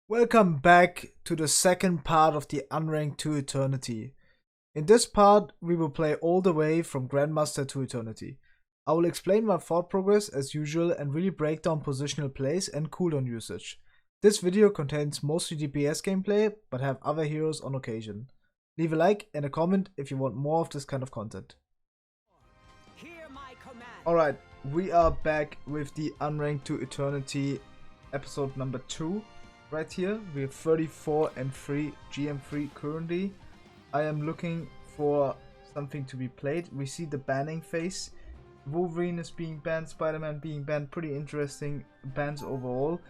Welcome back to the second part of the Unranked to Eternity. In this part, we will play all the way from Grandmaster to Eternity. I will explain my thought progress as usual and really break down positional plays and cooldown usage. This video contains mostly DPS gameplay, but have other heroes on occasion. Leave a like and a comment if you want more of this kind of content. Alright, we are back with the Unranked to Eternity episode number 2. Right here, we have 34 and 3 GM3 currently. I am looking for something to be played. We see the banning phase. Wolverine is being banned, Spider-Man being banned. Pretty interesting bans overall.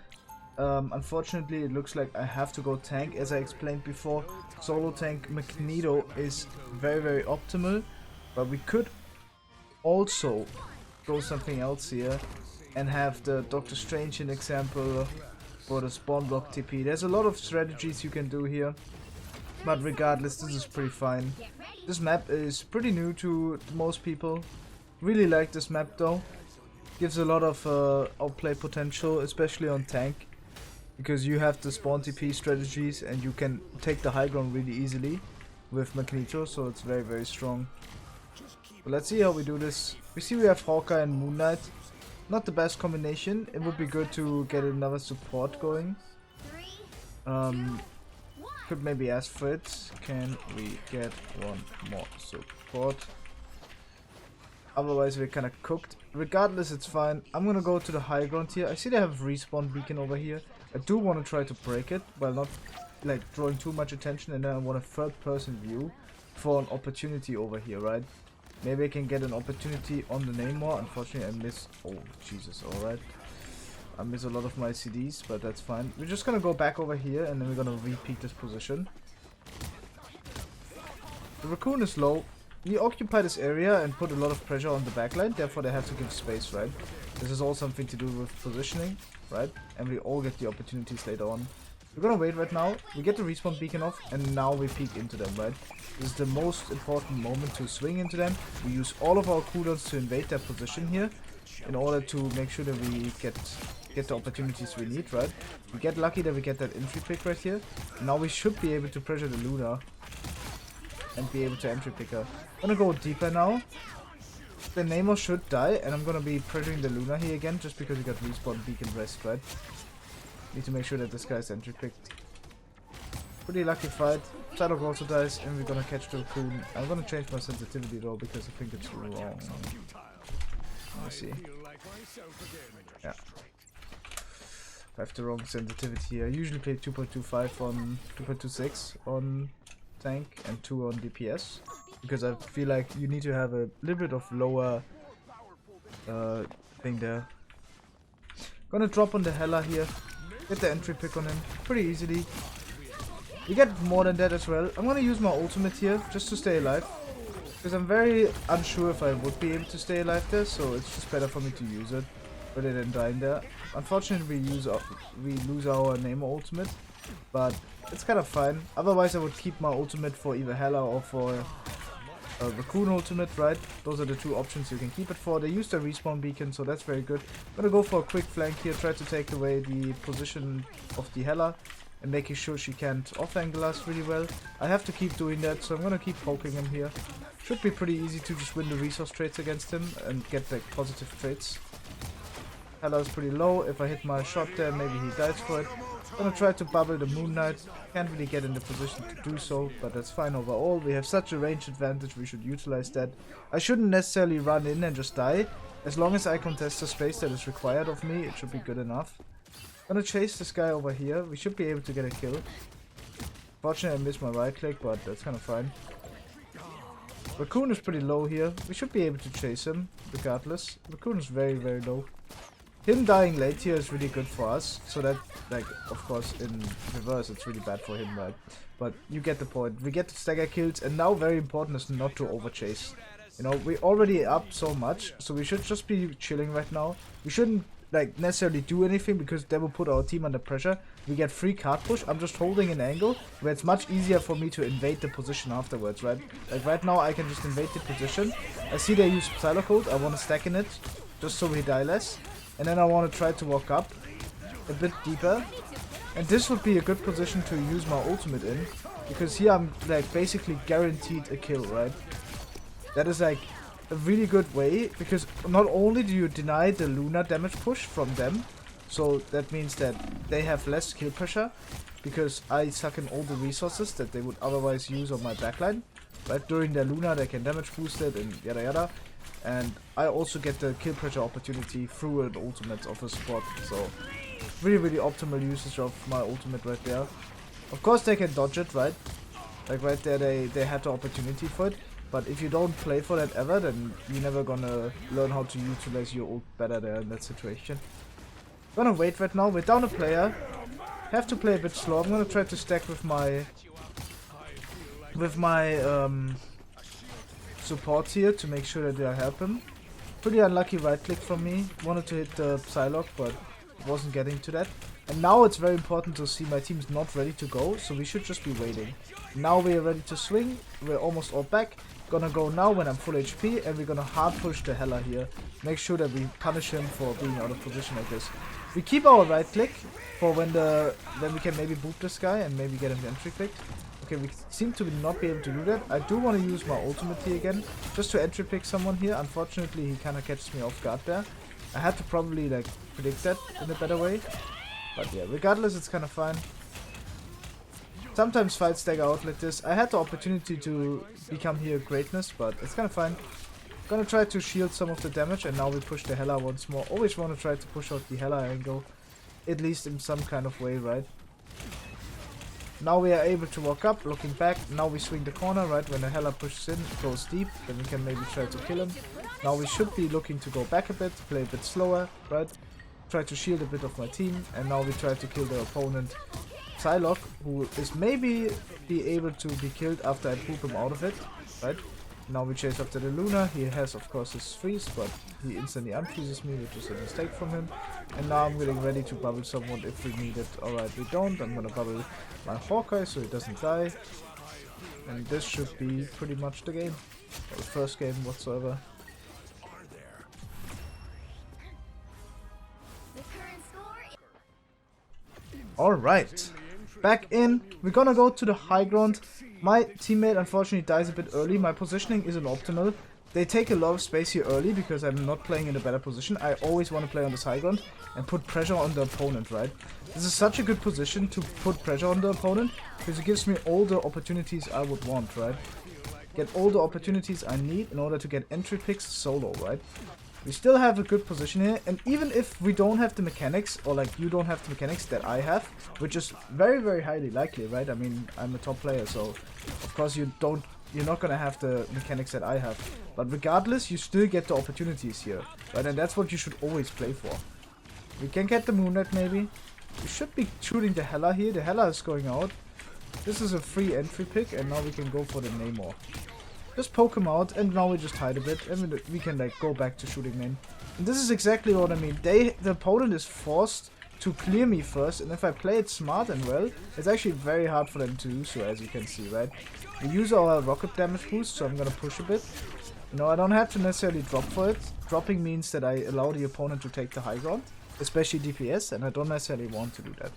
Unfortunately, it looks like I have to go tank. As I explained before, solo tank Magneto is very optimal. But we could also go something else here and have the Doctor Strange in example for the spawn block TP. There's a lot of strategies you can do here, but regardless, this is pretty fine. This map is pretty new to most people. Really like this map though. Gives a lot of outplay potential, especially on tank, because you have the spawn TP strategies and you can take the high ground really easily with Magneto, so it's very strong. But let's see how we do this. We see we have Hawkeye and Moon Knight. Not the best combination. It would be good to get another support going. Could maybe ask for it. Can we get one more support? Otherwise we're kinda cooked. Regardless, it's fine. I'm gonna go to the high ground here. I see they have respawn beacon over here. I do want to try to break it while not like drawing too much attention, and then I want a third person view for an opportunity over here, right? Maybe I can get an opportunity on the Namor. Unfortunately, I miss. Oh, Jesus, alright. I miss a lot of my CDs, but that's fine. We're just gonna go back over here and then we're gonna repeat this position. The raccoon is low. We occupy this area and put a lot of pressure on the backline, therefore they have to give space, right? This is all something to do with positioning, right? And we all get the opportunities later on. We're gonna wait right now. We get the respawn beacon off and now we peek into them, right? This is the most important moment to swing into them. We use all of our cooldowns to invade their position here in order to make sure that we get the opportunities we need, right? We get lucky that we get that entry pick right here. Now we should be able to pressure the Luna and be able to entry pick her. I'm gonna go deeper now. The Namor should die and I'm gonna be pressuring the Luna here again just because we got respawn beacon rest, right? Need to make sure that this guy's entry picked. Pretty lucky fight. Psylock also dies and we're gonna catch the raccoon. I'm gonna change my sensitivity though because I think it's wrong. Let's see. Yeah. I have the wrong sensitivity here. I usually play 2.25 on 2.26 on tank and 2 on DPS. Because I feel like you need to have a little bit of lower thing there. Gonna drop on the Hela here. Get the entry pick on him pretty easily. We get more than that as well. I'm gonna use my ultimate here just to stay alive. Because I'm very unsure if I would be able to stay alive there, so it's just better for me to use it rather than dying there. Unfortunately we lose our Namor ultimate, but it's kind of fine. Otherwise I would keep my ultimate for either Hela or for Raccoon ultimate, right? Those are the two options you can keep it for. They use the respawn beacon, so that's very good. I'm gonna go for a quick flank here, try to take away the position of the Hela and making sure she can't off-angle us really well. I have to keep doing that, so I'm gonna keep poking him here. Should be pretty easy to just win the resource trades against him and get like positive trades. Hela is pretty low. If I hit my shot there, maybe he dies for it. Gonna try to bubble the Moon Knight. Can't really get in the position to do so, but that's fine overall. We have such a range advantage, we should utilize that. I shouldn't necessarily run in and just die. As long as I contest the space that is required of me, it should be good enough. Gonna chase this guy over here. We should be able to get a kill. Fortunately, I missed my right click, but that's kind of fine. Raccoon is pretty low here. We should be able to chase him, regardless. Raccoon is very low. Him dying late here is really good for us, so that, like, of course, in reverse, it's really bad for him, right? But you get the point. We get the stagger kills, and now very important is not to overchase. You know, we're already up so much, so we should just be chilling right now. We shouldn't, like, necessarily do anything, because that will put our team under pressure. We get free card push. I'm just holding an angle, where it's much easier for me to invade the position afterwards, right? Like, right now, I can just invade the position. I see they use Psylock. I want to stack in it, just so we die less. And then I want to try to walk up a bit deeper And this would be a good position to use my ultimate in, because here I'm like basically guaranteed a kill, right? That is like a really good way, because not only do you deny the Luna damage push from them, so that means that they have less kill pressure, because I suck in all the resources that they would otherwise use on my backline. Right, during their Luna they can damage boost it and yada yada. And I also get the kill pressure opportunity through an ultimate of a support. So really optimal usage of my ultimate right there. Of course they can dodge it, right? Like right there they had the opportunity for it. But if you don't play for that ever, then you're never gonna learn how to utilize your ult better there in that situation. Gonna wait right now, we're down a player. Have to play a bit slow. I'm gonna try to stack with my support here to make sure that I help him. Pretty unlucky right click from me. Wanted to hit the Psylock, but wasn't getting to that. And now it's very important to see my team's not ready to go, so we should just be waiting. Now we are ready to swing. We're almost all back. Gonna go now when I'm full HP, and we're gonna hard push the Hela here. Make sure that we punish him for being out of position like this. We keep our right click for when we can maybe boot this guy and maybe get him the entry pick. Okay, we seem to not be able to do that. I do want to use my ultimate here again, just to entry pick someone here. Unfortunately, he kind of catches me off guard there. I had to probably like predict that in a better way. But yeah, regardless, it's kind of fine. Sometimes fights stagger out like this. I had the opportunity to become here greatness, but it's kind of fine. Gonna try to shield some of the damage, and now we push the Hela once more. Always want to try to push out the Hela angle, at least in some kind of way, right? Now we are able to walk up, looking back. Now we swing the corner, right? When the Hela pushes in, goes deep, then we can maybe try to kill him. Now we should be looking to go back a bit, play a bit slower, right? Try to shield a bit of my team, and now we try to kill the opponent Psylock, who is maybe be able to be killed after I poop him out of it, right? Now we chase after the Luna. He has of course his freeze, but he instantly unfreezes me, which is a mistake from him. And now I'm getting ready to bubble someone if we need it. Alright, we don't. I'm gonna bubble my Hawkeye so he doesn't die. And this should be pretty much the game. Or the first game whatsoever. Alright. Back in. We're gonna go to the high ground. My teammate unfortunately dies a bit early. My positioning isn't optimal. They take a lot of space here early because I'm not playing in a better position. I always want to play on this high ground and put pressure on the opponent, right? This is such a good position to put pressure on the opponent because it gives me all the opportunities I would want, right? Get all the opportunities I need in order to get entry picks solo, right? We still have a good position here, and even if we don't have the mechanics, or like you don't have the mechanics that I have, which is very highly likely, right? I mean, I'm a top player, so of course you're not gonna have the mechanics that I have. But regardless, you still get the opportunities here, right? And that's what you should always play for. We can get the Moonlight maybe. We should be shooting the Hela here. The Hela is going out. This is a free entry pick, and now we can go for the Namor. Just poke him out, and now we just hide a bit, and we can like go back to shooting main. And this is exactly what I mean. The opponent is forced to clear me first, and if I play it smart and well, it's actually very hard for them to do so, as you can see, right? We use our rocket damage boost, so I'm gonna push a bit. You know, I don't have to necessarily drop for it. Dropping means that I allow the opponent to take the high ground, especially DPS, and I don't necessarily want to do that.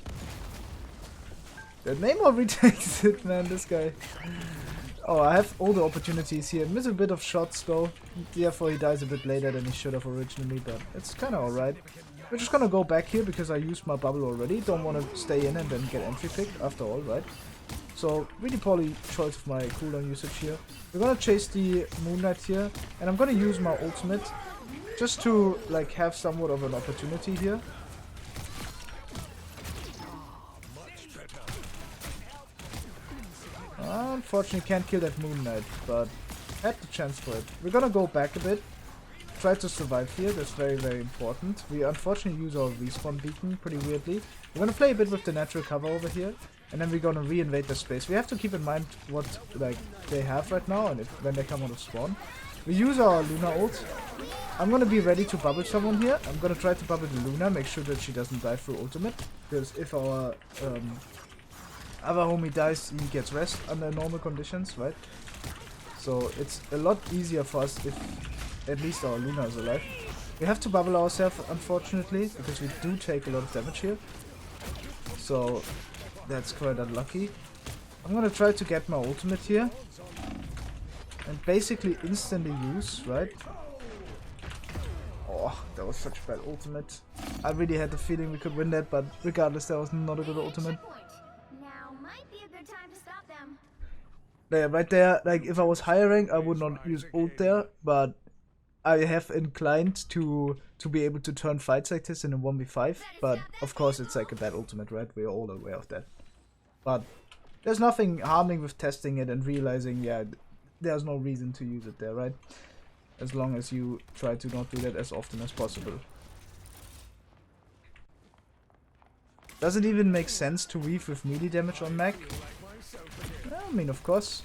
The Namor retakes it, man, this guy. Oh, I have all the opportunities here. Miss a bit of shots though. Therefore he dies a bit later than he should have originally, but it's kind of alright. We're just gonna go back here because I used my bubble already. Don't want to stay in and then get entry picked after all, right? So really poorly choice of my cooldown usage here. We're gonna chase the Moonlight here, and I'm gonna use my ultimate just to like have somewhat of an opportunity here. Unfortunately can't kill that Moon Knight, but had the chance for it. We're gonna go back a bit. Try to survive here, that's very important. We unfortunately use our respawn beacon pretty weirdly. We're gonna play a bit with the natural cover over here, and then we're gonna re-invade the space. We have to keep in mind what like they have right now and when they come out of spawn. We use our Luna ult. I'm gonna be ready to bubble someone here. I'm gonna try to bubble the Luna, make sure that she doesn't die through ultimate. Because if our other homie dies, he gets rest under normal conditions, right? So it's a lot easier for us if at least our Luna is alive. We have to bubble ourselves, unfortunately, because we do take a lot of damage here. so that's quite unlucky. I'm gonna try to get my ultimate here and basically instantly use, right? Oh, that was such a bad ultimate. I really had the feeling we could win that, but regardless, that was not a good ultimate. Now might be a good time to stop them. Yeah, right there, like if I was higher rank, I would not use ult there, but I have inclined to be able to turn fights like this in a 1v5, but of course it's like a bad ultimate, right? We're all aware of that. But there's nothing harming with testing it and realizing, yeah, there's no reason to use it there, right? As long as you try to not do that as often as possible. Does it even make sense to weave with melee damage on Mag? I mean, of course.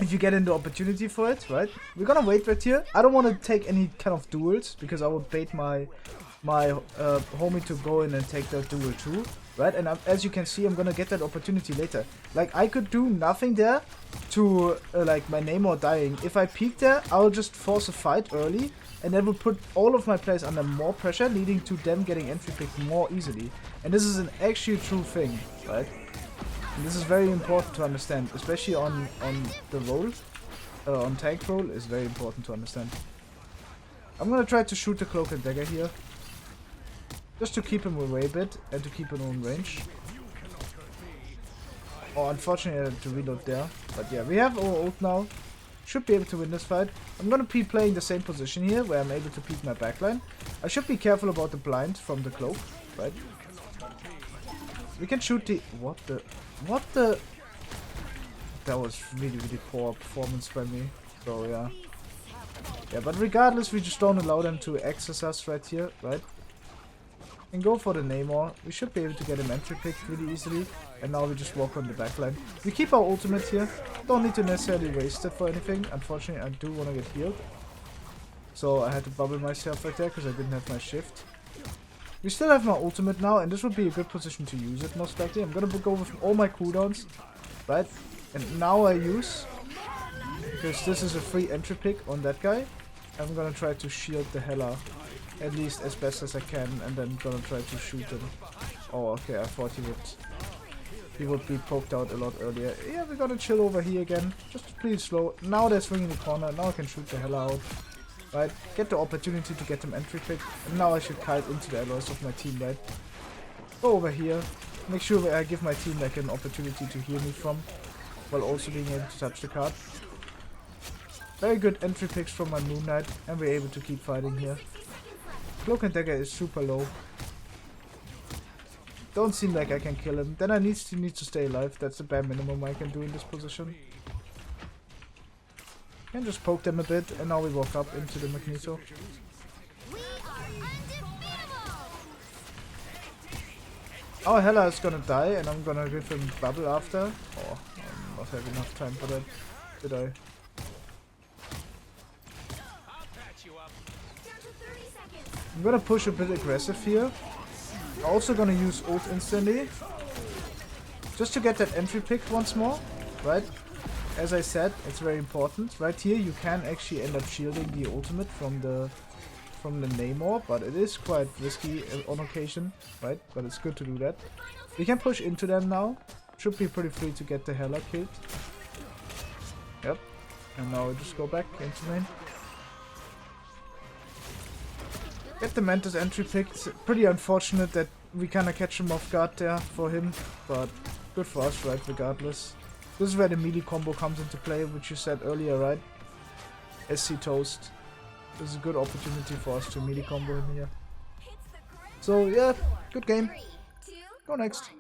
If you get into opportunity for it, right? We're gonna wait right here. I don't want to take any kind of duels because I would bait my homie to go in and take that duel too, right? And as you can see, I'm gonna get that opportunity later. Like, I could do nothing there to like my Namor dying. If I peek there, I'll just force a fight early, and that will put all of my players under more pressure, leading to them getting entry picked more easily. And this is an actually true thing, right? And this is very important to understand, especially on the role, on tank role is very important to understand. I'm gonna try to shoot the cloak and dagger here, just to keep him away a bit and to keep him on range. Oh, unfortunately I had to reload there, but yeah, we have our ult now. Should be able to win this fight. I'm gonna be playing the same position here, where I'm able to peek my backline. I should be careful about the blind from the cloak, right? We can shoot the... What the... That was really poor performance by me. So yeah. Yeah, but regardless, we just don't allow them to access us right here, right? And go for the Namor. We should be able to get him entry picked really easily. And now we just walk on the backline. We keep our ultimate here. Don't need to necessarily waste it for anything. Unfortunately, I do want to get healed. So I had to bubble myself right there because I didn't have my shift. We still have my ultimate now, and this would be a good position to use it most likely. I'm gonna go with all my cooldowns, right? And now I use, because this is a free entry pick on that guy, I'm gonna try to shield the Hela, at least as best as I can, and then gonna try to shoot him. Oh, okay, I thought he would be poked out a lot earlier. Yeah, we're gonna chill over here again, just please slow. Now they're swinging the corner, now I can shoot the Hela out. Right, get the opportunity to get them entry pick, and now I should kite into the alloys of my team, right? Go over here, make sure I give my team like an opportunity to heal me from, while also being able to touch the card. Very good entry picks from my Moon Knight, and we're able to keep fighting here. Cloak and Dagger is super low. Don't seem like I can kill him. Then I need to stay alive. That's the bare minimum I can do in this position. And just poke them a bit, and now we walk up into the Magneto. Oh, Hela is gonna die, and I'm gonna give him bubble after. Oh, I not have enough time for that, did I? I'm gonna push a bit aggressive here. I'm also gonna use ult instantly, just to get that entry picked once more, right? As I said, it's very important. Right here you can actually end up shielding the ultimate from the Namor, but it is quite risky on occasion, right? But it's good to do that. We can push into them now. Should be pretty free to get the Hela killed. Yep. And now we just go back into main. Get the Mantis entry picked. Pretty unfortunate that we kinda catch him off guard there for him, but good for us, right? Regardless. This is where the melee combo comes into play, which you said earlier, right? SC Toast. This is a good opportunity for us to melee combo him here. So yeah, good game. Go next.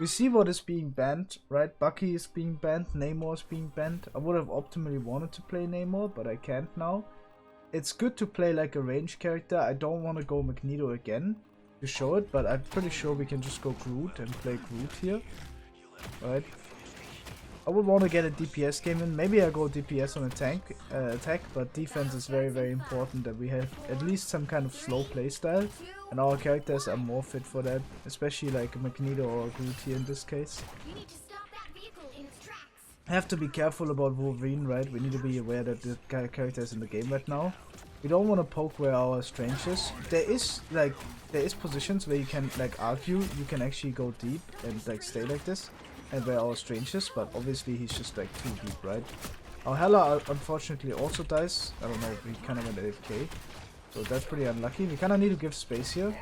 We see what is being banned, right? Bucky is being banned, Namor is being banned. I would have optimally wanted to play Namor, but I can't now. It's good to play like a range character. I don't want to go Magneto again to show it, but I'm pretty sure we can just go Groot and play Groot here, right? I would want to get a DPS game in. Maybe I go DPS on a tank attack, but defense is very, very important that we have at least some kind of slow playstyle, and our characters are more fit for that, especially like Magneto or Groot here in this case. You need to stop that vehicle in its tracks. Have to be careful about Wolverine, right? We need to be aware that the character is in the game right now. We don't want to poke where our strength is. There is positions where you can like argue, you can actually go deep and like stay like this, and where our strange is, but obviously he's just like too deep, right? Our Hela unfortunately also dies. I don't know, we kind of went AFK, so that's pretty unlucky. We kind of need to give space here,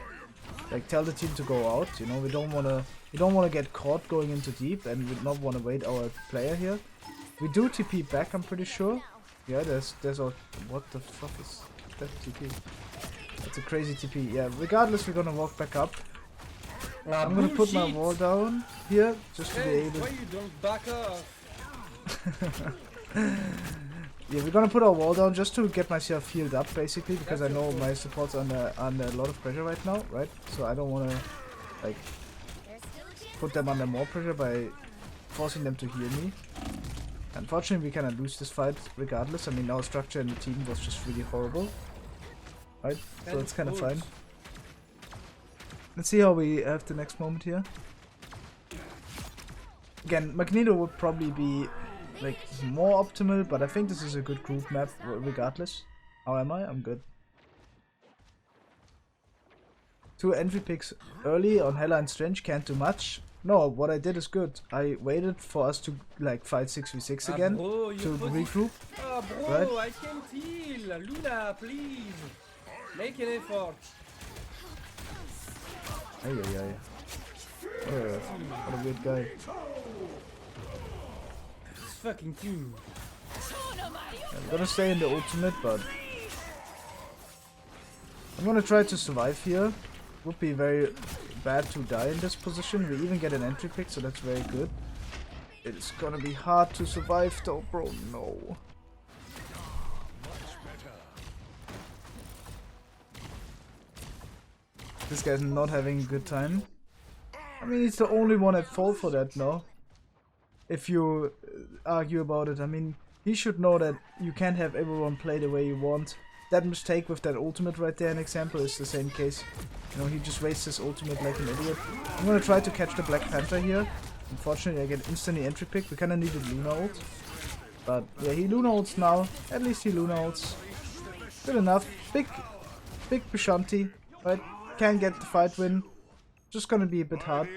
like tell the team to go out. You know, we don't wanna get caught going into deep, and we not want to wait our player here. We do TP back, I'm pretty sure. Yeah, there's a what the fuck is that TP? That's a crazy TP. Yeah, regardless, we're gonna walk back up. I'm gonna put my wall down here just to be able. Why you don't back up? Yeah, we're gonna put our wall down just to get myself healed up, basically, because I know my support's under a lot of pressure right now, right? So I don't wanna like put them under more pressure by forcing them to heal me. Unfortunately, we kinda lose this fight regardless. I mean, our structure in the team was just really horrible, right? So it's kinda fine. Let's see how we have the next moment here. Again, Magneto would probably be like more optimal, but I think this is a good group map regardless. How am I? I'm good. 2 entry picks early on Hela and Strange can't do much. No, what I did is good. I waited for us to like fight 6v6 again bro, to regroup. Bro, Right? I can't heal. Luna, please. Make an effort. Ay, ay, ay. What a weird guy. It's fucking team. I'm gonna stay in the ultimate, but I'm gonna try to survive here. Would be very bad to die in this position. We even get an entry pick, so that's very good. It's gonna be hard to survive though, bro. No. This guy's not having a good time. I mean, he's the only one at fault for that now. If you argue about it, I mean, he should know that you can't have everyone play the way you want. That mistake with that ultimate right there, an example, is the same case. You know, he just wastes his ultimate like an idiot. I'm gonna try to catch the Black Panther here. Unfortunately, I get instantly entry pick. We kinda needed Luna ult. But yeah, he Luna ults now. At least he Luna ults. Good enough. Big Bishanti, right? Can get the fight win. Just gonna be a bit hard.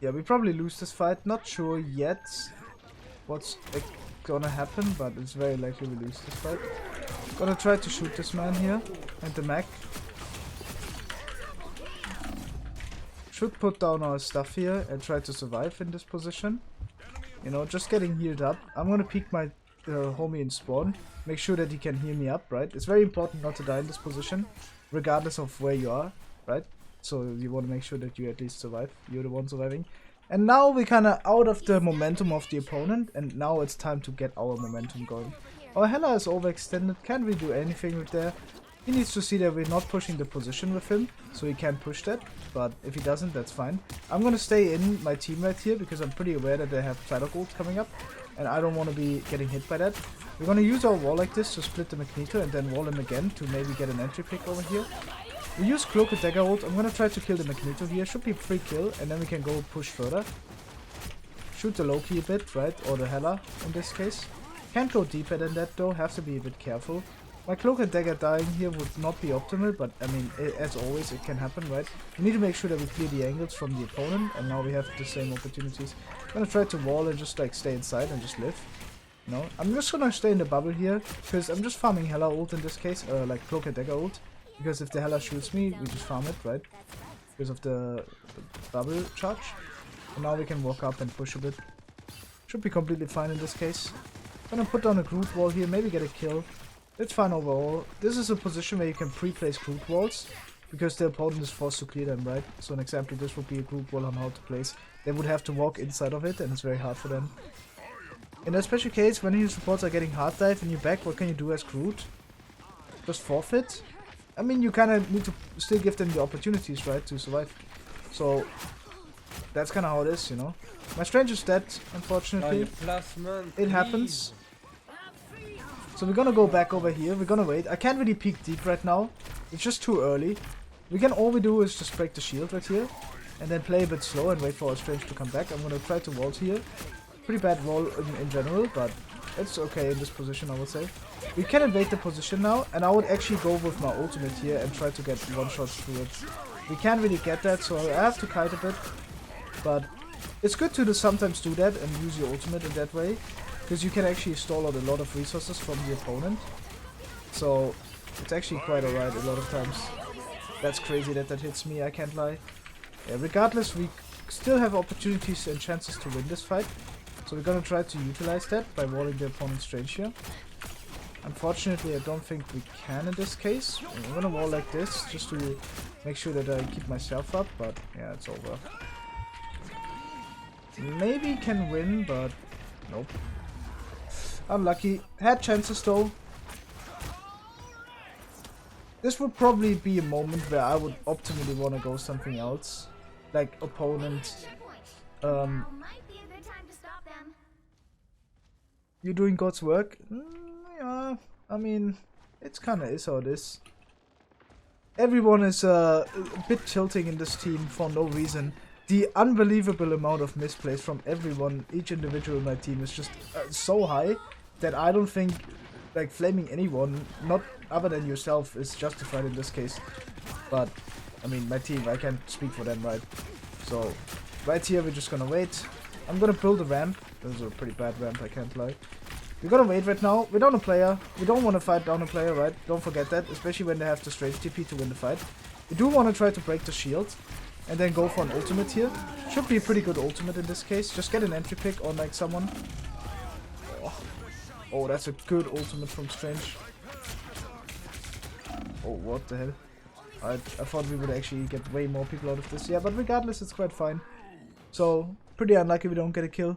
Yeah, we probably lose this fight. Not sure yet what's gonna happen, but it's very likely we lose this fight. Gonna try to shoot this man here and the mech. Should put down our stuff here and try to survive in this position. You know, just getting healed up. I'm gonna peek my homie in spawn. Make sure that he can heal me up, right? It's very important not to die in this position, regardless of where you are, right? So you want to make sure that you at least survive. You're the one surviving. And now we're kind of out of the momentum of the opponent, and now it's time to get our momentum going. Our Hela is overextended, can't really do anything with there. He needs to see that we're not pushing the position with him, so he can push that. But if he doesn't, that's fine. I'm gonna stay in my team right here, because I'm pretty aware that they have Psylock ult coming up, and I don't want to be getting hit by that. We're gonna use our wall like this to split the Magneto, and then wall him again to maybe get an entry pick over here. We use Cloak and Dagger ult. I'm gonna try to kill the Magneto here. Should be free kill, and then we can go push further. Shoot the Loki a bit, right? Or the Hela in this case. Can't go deeper than that though. Have to be a bit careful. My Cloak and Dagger dying here would not be optimal, but I mean, as always, it can happen, right? We need to make sure that we clear the angles from the opponent, and now we have the same opportunities. I'm gonna try to wall and just like stay inside and just live. No, I'm just gonna stay in the bubble here, because I'm just farming Hela ult in this case, like Cloak and Dagger ult. Because if the Hela shoots me, we just farm it, right? Because of the bubble charge. And now we can walk up and push a bit. Should be completely fine in this case. Gonna put down a Groot wall here, maybe get a kill. It's fine overall. This is a position where you can pre-place Groot walls, because the opponent is forced to clear them, right? So an example, this would be a Groot wall on how to place. They would have to walk inside of it, and it's very hard for them. In that special case, when your supports are getting hard dive in your back, what can you do as Groot? Just forfeit? I mean, you kind of need to still give them the opportunities, right, to survive. So, that's kind of how it is, you know. My Strange is dead, Oh, unfortunately. you plus man, It please. happens. So we're gonna go back over here. We're gonna wait. I can't really peek deep right now. It's just too early. All we do is just break the shield right here. And then play a bit slow and wait for our Strange to come back. I'm gonna try to vault here. Pretty bad wall in general, but it's okay in this position, I would say. We can invade the position now, and I would actually go with my ultimate here and try to get one shot through it. We can't really get that, so I have to kite a bit. But it's good to sometimes do that and use your ultimate in that way, because you can actually stall out a lot of resources from the opponent. So it's actually quite alright a lot of times. That's crazy that hits me, I can't lie. Yeah, regardless, we still have opportunities and chances to win this fight. So we're gonna try to utilize that by walling the opponent's Strange here. Unfortunately, I don't think we can in this case. I'm gonna wall like this just to make sure that I keep myself up, but yeah, it's over. Maybe can win, but nope. Unlucky. Had chances though. This would probably be a moment where I would optimally want to go something else. Like opponent. Now might be a good time to stop them. You're doing God's work? Yeah, I mean, it's kinda is how it is. Everyone is a bit tilting in this team for no reason. The unbelievable amount of misplays from everyone, each individual in my team is just so high that I don't think like flaming anyone, not other than yourself, is justified in this case. But I mean, my team, I can't speak for them, right? So right here we're just gonna wait. I'm gonna build a ramp. This is a pretty bad ramp, I can't lie. We're gonna wait right now. We're down a player. We don't want to fight down a player, right? Don't forget that, especially when they have the Strange TP to win the fight. We do want to try to break the shield and then go for an ultimate here. Should be a pretty good ultimate in this case. Just get an entry pick on like someone. Oh, that's a good ultimate from Strange. Oh, what the hell? I thought we would actually get way more people out of this. Yeah, but regardless, it's quite fine. So, pretty unlucky we don't get a kill.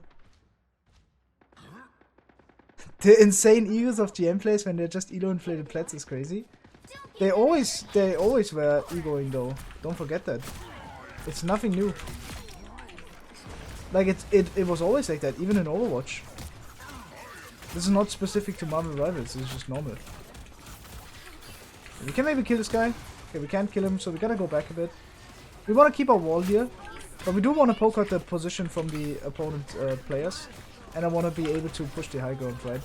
The insane egos of GM players when they're just elo inflated plats is crazy. They always were egoing though. Don't forget that. It's nothing new. Like it was always like that, even in Overwatch. This is not specific to Marvel Rivals, it's just normal. We can maybe kill this guy. Okay, we can't kill him, so we gotta go back a bit. We wanna keep our wall here, but we do wanna poke out the position from the opponent players. And I want to be able to push the high ground, right?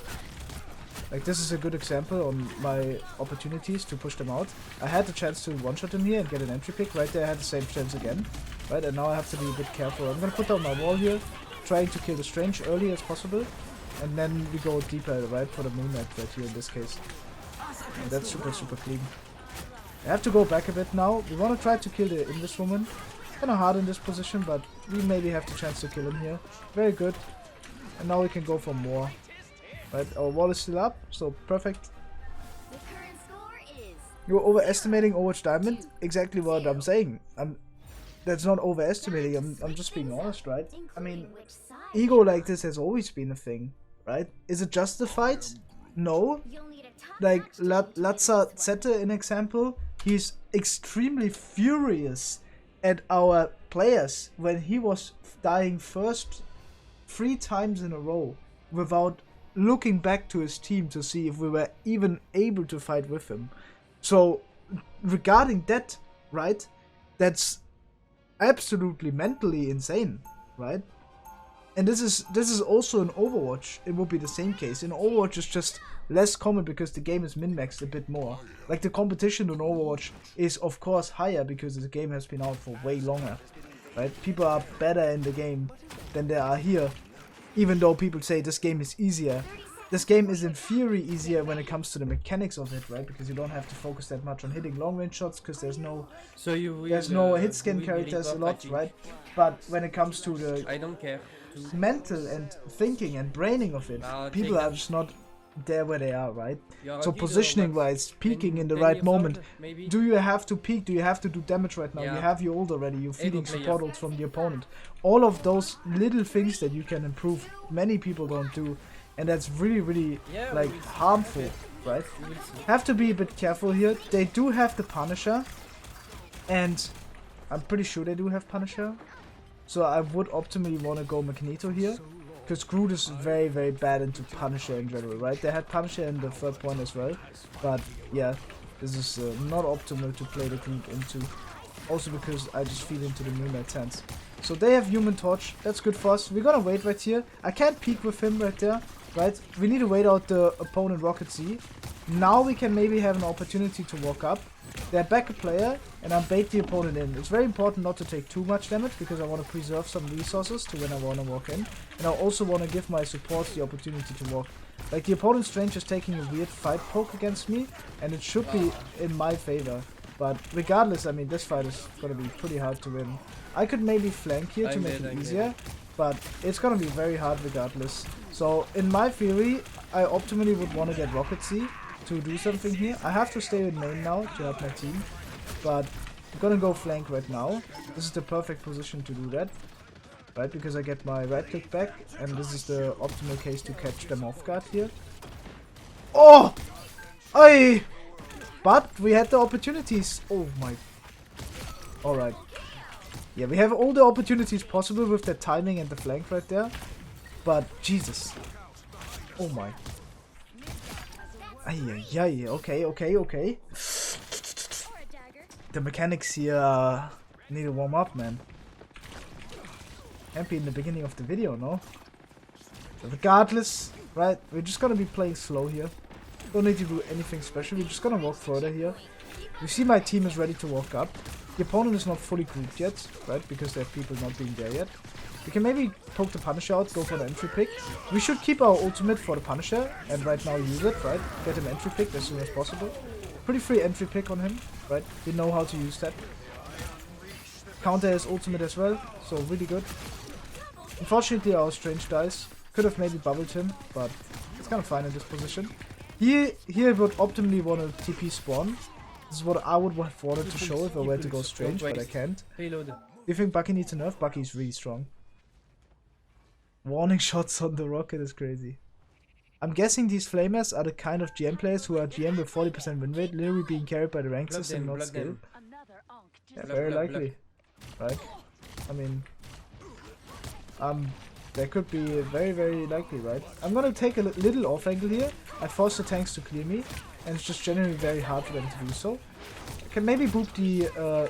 Like this is a good example on my opportunities to push them out. I had the chance to one-shot them here and get an entry pick. Right there I had the same chance again. Right, and now I have to be a bit careful. I'm gonna put down my wall here, trying to kill the Strange early as possible. And then we go deeper, right, for the Moonlight right here in this case. And that's super clean. I have to go back a bit now. We want to try to kill the Invis woman. Kinda hard in this position, but we maybe have the chance to kill him here. Very good. And now we can go for more. Right, our wall is still up, so perfect. The current score is You're overestimating Overwatch Diamond? Exactly what I'm saying. That's not overestimating, I'm just being honest, right? I mean, which side? ego like this has always been a thing, right? Is it justified? No. You'll need a top Like, notch Latza Zeta, an example, he's extremely furious at our players when he was dying first 3 times in a row without looking back to his team to see if we were even able to fight with him. So regarding that, right, that's absolutely mentally insane, right? And this is also in Overwatch. It would be the same case. In Overwatch it's just less common because the game is min-maxed a bit more. Like the competition in Overwatch is of course higher because the game has been out for way longer. Right? People are better in the game than they are here. Even though people say this game is easier. This game is in theory easier when it comes to the mechanics of it, right? Because you don't have to focus that much on hitting long range shots because there's no hit scan characters a lot, right? But when it comes to the I don't care. mental and thinking and braining of it, people are just not there where they are, right? So positioning wise, peeking in the right moment. Do you have to peek? Do you have to do damage right now? Yeah. You have your ult already, you're feeding support ults from the opponent. All of those little things that you can improve, many people don't do. And that's really like harmful, right? Have to be a bit careful here. They do have the Punisher. And I'm pretty sure they do have Punisher. So I would optimally want to go Magneto here. Because Groot is very, very bad into Punisher in general, right? They had Punisher in the third point as well. But yeah, this is not optimal to play the Groot into. Also because I just feed into the Moonlight Sense. So they have Human Torch. That's good for us. We're gonna wait right here. I can't peek with him right there, right? We need to wait out the opponent Rocket Z. Now we can maybe have an opportunity to walk up. They're back a player, and I bait the opponent in. It's very important not to take too much damage, because I want to preserve some resources to when I want to walk in. And I also want to give my supports the opportunity to walk. Like, the opponent's Strange is taking a weird fight poke against me, and it should be in my favor. But regardless, I mean, this fight is going to be pretty hard to win. I could maybe flank here to make it easier, but it's going to be very hard regardless. So, in my theory, I optimally would want to get Rocket Z to do something here. I have to stay in main now to help my team, but I'm gonna go flank right now. This is the perfect position to do that, right? Because I get my right click back, and this is the optimal case to catch them off guard here. Oh! Aye! But we had the opportunities. Oh my. Alright. Yeah, we have all the opportunities possible with the timing and the flank right there. But, Jesus. Oh my. Ay, okay. The mechanics here need to warm up, man. Can't be in the beginning of the video, no? So regardless, right, we're just gonna be playing slow here. Don't need to do anything special, we're just gonna walk further here. You see my team is ready to walk up. The opponent is not fully grouped yet, right, because there are people not being there yet. We can maybe poke the Punisher out, go for the entry pick. We should keep our ultimate for the Punisher, and right now use it, right? Get him entry picked as soon as possible. Pretty free entry pick on him, right? We know how to use that. Counter his ultimate as well, so really good. Unfortunately our Strange dies. Could have maybe bubbled him, but it's kind of fine in this position. Here I would optimally want to TP spawn. This is what I would have wanted to show if I were to go Strange, but I can't. Do you think Bucky needs a nerf? Bucky's really strong. Warning shots on the Rocket is crazy. I'm guessing these Flamers are the kind of GM players who are GM with 40% win rate, literally being carried by the rank system, not skill. Yeah, very likely. Right? I mean... that could be very, very likely, right? I'm gonna take a little off angle here. I force the tanks to clear me, and it's just generally very hard for them to do so. I can maybe boop the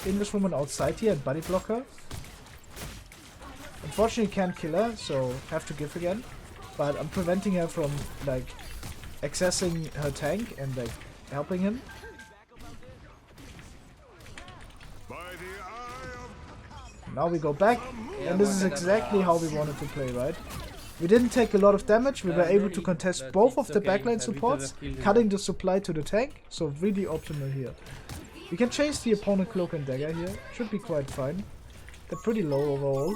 English woman outside here and body block her. Unfortunately can't kill her, so have to give again. But I'm preventing her from, like, accessing her tank and, like, helping him. Now we go back, and this is exactly how we wanted to play, right? We didn't take a lot of damage, we were able to contest both of the backline supports, cutting the supply to the tank, so really optimal here. We can chase the opponent Cloak and Dagger here, should be quite fine. They're pretty low overall.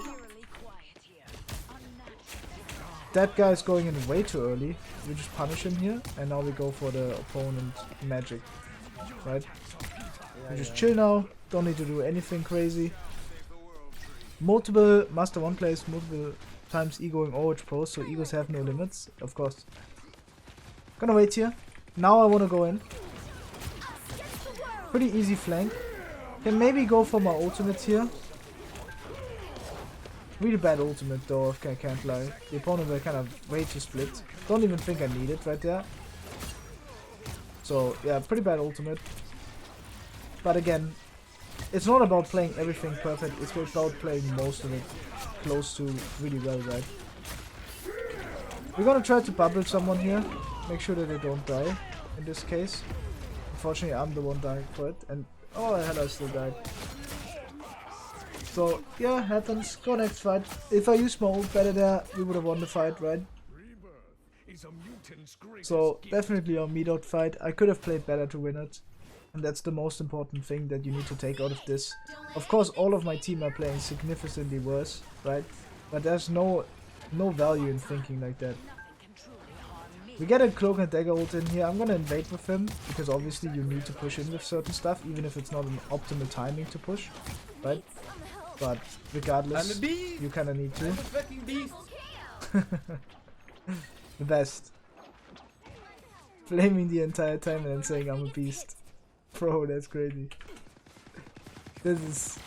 That guy is going in way too early. We just punish him here, and now we go for the opponent magic, right? We just chill now, don't need to do anything crazy. Multiple Master 1 plays, multiple times egoing OH Pro, so egos have no limits, of course. Gonna wait here. Now I wanna go in. Pretty easy flank. Can maybe go for my ultimate here. Really bad ultimate though, if I can't lie. The opponent were kind of way too split. Don't even think I need it right there. So yeah, pretty bad ultimate. But again, it's not about playing everything perfect, it's about playing most of it close to really well, right? We're gonna try to bubble someone here. Make sure that they don't die in this case. Unfortunately, I'm the one dying for it. And oh, Hela still died. So yeah, happens. Go next fight. If I used my ult better there, we would have won the fight, right? So definitely our mid-out fight. I could have played better to win it. And that's the most important thing that you need to take out of this. Of course, all of my team are playing significantly worse, right? But there's no value in thinking like that. We get a Cloak and Dagger ult in here. I'm gonna invade with him, because obviously you need to push in with certain stuff, even if it's not an optimal timing to push, right? But regardless, you kinda need to. I'm a fucking beast. The best. Flaming the entire time and then saying I'm a beast. Bro, that's crazy. This is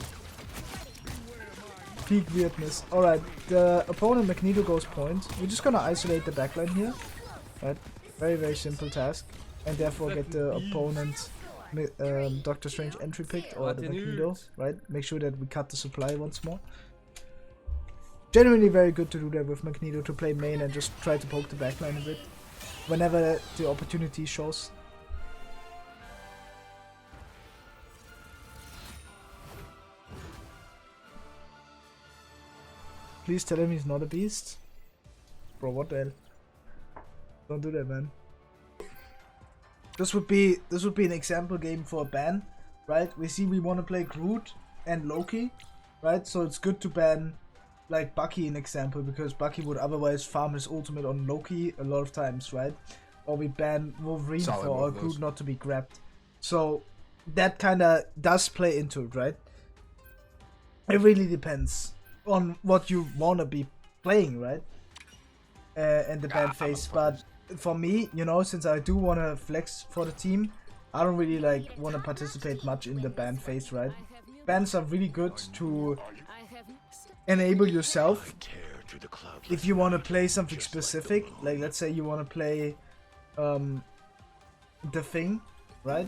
peak weirdness. Alright, the opponent Magneto goes point. We're just gonna isolate the backline here. Right? Very, very simple task. And therefore get the opponent Doctor Strange entry picked or the Magneto. Right? Make sure that we cut the supply once more. Generally very good to do that with Magneto, to play main and just try to poke the backline a bit. Whenever the opportunity shows. Please tell him he's not a beast. Bro, what the hell? Don't do that, man. This would be an example game for a ban, right? We see we want to play Groot and Loki, right? So it's good to ban like Bucky in example, because Bucky would otherwise farm his ultimate on Loki a lot of times, right? Or we ban Wolverine for our Groot not to be grabbed. So that kinda does play into it, right? It really depends on what you wanna be playing, right? And the ban phase. But for me, you know, since I do wanna flex for the team, I don't really like wanna participate much in the ban phase, right? Bans are really good to enable yourself if you want to play something specific. Like let's say you want to play the Thing, right?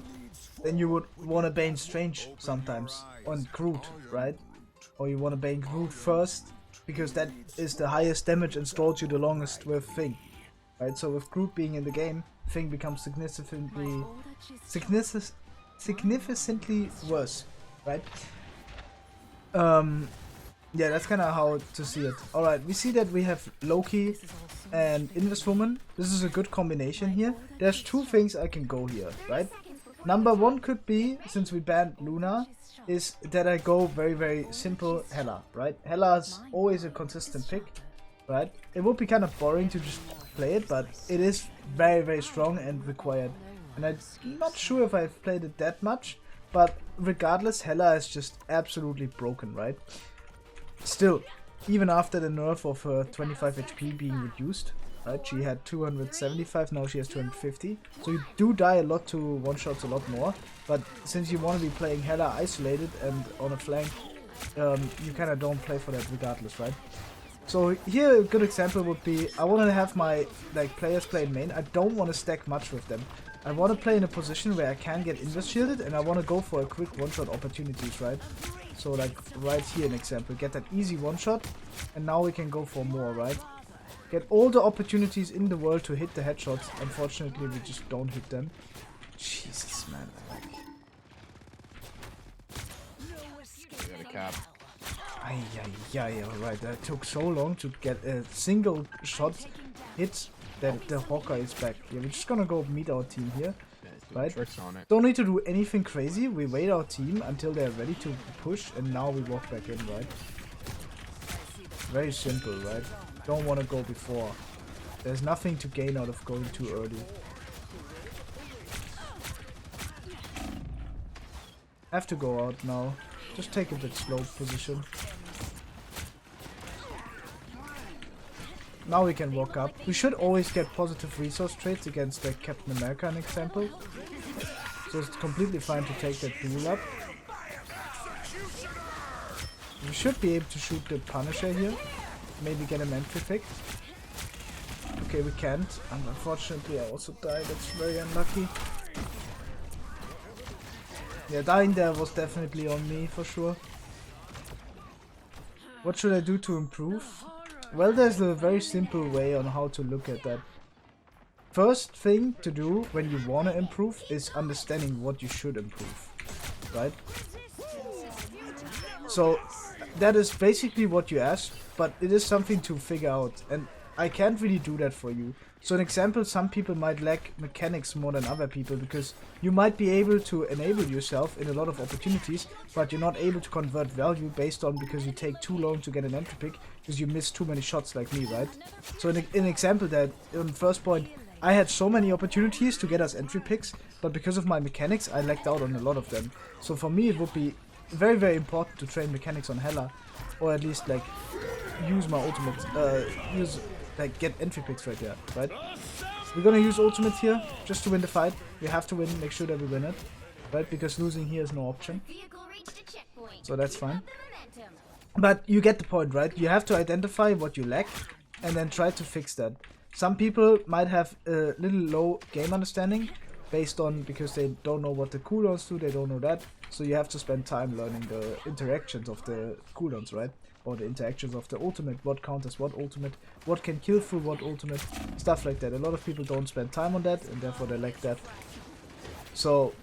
Then you would want to ban Strange sometimes on Groot, right? Or you want to ban Groot first because that is the highest damage and stalls you the longest with Thing, right? So with Groot being in the game, Thing becomes significantly worse, right? Yeah, that's kind of how to see it. Alright, we see that we have Loki and Invis Woman. This is a good combination here. There's two things I can go here, right? Number one could be, since we banned Luna, is that I go very, very simple Hela, right? Hela's always a consistent pick, right? It would be kind of boring to just play it, but it is very, very strong and required. And I'm not sure if I've played it that much, but regardless, Hela is just absolutely broken, right? Still, even after the nerf of her 25 HP being reduced, right? She had 275, now she has 250. So you do die a lot to one-shots a lot more. But since you want to be playing Hela isolated and on a flank, you kind of don't play for that regardless, right? So here a good example would be, I want to have my players play in main. I don't want to stack much with them. I want to play in a position where I can get invis shielded, and I want to go for a quick one-shot opportunities, right? So like right here an example, get that easy one-shot, and now we can go for more, right? Get all the opportunities in the world to hit the headshots. Unfortunately, we just don't hit them. Jesus, man. Got a cap. Alright, that took so long to get a single shot hit that the Hawkeye is back. Yeah, we're just gonna go meet our team here, right? Don't need to do anything crazy. We wait our team until they're ready to push, and now we walk back in, right? Very simple, right? Don't want to go before. There's nothing to gain out of going too early. Have to go out now. Just take a bit slow position. Now we can walk up. We should always get positive resource trades against the Captain America, an example. So it's completely fine to take that duel up. We should be able to shoot the Punisher here. Maybe get an entry pick. Okay, we can't. And unfortunately I also died. That's very unlucky. Yeah, dying there was definitely on me for sure. What should I do to improve? Well, there's a very simple way on how to look at that. First thing to do when you want to improve is understanding what you should improve, right? So that is basically what you asked, but it is something to figure out, and I can't really do that for you. So an example, some people might lack mechanics more than other people, because you might be able to enable yourself in a lot of opportunities, but you're not able to convert value based on because you take too long to get an entry pick, because you miss too many shots like me, right? So in an example that, on the first point, I had so many opportunities to get us entry picks, but because of my mechanics, I lacked out on a lot of them. So for me, it would be very, very important to train mechanics on Hela, or at least like use my ultimate, get entry picks right there, right? We're gonna use ultimate here just to win the fight. We have to win, make sure that we win it, right? Because losing here is no option. So that's fine. But you get the point, right? You have to identify what you lack and then try to fix that. Some people might have a little low game understanding based on because they don't know what the cooldowns do, they don't know that. So you have to spend time learning the interactions of the cooldowns, right? Or the interactions of the ultimate, what counters what ultimate, what can kill through what ultimate, stuff like that. A lot of people don't spend time on that and therefore they lack that. So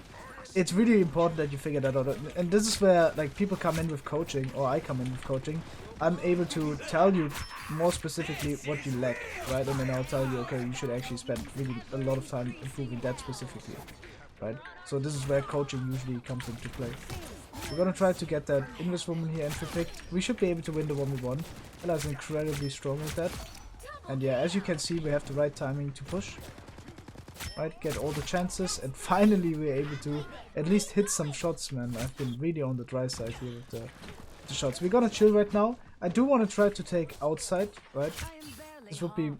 it's really important that you figure that out. And this is where like people come in with coaching, or I come in with coaching. I'm able to tell you more specifically what you lack, right? And then I'll tell you, okay, you should actually spend really a lot of time improving that specifically, right? So this is where coaching usually comes into play. We're gonna try to get that Invis woman here entry picked. We should be able to win the 1v1. Hela is incredibly strong with that. And yeah, as you can see, we have the right timing to push. Right, get all the chances, and finally we're able to at least hit some shots, man. I've been really on the dry side here with the shots. We're gonna chill right now. I do want to try to take outside, right? This would be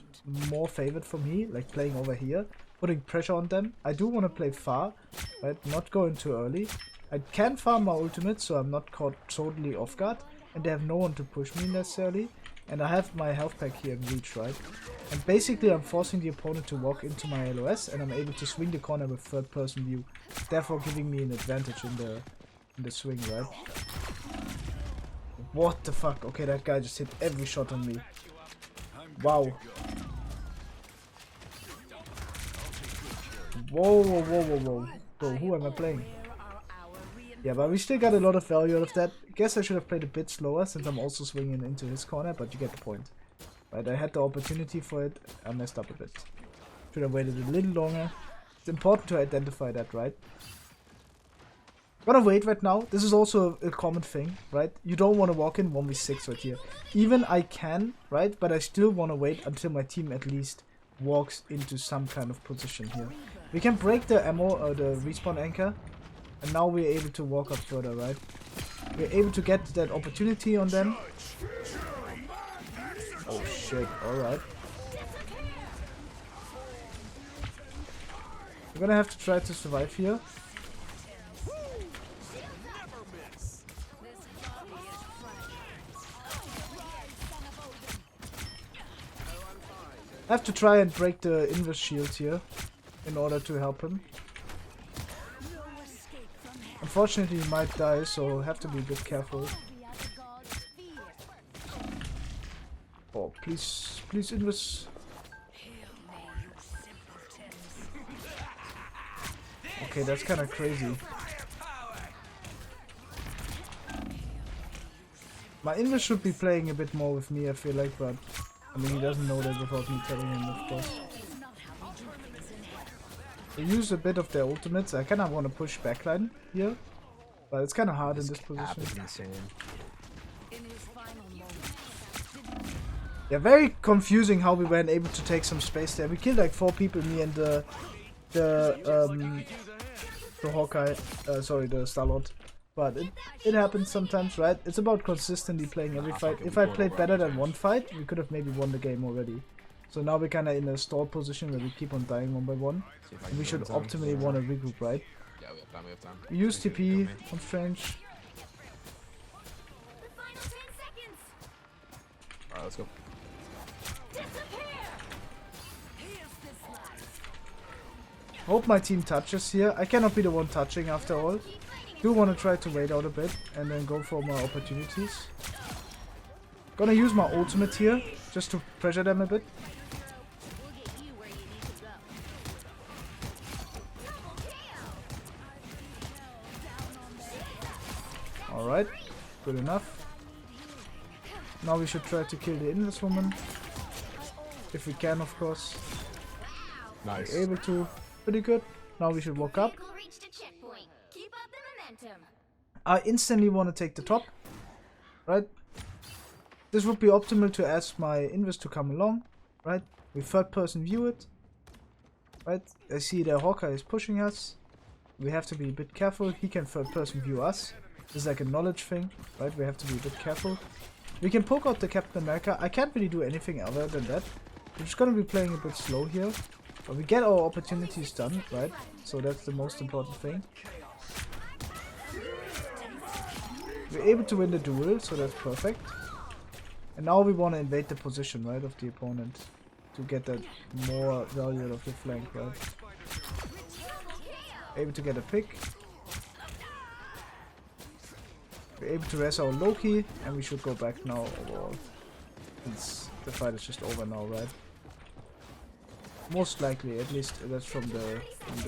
more favored for me, like playing over here, putting pressure on them. I do want to play far, right? Not going too early. I can farm my ultimate, so I'm not caught totally off guard, and they have no one to push me necessarily. And I have my health pack here in reach, right? And basically I'm forcing the opponent to walk into my LOS, and I'm able to swing the corner with third person view, therefore giving me an advantage in the swing, right? What the fuck? Okay, that guy just hit every shot on me. Wow. Whoa, whoa, whoa, whoa, whoa. Bro, who am I playing? Yeah, but we still got a lot of value out of that. Guess I should have played a bit slower since I'm also swinging into his corner, but you get the point. Right, I had the opportunity for it. I messed up a bit. Should have waited a little longer. It's important to identify that, right? Gotta wait right now. This is also a common thing, right? You don't want to walk in 1v6 right here. Even I can, right? But I still want to wait until my team at least walks into some kind of position here. We can break the ammo or the respawn anchor. And now we're able to walk up further, right? We're able to get that opportunity on them. Oh shit, alright. We're gonna have to try to survive here. I have to try and break the inverse shield here in order to help him. Unfortunately, he might die, so have to be a bit careful. Oh, please, please, Invis. Okay, that's kind of crazy. My Invis should be playing a bit more with me, I feel like, but I mean, he doesn't know that without me telling him, of course. They use a bit of their ultimates. I kind of want to push backline here, but it's kind of hard in this position. Yeah, very confusing how we weren't able to take some space there. We killed like 4 people, me and the Hawkeye, sorry, the Psylock. But it happens sometimes, right? It's about consistently playing every fight. If I played better than one fight, we could have maybe won the game already. So now we're kind of in a stall position where we keep on dying one by one. And we should optimally want to regroup, right? Yeah, we have time, we have time. We use TP on Strange. Alright, let's go. Hope my team touches here. I cannot be the one touching after all. Do want to try to wait out a bit and then go for more opportunities. Gonna use my ultimate here just to pressure them a bit. Alright, good enough. Now we should try to kill the Invis woman. If we can, of course. Nice. We're able to. Pretty good. Now we should walk up. I instantly want to take the top. Right? This would be optimal to ask my Invis to come along. Right? We third person view it. Right? I see the Hawkeye is pushing us. We have to be a bit careful. He can third person view us. This is like a knowledge thing. Right? We have to be a bit careful. We can poke out the Captain America. I can't really do anything other than that. We're just gonna be playing a bit slow here. But we get our opportunities done, right? So that's the most important thing. We're able to win the duel, so that's perfect. And now we want to invade the position, right, of the opponent. To get that more value out of the flank, right? Able to get a pick. We're able to res our Loki, and we should go back now overall. Since the fight is just over now, right? Most likely, at least that's from the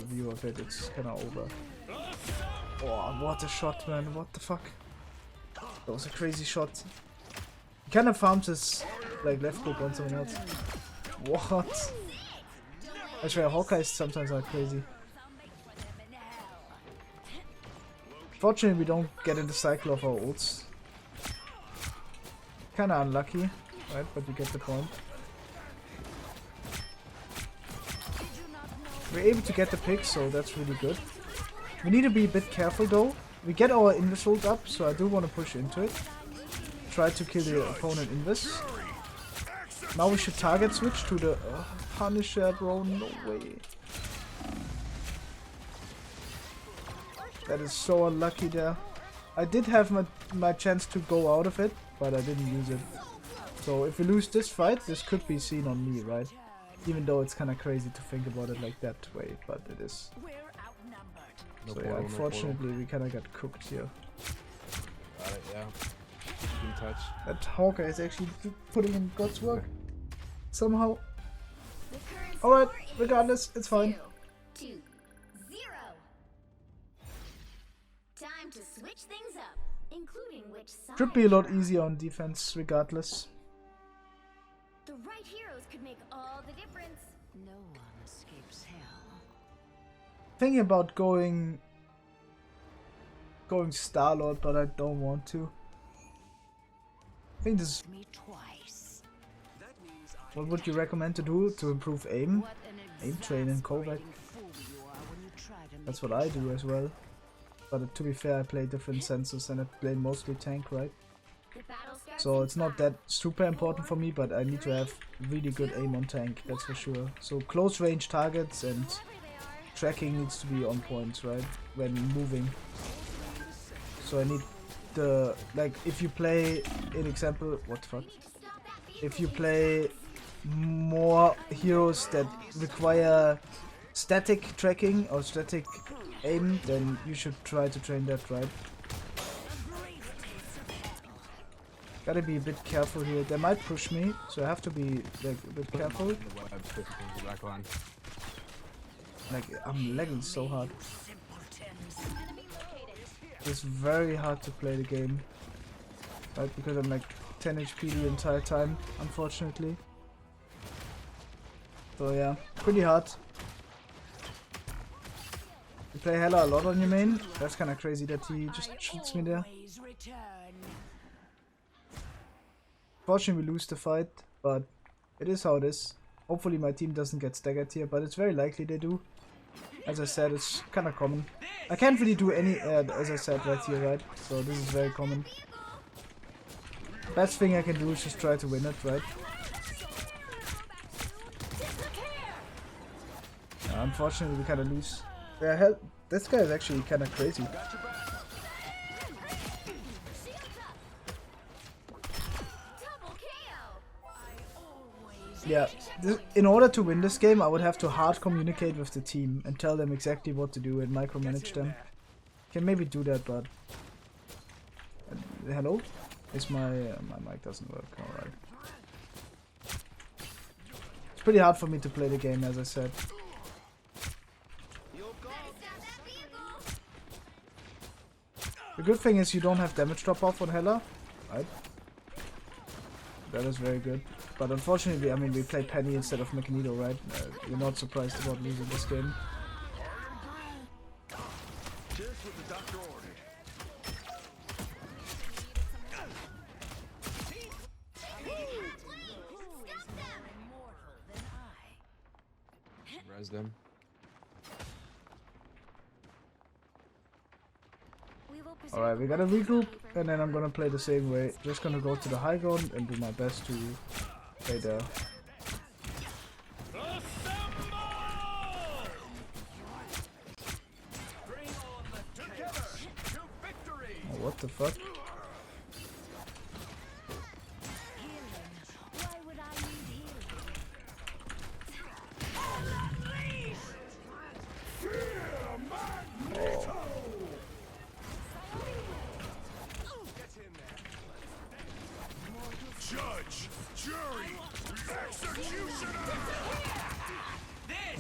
view of it, it's kinda over. Oh, what a shot, man, what the fuck? That was a crazy shot. He kinda farms his like left click on someone else. What? I swear, Hawkeyes sometimes are crazy. Fortunately, we don't get in the cycle of our ults. Kinda unlucky, right? But you get the point. We're able to get the pick, so that's really good. We need to be a bit careful though. We get our invis ult up, so I do want to push into it. Try to kill the opponent invis. Now we should target switch to the Punisher, bro. No way. That is so unlucky there. I did have my chance to go out of it, but I didn't use it. So if we lose this fight, this could be seen on me, right? Even though it's kind of crazy to think about it like that way, but it is. No So portal, yeah, no unfortunately we kind of got cooked here. Got it, yeah. Keep in touch. That Hawkeye is actually putting in God's work. Somehow. The current Alright, score is regardless, it's fine. 2-0. Time to switch things up, including which side. Should be a lot easier on defense, regardless. The right heroes could make all the difference. No one escapes hell. Thinking about going Star-Lord, but I don't want to. I think this. Me twice. What would you recommend to do to improve aim? What an Aim train in Kovac. exasperating fool you are when you try to That's make what I do as well. But to be fair, I play different senses and I play mostly tank, right? The battle starts So in it's not 5, that super important for me, but I need to have really good aim on tank, that's for sure. So close range targets and tracking needs to be on point, right? When moving. So I need the, like, if you play, in example, what the fuck? If you play more heroes that require static tracking or static aim, then you should try to train that, right? Gotta be a bit careful here. They might push me, so I have to be like a bit careful. The web, 50 the back line. Like, I'm lagging so hard. It's very hard to play the game. Right, because I'm like 10 HP the entire time, unfortunately. So yeah, pretty hard. You play Hela a lot on your main? That's kinda crazy that he just shoots me there. always return. Fortunately we lose the fight, but it is how it is. Hopefully my team doesn't get staggered here, but it's very likely they do. As I said, it's kinda common. I can't really do any, as I said right here, right? So this is very common. Best thing I can do is just try to win it, right? Unfortunately we kinda lose. Yeah, this guy is actually kinda crazy. double KO. Yeah, in order to win this game, I would have to hard communicate with the team and tell them exactly what to do and micromanage them. Can maybe do that, but hello? Is my mic doesn't work? All right. It's pretty hard for me to play the game, as I said. The good thing is you don't have damage drop off on Hela, right? That is very good. But unfortunately, I mean, we play Penny instead of Magneto, right? You're not surprised about losing this game. Res them. Alright, we gotta regroup, and then I'm gonna play the same way. Just gonna go to the high ground and do my best to play there. Oh, what the fuck?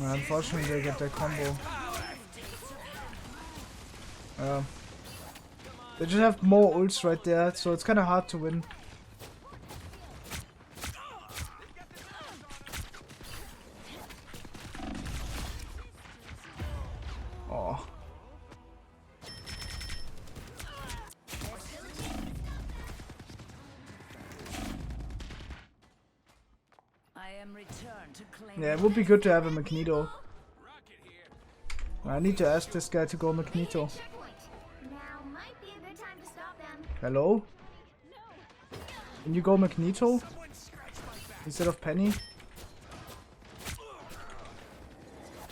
Unfortunately, they get their combo. They just have more ults right there, so it's kind of hard to win. Oh. I am returned to claim. Yeah, it would be good to have a Magneto. I need to ask this guy to go Magneto. Checkpoint. Now might be a good time to stop them. Hello? Can you go Magneto? Instead of Penny?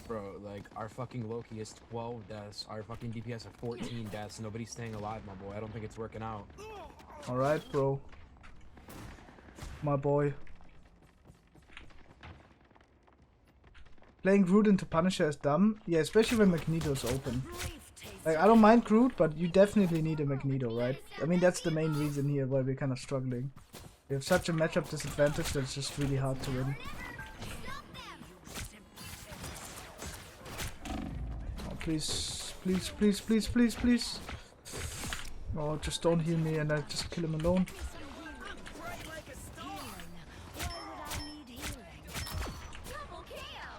Bro, like, our fucking Loki is 12 deaths, our fucking DPS are 14 deaths, nobody's staying alive, my boy. I don't think it's working out. Alright, bro. My boy. Playing Groot into Punisher is dumb. Yeah, especially when Magneto's open. Like, I don't mind Groot, but you definitely need a Magneto, right? I mean, that's the main reason here why we're kind of struggling. We have such a matchup disadvantage that's just really hard to win. Oh, please, please, please, please, please, please. Oh, just don't heal me and I just kill him alone. Double KO.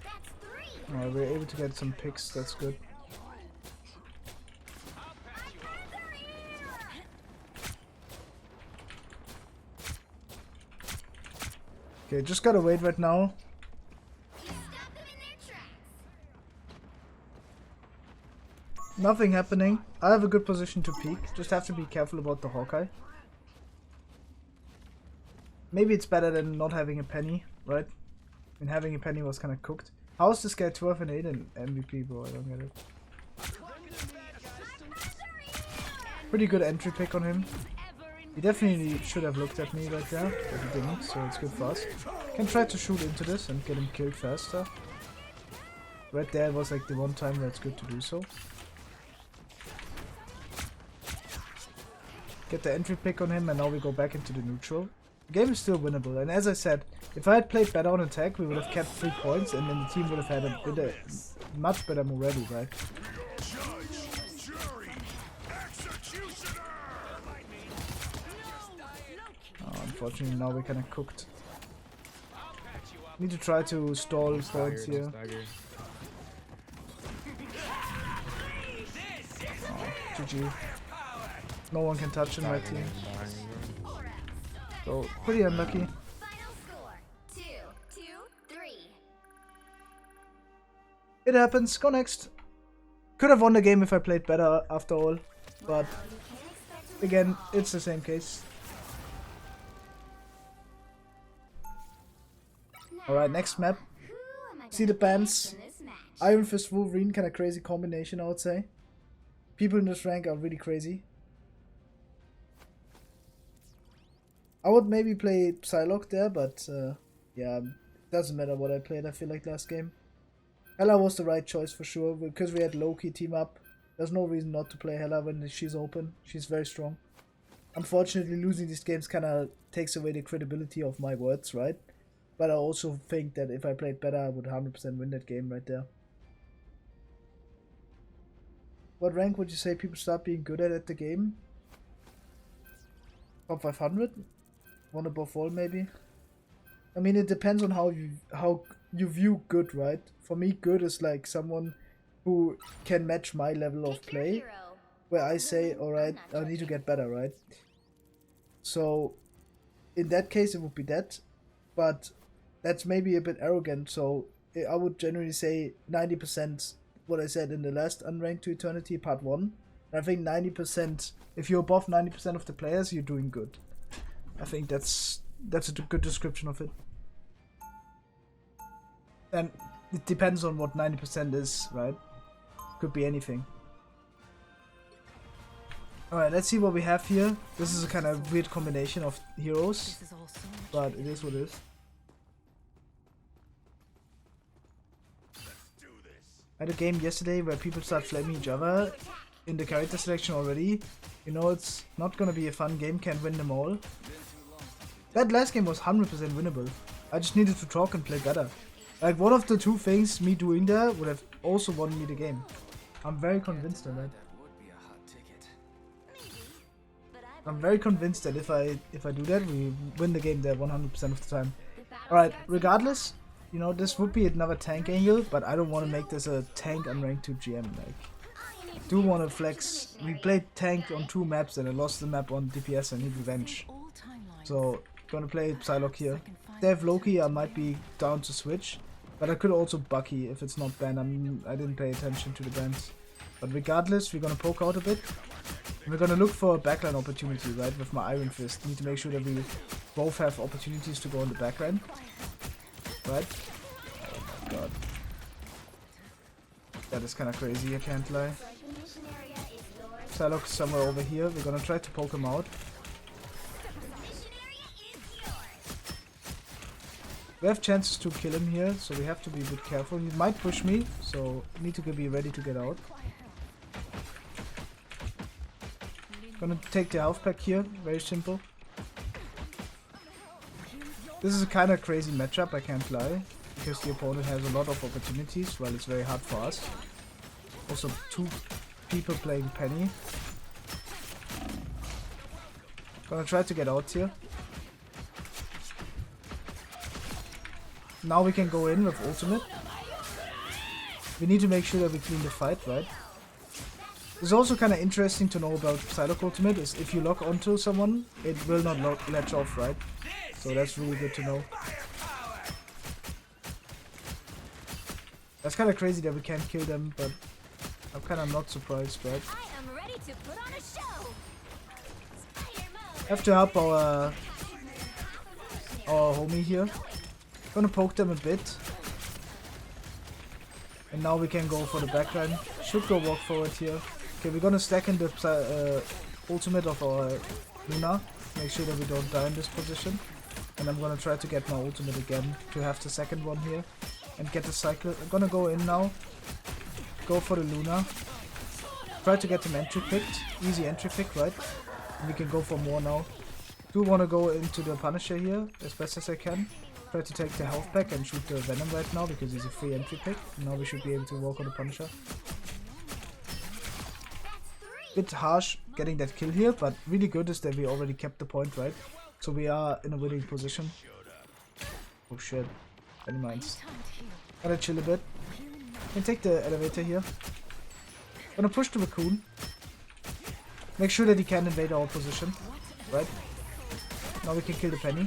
That's 3. We're able to get some picks, that's good. Okay, just gotta wait right now. You stop them in their tracks. Nothing happening. I have a good position to peek. Just have to be careful about the Hawkeye. Maybe it's better than not having a penny, right? I mean, having a penny was kind of cooked. How is this guy 12 and 8 in MVP, bro? I don't get it. Pretty good entry pick on him. He definitely should have looked at me right there, but he didn't, so it's good for us. Can try to shoot into this and get him killed faster. Right there was like the one time where it's good to do so. Get the entry pick on him and now we go back into the neutral. The game is still winnable, and as I said, if I had played better on attack, we would have kept 3 points and then the team would have had a much better Morelli, right? Unfortunately, now we're kind of cooked. Need to try to stall points here. Oh, GG. No one can touch in my team. So, pretty unlucky. Final score 2-2-3. It happens. Go next. Could have won the game if I played better after all. But, again, it's the same case. Alright, next map. See the bands. Iron Fist Wolverine, kind of crazy combination, I would say. People in this rank are really crazy. I would maybe play Psylock there, but yeah, doesn't matter what I played, I feel like last game. Hela was the right choice for sure, because we had Loki team up. There's no reason not to play Hela when she's open. She's very strong. Unfortunately, losing these games kind of takes away the credibility of my words, right? But I also think that if I played better, I would 100% win that game right there. What rank would you say people start being good at the game? Top 500? One above all, maybe? I mean, it depends on how you view good, right? For me, good is like someone who can match my level of play, where I say, alright, I need to get better, right? So, in that case, it would be that. But that's maybe a bit arrogant, so I would generally say 90% what I said in the last Unranked to Eternity part 1. I think 90%, if you're above 90% of the players, you're doing good. I think that's a good description of it. And it depends on what 90% is, right? Could be anything. Alright, let's see what we have here. This is a kind of weird combination of heroes, but it is what it is. I had a game yesterday where people start flaming each other in the character selection already. You know, it's not gonna be a fun game, can't win them all. That last game was 100% winnable. I just needed to talk and play better. Like, one of the two things me doing there would have also won me the game. I'm very convinced of that. I'm very convinced that if I do that, we win the game there 100% of the time. Alright, regardless, you know, this would be another tank angle, but I don't want to make this a tank unranked 2 GM. Like, I do want to flex. We played tank on 2 maps and I lost the map on DPS. I need revenge. So, gonna play Psylock here. If they have Loki, I might be down to switch. But I could also Bucky if it's not banned. I didn't pay attention to the bans. But regardless, we're gonna poke out a bit. And we're gonna look for a backline opportunity, right? With my Iron Fist. Need to make sure that we both have opportunities to go on the backline. Right? Oh my god. That is kinda crazy, I can't lie. Psylock is somewhere over here. We're gonna try to poke him out. We have chances to kill him here, so we have to be a bit careful. He might push me, so need to be ready to get out. Gonna take the health pack here, very simple. This is a kind of crazy matchup, I can't lie, because the opponent has a lot of opportunities, while it's very hard for us. Also 2 people playing Penny. Gonna try to get out here. Now we can go in with ultimate. We need to make sure that we clean the fight, right? It's also kind of interesting to know about Psylock ultimate is if you lock onto someone, it will not latch off, right? So that's really good to know. That's kind of crazy that we can't kill them, but I'm kind of not surprised, right? I am ready to put on a show. Have to help our homie here. Gonna poke them a bit. And now we can go for the backline. Should go walk forward here. Okay, we're gonna stack in the ultimate of our Luna. Make sure that we don't die in this position. And I'm gonna try to get my ultimate again to have the second one here. And get the cycle. I'm gonna go in now. Go for the Luna. Try to get him entry picked. Easy entry pick, right? And we can go for more now. Do want to go into the Punisher here as best as I can. Try to take the health pack and shoot the Venom right now because he's a free entry pick. Now we should be able to walk on the Punisher. Bit harsh getting that kill here, but really good is that we already kept the point, right? So we are in a winning position. Oh shit. Any minds. Gotta chill a bit. Can take the elevator here. Gonna push the Raccoon. Make sure that he can invade our position. Right? Now we can kill the Penny.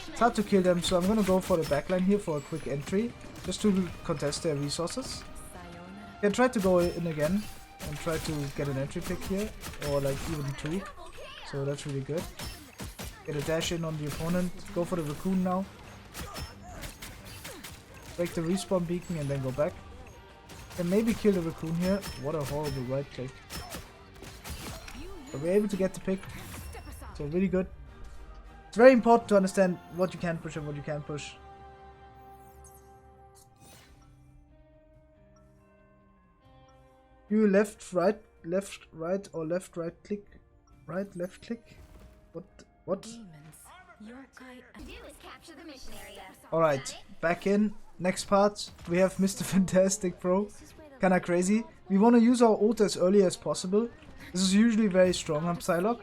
It's hard to kill them, so I'm gonna go for the backline here for a quick entry. Just to contest their resources. Can try to go in again. And try to get an entry pick here. Or like even 2. So that's really good. Get a dash in on the opponent. Go for the Raccoon now. Break the respawn beacon and then go back. And maybe kill the Raccoon here. What a horrible right click. But we're able to get the pick. So really good. It's very important to understand what you can push and what you can't push. You left, right, or left, right click. Right, left click? What? Alright, back in. Next part, we have Mr. Fantastic, bro. Kinda crazy. We wanna use our ult as early as possible. This is usually very strong on Psylock.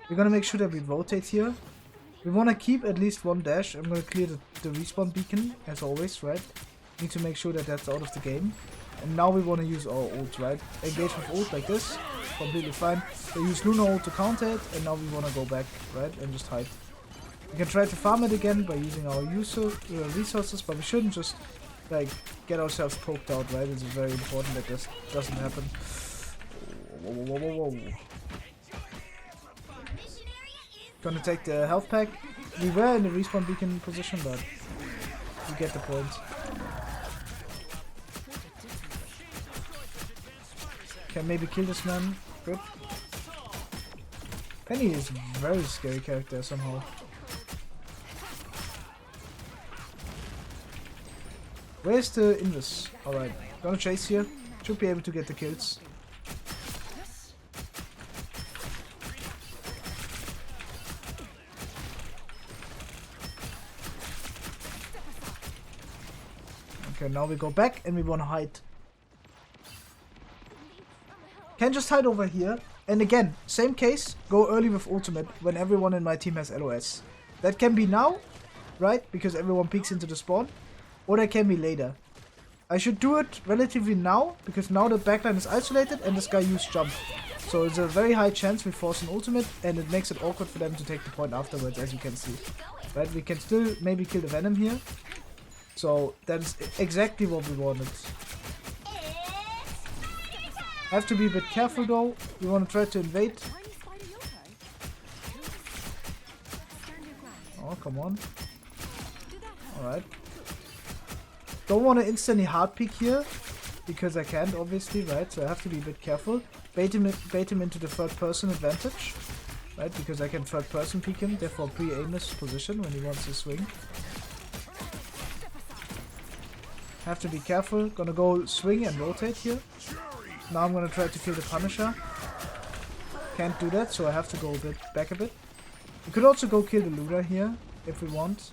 We're gonna make sure that we rotate here. We wanna keep at least 1 dash. I'm gonna clear the respawn beacon, as always, right? Need to make sure that that's out of the game. And now we wanna use our ult, right? Engage with ult like this. Completely fine. We use Luna ult to counter it, and now we wanna go back, right? And just hide. We can try to farm it again by using our resources, but we shouldn't just like get ourselves poked out, right? It's very important that this doesn't happen. Whoa. Gonna take the health pack. We were in the respawn beacon position, but you get the point. Can maybe kill this man. Good. Penny is a very scary character somehow. Where's the invis? Alright, gonna chase here. Should be able to get the kills. Okay, now we go back and we want to hide. Can just hide over here. And again, same case, go early with ultimate when everyone in my team has LOS. That can be now, right? Because everyone peeks into the spawn. Or that can be later. I should do it relatively now, because now the backline is isolated and this guy used jump. So it's a very high chance we force an ultimate, and it makes it awkward for them to take the point afterwards, as you can see. Right, we can still maybe kill the Venom here. So that's exactly what we wanted. Have to be a bit careful though. We want to try to invade. Oh, come on. Alright. Don't want to instantly hard peek here, because I can't obviously, right? So I have to be a bit careful. Bait him into the third person advantage, right? Because I can third person peek him, therefore pre-aimless position when he wants to swing. Have to be careful. Gonna go swing and rotate here. Now I'm gonna try to kill the Punisher. Can't do that, so I have to go back a bit. We could also go kill the Looter here, if we want.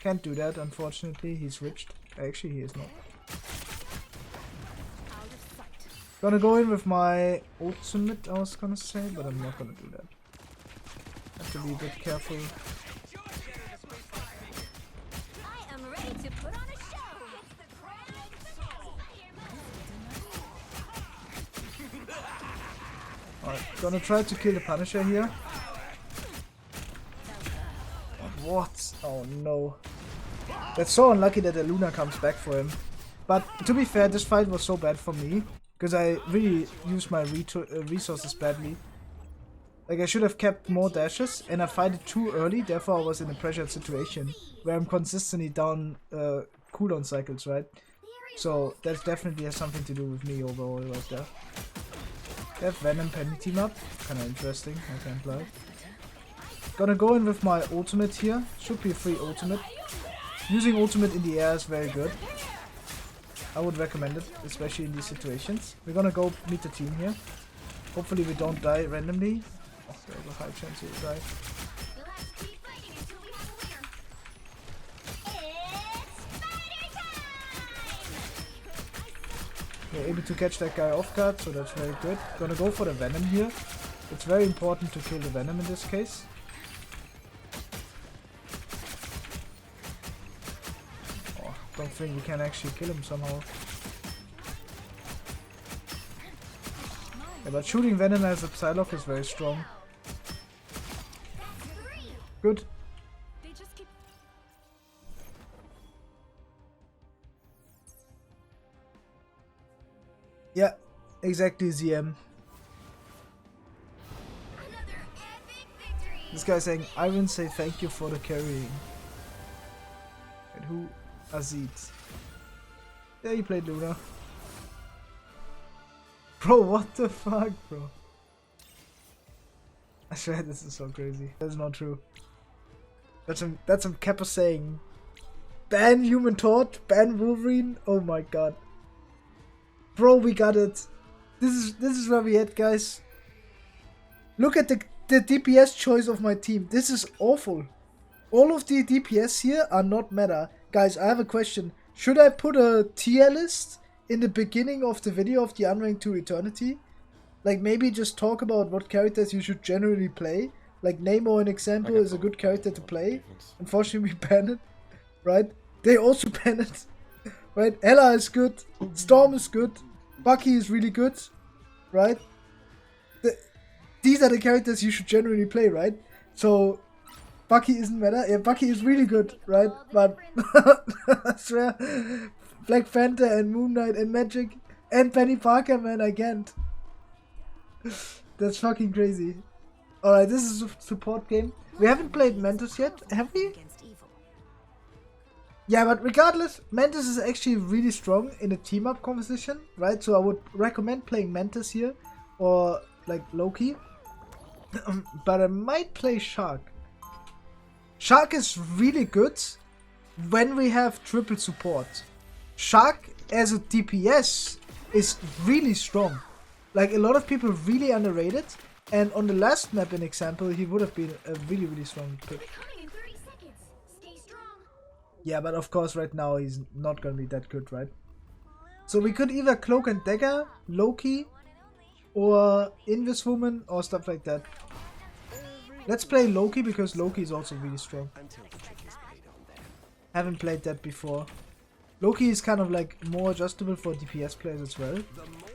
Can't do that, unfortunately. He's ripped. Actually, he is not. Gonna go in with my ultimate, I was gonna say, but I'm not gonna do that. Have to be a bit careful. I am ready to put on a show. Alright, gonna try to kill the Punisher here. What? Oh no. That's so unlucky that the Luna comes back for him. But to be fair, this fight was so bad for me, because I really used my resources badly. Like, I should have kept more dashes, and I fight it too early, therefore I was in a pressured situation, where I'm consistently down cooldown cycles, right? So that definitely has something to do with me overall right there. They have Venom Penny team up, kinda interesting, I can't lie. Gonna go in with my ultimate here, should be a free ultimate. Using ultimate in the air is very good. I would recommend it, especially in these situations. We're gonna go meet the team here. Hopefully we don't die randomly. Oh, there's a high chance you'll die. You'll have to keep fighting until we have a winner. It's fighter time! We're able to catch that guy off guard, so that's very good. Gonna go for the Venom here. It's very important to kill the Venom in this case. Oh, don't think we can actually kill him somehow. Yeah, but shooting Venom as a Psylock is very strong. Good. Yeah, exactly, ZM. This guy's saying, Ivan, say thank you for the carrying. And who? Aziz. Yeah, he played Luna. Bro, what the fuck, bro? I swear this is so crazy. That's not true. That's some Kappa saying. Ban Human Torch, ban Wolverine. Oh my god. Bro, we got it. This is where we at, guys. Look at the DPS choice of my team. This is awful. All of the DPS here are not meta. Guys, I have a question. Should I put a tier list in the beginning of the video of the Unranked to Eternity? Like, maybe just talk about what characters you should generally play. Like, Nemo, an example, is a good character to play. Unfortunately, we banned it. Right? They also banned it. Right? Hela is good. Storm is good. Bucky is really good. Right? These are the characters you should generally play, right? So, Bucky isn't meta. Yeah, Bucky is really good, right? But, I swear, Black Panther and Moon Knight and Magic and Penny Parker, man, I can't. That's fucking crazy. Alright, this is a support game. We haven't played Mantis yet, have we? Yeah, but regardless, Mantis is actually really strong in a team-up composition, right? So I would recommend playing Mantis here, or like Loki. But I might play Shark. Shark is really good when we have triple support. Shark as a DPS is really strong. Like, a lot of people really underrate it. And on the last map, an example, he would have been a really, really strong pick. Coming in 30 seconds. Stay strong. Yeah, but of course right now he's not gonna be that good, right? So we could either Cloak and Dagger, Loki, or Invis Woman, or stuff like that. Let's play Loki because Loki is also really strong. Haven't played that before. Loki is kind of like more adjustable for DPS players as well.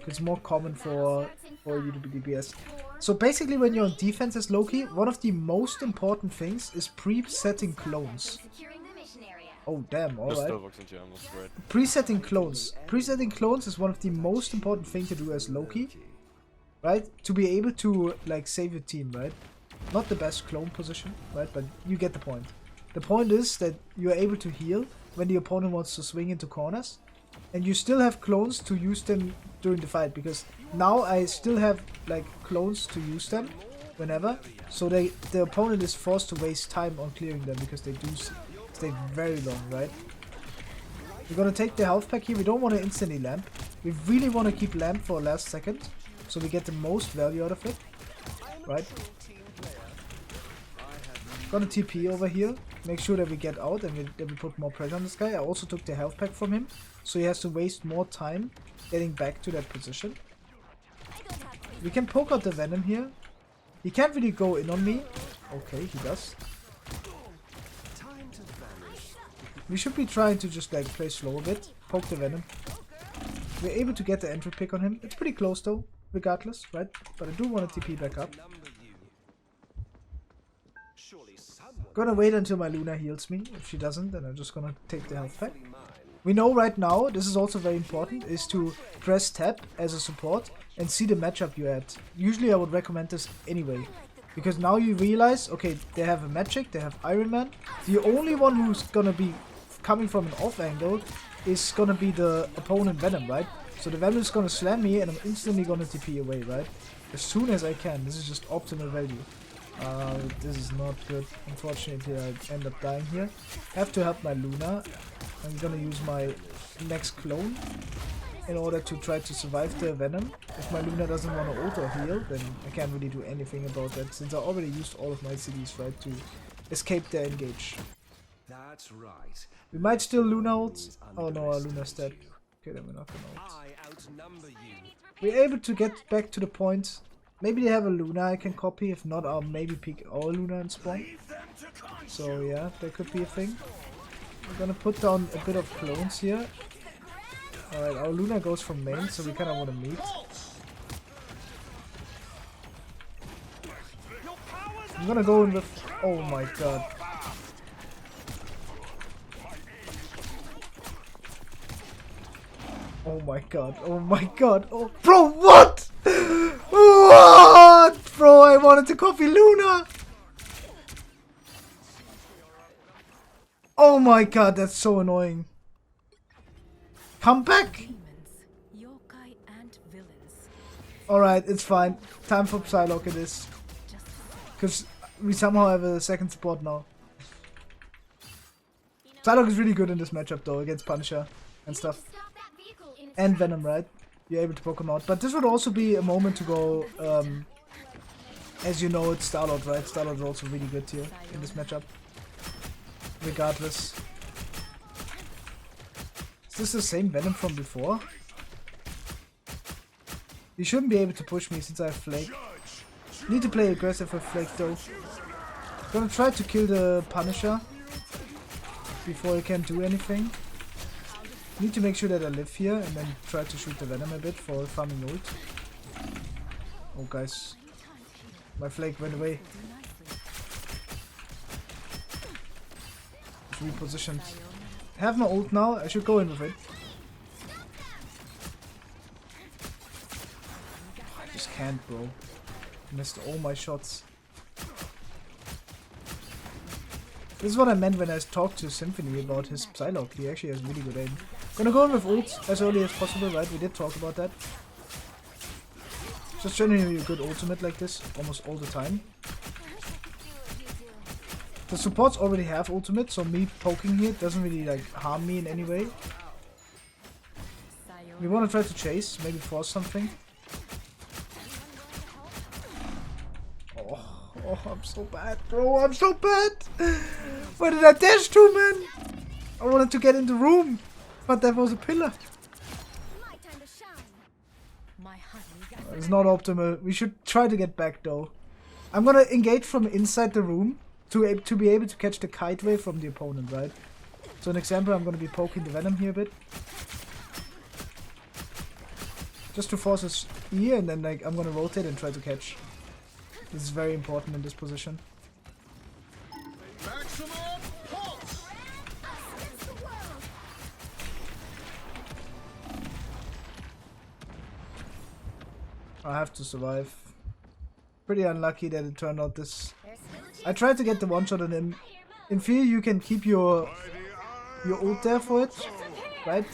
It's more common for you to be DPS. So basically when you're on defense as Loki, one of the most important things is pre-setting clones. Securing the mission area. Oh damn, alright. Right. Presetting clones. Presetting clones is one of the most important things to do as Loki. Right? To be able to like save your team, right? Not the best clone position, right? But you get the point. The point is that you are able to heal when the opponent wants to swing into corners. And you still have clones to use them during the fight. Because now I still have like clones to use them whenever. So the opponent is forced to waste time on clearing them because they do stay very long, right? We're gonna take the health pack here. We don't want to instantly lamp. We really want to keep lamp for last second. So we get the most value out of it. Right? Gonna TP over here. Make sure that we get out and that we put more pressure on this guy. I also took the health pack from him. So he has to waste more time getting back to that position. We can poke out the Venom here. He can't really go in on me. Okay, he does. We should be trying to just like play slow a bit. Poke the Venom. We're able to get the entry pick on him. It's pretty close though, regardless, right? But I do want to TP back up. Gonna wait until my Luna heals me. If she doesn't, then I'm just gonna take the health pack. We know right now, this is also very important, is to press tab as a support and see the matchup you're at. Usually I would recommend this anyway. Because now you realize, okay, they have a magic, they have Iron Man. The only one who's gonna be coming from an off angle is gonna be the opponent Venom, right? So the Venom is gonna slam me and I'm instantly gonna TP away, right? As soon as I can. This is just optimal value. This is not good. Unfortunately, I end up dying here. I have to help my Luna. I'm gonna use my next clone in order to try to survive the Venom. If my Luna doesn't want to ult or heal, then I can't really do anything about that, since I already used all of my CDs, right, to escape their engage. That's right. We might still Luna ult. Oh no, our Luna's dead. Okay, then we're not gonna ult. I outnumber you. We're able to get back to the point. Maybe they have a Luna I can copy. If not, I'll maybe pick our Luna and spawn. So yeah, that could be a thing. We're gonna put down a bit of clones here. Alright, our Luna goes from main, so we kinda wanna meet. I'm gonna go in with... Oh my god. Oh my god, oh my god, oh... Bro, what?! What?! Bro, I wanted to copy Luna! Oh my god, that's so annoying. Come back! Demons, yokai, and villains. Alright, it's fine. Time for Psylock it is. Because we somehow have a second support now. Psylock is really good in this matchup though, against Punisher and stuff. Stop that vehicle in its And tracks. Venom, right? You're able to poke him out. But this would also be a moment to go, as you know, it's Star-Lord, right? Star-Lord is also really good here in this matchup. Regardless. Is this the same Venom from before? You shouldn't be able to push me since I have Flake. Need to play aggressive with Flake though. Gonna try to kill the Punisher before he can do anything. Need to make sure that I live here and then try to shoot the Venom a bit for farming ult. Oh guys, my Flake went away. It's repositioned. I have my ult now, I should go in with it. I just can't, bro. Missed all my shots. This is what I meant when I talked to Symphony about his Psylock. He actually has really good aim. Gonna go in with ult as early as possible, right? We did talk about that. Just generally a good ultimate like this, almost all the time. The supports already have ultimate, so me poking here doesn't really like harm me in any way. We want to try to chase, maybe force something. Oh, I'm so bad, bro. I'm so bad. Where did I dash to, man? I wanted to get in the room, but there was a pillar. My time to shine. My honey. It's not optimal. We should try to get back though. I'm gonna engage from inside the room to be able to catch the kite wave from the opponent, right? So an example, I'm gonna be poking the venom here a bit. Just to force his E, and then like I'm gonna rotate and try to catch. This is very important in this position. I have to survive. Pretty unlucky that it turned out this. I tried to get the one shot on him. In fear you can keep your ult there for it, right?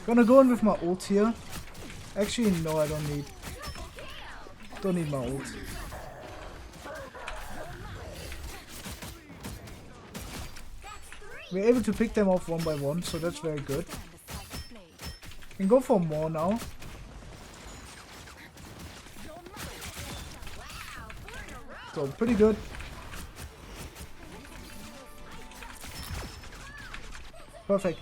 Gonna go in with my ult here. Actually, no, I don't need my ult. We're able to pick them off one by one, so that's very good. Can go for more now. So pretty good. Perfect.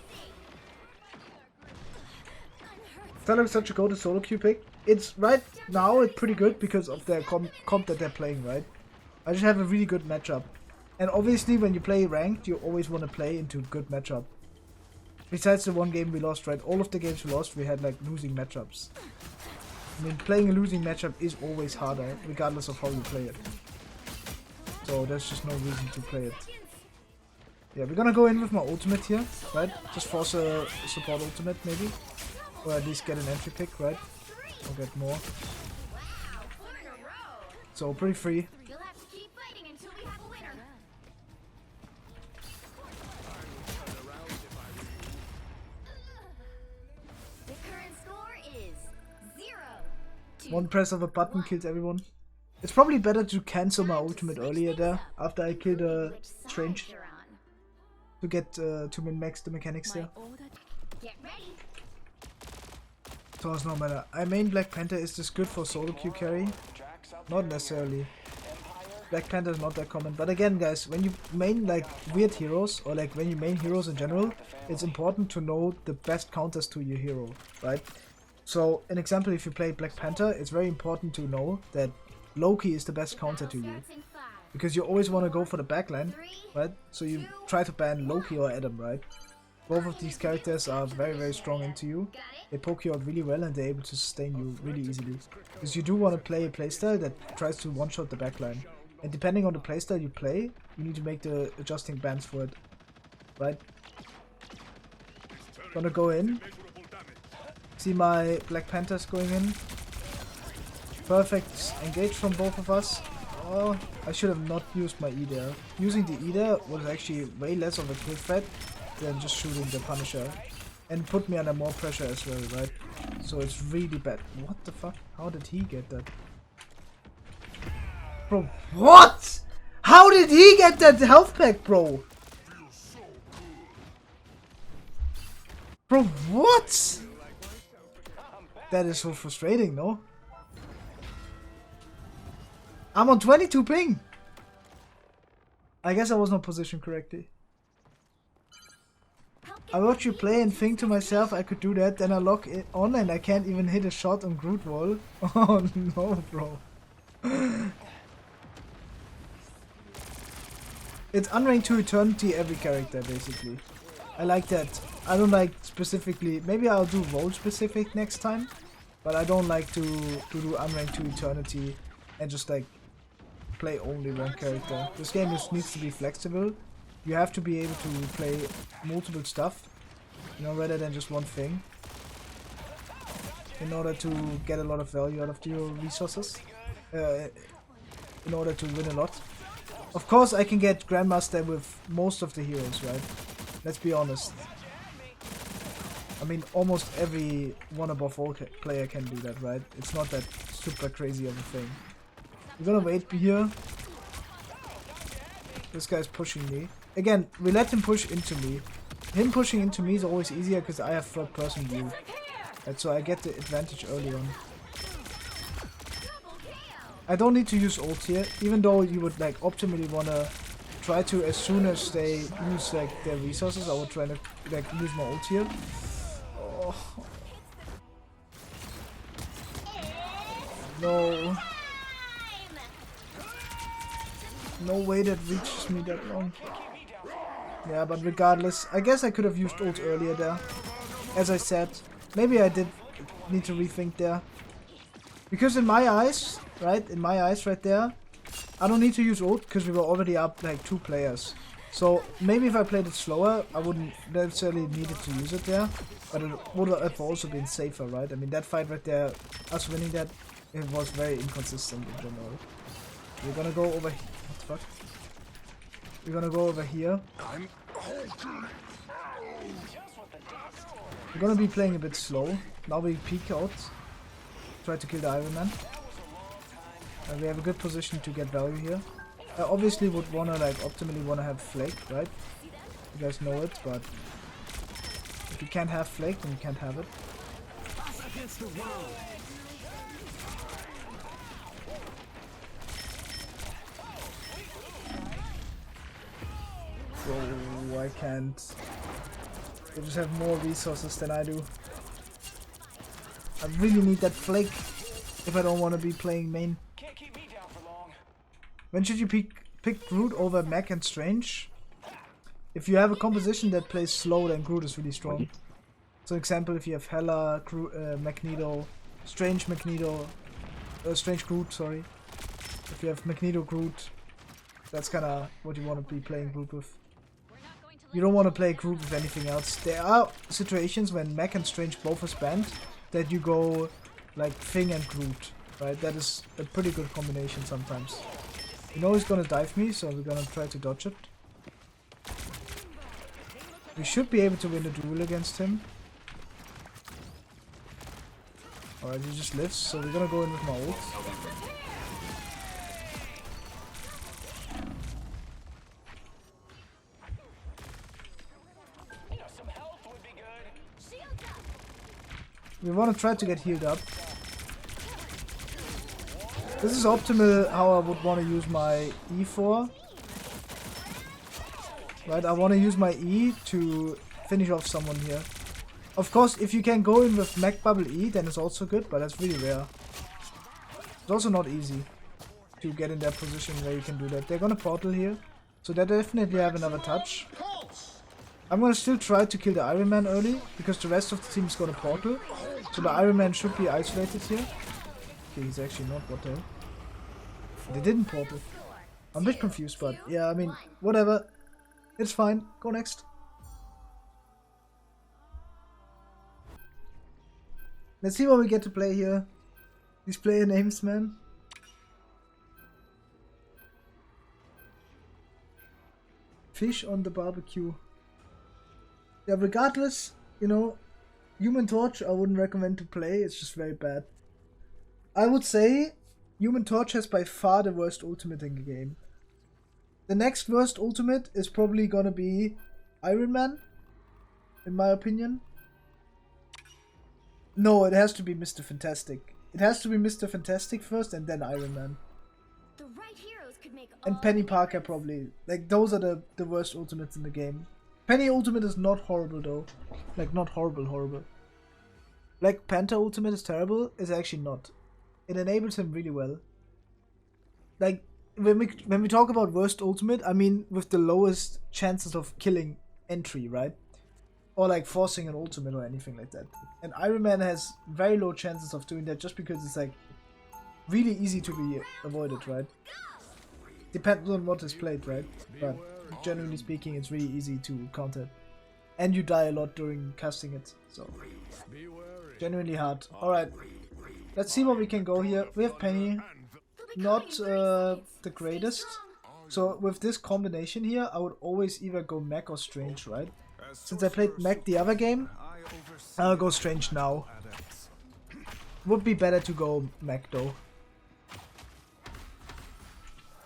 Psylock is such a go-to solo queue pick. It's right now it's pretty good because of the comp that they're playing, right? I just have a really good matchup. And obviously when you play ranked, you always want to play into good matchup. Besides the one game we lost, right? All of the games we lost, we had like losing matchups. I mean, playing a losing matchup is always harder, regardless of how you play it. So there's just no reason to play it. Yeah, we're gonna go in with my ultimate here, right? Just force a support ultimate maybe. Or at least get an entry pick, right? Or get more. So pretty free. You'll have to keep fighting until we have a winner. The current score is 0-2. One press of a button kills everyone. It's probably better to cancel my ultimate earlier there, after I killed Which side Strange, you're on. to get to min-max the mechanics there. Get ready. So it's no matter. I main Black Panther. Is this good for solo queue carry? Not necessarily. Black Panther is not that common. But again guys, when you main like weird heroes, or like when you main heroes in general, it's important to know the best counters to your hero, right? So an example, if you play Black Panther, it's very important to know that Loki is the best counter to you. Starts in 5, Because you always want to go for the backline, right? So you try to ban Loki or Adam, right? Both of these characters are very strong into you. They poke you out really well and they're able to sustain you really easily. Because you do want to play a playstyle that tries to one-shot the backline. And depending on the playstyle you play, you need to make the adjusting bans for it. Right? Gonna go in. See my Black Panthers going in. Perfect engage from both of us. Oh, I should have not used my E there. Using the E there was actually way less of a kill threat than just shooting the Punisher. And put me under more pressure as well, right? So it's really bad. What the fuck? How did he get that? Bro, what? How did he get that health pack, bro? Bro, what? That is so frustrating, no? I'm on 22 ping. I guess I was not positioned correctly. I watch you play and think to myself I could do that, then I log it on and I can't even hit a shot on Groot Wall. Oh no, bro. It's Unranked to Eternity every character, basically. I like that. I don't like specifically... Maybe I'll do role specific next time. But I don't like to do Unranked to Eternity and just like play only one character. This game just needs to be flexible. You have to be able to play multiple stuff, you know, rather than just one thing, in order to get a lot of value out of your resources, in order to win a lot. Of course I can get Grandmaster with most of the heroes, right? Let's be honest. I mean, almost every one above all player can do that, right? It's not that super crazy of a thing. We're gonna wait here. This guy's pushing me. Again, we let him push into me. Him pushing into me is always easier because I have third person view. Right, so I get the advantage early on. I don't need to use ult here, even though you would like optimally wanna try to, as soon as they use like their resources, I would try to like use my ult here. Oh. No. No way that reaches me that long. Yeah, but regardless, I guess I could have used ult earlier there. As I said, maybe I did need to rethink there. Because in my eyes, right, right there, I don't need to use ult because we were already up like 2 players. So maybe if I played it slower, I wouldn't necessarily needed to use it there. But it would have also been safer, right? I mean, that fight right there, us winning that, it was very inconsistent in general. We're gonna go over here. What the fuck? We're gonna go over here. We're gonna be playing a bit slow. Now we peek out. Try to kill the Iron Man. We have a good position to get value here. I obviously would wanna like optimally wanna have Flake, right? You guys know it, but if you can't have Flake, then you can't have it. Oh, I can't. They just have more resources than I do. I really need that Flake if I don't want to be playing main. When should you pick Groot over Mech and Strange? If you have a composition that plays slow, then Groot is really strong. So example, if you have Hela, Magneto, Strange Magneto, Strange Groot, sorry. If you have Magneto Groot, that's kinda what you want to be playing Groot with. You don't want to play Groot with anything else. There are situations when Mech and Strange both are banned that you go like Thing and Groot, right? That is a pretty good combination sometimes. You know he's gonna dive me, so we're gonna try to dodge it. We should be able to win the duel against him. Alright, he just lives, so we're gonna go in with my ult. We want to try to get healed up. This is optimal how I would want to use my E for. Right, I want to use my E to finish off someone here. Of course, if you can go in with Mech Bubble E, then it's also good, but that's really rare. It's also not easy to get in that position where you can do that. They're gonna portal here, so they definitely have another touch. I'm gonna still try to kill the Iron Man early, because the rest of the team is gonna portal. So the Iron Man should be isolated here. Okay, he's actually not, what the hell? They didn't portal. I'm a bit confused, but yeah, I mean, whatever. It's fine. Go next. Let's see what we get to play here. These player names, man. Fish on the barbecue. Yeah, regardless, you know, Human Torch I wouldn't recommend to play, it's just very bad. I would say Human Torch has by far the worst ultimate in the game. The next worst ultimate is probably gonna be Iron Man, in my opinion. No, it has to be Mr. Fantastic. It has to be Mr. Fantastic first and then Iron Man. The right heroes could make And Penny Parker probably. Like, those are the worst ultimates in the game. Penny ultimate is not horrible though. Like, not horrible. Black Panther ultimate is terrible. It's actually not. It enables him really well. Like, when we talk about worst ultimate, I mean with the lowest chances of killing entry, right? Or like forcing an ultimate or anything like that. And Iron Man has very low chances of doing that just because it's like really easy to be avoided, right? Depends on what is played, right? But generally speaking, it's really easy to counter. And you die a lot during casting it, so genuinely hard. Alright, let's see what we can go here. We have Penny, not the greatest. So with this combination here, I would always either go Mech or Strange, right? Since I played Mech the other game, I'll go Strange now. Would be better to go Mech though.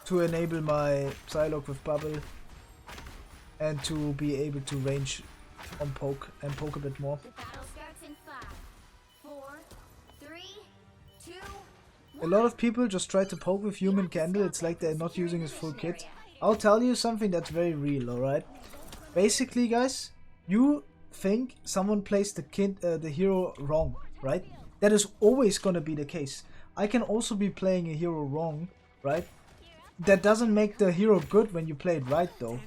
To enable my Psylock with Bubble. And to be able to range on poke and poke a bit more. The battle starts in 5, 4, 3, 2, A lot of people just try to poke with human candle. It's like they're not using his full kit. I'll tell you something that's very real, alright? Basically, guys, you think someone plays the hero wrong, right? That is always gonna be the case. I can also be playing a hero wrong, right? That doesn't make the hero good when you play it right, though.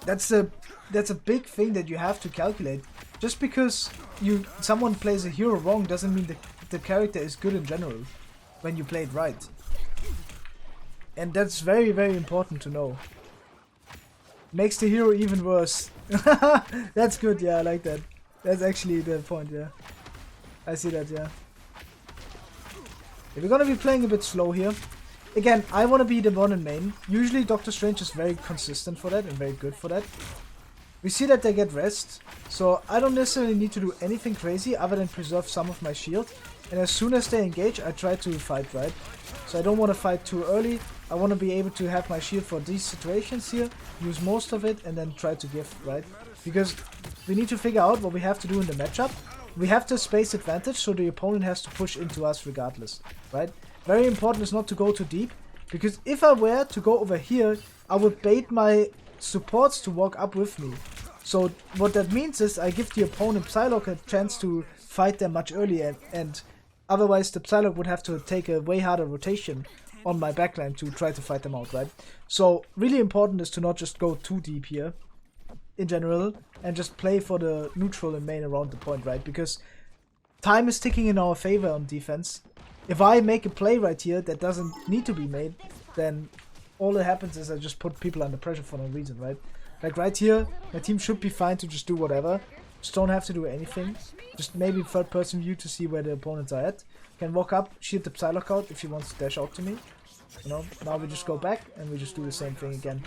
That's a big thing that you have to calculate. Just because someone plays a hero wrong doesn't mean the character is good in general when you play it right. And that's very, very important to know. Makes the hero even worse. That's good, yeah, I like that. That's actually the point, yeah. I see that, yeah. We're gonna be playing a bit slow here. Again, I wanna be the one in main. Usually Doctor Strange is very consistent for that and very good for that. We see that they get rest, so I don't necessarily need to do anything crazy other than preserve some of my shield. And as soon as they engage, I try to fight right. So I don't want to fight too early. I want to be able to have my shield for these situations here, use most of it, and then try to give, right? Because we need to figure out what we have to do in the matchup. We have the space advantage, so the opponent has to push into us regardless, right? Very important is not to go too deep, because if I were to go over here, I would bait my supports to walk up with me. So what that means is I give the opponent Psylock a chance to fight them much earlier, and otherwise the Psylock would have to take a way harder rotation on my backline to try to fight them out, right? So really important is to not just go too deep here in general and just play for the neutral and main around the point, right? Because time is ticking in our favor on defense. If I make a play right here that doesn't need to be made, then all that happens is I just put people under pressure for no reason, right? Like right here, my team should be fine to just do whatever. Just don't have to do anything. Just maybe third person view to see where the opponents are at. Can walk up, shield the Psylock out if he wants to dash out to me. You know, now we just go back and we just do the same thing again.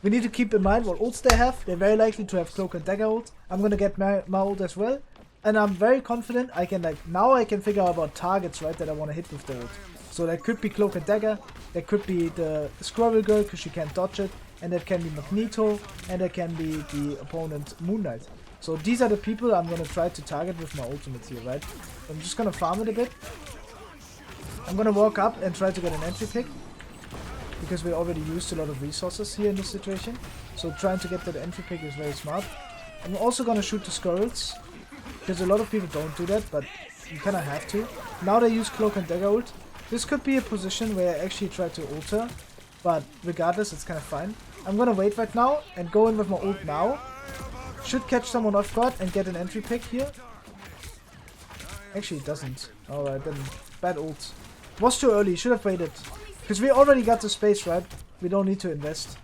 We need to keep in mind what ults they have. They're very likely to have Cloak and Dagger ult. I'm gonna get my ult as well. And I'm very confident I can now I can figure out about targets, right, that I want to hit with the ult. So that could be Cloak and Dagger, that could be the Squirrel Girl because she can't dodge it, and that can be Magneto, and that can be the opponent Moon Knight. So these are the people I'm gonna try to target with my ultimate here, right? I'm just gonna farm it a bit. I'm gonna walk up and try to get an entry pick, because we already used a lot of resources here in this situation. So trying to get that entry pick is very smart. I'm also gonna shoot the squirrels, because a lot of people don't do that, but you kinda have to. Now they use Cloak and Dagger ult. This could be a position where I actually try to ult her, but regardless, it's kinda fine. I'm gonna wait right now and go in with my ult now. Should catch someone off guard and get an entry pick here. Actually, it doesn't. Alright, then bad ult. Was too early, should have waited. Because we already got the space, right? We don't need to invest.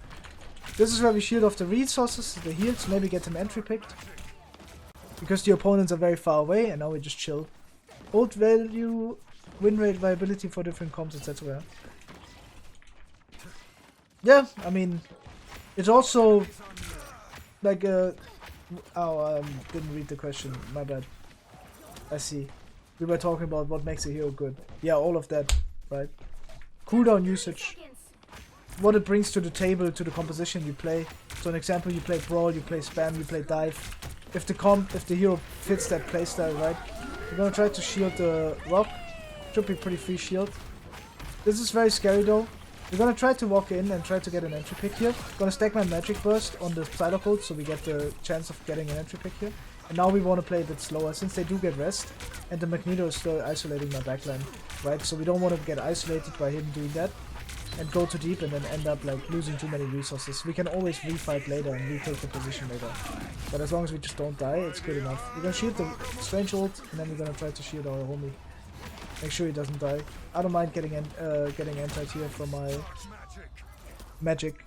This is where we shield off the resources, the heals, maybe get an entry picked. Because the opponents are very far away, and now we just chill. Ult value, win rate, viability for different comps, etc. Yeah, I mean, it's also like a... Oh, didn't read the question, my bad. I see. We were talking about what makes a hero good. Yeah, all of that, right? Cooldown usage. What it brings to the table, to the composition you play. So an example, you play Brawl, you play Spam, you play Dive. If the hero fits that playstyle, right? We're gonna try to shield the rock. Should be pretty free shield. This is very scary though. We're gonna try to walk in and try to get an entry pick here. Gonna stack my magic burst on the Psylock ult so we get the chance of getting an entry pick here. And now we want to play a bit slower since they do get rest. And the Magneto is still isolating my backline, right? So we don't want to get isolated by him doing that. And go too deep and then end up like losing too many resources. We can always refight later and retake the position later. But as long as we just don't die, it's good enough. We're gonna shield the Strange ult and then we're gonna try to shield our homie. Make sure he doesn't die. I don't mind getting anti here from my magic.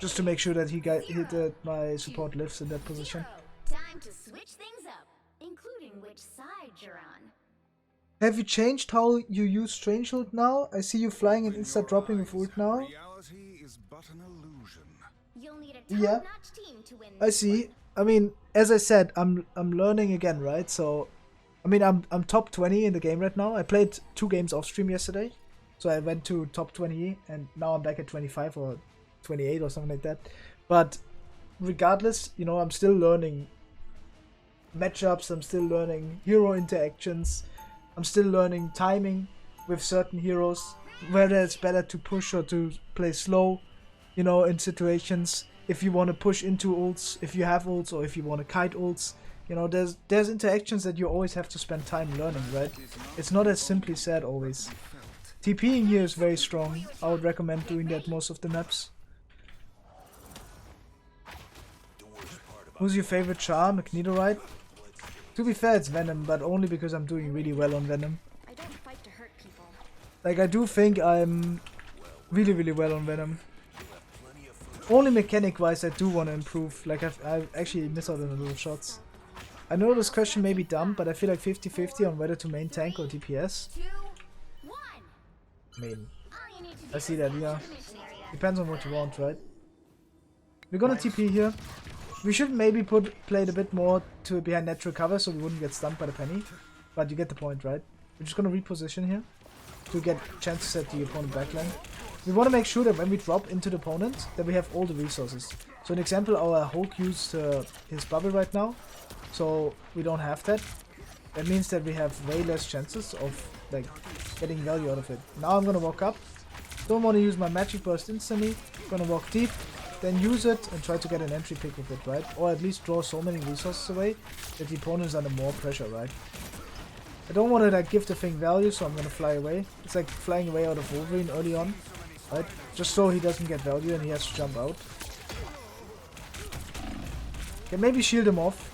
Just to make sure that my support lives in that position. Time to switch things up, including which side you're on. Have you changed how you use Strange ult now? I see you flying and insta dropping with ult now. Reality is but an illusion. You'll need a Yeah, top-notch team to win. I see. I mean, as I said, I'm learning again, right? So, I mean, I'm top 20 in the game right now. I played 2 games off stream yesterday, so I went to top 20, and now I'm back at 25 or 28 or something like that. But regardless, you know, I'm still learning matchups. I'm still learning hero interactions. I'm still learning timing. with certain heroes, whether it's better to push or to play slow, you know, in situations. If you want to push into ults, if you have ults, or if you want to kite ults, you know, there's interactions that you always have to spend time learning, right? It's not as simply said always. TPing here is very strong. I would recommend doing that most of the maps. Who's your favorite char? Magneto, right? To be fair, it's Venom, but only because I'm doing really well on Venom. I don't fight to hurt people. Like, I do think I'm really, really well on Venom. Only mechanic-wise, I do want to improve. Like, I actually miss out on a little shots. I know this question may be dumb, but I feel like 50-50 on whether to main tank or DPS. 2, 1. Main. All you need to do I see that, yeah. is finish area. Depends on what you want, right? We're gonna TP here. We should maybe play it a bit more to behind natural cover so we wouldn't get stunned by the penny. But you get the point, right? We're just gonna reposition here to get chances at the opponent backline. We want to make sure that when we drop into the opponent, that we have all the resources. So an example, our Hulk used his bubble right now, so we don't have that. That means that we have way less chances of like getting value out of it. Now I'm gonna walk up. Don't want to use my magic burst instantly. Gonna walk deep, then use it and try to get an entry pick with it, right? Or at least draw so many resources away that the opponent is under more pressure, right? I don't want to like give the thing value, so I'm gonna fly away. It's like flying away out of Wolverine early on, right? Just so he doesn't get value and he has to jump out. Can maybe shield him off,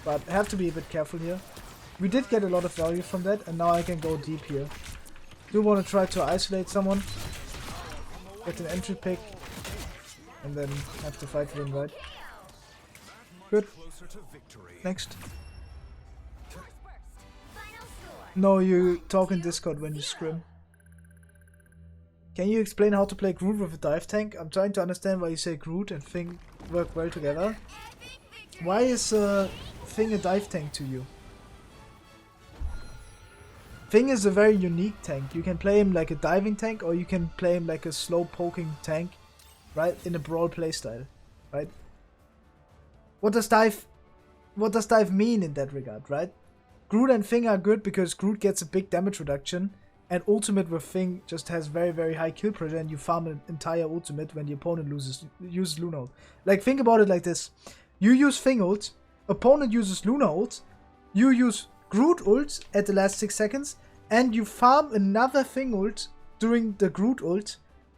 but I have to be a bit careful here. We did get a lot of value from that, and now I can go deep here. Do want to try to isolate someone, get an entry pick, and then have to fight for him, right? Good. Next. No, you talk in Discord when you scrim. Can you explain how to play Groot with a dive tank? I'm trying to understand why you say Groot and Thing work well together. Why is Thing a dive tank to you? Thing is a very unique tank. You can play him like a diving tank, or you can play him like a slow poking tank, right? In a brawl playstyle, right? What does dive mean in that regard, right? Groot and Thing are good because Groot gets a big damage reduction, and ultimate with Thing just has very, very high kill pressure, and you farm an entire ultimate when the opponent uses Luna ult. Like, think about it like this. You use Thing ult, opponent uses Luna ult, you use Groot ult at the last 6 seconds, and you farm another Thing ult during the Groot ult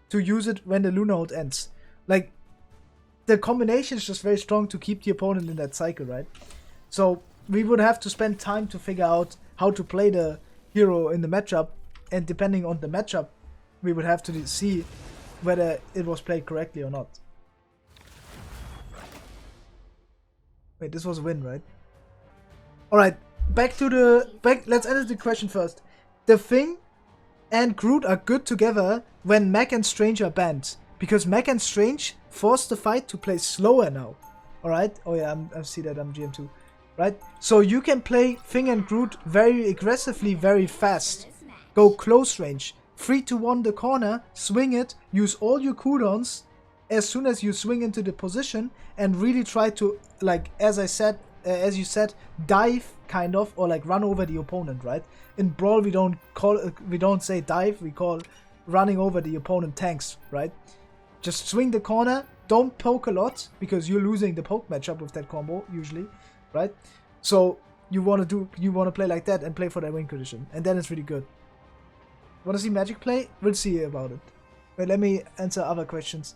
to use it when the Luna ult ends. Like, the combination is just very strong to keep the opponent in that cycle, right? So we would have to spend time to figure out how to play the hero in the matchup, and depending on the matchup, we would have to see whether it was played correctly or not. Wait, this was a win, right? Alright, let's answer the question first. The Thing and Groot are good together when Mac and Strange are banned, because Mac and Strange force the fight to play slower now. Alright? Oh yeah, I see that, I'm GM2. Right? So you can play Thing and Groot very aggressively, very fast. Go close range. 3-1 the corner, swing it, use all your cooldowns as soon as you swing into the position, and really try to, like, as you said, dive kind of, or like run over the opponent, right? In Brawl we don't say dive, we call running over the opponent tanks, right? Just swing the corner, don't poke a lot, because you're losing the poke matchup with that combo usually, right? So you want to play like that and play for that win condition, and then it's really good. Want to see Magic play? We'll see about it. But let me answer other questions.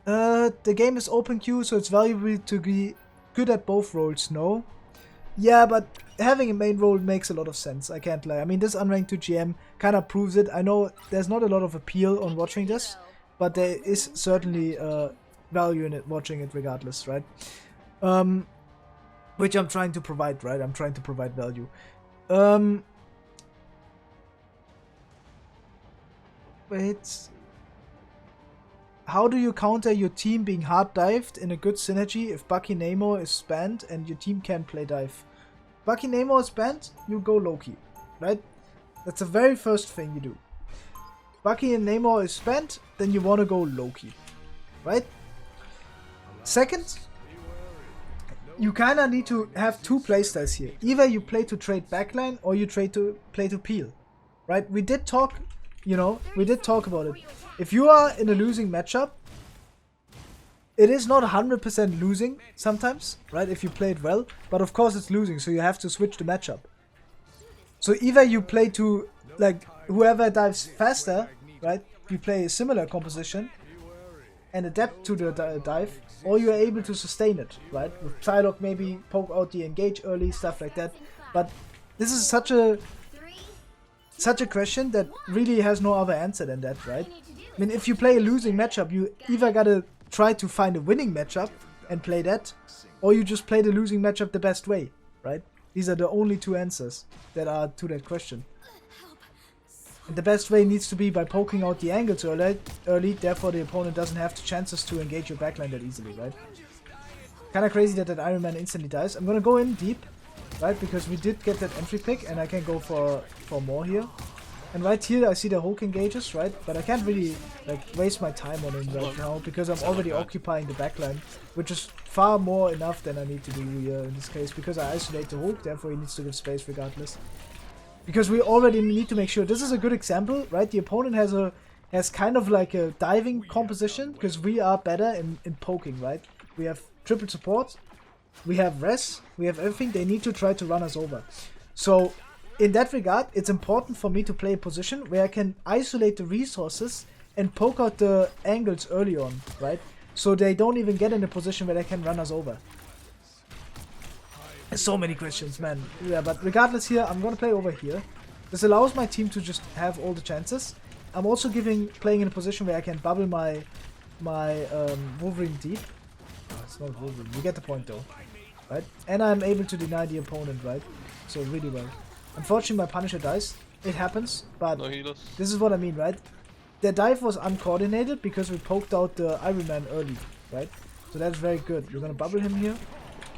The game is open queue, so it's valuable to be good at both roles. No? Yeah, but having a main role makes a lot of sense. I can't lie. I mean, this Unranked 2 GM kind of proves it. I know there's not a lot of appeal on watching this, but there is certainly value in it, watching it regardless, right? Which I'm trying to provide, right? I'm trying to provide value. Wait. How do you counter your team being hard dived in a good synergy if Bucky Namor is banned and your team can't play dive? Bucky Namor is banned, you go Loki, right? That's the very first thing you do. Bucky and Namor is banned, then you want to go Loki, right? Second, you kind of need to have two playstyles here. Either you play to trade backline or you play to peel, right? We did talk, you know, we did talk about it. If you are in a losing matchup, it is not 100% losing sometimes, right? If you play it well, but of course it's losing, so you have to switch the matchup. So either you play to, like, whoever dives faster, right? You play a similar composition and adapt to the dive, or you are able to sustain it, right? With Psylock, maybe poke out the engage early, stuff like that. But this is such a question that really has no other answer than that, right? I mean, if you play a losing matchup, you either gotta try to find a winning matchup and play that, or you just play the losing matchup the best way, right? These are the only two answers that are to that question. And the best way needs to be by poking out the angles early, therefore the opponent doesn't have the chances to engage your backline that easily, right? Kinda crazy that Iron Man instantly dies. I'm gonna go in deep, right? Because we did get that entry pick and I can go for more here. And right here I see the Hulk engages, right? But I can't really like waste my time on him right now because I'm already occupying the backline, which is far more enough than I need to do here in this case because I isolate the Hulk, therefore he needs to give space regardless. Because we already need to make sure, this is a good example, right? The opponent has kind of like a diving composition because we are better in poking, right? We have triple support, we have res, we have everything. They need to try to run us over. So in that regard, it's important for me to play a position where I can isolate the resources and poke out the angles early on, right? So they don't even get in a position where they can run us over. There's so many questions, man. Yeah, but regardless here, I'm gonna play over here. This allows my team to just have all the chances. I'm also playing in a position where I can bubble my Wolverine deep. Oh, it's not Wolverine. You get the point though, right? And I'm able to deny the opponent, right? So really well. Unfortunately, my Punisher dies. It happens, but this is what I mean, right? The dive was uncoordinated because we poked out the Iron Man early, right? So that's very good. We're gonna bubble him here.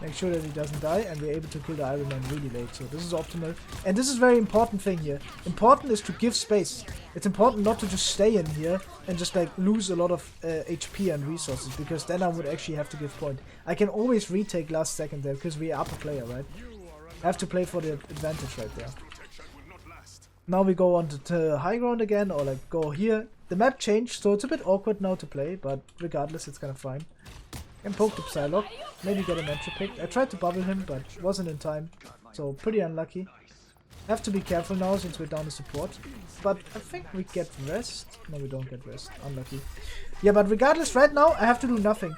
Make sure that he doesn't die, and we're able to kill the Iron Man really late. So this is optimal. And this is a very important thing here. Important is to give space. It's important not to just stay in here and just like lose a lot of HP and resources, because then I would actually have to give point. I can always retake last second there because we are upper player, right? I have to play for the advantage right there. Now we go on to high ground again, or like go here. The map changed, so it's a bit awkward now to play, but regardless, it's kind of fine. And poke the Psylock, maybe get an entry pick. I tried to bubble him, but wasn't in time, so pretty unlucky. Have to be careful now since we're down to support. But I think we get rest. No, we don't get rest. Unlucky. Yeah, but regardless, right now I have to do nothing.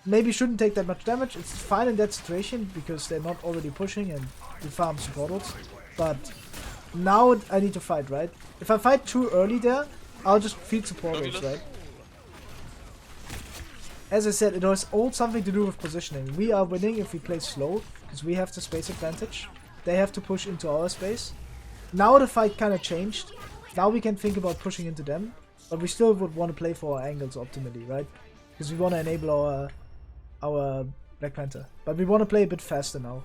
Maybe shouldn't take that much damage. It's fine in that situation because they're not already pushing and we farm support ults. But now I need to fight, right? If I fight too early there, I'll just feed support ults, right? As I said, it has all something to do with positioning. We are winning if we play slow, because we have the space advantage. They have to push into our space. Now the fight kind of changed. Now we can think about pushing into them, but we still would want to play for our angles optimally, right? Because we want to enable our Black Panther. But we want to play a bit faster now.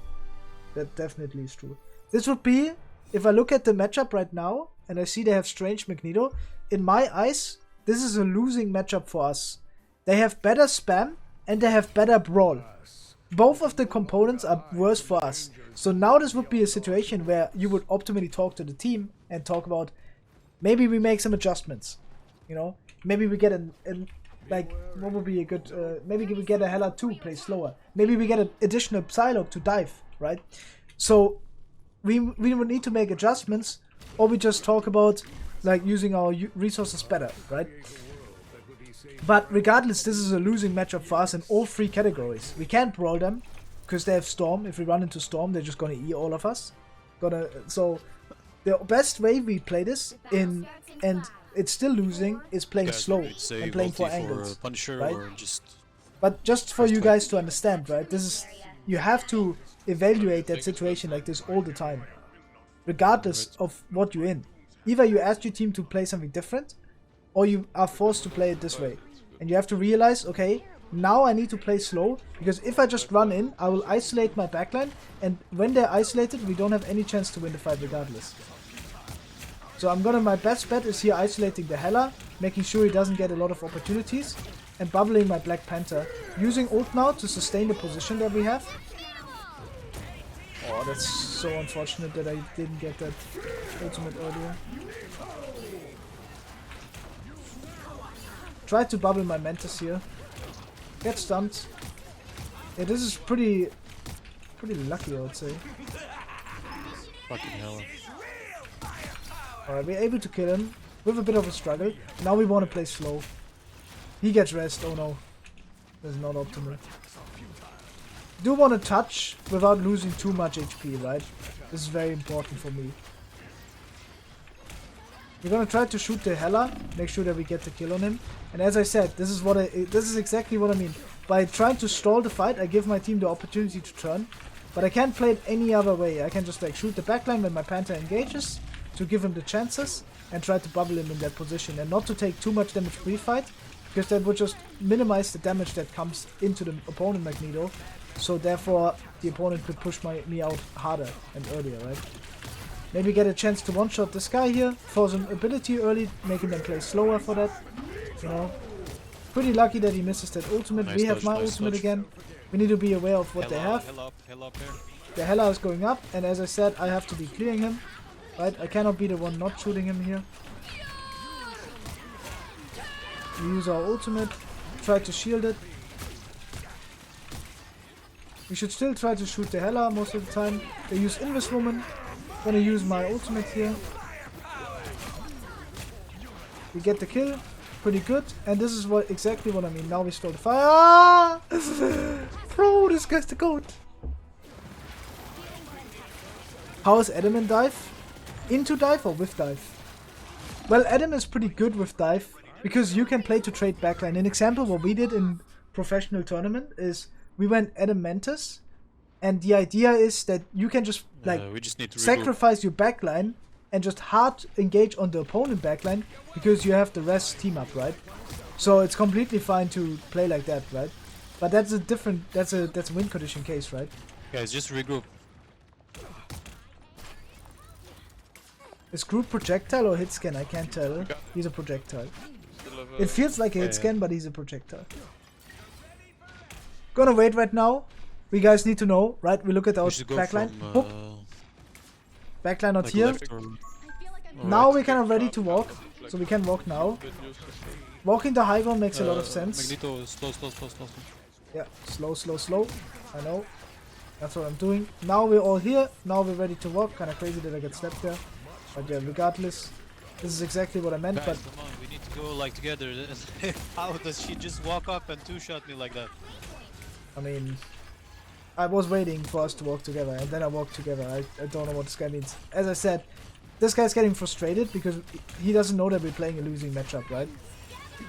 That definitely is true. This would be, if I look at the matchup right now, and I see they have Strange Magneto, in my eyes, this is a losing matchup for us. They have better spam and they have better brawl. Both of the components are worse for us. So now this would be a situation where you would optimally talk to the team and talk about maybe we make some adjustments. You know, maybe we get like what would be a good maybe we get a Hela 2 play slower. Maybe we get an additional Psylock to dive, right? So we would need to make adjustments, or we just talk about like using our resources better, right? But regardless, this is a losing matchup for us in all three categories. We can't brawl them because they have Storm. If we run into Storm, they're just gonna E all of us. So the best way we play this and it's still losing is playing slow and playing for angles, right? But just for you guys to understand, right? This is, you have to evaluate that situation like this all the time, regardless of what you're in. Either you ask your team to play something different, or you are forced to play it this way. And you have to realize, okay, now I need to play slow, because if I just run in, I will isolate my backline, and when they're isolated, we don't have any chance to win the fight regardless. So my best bet is here isolating the Hela, making sure he doesn't get a lot of opportunities, and bubbling my Black Panther, using ult now to sustain the position that we have. Oh, that's so unfortunate that I didn't get that ultimate earlier. Try to bubble my Mantis here. Get stunned. Yeah, this is pretty lucky, I would say. Fucking hell. Alright, we're able to kill him with a bit of a struggle. Now we want to play slow. He gets rest. Oh no. That's not optimal. Do want to touch without losing too much HP, right? This is very important for me. We're gonna try to shoot the Hela, make sure that we get the kill on him. And as I said, this is exactly what I mean. By trying to stall the fight, I give my team the opportunity to turn. But I can't play it any other way. I can just like shoot the backline when my Panther engages to give him the chances and try to bubble him in that position and not to take too much damage pre-fight, because that would just minimize the damage that comes into the opponent Magneto. So therefore the opponent could push me out harder and earlier, right? Maybe get a chance to one-shot this guy here for some ability early, making them play slower for that, you know. Pretty lucky that he misses that ultimate. Nice We have dodge, my nice ultimate dodge. again. We need to be aware of what they have. Hela up here. The Hela is going up, and as I said, I have to be clearing him. Right? I cannot be the one not shooting him here. We use our ultimate, try to shield it. We should still try to shoot the Hela most of the time. They use Invis Woman. Gonna use my ultimate here. We get the kill. Pretty good. And this is exactly what I mean. Now we start the fire. Ah! Bro, this guy's the goat. How is Adam in dive? Into dive or with dive? Well, Adam is pretty good with dive because you can play to trade backline. An example what we did in professional tournament is we went Adam Mantis, and the idea is that you can just like We just need to sacrifice your backline and just hard engage on the opponent backline because you have the rest team up, right? So it's completely fine to play like that, right? But that's a different, that's a win condition case, right? Guys, just regroup. Is group projectile or hit scan? I can't tell. He's a projectile. It feels like a hit scan, but he's a projectile. Gonna wait right now. We guys need to know, right? We look at our We should go backline. from, Boop. Backline not like here. left or Now we're kind of ready to walk, so we can walk now. Walking the high ground makes a lot of sense. Magneto, slow. Yeah, slow. I know. That's what I'm doing. Now we're all here. Now we're ready to walk. Kind of crazy that I get slapped there. But yeah, regardless, this is exactly what I meant. Guys, But come on, we need to go like together. How does she just walk up and two-shot me like that? I mean, I was waiting for us to walk together, and then I walked together. I don't know what this guy means. As I said, this guy's getting frustrated because he doesn't know that we're playing a losing matchup, right?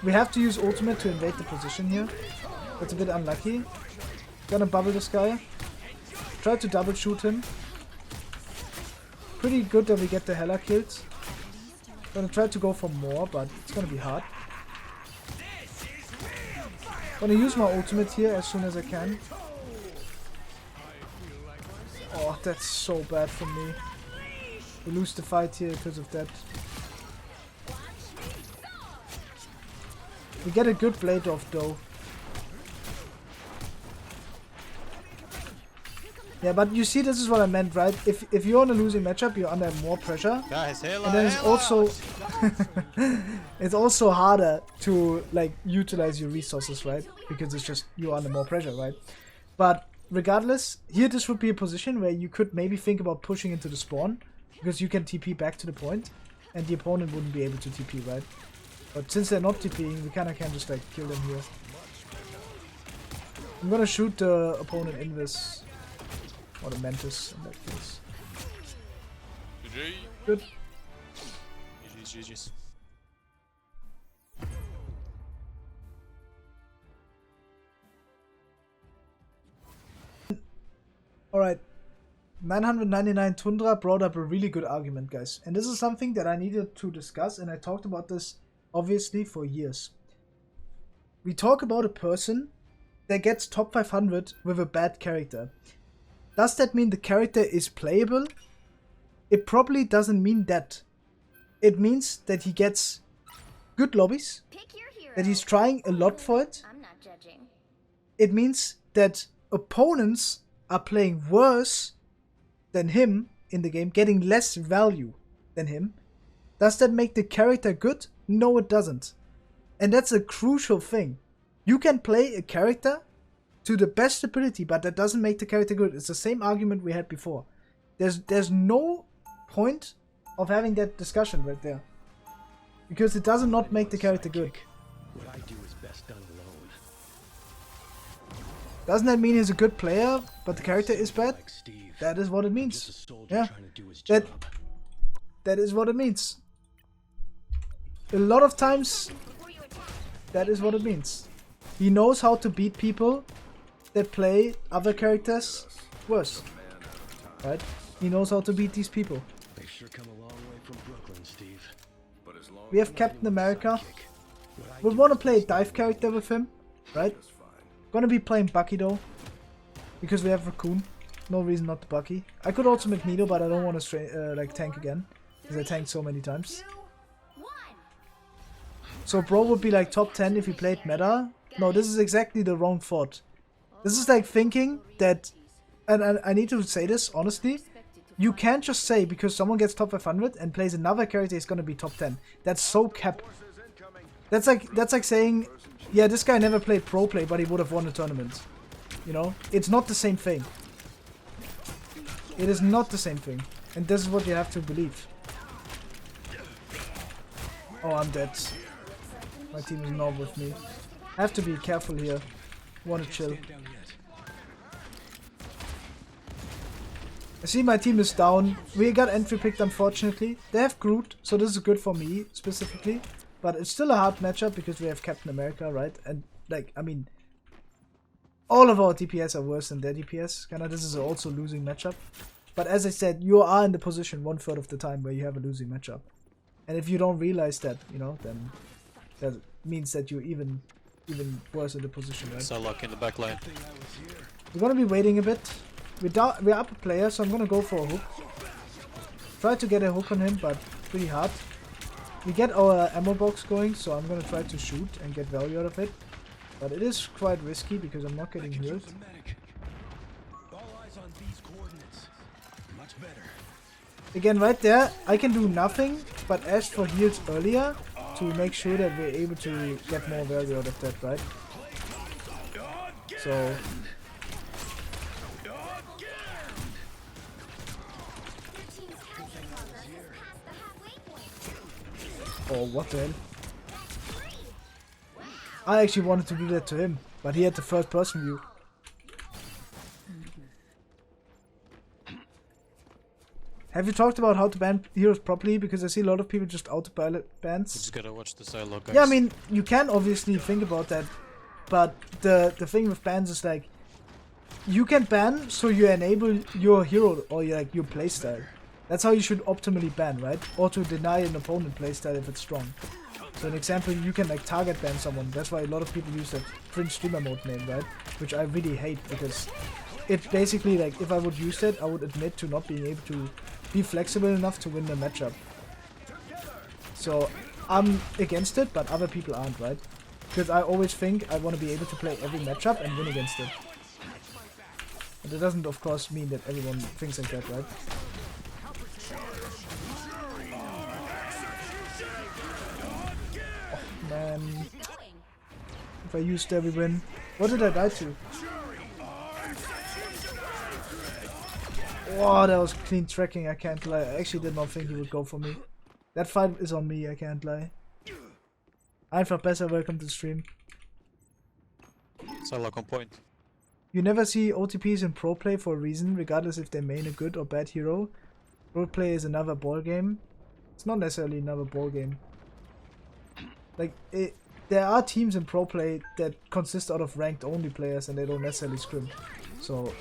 We have to use ultimate to invade the position here. That's a bit unlucky. Gonna bubble this guy. Try to double shoot him. Pretty good that we get the Hela killed. Gonna try to go for more, but it's gonna be hard. Gonna use my ultimate here as soon as I can. Oh, that's so bad for me. We lose the fight here because of that. We get a good blade off though. Yeah, but you see, this is what I meant, right? If you're on a losing matchup, you're under more pressure. Guys, Hela, And then it's also it's also harder to like utilize your resources, right? Because it's just you're under more pressure, right? But regardless, here this would be a position where you could maybe think about pushing into the spawn, because you can TP back to the point, and the opponent wouldn't be able to TP, right? But since they're not TPing, we kinda can just like kill them here. I'm gonna shoot the opponent in this, or the Mantis in that case. Good. GG's. Alright. 999 Tundra brought up a really good argument, guys. And this is something that I needed to discuss, and I talked about this, obviously, for years. We talk about a person that gets top 500 with a bad character. Does that mean the character is playable? It probably doesn't mean that. It means that he gets good lobbies, Pick your hero. that he's trying a lot for it. I'm not judging. It means that opponents are playing worse than him in the game, getting less value than him, does that make the character good? No, it doesn't. And that's a crucial thing. You can play a character to the best ability, but that doesn't make the character good. It's the same argument we had before. There's no point of having that discussion right there. Because it does not make the character good. What I do is best done alone. Doesn't that mean he's a good player, but the character is bad? Like Steve. That is what it Just a means. soldier Yeah. trying to do his That- job. That is what it means. A lot of times, that is what it means. He knows how to beat people that play other characters worse. Right? He knows how to beat these people. They sure come a long way from Brooklyn, Steve. But as long We have Captain America. What I Would do want to is play a best dive done character with him, right? as fine. Gonna be playing Bucky though, because we have Raccoon. No reason not to Bucky. I could also Magneto, but I don't want to like tank again, because I tanked so many times. 2, 1. So bro would be like top 10 if he played meta. No, this is exactly the wrong thought. This is like thinking that, and I need to say this honestly, you can't just say because someone gets top 500 and plays another character is gonna be top 10. That's so cap. That's like saying, yeah, this guy never played pro play, but he would have won a tournament. You know, it's not the same thing. It is not the same thing, and this is what you have to believe. Oh, I'm dead. My team is not with me. I have to be careful here. Wanna chill. stand down yet. I see my team is down. We got entry picked, unfortunately. They have Groot, so this is good for me specifically. But it's still a hard matchup because we have Captain America, right? And like, I mean, all of our DPS are worse than their DPS. Kinda, this is also a losing matchup. But as I said, you are in the position 1/3 of the time where you have a losing matchup. And if you don't realize that, you know, then that means that you're even worse in the position, right? Psylock in the back line. We're gonna be waiting a bit. We're up a player, so I'm gonna go for a hook. Try to get a hook on him, but pretty hard. We get our ammo box going, so I'm gonna try to shoot and get value out of it. But it is quite risky because I'm not getting healed. The medic. All eyes on these coordinates. Much better. Again, right there, I can do nothing but ask for heals earlier to make sure that we're able to get more value out of that, right? So... Your team's capture progress has passed the halfway point. Oh, what the hell? I actually wanted to do that to him, but he had the first person view. Have you talked about how to ban heroes properly? Because I see a lot of people just auto-pilot You bans. just gotta watch the Psylock, guys. Yeah, I mean, you can obviously think about that, but the thing with bans is like, you can ban so you enable your hero or your playstyle. That's how you should optimally ban, right? Or to deny an opponent playstyle if it's strong. So an example, you can like target ban someone. That's why a lot of people use that cringe streamer mode name, right? Which I really hate because it's basically like if I would use that, I would admit to not being able to be flexible enough to win the matchup. So I'm against it, but other people aren't, right? Because I always think I want to be able to play every matchup and win against it. But it doesn't, of course, mean that everyone thinks like that, right? Oh, man. If I use there, we win. What did I die to? Wow, that was clean tracking, I can't lie. I actually did not think he would go for me. That fight is on me, I can't lie. Einfach besser, welcome to the stream. Psylock on point. You never see OTPs in pro play for a reason, regardless if they main a good or bad hero. Pro play is another ball game. It's not necessarily another ball game. Like, there are teams in pro play that consist out of ranked only players and they don't necessarily scrim. So,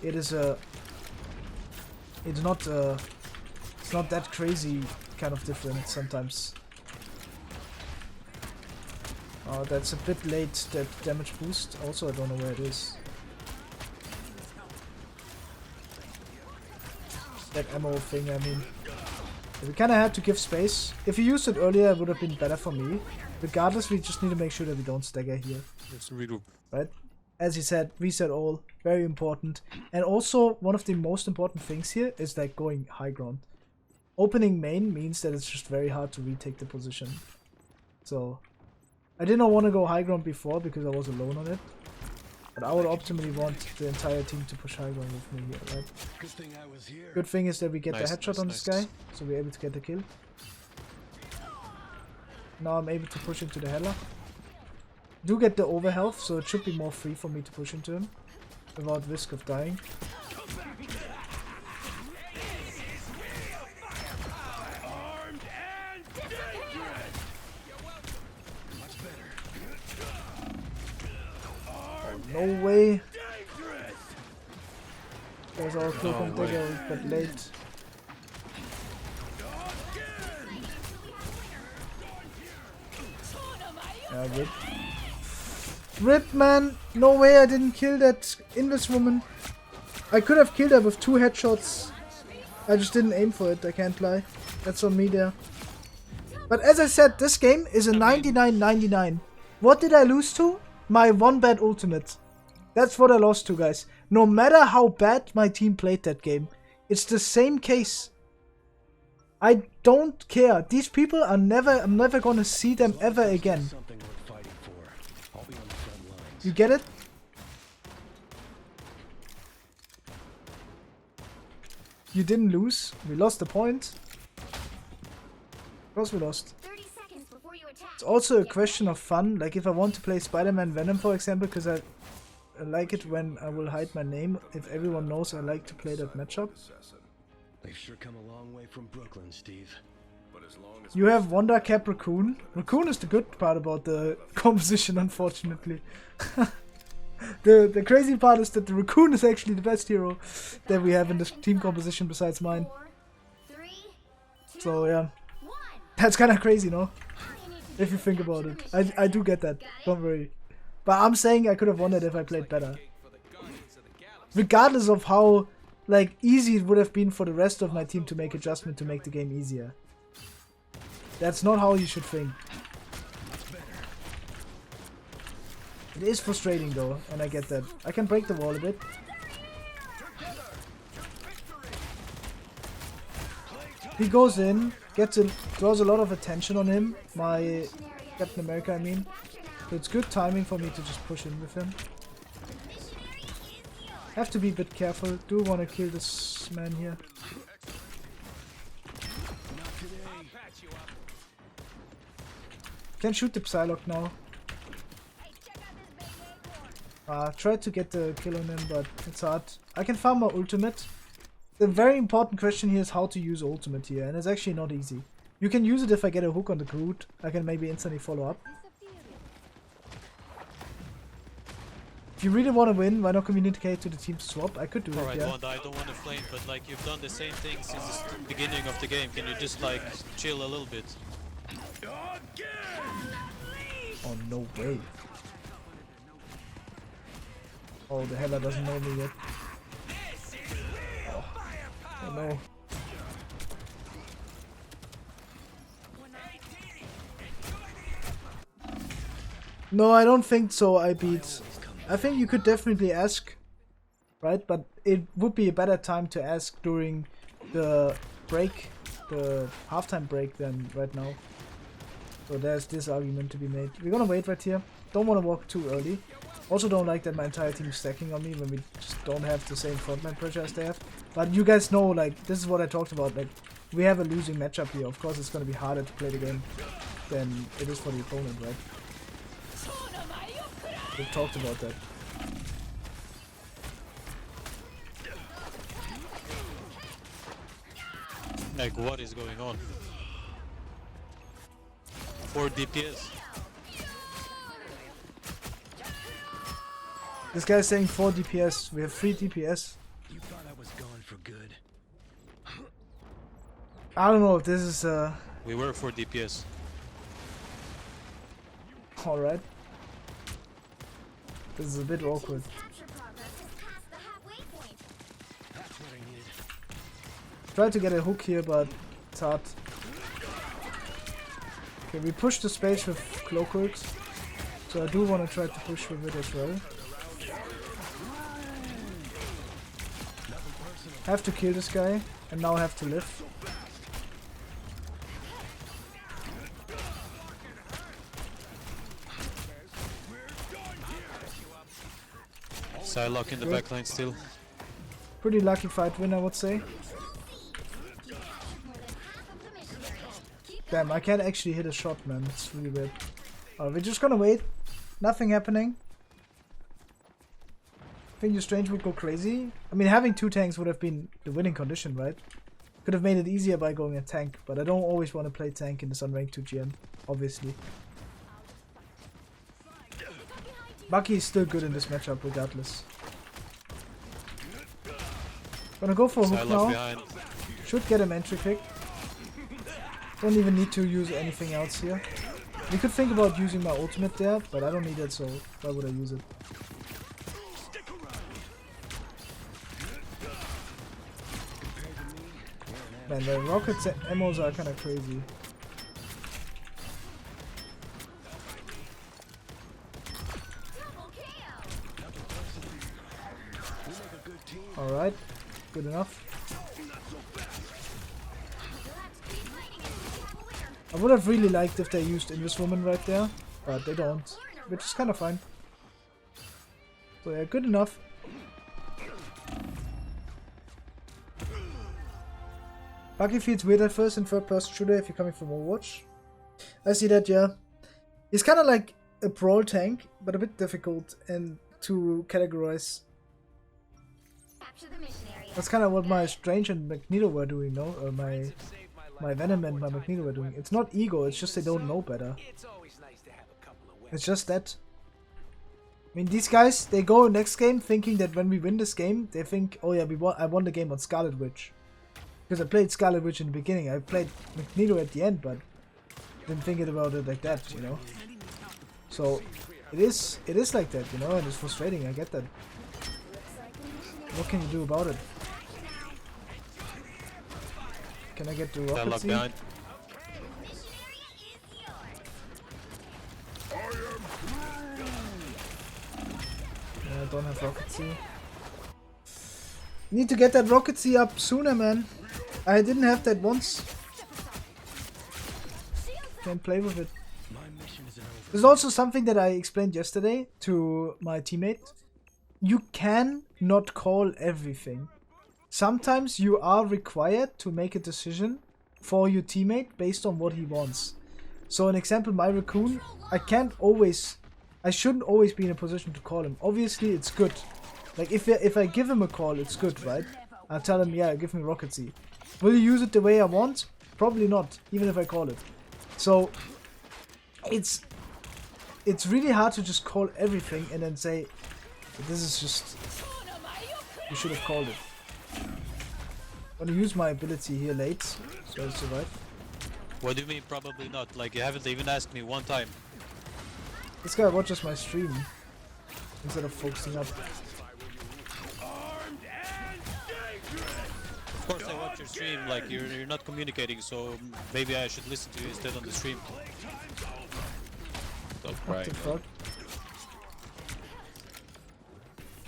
it is a... It's not that crazy kind of different sometimes. Oh, that's a bit late, that damage boost. Also, I don't know where it is. That ammo thing, I mean. We kinda had to give space. If you used it earlier, it would have been better for me. Regardless, we just need to make sure that we don't stagger here. Let's regroup. Right? as he said, reset all, very important. And also, one of the most important things here is like going high ground. Opening main means that it's just very hard to retake the position. So, I did not want to go high ground before because I was alone on it. But I would optimally want the entire team to push high ground with me here, right? Good thing I was here. Good thing is that we get Nice, the headshot nice, on nice. this guy, so we're able to get the kill. Now I'm able to push into the Hela. Do get the over health, so it should be more free for me to push into him without risk of dying. Armed and dangerous. Much better. No way. Dangerous. There's our cloak No and way. dagger, but late. Yeah, rip. Rip, man! No way I didn't kill that Invis woman. I could have killed her with 2 headshots. I just didn't aim for it, I can't lie. That's on me there. But as I said, this game is a 99-99. What did I lose to? My 1 bad ultimate. That's what I lost to, guys. No matter how bad my team played that game, it's the same case. I don't care. These people are I'm never gonna see them ever again. Something worth fighting for. I'll be on the front lines. You get it? You didn't lose. We lost the point. Of course we lost. 30 seconds before you attack. It's also a question of fun. Like if I want to play Spider-Man Venom, for example, because I like it when I will hide my name. If everyone knows I like to play that matchup. They've sure come a long way from Brooklyn, Steve. You have Wonder Cap Raccoon. Raccoon is the good part about the composition, unfortunately. The crazy part is that the Raccoon is actually the best hero that we have in the team composition besides mine. 4, 3, 2, So yeah, 1. that's kind of crazy, no? All you need to If do you is think capture about the it. mission. I do get that, don't worry. But I'm saying I could have won it if I played better. Regardless of how like easy it would have been for the rest of my team to make adjustment to make the game easier. That's not how you should think. It is frustrating though, and I get that. I can break the wall a bit. He goes in, draws a lot of attention on him. My Captain America, I mean. So it's good timing for me to just push in with him. Have to be a bit careful. Do want to kill this man here. Can shoot the Psylock now. Tried to get the kill on him, but it's hard. I can farm my ultimate. The very important question here is how to use ultimate here, and it's actually not easy. You can use it if I get a hook on the Groot. I can maybe instantly follow up. If you really want to win, why not communicate to the team to swap? I could do it, Alright, yeah. Wanda, I don't want to flame, but like you've done the same thing since the beginning of the game. Can you just like chill a little bit? Oh, no way. Oh, the Hela doesn't know me yet. Oh no. No, I don't think so. I beat. I think you could definitely ask, right? But it would be a better time to ask during the break, the halftime break, than right now. So there's this argument to be made. We're gonna wait right here. Don't want to walk too early. Also don't like that my entire team is stacking on me when we just don't have the same frontline pressure as they have. But you guys know, like, this is what I talked about. Like, we have a losing matchup here. Of course, it's gonna be harder to play the game than it is for the opponent, right? We talked about that. Like, what is going on? 4 DPS. This guy's saying 4 DPS. We have 3 DPS. You thought I was gone for good. I don't know if this is We were 4 DPS. alright. This is a bit awkward. Capture progress has passed the halfway point. That's what I needed. Try to get a hook here, but it's hard. Okay, we push the space with cloakworks. So I do want to try to push with it as well. Have to kill this guy, and now I have to live. Psylock in the backline still. Pretty lucky fight win, I would say. Damn, I can't actually hit a shot, man. It's really weird. We're just gonna wait. Nothing happening. Think your Strange would go crazy? I mean, having 2 tanks would have been the winning condition, right? Could have made it easier by going a tank, but I don't always want to play tank in this Unranked 2 GM, obviously. Bucky is still good in this matchup regardless. Gonna go for a hook now. Behind. Should get him entry pick. Don't even need to use anything else here. We could think about using my ultimate there, but I don't need it, so why would I use it? Man, the rockets and ammos are kinda crazy. Alright, good enough. I would have really liked if they used Invis-Woman right there, but they don't, which is kind of fine. So yeah, good enough. Bucky feels weird at first in third-person shooter if you're coming from Overwatch. I see that, yeah. He's kind of like a brawl tank, but a bit difficult and to categorize. That's kind of what my Strange and Magneto were doing, no? Or my Venom and my Magneto were doing. It's not ego, it's just they don't know better. It's just that. I mean, these guys, they go next game thinking that when we win this game, they think, oh yeah, I won the game on Scarlet Witch. Because I played Scarlet Witch in the beginning, I played Magneto at the end, but didn't think about it like that, you know? So, it is like that, you know, and it's frustrating, I get that. What can you do about it? Can I get the rocket seed? Behind. Yeah, I don't have rocket seed. Need to get that rocket seed up sooner, man. I didn't have that once. Can't play with it. There's also something that I explained yesterday to my teammate. You can not call everything. Sometimes you are required to make a decision for your teammate based on what he wants. So an example, my Raccoon, I shouldn't always be in a position to call him. Obviously it's good. Like if I give him a call, it's good, right? I'll tell him, yeah, give me rocket seed. Will he use it the way I want? Probably not, even if I call it. So it's really hard to just call everything and then say, this is just, you should have called it. I'm gonna use my ability here late, so I survive. What do you mean probably not? Like you haven't even asked me one time. This guy watches my stream instead of focusing up. Of course I watch your stream, like you're not communicating, so maybe I should listen to you instead on the stream. Stop What crying. the fuck?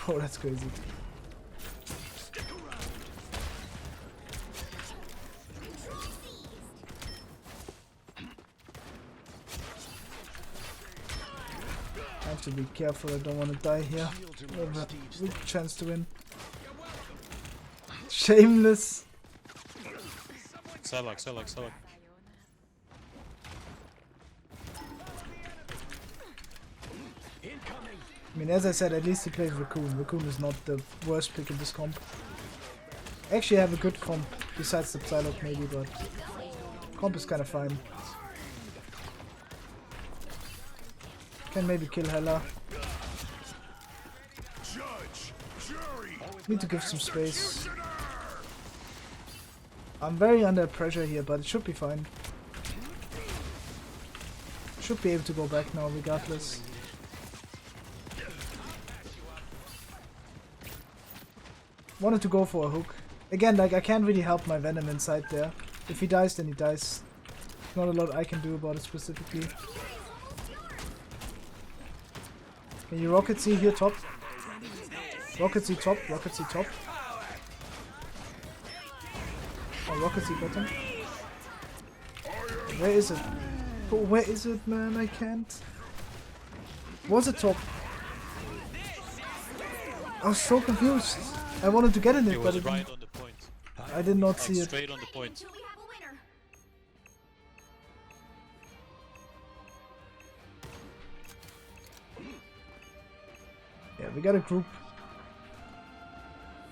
Oh, that's crazy. I have to be careful, I don't want to die here. I have a weak chance to win. Shameless! Psylock. I mean, as I said, at least he plays Raccoon. Raccoon is not the worst pick in this comp. Actually, I have a good comp, besides the Psylock maybe, but comp is kind of fine. Can maybe kill Hela. Need to give some space. I'm very under pressure here, but it should be fine. Should be able to go back now regardless. Wanted to go for a hook. Again, like I can't really help my Venom inside there. If he dies, then he dies. Not a lot I can do about it specifically. Can you rocket see here top? Rocket see top, rocket see top. Oh, Rocket Seed bottom. Where is it? Oh, where is it, man? I can't. Was it top? I was so confused. I wanted to get in it, He but was it right on the point. I did not Like see it. straight on the point. Until we have a winner. Yeah, we got a group.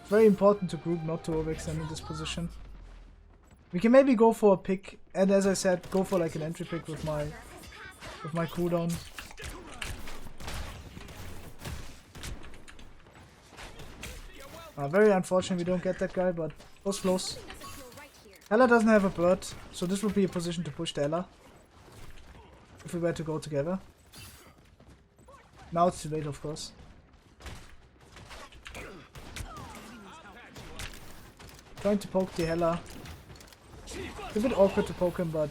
It's very important to group, not to overextend in this position. We can maybe go for a pick, and as I said, go for like an entry pick with my cooldown. Very unfortunate we don't get that guy, but it was close. Hela doesn't have a bird, so this would be a position to push the Hela. If we were to go together. Now it's too late, of course. Trying to poke the Hela. It's a bit awkward to poke him, but...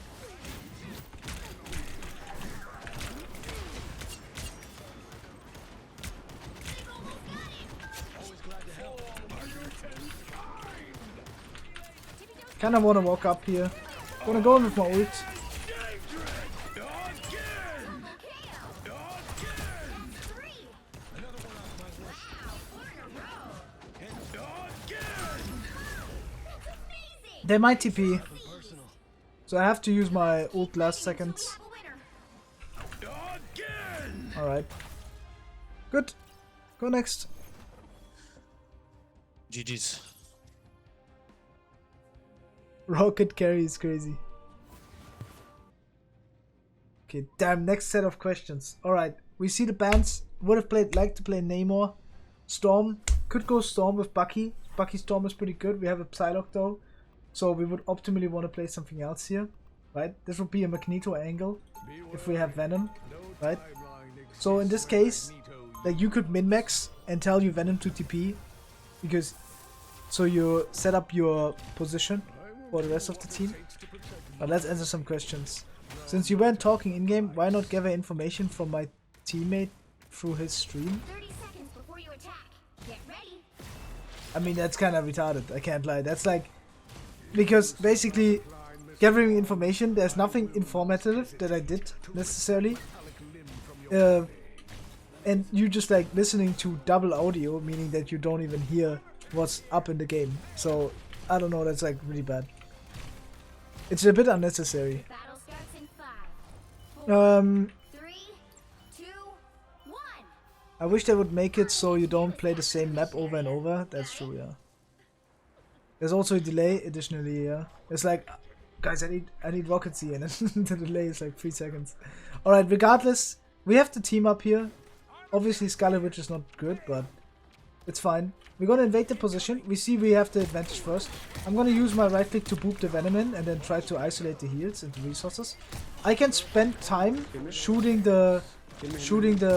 Kinda wanna walk up here. Wanna go in with my ult. They might TP. So I have to use my ult last seconds. Alright. Good. Go next. GG's. Rocket carry is crazy. Okay, damn, next set of questions. Alright, we see the bans. Would have liked to play Namor. Storm. Could go Storm with Bucky. Bucky Storm is pretty good. We have a Psylock though. So we would optimally want to play something else here. Right? This would be a Magneto angle. If we have Venom. Right? So in this case, like you could min-max and tell you Venom to TP. Because so you set up your position for the rest of the team. But let's answer some questions. Since you weren't talking in-game, why not gather information from my teammate through his stream? 30 seconds before you attack. Get ready. I mean, that's kind of retarded, I can't lie. That's like... Because basically, gathering information, there's nothing informative that I did, necessarily. And you just like listening to double audio, meaning that you don't even hear what's up in the game. So, I don't know, that's like really bad. It's a bit unnecessary. Battle starts in 5, 4, 3, 2, 1. I wish they would make it so you don't play the same map over and over. That's true, yeah. There's also a delay additionally, yeah. It's like, guys, I need Rocket Sea, and the delay is like 3 seconds. Alright, regardless, we have the team up here. Obviously Scarlet Witch is not good, but it's fine. We're gonna invade the position. We see we have the advantage first. I'm gonna use my right click to boop the Venom in and then try to isolate the heals and the resources. I can spend time shooting the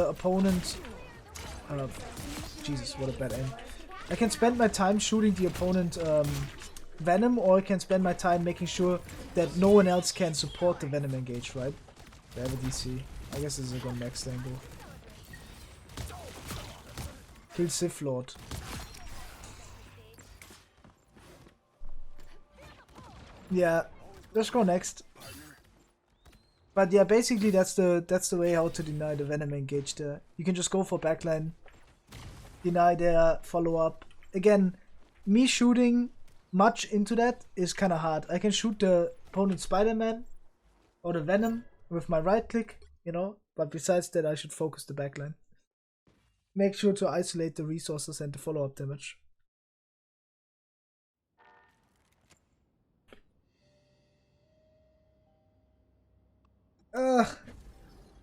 opponent. Jesus, what a bad aim. I can spend my time shooting the opponent Venom, or I can spend my time making sure that no one else can support the Venom engage, right? They have a DC. I guess this is a good next angle. Kill Sith Lord. Yeah, let's go next. But yeah, basically that's the way how to deny the Venom engage there. You can just go for backline, deny their follow up. Again, me shooting much into that is kind of hard. I can shoot the opponent Spider-Man or the Venom with my right click, you know, but besides that I should focus the backline. Make sure to isolate the resources and the follow up damage.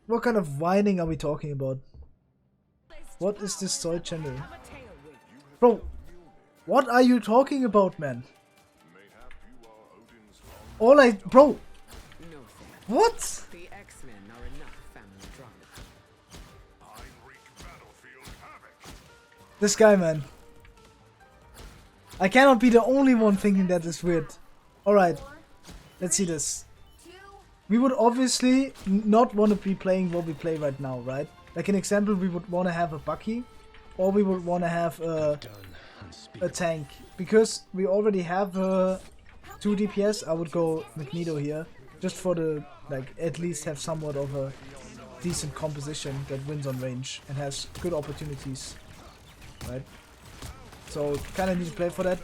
What kind of whining are we talking about? What is this soy channel? Bro, what are you talking about, man? Bro, what? The X-Men are enough family drama. This guy, man. I cannot be the only one thinking that is weird. Alright, let's see this. We would obviously not want to be playing what we play right now, right? Like an example, we would want to have a Bucky, or we would want to have a tank, because we already have a 2 DPS, I would go Magneto here. Just for the, like, at least have somewhat of a decent composition that wins on range and has good opportunities. Right? So, kinda need to play for that.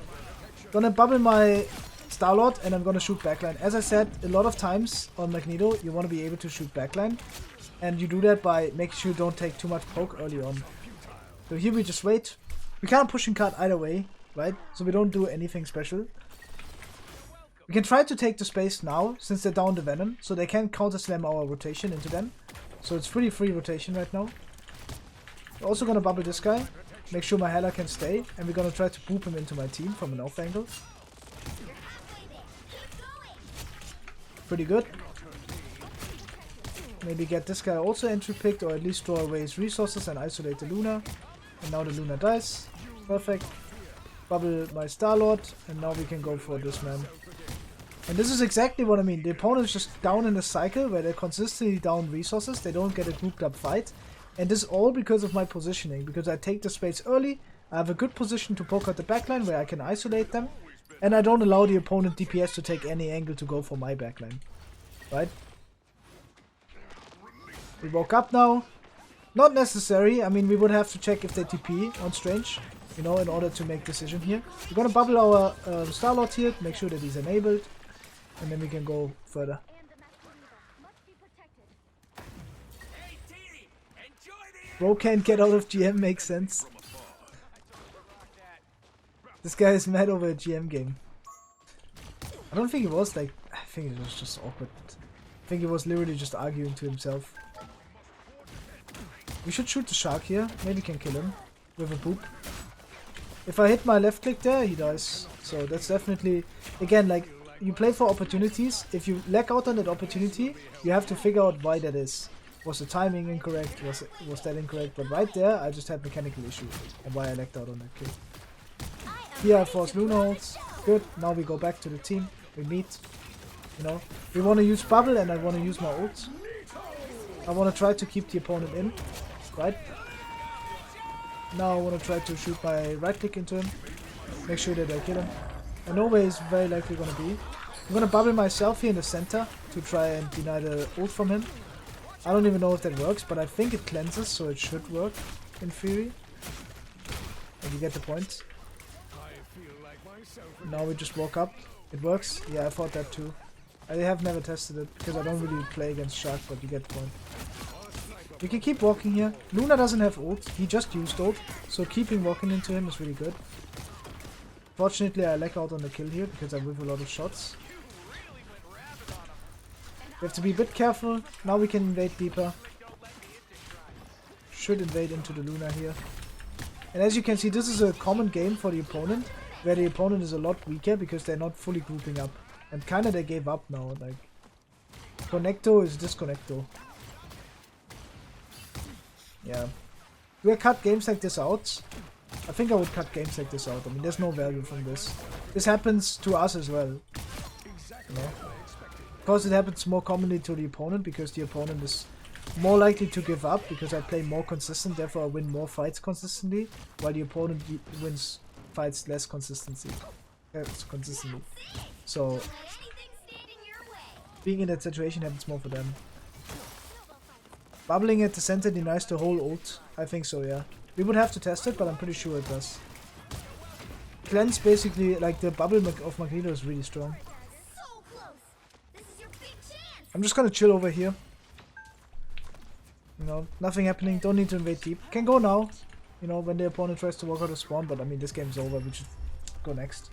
Gonna bubble my Star-Lord and I'm gonna shoot backline. As I said, a lot of times on Magneto, you wanna be able to shoot backline. And you do that by making sure you don't take too much poke early on. So here we just wait. We can't push and cut either way, right? So we don't do anything special. We can try to take the space now, since they're down the Venom, so they can counter slam our rotation into them. So it's pretty free rotation right now. We're also gonna bubble this guy, make sure my Hela can stay, and we're gonna try to boop him into my team from an off angle. Pretty good. Maybe get this guy also entry picked, or at least draw away his resources and isolate the Luna. And now the Luna dies. Perfect. Bubble my Star-Lord, and now we can go for this man. And this is exactly what I mean. The opponent is just down in a cycle where they're consistently down resources. They don't get a grouped up fight. And this is all because of my positioning. Because I take the space early, I have a good position to poke out the backline where I can isolate them. And I don't allow the opponent DPS to take any angle to go for my backline. Right? We woke up now. Not necessary. I mean, we would have to check if they TP on Strange, you know, in order to make decision here. We're gonna bubble our Star-Lord here, make sure that he's enabled, and then we can go further. Bro can't get out of GM makes sense. This guy is mad over a GM game. I don't think it was like... I think it was just awkward. I think he was literally just arguing to himself. We should shoot the shark here. Maybe can kill him with a boop. If I hit my left click there, he dies. So that's definitely... Again, like, you play for opportunities. If you lag out on that opportunity, you have to figure out why that is. Was the timing incorrect? Was that incorrect? But right there, I just had mechanical issue. And why I lagged out on that kill. Here I force Luna ults. Good. Now we go back to the team. We meet. You know, we want to use bubble and I want to use my ults. I want to try to keep the opponent in. Right? Now I want to try to shoot my right click into him. Make sure that I kill him. I know where he's very likely going to be. I'm going to bubble myself here in the center to try and deny the ult from him. I don't even know if that works, but I think it cleanses, so it should work in theory. And you get the point. Now we just walk up. It works? Yeah, I thought that too. I have never tested it because I don't really play against Shark, but you get the point. We can keep walking here. Luna doesn't have ult. He just used ult, so keeping walking into him is really good. Fortunately, I lag out on the kill here because I whiff a lot of shots. We have to be a bit careful. Now we can invade deeper. Should invade into the Luna here. And as you can see, this is a common game for the opponent, where the opponent is a lot weaker because they're not fully grouping up. And kinda they gave up now, like... Connecto is disconnecto. Yeah. Do I cut games like this out? I think I would cut games like this out. I mean, there's no value from this. This happens to us as well. You know? Of course, it happens more commonly to the opponent because the opponent is more likely to give up because I play more consistent, therefore I win more fights consistently, while the opponent wins fights less consistently. So, being in that situation happens more for them. Bubbling at the center denies the whole ult. I think so, yeah. We would have to test it, but I'm pretty sure it does. Cleanse basically, like the bubble of Magneto is really strong. I'm just gonna chill over here. You know, nothing happening, don't need to invade deep. Can go now, you know, when the opponent tries to walk out of spawn, but I mean, this game's over, we should go next.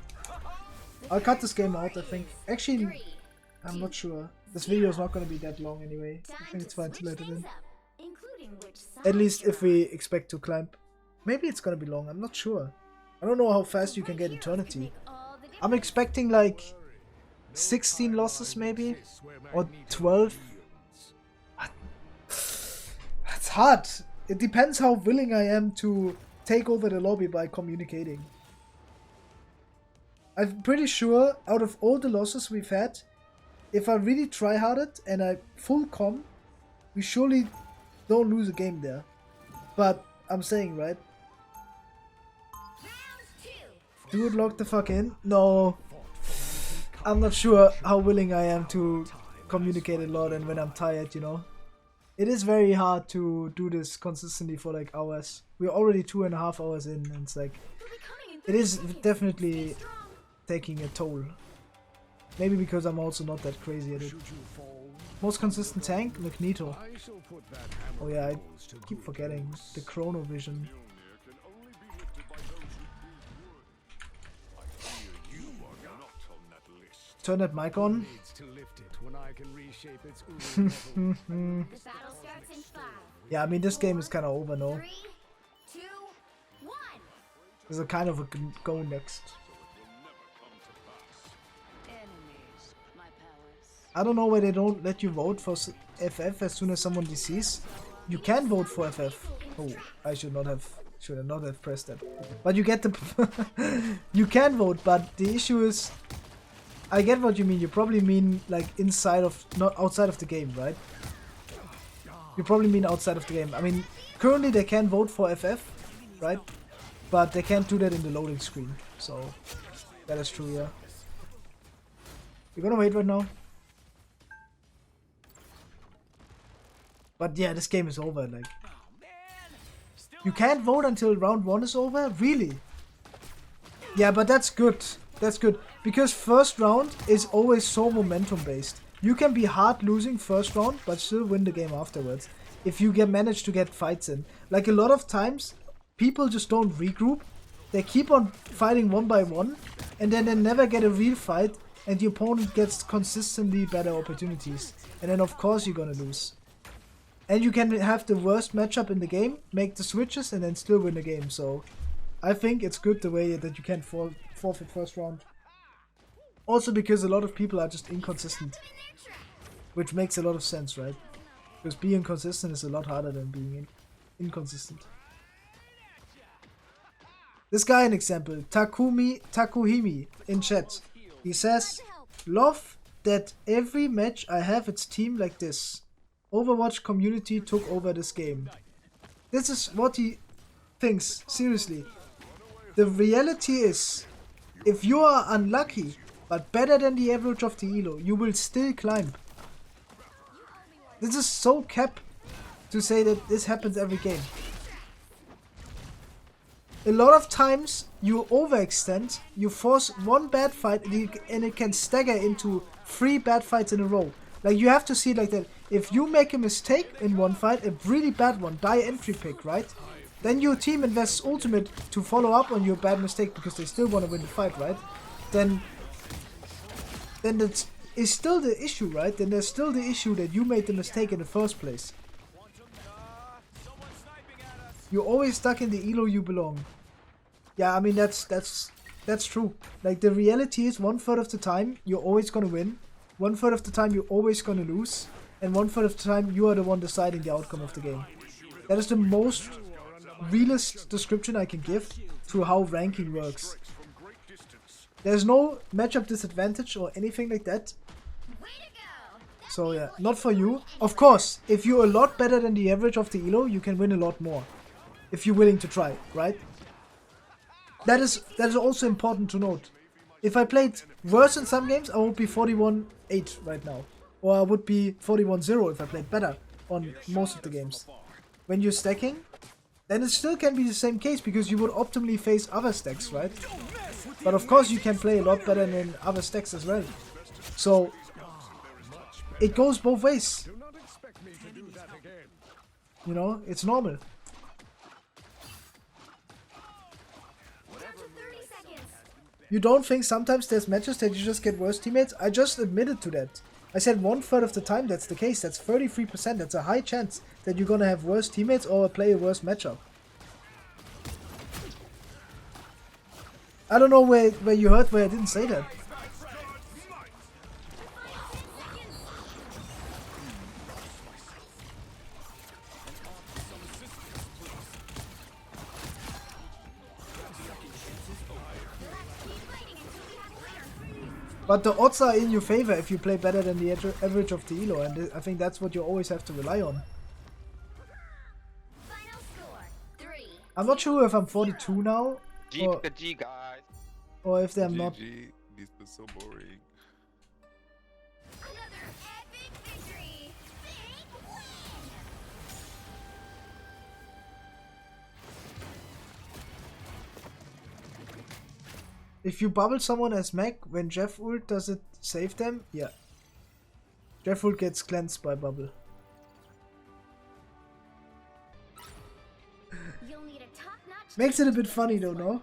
I'll cut this game out, I think. Actually, I'm not sure. This video is not gonna be that long anyway. I think it's fine to let it in. At least if we expect to climb. Maybe it's gonna be long, I'm not sure. I don't know how fast you can get Eternity. I'm expecting like 16 losses maybe? Or 12? That's hard. It depends how willing I am to take over the lobby by communicating. I'm pretty sure out of all the losses we've had, if I really try hard it and I full com, we surely don't lose a game there. But I'm saying, right? Dude, lock the fuck in? No. I'm not sure how willing I am to communicate a lot and when I'm tired, you know. It is very hard to do this consistently for like hours. We're already 2.5 hours in and it's like, it is definitely taking a toll. Maybe because I'm also not that crazy at it. Most consistent tank? Magneto. Oh yeah, I keep forgetting. The Chrono Vision. Turn that mic on. Yeah, I mean this game is kind of over now. 3, 2, 1. There's a kind of a go next. I don't know why they don't let you vote for FF as soon as someone DCs. You can vote for FF. Oh, I should not have pressed that. But you get the you can vote, but the issue is, I get what you mean. You probably mean like inside of, not outside of the game, right? You probably mean outside of the game. I mean, currently they can vote for FF, right? But they can't do that in the loading screen. So that is true, yeah. You're gonna wait right now. But yeah, this game is over, like. You can't vote until round 1 is over? Really? Yeah, but that's good. That's good. Because first round is always so momentum based. You can be hard losing first round, but still win the game afterwards. If you manage to get fights in. Like a lot of times, people just don't regroup. They keep on fighting one by one, and then they never get a real fight, and the opponent gets consistently better opportunities. And then of course you're gonna lose. And you can have the worst matchup in the game, make the switches, and then still win the game. So I think it's good the way that you can't forfeit first round. Also because a lot of people are just inconsistent. Which makes a lot of sense, right? Because being consistent is a lot harder than being inconsistent. This guy, an example, Takuhimi in chat. He says, love that every match I have its team like this. Overwatch community took over this game. This is what he thinks, seriously. The reality is, if you are unlucky, but better than the average of the elo, you will still climb. This is so cap to say that this happens every game. A lot of times you overextend, you force one bad fight and it can stagger into 3 bad fights in a row. Like you have to see it like that. If you make a mistake in one fight, a really bad one, die entry pick, right? Then your team invests ultimate to follow up on your bad mistake because they still want to win the fight, right? Then that is still the issue, right? Then there's still the issue that you made the mistake in the first place. You're always stuck in the elo you belong. Yeah, I mean that's true. Like the reality is 1/3 of the time you're always gonna win, 1/3 of the time you're always gonna lose, and 1/3 of the time you are the one deciding the outcome of the game. That is the most realist description I can give to how ranking works. There's no matchup disadvantage or anything like that. So yeah, not for you. Of course, if you're a lot better than the average of the elo, you can win a lot more. If you're willing to try, right? That is also important to note. If I played worse in some games, I would be 41-8 right now. Or I would be 41-0 if I played better on most of the games. When you're stacking, then it still can be the same case because you would optimally face other stacks, right? But of course you can play a lot better than other stacks as well. So it goes both ways. You know, it's normal. You don't think sometimes there's matches that you just get worse teammates? I just admitted to that. I said 1/3 of the time that's the case. That's 33%. That's a high chance that you're gonna have worse teammates or play a worse matchup. I don't know where you heard where I didn't say that. But the odds are in your favor if you play better than the average of the elo, and I think that's what you always have to rely on. Final score, 3. I'm not sure if I'm 42 now, G guys. or if I'm not. GG. This was so boring. If you bubble someone as mech, when Jeff ult, does it save them? Yeah. Jeff ult gets cleansed by bubble. You'll need a top-notch Makes it a bit funny though, no?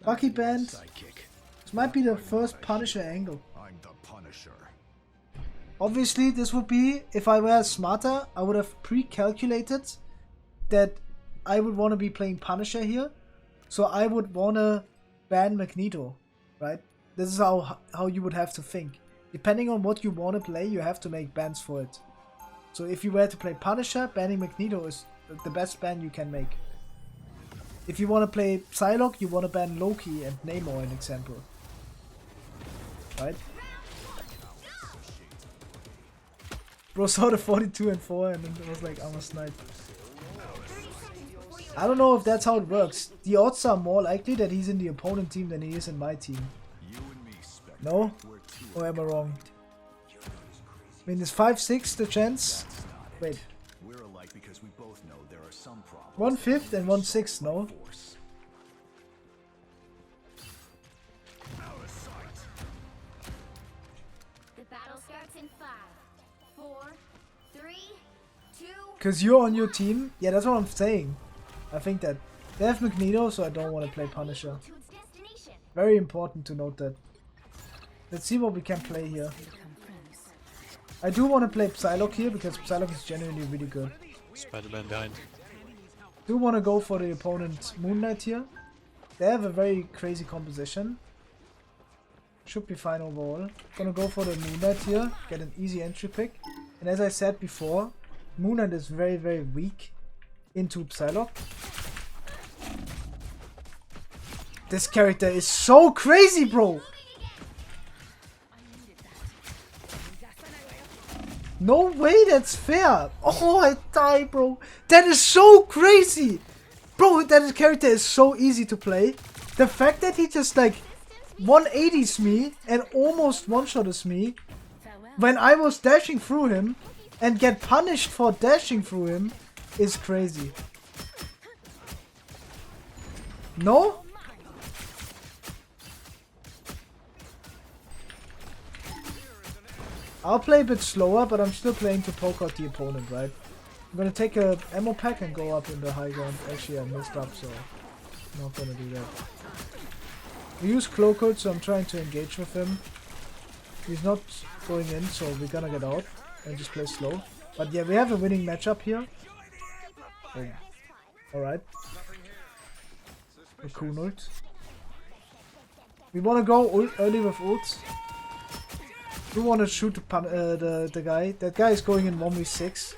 Bucky band. Sidekick. This might be the first Punisher angle. I'm the Punisher. Obviously, this would be, if I were smarter, I would have pre-calculated that I would want to be playing Punisher here. So I would want to ban Magneto, right? This is how you would have to think. Depending on what you want to play, you have to make bans for it. So if you were to play Punisher, banning Magneto is the best ban you can make. If you want to play Psylock, you want to ban Loki and Namor, an example. Right? Bro saw the 42 and 4 and then it was like, I'm a snipe. I don't know if that's how it works. The odds are more likely that he's in the opponent team than he is in my team. You and me, Spectre. No? We're two Or am I wrong? I mean, it's 5-6 the chance. Wait, We're alike because we both know there are some problems. 1/5 and 1/6, no? Force. The battle starts in 5, 4, 3, 2. Because you're on your team? Yeah, that's what I'm saying. I think that. They have Magneto, so I don't want to play Punisher. To its destination. Very important to note that. Let's see what we can play here. I do want to play Psylock here because Psylock is genuinely really good. Spider-Man behind. Do want to go for the opponent Moon Knight here. They have a very crazy composition. Should be fine overall. Gonna go for the Moon Knight here. Get an easy entry pick. And as I said before, Moon Knight is very, very weak into Psylock. This character is so crazy, bro! No way that's fair! Oh, I die, bro! That is so crazy! Bro, that character is so easy to play. The fact that he just like 180s me and almost one-shots me when I was dashing through him and get punished for dashing through him is crazy. No? I'll play a bit slower, but I'm still playing to poke out the opponent, right? I'm gonna take a ammo pack and go up in the high ground. Actually, I messed up, so I'm not gonna do that. We use Cloak Ult, so I'm trying to engage with him. He's not going in, so we're gonna get out and just play slow. But yeah, we have a winning matchup here. Oh. Alright. A cool ult. We wanna go early with ults. We wanna shoot the guy. That guy is going in 1v6.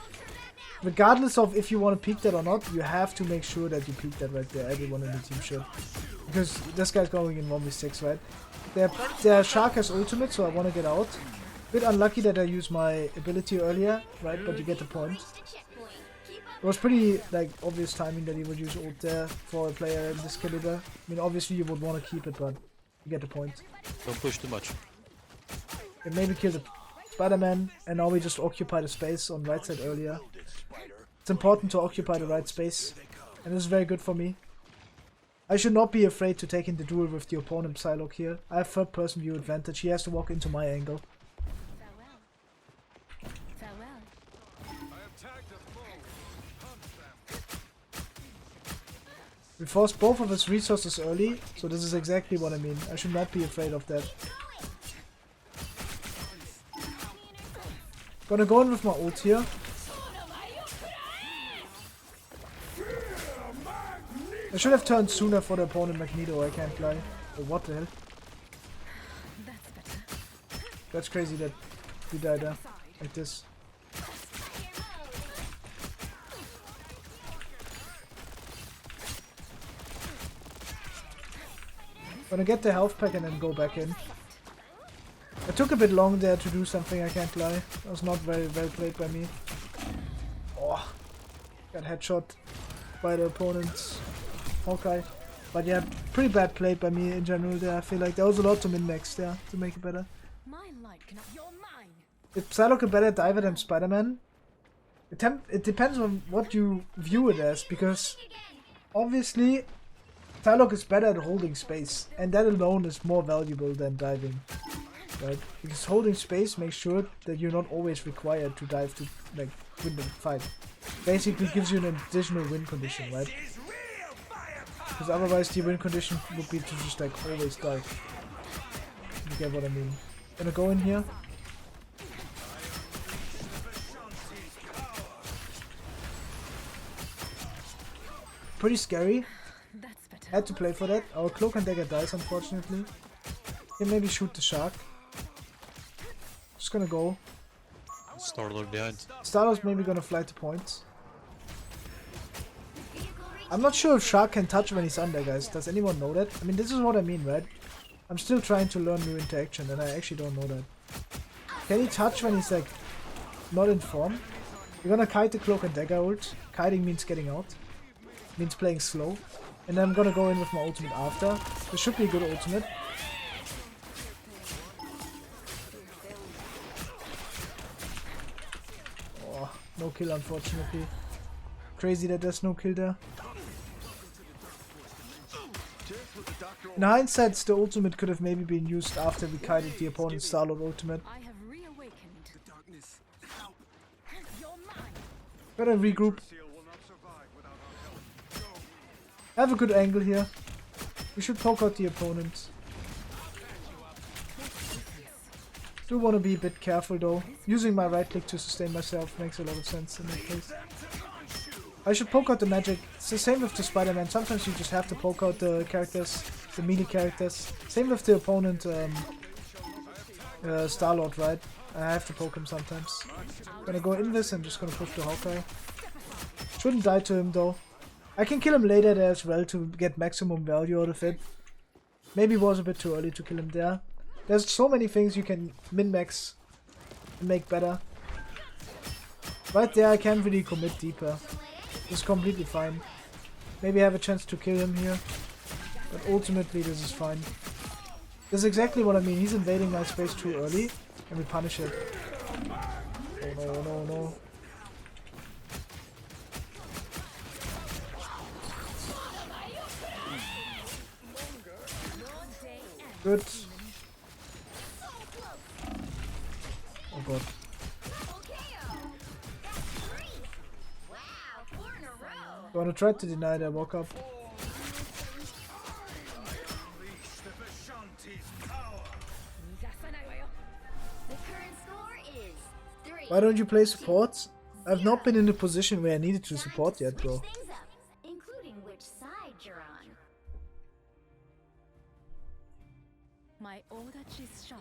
Regardless of if you want to peek that or not, you have to make sure that you peek that right there. Everyone in the team should. Because this guy's going in 1v6, right? Their Shark has ultimate, so I want to get out. Bit unlucky that I used my ability earlier, right? But you get the point. It was pretty like obvious timing that he would use ult there for a player in this caliber. I mean, obviously you would want to keep it, but you get the point. Don't push too much. It maybe kill the Spider-Man, and now we just occupy the space on right side earlier. It's important to occupy the right space, and this is very good for me. I should not be afraid to take in the duel with the opponent Psylock here. I have third person view advantage. He has to walk into my angle. We forced both of his resources early, so this is exactly what I mean. I should not be afraid of that. Gonna go in with my ult here. I should have turned sooner for the opponent Magneto, I can't lie. Oh, what the hell? That's crazy that he died there. Like this. Gonna get the health pack and then go back in. It took a bit long there to do something, I can't lie. That was not very well played by me. Oh, got headshot by the opponent's Hawkeye. But yeah, pretty bad played by me in general there. I feel like there was a lot to min-max there to make it better. My light cannot. You're mine. Is Psylocke a better diver than Spider-Man? It depends on what you view it as, because obviously Psylock is better at holding space, and that alone is more valuable than diving, right? Because holding space makes sure that you're not always required to dive to like win the fight. Basically gives you an additional win condition, right? Because otherwise the win condition would be to just like always dive. You get what I mean? Gonna go in here. Pretty scary. That's better. Had to play for that. Our cloak and dagger dies, unfortunately. Can maybe shoot the shark. Just gonna go. Star-Lord behind. Starlord's maybe gonna fly to point. I'm not sure if shark can touch when he's under, guys. Does anyone know that? I mean, this is what I mean, right? I'm still trying to learn new interaction, and I actually don't know that. Can he touch when he's like not in form? We're gonna kite the cloak and dagger ult. Kiting means getting out. Means playing slow. And then I'm gonna go in with my ultimate after. This should be a good ultimate. Oh, no kill unfortunately. Crazy that there's no kill there. In hindsight, the ultimate could have maybe been used after we kited the opponent's Star-Lord ultimate. I have reawakened. You're mine. Gotta regroup. I have a good angle here. We should poke out the opponent. Do want to be a bit careful though. Using my right click to sustain myself makes a lot of sense in that case. I should poke out the magic. It's the same with the Spider-Man. Sometimes you just have to poke out the characters, the melee characters. Same with the opponent, Star-Lord, right? I have to poke him sometimes. Gonna go in this and just gonna push the Hawkeye. Shouldn't die to him though. I can kill him later there as well to get maximum value out of it. Maybe it was a bit too early to kill him there. There's so many things you can min-max and make better. Right there I can't really commit deeper. It's completely fine. Maybe I have a chance to kill him here. But ultimately this is fine. This is exactly what I mean. He's invading my space too early and we punish it. Oh no, no, no. Good. Oh god. Gonna try to deny that walk up. Why don't you play support? I've not been in a position where I needed to support yet, bro. Including which side you're on. My order is sharp.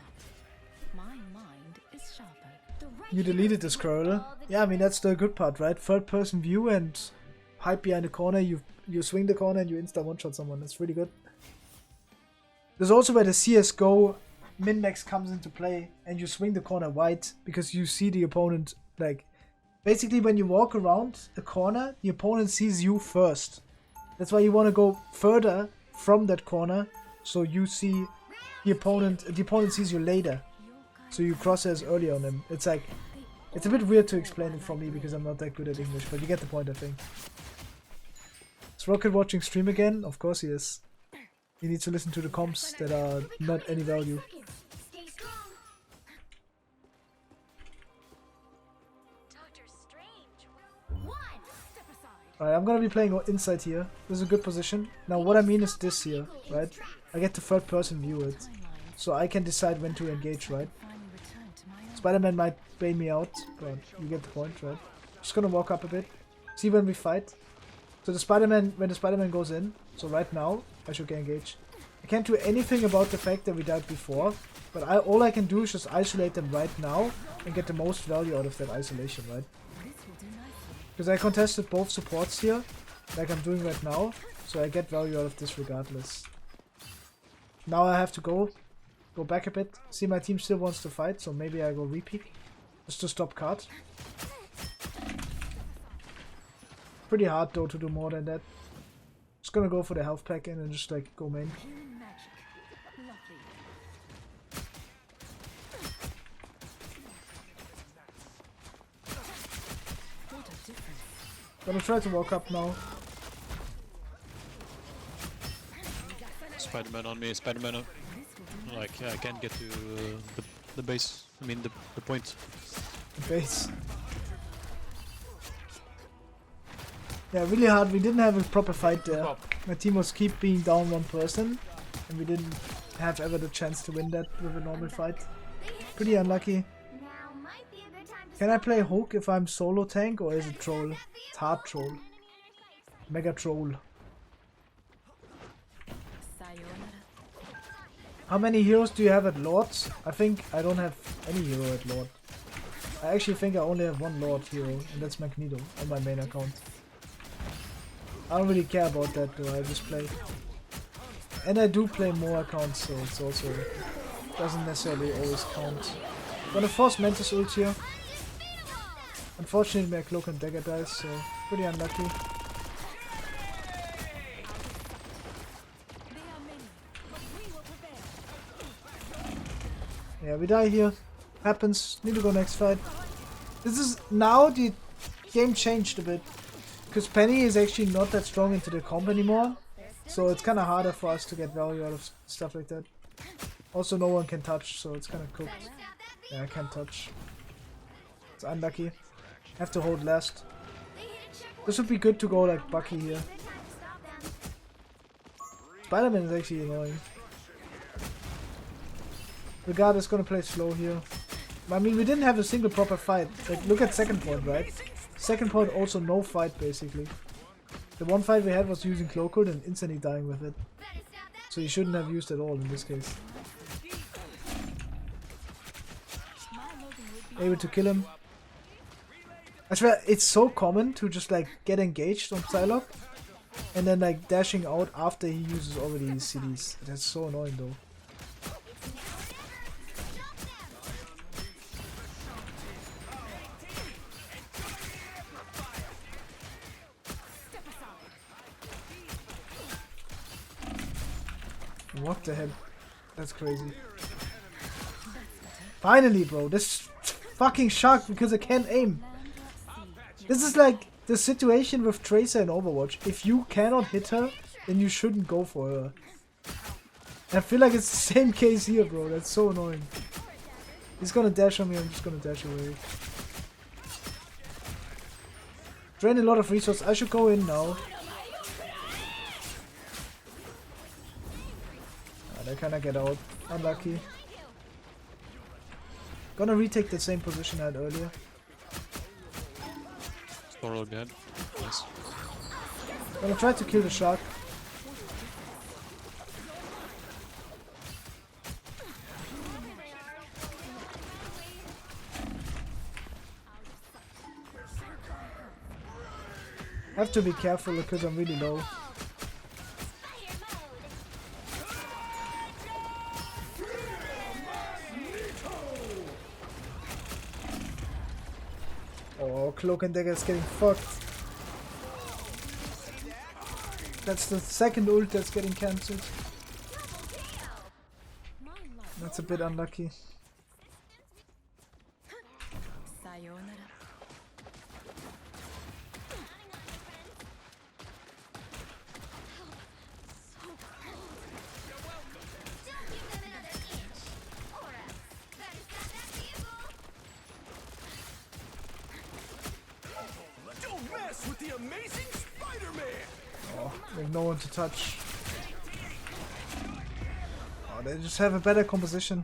My mind is sharper. You deleted the scroll. Yeah, I mean that's the good part, right? Third person view and hide behind the corner, you swing the corner and you insta one-shot someone. That's really good. There's also where the CSGO min-max comes into play and you swing the corner wide because you see the opponent, like, basically when you walk around a corner, the opponent sees you first. That's why you want to go further from that corner so you see the opponent sees you later. So you crosshairs earlier on him. It's like, it's a bit weird to explain it for me because I'm not that good at English, but you get the point I think. Is Rocket watching stream again? Of course he is. He needs to listen to the comps that are not any value. Stay strong. Doctor Strange. One. Step aside. Alright, I'm gonna be playing inside here. This is a good position. Now what I mean is this here, right? I get the third person view it. So I can decide when to engage, right? Spider-Man might bail me out, but you get the point, right? Just gonna walk up a bit. See when we fight. So the Spider-Man, when the Spider-Man goes in, so right now, I should get engaged. I can't do anything about the fact that we died before, but all I can do is just isolate them right now and get the most value out of that isolation, right? Because I contested both supports here, like I'm doing right now, so I get value out of this regardless. Now I have to go back a bit. See, my team still wants to fight, so maybe I go re-peek. Just to stop card. Pretty hard though to do more than that. Just gonna go for the health pack in and just like go main. Gonna try to walk up now. Spider-Man on me. Spider-Man, like I can't get to the base. I mean the point. The base. Yeah, really hard. We didn't have a proper fight there. My team was keep being down one person, and we didn't have ever the chance to win that with a normal fight. Pretty unlucky. Now might be a good time to Can I play Hook if I'm solo tank, or is it troll? It's hard troll. Mega troll. Sayonara. How many heroes do you have at Lords? I think I don't have any hero at Lord. I actually think I only have one Lord hero, and that's Magneto on my main account. I don't really care about that though, I just play. And I do play more accounts, so it's also doesn't necessarily always count. Gonna force Mantis ult here. Unfortunately my cloak and dagger dies, so pretty unlucky. There are many, but we will prevail. Yeah, we die here. Happens. Need to go next fight. This is now the game changed a bit. Because Penny is actually not that strong into the comp anymore. So it's kind of harder for us to get value out of stuff like that. Also no one can touch, so it's kind of cooked. Yeah, I can't touch. It's unlucky. Have to hold last. This would be good to go like Bucky here. Spider-Man is actually annoying. Regard is gonna play slow here. I mean, we didn't have a single proper fight. Like, look at second point, right? Second point also no fight basically. The one fight we had was using Cloak Ult and instantly dying with it. So you shouldn't have used it all in this case. Able to kill him. I swear, it's so common to just like get engaged on Psylock and then like dashing out after he uses already his CDs. That's so annoying though. What the hell? That's crazy. Finally, bro. This fucking shark because I can't aim. This is like the situation with Tracer in Overwatch. If you cannot hit her, then you shouldn't go for her. I feel like it's the same case here, bro. That's so annoying. He's gonna dash on me, I'm just gonna dash away. Drain a lot of resources. I should go in now. They kinda get out. Unlucky. Gonna retake the same position I had earlier. Thorough dead. Nice. Gonna try to kill the shark. Have to be careful because I'm really low. Oh, Cloak and Dagger is getting fucked. That's the second ult that's getting cancelled. That's a bit unlucky. Sayonara. Don't mess with the amazing Spider-Man! Oh, there's no one to touch. Oh, they just have a better composition.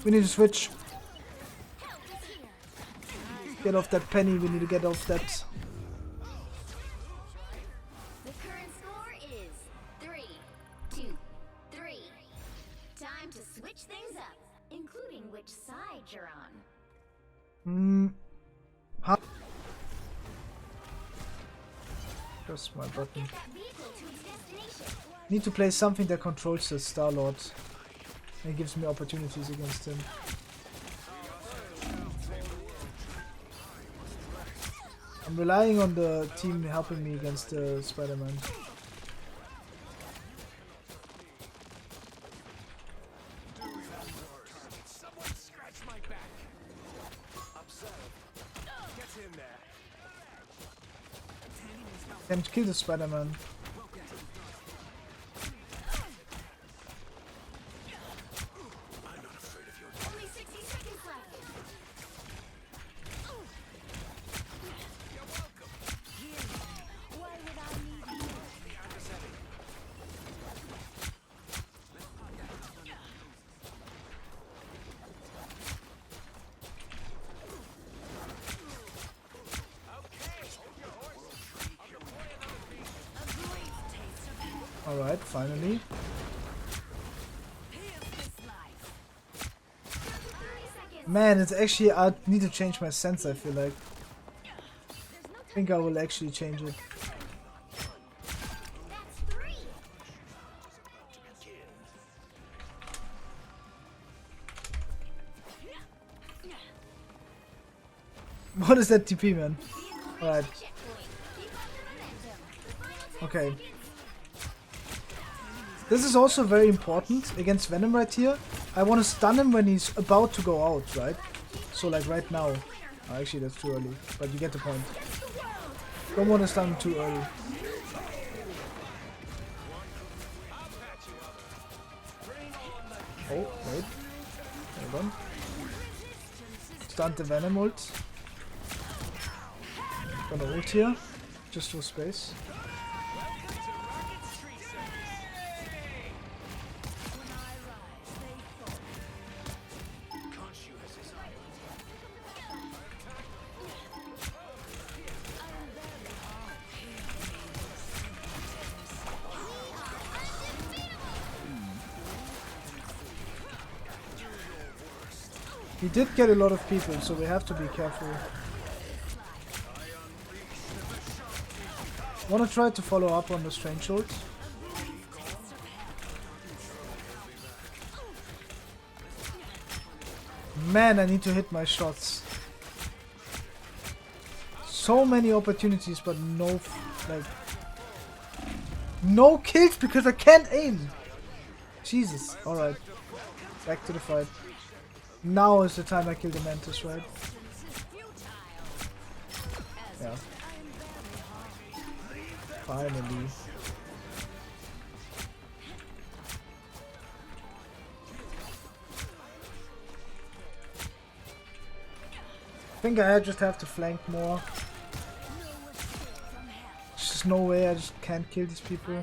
We need to switch. Get off that penny, we need to get off that. The current score is 3-2-3. Time to switch things up, including which side you're on. How? Just my button. Get that vehicle to its destination. Need to play something that controls the Star-Lord and gives me opportunities against him. I'm relying on the team helping me against the Spider-Man. Someone scratch my back! Upset. Get in there. Can kill the Spider-Man. Alright, finally. Man, it's actually, I need to change my sense, I feel like. I think I will actually change it. What is that TP, man? Alright. Okay. This is also very important against Venom right here. I want to stun him when he's about to go out, right? So like right now. Oh, actually that's too early, but you get the point. Don't want to stun him too early. Oh, wait. Hold on. Stun the Venom ult. Gonna ult here, just for space. He did get a lot of people, so we have to be careful. Wanna try to follow up on the strange ult. Man, I need to hit my shots. So many opportunities, but no, no kills because I can't aim. Jesus. Alright. Back to the fight. Now is the time I kill the Mantis, right? Yeah. Finally. I think I just have to flank more. There's just no way, I just can't kill these people.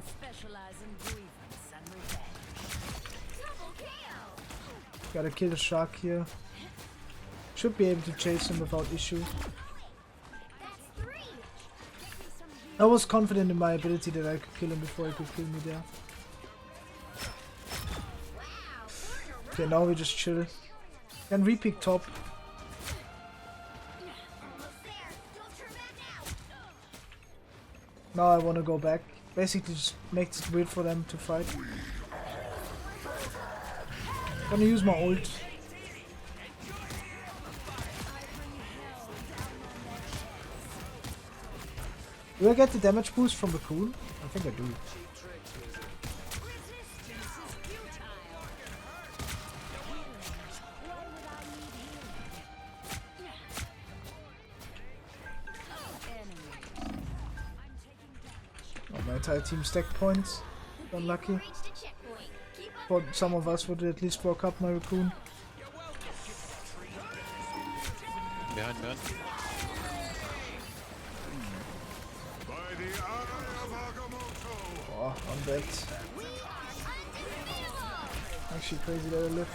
Gotta kill the shark here. Should be able to chase him without issue. I was confident in my ability that I could kill him before he could kill me there. Okay, now we just chill. Can repick top. Now I wanna go back. Basically just makes it weird for them to fight. Gonna use my ult. Do I get the damage boost from the cool? I think I do. Oh, my entire team stacked points. Unlucky. But some of us would at least walk up my raccoon. Behind. Oh, I'm dead. Actually crazy that I live.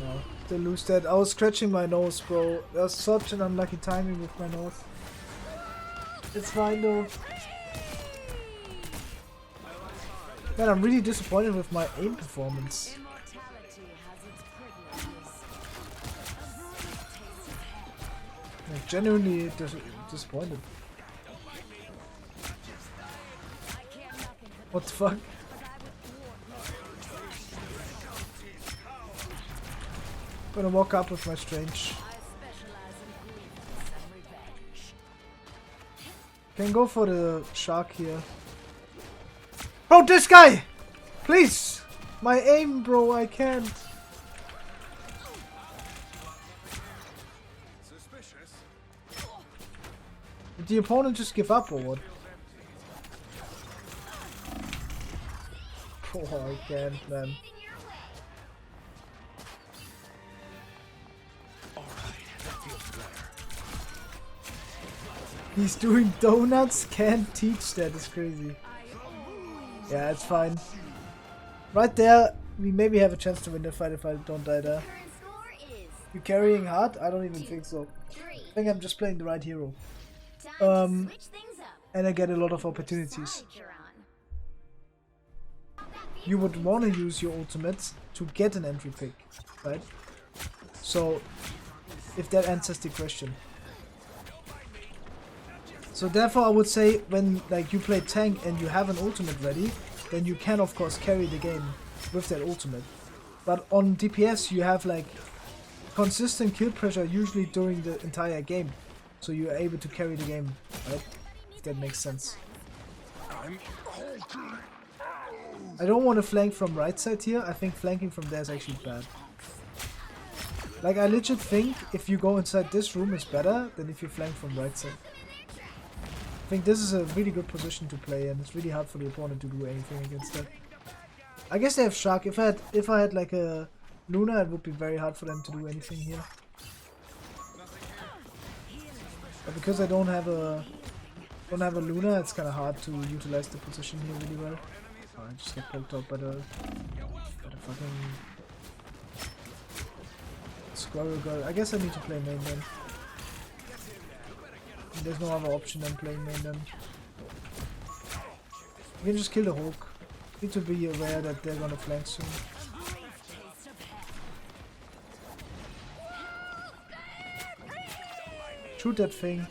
No, they lose that. I was scratching my nose, bro. That was such an unlucky timing with my nose. It's fine though. Man, I'm really disappointed with my aim performance. I'm genuinely disappointed. What the fuck? Gonna walk up with my strange. Can go for the shark here. Bro, this guy! Please! My aim, bro, I can't. Did the opponent just give up or what? Oh, I can't, man. He's doing donuts? Can't teach that, it's crazy. Yeah, it's fine. Right there, we maybe have a chance to win the fight if I don't die there. Current score is You carrying hard? I don't even think so. 3. I think I'm just playing the right hero. Time to switch things up. And I get a lot of opportunities. Side you're on. You would want to use your ultimate to get an entry pick, right? So, if that answers the question. So therefore I would say when like you play tank and you have an ultimate ready, then you can of course carry the game with that ultimate. But on DPS you have like consistent kill pressure usually during the entire game. So you're able to carry the game, right? If that makes sense. I don't want to flank from right side here. I think flanking from there is actually bad. Like I legit think if you go inside this room is better than if you flank from right side. I think this is a really good position to play and it's really hard for the opponent to do anything against that. I guess they have Shark. If I had like a Luna, it would be very hard for them to do anything here. But because I don't have a Luna, it's kind of hard to utilize the position here really well. Oh, I just get poked out by the fucking Squirrel Girl. I guess I need to play main then. There's no other option than playing main then. You can just kill the Hulk. Need to be aware that they're gonna flank soon. Shoot that thing.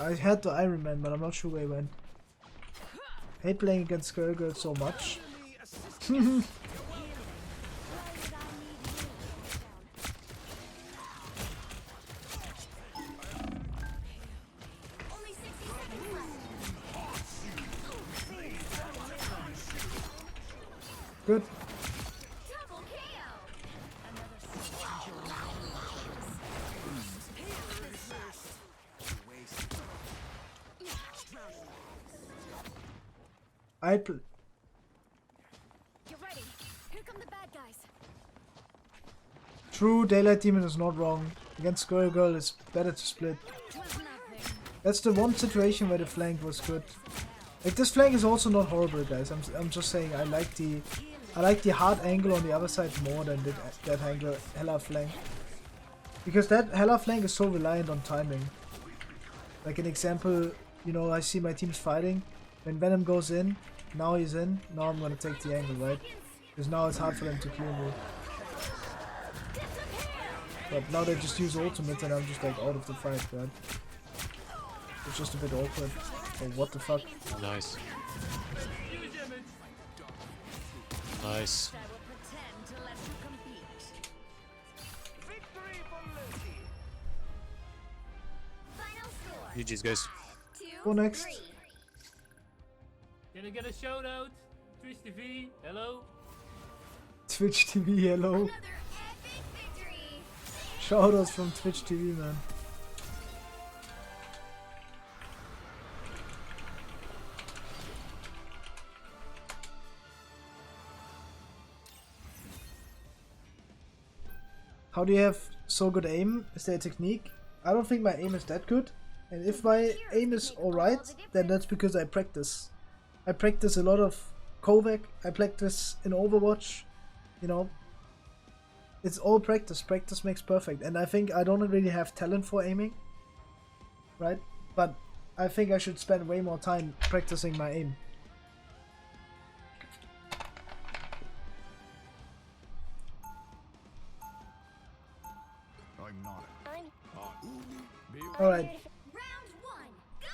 I had the Iron Man, but I'm not sure where he went. I hate playing against Squirrel Girl so much. Good. Get ready. Here come the bad guys. True, Daylight Demon is not wrong. Against Squirrel Girl, it's better to split. That's the one situation where the flank was good. Like this flank is also not horrible, guys. I'm just saying I like the hard angle on the other side more than that angle Hela flank. Because that Hela flank is so reliant on timing. Like an example, you know, I see my teams fighting. When Venom goes in, now he's in, now I'm gonna take the angle, right? Because now it's hard for them to kill me. But now they just use ultimate and I'm just like out of the fight, right? It's just a bit awkward. Oh, what the fuck? Nice. Nice. GG's, guys. Go next. Can I get a shout out? Twitch TV, hello. Twitch TV, hello. Another epic victory. Shoutouts from Twitch TV, man. How do you have so good aim? Is there a technique? I don't think my aim is that good. And if my aim is alright, then that's because I practice. I practice a lot of Kovac, I practice in Overwatch, you know. It's all practice. Practice makes perfect. And I think I don't really have talent for aiming, right? But I think I should spend way more time practicing my aim. I'm not. Alright. Round 1. Go.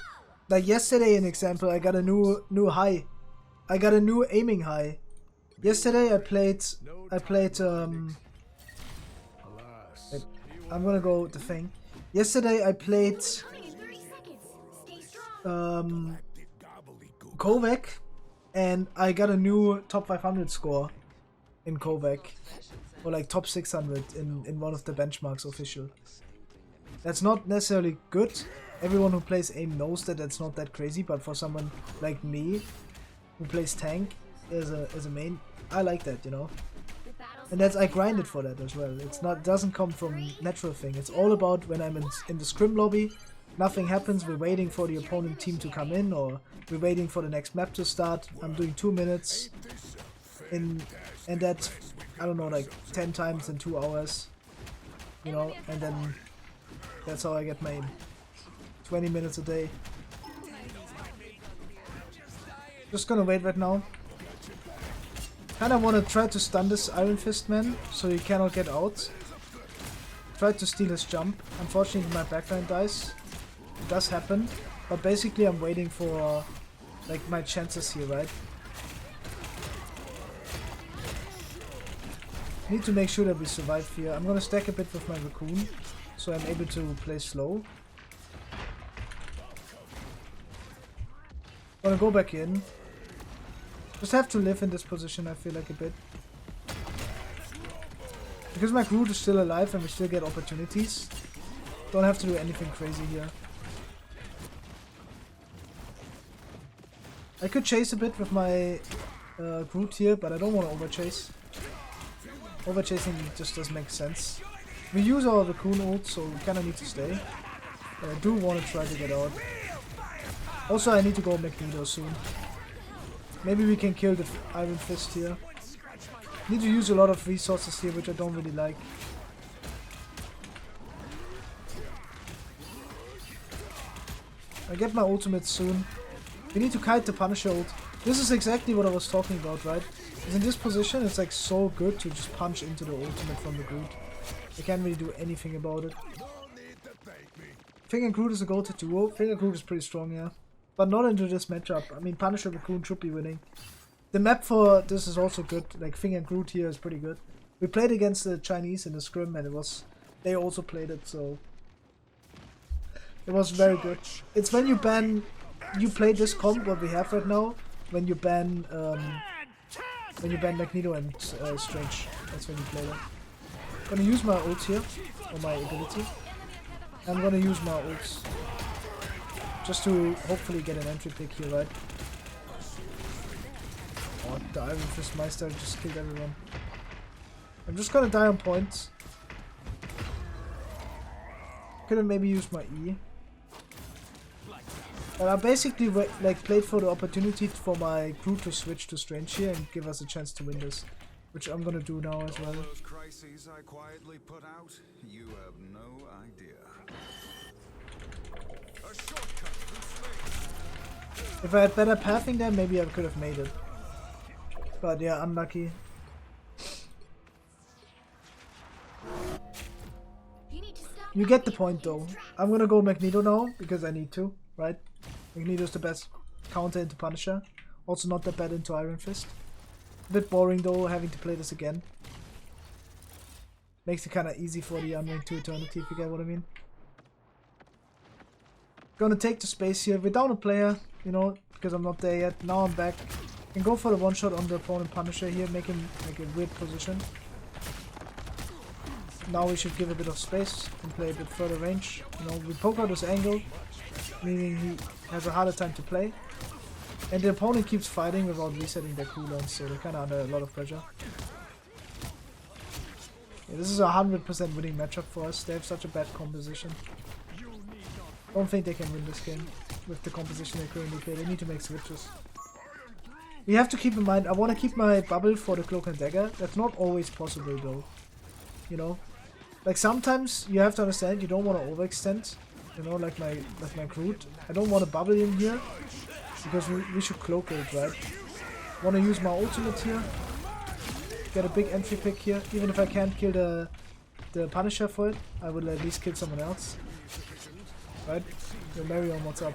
Like yesterday, an example, I got a new high. I got a new aiming high. Yesterday I played wait, I'm gonna go with the thing. Yesterday I played 30 seconds. Stay strong. Kovac and I got a new top 500 score in Kovac. Or like top 600 in one of the benchmarks official. That's not necessarily good. Everyone who plays aim knows that that's not that crazy, but for someone like me who plays tank as a main, I like that, you know. And that's I grinded for that as well. It's not doesn't come from natural thing. It's all about when I'm in the scrim lobby, nothing happens, we're waiting for the opponent team to come in or we're waiting for the next map to start. I'm doing 2 minutes. and that's, I don't know, like 10 times in 2 hours, you know, and then that's how I get my 20 minutes a day. Just gonna wait right now. Kinda wanna try to stun this Iron Fist man so he cannot get out. Try to steal his jump. Unfortunately my backline dies. It does happen, but basically I'm waiting for like my chances here, right? Need to make sure that we survive here. I'm gonna stack a bit with my raccoon so I'm able to play slow. Gonna go back in. Just have to live in this position, I feel like, a bit. Because my Groot is still alive and we still get opportunities. Don't have to do anything crazy here. I could chase a bit with my Groot here, but I don't want to overchase. Overchasing just doesn't make sense. We use our Raccoon ult, so we kinda need to stay. But I do want to try to get out. Also, I need to go Magneto soon. Maybe we can kill the Iron Fist here. Need to use a lot of resources here, which I don't really like. I get my ultimate soon. We need to kite the Punisher ult. This is exactly what I was talking about, right? Because in this position, it's like so good to just punch into the ultimate from the Groot. I can't really do anything about it. Fing and Groot is a go-to duo. Fing and Groot is pretty strong, yeah. But not into this matchup. I mean, Punisher Raccoon should be winning. The map for this is also good. Like, Fing and Groot here is pretty good. We played against the Chinese in the scrim and they also played it, so it was very good. It's when you ban, you play this comp what we have right now, when you ban Magneto and Strange. That's when you play that. I'm gonna use my ult here, or my ability. I'm gonna use my ults. Just to hopefully get an entry pick here, right? Oh, the Iron Fist Meister just killed everyone. I'm just gonna die on point. Could've maybe used my E. But I basically like played for the opportunity for my Groot to switch to Strange here and give us a chance to win this. Which I'm gonna do now as well. Those crises I quietly put out, you have no idea. A shortcut to space. If I had better pathing there, maybe I could have made it. But yeah, unlucky. You get the point though. I'm gonna go Magneto now, because I need to, right? Magneto's the best counter into Punisher. Also not that bad into Iron Fist. A bit boring though, having to play this again. Makes it kinda easy for the Unranked to Eternity, if you get what I mean. Gonna take the space here. We're down a player, you know, because I'm not there yet. Now I'm back. Can go for the one shot on the opponent Punisher here, make him like a weird position. Now we should give a bit of space and play a bit further range. You know, we poke out this angle, meaning he has a harder time to play. And the opponent keeps fighting without resetting their cooldowns, so they're kinda under a lot of pressure. Yeah, this is a 100% winning matchup for us. They have such a bad composition. Don't think they can win this game with the composition they currently play. They need to make switches. We have to keep in mind, I want to keep my bubble for the Cloak and Dagger. That's not always possible though. You know? Like sometimes you have to understand you don't want to overextend. You know, like my Groot. I don't want to bubble in here. Because we should cloak it, right? Want to use my ultimate here. Get a big entry pick here. Even if I can't kill the Punisher for it, I will at least kill someone else. Right? The Marion, what's up?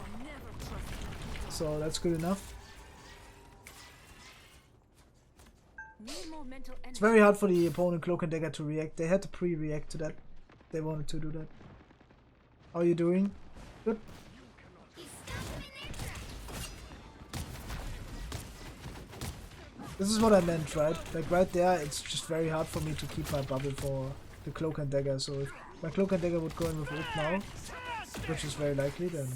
So that's good enough. It's very hard for the opponent Cloak and Dagger to react. They had to pre-react to that. They wanted to do that. How are you doing? Good. This is what I meant, right? Like right there, it's just very hard for me to keep my bubble for the Cloak and Dagger. So if my Cloak and Dagger would go in with ult now, which is very likely, then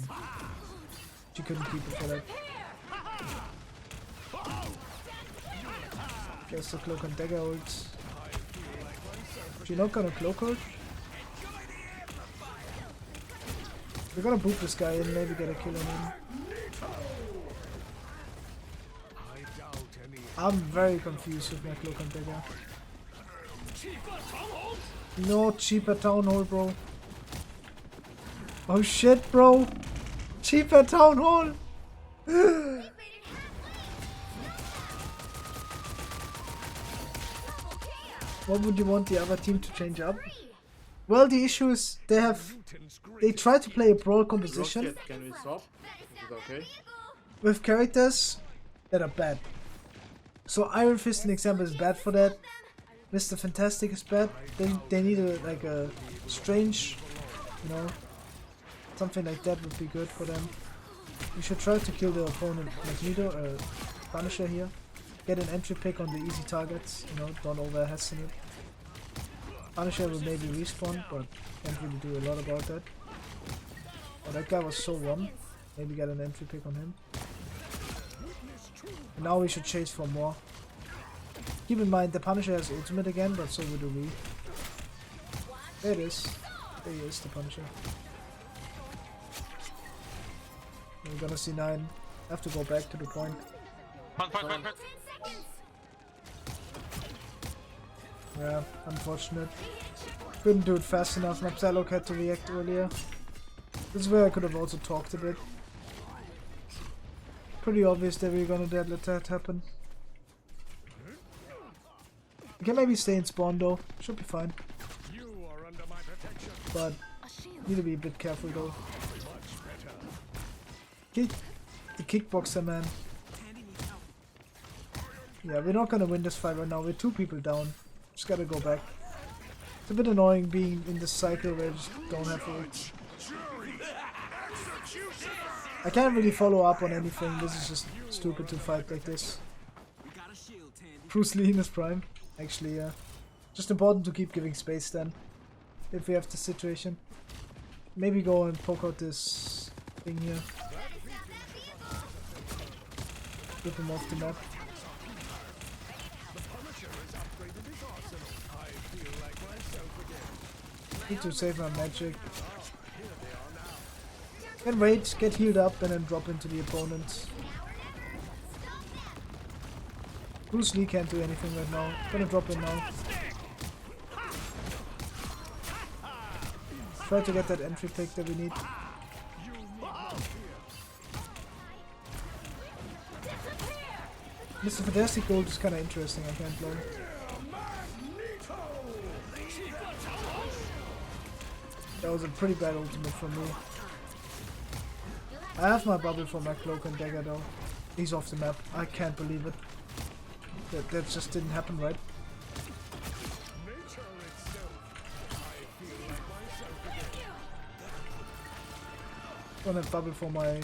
she couldn't keep it for that. Guess the Cloak and Dagger ult. She's not gonna cloak ult. We're gonna boop this guy and maybe get a kill on him. I doubt I'm very confused with my cloak and dagger. No cheaper town hall, bro. Oh shit, bro. Cheaper town hall. What would you want the other team to change up? Well, the issue is they try to play a brawl composition Rocket, can we stop? Is it okay? with characters that are bad. So Iron Fist, an example, is bad for that. Mr. Fantastic is bad. They need like a strange, you know, something like that would be good for them. You should try to kill the opponent Magneto, Punisher here. Get an entry pick on the easy targets, you know, don't over-hasten it. Punisher will maybe respawn, but can't really do a lot about that. Oh, that guy was so one. Maybe get an entry pick on him. And now we should chase for more. Keep in mind, the Punisher has ultimate again, but so do we. There it is. There he is, the Punisher. We're gonna see 9. I have to go back to the point. Yeah, unfortunate. Couldn't do it fast enough. My Psylock had to react earlier. This is where I could have also talked a bit. Pretty obvious that we're gonna let that happen. We can maybe stay in spawn though. Should be fine. But need to be a bit careful though. The kickboxer, man. Yeah, we're not gonna win this fight right now. We're 2 people down. Just gotta go back. It's a bit annoying being in this cycle where I just don't have ults. I can't really follow up on anything. This is just stupid to fight like this. Bruce Lee in his prime. Actually, yeah. Just important to keep giving space then. If we have the situation. Maybe go and poke out this thing here. Rip him off the map. Need to save my magic. And wait, get healed up and then drop into the opponent. Bruce Lee can't do anything right now. Gonna drop in now. Try to get that entry pick that we need. Mr. Fantastic Gold is kinda interesting, I can't lie. That was a pretty bad ultimate from me. I have my bubble for my cloak and dagger though. He's off the map. I can't believe it. That just didn't happen, right? Don't have bubble for my...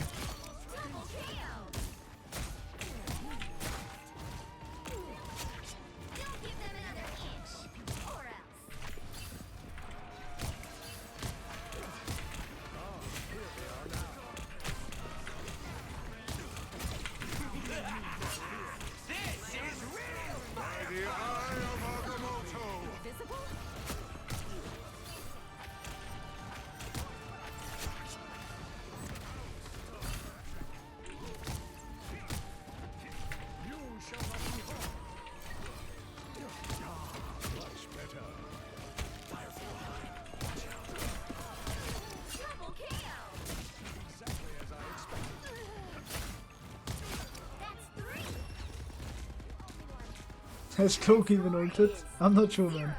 Has Cloak even ulted? I'm not sure, man.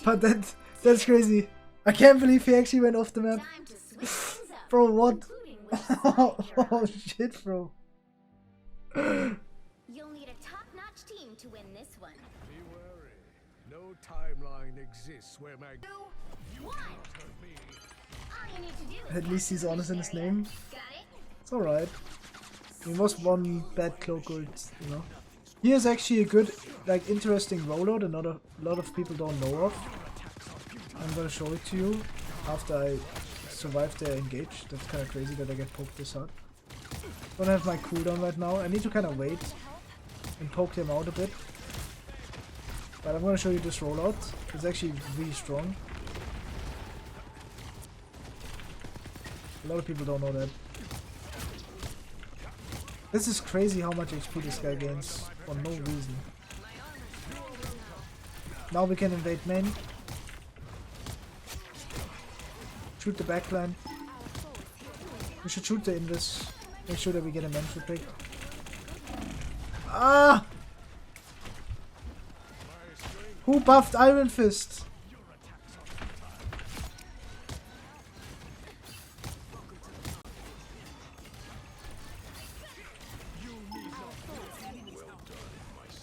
But that's crazy. I can't believe he actually went off the map. Bro, what? Oh shit, bro. You'll need a top-notch team to win this one. Be wary. No timeline exists where Magneto One. hurt me. All you need to do is At least he's honest in his name. got it. It's alright. He was one bad Cloak ult, you know. He is actually a good, like, interesting rollout and a lot of people don't know of. I'm gonna show it to you after I survive their engage. That's kinda crazy that I get poked this hard. Don't have my cooldown right now. I need to kinda wait and poke them out a bit. But I'm gonna show you this rollout. It's actually really strong. A lot of people don't know that. This is crazy how much HP this guy gains for no reason. Now we can invade main. Shoot the backline. We should shoot the invis. Make sure that we get a mental pick. Ah! Who buffed Iron Fist?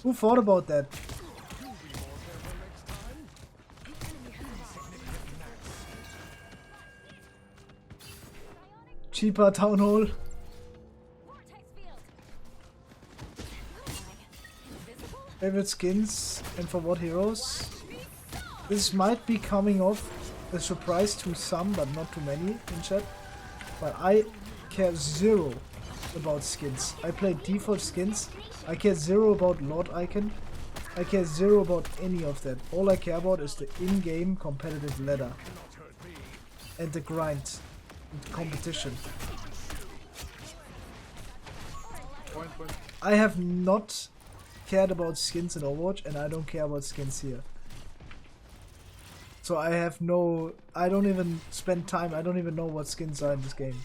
Who thought about that? Cheaper town hall. Favorite skins and for what heroes? This might be coming off a surprise to some, but not too many in chat. But I care zero about skins. I play default skins. I care zero about Lord Icon. I care zero about any of that. All I care about is the in-game competitive ladder. And the grind. And the competition. Point. I have not cared about skins in Overwatch, and I don't care about skins here. So I have no... I don't even spend time, I don't even know what skins are in this game.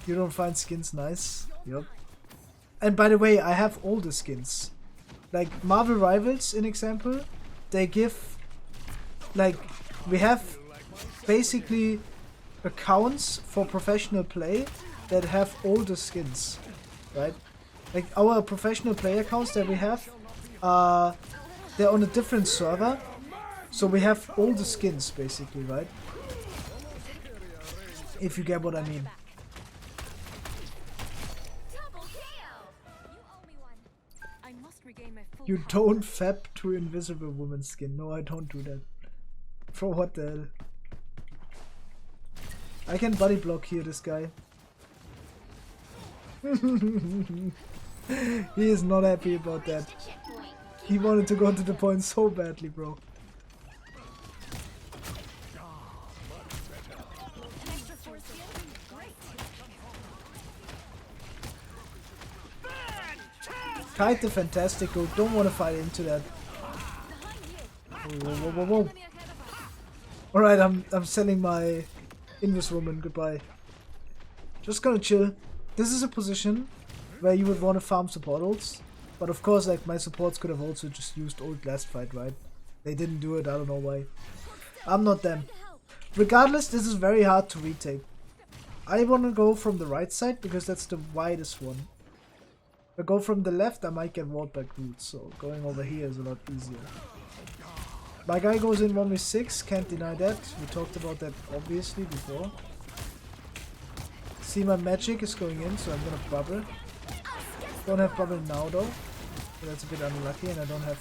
You don't find skins nice? Yup. And by the way, I have all the skins. Like Marvel Rivals, in example, they give... Like, we have basically accounts for professional play that have all the skins. Right? Like our professional player accounts that we have, they're on a different server, so we have all the skins basically, right? If you get what I mean. You don't fap to Invisible Woman skin. No, I don't do that. For what the hell? I can body block here, this guy. He is not happy about that. He wanted to go to the point so badly, bro. Kite the Fantastical, don't want to fight into that. Whoa. Alright, I'm selling my Invis woman, goodbye. Just gonna chill. This is a position where you would want to farm support ults. But of course, like, my supports could have also just used ult last fight, right? They didn't do it, I don't know why. I'm not them. Regardless, this is very hard to retake. I want to go from the right side because that's the widest one. If I go from the left, I might get walled by Groot, so going over here is a lot easier. My guy goes in 1v6, can't deny that. We talked about that obviously before. See, my magic is going in, so I'm gonna bubble. Don't have bubble now though, so that's a bit unlucky, and I don't have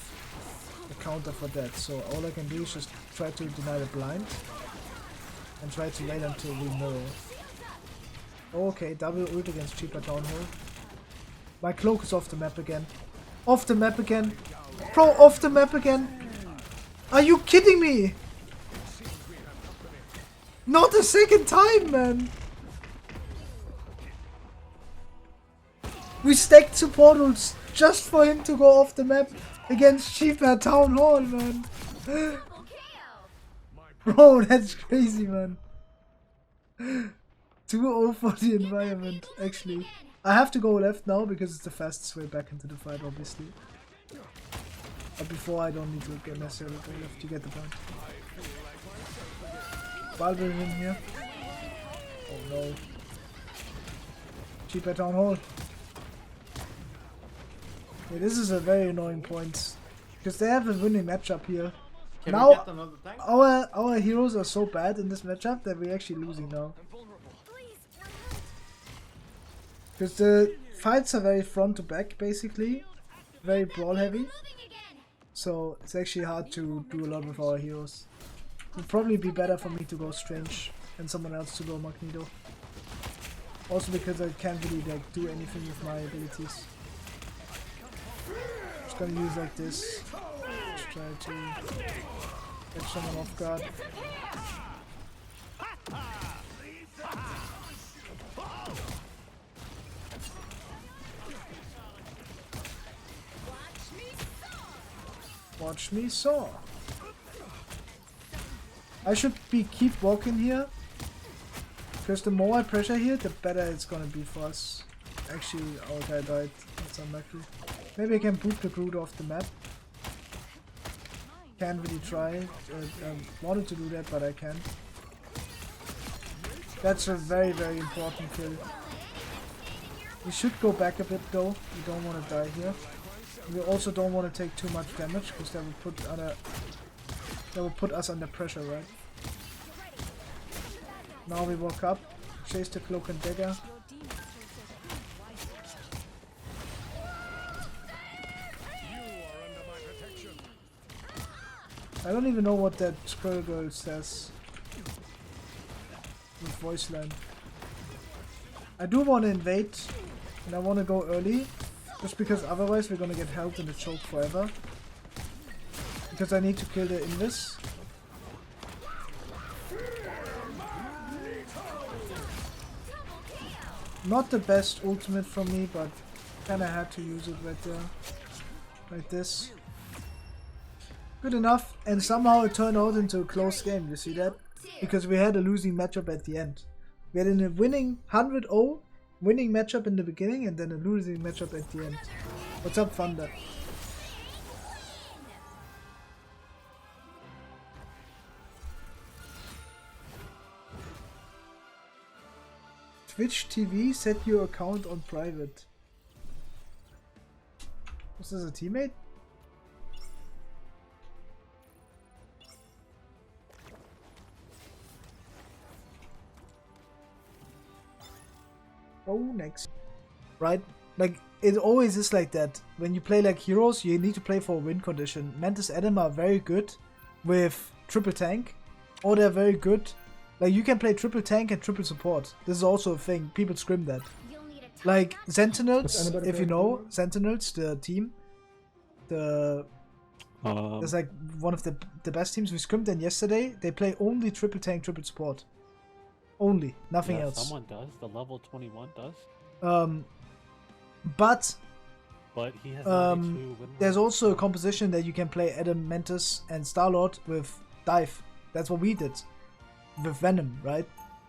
a counter for that. So all I can do is just try to deny the blind and try to wait until we mirror. Okay, double ult against cheaper town hall. My cloak is off the map again. Off the map again. Bro, off the map again. Are you kidding me? Not the second time, man. We stacked support ults just for him to go off the map against cheaper town hall, man. Bro, that's crazy, man. 2-0 for the environment, actually. I have to go left now because it's the fastest way back into the fight, obviously. But before, I don't need to get necessarily go left. You get the point. Balber in here. Oh no. Cheaper town hall. Yeah, this is a very annoying point because they have a winning matchup here. Can now we get another tank? our heroes are so bad in this matchup that we're actually losing now. Because the fights are very front to back, basically. Very brawl heavy. So it's actually hard to do a lot with our heroes. It would probably be better for me to go Strange and someone else to go Magneto. Also because I can't really like do anything with my abilities. Just gonna use like this. Just try to get someone off guard. Watch me saw. I should keep walking here. Because the more I pressure here, the better it's gonna be for us. Actually, our guy died. That's unlucky. Maybe I can boot the Groot off the map. Can't really try. Wanted to do that, but I can't. That's a very, very important kill. We should go back a bit though. We don't want to die here. We also don't want to take too much damage because that will put us under pressure, right? Now we walk up, chase the cloak and dagger. I don't even know what that Squirrel Girl says with voice line. I do want to invade and I want to go early just because otherwise we're gonna get held in the choke forever. Because I need to kill the Invis. Not the best ultimate from me, but kinda had to use it right there. Like this. Good enough, and somehow it turned out into a close game, you see that? Because we had a losing matchup at the end. We had a winning 100-0 winning matchup in the beginning and then a losing matchup at the end. What's up, Thunder? Twitch TV, set your account on private. Was this a teammate? Oh, next. Right? Like, it always is like that. When you play like heroes, you need to play for a win condition. Mantis Adam are very good with triple tank, or they're very good. Like, you can play triple tank and triple support. This is also a thing. People scream that. Like, Sentinels, if you know, Sentinels, the team. It's like one of the best teams. We scrimmed them yesterday. They play only triple tank, triple support. Only, nothing else. Someone does. The level 21 does. But he has there's also a composition that you can play Adam, Mantis, and Star-Lord with dive. That's what we did with Venom, right?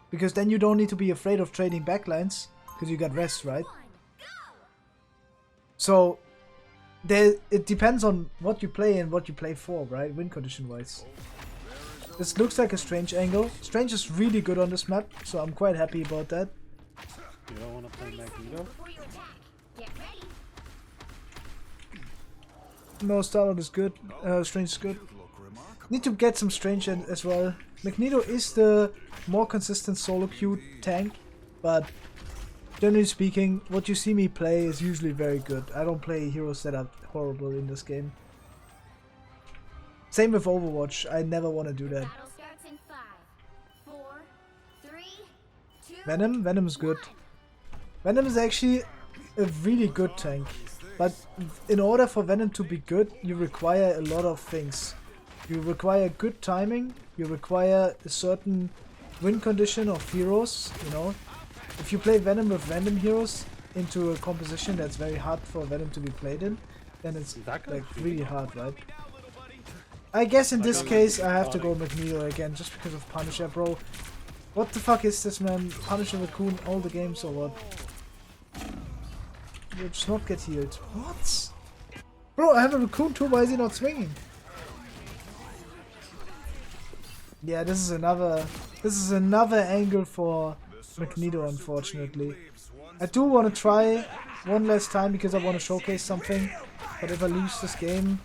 Because then you don't need to be afraid of trading backlines because you got rest, right? So it depends on what you play and what you play for, right? Win condition wise. This looks like a Strange angle. Strange is really good on this map, so I'm quite happy about that. You don't want to play Magneto? No, Star-Lord is good. Strange is good. Need to get some Strange in as well. Magneto is the more consistent solo queue tank, but generally speaking, what you see me play is usually very good. I don't play heroes that are horrible in this game. Same with Overwatch, I never want to do that. Venom is good. Venom is actually a really good tank. But in order for Venom to be good, you require a lot of things. You require good timing, you require a certain win condition of heroes, you know. If you play Venom with random heroes into a composition that's very hard for Venom to be played in, then it's like really hard, right? I guess in this case I have to go Magneto again, just because of Punisher, bro. What the fuck is this, man? Punisher Raccoon all the games or what? You'll just not get healed. What? Bro, I have a Raccoon too, why is he not swinging? Yeah, this is another angle for Magneto, unfortunately. I do want to try one last time because I want to showcase something, but if I lose this game,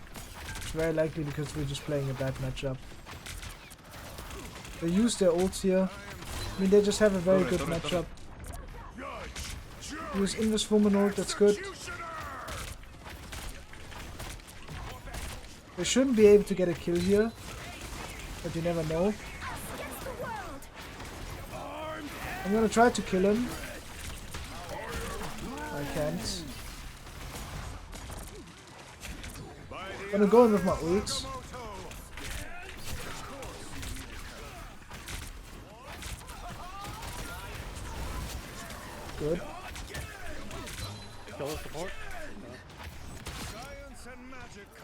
it's very likely because we're just playing a bad matchup. They use their ults here. I mean, they just have a very good matchup. Use Invis Woman ult, that's good. They shouldn't be able to get a kill here, but you never know. I'm gonna try to kill him. I can't. I'm gonna go in with my ults. Good. Kill the support?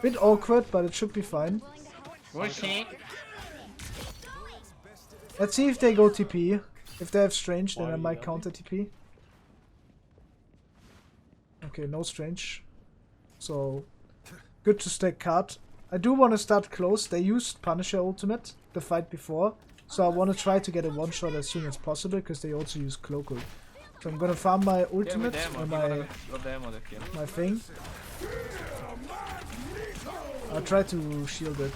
Bit awkward, but it should be fine. Let's see if they go TP. If they have Strange, then I might counter TP. Okay, no Strange. So, good to stack card. I do want to start close. They used Punisher ultimate the fight before. So I want to try to get a one-shot as soon as possible, because they also use Cloakle. So I'm gonna farm my ultimate and my thing. I'll try to shield it.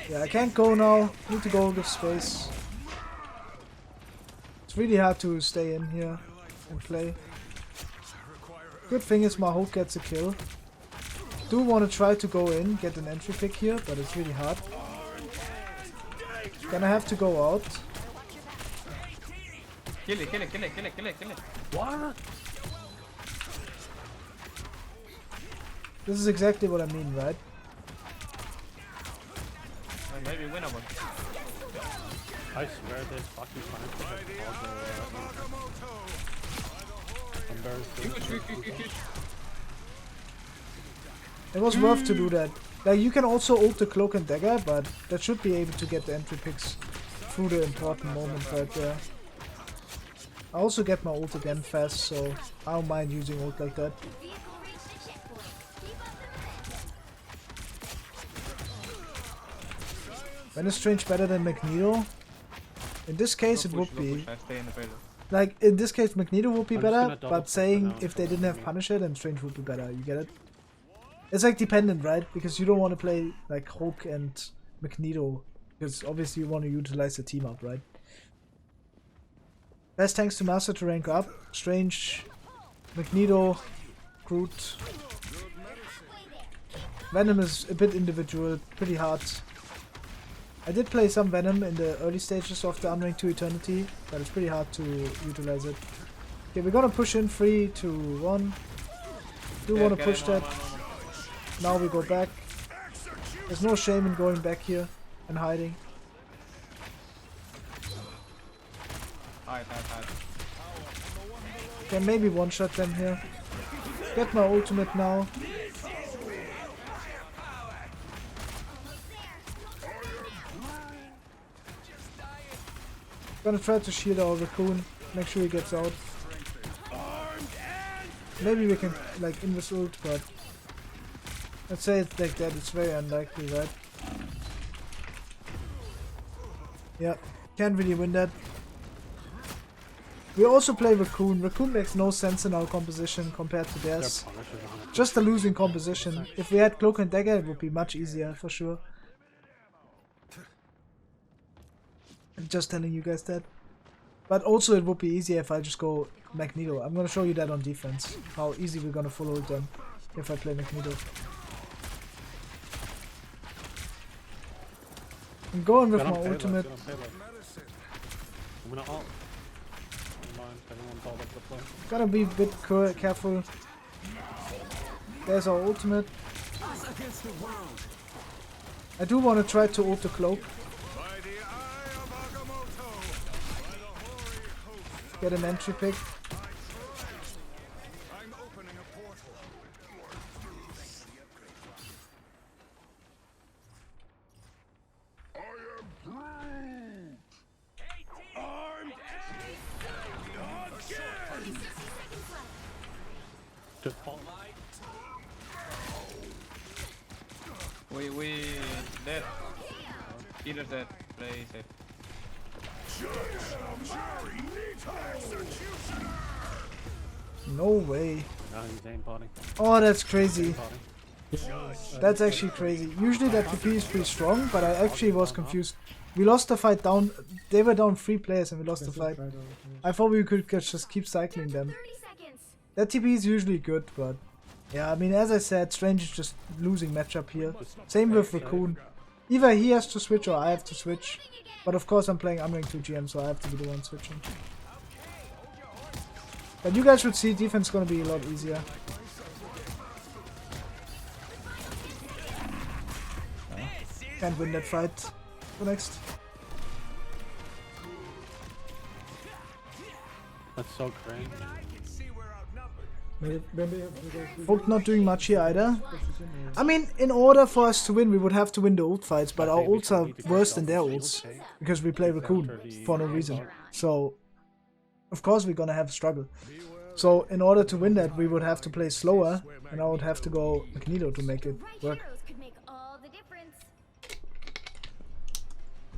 Yeah, I can't go now. Need to go give space. It's really hard to stay in here and play. Good thing is my hope gets a kill. Do want to try to go in, get an entry pick here, but it's really hard. Gonna have to go out. Kill it, kill it, kill it, kill it, kill it, kill it. What? This is exactly what I mean, right? Maybe winnable. I swear this fucking It was worth to do that. Like, you can also ult the Cloak and Dagger, but that should be able to get the entry picks through the important moment right there. I also get my ult again fast, so I don't mind using ult like that. When is Strange better than Magneto? In this case it would be. Like, in this case Magneto would be better, but saying if they didn't have Punisher then Strange would be better, you get it? It's like dependent, right? Because you don't want to play like Hulk and Magneto, because obviously you want to utilize the team up, right? Best tanks to master to rank up. Strange, Magneto, Groot. Venom is a bit individual, pretty hard. I did play some Venom in the early stages of the Unranked 2 Eternity, but it's pretty hard to utilize it. Okay, we're gonna push in 3, 2, 1. Do want to push that. Now we go back. There's no shame in going back here and hiding. Can maybe one-shot them here. Get my ultimate now. Gonna try to shield our raccoon. Make sure he gets out. Maybe we can like invis ult, but let's say it's like that. It's very unlikely, right? Yeah, can't really win that. We also play Raccoon. Raccoon makes no sense in our composition compared to theirs. Just a losing composition. If we had Cloak and Dagger, it would be much easier, for sure. I'm just telling you guys that. But also it would be easier if I just go Magneto. I'm gonna show you that on defense. How easy we're gonna follow them if I play Magneto. I'm going with my ultimate. I'm gonna ult. Everyone's all over the place. Gotta be a bit careful. There's our ultimate. I do want to try to ult the Cloak. Get an entry pick. We dead. Either dead. Play safe. No way. No, he's aimbotting. Oh, that's crazy. That's actually crazy. Usually that TP is pretty strong, but I actually was confused. We lost the fight down. They were down 3 players and we lost the fight. I thought we could just keep cycling them. That TP is usually good, but yeah, I mean, as I said, Strange is just losing matchup here. Same with Raccoon. Either he has to switch or I have to switch. But of course I'm playing Unranked 2 GM, so I have to be the one switching. But you guys should see defense is gonna be a lot easier. Can't win that fight. Go next. That's so cringe. Folk not doing much here either. I mean, in order for us to win, we would have to win the ult fights, but our ults are worse than their ults because we play Raccoon for no reason. So, of course, we're gonna have a struggle. So, in order to win that, we would have to play slower, and I would have to go Magneto to make it work. Could make all the difference.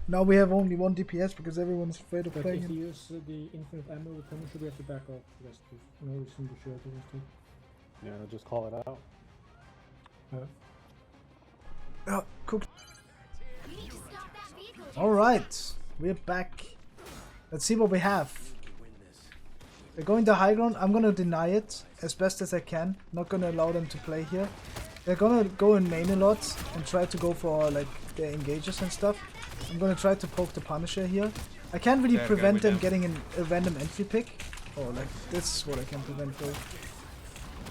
Now we have only 1 DPS because everyone's afraid of But playing if him. we use the infinite ammo with Punisher, we have to back off. Yes, no reason to shoot this too. Yeah, just call it out. Cook. You need to stop that vehicle. Alright, we're back. Let's see what we have. They're going to high ground. I'm gonna deny it as best as I can. Not gonna allow them to play here. They're gonna go in main a lot and try to go for like their engages and stuff. I'm gonna try to poke the Punisher here. I can't really prevent them getting a random entry pick. Oh, like this is what I can prevent though.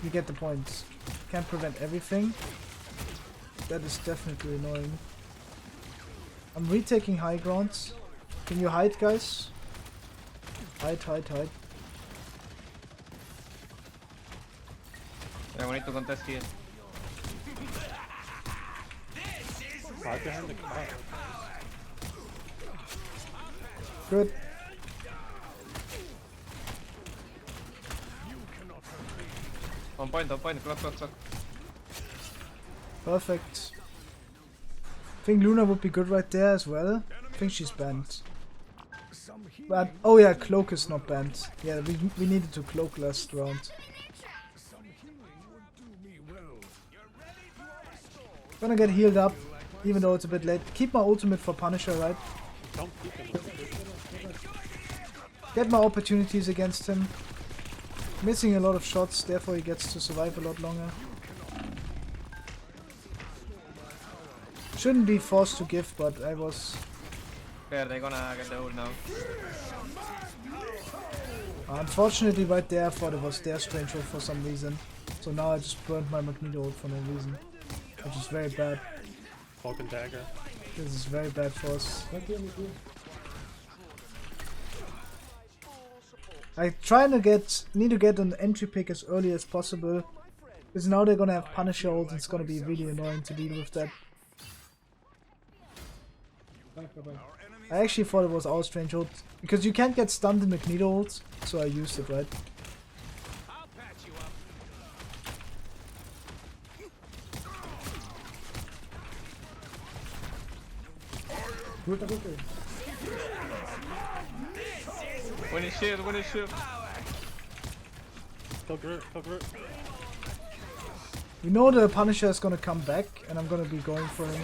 You get the point. Can't prevent everything. That is definitely annoying. I'm retaking high grounds. Can you hide, guys? Hide. Yeah, we need to contest here. Hide behind the car. Good. On point, clock. Perfect. I think Luna would be good right there as well. I think she's banned. But oh yeah, cloak is not banned. Yeah, we needed to cloak last round. Gonna get healed up, even though it's a bit late. Keep my ultimate for Punisher, right? Get my opportunities against him. Missing a lot of shots, therefore he gets to survive a lot longer. Shouldn't be forced to give, but I was. There, they're gonna get the ult now. Unfortunately, right there, I thought it was their strange ult for some reason. So now I just burned my Magneto ult for no reason. Which is very bad. Cloak and dagger. This is very bad for us. I need to get an entry pick as early as possible. Because now they're gonna have Punisher ult and it's gonna be really annoying to deal with that. I actually thought it was our strange ult. Because you can't get stunned in Magneto ults, so I used it, right? Win his shield. Kill Groot. We know the Punisher is gonna come back, and I'm gonna be going for him.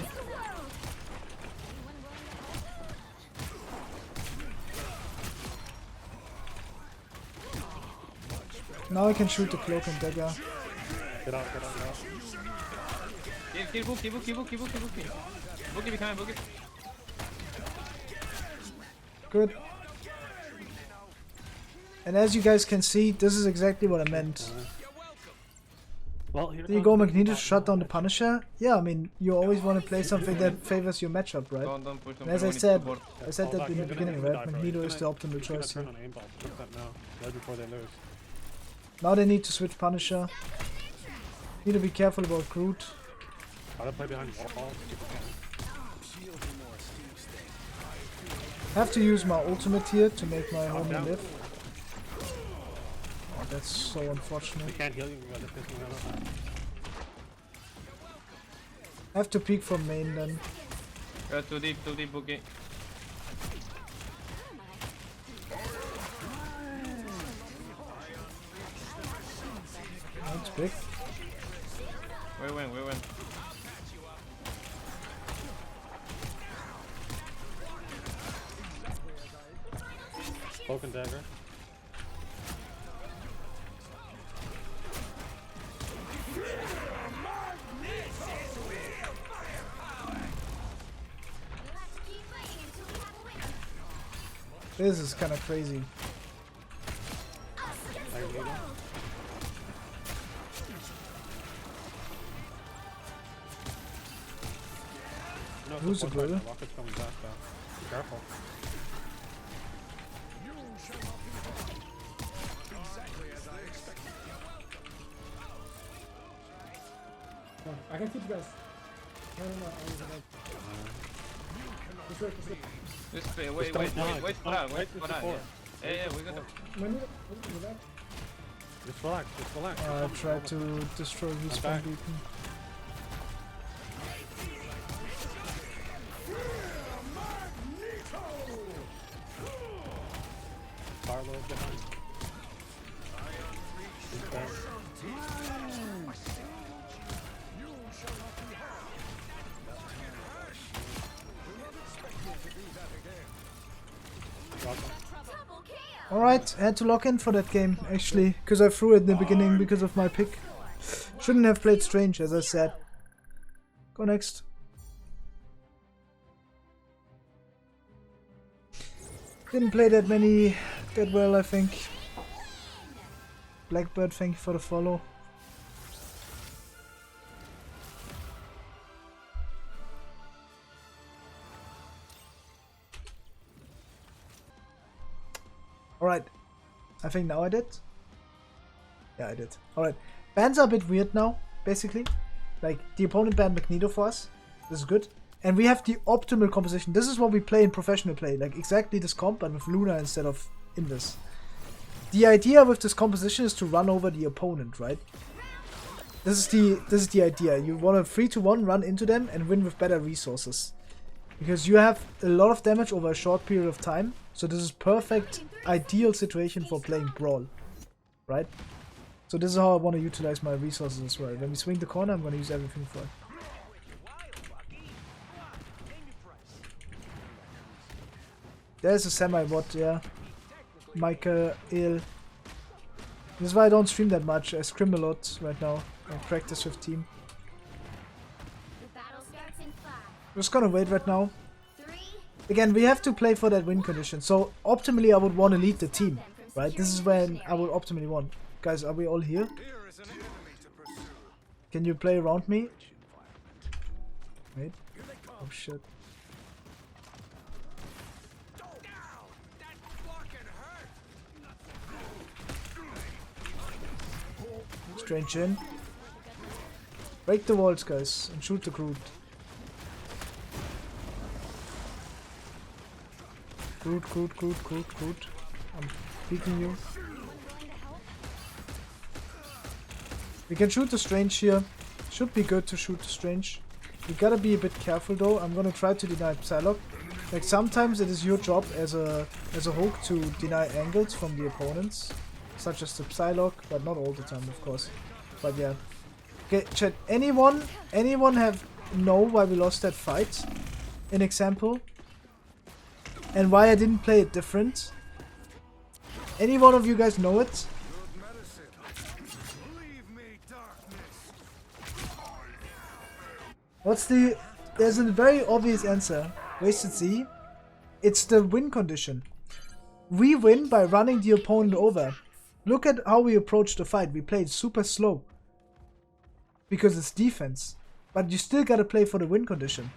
Now I can shoot the cloak and dagger. Get out. Kill Bookie. Bookie behind, Bookie. Good. And as you guys can see, this is exactly what I meant. Well, here There you go, Magneto, shut down the Punisher. Yeah, I mean, you always want to play something that favors your matchup, right? Don't push them. And as I said that in the beginning, right? Magneto is the optimal choice here. Turn on aimbot. Put that now. Right before they lose. Now they need to switch Punisher. Need to be careful about Groot. Try to play behind wall. Have to use my ultimate here to make my homie live. Oh, that's so unfortunate. We can't heal you. We gotta piss me out. Have to peek from main then. Too deep, Bookie. That's big. We win. Cloak and dagger. This is kind of crazy. Who's the brother? Rocket's coming back though. Be careful. I can keep you guys. No. This way. This way, wait for that, wait for that. Yeah, we got the... Magneto, back. Just relax. I tried to destroy his spawn beacon. Carlo behind. He's down. Alright, I had to lock in for that game, actually, because I threw it in the beginning because of my pick. Shouldn't have played Strange, as I said. Go next. Didn't play that well, I think. Blackbird, thank you for the follow. Alright, I think now I did. Yeah, I did. Alright, bans are a bit weird now, basically. Like, the opponent banned Magneto for us. This is good. And we have the optimal composition. This is what we play in professional play. Like, exactly this comp, but with Luna instead of Invis. The idea with this composition is to run over the opponent, right? This is the idea. You want a 3-1 run into them and win with better resources. Because you have a lot of damage over a short period of time. So this is perfect, ideal situation for playing Brawl. Right? So this is how I want to utilize my resources as well. When we swing the corner, I'm going to use everything for it. There's a semi-bot, yeah. Michael, Il. This is why I don't stream that much. I scrim a lot right now. I practice with team. I'm just gonna wait right now. Again, we have to play for that win condition. So optimally, I would want to lead the team, right? This is when I would optimally want. Guys, are we all here? Can you play around me? Wait. Oh shit. Strange in. Break the walls, guys, and shoot the Groot. Groot. I'm beating you. We can shoot the Strange here. Should be good to shoot the Strange. We gotta be a bit careful though. I'm gonna try to deny Psylock. Like sometimes it is your job as a hook to deny angles from the opponents, such as the Psylock, but not all the time, of course. But yeah. Okay, chat. Anyone know why we lost that fight? An example? And why I didn't play it different? Any one of you guys know it? There's a very obvious answer. Wasted Z. It's the win condition. We win by running the opponent over. Look at how we approached the fight. We played super slow. Because it's defense. But you still gotta play for the win condition.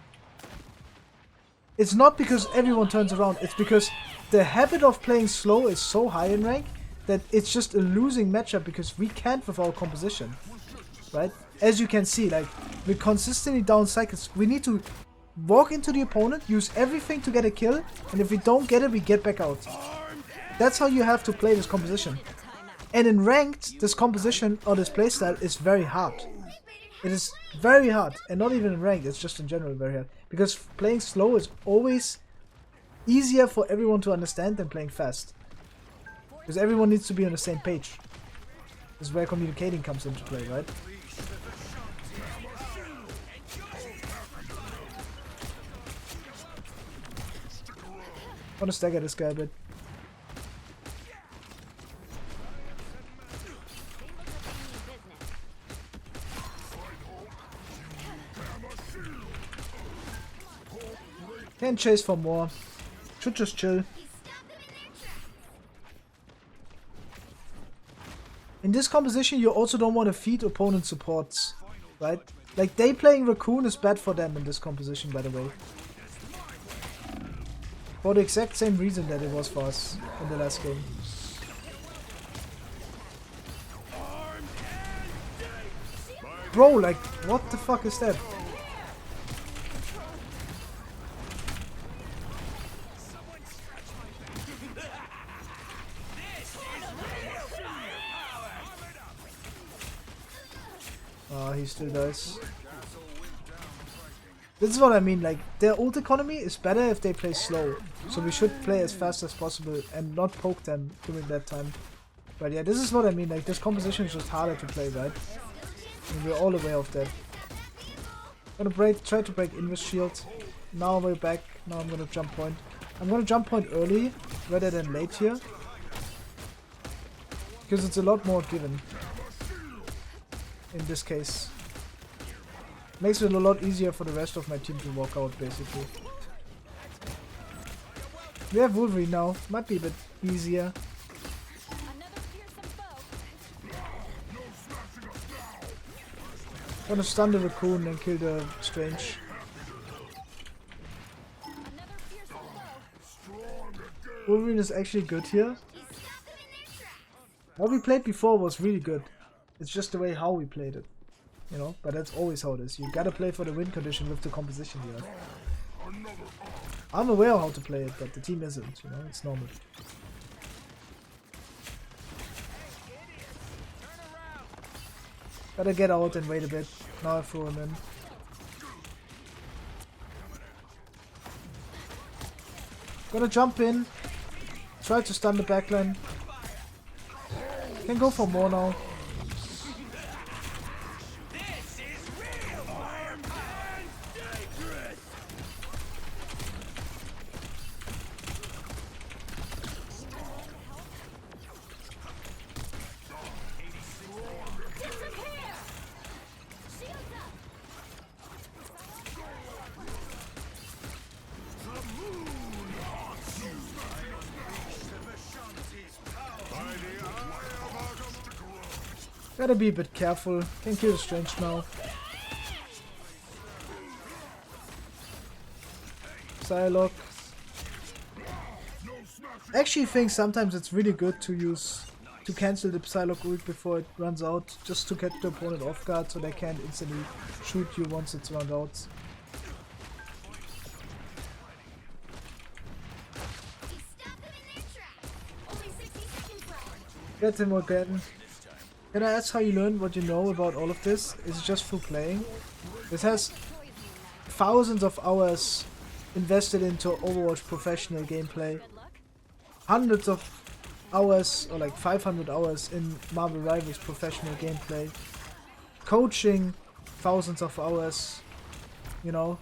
It's not because everyone turns around. It's because the habit of playing slow is so high in rank that it's just a losing matchup because we can't with our composition. Right? As you can see, like, we're consistently down cycles. We need to walk into the opponent, use everything to get a kill, and if we don't get it, we get back out. That's how you have to play this composition. And in ranked, this composition or this playstyle is very hard. It is very hard, and not even in ranked, it's just in general very hard. Because playing slow is always easier for everyone to understand than playing fast. Because everyone needs to be on the same page. This is where communicating comes into play, right? I want to stagger this guy a bit. Can't chase for more. Should just chill. In this composition, you also don't want to feed opponent supports, right? Like, they playing Raccoon is bad for them in this composition, by the way. For the exact same reason that it was for us in the last game. Bro, like, what the fuck is that? Oh, he still dies. This is what I mean, like, their ult economy is better if they play slow. So we should play as fast as possible and not poke them during that time. But yeah, this is what I mean, like, this composition is just harder to play, right? And we're all aware of that. Try to break Invis shield. Now we're back. Now I'm gonna jump point. I'm gonna jump point early rather than late here. Because it's a lot more given. In this case. Makes it a lot easier for the rest of my team to walk out, basically. We have Wolverine now. Might be a bit easier. Gonna stun the raccoon and kill the Strange. Wolverine is actually good here. What we played before was really good. It's just the way how we played it. You know, but that's always how it is. You gotta play for the win condition with the composition here. I'm aware how to play it, but the team isn't, you know, it's normal. Gotta get out and wait a bit. Now I throw him in. Gonna jump in. Try to stun the backline. Can go for more now. Gotta be a bit careful. Can kill the Strange now. Psylock. I actually think sometimes it's really good to cancel the Psylock ult before it runs out, just to get the opponent off guard so they can't instantly shoot you once it's run out. Get him again. Can I ask how you learn what you know about all of this? Is it just through playing? This has thousands of hours invested into Overwatch professional gameplay. Hundreds of hours, or like 500 hours in Marvel Rivals professional gameplay. Coaching, thousands of hours, you know.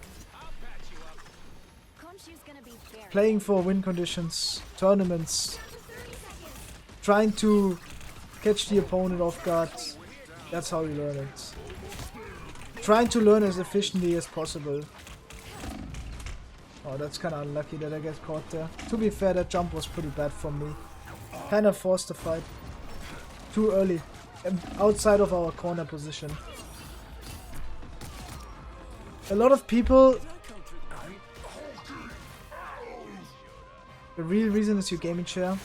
Playing for win conditions, tournaments. Trying to catch the opponent off guard. That's how you learn it. Trying to learn as efficiently as possible. Oh, that's kinda unlucky that I get caught there. To be fair, that jump was pretty bad from me. Kinda forced the fight. Too early. And outside of our corner position. A lot of people... The real reason is your gaming chair.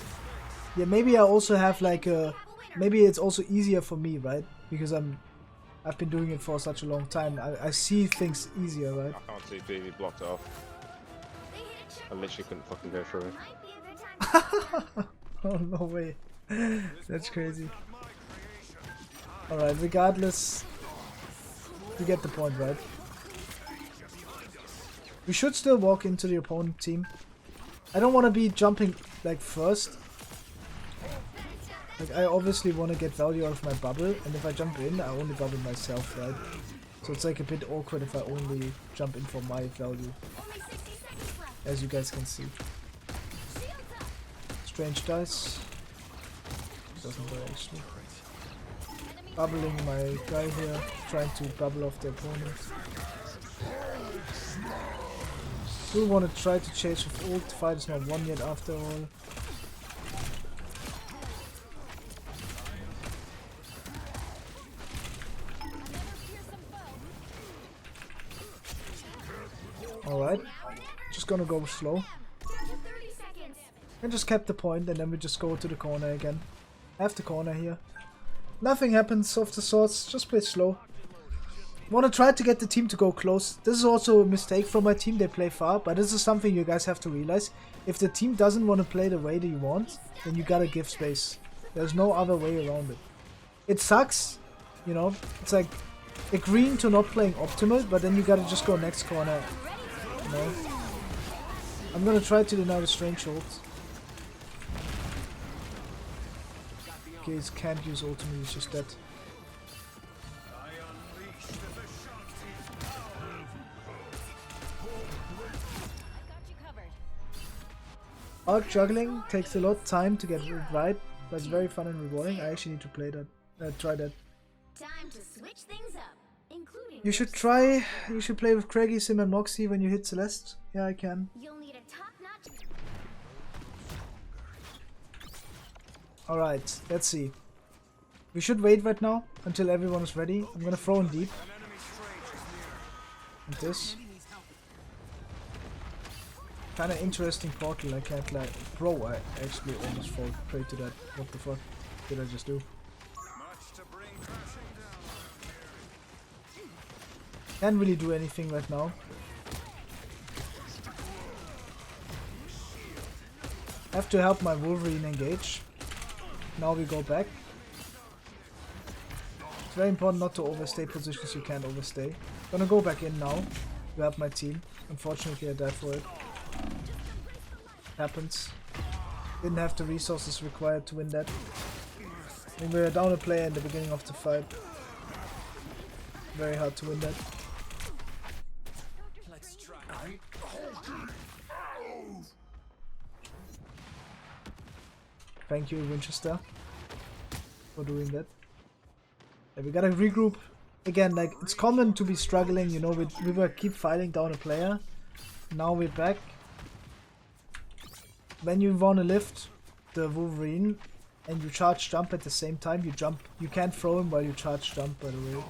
Yeah, maybe I also have like a... Maybe it's also easier for me, right? Because I've been doing it for such a long time. I see things easier, right? I can't see if he blocked it off. I literally couldn't fucking go through it. Oh, no way. That's crazy. Alright, regardless, you get the point, right? We should still walk into the opponent team. I don't want to be jumping like first. Like, I obviously want to get value out of my bubble, and if I jump in, I only bubble myself, right? So it's like a bit awkward if I only jump in for my value. As you guys can see. Strange dice. Doesn't work actually. Bubbling my guy here, trying to bubble off the opponent. Do want to try to chase with ult. Fight is not won yet after all. Alright, just gonna go slow. And just kept the point, and then we just go to the corner again. I have the corner here. Nothing happens of the sorts, just play slow. Want to try to get the team to go close. This is also a mistake from my team. They play far, but this is something you guys have to realize. If the team doesn't want to play the way that you want, then you gotta give space. There's no other way around it. It sucks, you know. It's like agreeing to not playing optimal, but then you gotta just go next corner. You know. I'm gonna try to deny the strange hold. Okay, he can't use ultimate. He's just dead. Arc juggling takes a lot of time to get it right, but it's very fun and rewarding. I actually need to play that. Try that. Time to switch things up, including You should try. You should play with Craigie, Sim, and Moxie when you hit Celeste. Yeah, I can. You'll need a top-notch. All right, let's see. We should wait right now until everyone is ready. I'm gonna throw in deep. Like this. Kind of interesting portal. I can't like. Bro, I actually almost fall prey to that. What the fuck did I just do? Can't really do anything right now. Have to help my Wolverine engage. Now we go back. It's very important not to overstay positions you can't overstay. Gonna go back in now to help my team. Unfortunately I died for it. Happens. Didn't have the resources required to win that. I mean, we were down a player in the beginning of the fight. Very hard to win that. Thank you, Winchester, for doing that. Yeah, we gotta regroup. Again, like, it's common to be struggling, you know, we were keep fighting down a player. Now we're back. When you wanna lift the Wolverine and you charge jump at the same time, you can't throw him while you charge jump, by the way.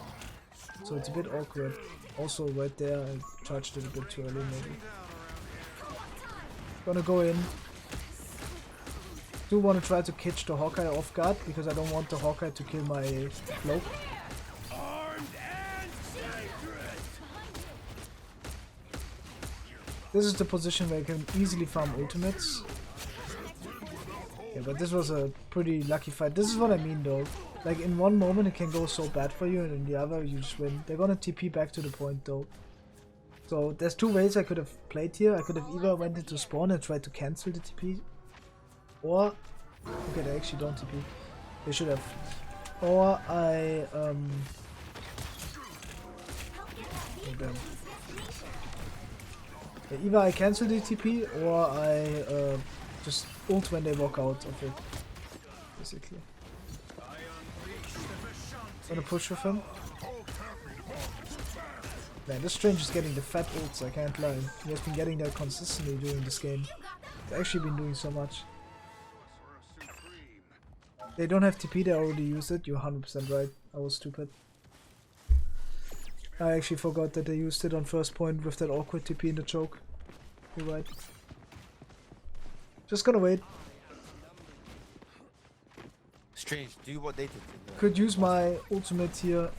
So it's a bit awkward. Also right there I charged it a bit too early maybe. Gonna go in. Do want to try to catch the Hawkeye off guard because I don't want the Hawkeye to kill my cloak. This is the position where you can easily farm ultimates. Yeah, but this was a pretty lucky fight. This is what I mean though. Like in one moment it can go so bad for you and in the other you just win. They're gonna TP back to the point though. So there's two ways I could have played here. I could have either went into spawn and tried to cancel the TP. Or, okay, they actually don't TP. They should have. Or I, oh damn. Yeah, either I cancel the TP or I just ult when they walk out of it. Basically. Gonna push with him. Man, this Strange is getting the fat ults, I can't lie. He has been getting that consistently during this game. He's actually been doing so much. They don't have TP, they already used it. You're 100% right. I was stupid. I actually forgot that they used it on first point with that awkward TP in the choke. You're right. Just gonna wait. Strange, do what they did. Could use my ultimate here.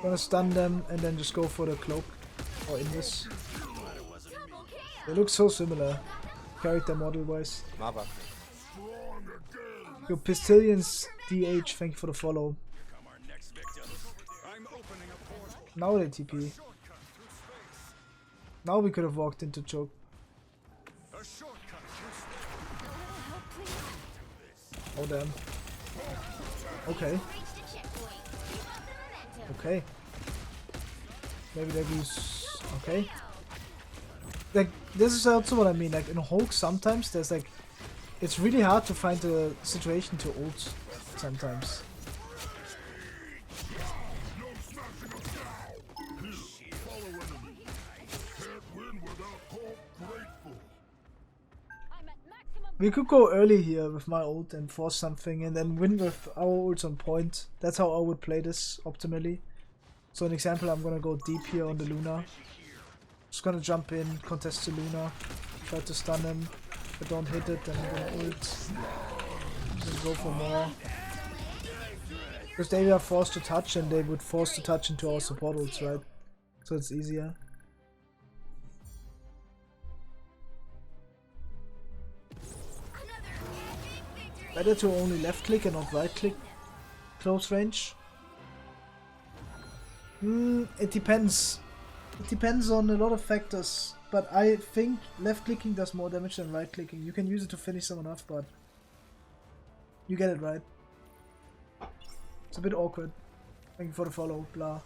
Gonna stun them and then just go for the cloak. Or Invis. They look so similar, character model wise. Yo, Pistillions DH, thank you for the follow. Now they TP. Now we could have walked into choke. Oh damn. Okay. Okay. Maybe they lose. Okay. Like, this is also what I mean, like in Hulk sometimes there's like, it's really hard to find a situation to ult sometimes. We could go early here with my ult and force something and then win with our ults on point. That's how I would play this optimally. So an example, I'm gonna go deep here on the Luna. Just gonna jump in, contest the Luna, try to stun him. If I don't hit it, then I'm gonna ult. Just go for more. Because they are forced to touch and they would force to touch into our support ults, right? So it's easier. Better to only left click and not right click close range. It depends. It depends on a lot of factors. But I think left clicking does more damage than right clicking. You can use it to finish someone off, but you get it right. It's a bit awkward. Thank you for the follow, blah.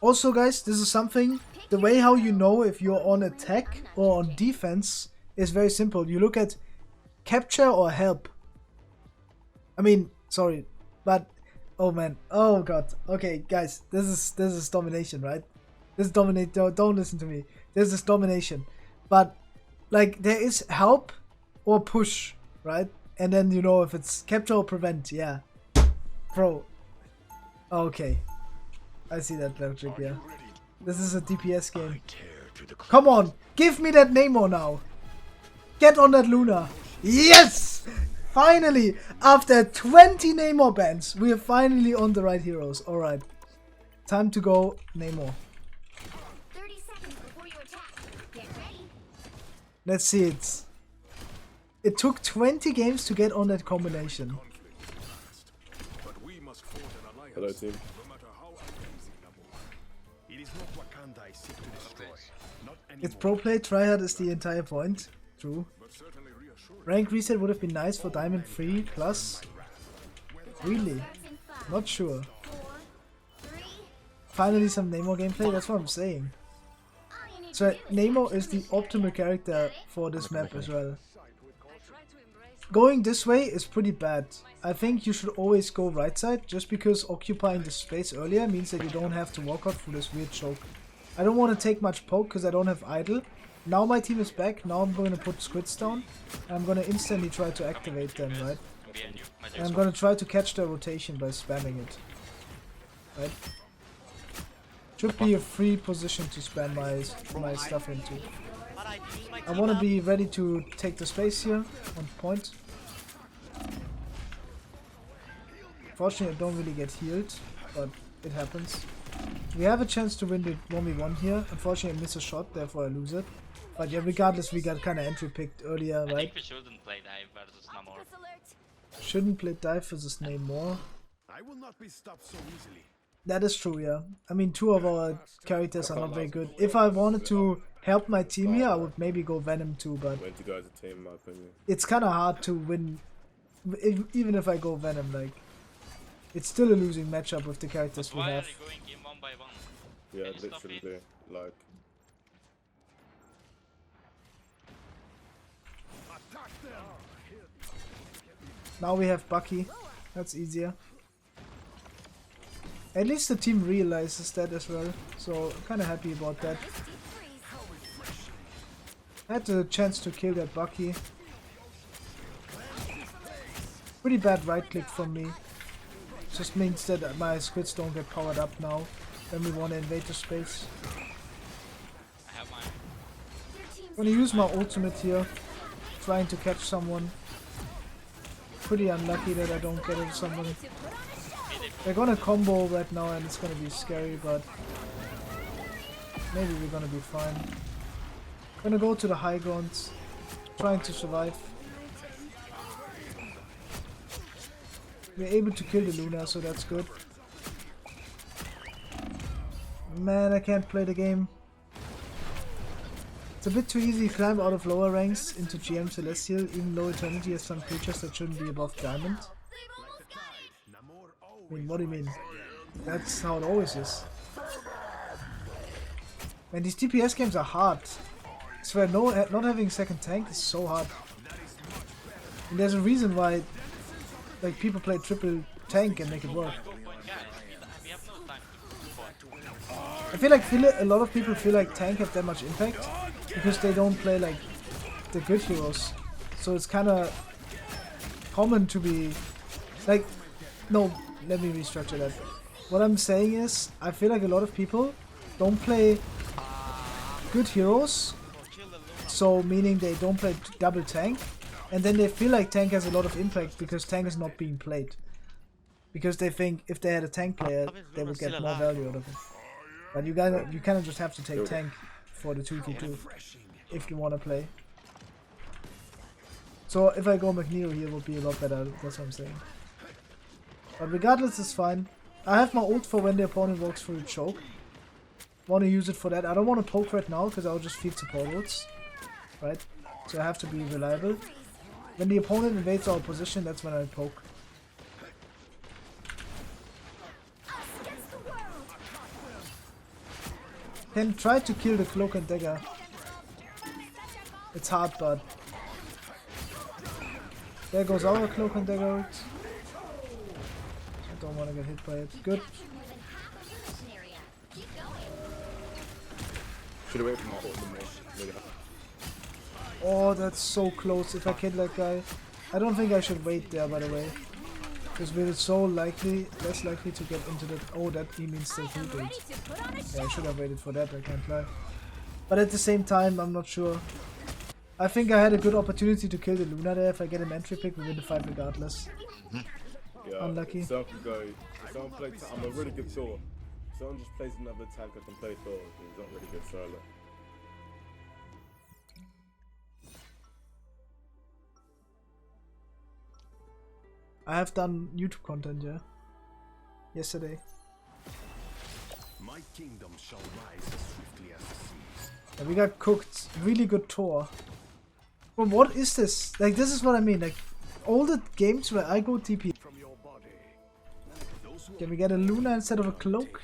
Also guys, this is something, the way how you know if you're on attack or on defense is very simple. You look at capture or help. I mean, sorry, but oh man, oh god. Okay guys, this is domination, right? This is dominate, don't listen to me. This is domination. But like there is help or push, right? And then you know if it's capture or prevent, yeah. Bro. Okay. I see that logic, yeah. This is a DPS game. Come on! Give me that Nemo now! Get on that Luna! Yes! Finally! After 20 Nemo bans, we are finally on the right heroes. Alright. Time to go Nemo. 30 seconds before you attack. Get ready. Let's see it. It took 20 games to get on that combination. Hello team. It's pro play, tryhard is the entire point. True. Rank reset would have been nice for Diamond 3 plus. Really? Not sure. Finally some Nemo gameplay, that's what I'm saying. So Nemo is the optimal character for this map as well. Going this way is pretty bad. I think you should always go right side, just because occupying the space earlier means that you don't have to walk out through this weird choke. I don't want to take much poke because I don't have idle. Now my team is back, now I'm going to put squids down. And I'm going to instantly try to activate them, right? And I'm going to try to catch their rotation by spamming it. Right? Should be a free position to spam my stuff into. I want to be ready to take the space here on point. Fortunately I don't really get healed, but it happens. We have a chance to win the 1v1 here. Unfortunately I miss a shot, therefore I lose it. But yeah, regardless we got kinda entry picked earlier, right? I think we shouldn't play dive versus Namor. Shouldn't play dive versus Namor. I will not be stopped so easily. That is true, yeah. I mean, two of our characters are not very good. If I wanted to help my team here, I would maybe go Venom too, but it's kind of hard to win, even if I go Venom, like. It's still a losing matchup with the characters we have. Why are you going in one by one? Yeah, literally, like... Now we have Bucky. That's easier. At least the team realizes that as well, so I'm kinda happy about that. I had the chance to kill that Bucky. Pretty bad right click from me. Just means that my squids don't get powered up now when we want to invade the space. I have mine. I'm gonna use my ultimate here, trying to catch someone. Pretty unlucky that I don't get it someone. They're gonna combo right now and it's gonna be scary, but maybe we're gonna be fine. Gonna go to the high ground, trying to survive. We're able to kill the Luna, so that's good. Man, I can't play the game. It's a bit too easy to climb out of lower ranks into GM Celestial, even though Eternity has some creatures that shouldn't be above Diamond. I mean, what do you mean? That's how it always is. And these DPS games are hard. I swear, not having second tank is so hard. And there's a reason why like people play triple tank and make it work. I feel like a lot of people feel like tank have that much impact because they don't play like the good heroes. So it's kind of common to be like, no, let me restructure that. What I'm saying is, I feel like a lot of people don't play good heroes so meaning they don't play double tank, and then they feel like tank has a lot of impact because tank is not being played. Because they think if they had a tank player, they would get more value out of it. But you kind of just have to take tank for the 2v2 if you want to play. So if I go Magneto here, it would be a lot better. That's what I'm saying. But regardless, it's fine. I have my ult for when the opponent walks through the choke. Want to use it for that. I don't want to poke right now because I'll just feed support ults. Right? So I have to be reliable. When the opponent invades our position, that's when I poke. Can try to kill the cloak and dagger. It's hard, but there goes our cloak and dagger ult. I don't want to get hit by it. Good. Should have waited for my ult more. Maybe. Oh, that's so close. If I kill that guy, I don't think I should wait there. By the way, because we're so less likely to get into that. Oh, that he means the free bait. Yeah, I should have waited for that. I can't lie. But at the same time, I'm not sure. I think I had a good opportunity to kill the Luna there. If I get an entry pick, we win the fight regardless. Yeah, Unlucky. Someone can go. Someone play. I'm a really good Thor. Someone just plays another tank. I can play Thor. He's not really good solo. I have done YouTube content, yeah. Yesterday. My kingdom shall rise as swiftly as the seas. Yeah, we got cooked. Really good Thor. But what is this? Like, this is what I mean. Like, all the games where I go TP. Can we get a Luna instead of a cloak?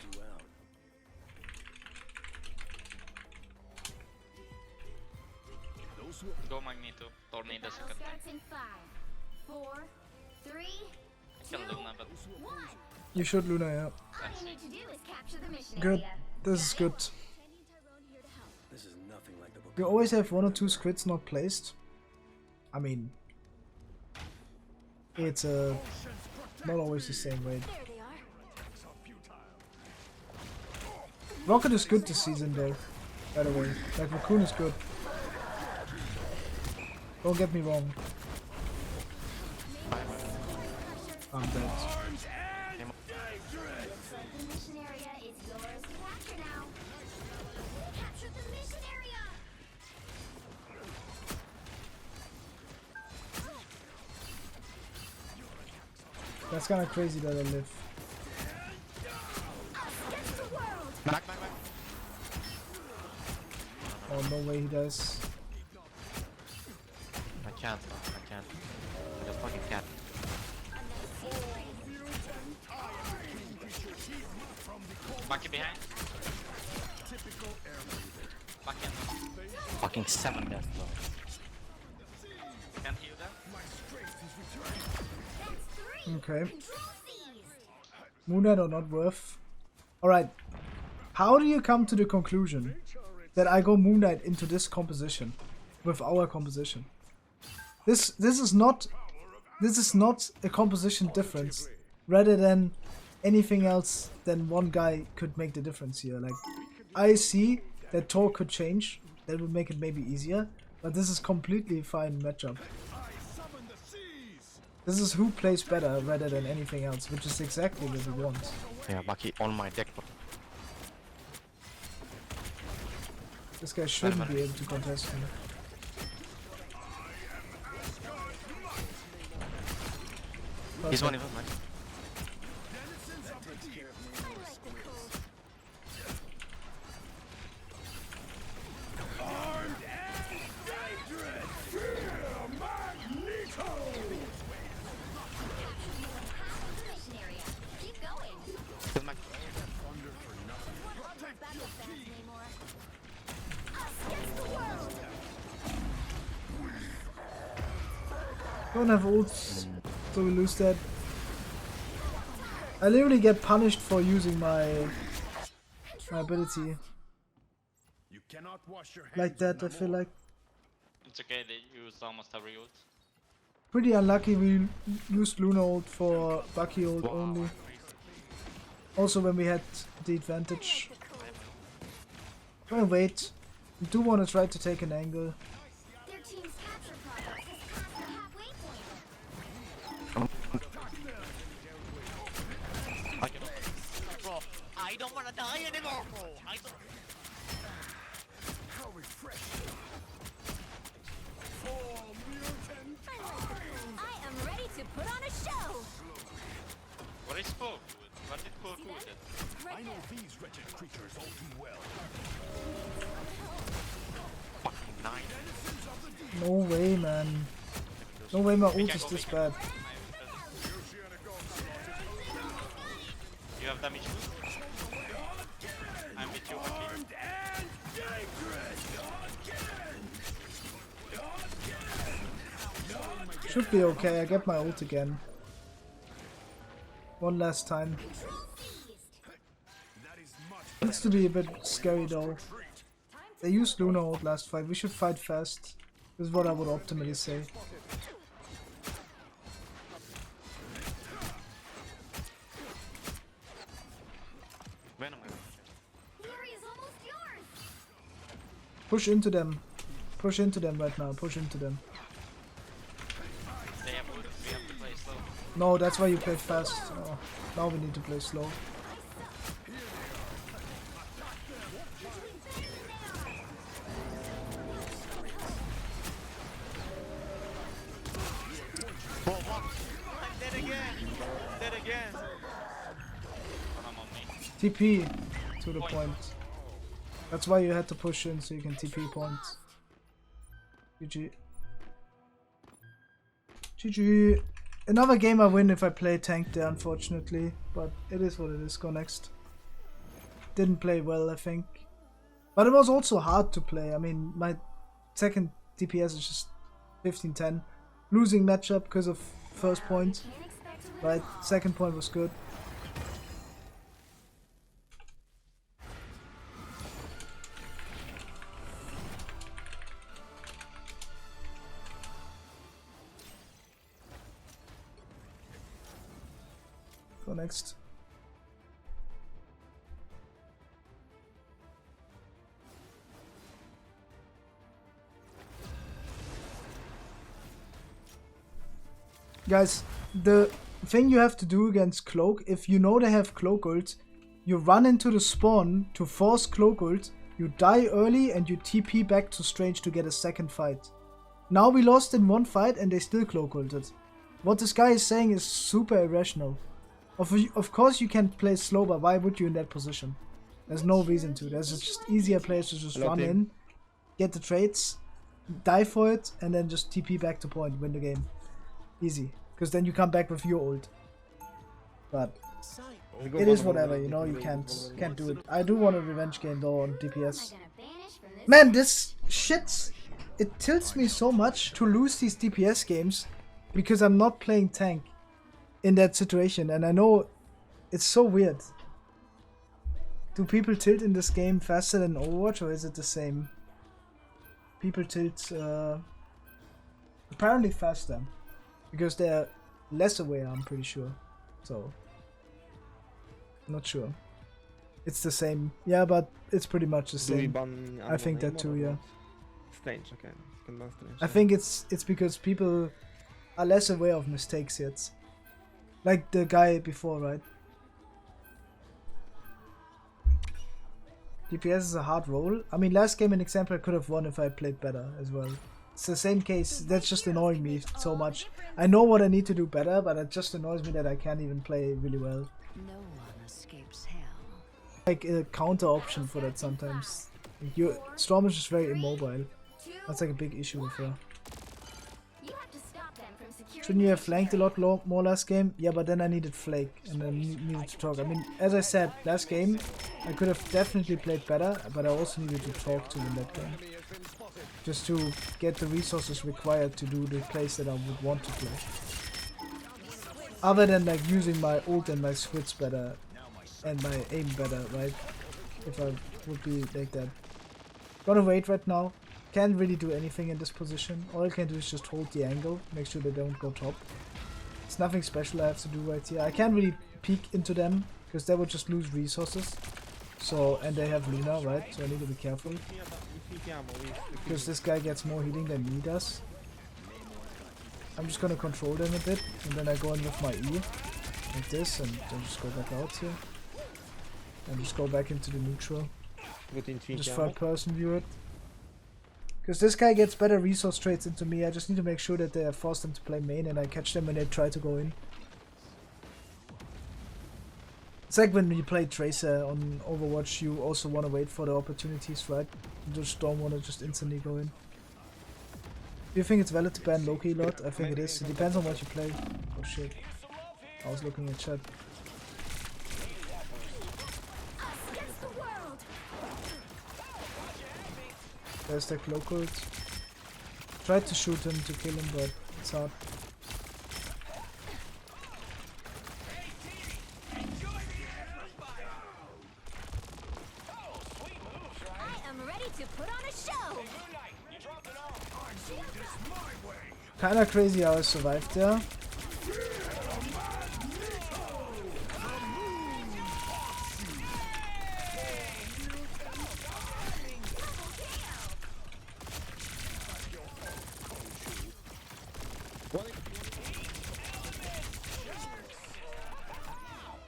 Go Magneto. Tornado second. Starts in 5, 4, 3, Kill Luna, but 1. You should Luna, yeah. All you need to do is capture the mission Good. area. This is good. This is nothing like the book. You always have 1 or 2 scripts not placed. I mean, it's not always the same way. Rocket is good this season though, by the way. Like, Raccoon is good. Don't get me wrong. I'm dead. Looks like the mission area is yours to capture now. Capture the mission area. That's kind of crazy that I live. Oh, no way he does. I can't. I just fucking can't. Bucky behind. Back in. Fucking 7 death though. Can't heal them. Okay. Moon Knight or not worth. Alright. How do you come to the conclusion that I go Moon Knight into this composition? With our composition. This is not a composition difference. Rather than anything else than one guy could make the difference here. Like, I see that Thor could change. That would make it maybe easier. But this is completely fine matchup. This is who plays better rather than anything else, which is exactly what we want. Yeah, Bucky on my deck. This guy shouldn't be able to contest me. He's one even, nice. Don't have ults, so we lose that. I literally get punished for using my ability. You cannot wash your hands Like that, I feel like. It's okay, they used almost every ult. Pretty unlucky we used Luna ult for Bucky ult only. Also when we had the advantage. I'm gonna wait. I do want to try to take an angle. How refreshing. For mutant I am ready to put on a show. What is Poe doing? What did Poe do then? I know these wretched creatures all too well. Fucking 9. No way, man. No way my ult is this bad. You have damage too? I'm with you, Bucky. Should be okay, I get my ult again. One last time. Needs to be a bit scary though. They used Luna ult last fight, we should fight fast. This is what I would optimally say. Glory is almost yours. Push into them. Push into them right now, push into them. They have ult, we have to play slow. No, that's why you play fast. Oh, now we need to play slow. I'm dead again! Dead again! Come on me. TP to the point. That's why you had to push in so you can TP points. GG. GG. Another game I win if I play tank there, unfortunately. But it is what it is. Go next. Didn't play well, I think. But it was also hard to play. I mean, my second DPS is just 15-10. Losing matchup because of first point. Right, second point was good. Go next. Guys, the thing you have to do against Cloak, if you know they have Cloak ult, you run into the spawn to force Cloak ult, you die early and you TP back to Strange to get a second fight. Now we lost in one fight and they still Cloak ulted. What this guy is saying is super irrational. Of course you can play slow, but why would you in that position? There's no reason to. There's just easier players to just run in, get the traits, die for it, and then just TP back to point, win the game. Easy. Because then you come back with your ult. But it is whatever, you know, you can't do it. I do want a revenge game though on DPS. Man, this shit, it tilts me so much to lose these DPS games because I'm not playing tank in that situation, and I know it's so weird. Do people tilt in this game faster than Overwatch, or is it the same? People tilt apparently faster because they're less aware, I'm pretty sure. So not sure. It's the same. Yeah, but it's pretty much the same. I think that too, yeah. Strange, okay. Strange. I think it's because people are less aware of mistakes yet. Like the guy before, right? DPS is a hard role. I mean, last game, an example, I could have won if I played better as well. It's the same case. That's just annoying me so much. I know what I need to do better, but it just annoys me that I can't even play really well. No one escapes hell. Like a counter option for that sometimes. Like Storm is just very immobile. That's like a big issue with her. Shouldn't you have flanked a lot more last game? Yeah, but then I needed Flake and then needed to talk. I mean, as I said, last game I could have definitely played better, but I also needed to talk to in that game. Just to get the resources required to do the plays that I would want to play. Other than like using my ult and my squits better and my aim better, right? If I would be like that. Gotta wait right now. Can't really do anything in this position. All I can do is just hold the angle, make sure they don't go top. It's nothing special I have to do right here. I can't really peek into them because they would just lose resources. So, and they have Luna, right? So I need to be careful. Because this guy gets more healing than me does. I'm just gonna control them a bit, and then I go in with my E, like this, and then just go back out here. And just go back into the neutral. Within Just third person view it. Because this guy gets better resource trades into me. I just need to make sure that they force them to play main and I catch them when they try to go in. It's like when you play Tracer on Overwatch, you also want to wait for the opportunities, right? You just don't want to just instantly go in. Do you think it's valid to ban Loki a lot? I think it is. It depends on what you play. Oh shit. I was looking at chat. There's the Cloaked. Tried to shoot him to kill him, but it's hard. I am ready to put on a show. Kinda crazy how I survived there.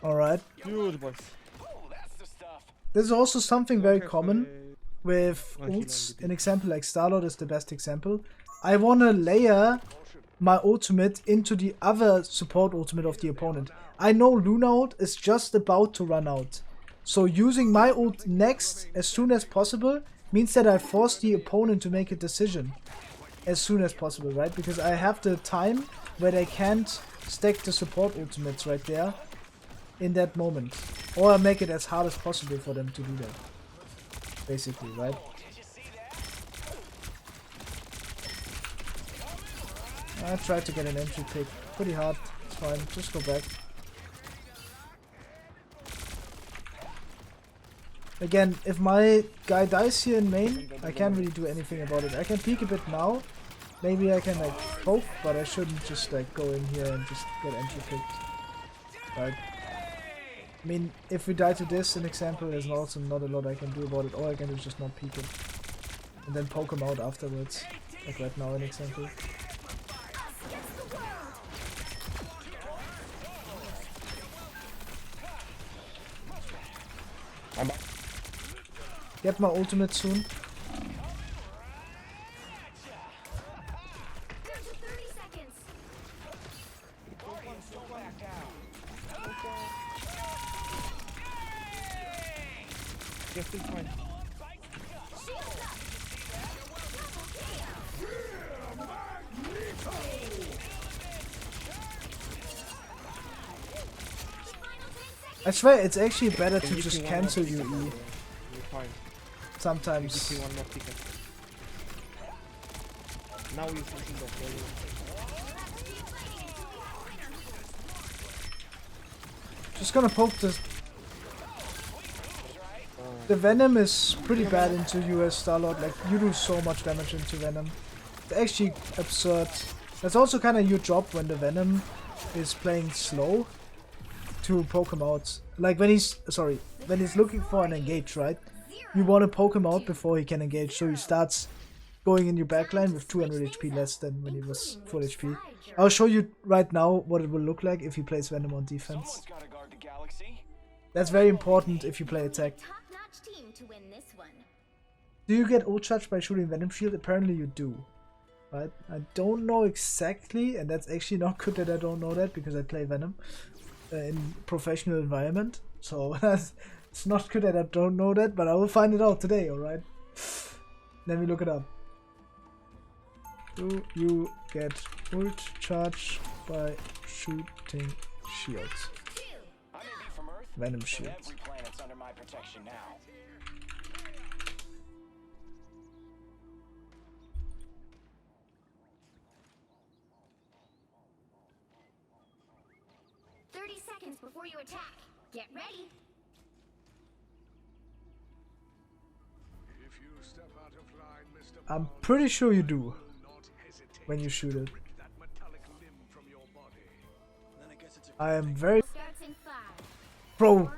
Alright. Huge boys. This is also something very common with ults. An example like Starlord is the best example. I wanna layer my ultimate into the other support ultimate of the opponent. I know Luna ult is just about to run out. So using my ult next as soon as possible means that I force the opponent to make a decision as soon as possible, right? Because I have the time where they can't stack the support ultimates right there in that moment. Or make it as hard as possible for them to do that. Basically, right? I tried to get an entry pick. Pretty hard. It's fine. Just go back. Again, if my guy dies here in main, I can't really do anything about it. I can peek a bit now. Maybe I can like poke, but I shouldn't just like go in here and just get entry picked. Right? I mean, if we die to this, an example, there's also not a lot I can do about it. All I can do is just not peek it. And then poke him out afterwards. Like right now, an example. Get my ultimate soon. Just in time. I swear it's actually better to just cancel your E. Sometimes. One more ticket. Now you something that Just gonna poke this. The Venom is pretty bad into US Starlord. Like, you do so much damage into Venom. It's actually absurd. That's also kind of your job when the Venom is playing slow to poke him out. Like when he's looking for an engage, right? You want to poke him out before he can engage, so he starts going in your backline with 200 HP less than when he was full HP. I'll show you right now what it will look like if he plays Venom on defense. That's very important if you play attack. Do you get ult charge by shooting Venom Shield? Apparently you do. Right? I don't know exactly, and that's actually not good that I don't know that, because I play Venom in professional environment. So it's not good that I don't know that, but I will find it out today, alright? Let me look it up. Do you get ult charge by shooting shields? Venom shield. Now. 30 seconds before you attack. Get ready. If you step out of line, Mr. I'm pretty sure you do when you shoot it. I am very... Bro,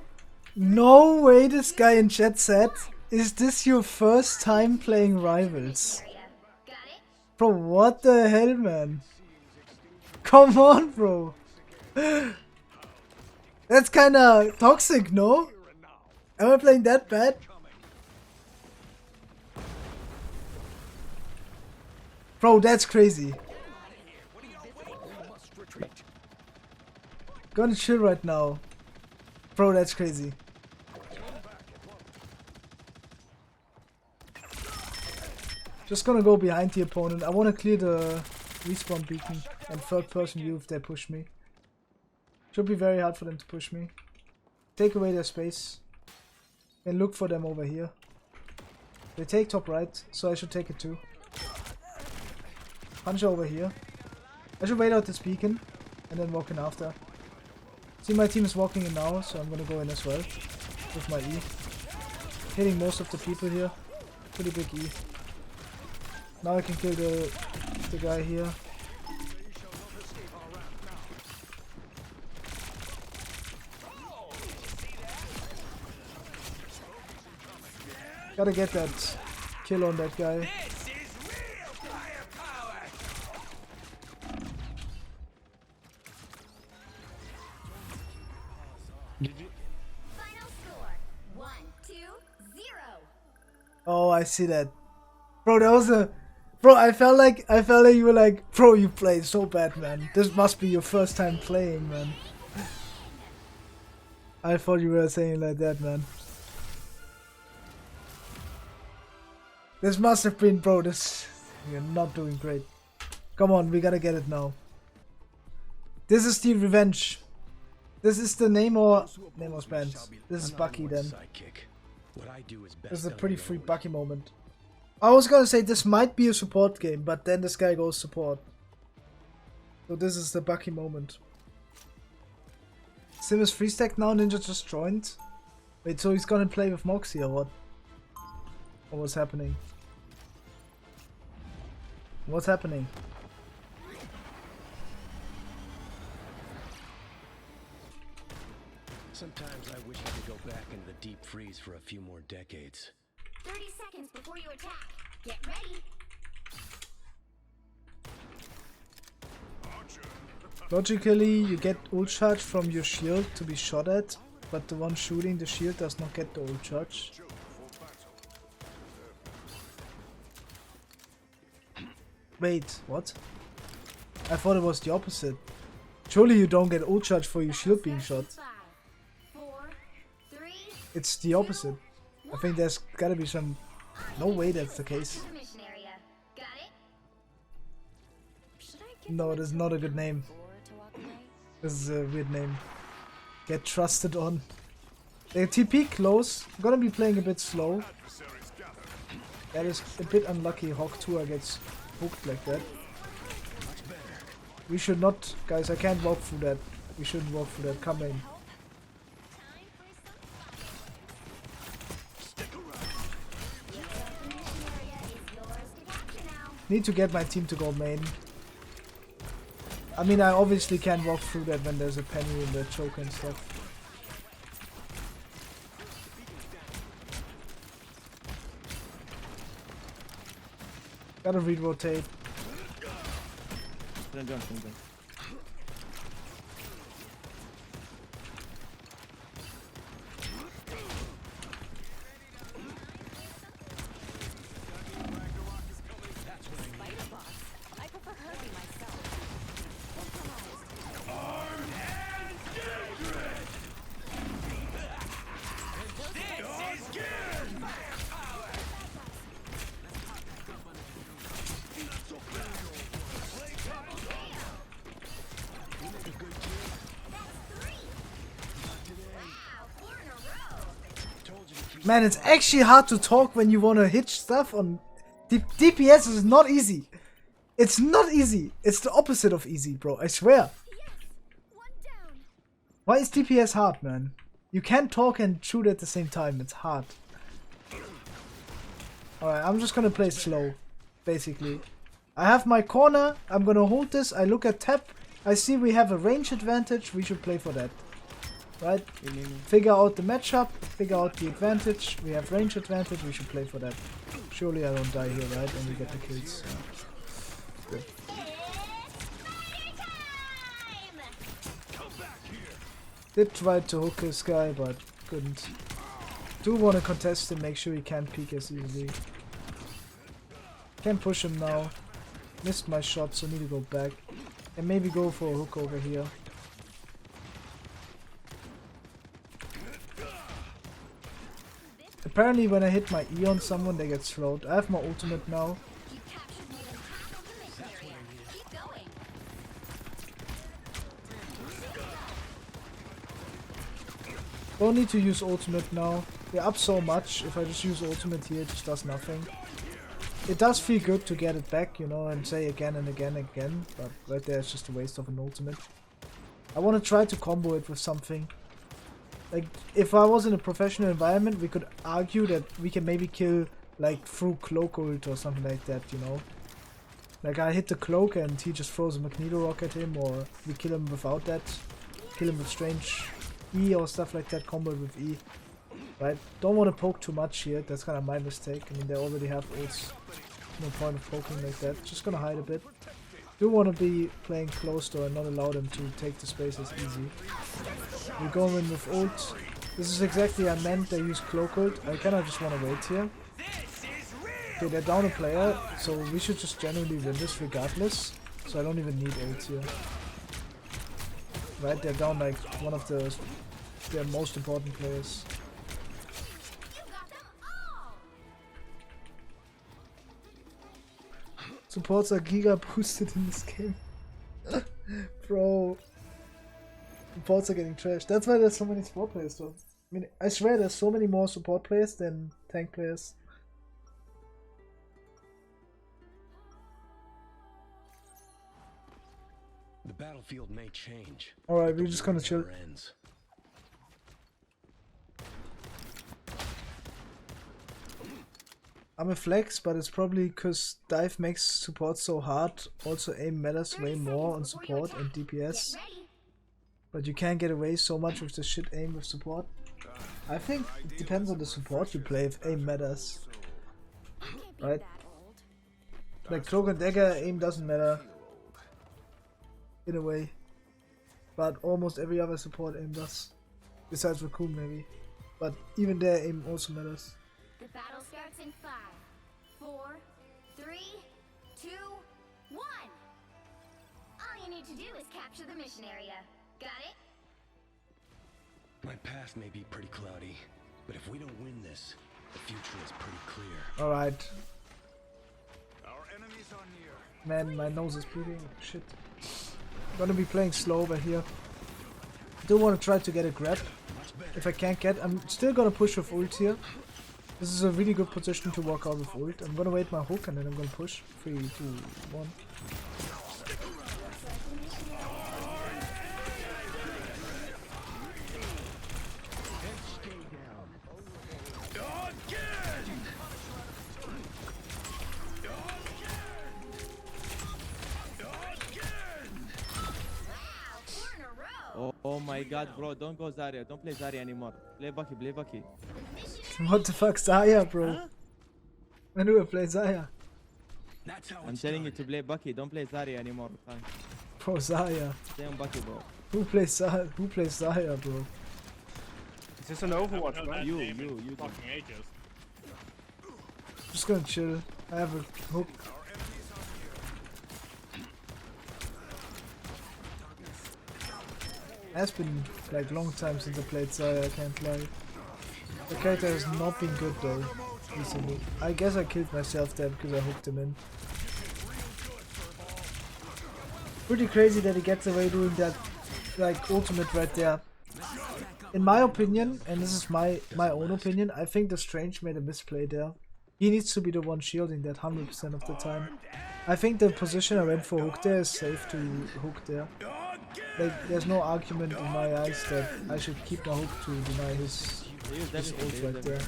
no way this guy in chat said, is this your first time playing Rivals? Bro, what the hell, man? Come on, bro. That's kinda toxic, no? Am I playing that bad? Bro, that's crazy. Gonna chill right now. Bro, that's crazy. Just gonna go behind the opponent. I wanna clear the respawn beacon and third person view if they push me. Should be very hard for them to push me. Take away their space. And look for them over here. They take top right, so I should take it too. Punch over here. I should wait out this beacon and then walk in after. See, my team is walking in now, so I'm gonna go in as well with my E. Hitting most of the people here. Pretty big E. Now I can kill the guy here. Gotta get that kill on that guy. Final score 1-2-0. Oh, I see that. Bro, that was a... Bro, I felt like you were like, bro, you played so bad, man. This must be your first time playing, man. I thought you were saying like that, man. This must have been, bro, this... You're not doing great. Come on, we gotta get it now. This is the revenge. This is the Namor band. This is Bucky then. This is a pretty free Bucky moment. I was gonna say this might be a support game, but then this guy goes support. So this is the Bucky moment. Sim is 3-stack now, Ninja just joined. Wait, so he's gonna play with Moxie or what? Or what's happening? What's happening? Sometimes I wish I could go back into the deep freeze for a few more decades. 30 seconds before you attack. Get ready. Logically, you get ult charge from your shield to be shot at, but the one shooting the shield does not get the ult charge. Wait, what? I thought it was the opposite. Surely you don't get ult charge for your shield being shot. 5, 4, 3, It's the opposite. I think there's gotta be some... No way that's the case. intermission area. Got it? No, that's not a good name. This is a weird name. Get trusted on. The TP close. I'm gonna be playing a bit slow. That is a bit unlucky. Hawk 2 gets hooked like that. We should not... Guys, I can't walk through that. We shouldn't walk through that. Come in. Need to get my team to go main. I mean, I obviously can't walk through that when there's a penny in the choke and stuff. Gotta re-rotate. I prefer hurting myself. Man, it's actually hard to talk when you wanna hit stuff on... DPS is not easy. It's not easy. It's the opposite of easy, bro. I swear. Why is DPS hard, man? You can't talk and shoot at the same time. It's hard. Alright, I'm just gonna play slow. Basically. I have my corner. I'm gonna hold this. I look at tap. I see we have a range advantage. We should play for that. Right? Figure out the matchup. Figure out the advantage. We have range advantage. We should play for that. Surely I don't die here, right? And we get the kills. Good. Did try to hook this guy, but couldn't. Do want to contest him, make sure he can't peek as easily. Can't push him now. Missed my shot, so need to go back. And maybe go for a hook over here. Apparently when I hit my E on someone, they get slowed. I have my ultimate now. Don't need to use ultimate now. We're up so much. If I just use ultimate here, it just does nothing. It does feel good to get it back, you know, and say again and again and again. But right there, it's just a waste of an ultimate. I want to try to combo it with something. Like, if I was in a professional environment, we could argue that we can maybe kill, like, through cloak ult or something like that, you know? Like, I hit the cloak and he just throws a Magneto rock at him, or we kill him without that. Kill him with strange E or stuff like that, combo with E. Right? Don't want to poke too much here, that's kind of my mistake. I mean, they already have ults. No point of poking like that. Just gonna hide a bit. Do want to be playing close though and not allow them to take the spaces easy. We go in with ult. This is exactly I meant they use cloak ult. I kinda just wanna wait here. Okay, they're down a player, so we should just genuinely win this regardless. So I don't even need ult here. Right, they're down like one of their most important players. Supports are giga boosted in this game. Bro. Supports are getting trashed. That's why there's so many support players though. I mean, I swear there's so many more support players than tank players. The battlefield may change. Alright, we're just gonna chill. I'm a flex, but it's probably because dive makes support so hard. Also aim matters way more on support and DPS. But you can't get away so much with the shit aim with support. I think it depends on the support you play if aim matters. Right? Like Cloak and Dagger, aim doesn't matter. In a way. But almost every other support aim does. Besides Raccoon maybe. But even there aim also matters. The battle starts in 5, 4, 3, 2, 1. All you need to do is capture the mission area. Got it? My path may be pretty cloudy, but if we don't win this, the future is pretty clear. Alright. Our enemies are near. Man, my nose is bleeding. Shit. I'm gonna be playing slow over here. Do want to try to get a grab. If I can't get, I'm still gonna push with ult here. This is a really good position to walk out with ult. I'm gonna wait my hook and then I'm gonna push. 3, 2, 1. Oh my god, bro, don't go Zarya. Don't play Zarya anymore. Play Bucky, play Bucky. What the fuck, Zarya, bro? Huh? When do I play Zarya? I'm telling you to play Bucky. Don't play Zarya anymore. Fine. Bro, Zarya. Stay on Bucky, bro. Who plays Zarya, bro? Is this an Overwatch, man? You. Fucking ages. Just gonna chill. I have a hook. It has been like long time since I played Zarya, I can't lie. The character has not been good though, recently. I guess I killed myself there because I hooked him in. Pretty crazy that he gets away doing that like ultimate right there. In my opinion, and this is my own opinion, I think the Strange made a misplay there. He needs to be the one shielding that 100% of the time. I think the position I went for hook there is safe to hook there. Like, there's no argument in my eyes that I should keep my hook to deny his ult right there.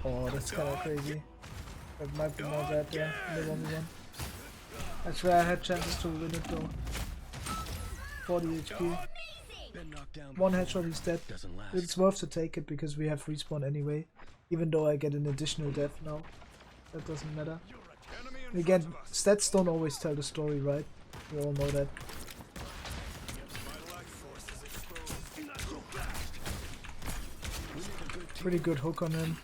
Oh, that's kinda crazy. That might be more bad there in the 1v1. I swear I had chances to win it though. 40 HP. One headshot, he's dead. It's worth to take it because we have respawn anyway. Even though I get an additional death now. That doesn't matter. Again, stats don't always tell the story, right? We all know that. Pretty good hook on him.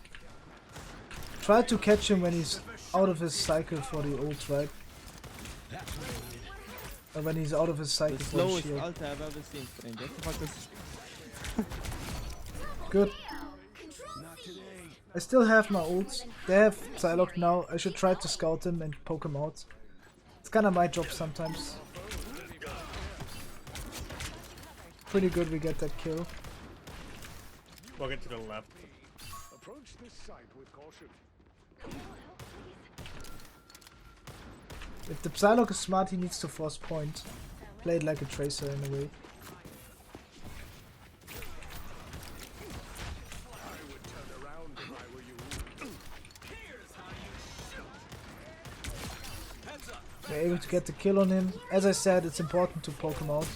Try to catch him when he's out of his cycle for the ult, right? Or when he's out of his cycle The for the slowest shield. ult I've ever seen, friend. What the fuck is... Good. I still have my ults. They have Psylock now. I should try to scout him and poke him out. It's kinda my job sometimes. Pretty good we get that kill. Walk it to the left. Approach this site with caution. If the Psylock is smart, he needs to force point. Play it like a tracer in a way. We're able to get the kill on him. As I said, it's important to poke him out.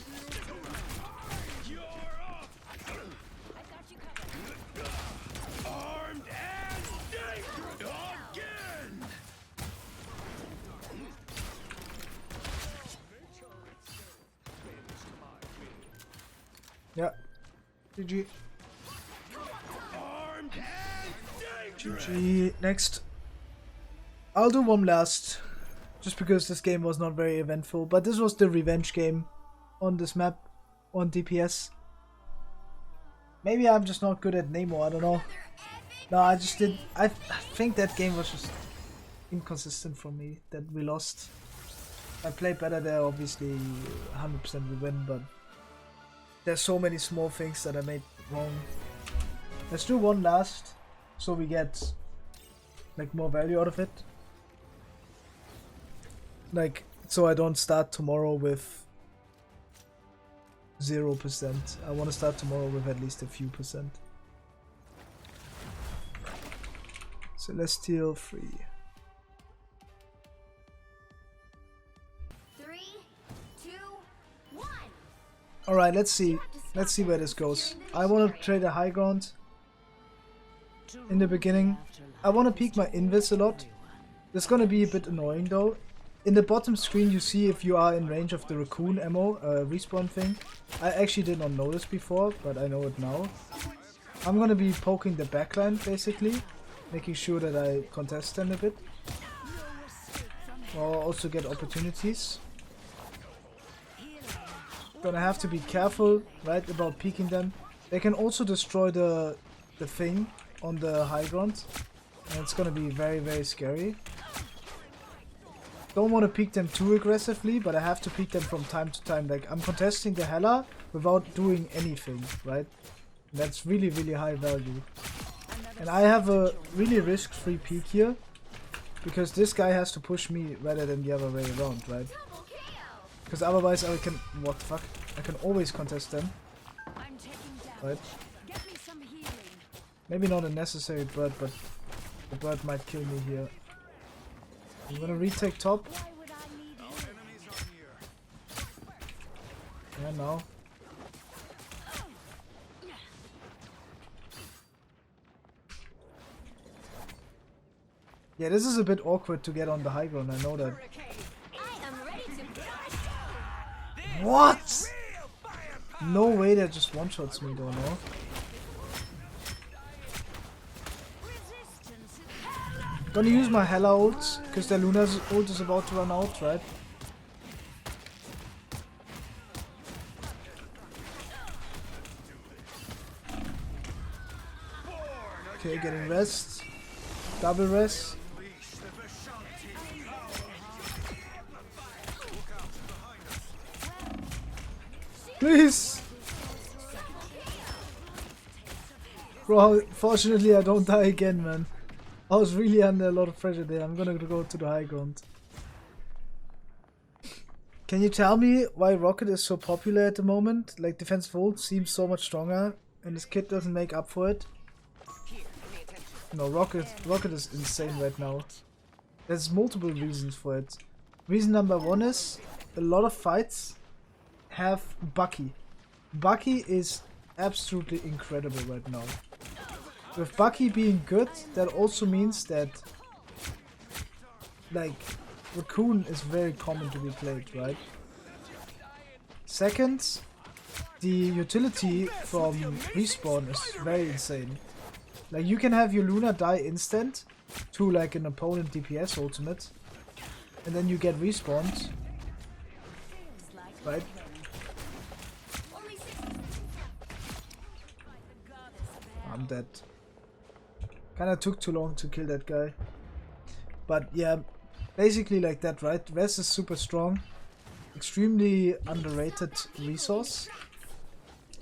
Yeah. GG. GG. Next. I'll do one last. Just because this game was not very eventful. But this was the revenge game on this map. On DPS. Maybe I'm just not good at Nemo, I don't know. No, I just did. I think that game was just inconsistent for me. That we lost. I played better there, obviously 100% we win, but there's so many small things that I made wrong. Let's do one last, so we get like more value out of it. Like, so I don't start tomorrow with 0%. I want to start tomorrow with at least a few percent. Celestial 3. 3, 2, 1. Alright, let's see. Let's see where this goes. I want to trade a high ground in the beginning. I want to peek my invis a lot. It's gonna be a bit annoying though. In the bottom screen you see if you are in range of the raccoon ammo respawn thing. I actually did not know this before, but I know it now. I'm gonna be poking the backline basically, making sure that I contest them a bit. Or also get opportunities. Gonna have to be careful, right, about peeking them. They can also destroy the thing on the high ground. And it's gonna be very, very scary. Don't want to peek them too aggressively, but I have to peek them from time to time. Like, I'm contesting the Hela without doing anything, right? That's really, really high value. And I have a really risk-free peek here, because this guy has to push me rather than the other way around, right? Because otherwise I can... what the fuck? I can always contest them. Right? Maybe not a necessary bird, but the bird might kill me here. I'm gonna retake top. Yeah, now. Yeah, this is a bit awkward to get on the high ground, I know that. What? No way that just one-shots me though, no? Gonna use my Hela ult, because the Luna's ult is about to run out, right? Okay, getting rest. Double rest. Please! Bro, fortunately I don't die again, man. I was really under a lot of pressure there. I'm gonna go to the high ground. Can you tell me why Rocket is so popular at the moment? Like, defensive ult seems so much stronger, and this kid doesn't make up for it. No, Rocket is insane right now. There's multiple reasons for it. Reason number one is a lot of fights have Bucky. Bucky is absolutely incredible right now. With Bucky being good, that also means that, like, Raccoon is very common to be played, right? Second, the utility from respawn is very insane. Like, you can have your Luna die instant to like an opponent DPS ultimate, and then you get respawned, right? I'm dead. Kinda took too long to kill that guy. But yeah, basically like that, right? Res is super strong. Extremely underrated resource.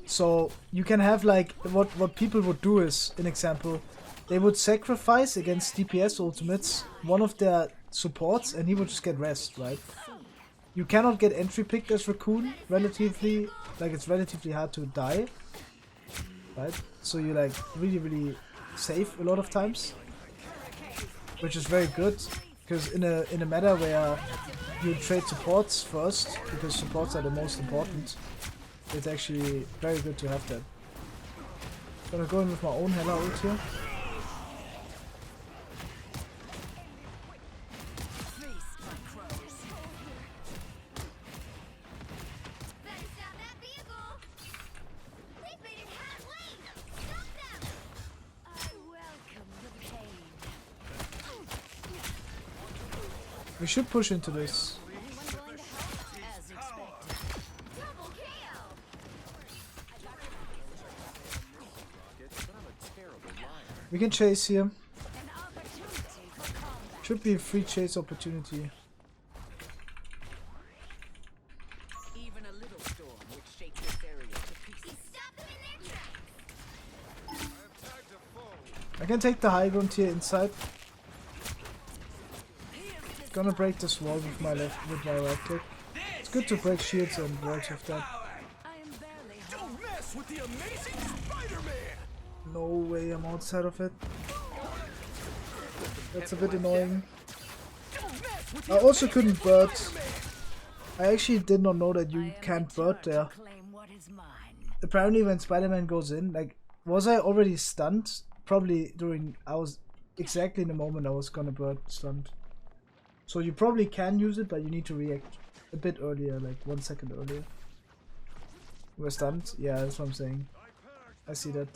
So you can have like, what people would do is, an example, they would sacrifice against DPS ultimates one of their supports and he would just get rest, right? You cannot get entry picked as Raccoon, relatively, like it's relatively hard to die, right? So you're like really safe a lot of times, which is very good, because in a meta where you trade supports first, because supports are the most important, it's actually very good to have that. Gonna go in with my own Hela ult here. We should push into this. We can chase here. Should be a free chase opportunity. I can take the high ground here inside. Gonna break this wall with my right click. It's good to break shields and walls with that. Don't mess with the amazing Spider-Man. No way I'm outside of it. That's a bit annoying. I also couldn't bird. I actually did not know that you can't bird there. Apparently when Spider-Man goes in, like, was I already stunned? Probably I was exactly in the moment I was gonna bird stunned. So you probably can use it, but you need to react a bit earlier, like 1 second earlier. We're stunned? Yeah, that's what I'm saying. I see that.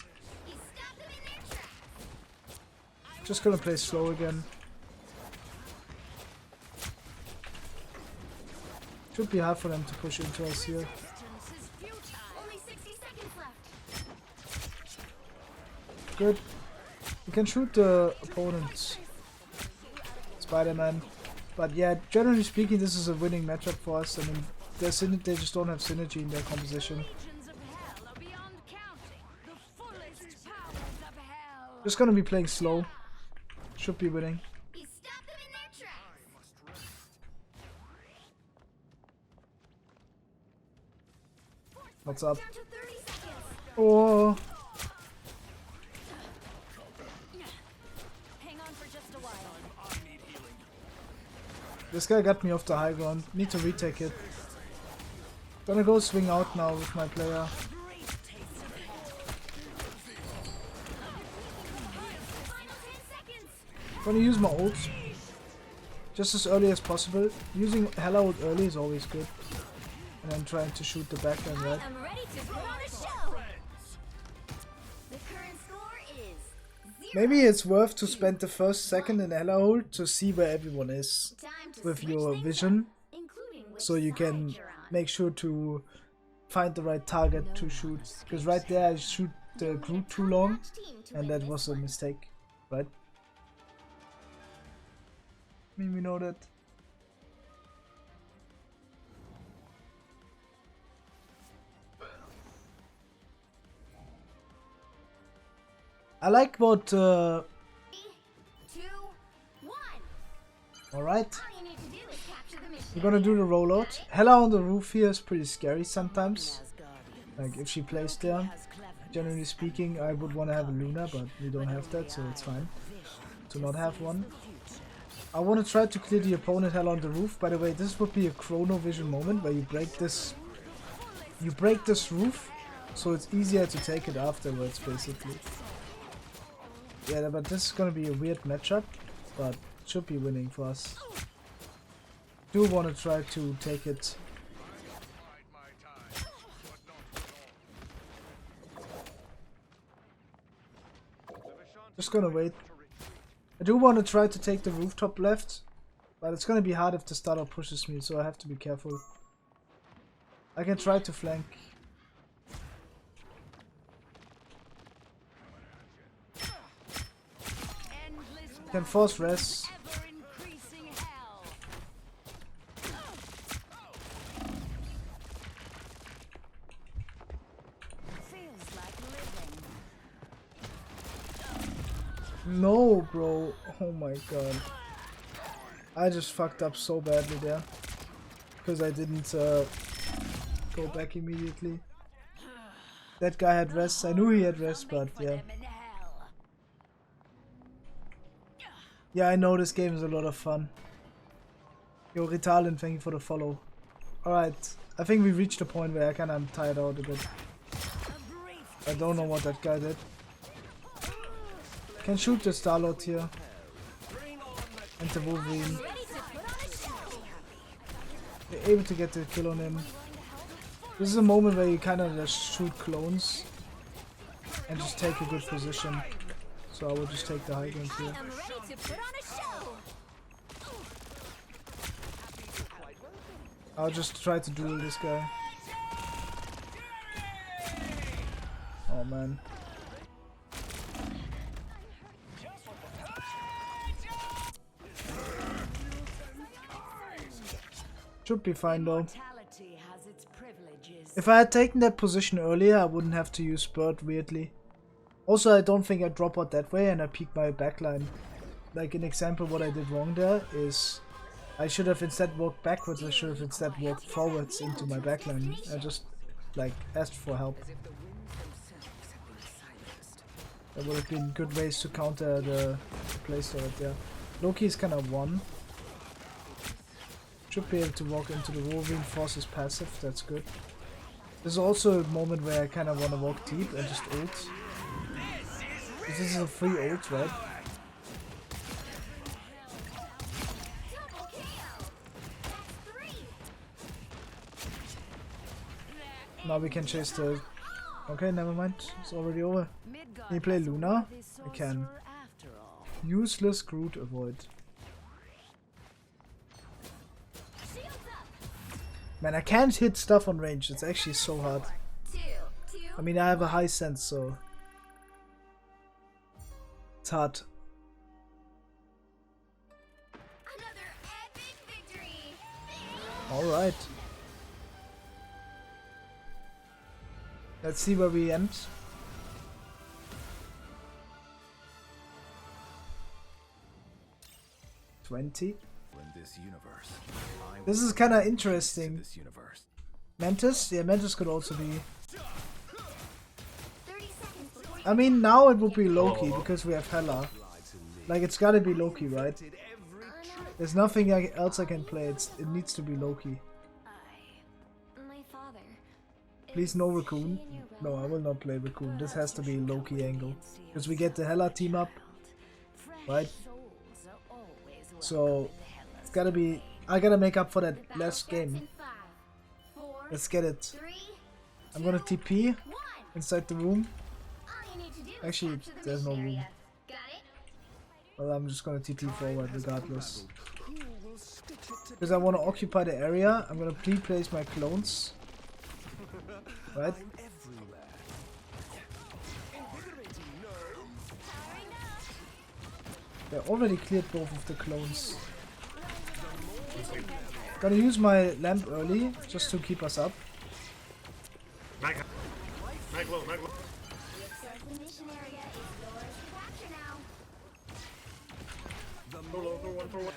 Just gonna play slow again. Should be hard for them to push into us here. Good. We can shoot the opponents. Spider-Man. But yeah, generally speaking, this is a winning matchup for us. I mean, they just don't have synergy in their composition. Just gonna be playing slow. Should be winning. What's up? Oh. This guy got me off the high ground. Need to retake it. Gonna go swing out now with my player. Gonna use my ult just as early as possible. Using Hela ult early is always good. And then trying to shoot the backhand, right? Maybe it's worth to spend the first second in Hela ult to see where everyone is with your vision, so you can make sure to find the right target to shoot. Because right there I shoot the Groot too long, and that was a mistake, right? I mean, we know that. I like what alright. We're gonna do the rollout. Hela on the roof here is pretty scary sometimes. Like if she plays there. Generally speaking, I would want to have a Luna, but we don't have that, so it's fine to not have one. I want to try to clear the opponent Hela on the roof. By the way, this would be a chrono vision moment where you break this roof, so it's easier to take it afterwards, basically. Yeah, but this is gonna be a weird matchup, but should be winning for us. Do want to try to take it. Just gonna wait. I do want to try to take the rooftop left, but it's gonna be hard if the starter pushes me, so I have to be careful. I can try to flank. Can force res. No, bro. Oh my god. I just fucked up so badly there. Because I didn't go back immediately. That guy had rest. I knew he had rest, but yeah. Yeah, I know this game is a lot of fun. Yo, Ritalin, thank you for the follow. Alright, I think we reached a point where I kinda am tired out a bit. I don't know what that guy did. Can shoot the Starlord here. And the Wolverine. We're able to get the kill on him. This is a moment where you kind of just shoot clones. And just take a good position. So I will just take the high ground here. I'll just try to duel this guy. Oh man. Should be fine though. If I had taken that position earlier, I wouldn't have to use Bird weirdly. Also, I don't think I drop out that way and I peek my backline. Like an example, what I did wrong there is I should have instead walked backwards, I should have instead walked forwards into my backline. I just like asked for help. That would have been good ways to counter the playstyle right there. Loki is kind of one. Should be able to walk into the Wolverine, force his passive, that's good. There's also a moment where I kind of want to walk deep and just ult. This is a free ult, right? Now we can chase the... Okay, never mind, it's already over. Can you play Luna? I can. Useless Groot avoid. Man, I can't hit stuff on range, it's actually so hard. I mean, I have a high sense, so... It's hard. Alright. Let's see where we end. This is kind of interesting. Mantis? Yeah, Mantis could also be. I mean, now it would be Loki because we have Hela. Like, it's gotta be Loki, right? There's nothing else I can play. It needs to be Loki. Please, no Raccoon. No, I will not play Raccoon. This has to be Loki angle. Because we get the Hela team up. Right? So, it's gotta be... I gotta make up for that last game. Let's get it. I'm gonna TP inside the room. Actually, there's no room. Well, I'm just gonna TP forward regardless. Because I want to occupy the area, I'm gonna pre-place my clones. Right? They already cleared both of the clones. Gonna use my lamp early, just to keep us up. Mag low, mag low. Go low, go one for one.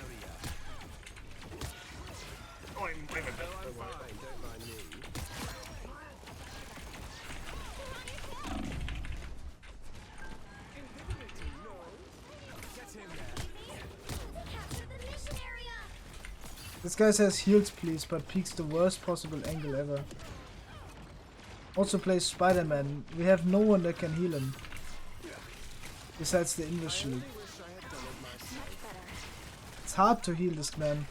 Oh, I'm a bit. This guy says heals please, but peeks the worst possible angle ever. Also plays Spider-Man. We have no one that can heal him. Besides the English shield. It's hard to heal this man.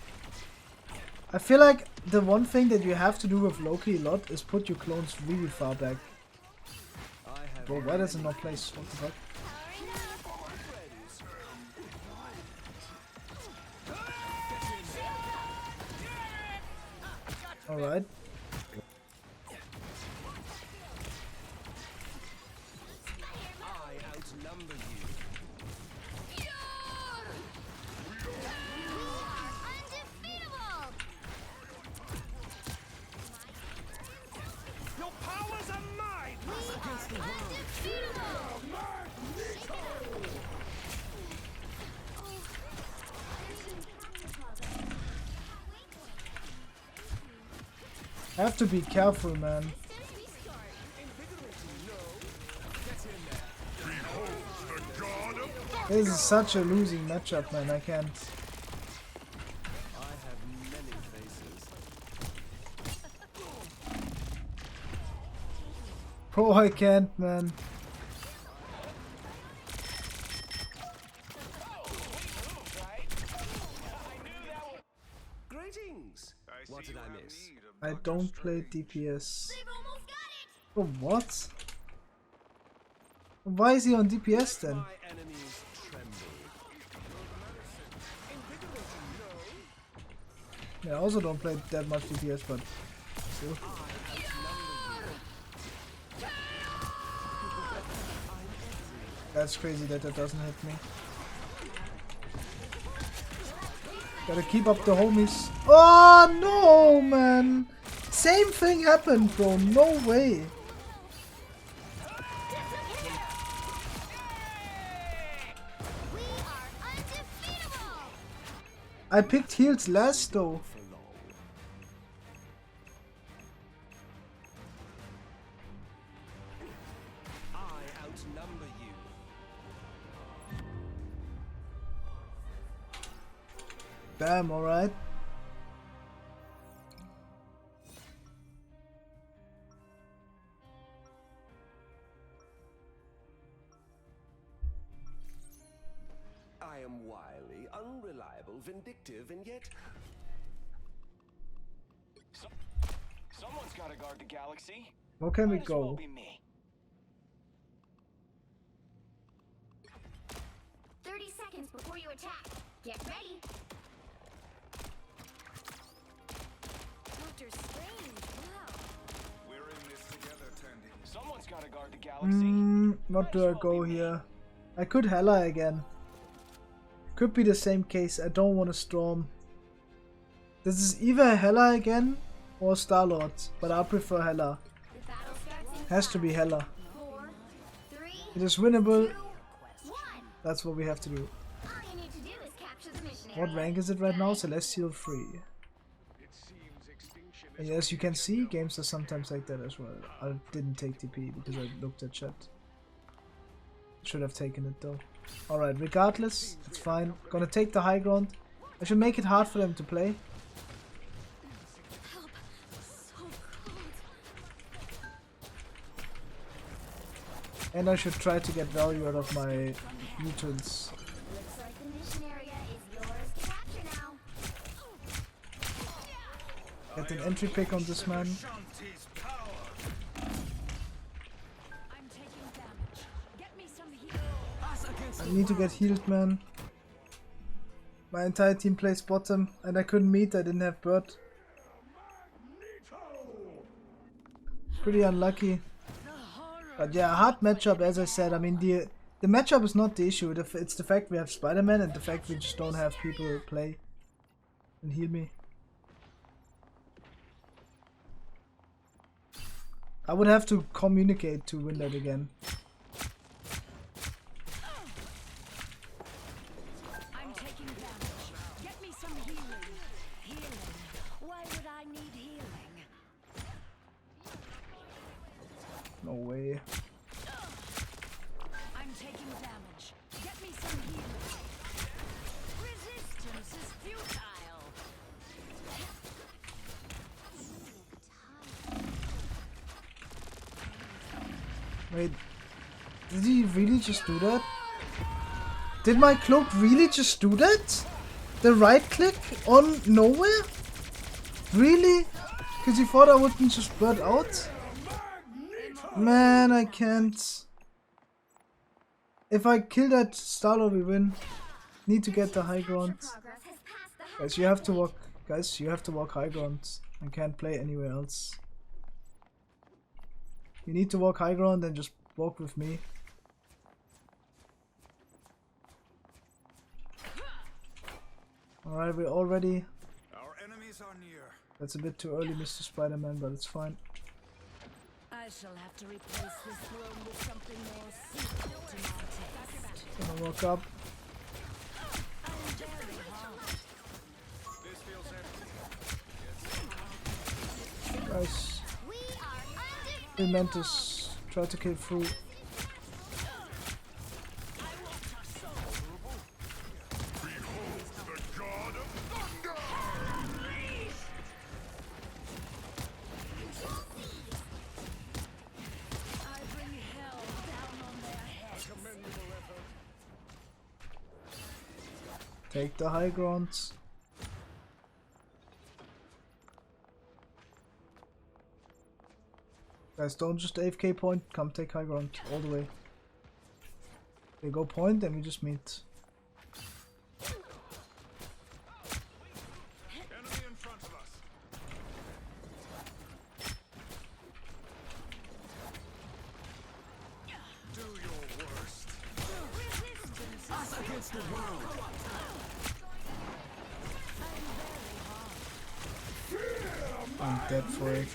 I feel like the one thing that you have to do with Loki a lot is put your clones really far back. Bro, why does it not place? What the fuck? Alright. I outnumber you. Your powers are mine! Against the world. I have to be careful, man. This is such a losing matchup, man. I can't. I have many faces. Bro, I can't, man. Greetings. What did I miss? I don't play DPS. Oh, what? Why is he on DPS then? My enemies tremble. Yeah, I also don't play that much DPS, but still. That's crazy that that doesn't hit me. Gotta keep up the homies. Oh no, man! Same thing happened, bro. No way. I picked heals last though. I outnumber you. Damn, alright. I am wily, unreliable, vindictive, and yet... Someone's gotta guard the galaxy. Where can we Might as well go? be me. 30 seconds before you attack. Get ready. Doctor Strange, wow. We're in this together, Tandy. Someone's gotta guard the galaxy. What do I go here? I could Hela again. Could be the same case. I don't want to Storm. This is either Hela again or Star-Lord, but I prefer Hela. Has to be Hela. It is winnable. That's what we have to do. What rank is it right now? Celestial 3. And as you can see, games are sometimes like that as well. I didn't take TP because I looked at chat. Should have taken it though. Alright, regardless, it's fine. Gonna take the high ground. I should make it hard for them to play. And I should try to get value out of my mutants. Get an entry pick on this man. I need to get healed, man. My entire team plays bottom and I couldn't meet, I didn't have bird. Pretty unlucky. But yeah, hard matchup as I said. I mean the matchup is not the issue, it's the fact we have Spider-Man and the fact we just don't have people play and heal me. I would have to communicate to win that again. I'm taking damage. Get me some healing. Healing. Why would I need healing? No way. I'm taking damage. Get me some healing. Resistance is futile. Wait, did he really just do that? Did my cloak really just do that? The right click on nowhere? Really? Because he thought I wouldn't just bird out? Man, I can't. If I kill that Star-Lord, we win. Need to get the high ground. Guys, you have to walk. Guys, you have to walk high ground. I can't play anywhere else. You need to walk high ground, then just walk with me. Alright, we're all ready. Our enemies are near. That's a bit too early, Mr. Spider-Man, but it's fine. I shall have to replace this throne with something more suitable to my taste. Gonna walk up. This feels empty. Nice. Mantis, try to kill through. Take the high grounds. Guys, don't just AFK point, come take high ground all the way. They go point, then we just meet. Enemy in front of us. Do your worst. Us against the world. I'm dead for it.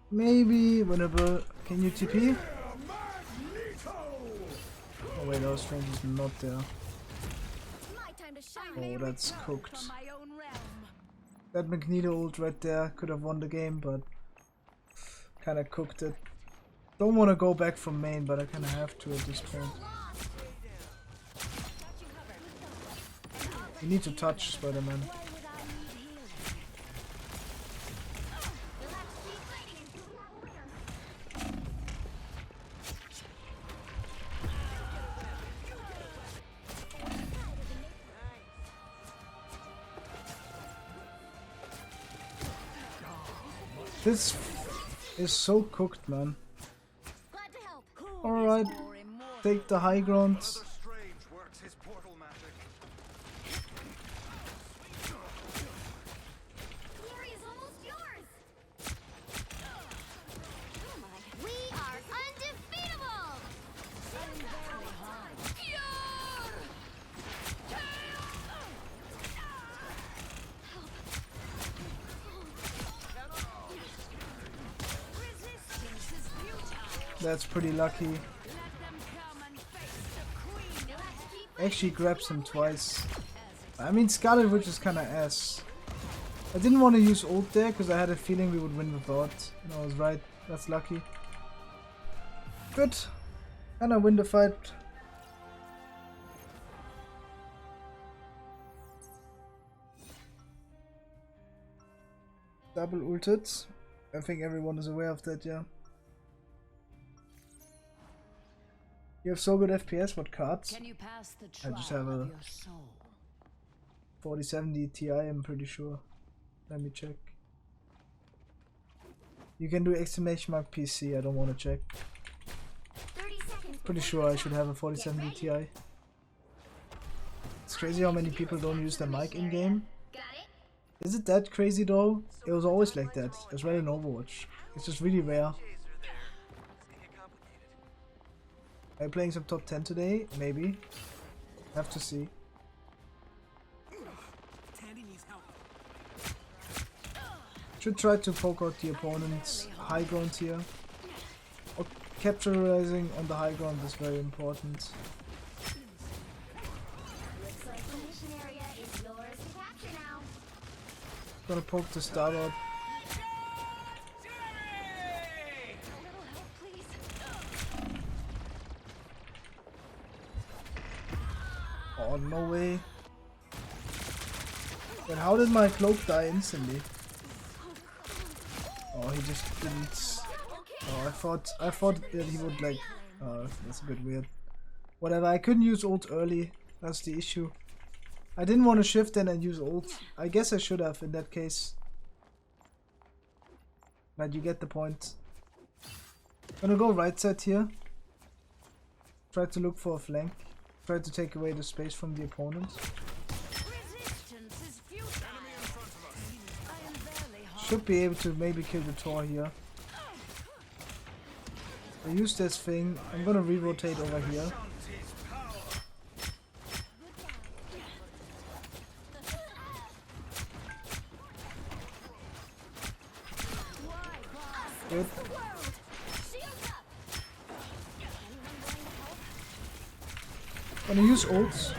Maybe winnable. Can you TP? Oh wait, our strength is not there. Oh, that's cooked. That Magneto ult right there could have won the game, but kinda cooked it. Don't wanna go back from main, but I kinda have to at this point. You need to touch Spider-Man. This is so cooked, man. Alright, take the high grounds. That's pretty lucky. Actually grabs him twice. I mean, Scarlet Witch is kinda ass. I didn't want to use ult there because I had a feeling we would win without. And I was right. That's lucky. Good. And I win the fight. Double ulted. I think everyone is aware of that, yeah. You have so good FPS, what cards? Can you pass the I just have a 4070 Ti, I'm pretty sure. Let me check. You can do exclamation mark PC, I don't want to check. Pretty sure I should have a 4070 Ti. It's crazy how many people don't use their mic in game. Is it that crazy though? It was always like that, as well in Overwatch. It's just really rare. Are you playing some top 10 today? Maybe. Have to see. Should try to poke out the opponent's high ground here. Or capitalizing on the high ground is very important. Gonna poke the starboard. Oh, no way. Then how did my cloak die instantly? Oh, he just didn't. Oh, I thought that he would like. Oh, that's a bit weird. Whatever, I couldn't use ult early. That's the issue. I didn't want to shift in and use ult. I guess I should have in that case. But you get the point. Gonna go right side here. Try to look for a flank. Try to take away the space from the opponent. Should be able to maybe kill the Tor here. I use this thing. I'm gonna re-rotate over here. Good. Gonna use ults.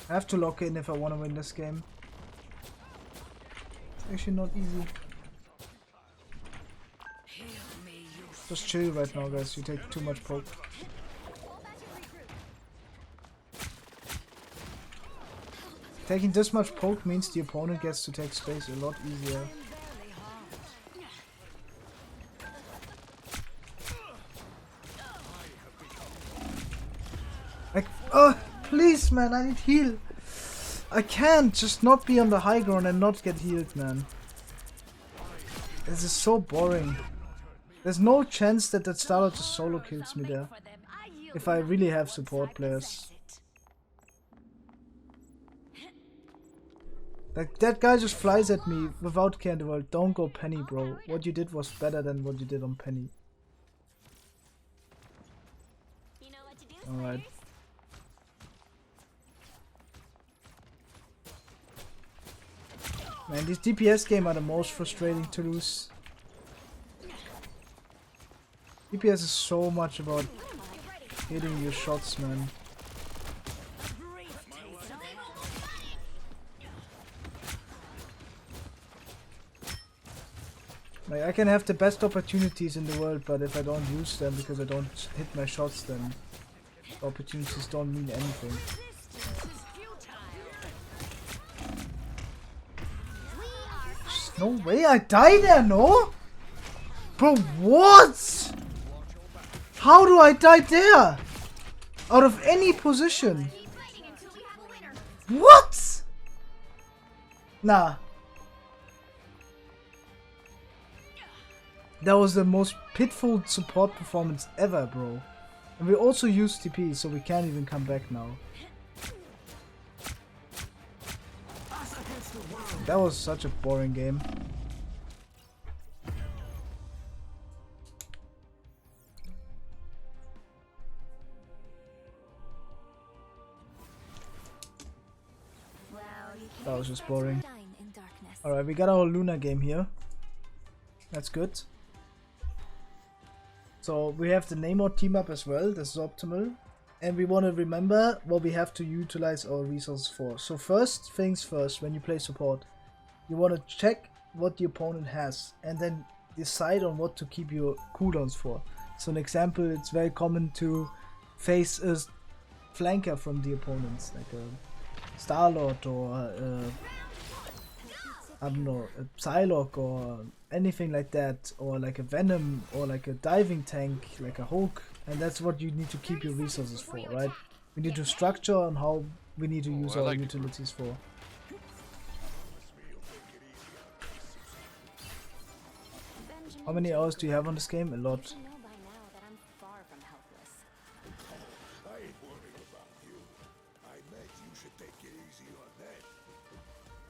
I have to lock in if I want to win this game. It's actually not easy. Just chill right now, guys. You take too much poke. Taking this much poke means the opponent gets to take space a lot easier. Like, please, man, I need heal. I can't just not be on the high ground and not get healed, man. This is so boring. There's no chance that Psylock just solo kills me there. If I really have support players. Like, that guy just flies at me without care in the world. Don't go Penny, bro. What you did was better than what you did on Penny. Alright. Man, these DPS games are the most frustrating to lose. DPS is so much about hitting your shots, man. Like, I can have the best opportunities in the world, but if I don't use them because I don't hit my shots, then the opportunities don't mean anything. There's no way I die there, no? Bro, what? How do I die there? Out of any position? What? Nah. That was the most pitiful support performance ever, bro. And we also used TP, so we can't even come back now. That was such a boring game. That was just boring. Alright, we got our Luna game here. That's good. So we have the Namor team up as well, this is optimal. And we want to remember what we have to utilize our resources for. So first things first, when you play support, you want to check what the opponent has and then decide on what to keep your cooldowns for. So an example, it's very common to face a flanker from the opponents, like a Star-Lord or I don't know, a Psylock or anything like that, or like a Venom or like a diving tank, like a Hulk, and that's what you need to keep your resources for, right? We need to structure on how we need to use our utilities for. How many hours do you have on this game? A lot.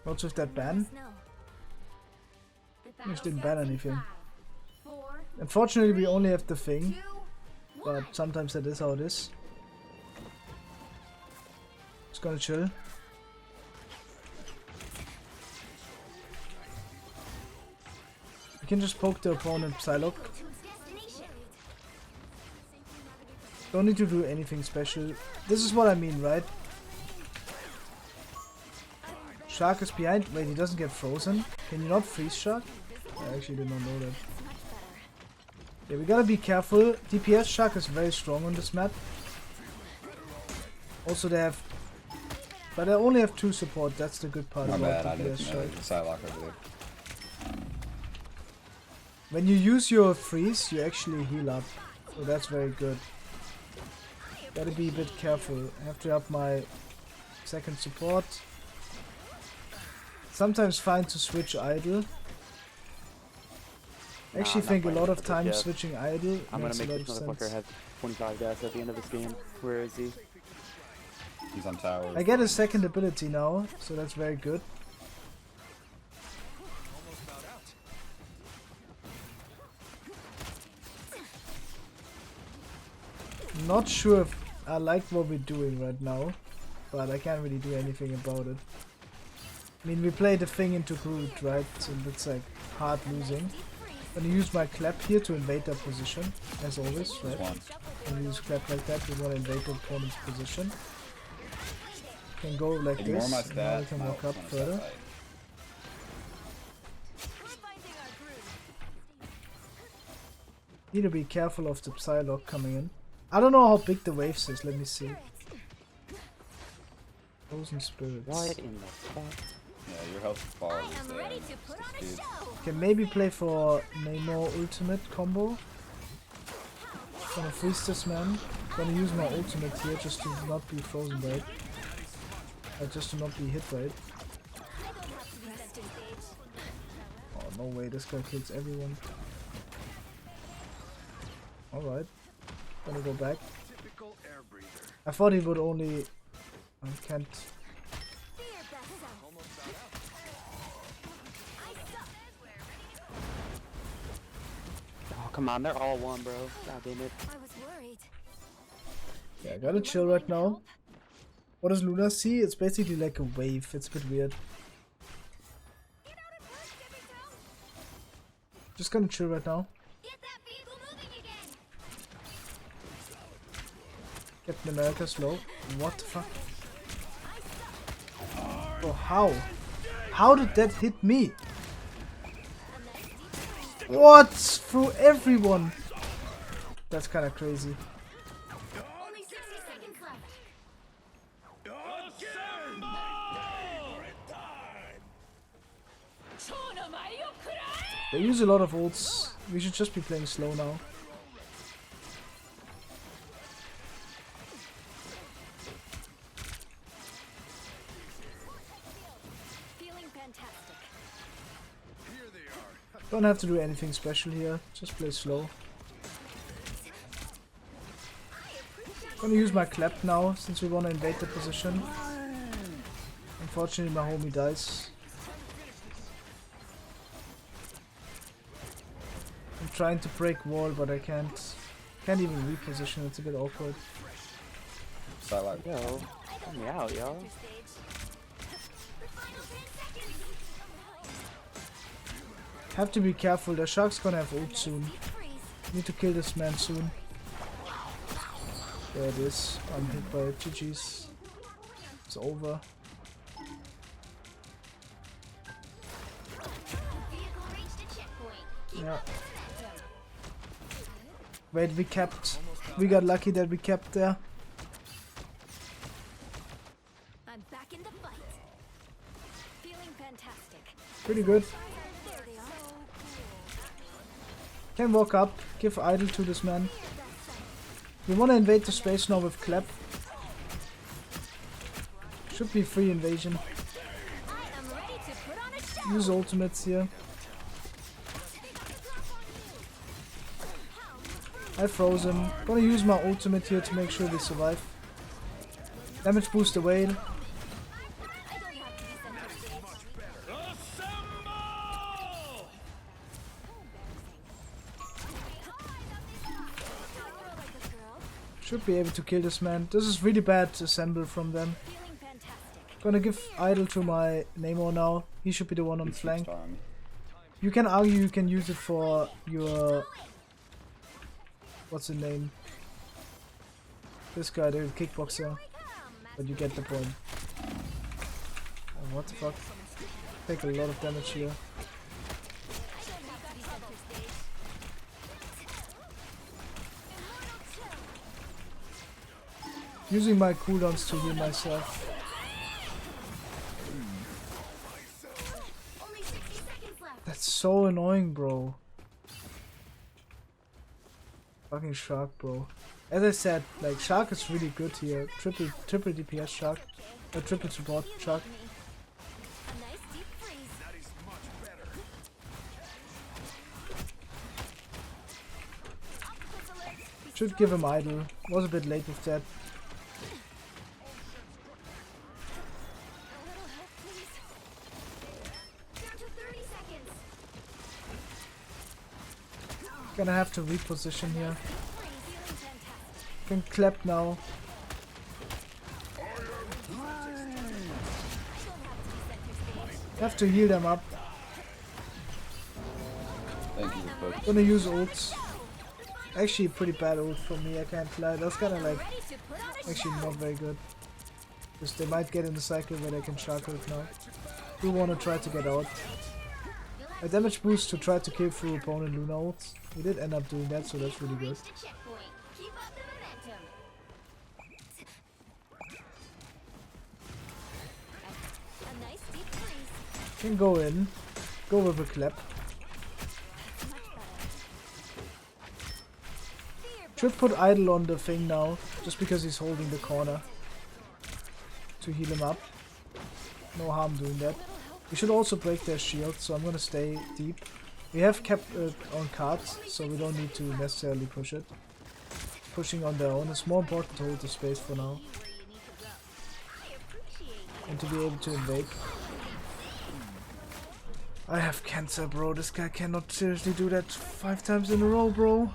What's with that ban? I just didn't ban anything. Unfortunately, we only have the thing, but sometimes that is how it is. Just gonna chill. You can just poke the opponent Psylock. Don't need to do anything special. This is what I mean, right? Shark is behind. Wait, he doesn't get frozen? Can you not freeze Shark? I actually did not know that. Yeah, we gotta be careful. DPS Shark is very strong on this map. Also they have... But I only have 2 support, that's the good part My about bad, I DPS didn't know Shark. the Psylock over there. When you use your freeze, you actually heal up. So that's very good. Gotta be a bit careful. I have to up my second support. Sometimes fine to switch idle. I actually think a lot of times switching idle I'm makes gonna a make lot this of motherfucker sense. have 25 deaths at the end of this game. Where is he? He's on tower. I get a second ability now, so that's very good. Not sure if I like what we're doing right now, but I can't really do anything about it. I mean, we play the thing into Groot, right? So that's like hard losing. I'm gonna use my clap here to invade their position, as always, right? When you use clap like that, we wanna invade the opponent's position. Can go like Ignore this, my and now we stats, can my walk up opponent's further. outside. Need to be careful of the Psylock coming in. I don't know how big the waves is, let me see. Frozen Spirits. What in the fuck? Yeah, your health bar is there. Can maybe play for Namor ultimate combo. Gonna freeze this man. Gonna use my ultimate here just to not be frozen by it. Just to not be hit by it. Oh no way, this guy kills everyone. Alright. Gonna go back. I thought he would only... I can't... Oh, come on, they're all one, bro. God damn it. Yeah, I gotta chill right now. What does Luna see? It's basically like a wave. It's a bit weird. Just gonna chill right now. Captain America slow. What the fuck? Oh, how? How did that hit me? What? Through everyone? That's kind of crazy. They use a lot of ults. We should just be playing slow now. Don't have to do anything special here. Just play slow. Gonna use my clap now since we wanna invade the position. Unfortunately, my homie dies. I'm trying to break wall, but I can't. Can't even reposition. It's a bit awkward. Psylock. Yo, help me out, yo. Have to be careful. The shark's gonna have ult soon. Need to kill this man soon. There it is. I'm hit by it. GG's. It's over. Yeah. Wait, we kept. We got lucky that we kept there. I'm back in the fight. Feeling fantastic. Pretty good. Can walk up. Give idle to this man. We wanna invade the space now with clap. Should be free invasion. Use ultimates here. I froze him. Gonna use my ultimate here to make sure we survive. Damage boost the whale. Should be able to kill this man. This is really bad to assemble from them. Gonna give idle to my Namor now. He should be the one on flank. You can argue you can use it for your... What's the name? This guy, the kickboxer. But you get the point. Oh, what the fuck? Take a lot of damage here. Using my cooldowns to heal myself. Only 60 seconds left. That's so annoying, bro. Fucking Shark, bro. As I said, like, Shark is really good here. Triple DPS Shark. Triple support Shark. A nice deep freeze. That is much better. Octopus alert. Should give him idle. Was a bit late with that. A little help, please. Down to 30 seconds. Gonna have to reposition here. Deep freeze. Feeling fantastic. Can clap now. Have to heal them up. Thank you for pushing. Gonna use ults. Actually, pretty bad ult for me, I can't lie. That's kinda like actually not very good. Because they might get in the cycle where they can shark ult now. Do wanna try to get out. A damage boost to try to kill through opponent Luna ults. We did end up doing that, so that's really good. Checkpoint. Keep up the momentum. A nice deep freeze. Can go in. Go with a clap. Should put idle on the thing now, just because he's holding the corner. To heal him up. No harm doing that. We should also break their shield, so I'm gonna stay deep. We have kept it on cards, so we don't need to necessarily push it. Pushing on their own, it's more important to hold the space for now. And to be able to invade. I have cancer, bro. This guy cannot seriously do that 5 times in a row, bro.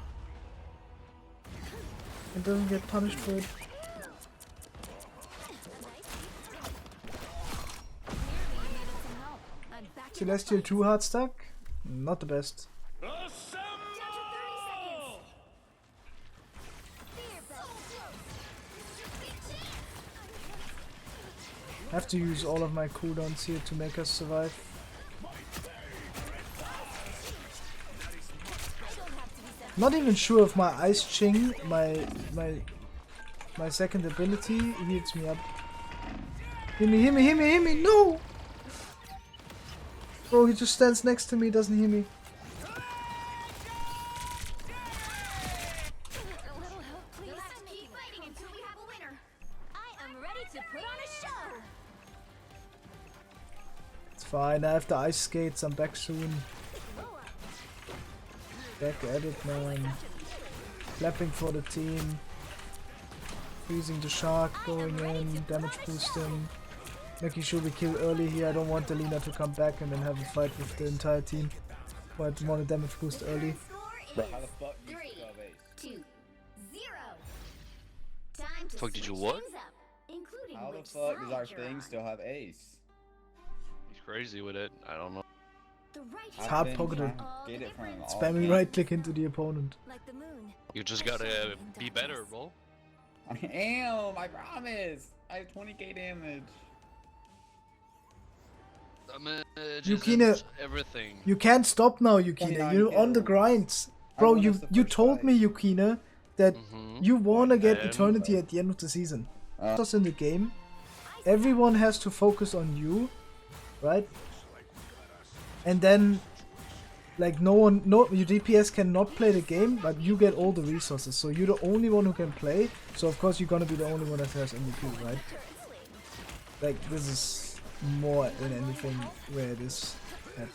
And doesn't get punished for it. Celestial 2 hard stuck? Not the best. Have to use all of my cooldowns here to make us survive. Not even sure if my Ice Ching, my second ability, heals me up. Heal me, heal me, heal me, heal me, no! Bro, he just stands next to me, doesn't heal me. It's fine, I have the ice skates, I'm back soon. Back at it, man. Clapping for the team. Freezing the shark, going in, damage boosting. Making sure we kill early here. I don't want the Lina to come back and then have a fight with the entire team. But I want a damage boost early. Bro, how the fuck did you 3, still have ace? 2, 0. Time to Fuck, did you switch what? things up, including How the which fuck does our side you're thing on. still have ace? He's crazy with it. I don't know. The right It's hard been poketed. trying to get it from all Spamming games. right click into the opponent. like the moon. You just gotta be better, bro. I am, I promise. I have 20k damage. Yukina, everything. you can't stop now, Yukina. 29 You're on the kills. grinds. I Bro, won us the you first told fight. me, Yukina, that you wanna get And- eternity at the end of the season. Just in the game, everyone has to focus on you, right? And then, like, your DPS cannot play the game, but you get all the resources. So you're the only one who can play. So of course you're gonna be the only one that has MVP, right? Like, this is more than anything where it is at.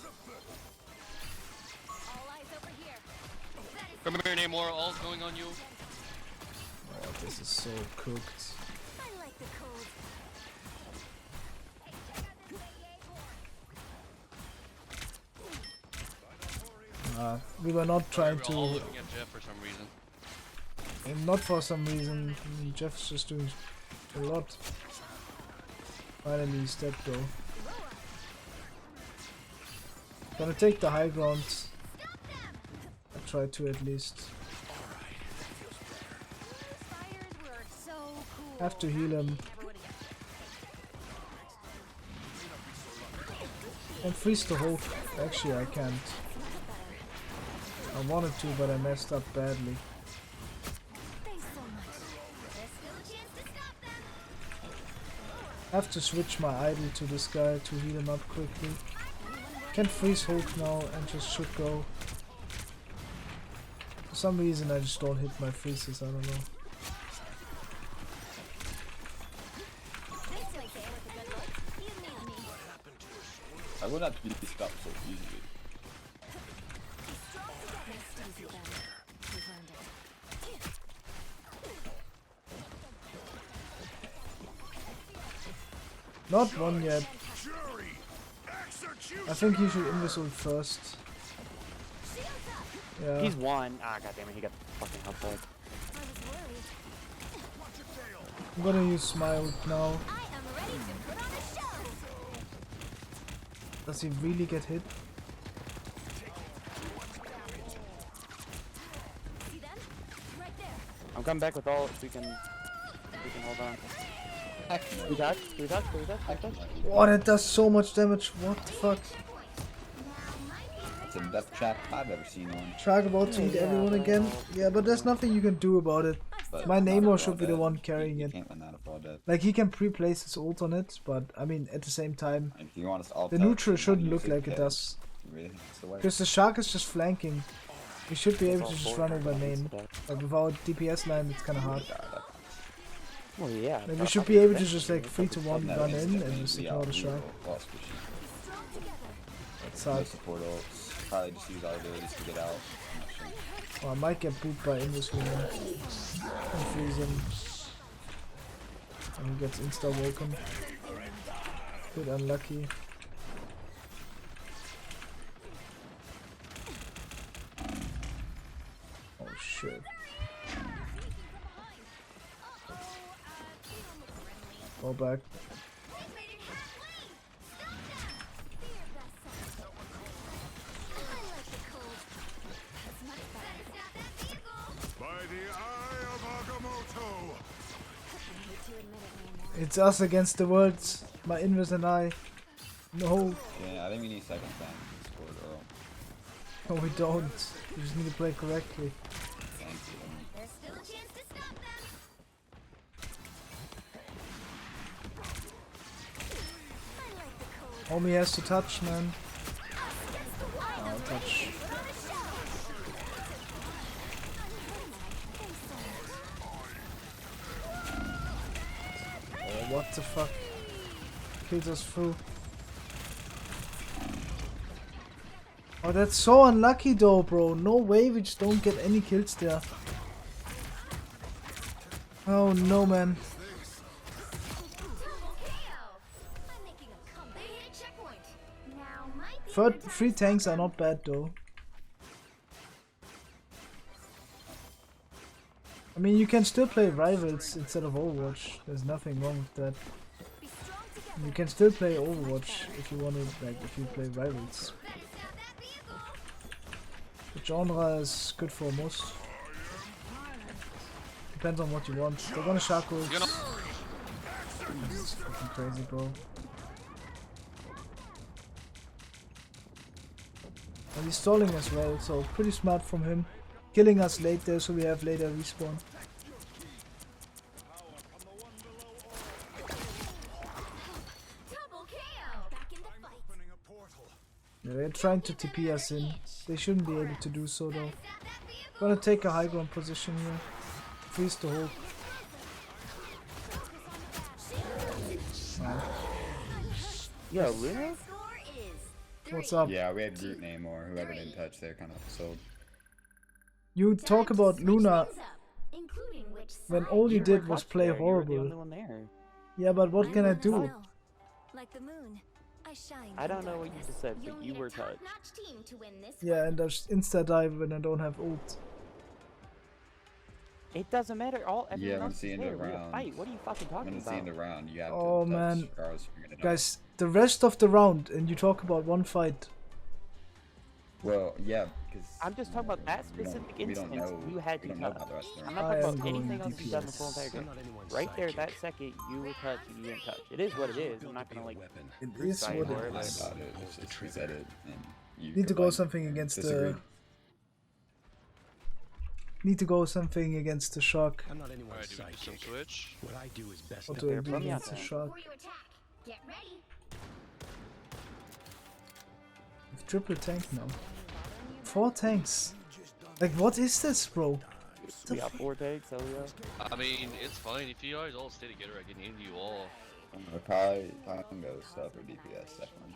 Come here, Namor. All's going on you. Oh, this is so cooked. I like the cold. We were not trying We're all to, looking at Jeff for some reason. and not for some reason. Jeff's just doing a lot. Finally, he's dead though. Gonna take the high ground. I try to at least. Have to heal him. And freeze the Hulk. Actually, I can't. I wanted to, but I messed up badly. Thanks so much. There's still a chance to stop I have to switch my idol to this guy to heal him up quickly. Can freeze Hulk now and just should go. For some reason I just don't hit my freezes, I don't know. I would not beat this up so easily. Not one yet. I think you should invisible first. Yeah. He's one. Ah, goddammit, he got fucking help back. I'm gonna use Smile now. Does he really get hit? I'm coming back with all if we can hold on. We touch? We touch? We touch? We touch? Oh, that does so much damage. What the fuck? It's the best trap I've ever seen on. Shark about to eat everyone again? Yeah, but there's nothing you can do about it. But my not Namor if should be we're the all one dead. carrying You it. can't win that if we're all dead. Like, he can pre-place his ult on it, but I mean, at the same time, If you want us to all the touch neutral and shouldn't not look use like it okay. does. Really? That's the way. Because the Shark is just flanking. We should be able to just run over main. But without DPS line, it's kinda hard. Well, yeah. Like, we should be able to just like 3-to-1 run in and just ignore the Shark. That's No hard. support ults. Probably just use our abilities to get out. I'm not sure. Oh, I might get booped by Invisible and freeze him. And he gets insta-woken. Bit unlucky. Oh shit. Go back. By the eye of Agamotto. It's us against the world. My Invis and I. No. Yeah, I think we need second time to score the earl. No, we don't. We just need to play correctly. Thank you. There's still a chance to stop them. Homie has to touch, man. Oh, touch. Oh, what the fuck? Kills us through. Oh, that's so unlucky though, bro. No way we just don't get any kills there. Oh no, man. Three tanks are not bad though. I mean, you can still play Rivals instead of Overwatch. There's nothing wrong with that. You can still play Overwatch if you want to, like, if you play Rivals. The genre is good for most. Depends on what you want. They're gonna Shark ult. This is fucking crazy, bro. And he's stalling as well, so pretty smart from him. Killing us late there so we have later respawn. Yeah, they're trying to TP us in. They shouldn't be able to do so though. Gonna take a high ground position here. Freeze the Hulk. Yo, Luna? What's up? Yeah, we had Groot Namor. Whoever didn't touch, they're kind of sold. You talk about Luna when all you did was play horrible. Yeah, but what can I do? Like the moon, I shine. I don't know what you just said, but you were touched. Yeah, and there's insta dive when I don't have ult. It doesn't matter. Yeah, Everyone when else is seeing the there. We're round. fight. What are you fucking talking When it's about? seeing the round, you have Oh to touch man, regardless if you're gonna die. guys, the rest of the round, and you talk about one fight. Well, yeah, because I'm just talking about that specific instance. You had to touch. I'm not I talking am about anything going else you've done the full entire game. Right there, that second, you were touched and you didn't touch. It is what it is. I'm not gonna like. It is what it is. About it. It's just we said it, and you Need to could, go like, something against disagree. the. need to go something against the shock. I'm not anyone's Alright, do we do some sidekick. switch? What I do is best. What do I do Put me against out the there. shock? Before you attack, get ready. With triple tank now. 4 tanks. Like, what is this, bro? We got 4 takes, hell yeah. I mean, it's fine. If you guys all stay together, I can end you all. Probably goes stuff or DPS, definitely.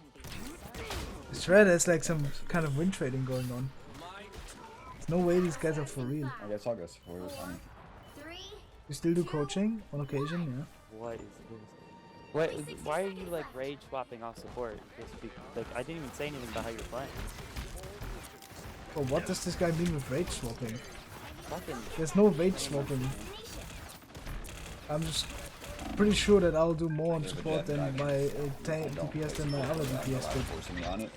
I swear there's like some kind of win trading going on. There's no way these guys are for real. I guess I'll go support. You still do coaching on occasion, yeah? What is this? What is, why are you like rage swapping off support? Just like I didn't even say anything about how you're playing. Well, what does this guy mean with rage swapping? Fucking. There's no rage swapping. I'm just pretty sure that I'll do more on support than my tank DPS than my other DPS did. Forcing me on it.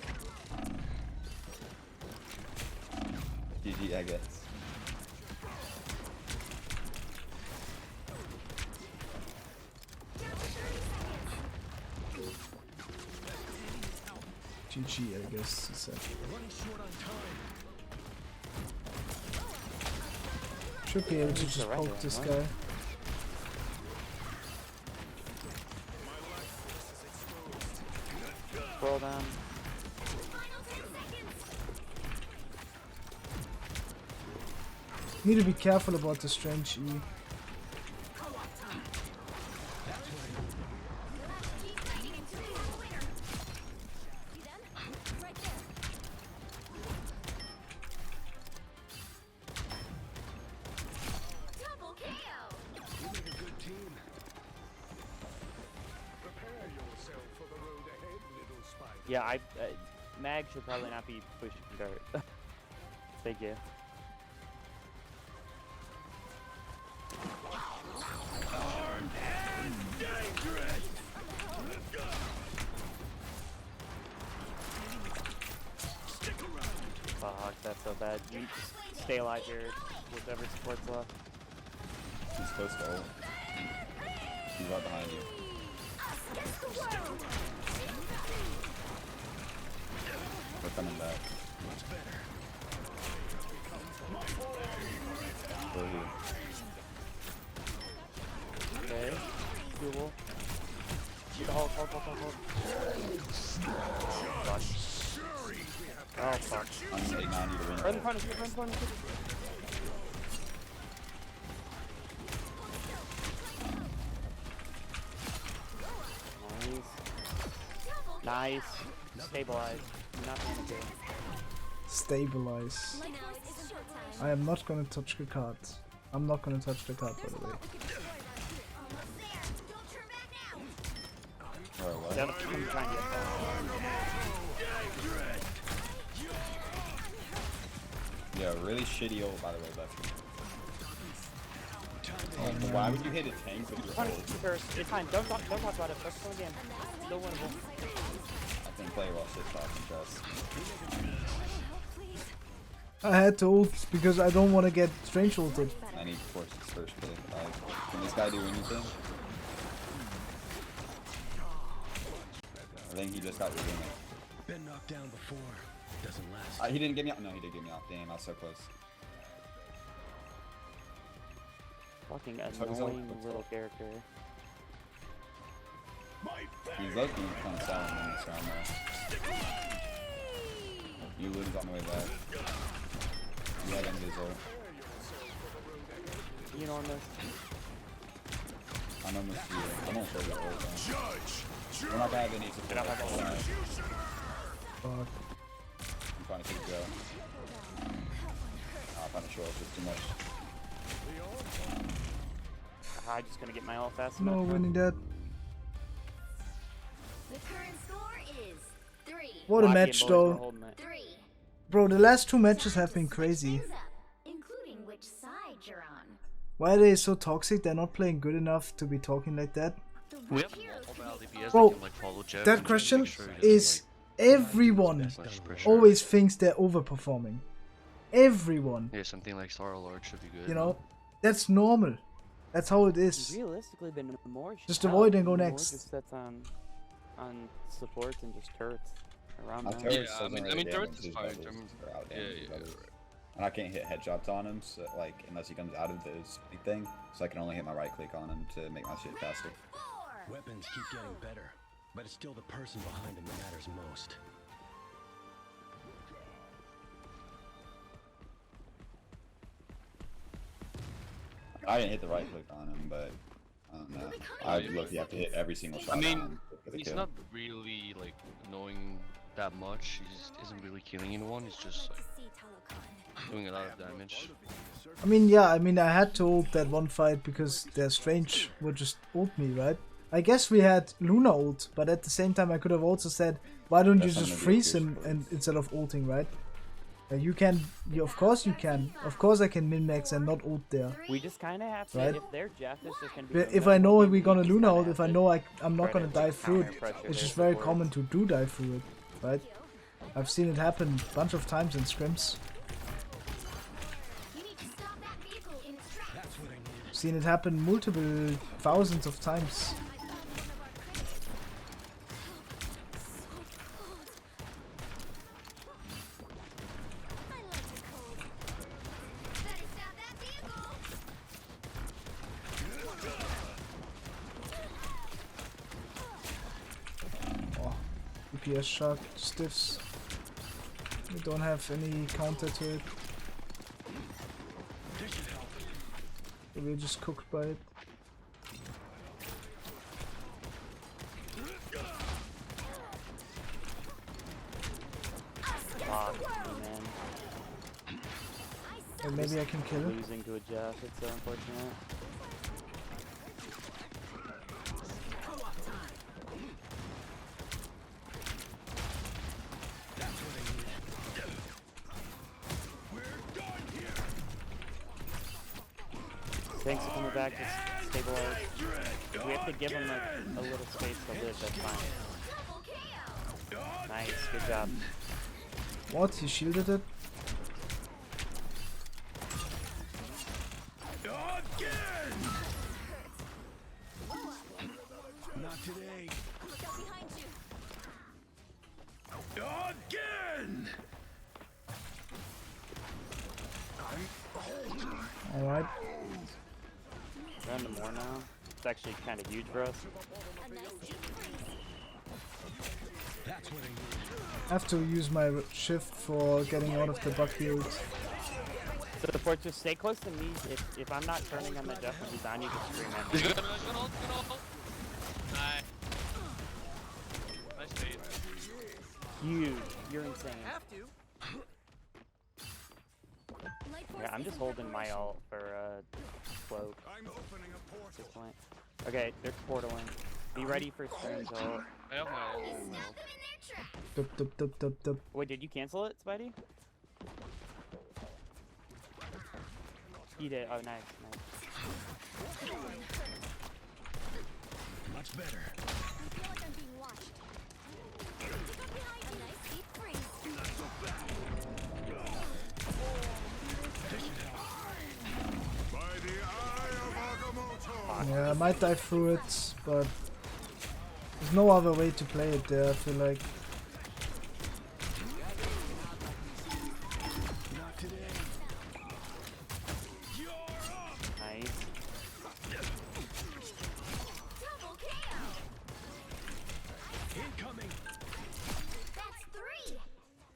GG, I guess. GG, I guess he said. Should be able to just poke this guy. Scroll down. Need to be careful about the strange E. Yeah, Mag should probably not be pushing dirt. Thank you. Fuck, that's so bad. You stay alive here, whichever support's left. He's close to ult. He's right behind you. We're coming back. We're here. Okay. Duel. Hold. Fuck. Oh fuck. I'm 890 to win. Right in front of you, Nice. Stabilize. Not gonna do. Stabilize. I am not gonna touch the card. I'm not gonna touch the card, by the way. Yeah, really shitty ult, by the way, Buffy. Oh, why would you hit a tank with your ult? It's fine. Don't talk about it. Focus on the game. Still winnable. I think play while shit talking, trust. I had to ult because I don't want to get strange ulted. I need to force his first pick. Can this guy do anything? I think he just got redeemed. Been knocked down before. Doesn't last. He didn't get me out. No, he did get me out. Damn, I was so close. Fucking annoying little character. He's lucky he's kind of selling in this round though. You lose on the way back. You had him his ult. You know on this. I'm almost here. I'm gonna show you the ult though. We're not gonna have any support. Fuck. I'm trying to keep it going. I'm trying to show up just too much. I'm just gonna get my ult fast enough. No, winning that. The current score is 3. What a match though. 3. Bro, the last 2 matches have been crazy. Including which side you're on. Why are they so toxic? They're not playing good enough to be talking like that. We have mobile DPS Bro, that can like follow Jeff that and question make sure he doesn't, is everyone much pressure. always thinks they're overperforming. Everyone. Yeah, something like Star Lord should be good. You know, that's normal. That's how it is. Realistically, the more Just avoid and go the more next. just sets on supports and just turrets around My them. turrets Yeah, I mean really turrets damage is his fine. levels or out Yeah. damage his levels. And I can't hit headshots on him, so, like, unless he comes out of this big thing. So I can only hit my right click on him to make my shit faster. Weapons keep getting better, but it's still the person behind them that matters most. I didn't hit the right click on him, but I don't know. I look, you have to hit every single shot. I mean, on him for the he's kill. not really like annoying that much. He just isn't really killing anyone. He's just like doing a lot of damage. I mean, yeah, I mean, I had to ult that one fight because their Strange would just ult me, right? I guess we had Luna ult, but at the same time I could have also said, why don't you just freeze him and instead of ulting, right? You can, of course you can. Of course I can min-max and not ult there. We just kind of have to, Right? if their Jeff is just going to be... But if I know we're gonna Luna ult, if I know I'm not gonna dive through it, it's just very common to do dive through it, right? I've seen it happen a bunch of times in scrims. Seen it happen multiple thousands of times. Oh, DPS shot stiffs. We don't have any counter to it. We're just cooked by it. And maybe I can kill him. Losing to a Jeff, it's so unfortunate. Thanks for coming back to stabilize. We have to give him like a little space to live, that's fine. Nice, good job. What? He shielded it? Not today. Again. Alright. Round to more now. It's actually kind of huge for us. I have to use my shift for getting out of the buck build. So support, just stay close to me. If I'm not turning on the Jeff when he's on, you can scream at me. He's gonna ult. Nice. Nice bait. Huge. You're insane. Yeah, I'm just holding my ult for cloak at this point. Okay, they're portaling. Be ready for Stern's ult. I have my ult. Dup. Wait, did you cancel it, Spidey? You did. Oh, nice. Much better. Yeah, I might dive through it, but there's no other way to play it there, I feel like. Nice.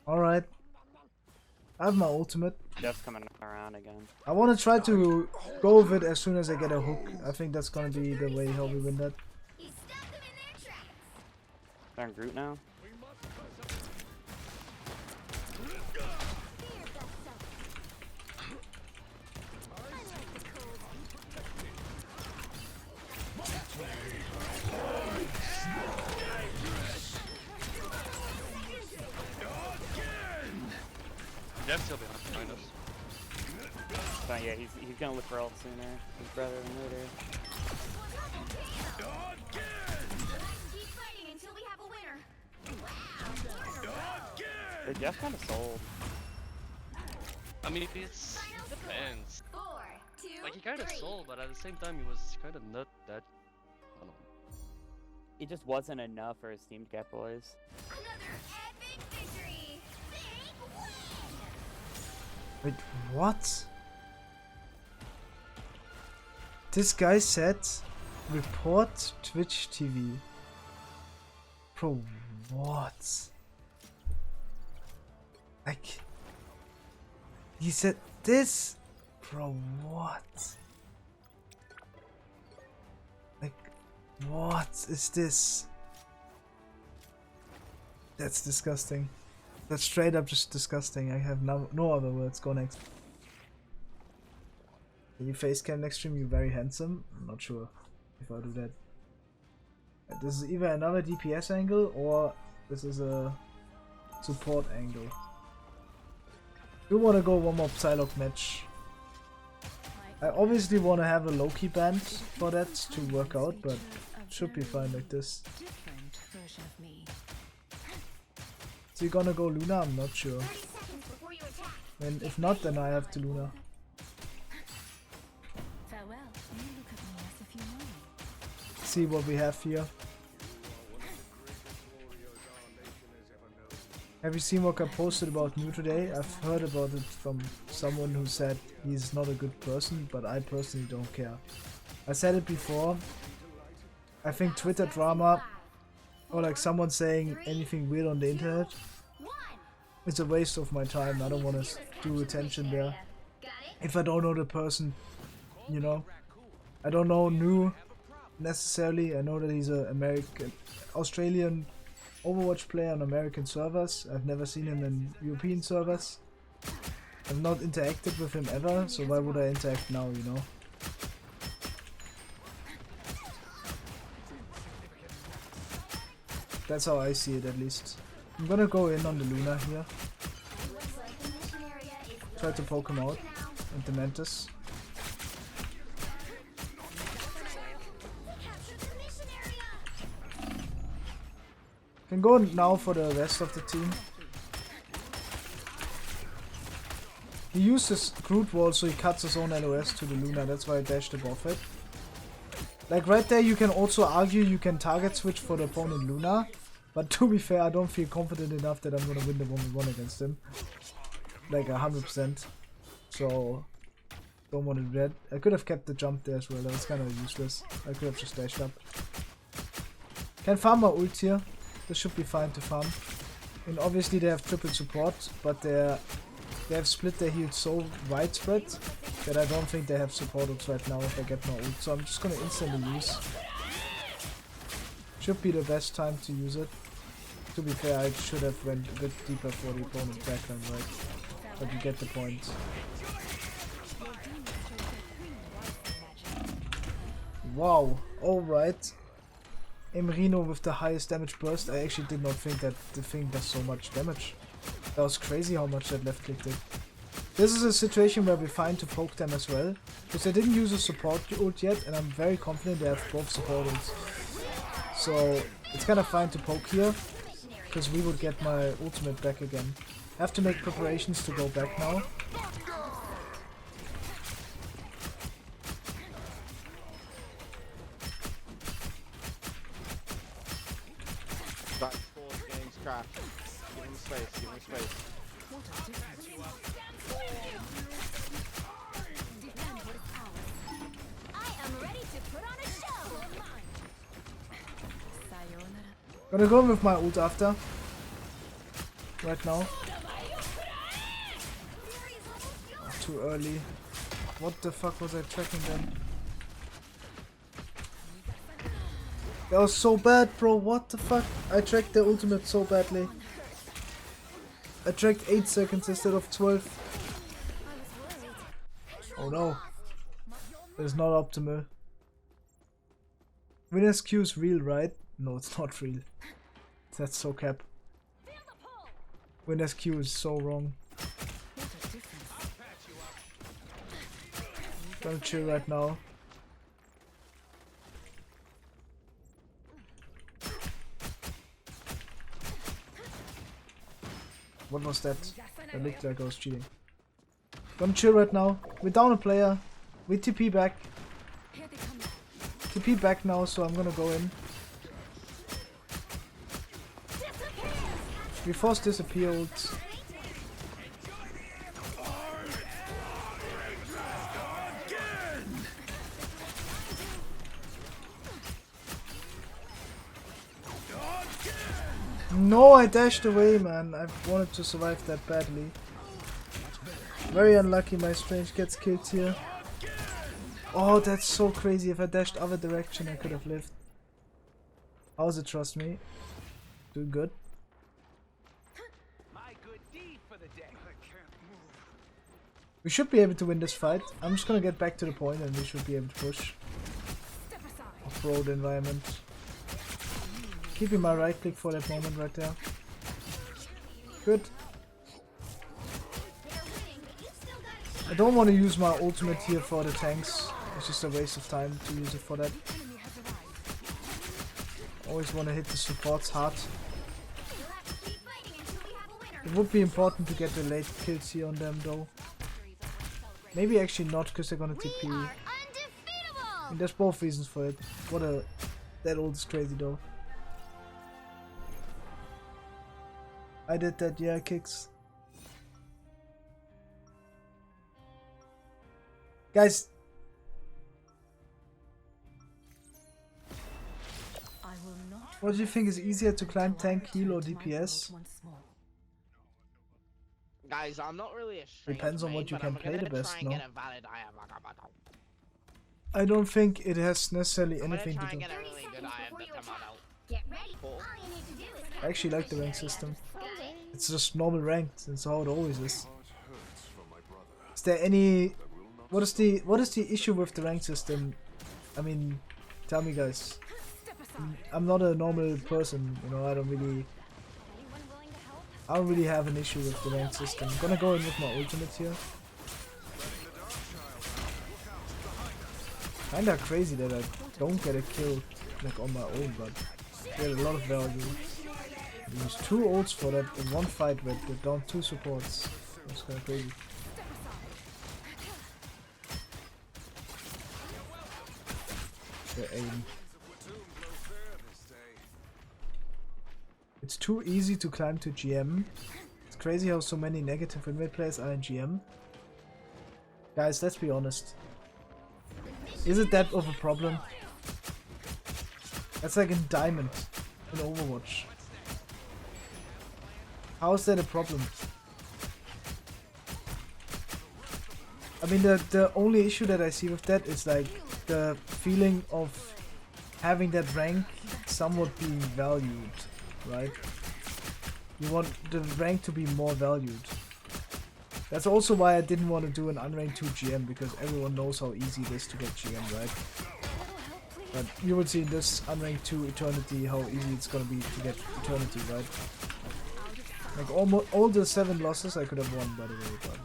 Alright. I have my ultimate. Jeff's coming around again. I want to try to go with it as soon as I get a hook. I think that's gonna be the way how we win that. They're in Groot now. Jeff's still behind us. So yeah, he's gonna look for ult sooner. His brother and later. But Jeff kind of sold. I mean, it depends. Like, he kind of sold, but at the same time, he was kind of not that. I don't know. It just wasn't enough for his team to get boys. Wait, what? This guy said, report Twitch TV. Bro, what? Like, he said this? Bro, what? Like, what is this? That's disgusting. That's straight up just disgusting. I have no other words. Go next. Can you face cam next stream? You're very handsome. I'm not sure if I'll do that. This is either another DPS angle or this is a support angle. Do want to go one more Psylock match. I obviously want to have a Loki band for that to work out, but should be fine like this. So you're gonna go Luna? I'm not sure. And if not, then I have to Luna. See what we have here. Have you seen what I posted about New today? I've heard about it from someone who said he's not a good person, but I personally don't care. I said it before. I think Twitter drama or like someone saying anything weird on the internet, it's a waste of my time. I don't want to do attention there. If I don't know the person, you know. I don't know New necessarily. I know that he's a Australian Overwatch player on American servers. I've never seen him in European servers. I've not interacted with him ever, so why would I interact now, you know? That's how I see it, at least. I'm gonna go in on the Luna here. Try to poke him out. And the Mantis. Can go now for the rest of the team. He uses Groot Wall, so he cuts his own LOS to the Luna. That's why I dashed above it. Like right there, you can also argue you can target switch for the opponent Luna. But to be fair, I don't feel confident enough that I'm gonna win the 1v1 against him. Like 100%. So, don't want to do that. I could have kept the jump there as well. That was kind of useless. I could have just dashed up. Can farm my ult here. This should be fine to farm. And obviously they have triple support, but they have split their heals so widespread that I don't think they have support ults right now if I get my ult. So I'm just gonna instantly use. Should be the best time to use it. To be fair, I should have went a bit deeper for the opponent backline, right? But you get the point. Wow, alright. Emrino with the highest damage burst. I actually did not think that the thing does so much damage. That was crazy how much that left click did. This is a situation where we're fine to poke them as well. Because they didn't use a support ult yet, and I'm very confident they have both support ults. So it's kind of fine to poke here. Because we would get my ultimate back again. I have to make preparations to go back now. That forward game's crashed. Give him space, give him space. I am ready to put on a show. Gonna go with my ult after. Right now. Oh, too early. What the fuck was I tracking then? That was so bad, bro. What the fuck? I tracked the ultimate so badly. I tracked 8 seconds instead of 12. Oh no. That's not optimal. Winner's Q is real, right? No, it's not real. That's so cap. Winner's Q is so wrong. Don't chill right now. What was that? That looked like I was cheating. Gonna chill right now. We're down a player. We TP back. TP back now, so I'm gonna go in. We force disappear ults. No, I dashed away, man. I wanted to survive that badly. Very unlucky my strange gets killed here. Oh, that's so crazy. If I dashed other direction, I could have lived. How's it, trust me? Doing good. We should be able to win this fight. I'm just gonna get back to the point and we should be able to push. Off-road environment. Keeping my right click for that moment right there. Good. I don't want to use my ultimate here for the tanks. It's just a waste of time to use it for that. Always want to hit the supports hard. It would be important to get the late kills here on them though. Maybe actually not, because they're gonna TP. I mean, there's both reasons for it. That ult is crazy though. I did that, yeah, kicks. Guys. What do you think is easier to climb tank, heal or DPS? Guys, I'm not really a stranger, Depends on what you can play the best, no? I I don't think it has necessarily anything to do. I actually like the rank system. It's just normal ranked, it's how it always is. Is there any... What is the issue with the rank system? I mean, tell me guys. I'm not a normal person, you know, I don't really have an issue with the rank system. I'm gonna go in with my ultimate here. Kinda crazy that I don't get a kill like on my own, but get a lot of value. I use 2 ults for that in one fight with down 2 supports. That's kinda crazy. The aim. It's too easy to climb to GM. It's crazy how so many negative win rate players are in GM. Guys, let's be honest. Is it that of a problem? That's like in Diamond in Overwatch. How is that a problem? I mean, the only issue that I see with that is like the feeling of having that rank somewhat being valued, right? You want the rank to be more valued. That's also why I didn't want to do an Unranked 2 GM, because everyone knows how easy it is to get GM, right? But you will see in this Unranked 2 Eternity how easy it's gonna be to get Eternity, right? Like almost all the 7 losses I could have won, by the way, but...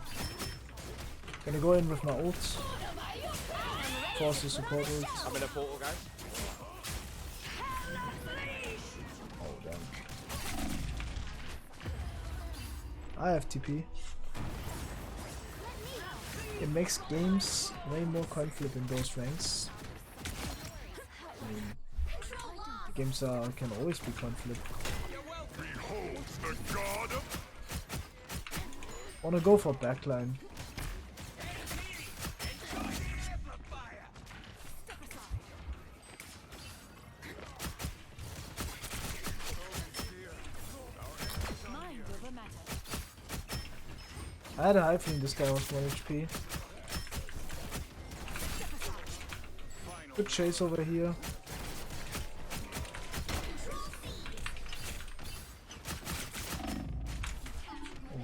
Gonna go in with my ult. Force the support ult. I'm in a portal, guys. Oh, damn. I have TP. It makes games way more conflict in those ranks. I mean, games can always be conflict. Wanna go for backline. I had a high feeling this guy was 1 HP. Good chase over here.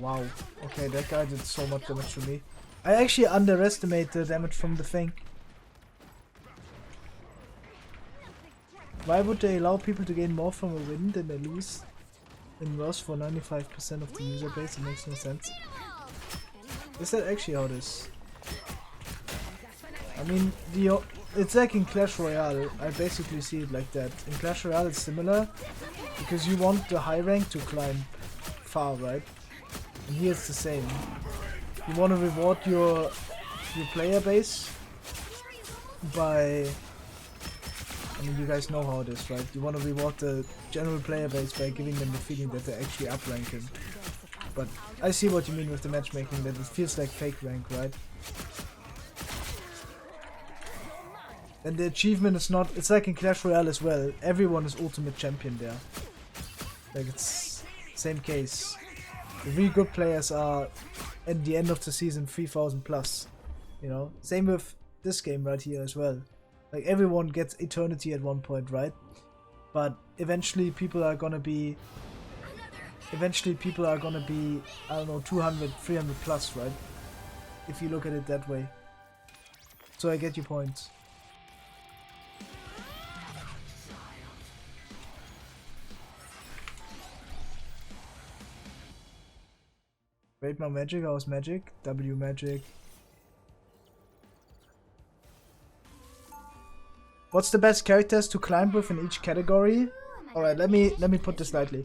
Wow. Okay, that guy did so much damage to me. I actually underestimate the damage from the thing. Why would they allow people to gain more from a win than they lose? And worse for 95% of the user base? It makes no sense. Is that actually how it is? I mean, it's like in Clash Royale. I basically see it like that. In Clash Royale it's similar, because you want the high rank to climb far, right? And here it's the same. You want to reward your player base by... I mean, you guys know how it is, right? You want to reward the general player base by giving them the feeling that they're actually up ranking. But I see what you mean with the matchmaking, that it feels like fake rank, right? And the achievement is not... It's like in Clash Royale as well. Everyone is ultimate champion there. Like, it's same case. The really good players are at the end of the season 3000 plus. You know, same with this game right here as well. Like, everyone gets eternity at one point, right? But eventually people are gonna be I don't know, 200, 300 plus, right? If you look at it that way. So I get your point. Wait, my magic, how's magic? W magic. What's the best characters to climb with in each category? Alright, let me put this lightly.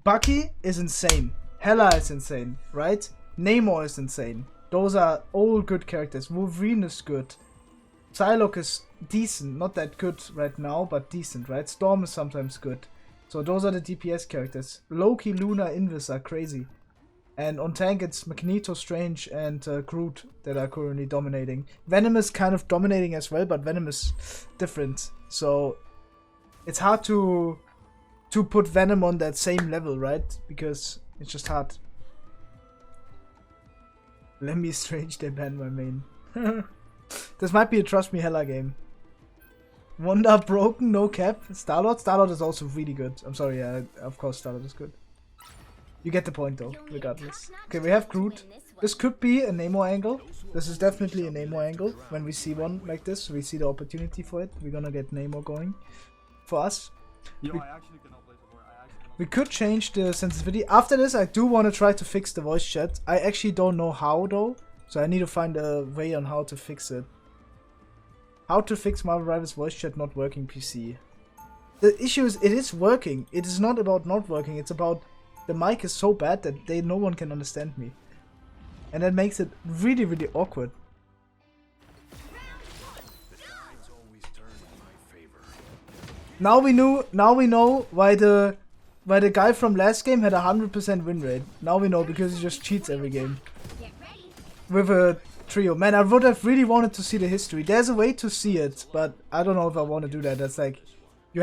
Bucky is insane. Hela is insane, right? Namor is insane. Those are all good characters. Wolverine is good. Psylock is decent. Not that good right now, but decent, right? Storm is sometimes good. So those are the DPS characters. Loki, Luna, Invis are crazy. And on tank it's Magneto, Strange and Groot that are currently dominating. Venom is kind of dominating as well, but Venom is different. So it's hard to put Venom on that same level, right? Because it's just hard. Let me Strange, they banned my main. This might be a Trust Me Hela game. Wanda broken, no cap. Star-Lord? Star-Lord is also really good. I'm sorry, yeah, of course Star-Lord is good. You get the point though, regardless. Okay, we have Groot. This could be a Namor angle. This is definitely a Namor angle. When we see one like this, we see the opportunity for it. We're gonna get Namor going for us. We could change the sensitivity. After this, I do want to try to fix the voice chat. I actually don't know how though, so I need to find a way on how to fix it. How to fix Marvel Rivals voice chat not working PC. The issue is, it is working. It is not about not working. It's about the mic is so bad that no one can understand me, and that makes it really, really awkward. Now we know why the guy from last game had 100% win rate. Now we know, because he just cheats every game with a trio. Man, I would have really wanted to see the history. There's a way to see it, but I don't know if I want to do that. That's like, you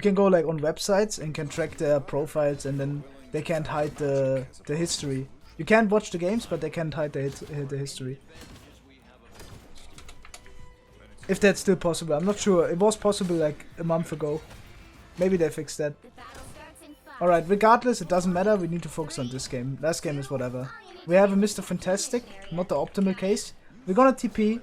can go like on websites and can track their profiles, and then they can't hide the history. You can't watch the games, but they can't hide the history. If that's still possible, I'm not sure. It was possible like a month ago. Maybe they fixed that. Alright, regardless, it doesn't matter. We need to focus on this game. Last game is whatever. We have a Mr. Fantastic, not the optimal case. We're gonna TP.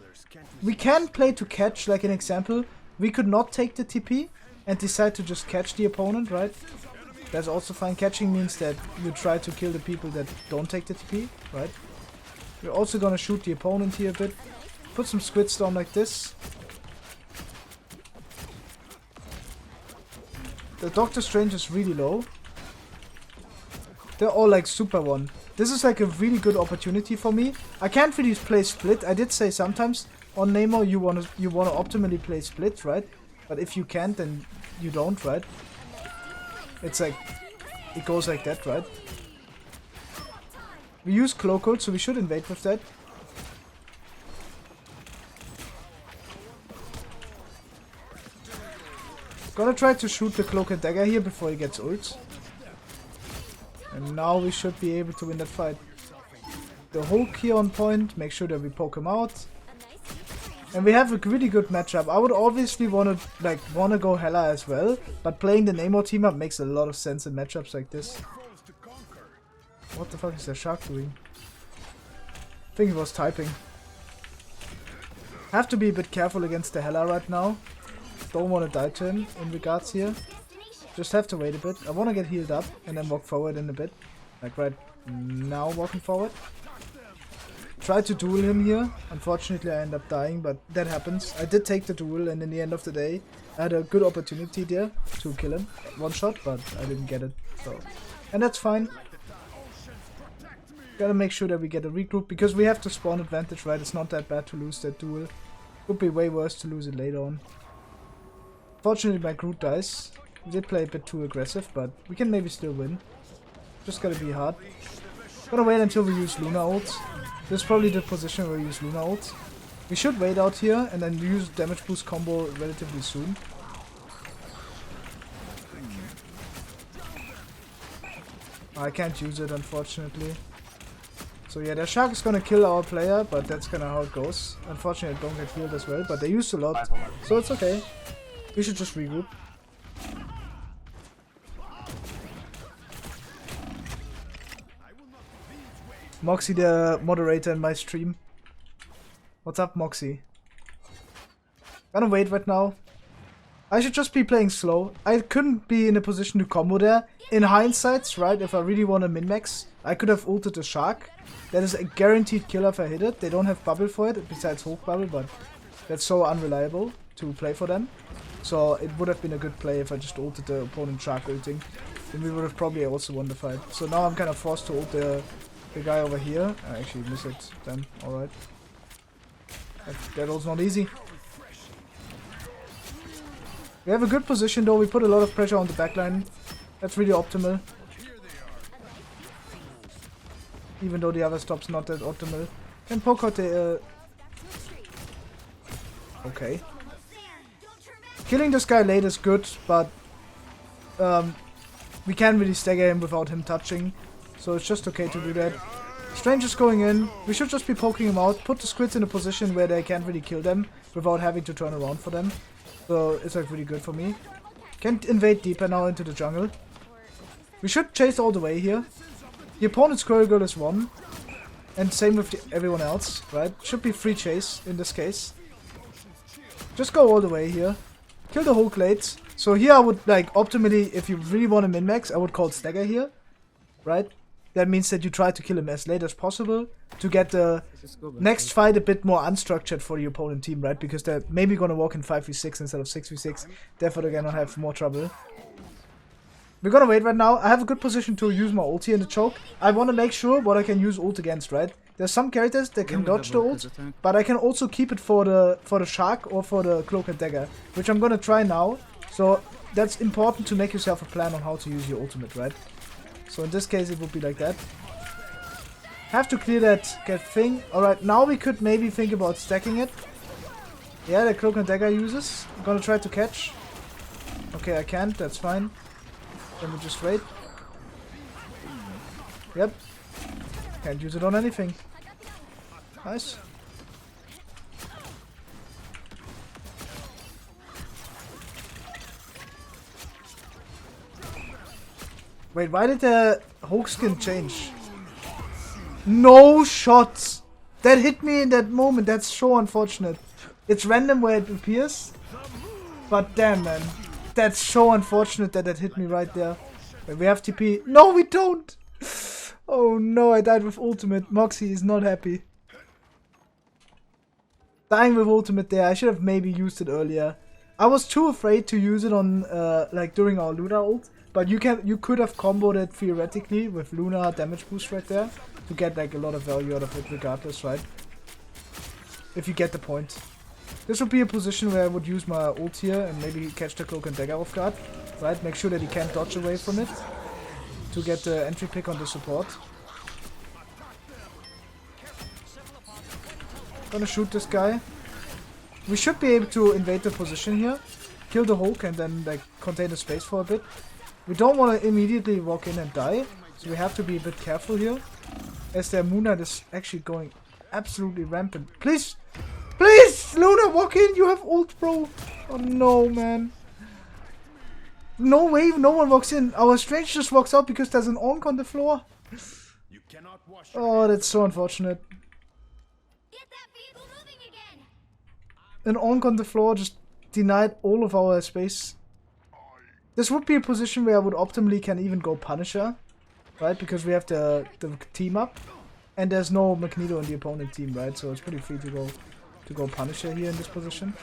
We can play to catch, like an example. We could not take the TP and decide to just catch the opponent, right? That's also fine. Catching means that you try to kill the people that don't take the TP, right? We're also gonna shoot the opponent here a bit. Put some squids down like this. The Doctor Strange is really low. They're all like super one. This is like a really good opportunity for me. I can't really play split. I did say sometimes on Namor you wanna optimally play split, right? But if you can't, then you don't, right? It's like, it goes like that, right? We use Cloak Ult, so we should invade with that. Gonna try to shoot the Cloak and Dagger here before he gets ult. And now we should be able to win that fight. The Hulk here on point, make sure that we poke him out. And we have a really good matchup. I would obviously wanna go Hela as well, but playing the Namor team up makes a lot of sense in matchups like this. What the fuck is the shark doing? I think he was typing. Have to be a bit careful against the Hela right now. Don't want to die to him in regards here. Just have to wait a bit. I want to get healed up and then walk forward in a bit. Like right now, walking forward. Try to duel him here. Unfortunately, I end up dying, but that happens. I did take the duel, and in the end of the day, I had a good opportunity there to kill him. One shot, but I didn't get it. So, and that's fine. Gotta make sure that we get a regroup, because we have the spawn advantage, right? It's not that bad to lose that duel. Would be way worse to lose it later on. Fortunately, my Groot dies. We did play a bit too aggressive, but we can maybe still win. Just gotta be hard. Gonna wait until we use Luna ult. This is probably the position where we use Luna ult. We should wait out here and then use damage boost combo relatively soon. I can't use it, unfortunately. So yeah, the shark is gonna kill our player, but that's kinda how it goes. Unfortunately, I don't get healed as well, but they used a lot, so it's okay. We should just regroup. Moxie, the moderator in my stream. What's up, Moxie? Gonna wait right now. I should just be playing slow. I couldn't be in a position to combo there. In hindsight, right, if I really want to min-max, I could have ulted the shark. That is a guaranteed kill if I hit it. They don't have bubble for it, besides Hulk bubble, but that's so unreliable to play for them. So it would have been a good play if I just ulted the opponent shark ulting. Then we would have probably also won the fight. So now I'm kind of forced to ult the guy over here. I actually miss it then, alright. That was not easy. We have a good position though, we put a lot of pressure on the backline. That's really optimal. Even though the other stop's not that optimal. Can poke out the... Okay. Killing this guy late is good, but... we can't really stagger him without him touching. So it's just okay to do that. Strange is going in. We should just be poking him out. Put the squids in a position where they can't really kill them without having to turn around for them. So it's like really good for me. Can't invade deeper now into the jungle. We should chase all the way here. The opponent's Squirrel Girl is 1. And same with everyone else, right? Should be free chase in this case. Just go all the way here. Kill the Hulk late. So here I would like optimally, if you really want to min-max, I would call stagger here. Right? That means that you try to kill him as late as possible to get the next fight a bit more unstructured for the opponent team, right? Because they're maybe gonna walk in 5v6 instead of 6v6. Therefore they're gonna have more trouble. We're gonna wait right now. I have a good position to use my ulti in the choke. I wanna make sure what I can use ult against, right? There's some characters that can dodge the ult, but I can also keep it for the shark or for the cloak and dagger, which I'm gonna try now. So that's important to make yourself a plan on how to use your ultimate, right? So in this case it would be like that. Have to clear that thing. Alright, now we could maybe think about stacking it. Yeah, the cloak and dagger uses. I'm gonna try to catch. Okay, I can't, that's fine. Then we just wait. Yep. Can't use it on anything. Nice. Wait, why did the Hulk skin change? No shots! That hit me in that moment, that's so unfortunate. It's random where it appears. But damn man. That's so unfortunate that that hit me right there. Wait, we have TP. No, we don't! Oh no, I died with ultimate. Moxie is not happy. Dying with ultimate there, I should have maybe used it earlier. I was too afraid to use it on, like during our Luna ult. But you could have comboed it theoretically with Luna damage boost right there to get like a lot of value out of it regardless, right? If you get the point. This would be a position where I would use my ult here and maybe catch the cloak and dagger off guard, right? Make sure that he can't dodge away from it to get the entry pick on the support. Gonna shoot this guy. We should be able to invade the position here, kill the Hulk and then like contain the space for a bit. We don't want to immediately walk in and die, so we have to be a bit careful here. As their Moon Knight is actually going absolutely rampant. Please! Please! Luna, walk in! You have ult, bro! Oh no, man. No way, no one walks in. Our Strange just walks out because there's an Onk on the floor. Oh, that's so unfortunate. An Onk on the floor just denied all of our space. This would be a position where I would optimally can even go Punisher, right? Because we have the team up, and there's no Magneto in the opponent team, right? So it's pretty free to go Punisher here in this position.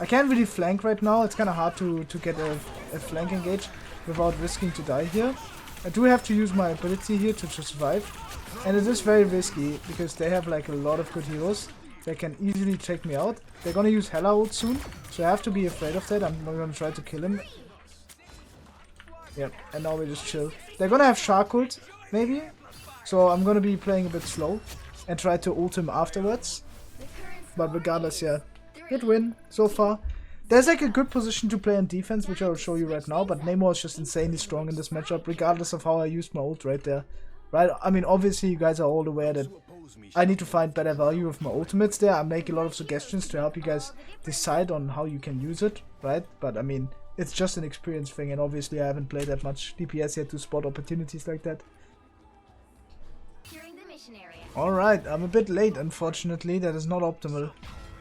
I can't really flank right now. It's kind of hard to get a flank engage without risking to die here. I do have to use my ability here to survive, and it is very risky because they have like a lot of good heroes. They can easily take me out. They're gonna use Hela ult soon, so I have to be afraid of that. I'm not gonna try to kill him. Yep, and now we just chill. They're gonna have Shark ult, maybe. So I'm gonna be playing a bit slow and try to ult him afterwards. But regardless, yeah. Good win so far. there's like a good position to play on defense, which I will show you right now, but Namor is just insanely strong in this matchup, regardless of how I used my ult right there. Right? I mean, obviously you guys are all aware that I need to find better value with my ultimates there. I make a lot of suggestions to help you guys decide on how you can use it, right? But I mean, it's just an experience thing, and obviously I haven't played that much DPS yet to spot opportunities like that. Alright, I'm a bit late, unfortunately. That is not optimal.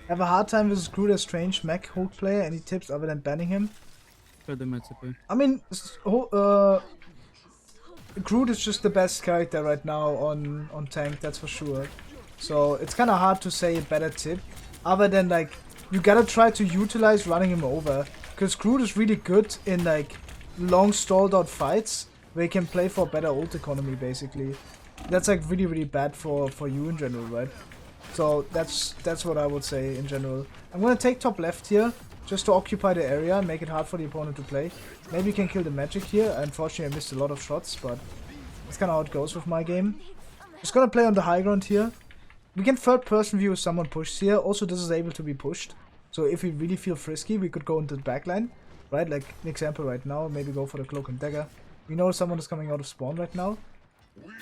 I have a hard time with Groot as Strange Mech Hulk player. Any tips other than banning him? I mean, Groot is just the best character right now on tank, that's for sure. So it's kind of hard to say a better tip, other than like, you gotta try to utilize running him over. Because Groot is really good in like long stalled out fights, where he can play for better ult economy basically. That's like really bad for you in general, right? So that's what I would say in general. I'm gonna take top left here, just to occupy the area and make it hard for the opponent to play. Maybe you can kill the magic here. Unfortunately I missed a lot of shots, but that's kinda how it goes with my game. Just gonna play on the high ground here. We can third person view if someone pushes here. Also this is able to be pushed. So if we really feel frisky, we could go into the backline. Right, like an example right now, maybe go for the cloak and dagger. We know someone is coming out of spawn right now.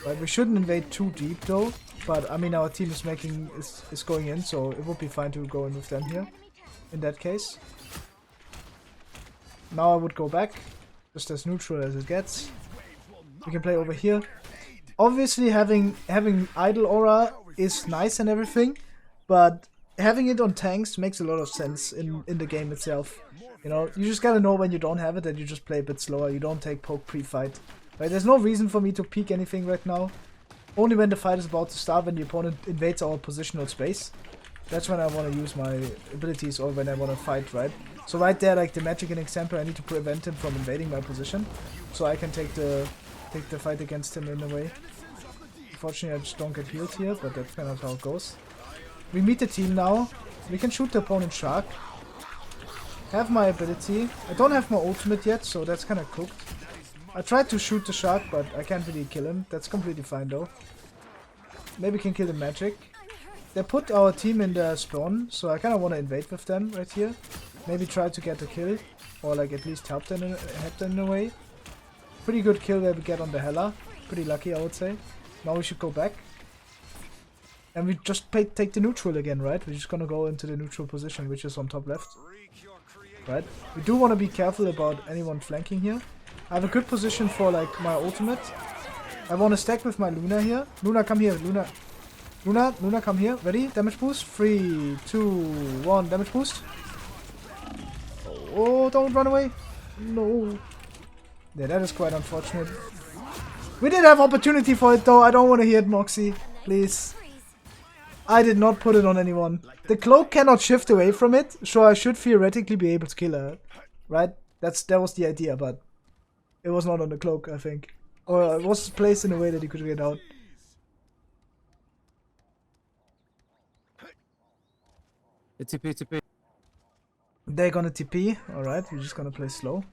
Right, we shouldn't invade too deep though, but I mean our team is going in, so it would be fine to go in with them here, in that case. Now I would go back, just as neutral as it gets. We can play over here. Obviously having idle aura is nice and everything, but having it on tanks makes a lot of sense in the game itself. You know, you just gotta know when you don't have it and you just play a bit slower, you don't take poke pre-fight. Right, there's no reason for me to peek anything right now. Only when the fight is about to start, when the opponent invades our positional space. That's when I want to use my abilities, or when I want to fight, right? So right there, like the magic example, I need to prevent him from invading my position. So I can take the fight against him in a way. Unfortunately, I just don't get healed here, but that's kind of how it goes. We meet the team now. We can shoot the opponent shark. Have my ability. I don't have my ultimate yet, so that's kind of cooked. I tried to shoot the shark, but I can't really kill him. That's completely fine though. Maybe we can kill the magic. They put our team in the spawn, so I kind of want to invade with them right here. Maybe try to get a kill, or like at least help them in a way. Pretty good kill that we get on the Hela. Pretty lucky, I would say. Now we should go back. And we just take the neutral again, right? We're just gonna go into the neutral position, which is on top left. Right? We do want to be careful about anyone flanking here. I have a good position for like my ultimate. I want to stack with my Luna here. Luna, come here. Luna, come here. Ready? Damage boost. 3, 2, 1. Damage boost. Oh, don't run away. No. Yeah, that is quite unfortunate. We did have opportunity for it though. I don't want to hear it, Moxie. Please. I did not put it on anyone. The cloak cannot shift away from it, so I should theoretically be able to kill her. Right? That was the idea, but it was not on the cloak, I think. Or it was placed in a way that he could get out. It's TP. They're gonna TP. Alright, we're just gonna play slow.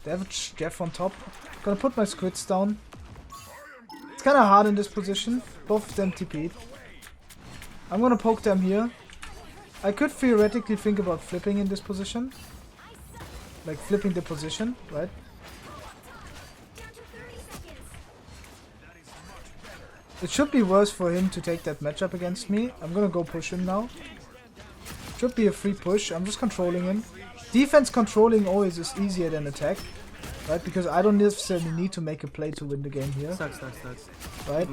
They have Jeff on top. Gonna put my squids down. It's kinda hard in this position. Both of them TP'd. I'm gonna poke them here. I could theoretically think about flipping in this position. Like flipping the position, right? It should be worse for him to take that matchup against me. I'm gonna go push him now. Should be a free push. I'm just controlling him. Defense controlling always is easier than attack. Right? Because I don't necessarily need to make a play to win the game here. Right?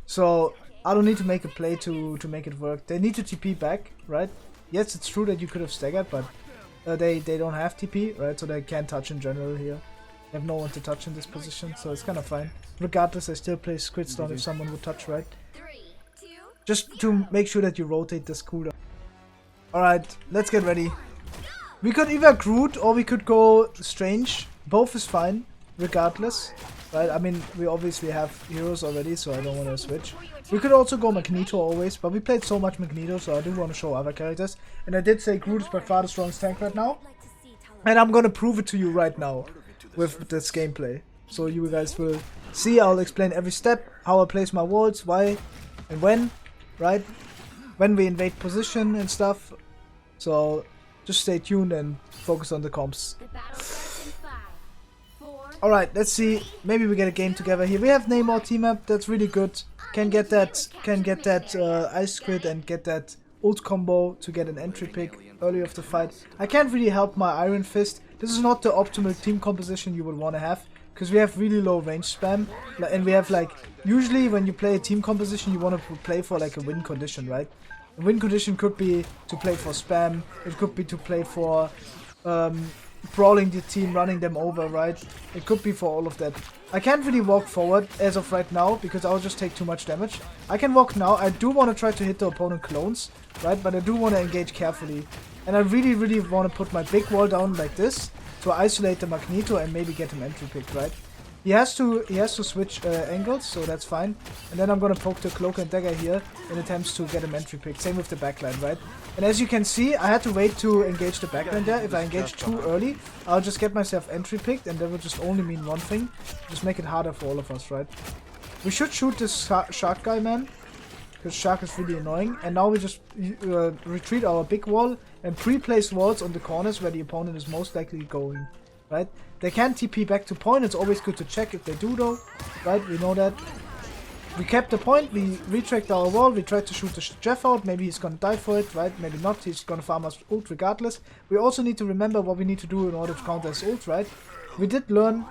So I don't need to make a play to make it work. They need to TP back, right? Yes, it's true that you could have staggered, but they don't have TP, right? So they can't touch in general here. They have no one to touch in this position, so it's kind of fine. Regardless, I still play squids down if someone would touch, right? Just to make sure that you rotate this cooldown. Alright, let's get ready. We could either Groot or we could go Strange. Both is fine, regardless. Right? I mean, we obviously have heroes already, so I don't want to switch. We could also go Magneto always, but we played so much Magneto, so I do want to show other characters. And I did say Groot is by far the strongest tank right now. And I'm gonna prove it to you right now with this gameplay. So you guys will see, I'll explain every step, how I place my walls, why and when, right? When we invade position and stuff. So just stay tuned and focus on the comps. Alright, let's see. Maybe we get a game together here. We have Namor team up. That's really good. Can get that ice crit and get that ult combo to get an entry pick early of the fight. I can't really help my Iron Fist. This is not the optimal team composition you would want to have, because we have really low range spam, and we have like, usually when you play a team composition you want to play for like a win condition, right? A win condition could be to play for spam, it could be to play for brawling the team, running them over, right? It could be for all of that. I can't really walk forward as of right now because I'll just take too much damage. I can walk now. I do want to try to hit the opponent clones, right? But I do want to engage carefully. And I really want to put my big wall down like this to isolate the Magneto and maybe get him entry picked, right? He has to switch angles, so that's fine. And then I'm gonna poke the cloak and dagger here in attempts to get him entry picked. Same with the backline, right? And as you can see, I had to wait to engage the backline there. If I engage too early, I'll just get myself entry picked, and that will just only mean one thing: just make it harder for all of us, right? We should shoot this shark guy, man, because shark is really annoying. And now we just retreat our big wall and pre-place walls on the corners where the opponent is most likely going, right? They can TP back to point. It's always good to check if they do though, right? We know that. We kept the point, we retracked our wall, we tried to shoot the Jeff out. Maybe he's gonna die for it, right? Maybe not, he's gonna farm us ult regardless. We also need to remember what we need to do in order to counter his ult, right? We did learn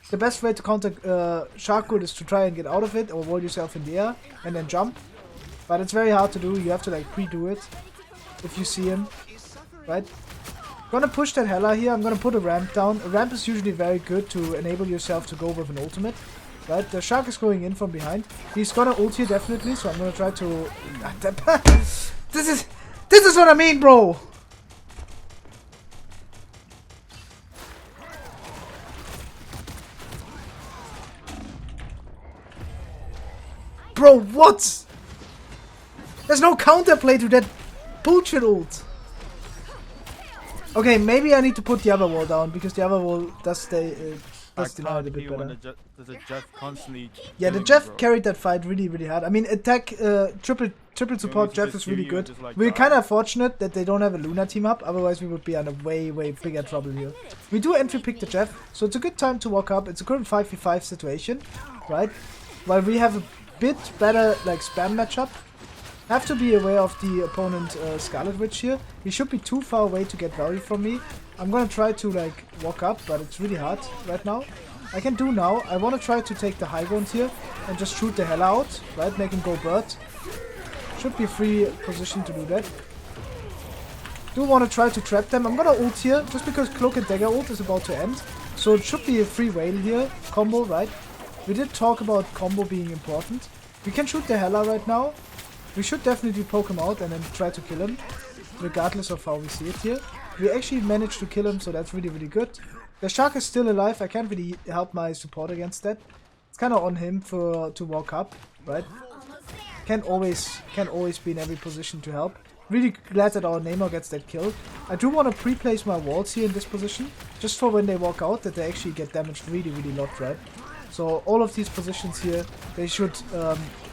the best way to counter Shark ult is to try and get out of it or wall yourself in the air and then jump. But it's very hard to do, you have to like pre-do it if you see him, right? Gonna push that Hela here. I'm gonna put a ramp down. A ramp is usually very good to enable yourself to go with an ultimate, right? The Shark is going in from behind. He's gonna ult here definitely, so I'm gonna try to... This is what I mean, bro! Bro, what? There's no counterplay to that bullshit ult. Okay, maybe I need to put the other wall down because the other wall does stay does deny it a bit better. The Jeff constantly yeah, the Jeff carried that fight really hard. I mean, attack triple support Jeff is really good. Like We're kind of fortunate that they don't have a Luna team up, otherwise we would be under way bigger trouble here. We do entry pick the Jeff, so it's a good time to walk up. It's a current 5v5 situation, right? While we have a bit better like spam matchup. Have to be aware of the opponent Scarlet Witch here. He should be too far away to get value from me. I'm gonna try to like walk up, but it's really hard right now. I can do now. I want to try to take the high ground here and just shoot the hell out, right? Make him go bird. Should be free position to do that. Do want to try to trap them. I'm gonna ult here just because Cloak and Dagger ult is about to end. So it should be a free whale here combo, right? We did talk about combo being important. We can shoot the Hela right now. We should definitely poke him out and then try to kill him, regardless of how we see it here. We actually managed to kill him, so that's really good. The Shark is still alive. I can't really help my support against that. It's kind of on him to walk up, right? Can't always be in every position to help. Really glad that our Namor gets that kill. I do want to pre-place my walls here in this position, just for when they walk out that they actually get damaged really a lot, right? So all of these positions here, they should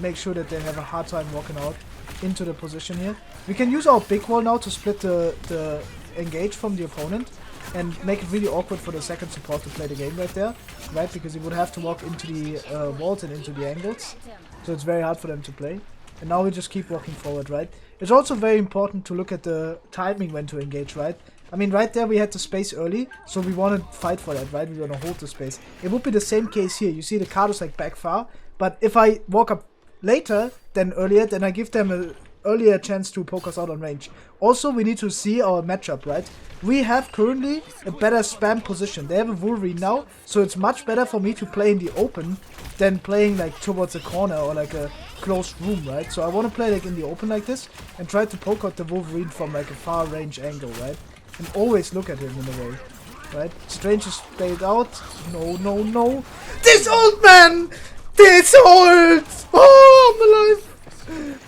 make sure that they have a hard time walking out into the position here. We can use our big wall now to split the engage from the opponent and make it really awkward for the second support to play the game right there, right? Because he would have to walk into the walls and into the angles, so it's very hard for them to play. And now we just keep walking forward, right? It's also very important to look at the timing when to engage, right? I mean, right there we had the space early, so we want to fight for that, right? We want to hold the space. It would be the same case here. You see the card is like back far, but if I walk up later than earlier, then I give them an earlier chance to poke us out on range. Also, we need to see our matchup, right? We have currently a better spam position. They have a Wolverine now, so it's much better for me to play in the open than playing like towards a corner or like a closed room, right? So I want to play like in the open like this and try to poke out the Wolverine from like a far range angle, right? And always look at him in a way, right? Strange is played out. No. This old man! This old! Oh, I'm alive!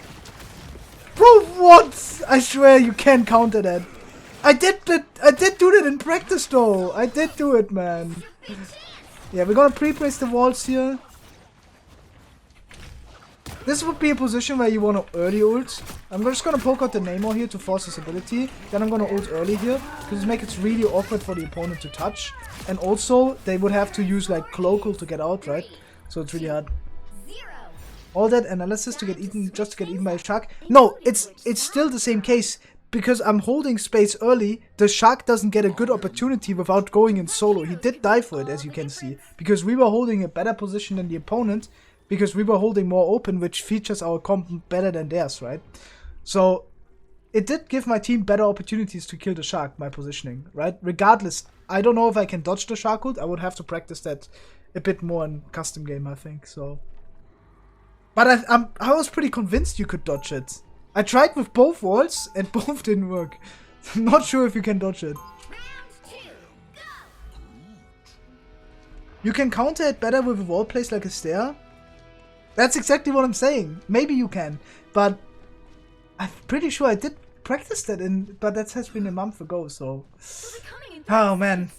Bro, what? I swear you can't counter that. I did do that in practice though. I did do it, man. Yeah, we're gonna pre-place the walls here. This would be a position where you want to early ult. I'm just gonna poke out the Namor here to force his ability. Then I'm gonna ult early here, because it makes it really awkward for the opponent to touch. And also, they would have to use like cloak ult to get out, right? So it's really hard. All that analysis to get eaten, just to get eaten by a shark. No, it's still the same case. Because I'm holding space early, the shark doesn't get a good opportunity without going in solo. He did die for it, as you can see. Because we were holding a better position than the opponent. Because we were holding more open, which features our comp better than theirs, right? So, it did give my team better opportunities to kill the shark, my positioning, right? Regardless, I don't know if I can dodge the shark ult. I would have to practice that a bit more in custom game, I think, so... But I was pretty convinced you could dodge it. I tried with both walls and both didn't work. I'm not sure if you can dodge it. You can counter it better with a wall place like a stair. That's exactly what I'm saying. Maybe you can, but I'm pretty sure I did practice that but that has been a month ago, so... Oh man.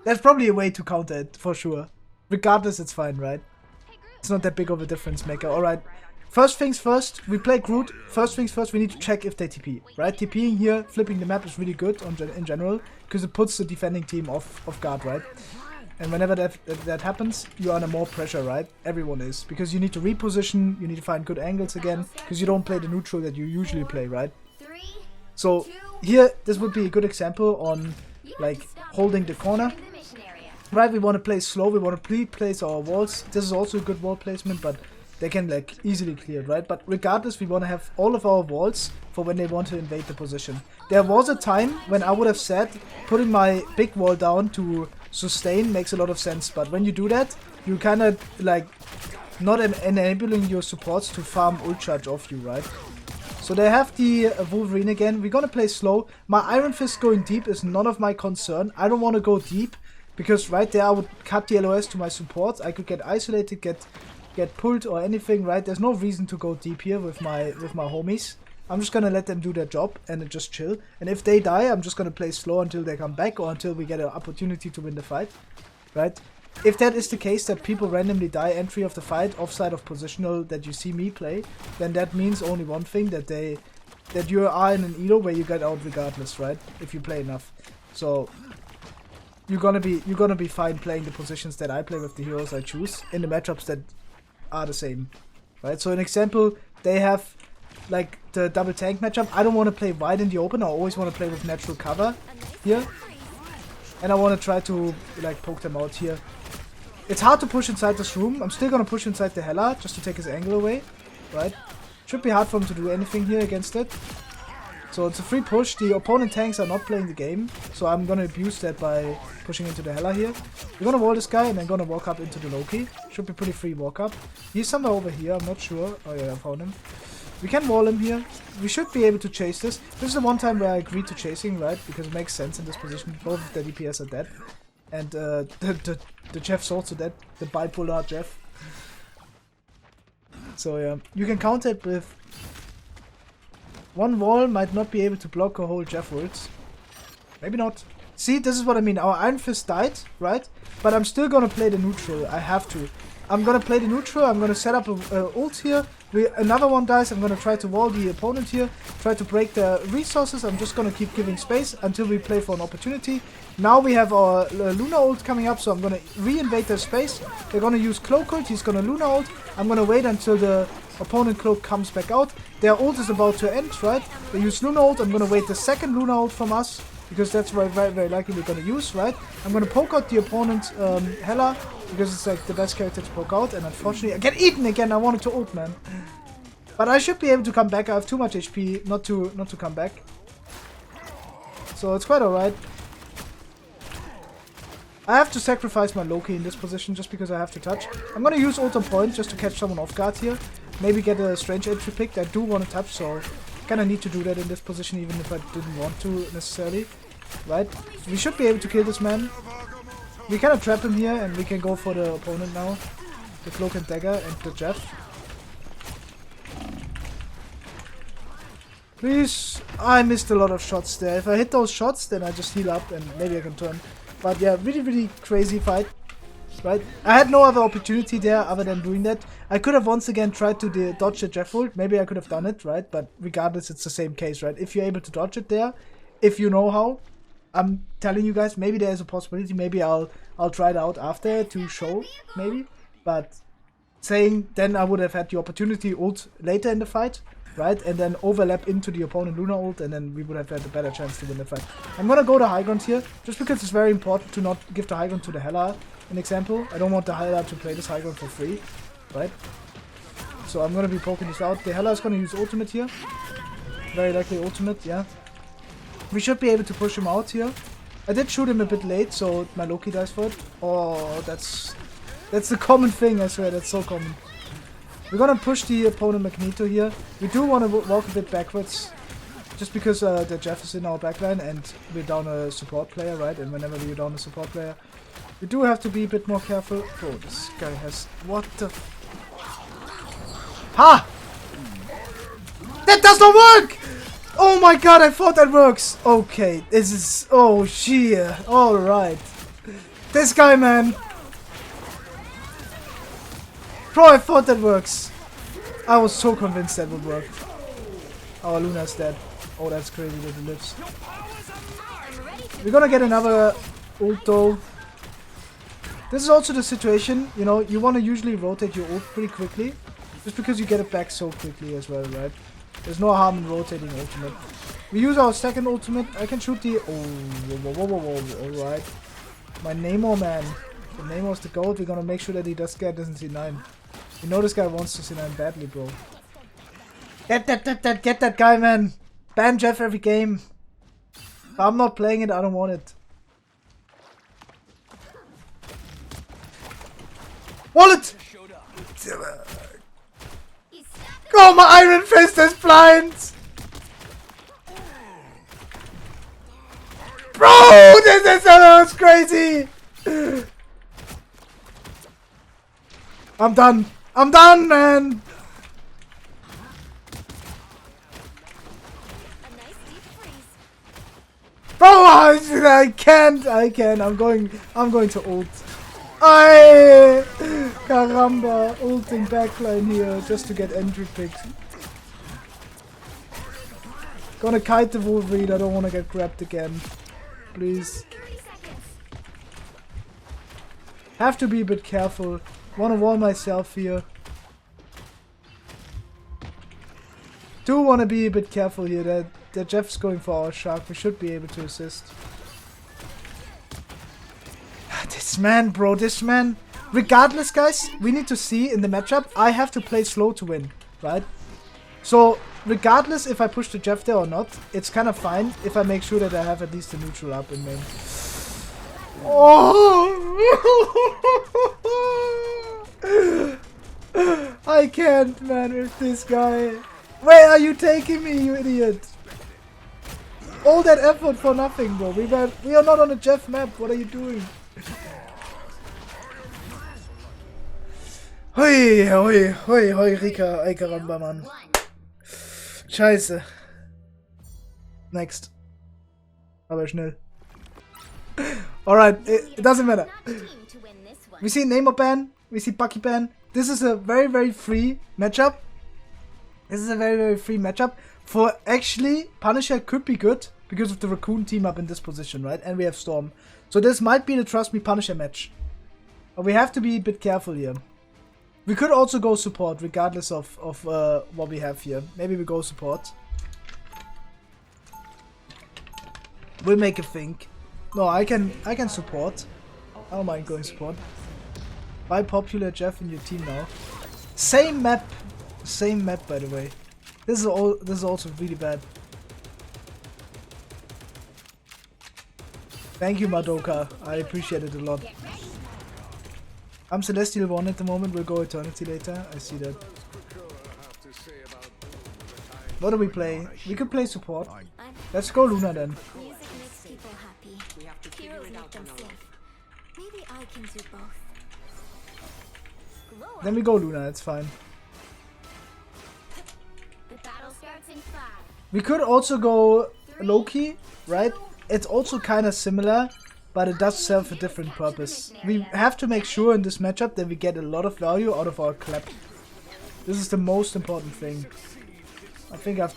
That's probably a way to counter it, for sure. Regardless, it's fine, right? It's not that big of a difference maker. Alright. First things first, we play Groot. First things first, we need to check if they TP, right? TPing here, flipping the map is really good in general, because it puts the defending team off guard, right? And whenever that happens, you are under more pressure, right? Everyone is, because you need to reposition, you need to find good angles again, because you don't play the neutral that you usually play, right? So here, this would be a good example on like holding the corner. Right, we want to play slow, we want to pre-place our walls. This is also a good wall placement, but they can like easily clear it, right? But regardless, we want to have all of our walls for when they want to invade the position. There was a time when I would have said putting my big wall down to sustain makes a lot of sense, but when you do that, you kind of like not enabling your supports to farm ult charge off you, right? So they have the Wolverine again. We're gonna play slow. My Iron Fist going deep is none of my concern. I don't want to go deep because right there I would cut the LOS to my supports. I could get isolated, get pulled or anything, right? There's no reason to go deep here with my homies. I'm just gonna let them do their job and just chill. And if they die, I'm just gonna play slow until they come back or until we get an opportunity to win the fight, right? If that is the case, that people randomly die entry of the fight, offside of positional that you see me play, then that means only one thing, that you are in an elo where you get out regardless, right? If you play enough. So you're gonna be fine playing the positions that I play with the heroes I choose in the matchups that are the same, right? So an example, they have like the double tank matchup. I don't want to play wide in the open. I always want to play with natural cover here, and I want to try to like poke them out here. It's hard to push inside this room. I'm still gonna push inside the Hela just to take his angle away, right? Should be hard for him to do anything here against it. So it's a free push. The opponent tanks are not playing the game, so I'm gonna abuse that by pushing into the Hela here. We're gonna wall this guy and then gonna walk up into the Loki. Should be pretty free walk up. He's somewhere over here, I'm not sure. Oh yeah, I found him. We can wall him here. We should be able to chase this. This is the one time where I agreed to chasing, right? Because it makes sense in this position. Both of the DPS are dead. And the Jeff's also dead. The bipolar Jeff. So yeah, you can counter it with one wall might not be able to block a whole Jeff ults. Maybe not. See, this is what I mean. Our Iron Fist died, right? But I'm still gonna play the neutral. I have to. I'm gonna play the neutral. I'm gonna set up a ult here. Another one dies. I'm gonna try to wall the opponent here. Try to break their resources. I'm just gonna keep giving space until we play for an opportunity. Now we have our Luna ult coming up, so I'm gonna re-invade their space. They're gonna use Cloak ult. He's gonna Luna ult. I'm gonna wait until the opponent Cloak comes back out. Their ult is about to end, right? They use Luna ult. I'm gonna wait the second Luna ult from us, because that's very, very likely we're gonna use, right? I'm gonna poke out the opponent Hela, because it's like the best character to poke out, and unfortunately I get eaten again. I wanted to ult, man. But I should be able to come back. I have too much HP not to come back. So it's quite alright. I have to sacrifice my Loki in this position just because I have to touch. I'm gonna use ult on point just to catch someone off guard here. Maybe get a strange entry picked. I do want to touch, so kinda need to do that in this position even if I didn't want to necessarily. Right? We should be able to kill this man. We kinda trap him here and we can go for the opponent now. The Cloak and Dagger and the Jeff. Please! I missed a lot of shots there. If I hit those shots, then I just heal up and maybe I can turn. But yeah, really, really crazy fight. right? I had no other opportunity there other than doing that. I could have once again tried to dodge the Jeff ult. Maybe I could have done it, right? But regardless, it's the same case, right? If you're able to dodge it there, if you know how, I'm telling you guys, maybe there's a possibility. Maybe I'll try it out after to show, maybe. But saying then I would have had the opportunity ult later in the fight, right? And then overlap into the opponent Luna ult, and then we would have had a better chance to win the fight. I'm gonna go the high ground here, just because it's very important to not give the high ground to the Hela, an example. I don't want the Hela to play this high ground for free, right? So I'm gonna be poking this out. The Hela is gonna use ultimate here. Very likely ultimate, yeah. We should be able to push him out here. I did shoot him a bit late, so my Loki dies for it. Oh, that's the common thing, I swear, that's so common. We're gonna push the opponent Magneto here. We do want to walk a bit backwards, just because the Jeff is in our backline and we're down a support player, right? And whenever we're down a support player, we do have to be a bit more careful. Oh, this guy has... What the... Ha! That does not work! Oh my god, I thought that works! Okay, this is... Oh, sheer. Alright. This guy, man. Bro, I thought that works. I was so convinced that would work. Our Luna's dead. Oh, that's crazy that he lives. We're gonna get another ult though. This is also the situation, you know, you want to usually rotate your ult pretty quickly. Just because you get it back so quickly as well, right? There's no harm in rotating ultimate. We use our second ultimate. I can shoot the... Oh, whoa. Alright. My Namor, man. The Namor's the gold. We're gonna make sure that he doesn't C9. You know this guy wants to C9 badly, bro. Get that guy, man. Ban Jeff every game. If I'm not playing it, I don't want it. Wallet! Oh, my Iron Fist is blind! Bro, this is crazy! I'm done. I'm done, man! Bro, I can't. I'm going to ult. Aye! Caramba, ulting backline here just to get entry picked. Gonna kite the Wolverine, I don't wanna get grabbed again. Please. Have to be a bit careful. Wanna warn myself here. Do wanna be a bit careful here that Jeff's going for our shark. We should be able to assist. This man, bro, this man. Regardless, guys, we need to see in the matchup, I have to play slow to win, right? So, regardless if I push the Jeff there or not, it's kind of fine if I make sure that I have at least a neutral up in main. Oh! I can't, man, with this guy. Where are you taking me, you idiot? All that effort for nothing, bro. We are not on a Jeff map. What are you doing? Hoi, Rika, ay caramba, Mann. Scheiße. Next. Aber schnell. Alright, it doesn't matter. We see Namor ban, we see Bucky ban. This is a very, very free matchup. For actually, Punisher could be good because of the Raccoon team up in this position, right? And we have Storm. So this might be the Trust Me Punisher match. But we have to be a bit careful here. We could also go support, regardless of what we have here. Maybe we go support. We'll make a think. No, I can support. I don't mind going support. Buy popular Jeff in your team now. Same map by the way. This is also really bad. Thank you, Madoka. I appreciate it a lot. I'm Celestial 1 at the moment. We'll go Eternity later. I see that. What do we play? We could play support. Let's go Luna then. Music makes people happy. Heroes make them safe. Maybe I can do both. Then we go Luna, that's fine. The battle starts in 5. We could also go Loki, right? It's also kind of similar, but it does serve a different purpose. We have to make sure in this matchup that we get a lot of value out of our clap. This is the most important thing. I think I have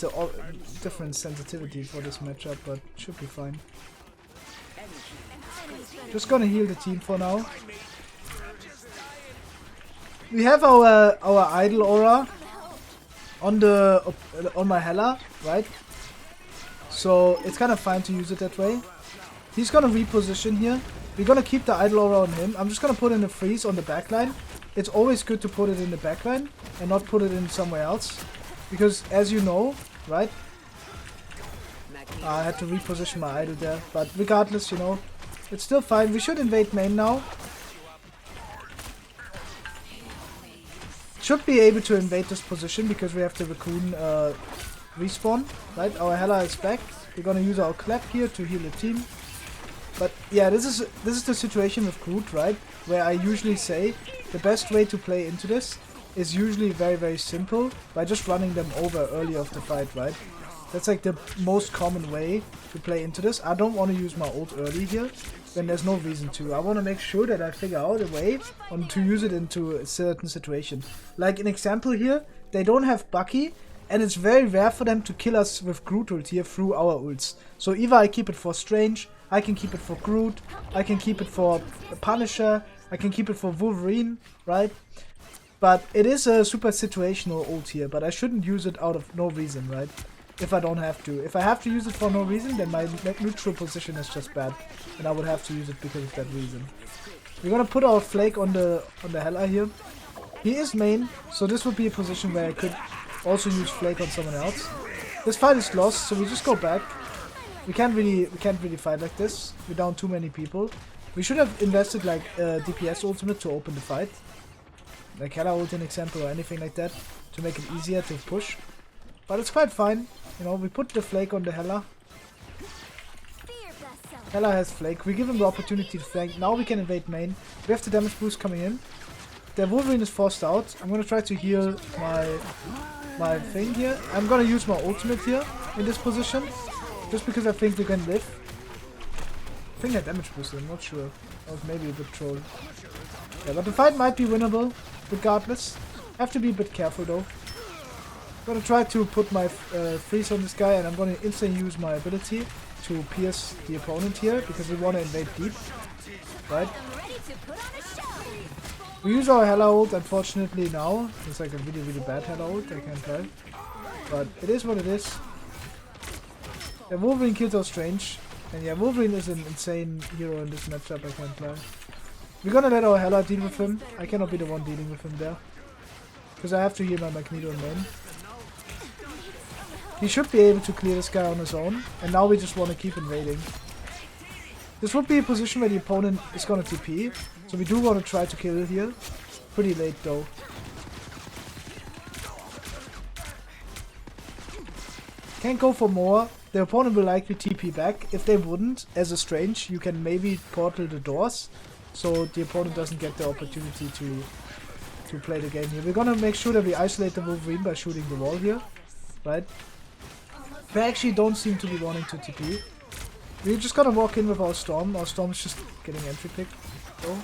different sensitivity for this matchup, but should be fine. Just gonna heal the team for now. We have our idle aura on my Hela, right? So it's kind of fine to use it that way. He's gonna reposition here. We're gonna keep the idle aura on him. I'm just gonna put in a freeze on the backline. It's always good to put it in the backline and not put it in somewhere else. Because as you know, right? I had to reposition my idol there. But regardless, you know, it's still fine. We should invade main now. Should be able to invade this position because we have the raccoon respawn, right? Our Hela is back. We're gonna use our clap here to heal the team. But yeah, this is the situation with Groot, right? Where I usually say the best way to play into this is usually very, very simple by just running them over early of the fight, right? That's like the most common way to play into this. I don't want to use my ult early here when there's no reason to. I want to make sure that I figure out a way on to use it into a certain situation. Like an example here, they don't have Bucky, and it's very rare for them to kill us with Groot ult here through our ults. So either I keep it for Strange, I can keep it for Groot, I can keep it for Punisher, I can keep it for Wolverine, right? But it is a super situational ult here, but I shouldn't use it out of no reason, right? If I don't have to. If I have to use it for no reason, then my neutral position is just bad. And I would have to use it because of that reason. We're gonna put our Flake on the Hela here. He is main, so this would be a position where I could also use Flake on someone else. This fight is lost, so we just go back. We can't really fight like this. We're down too many people. We should have invested like DPS ultimate to open the fight. Like Hela ult in example or anything like that to make it easier to push. But it's quite fine. You know, we put the Flake on the Hela. Hela has Flake. We give him the opportunity to flank. Now we can invade main. We have the damage boost coming in. The Wolverine is forced out. I'm gonna try to heal my thing here. I'm gonna use my ultimate here in this position. Just because I think we can live. I think I damage boosted, I'm not sure. Or maybe a bit troll. Yeah, but the fight might be winnable, regardless. Have to be a bit careful though. I'm gonna try to put my freeze on this guy, and I'm gonna instantly use my ability to pierce the opponent here, because we wanna invade deep. Right? We use our Hela ult, unfortunately now. It's like a really, really bad Hela ult, I can't tell. But it is what it is. Yeah, Wolverine kills our Strange. And yeah, Wolverine is an insane hero in this matchup, I can't lie. We're gonna let our Hela deal with him. I cannot be the one dealing with him there. Because I have to heal my Magneto in main. He should be able to clear this guy on his own. And now we just want to keep invading. This would be a position where the opponent is gonna TP. So we do want to try to kill here. Pretty late though. Can't go for more. The opponent will likely TP back. If they wouldn't, as a Strange, you can maybe portal the doors. So the opponent doesn't get the opportunity to play the game here. We're gonna make sure that we isolate the Wolverine by shooting the wall here. Right? They actually don't seem to be wanting to TP. We're just gonna walk in with our Storm. Our Storm is just getting entry picked. So.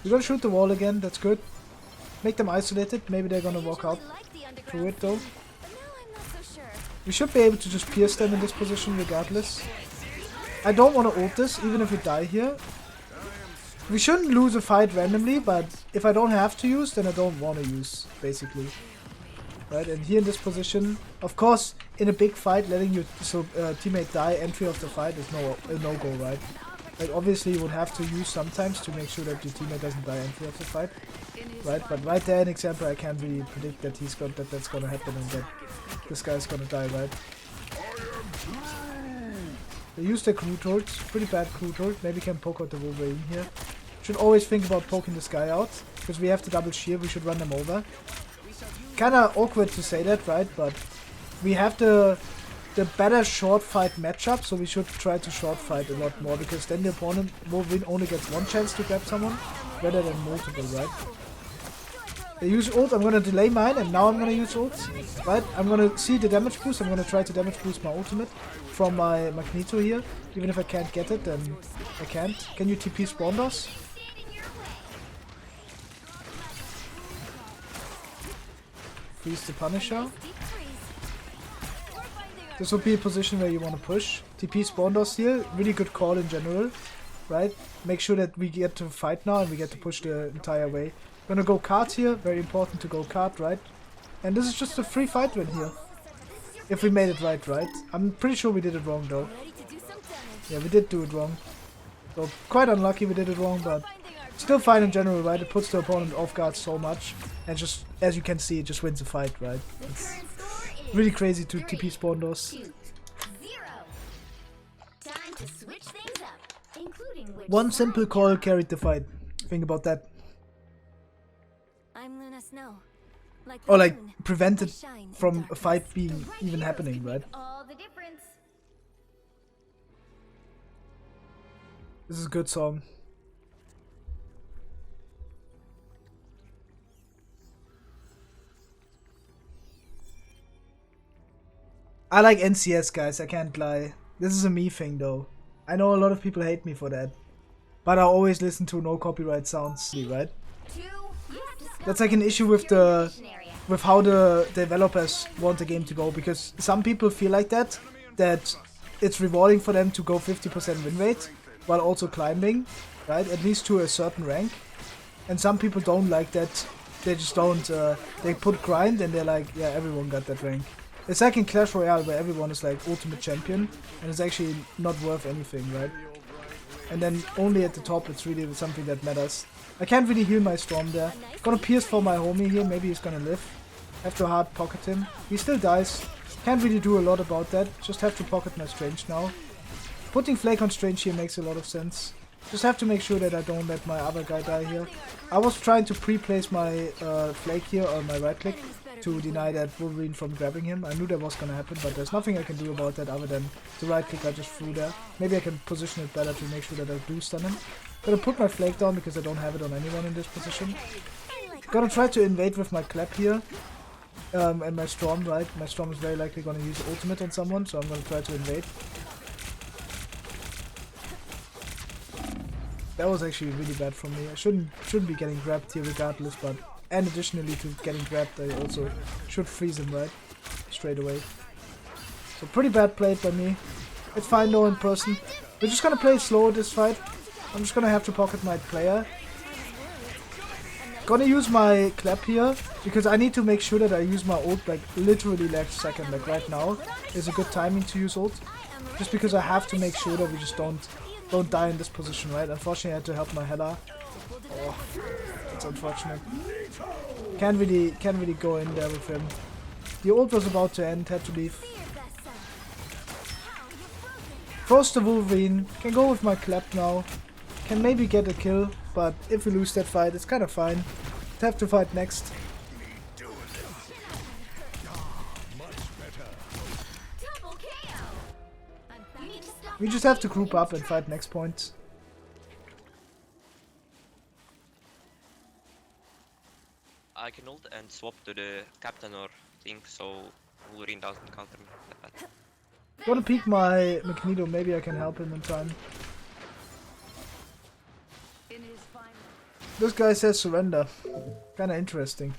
We're gonna shoot the wall again, that's good. Make them isolated, maybe they're gonna walk out through it though. We should be able to just pierce them in this position regardless. I don't want to ult this, even if we die here. We shouldn't lose a fight randomly, but if I don't have to use, then I don't want to use, basically. Right, and here in this position, of course, in a big fight, letting your teammate die entry of the fight is a no-go, right? Like, obviously you would have to use sometimes to make sure that your teammate doesn't die entry of the fight. Right, but right there, an example, I can't really predict that that's gonna happen and that this guy's gonna die, right? They used their Groot ult, pretty bad Groot ult, maybe can poke out the Wolverine here. Should always think about poking this guy out, because we have the double shield, we should run them over. Kinda awkward to say that, right? But we have the better short fight matchup, so we should try to short fight a lot more, because then the opponent Wolverine only gets one chance to grab someone, rather than multiple, right? They use ult, I'm gonna delay mine, and now I'm gonna use ult. Right? I'm gonna see the damage boost, I'm gonna try to damage boost my ultimate from my Magneto here. Even if I can't get it, then I can't. Can you TP spawn us? Freeze the Punisher. This would be a position where you want to push. TP spawn us here, really good call in general. Right? Make sure that we get to fight now and we get to push the entire way. Gonna go card here, very important to go card, right? And this is just a free fight win here. If we made it right? I'm pretty sure we did it wrong though. Yeah, we did do it wrong. So quite unlucky we did it wrong, but still fine in general, right? It puts the opponent off guard so much. And just, as you can see, it just wins the fight, right? It's really crazy to TP spawn those. One simple call carried the fight. Think about that. Or like prevented from a fight being even happening, right? This is a good song. I like NCS, guys, I can't lie. This is a me thing though. I know a lot of people hate me for that. But I always listen to no copyright sounds, right? That's like an issue with how the developers want the game to go, because some people feel like that it's rewarding for them to go 50% win rate while also climbing, right? At least to a certain rank. And some people don't like that. They just don't, they put grind and they're like, yeah, everyone got that rank. It's like in Clash Royale where everyone is like ultimate champion and it's actually not worth anything, right? And then only at the top it's really something that matters. I can't really heal my Storm there. Gonna pierce for my homie here, maybe he's gonna live. Have to hard pocket him. He still dies. Can't really do a lot about that. Just have to pocket my Strange now. Putting Flake on Strange here makes a lot of sense. Just have to make sure that I don't let my other guy die here. I was trying to pre-place my Flake here on my right click to deny that Wolverine from grabbing him. I knew that was gonna happen, but there's nothing I can do about that other than the right click I just threw there. Maybe I can position it better to make sure that I do stun him. Gonna put my Flake down because I don't have it on anyone in this position. Gonna try to invade with my Clap here. And my Storm, right? My Storm is very likely gonna use ultimate on someone, so I'm gonna try to invade. That was actually really bad from me. I shouldn't be getting grabbed here regardless, but and additionally to getting grabbed, I also should freeze him, right? Straight away. So pretty bad played by me. It's fine though in person. We're just gonna play slow this fight. I'm just gonna have to pocket my player. Gonna use my Clap here, because I need to make sure that I use my ult like literally last second. Like right now is a good timing to use ult. Just because I have to make sure that we just don't die in this position, right? Unfortunately I had to help my Hela. Oh, that's unfortunate. Can't really go in there with him. The ult was about to end, had to leave. Force the Wolverine. Can go with my Clap now. Can maybe get a kill, but if we lose that fight, it's kind of fine. Have to fight next. We just have to group up and fight next point. I can ult and swap to the captain or thing, so Wolverine doesn't counter me that bad. Gonna peek my Magneto, maybe I can help him in time. This guy says surrender. Kinda interesting.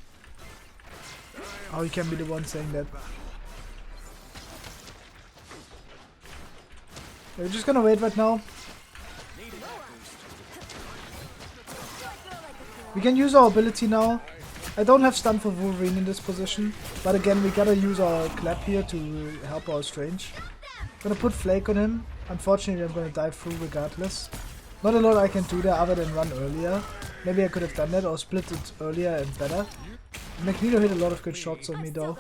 How he can be the one saying that. We're just gonna wait right now. We can use our ability now. I don't have stun for Wolverine in this position, but again we gotta use our Clap here to help our Strange. Gonna put Flake on him. Unfortunately I'm gonna dive through regardless. Not a lot I can do there other than run earlier. Maybe I could have done that or split it earlier and better. Magneto hit a lot of good shots on me though.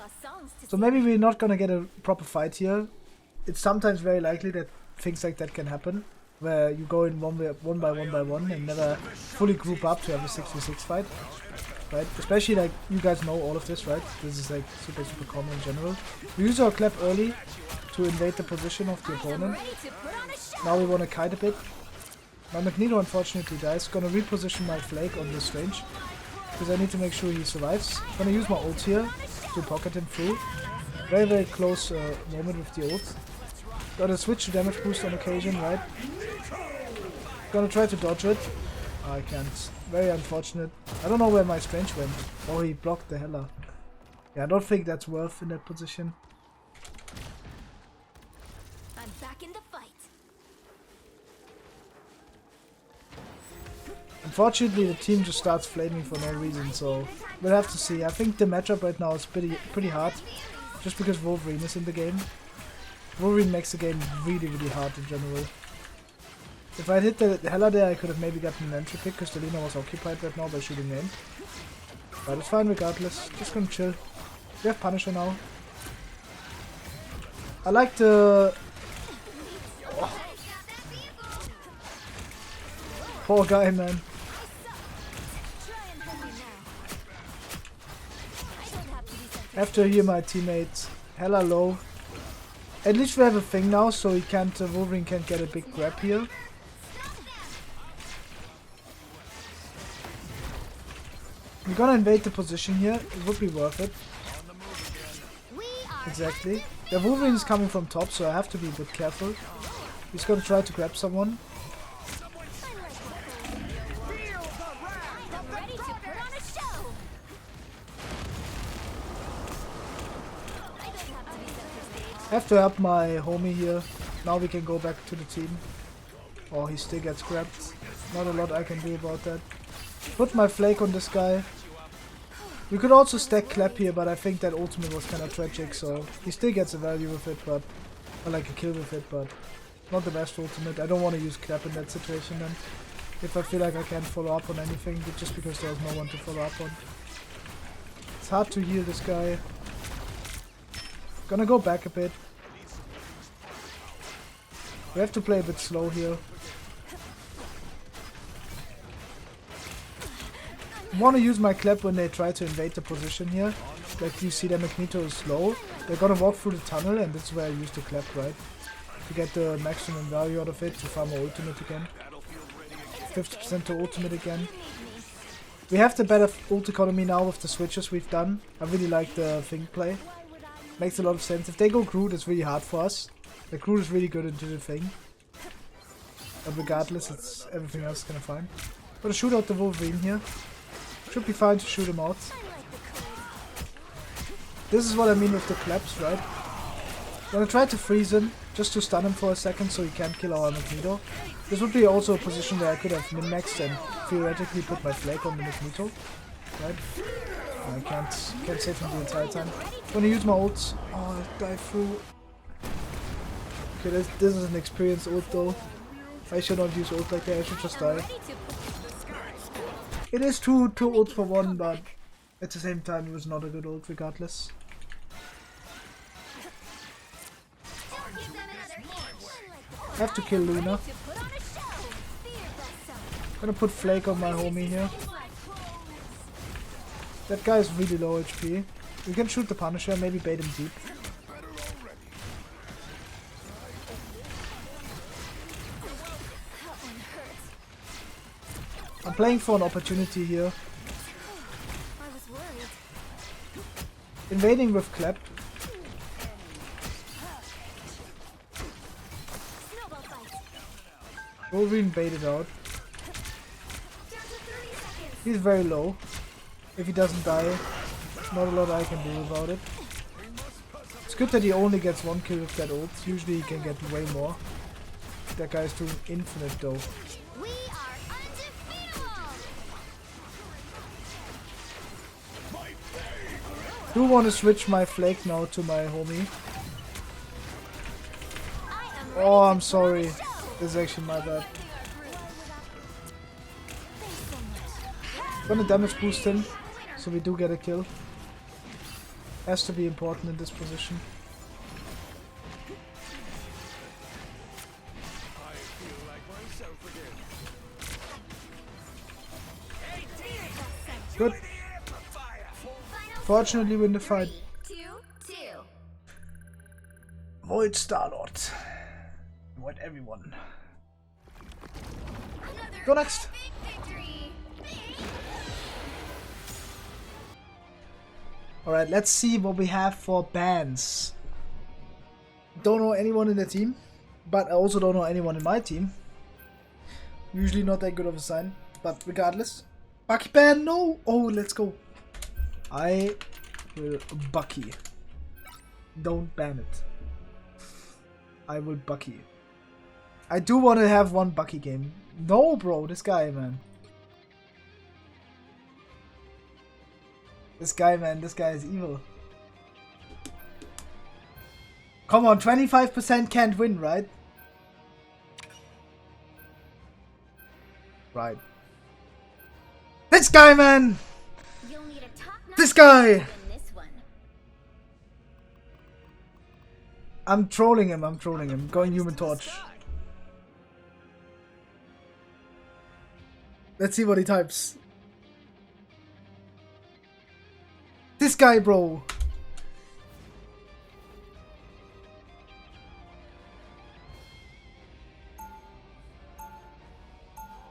So maybe we're not gonna get a proper fight here. It's sometimes very likely that things like that can happen. Where you go in one by one and never fully group up to have a 6v6 fight. Right? Especially like you guys know all of this, right? This is like super common in general. We use our Clap early to invade the position of the opponent. Now we wanna kite a bit. My Magneto unfortunately dies. Gonna reposition my Flake on the Strange. because I need to make sure he survives. I'm gonna use my ult here to pocket him through. Very, very close moment with the ult. Gotta switch to damage boost on occasion, right? Gonna try to dodge it. Oh, I can't. Very unfortunate. I don't know where my Strange went. Oh, he blocked the Hela. Yeah, I don't think that's worth in that position. I'm back in the fight. Unfortunately, the team just starts flaming for no reason, so we'll have to see. I think the matchup right now is pretty hard, just because Wolverine is in the game. Wolverine makes the game really, really hard in general. If I hit the Hela there, I could have maybe gotten an entry pick, because the Lina was occupied right now by shooting in. But it's fine regardless. Just gonna chill. We have Punisher now. I like the... Oh. Poor guy, man. I have to heal my teammates. Hella low. At least we have a thing now, so he can't. Wolverine can't get a big grab here. We're gonna invade the position here. It would be worth it. Exactly. The Wolverine is coming from top, so I have to be a bit careful. He's gonna try to grab someone. I have to help my homie here. Now we can go back to the team. Oh, he still gets grabbed. Not a lot I can do about that. Put my flake on this guy. We could also stack clap here, but I think that ultimate was kind of tragic, so he still gets a value with it, but or like a kill with it, but not the best ultimate. I don't want to use clap in that situation then. If I feel like I can't follow up on anything, just because there's no one to follow up on. It's hard to heal this guy. Gonna go back a bit. We have to play a bit slow here. I want to use my clap when they try to invade the position here. Like you see that Magneto is slow. They're gonna walk through the tunnel, and that's where I use the clap, right? To get the maximum value out of it, to farm my ultimate again. 50% to ultimate again. We have the better ult economy now with the switches we've done. I really like the thing play. Makes a lot of sense. If they go Groot, it's really hard for us. The Groot is really good into the thing. But regardless, it's everything else is gonna fine. Gonna shoot out the Wolverine here. Should be fine to shoot him out. This is what I mean with the claps, right? Gonna try to freeze him, just to stun him for a second so he can't kill our Magneto. This would be also a position where I could have min-maxed and theoretically put my flake on the Magneto. Right? I can't save him the entire time. Gonna use my ult. Oh, I died through. Okay, this is an experienced ult though. I should not use ult like that, I should just die. It is two ults for one, but at the same time it was not a good ult regardless. I have to kill Luna. Gonna put Flake on my homie here. That guy is really low HP. We can shoot the Punisher, maybe bait him deep. I'm playing for an opportunity here. Invading with clap. Wolverine baited out. He's very low. If he doesn't die, not a lot I can do about it. It's good that he only gets one kill with that ult. Usually he can get way more. That guy is doing infinite though. Do want to switch my flake now to my homie. Oh, I'm sorry. This is actually my bad. Gonna damage boost him, so we do get a kill. Has to be important in this position. Good. Fortunately win the fight. 2-2. Avoid Star-Lord. Avoid everyone. Go next. Alright, let's see what we have for bans. Don't know anyone in the team, but I also don't know anyone in my team. Usually not that good of a sign, but regardless. Bucky ban, no! Oh, let's go. I will Bucky. Don't ban it. I will Bucky. I do want to have one Bucky game. No, bro, this guy, man. This guy, man, this guy is evil. Come on, 25% can't win, right? Right. This guy, man! This guy! I'm trolling him, Going Human Torch. Let's see what he types. This guy, bro!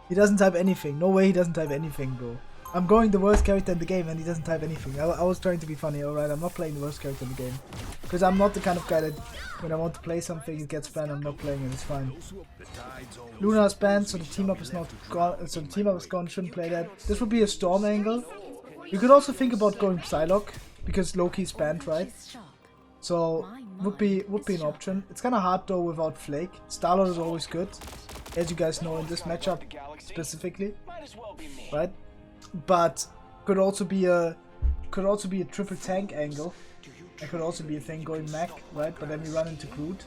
He doesn't type anything. No way he doesn't type anything, bro. I'm going the worst character in the game and he doesn't type anything. I was trying to be funny, alright? I'm not playing the worst character in the game. Because I'm not the kind of guy that when I want to play something it gets banned, I'm not playing it, it's fine. Luna is banned, so the team up is not gone, so the team up is gone, shouldn't play that. This would be a Storm angle. You could also think about going Psylock, because Loki's banned, right? So would be an option. It's kinda hard though without Flake. Star-Lord is always good, as you guys know in this matchup specifically. Right? But could also be a triple tank angle. It could also be a thing going Mac, right? But then we run into Groot.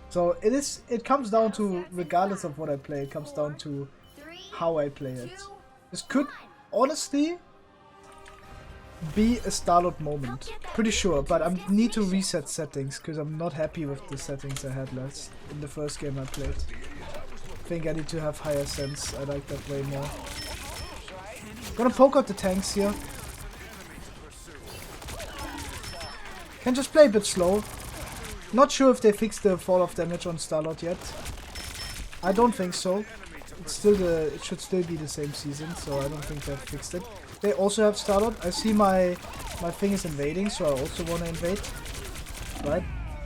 So it comes down to, regardless of what I play, it comes down to how I play it. This could honestly be a Star-Lord moment. Pretty sure, but I need to reset settings because I'm not happy with the settings I had last in the first game I played. I think I need to have higher sense. I like that way more. Gonna poke out the tanks here. Can just play a bit slow. Not sure if they fixed the fall off damage on Star-Lord yet. I don't think so. It should still be the same season, so I don't think they've fixed it. They also have Star-Lord. I see my thing is invading, so I also want to invade. Right?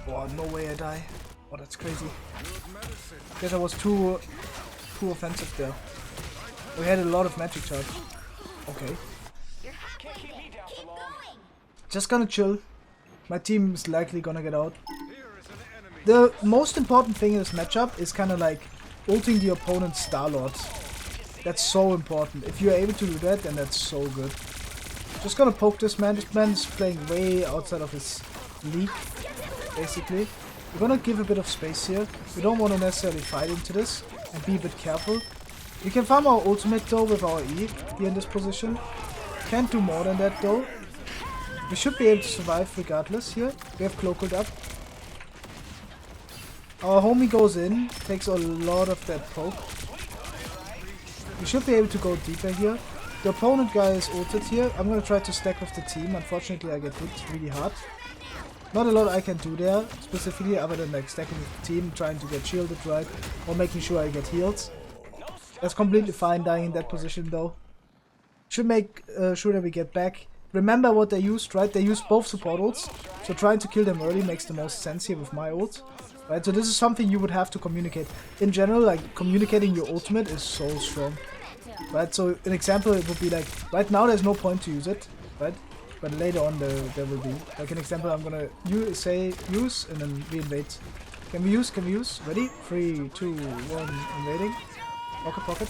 Oh, no way I die. Oh, that's crazy. Guess I was too offensive there. We had a lot of magic charge. Okay. Just gonna chill. My team is likely gonna get out. The most important thing in this matchup is kind of like ulting the opponent's Star-Lord. That's so important. If you're able to do that, then that's so good. Just gonna poke this man. This man is playing way outside of his league, basically. We're gonna give a bit of space here. We don't want to necessarily fight into this and be a bit careful. We can farm our ultimate though with our E here in this position. Can't do more than that though. We should be able to survive regardless here. We have Cloaked up. Our homie goes in, takes a lot of that poke. We should be able to go deeper here. The opponent guy is ulted here. I'm gonna try to stack with the team. Unfortunately I get hit really hard. Not a lot I can do there, specifically other than like stacking with the team, trying to get shielded right, or making sure I get healed. That's completely fine dying in that position though. Should make sure that we get back. Remember what they used, right? They used both support ults, so trying to kill them early makes the most sense here with my ult. Right, so this is something you would have to communicate. In general, like, communicating your ultimate is so strong. Right, so an example it would be like, right now there's no point to use it, right? But later on there will be. Like an example, I'm gonna use and then we invade. Can we use? Ready? 3, 2, 1, invading. Pocket.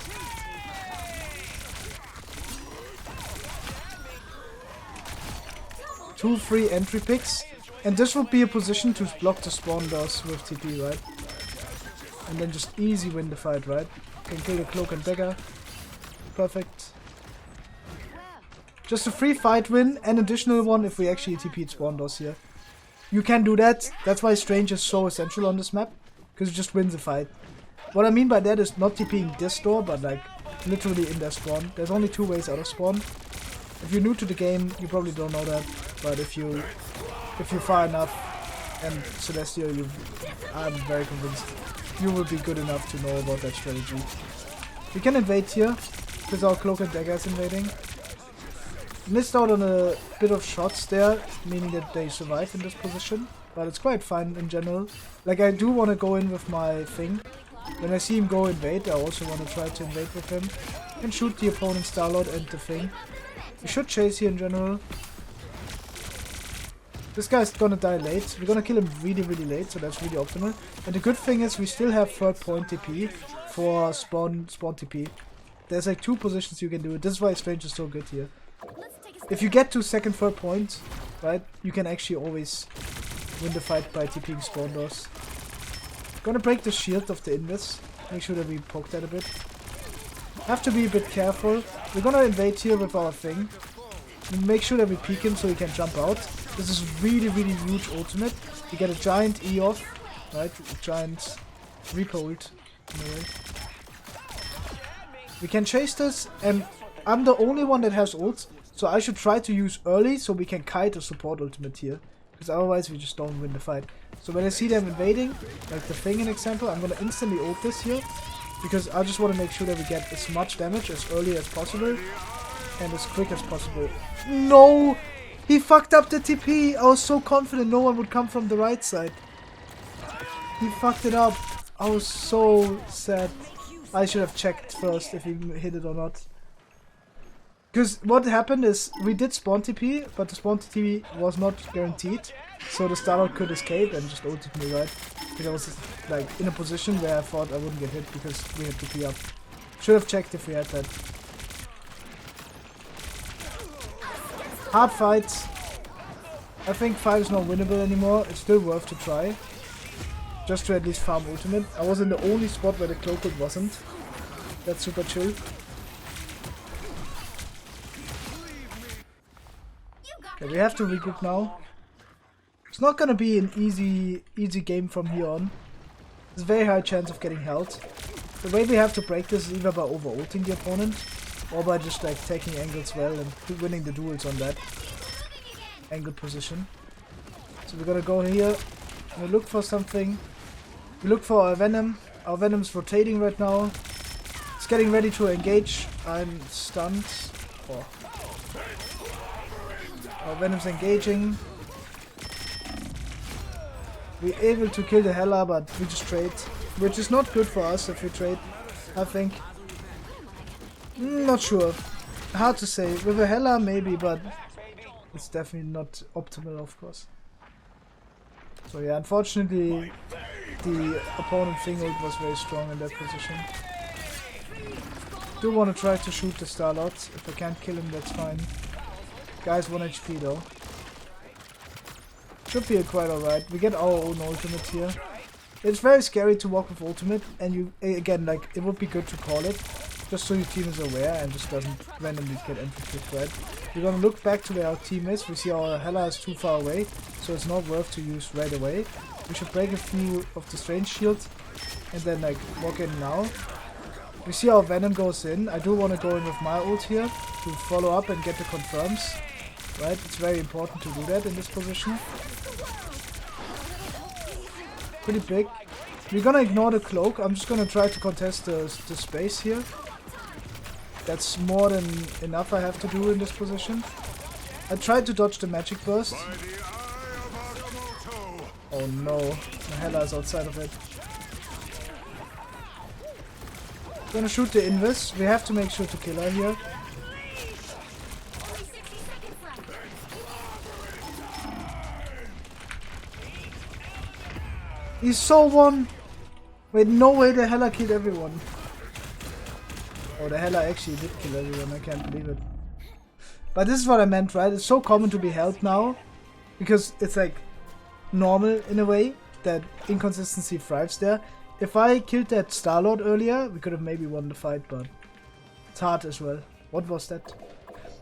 Two free entry picks. And this would be a position to block the spawn doors with TP, right? And then just easy win the fight, right? Can kill the cloak and dagger. Perfect. Just a free fight win, an additional one if we actually TP'd spawn doors here. You can do that. That's why Strange is so essential on this map. Because it just wins the fight. What I mean by that is not TPing this door, but like literally in their spawn. There's only 2 ways out of spawn. If you're new to the game, you probably don't know that. But if you're far enough and Celestial, I'm very convinced you will be good enough to know about that strategy. We can invade here, because our Cloak and Dagger is invading. Missed out on a bit of shots there, meaning that they survive in this position. But it's quite fine in general. Like, I do want to go in with my thing. When I see him go invade, I also want to try to invade with him. And shoot the opponent's Starlord and the thing. We should chase here in general. This guy's gonna die late. We're gonna kill him really, really late, so that's really optimal. And the good thing is we still have third point TP for spawn TP. There's like 2 positions you can do it. This is why Strange is so good here. If you get to second, third point, right, you can actually always win the fight by TPing spawn doors. Gonna break the shield of the invis. Make sure that we poke that a bit. Have to be a bit careful. We're gonna invade here with our thing. Make sure that we peek him so he can jump out. This is really, really huge ultimate. You get a giant E off, right? A giant Reaper ult in a way. We can chase this, and I'm the only one that has ults, so I should try to use early so we can kite a support ultimate here. Because otherwise we just don't win the fight. So when I see them invading, like the thing in example, I'm gonna instantly ult this here. Because I just want to make sure that we get as much damage as early as possible. And as quick as possible. No! He fucked up the TP! I was so confident no one would come from the right side. He fucked it up. I was so sad. I should have checked first if he hit it or not. Because what happened is, we did spawn TP, but the spawn TP was not guaranteed. So the Starlord could escape and just ulted me, right? Because I was like in a position where I thought I wouldn't get hit because we had TP up. Should have checked if we had that. Hard fight. I think 5 is not winnable anymore. It's still worth to try. Just to at least farm ultimate. I was in the only spot where the cloak ult wasn't. That's super chill. Okay, we have to regroup now. It's not gonna be an easy game from here on. There's a very high chance of getting held. The way we have to break this is either by over-ulting the opponent, or by just like taking angles well and winning the duels on that angle position. So we're gonna go here. We look for something. We look for our Venom. Our Venom's rotating right now. It's getting ready to engage. I'm stunned. Oh. Our Venom's engaging. We're able to kill the Hela, but we just trade. Which is not good for us if we trade, I think. Not sure. Hard to say. With a Hela maybe, but it's definitely not optimal, of course. So yeah, unfortunately the opponent thing ult was very strong in that position. Do want to try to shoot the Starlord. If I can't kill him, that's fine. Guy's 1 HP though. Should be quite alright. We get our own ultimate here. It's very scary to walk with ultimate, and you again, like, it would be good to call it, just so your team is aware and just doesn't randomly get entry picked, right? We're gonna look back to where our team is. We see our Hela is too far away, so it's not worth to use right away. We should break a few of the Strange shields and then like walk in now. We see our Venom goes in. I do want to go in with my ult here to follow up and get the confirms. Right? It's very important to do that in this position. Pretty big. We're gonna ignore the cloak. I'm just gonna try to contest the space here. That's more than enough I have to do in this position. I tried to dodge the magic burst. Oh no, my Hela is outside of it. Gonna shoot the invis. We have to make sure to kill her here. He's so one. Wait, no way the Hela killed everyone. Oh, the Hela actually did kill everyone. I can't believe it. But this is what I meant, right? It's so common to be held now, because it's like normal in a way that inconsistency thrives there. If I killed that Starlord earlier, we could have maybe won the fight, but it's hard as well. What was that?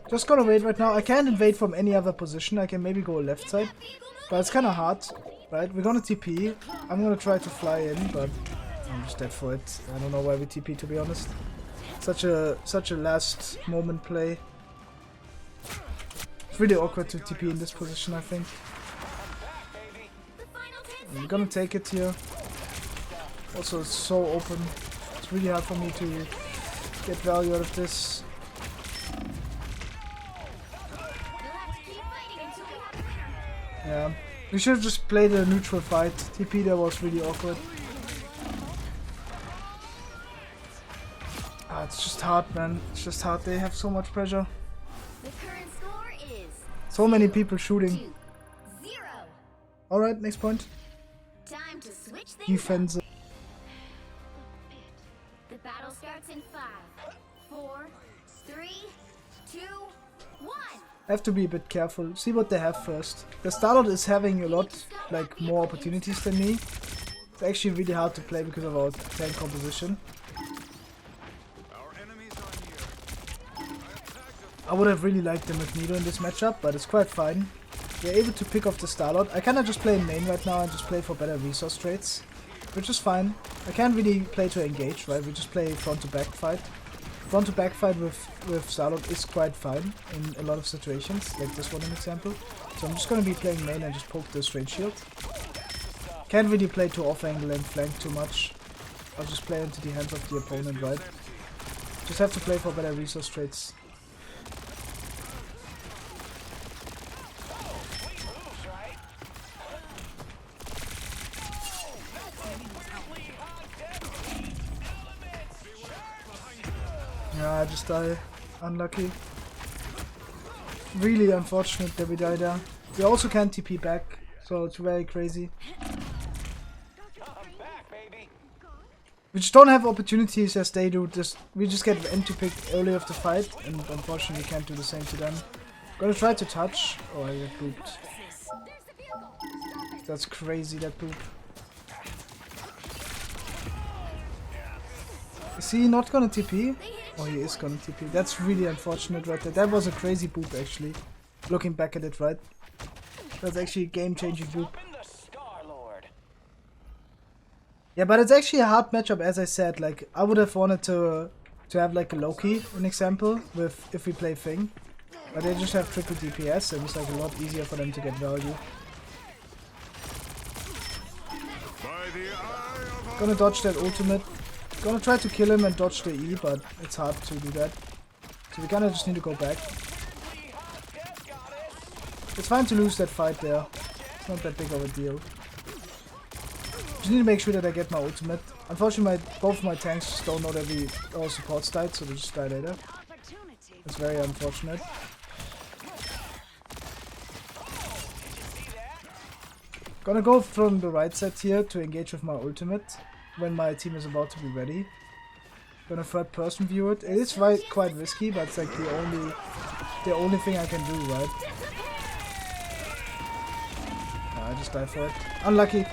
Just gonna wait right now. I can't invade from any other position. I can maybe go left side, but it's kind of hard, right? We're gonna TP. I'm gonna try to fly in, but I'm just dead for it. I don't know why we TP, to be honest. Such a last moment play. It's really awkward to TP in this position, I think. I'm gonna take it here. Also, it's so open. It's really hard for me to get value out of this. Yeah. We should have just played a neutral fight. TP there was really awkward. Ah, it's just hard, man. It's just hard. They have so much pressure. The current score is So many people shooting. 2-0. Alright, next point. Time to switch things Defensive. up. The battle starts in 5, 4, 3, 2, 1. I have to be a bit careful. See what they have first. The Starlord is having a lot, like, more opportunities than me. It's actually really hard to play because of our tank composition. I would have really liked the Magneto in this matchup, but it's quite fine. We're able to pick off the Starlord. I kinda just play in main right now and just play for better resource trades, which is fine. I can't really play to engage, right? We just play front to back fight. Front to back fight with Psylock is quite fine in a lot of situations, like this one an example. So I'm just gonna be playing main and just poke the straight shield. Can't really play to off angle and flank too much. I'll just play into the hands of the opponent, right? Just have to play for better resource trades. Yeah, I just die. Unlucky. Really unfortunate that we die there. We also can't TP back, so it's very crazy. We just don't have opportunities as they do. We just get entry pick early of the fight, and unfortunately can't do the same to them. Gonna try to touch. Oh, I get booped. That's crazy, that boop. Is he not gonna TP? Oh, he is gonna TP. That's really unfortunate right there. That was a crazy boop actually. Looking back at it, right? That's actually a game-changing boop. Yeah, but it's actually a hard matchup, as I said. Like, I would have wanted to have like a Loki, an example, with if we play Thing. But they just have triple DPS, and it's like a lot easier for them to get value. Gonna dodge that ultimate. Gonna try to kill him and dodge the E, but it's hard to do that. So we kinda just need to go back. It's fine to lose that fight there. It's not that big of a deal. Just need to make sure that I get my ultimate. Unfortunately, both of my tanks just don't know that our supports died, so they just die later. It's very unfortunate. Gonna go from the right side here to engage with my ultimate when my team is about to be ready. Gonna third person view it. It is quite risky, but it's like the only thing I can do, right? I just die for it. Unlucky.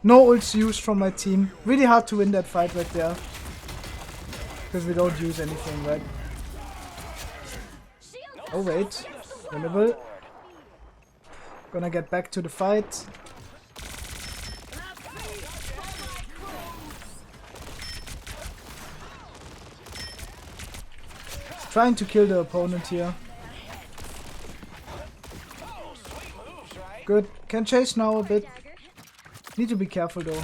No ults used from my team. Really hard to win that fight right there. Because we don't use anything, right? Oh wait. Winnable. Gonna get back to the fight. Trying to kill the opponent here. Good. Can chase now a bit. Need to be careful though.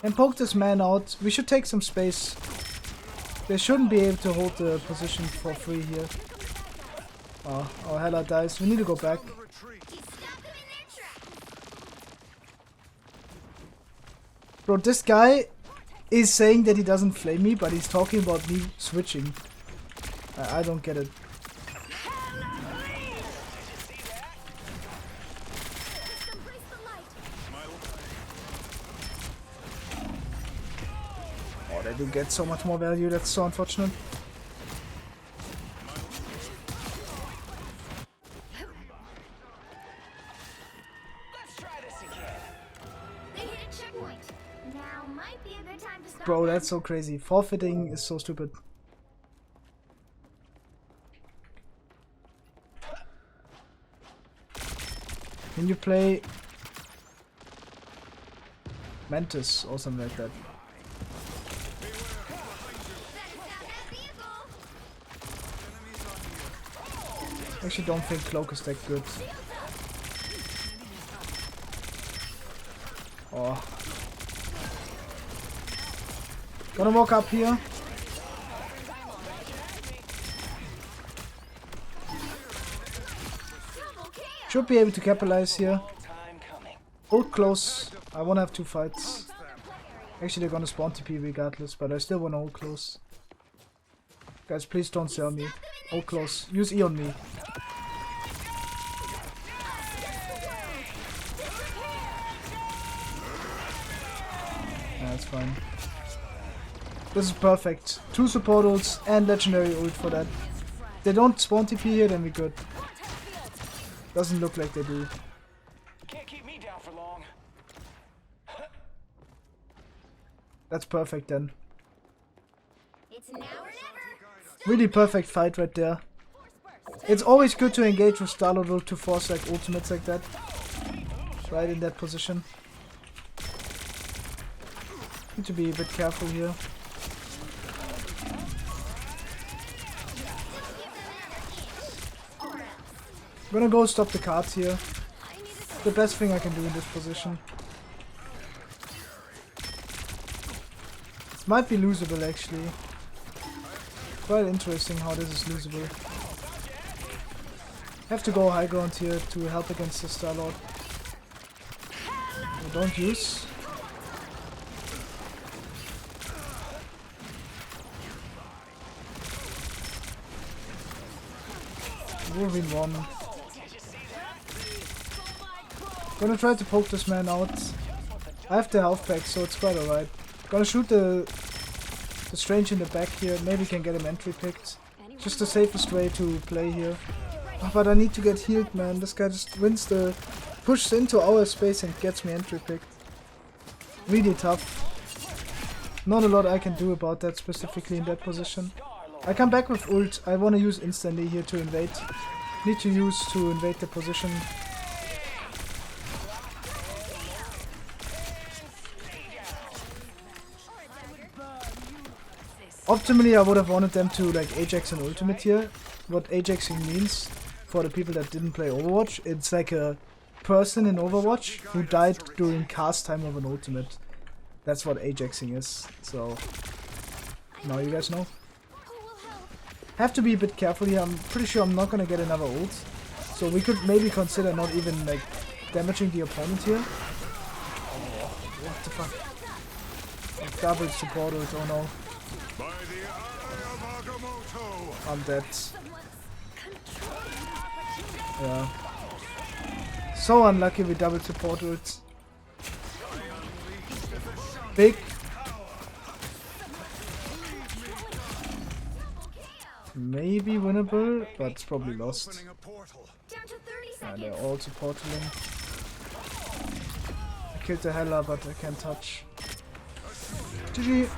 And poke this man out. We should take some space. They shouldn't be able to hold the position for free here. Oh, our Hela dies. We need to go back. Bro, this guy is saying that he doesn't flame me, but he's talking about me switching. I don't get it. Oh, they do get so much more value. That's so unfortunate. Bro, that's so crazy. Forfeiting is so stupid. Can you play Mantis or something like that? I actually don't think Cloak is that good. Oh. Gonna walk up here. Should be able to capitalize here. Hold close. I wanna have 2 fights. Actually, they're gonna spawn TP regardless, but I still wanna hold close. Guys, please don't sell me. Hold close. Use E on me. Yeah, that's fine. This is perfect. 2 support ults and legendary ult for that. If they don't spawn TP here, then we're good. Doesn't look like they do. Can't keep me down for long. That's perfect then. Really perfect fight right there. It's always good to engage with Psylock ult to force like ultimates like that. Right in that position. Need to be a bit careful here. I'm gonna go stop the cards here. The best thing I can do in this position. This might be losable actually. Quite interesting how this is losable. Have to go high ground here to help against the Psylock. Don't use. Moving 1. Gonna try to poke this man out. I have the health pack, so it's quite alright. Gonna shoot the Strange in the back here. Maybe can get him entry picked. Just the safest way to play here. Oh, but I need to get healed, man. This guy just wins pushes into our space and gets me entry picked. Really tough. Not a lot I can do about that specifically in that position. I come back with ult. I want to use instantly here to invade. Need to use to invade the position. Optimally, I would have wanted them to like Ajax an ultimate here. What Ajaxing means, for the people that didn't play Overwatch, it's like a person in Overwatch who died during cast time of an ultimate. That's what Ajaxing is. So, now you guys know. Have to be a bit careful here. I'm pretty sure I'm not gonna get another ult. So we could maybe consider not even like damaging the opponent here. Oh, what the fuck? Double support ult, oh no. I'm dead. Yeah. So unlucky with double support ults. Big. Maybe winnable, but it's probably lost. Yeah, they're all supporting. I killed the Hela, but I can't touch. GG.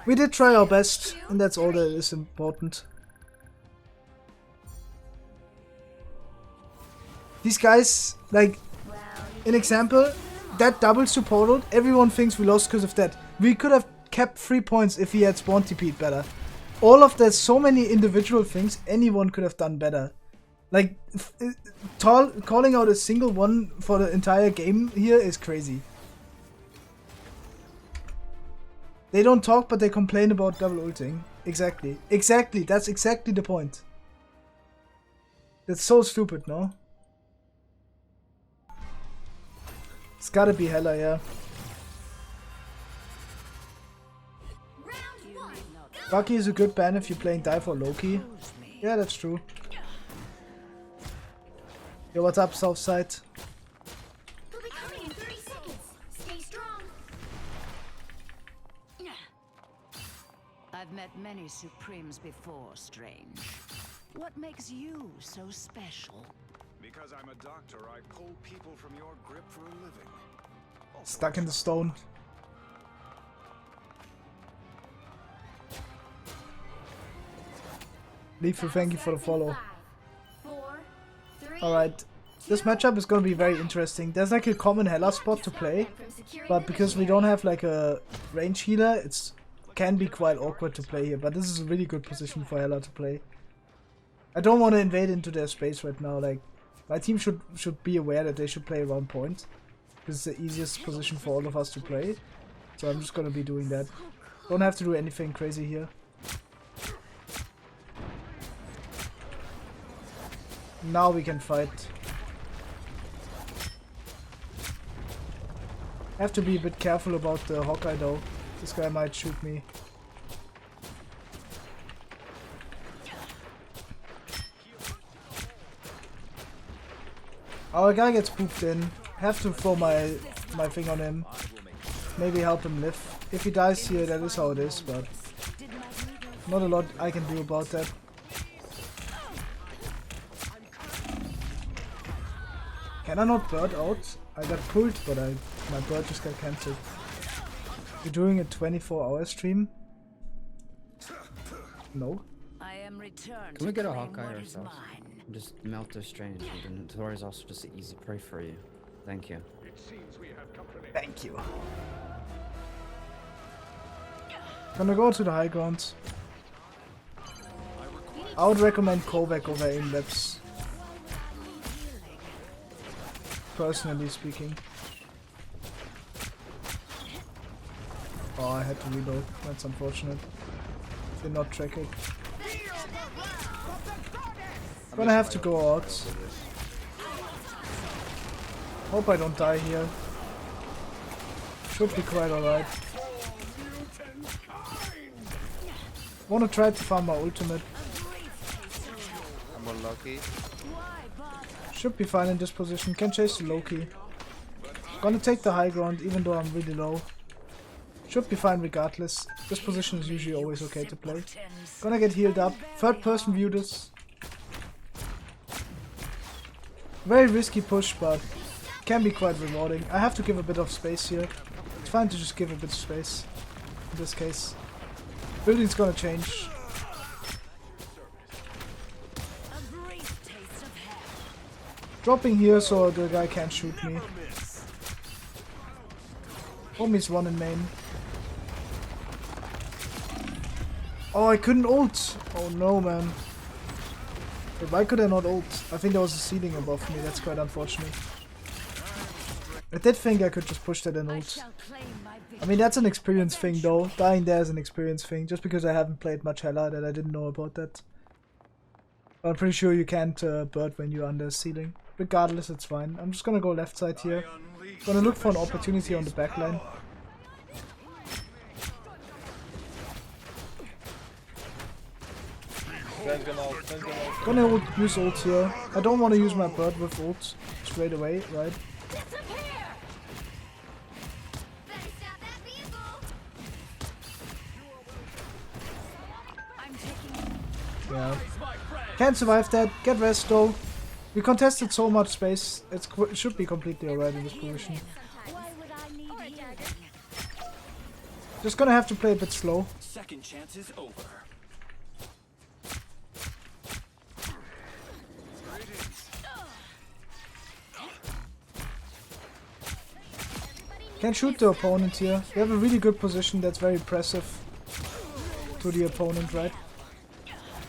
We did try our best, and that's all that is important. These guys, like, an example, that double support ult, everyone thinks we lost because of that. We could have kept 3 points if he had spawn TP'd better. All of that, so many individual things, anyone could have done better. Like, calling out a single one for the entire game here is crazy. They don't talk, but they complain about double ulting. Exactly. Exactly. That's exactly the point. That's so stupid, no? It's gotta be Hela, yeah. Bucky is a good ban if you're playing Die for Loki. Yeah, that's true. Yo, what's up, Southside? I've met many Supremes before, Strange. What makes you so special? Because I'm a doctor, I pull people from your grip for a living. Stuck in the stone. Leafy, thank you for the follow. Alright, this matchup is gonna be very interesting. There's like a common Hela spot to play, but because we don't have like a range healer, it's can be quite awkward to play here, but this is a really good position for Hela to play. I don't want to invade into their space right now. Like, my team should be aware that they should play around point. This is the easiest position for all of us to play, so I'm just gonna be doing that. Don't have to do anything crazy here. Now we can fight. Have to be a bit careful about the Hawkeye though. This guy might shoot me. Our guy gets pooped in. Have to throw my thing on him. Maybe help him live. If he dies here, that is how it is, but not a lot I can do about that. Can I not bird out? I got pulled, but my bird just got cancelled. You're doing a 24-hour stream? No. I am returned. Can we get a Hawkeye ourselves? Just melt their strange, and Thor is also just an easy prey for you. Thank you. Thank you. Gonna go to the high ground. I would recommend Kovac over Aimlabs. Personally speaking. Oh, I had to reload. That's unfortunate. Did not track it. Gonna have to go out. Hope I don't die here. Should be quite alright. Wanna try to farm my ultimate. I'm unlucky. Should be fine in this position. Can chase the Loki. Gonna take the high ground even though I'm really low. Should be fine regardless. This position is usually always okay to play. Gonna get healed up. Third person view this. Very risky push, but can be quite rewarding. I have to give a bit of space here. It's fine to just give a bit of space. In this case. Building's gonna change. Dropping here so the guy can't shoot me. Homie's one in main. Oh, I couldn't ult! Oh no, man. Why could I not ult? I think there was a ceiling above me, that's quite unfortunate. I did think I could just push that and ult. I mean, that's an experience thing though. Dying there is an experience thing, just because I haven't played much Hela that I didn't know about that. But I'm pretty sure you can't bird when you're under a ceiling. Regardless, it's fine. I'm just gonna go left side here. Gonna look for an opportunity on the backline. Gonna use ult here. I don't want to use my bird with ult straight away, right? Yeah. Can't survive that. Get rest though. We contested so much space. It should be completely alright in this position. Just gonna have to play a bit slow. Second chance is over. Can shoot the opponent here. We have a really good position that's very impressive to the opponent, right?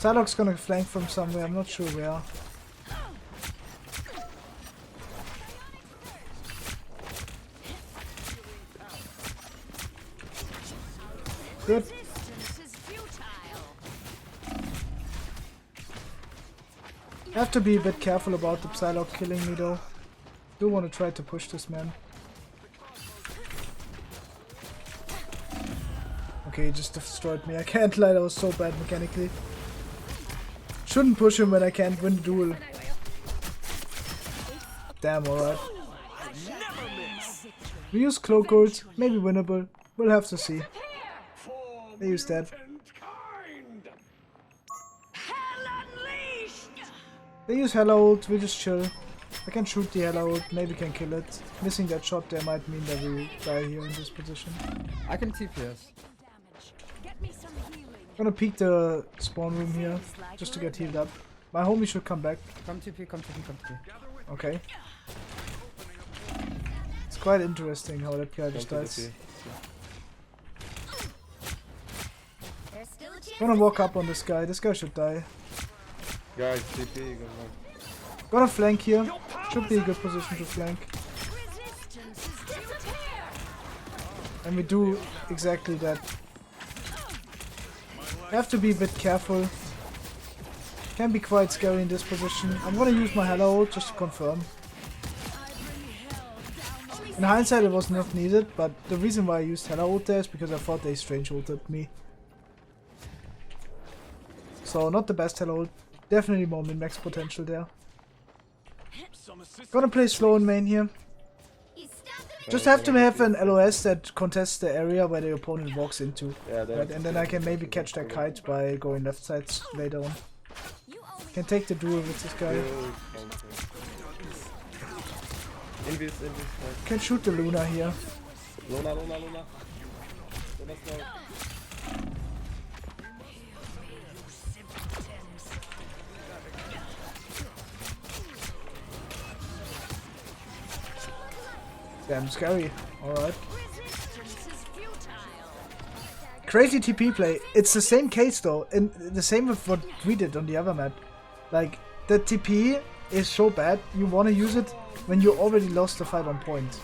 Psylock's gonna flank from somewhere, I'm not sure where. Good. Have to be a bit careful about the Psylock killing me though. Do want to try to push this man. Okay, he just destroyed me. I can't lie, that was so bad mechanically. Shouldn't push him when I can't win the duel. Damn, alright. We use Cloak Ult, maybe winnable. We'll have to see. They use that. They use Hela ult, we just chill. I can shoot the Hela ult, maybe can kill it. Missing that shot there might mean that we die here in this position. I can TPS. Gonna peek the spawn room here, just to get healed up. My homie should come back. Come TP, come TP, come TP. Okay. It's quite interesting how that guy just dies. Gonna walk up on this guy should die. Guys, TP, Gonna flank here, should be a good position to flank. And we do exactly that. Have to be a bit careful. Can be quite scary in this position. I'm gonna use my Hela ult just to confirm. In hindsight it was not needed, but the reason why I used Hela ult there is because I thought they strange ulted me. So not the best Hela ult. Definitely more min-max potential there. Gonna play slow in main here. Just have to have an LOS that contests the area where the opponent walks into. Yeah, right? And then I can maybe catch that kite by going left side later on. Can take the duel with this guy. Can shoot the Luna here. Luna. Luna's low. Damn scary. Alright. Crazy TP play. It's the same case though, and the same with what we did on the other map. Like, the TP is so bad, you wanna use it when you already lost the fight on point.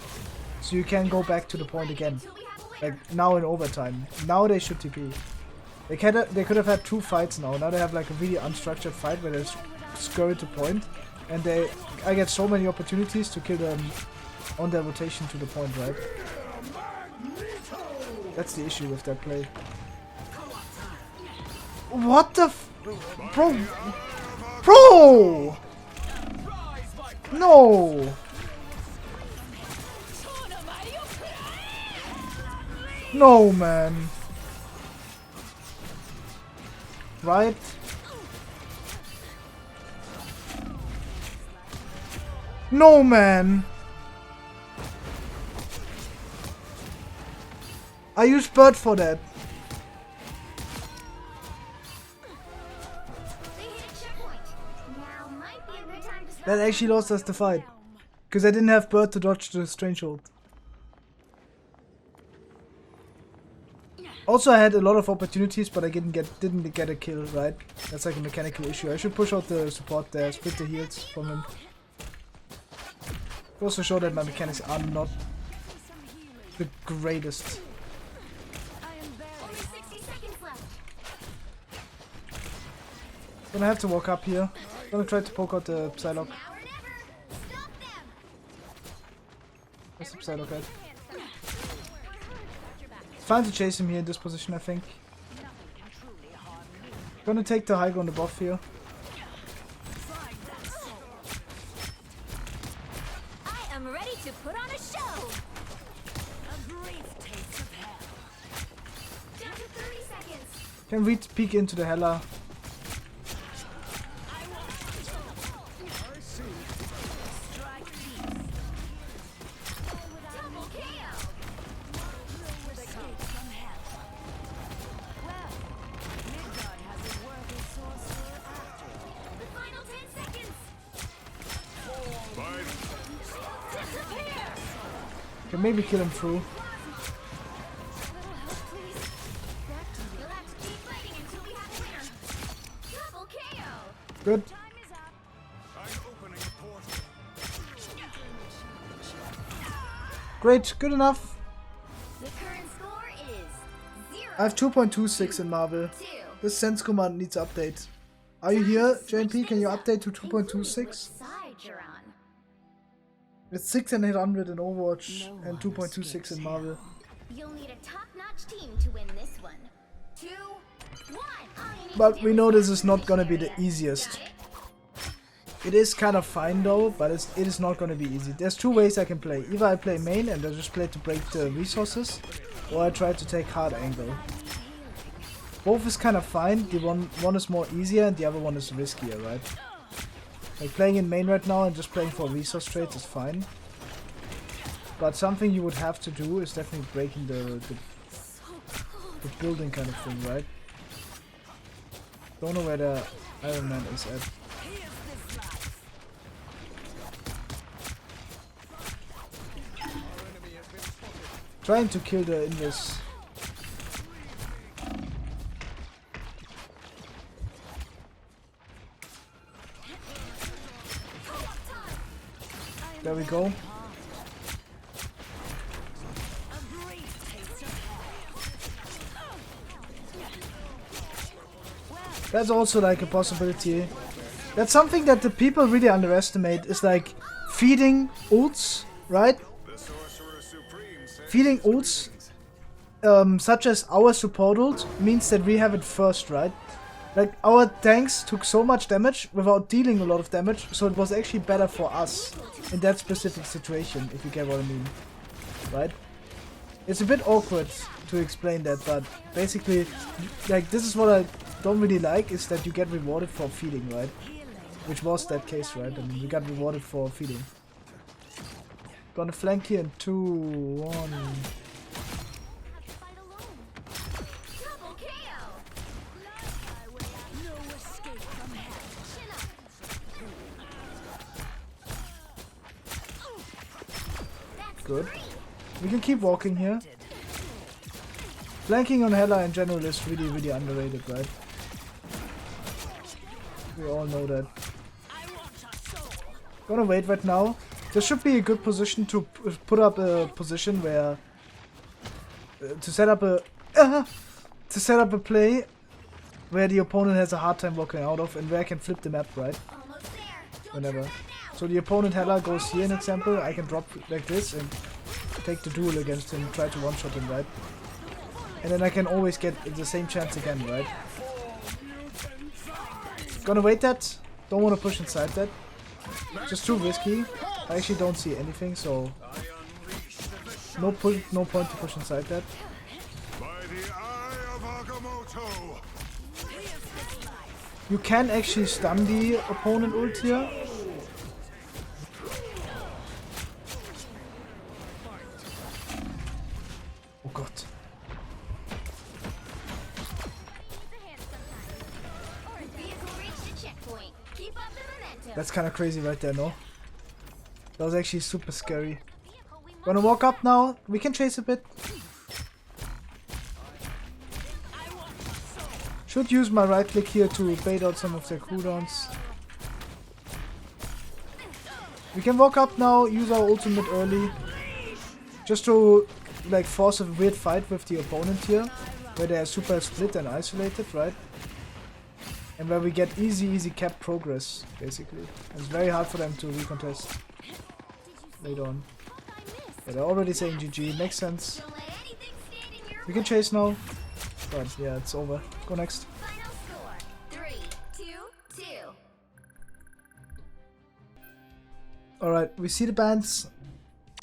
So you can go back to the point again. Like, now in overtime. Now they should TP. They could have had 2 fights now. Now they have like a really unstructured fight where they scurry to point. And I get so many opportunities to kill them on their rotation to the point, right? That's the issue with that play. What the Bro! Bro! No! No, man. Right? No, man. I used bird for that. That actually lost us the fight. Because I didn't have bird to dodge the strange hold. Also, I had a lot of opportunities, but I didn't get a kill, right? That's like a mechanical issue. I should push out the support there, split the heals from him. Also show that my mechanics are not the greatest. Gonna have to walk up here. Gonna try to poke out the Psylock. Where's the Psylock at? It's fine to chase him here in this position, I think. Gonna take the high ground above here. I am ready to put on a show. A brief taste of hell. Down to 30 seconds. Can we peek into the Hela? Can maybe kill him through. Good. Great, good enough. The current score is 0. I have 2.26 in Marvel. This sense command needs update. Are you here, JMP? Can you update to 2.26? It's 6 and 800 in Overwatch and 2.26 in Marvel. You'll need a top-notch team to win this one. 2, 1. But we know this is not gonna be the easiest. It is kind of fine though, but it is not gonna be easy. There's 2 ways I can play. Either I play main and I just play to break the resources, or I try to take hard angle. Both is kind of fine. The one is more easier and the other one is riskier, right? Like playing in main right now and just playing for resource trades is fine. But something you would have to do is definitely breaking the building kind of thing, right? Don't know where the Iron Man is at. Trying to kill the invis. There we go. That's also like a possibility. That's something that the people really underestimate, is like feeding ults, right? Feeding ults, such as our support ult, means that we have it first, right? Like, our tanks took so much damage without dealing a lot of damage, so it was actually better for us in that specific situation, if you get what I mean. Right? It's a bit awkward to explain that, but basically, like, this is what I don't really like, is that you get rewarded for feeding, right? Which was that case, right? I mean, we got rewarded for feeding. Gonna flank here in 2, 1... Good. We can keep walking here. Flanking on Hela in general is really, really underrated, right? We all know that. Gonna wait right now. This should be a good position to put up a position where... to set up a play where the opponent has a hard time walking out of and where I can flip the map, right? Whenever. So the opponent Hela goes here, an example, I can drop like this and take the duel against him, try to one-shot him, right? And then I can always get the same chance again, right? Gonna wait that. Don't want to push inside that. Just too risky. I actually don't see anything, so no point to push inside that. You can actually stun the opponent ult here. Oh god. That's kind of crazy right there, no? That was actually super scary. Gonna walk up now. We can chase a bit. Should use my right click here to bait out some of their cooldowns. We can walk up now, use our ultimate early. Just to like force a weird fight with the opponent here. Where they are super split and isolated, right? And where we get easy cap progress, basically. It's very hard for them to recontest later on. Yeah, they're already saying GG, makes sense. We can chase now. But yeah, it's over. Go next. Alright, we see the bands.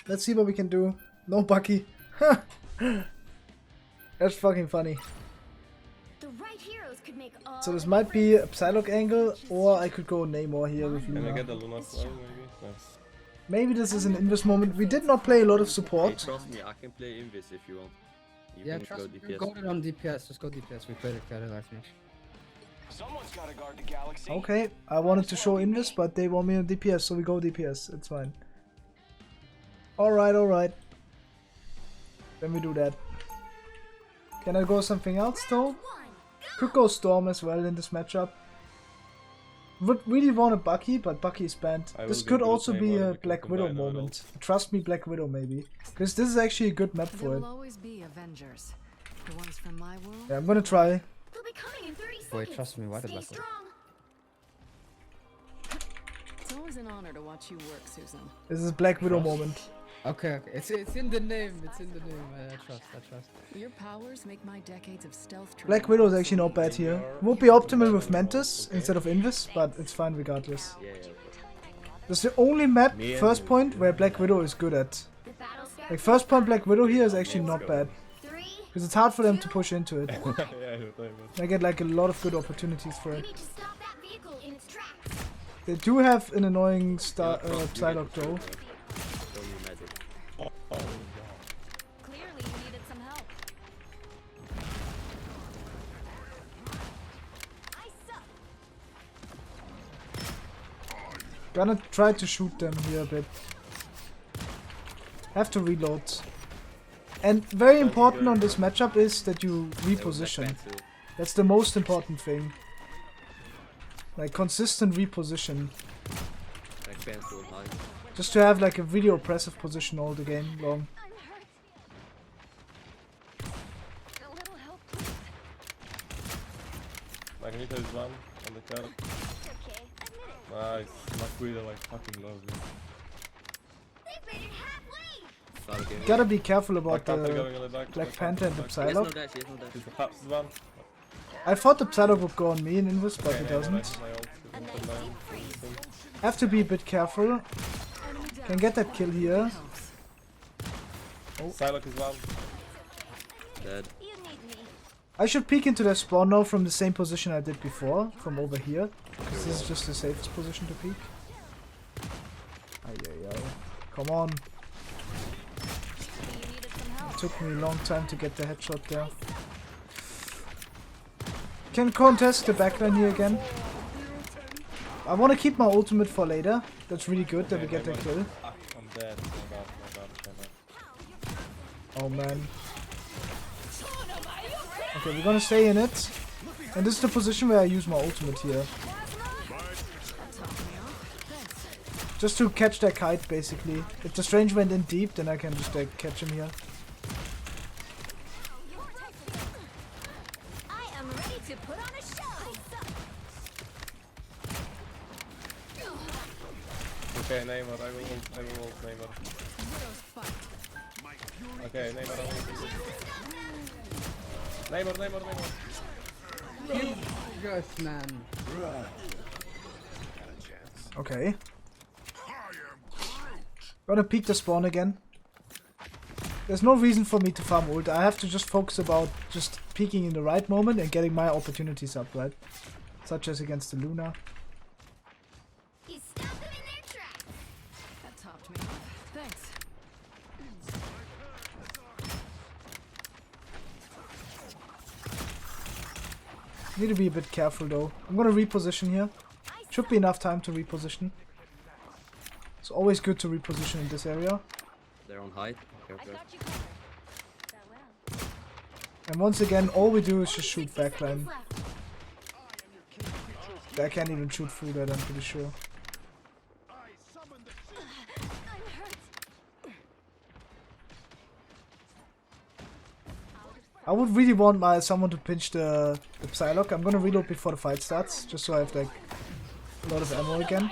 Let's see what we can do. No Bucky. That's fucking funny. So this might be a Psylock angle, or I could go Namor here with Luna. Can I get the Luna fly, maybe? Nice. Maybe this is an Invis moment. We did not play a lot of support. Hey, trust me, I can play Invis if you want. You Yeah, can trust go me. DPS. Go on DPS. Just go DPS. We played it together last match. Someone's gotta guard the galaxy. Okay, I wanted to show Invis, but they want me on DPS, so we go DPS. It's fine. Alright. Then we do that. Can I go something else though? Could go Storm as well in this matchup. Would really want a Bucky, but Bucky is banned. This could also be a Black Widow moment. Trust me, Black Widow maybe. Because this is actually a good map for it. always be Avengers. The ones from my world. Yeah, I'm gonna try. Wait, trust me, why the Black Widow? It's always an honor to watch you work, Susan. This is Black Widow moment. Okay. It's in the name. It's in the name. I trust. Your powers make my decades of stealth training. Black Widow is actually not bad here. Would be optimal with Mantis instead of Invis, but it's fine regardless. This is the only map, first point, where Black Widow is good at. Like first point Black Widow here is actually not bad. Because it's hard for them to push into it. I get like a lot of good opportunities for it. They do have an annoying Psylock though. Clearly you needed some help. Gonna try to shoot them here a bit. Have to reload. And very important on this matchup is that you reposition. That's the most important thing. Like consistent reposition. Just to have like a really oppressive position all the game long. I can Magneto is one on the card. Nice. Magneto like fucking loves it. Gotta be careful about Black Panther the going on the back. Black Panther and the He Psylock. He's the fastest one. I thought the Psylock would go on me in Invis, but he doesn't. Have to be a bit careful. Can get that kill here. Oh. Psylock is one. Dead. I should peek into their spawn now from the same position I did before, from over here. Because this is just the safest position to peek. Ay. Come on. It took me a long time to get the headshot there. Can contest the backline here again. I want to keep my ultimate for later. That's really good that we get the kill. I'm dead. Oh man. Okay, we're gonna stay in it. And this is the position where I use my ultimate here. Just to catch that kite, basically. If the Strange went in deep, then I can just catch him here. I am ready to put on a show. Okay, Neymar, I will ult Neymar. Okay, Neymar, I will ult. Neymar. Yes, man. Okay. Gonna peek the spawn again. There's no reason for me to farm ult. I have to just focus about just peeking in the right moment and getting my opportunities up, right? Such as against the Luna. That topped me off. Thanks. Need to be a bit careful though. I'm gonna reposition here. Should be enough time to reposition. It's always good to reposition in this area. They're on height. Careful. And once again, all we do is just shoot backline. I can't even shoot through that, I'm pretty sure. I would really want someone to pinch the Psylock. I'm gonna reload before the fight starts, just so I have like a lot of ammo again.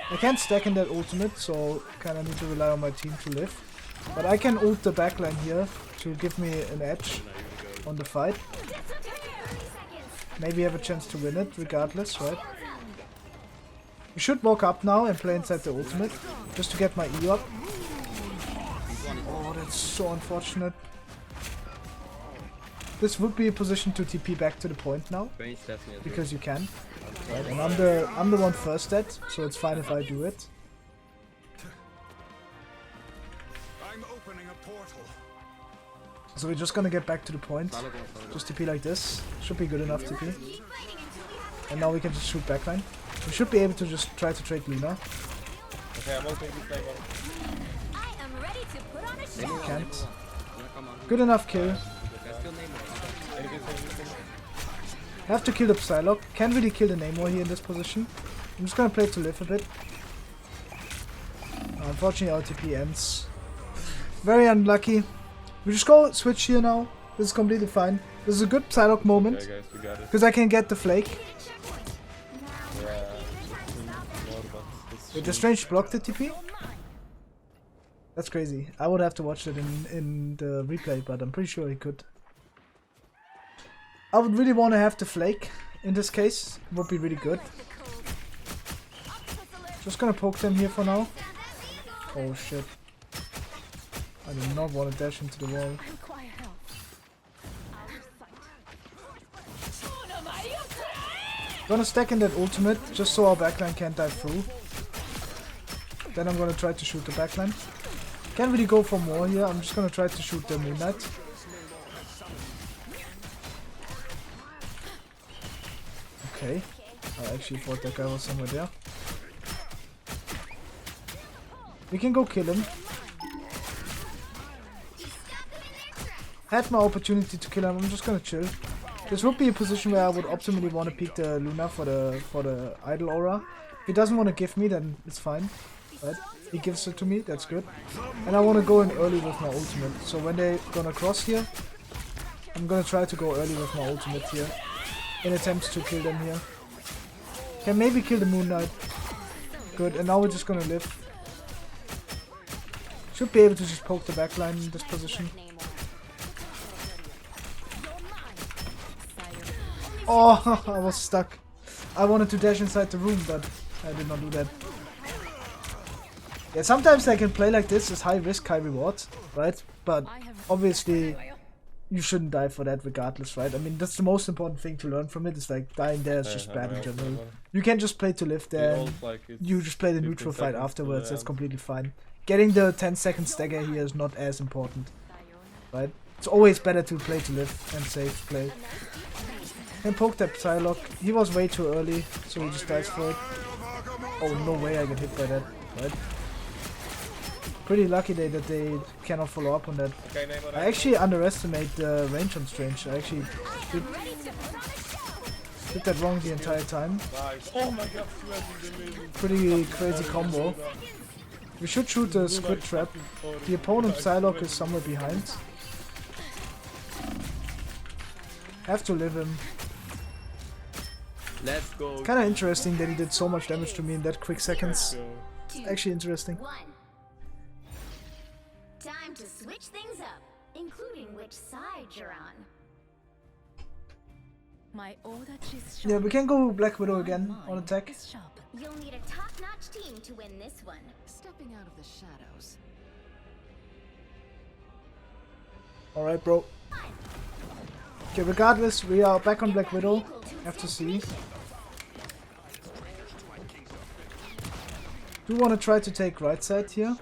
I can't stack in that ultimate, so kinda need to rely on my team to live. But I can ult the backline here to give me an edge on the fight. Maybe have a chance to win it, regardless, right? We should walk up now and play inside the ultimate, just to get my E up. Oh, that's so unfortunate. This would be a position to TP back to the point now, because you can. Right, and I'm the one first dead, so it's fine if I do it. I'm opening a portal. So we're just gonna get back to the point. Just TP like this. Should be good enough TP. And now we can just shoot backline. We should be able to just try to trade Luna. Okay, I'm ulting this Neymar. Can't. Good enough kill. Have to kill the Psylock. Can't really kill the Namor here in this position. I'm just gonna play to live a bit. Unfortunately, LTP ends. Very unlucky. We just go switch here now. This is completely fine. This is a good Psylock moment. Okay, guys, we got it. Because I can get the flake. Wait, the Strange blocked the TP? That's crazy. I would have to watch it in the replay, but I'm pretty sure he could. I would really want to have the flake in this case. It would be really good. Just gonna poke them here for now. Oh shit. I do not want to dash into the wall. Gonna stack in that ultimate just so our backline can't dive through. Then I'm gonna try to shoot the backline. Can't really go for more here. I'm just gonna try to shoot the Moon Knight. Okay. I actually thought that guy was somewhere there. We can go kill him. Had my opportunity to kill him. I'm just gonna chill. This would be a position where I would optimally want to peek the Luna for the idle aura. If he doesn't want to give me, then it's fine. Right? He gives it to me, that's good. And I want to go in early with my ultimate. So when they're gonna cross here, I'm gonna try to go early with my ultimate here. in attempts to kill them here. Can maybe kill the Moon Knight. Good, and now we're just gonna live. Should be able to just poke the backline in this position. Oh, I was stuck. I wanted to dash inside the room, but I did not do that. Yeah, sometimes I can play like this, it's high risk, high reward, right? But obviously, you shouldn't die for that regardless, right? I mean, that's the most important thing to learn from it, is like, dying there is just bad in general. You can just play to live there, and you just play the neutral fight afterwards, that's completely fine. Getting the 10-second stagger here is not as important, right? It's always better to play to live and safe play. Can poke that Psylock. He was way too early, so he just dies for it. Oh, no way I get hit by that, right? Pretty lucky that they cannot follow up on that. I actually underestimate the range on Strange. I actually did that wrong the entire time. Oh my god, pretty crazy combo. We should shoot the Squid Trap. The opponent Psylock is somewhere behind. Have to live him. Let's go. Kinda interesting that he did so much damage to me in that quick seconds. It's actually interesting. Time to switch things up, including which side you're on. Yeah, we can go Black Widow again on attack. You'll need a top-notch team to win this one. Stepping out of the shadows. Alright, bro. Okay, regardless, we are back on Black Widow. Have to see. Do want to try to take right side here?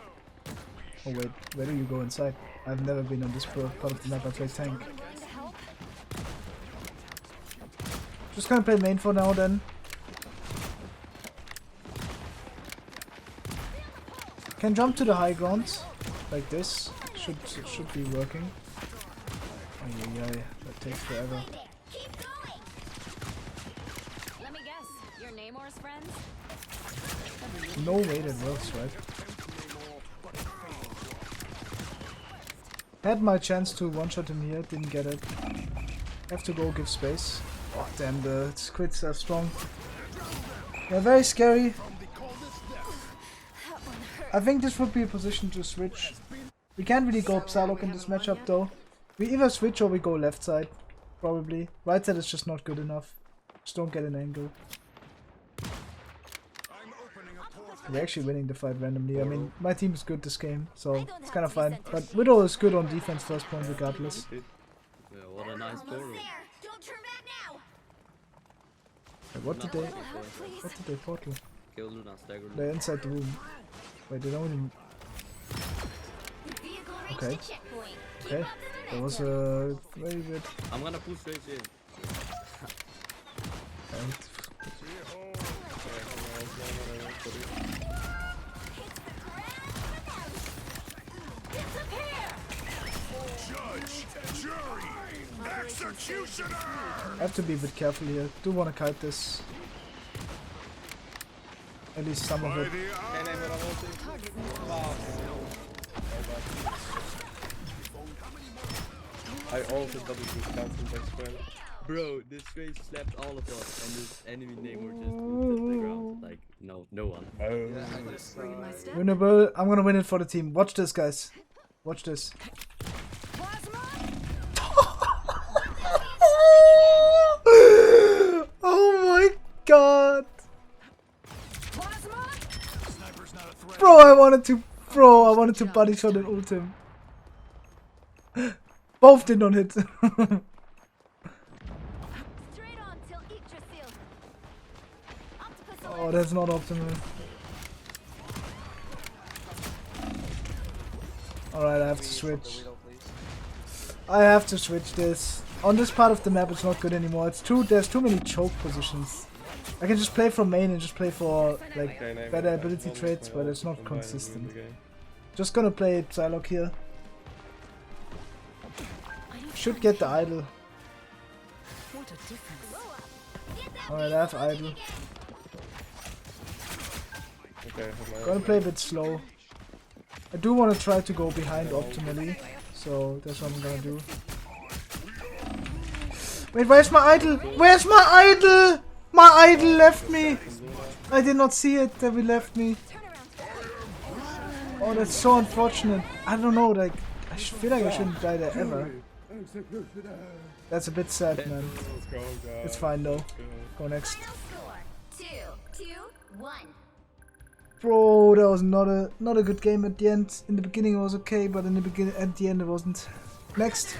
Oh wait, where do you go inside? I've never been on this part of the map. I play tank. Just gonna play main for now then. Can jump to the high ground like this. Should be working. Oh yeah, that takes forever. Let me guess, your Namor's friends? No way that works, right? Had my chance to one-shot him here, didn't get it. Have to go give space. Oh damn, the squids are strong. They're very scary. I think this would be a position to switch. We can't really go Psylock in this matchup though. We either switch or we go left side. Probably. Right side is just not good enough. Just don't get an angle. We're actually winning the fight randomly. I mean, my team is good this game, so it's kind of fine. But Widow is good on defense first point regardless. Yeah, what a nice portal. What did they portal? Kill Luna, stagger Luna. They're inside the room. Wait, they don't even... Okay. Okay. That was very good. I'm gonna push straight in. Judge, jury, executioner. I have to be a bit careful here. Do want to kite this. At least some of it. I also double boost counting as well. Bro, this race slapped all of us, and this enemy Namor just moved to the ground. Like, no one. Winnable. I'm gonna win it for the team. Watch this, guys. Watch this. Oh my god. Bro, I wanted to body shot and ult him. Both did not hit. Oh, that's not optimal. Alright, I have to switch. I have to switch this. On this part of the map it's not good anymore. There's too many choke positions. I can just play from main and just play for like better ability traits, but it's not consistent. Just gonna play Psylock here. Should get the idol. Alright, I have idol. Okay, gonna play a bit slow. I do want to try to go behind optimally, so that's what I'm gonna do. Wait, where's my idol? Where's my idol? My idol left me. I did not see it that we left me. Oh, that's so unfortunate. I don't know, like, I feel like I shouldn't die there ever. That's a bit sad, man. It's fine though. Go next. 2, 2, 1. Bro, that was not a good game at the end. In the beginning it was okay, but at the end it wasn't. Next.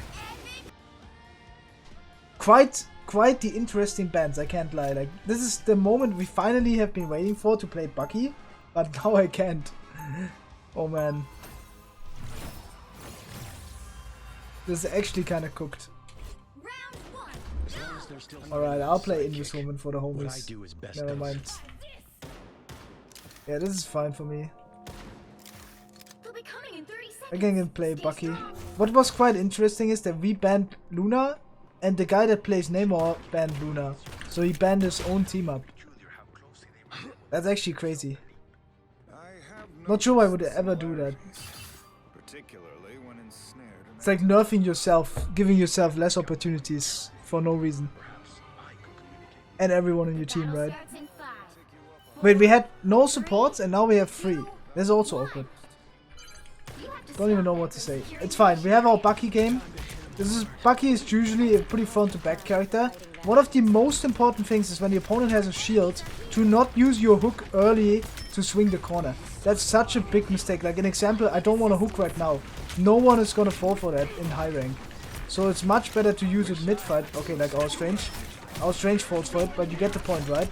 Quite the interesting bands, I can't lie. Like, this is the moment we finally have been waiting for to play Bucky, but now I can't. Oh man. This is actually kinda cooked. Alright, I'll play Invis Woman for the homies. Never mind. Yeah, this is fine for me. I can play Bucky. What was quite interesting is that we banned Luna, and the guy that plays Namor banned Luna. So he banned his own team up. That's actually crazy. Not sure I would ever do that. It's like nerfing yourself, giving yourself less opportunities for no reason. And everyone on your team, right? Wait, we had no supports and now we have 3. That's also awkward. Don't even know what to say. It's fine. We have our Bucky game. Bucky is usually a pretty front to back character. One of the most important things is when the opponent has a shield, to not use your hook early to swing the corner. That's such a big mistake. Like an example, I don't want to hook right now. No one is gonna fall for that in high rank. So it's much better to use it mid-fight. Okay, like our Strange. Our Strange falls for it, but you get the point, right?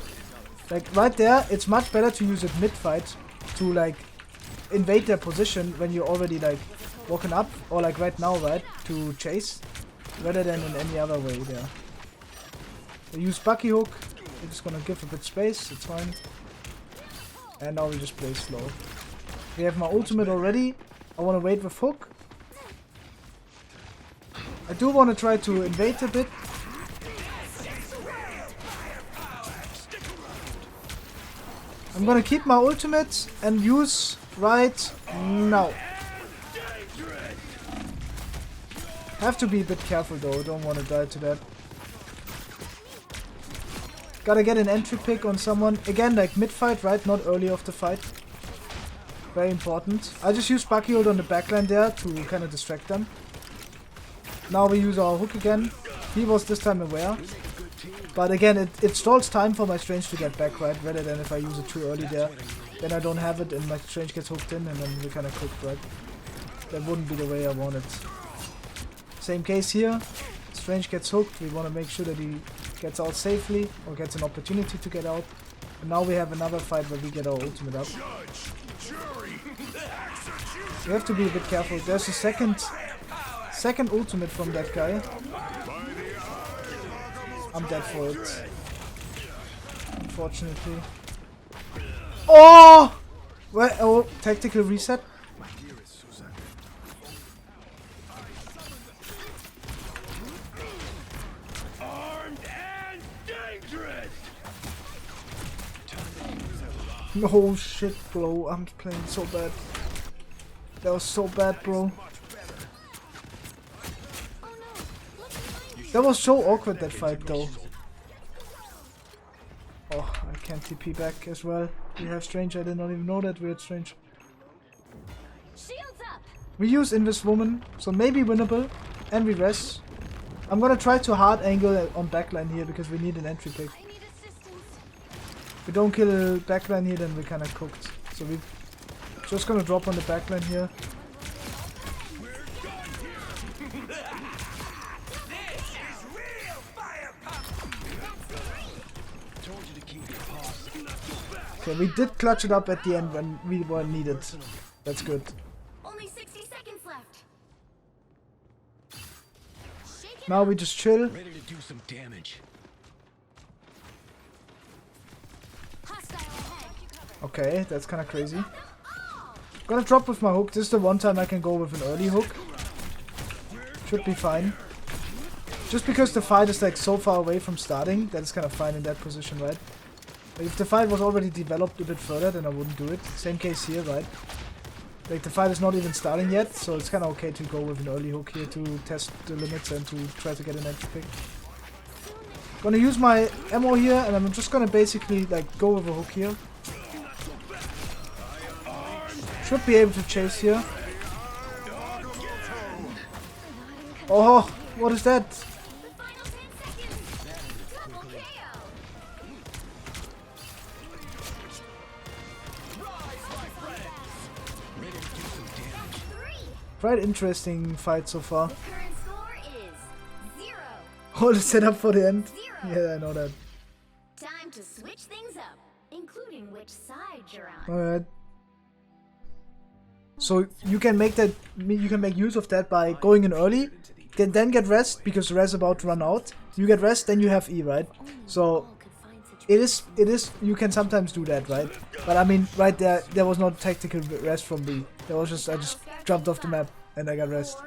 Like right there, it's much better to use it mid-fight to like invade their position when you're already like walking up, or like right now, right, to chase, rather than in any other way there. We use Bucky hook. We're just gonna give a bit space. It's fine. And now we just play slow. We have my ultimate already. I want to wait with hook. I do want to try to invade a bit. I'm gonna keep my ultimate and use right now. Have to be a bit careful though, don't want to die to that. Gotta get an entry pick on someone. Again, like mid-fight, right? Not early of the fight. Very important. I just use Bucky ult on the backline there to kind of distract them. Now we use our hook again. He was this time aware. But again, it stalls time for my Strange to get back, right? Rather than if I use it too early there. Then I don't have it and my Strange gets hooked in and then we kind of cooked, right? That wouldn't be the way I want it. Same case here. Strange gets hooked. We want to make sure that he gets out safely or gets an opportunity to get out. And now we have another fight where we get our ultimate up. We have to be a bit careful. There's a second ultimate from that guy. I'm dead for it. Unfortunately. Oh! Where? Oh, tactical reset. Oh shit, bro. I'm playing so bad. That was so bad, bro. That was so awkward, that fight, though. Oh, I can't TP back as well. We have Strange. I did not even know that we had Strange. We use Invis Woman, so maybe winnable. And we res. I'm gonna try to hard angle on backline here because we need an entry pick. If we don't kill backline here, then we're kinda cooked. So we're just gonna drop on the backline here. Okay, we did clutch it up at the end when we were needed. That's good. Only 60 seconds left. Now we just chill. Ready to do some damage. Okay, that's kind of crazy. Gonna drop with my hook. This is the one time I can go with an early hook. Should be fine. Just because the fight is like so far away from starting, that is kind of fine in that position, right? Like if the fight was already developed a bit further, then I wouldn't do it. Same case here, right? Like the fight is not even starting yet, so it's kind of okay to go with an early hook here to test the limits and to try to get an entry pick. Gonna use my ammo here, and I'm just gonna basically like go with a hook here. Should be able to chase here. Oh, what is that? Quite interesting fight so far. Oh, the setup for the end. Yeah, I know that. Time to switch things up, including which side you're on. Alright. So you can make that. You can make use of that by going in early, then get rest because the rest is about to run out. You get rest, then you have E, right? So it is. You can sometimes do that, right? But I mean, right there was not tactical rest from me. There was just I just jumped off the map and I got rest,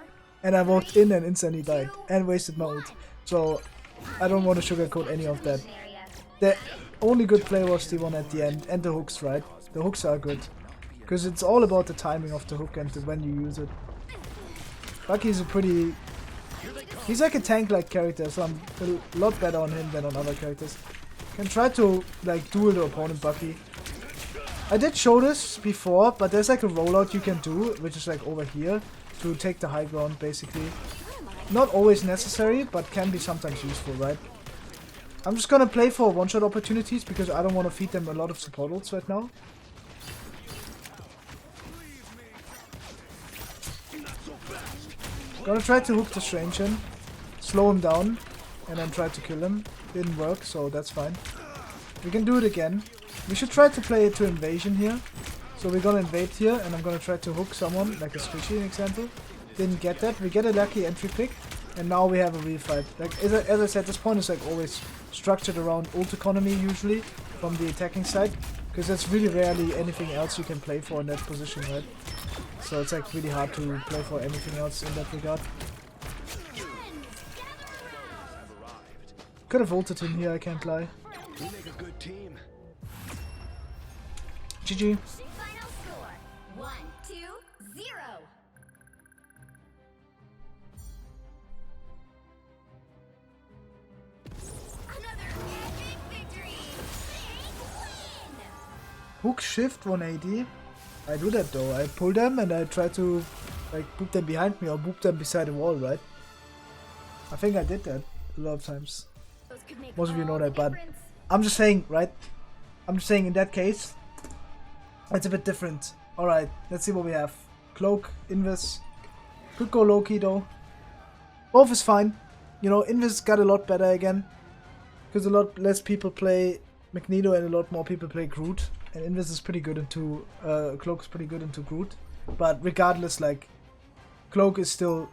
and I walked in and instantly died and wasted my ult. So I don't want to sugarcoat any of that. The only good play was the one at the end and the hooks, right? The hooks are good. Because it's all about the timing of the hook and when you use it. Bucky's a pretty... He's like a tank-like character, so I'm a lot better on him than on other characters. Can try to like duel the opponent Bucky. I did show this before, but there's like a rollout you can do, which is like over here, to take the high ground basically. Not always necessary, but can be sometimes useful, right? I'm just gonna play for one-shot opportunities because I don't want to feed them a lot of support ults right now. Gonna try to hook the Strange in, slow him down, and then try to kill him. Didn't work, so that's fine. We can do it again. We should try to play it to invasion here. So we're gonna invade here, and I'm gonna try to hook someone, like a Squishy, an example. Didn't get that. We get a lucky entry pick, and now we have a real fight. Like as I said, this point is like always structured around ult economy usually from the attacking side, because that's really rarely anything else you can play for in that position, right? So it's like really hard to play for anything else in that regard. Could have ulted him here, I can't lie. We make a good team. GG. Final score 1-2-0. Hook shift 180. I do that though. I pull them and I try to like boop them behind me or boop them beside the wall, right? I think I did that a lot of times. Most of you know that, but I'm just saying, right? I'm just saying in that case, it's a bit different. Alright, let's see what we have. Cloak, Invis. Could go Loki though. Both is fine. You know, Invis got a lot better again. Because a lot less people play Magneto and a lot more people play Groot. And Invis is pretty good into Cloak is pretty good into Groot, but regardless, like Cloak is still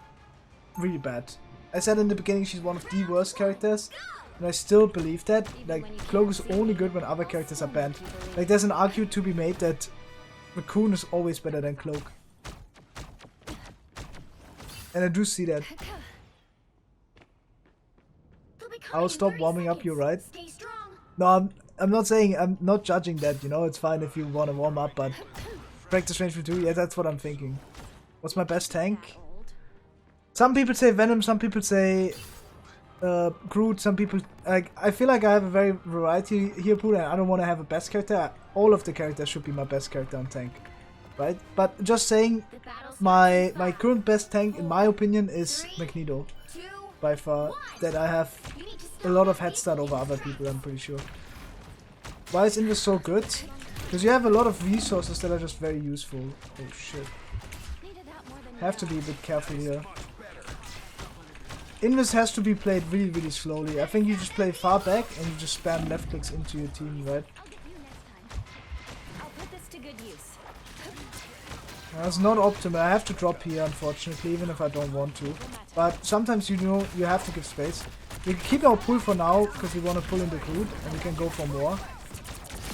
really bad. I said in the beginning she's one of the worst characters, and I still believe that. Like Cloak is only good when other characters are banned. Like there's an argument to be made that Raccoon is always better than Cloak, and I do see that. I'll stop warming up. You're right. No, I'm not saying, I'm not judging that, you know, it's fine if you want to warm up, but practice range for 2, yeah, that's what I'm thinking. What's my best tank? Some people say Venom, some people say Groot, some people, like, I feel like I have a very variety here, Pooh, and I don't want to have a best character. All of the characters should be my best character on tank, right? But just saying, my current best tank, in my opinion, is Magneto, by far, that I have a lot of head start over other people, I'm pretty sure. Why is Invis so good? Because you have a lot of resources that are just very useful. Oh shit. Have to be a bit careful here. Invis has to be played really, really slowly. I think you just play far back and you just spam left clicks into your team, right? That's not optimal. I have to drop here, unfortunately, even if I don't want to. But sometimes, you know, you have to give space. We can keep our pull for now, because we want to pull in the Groot, and we can go for more.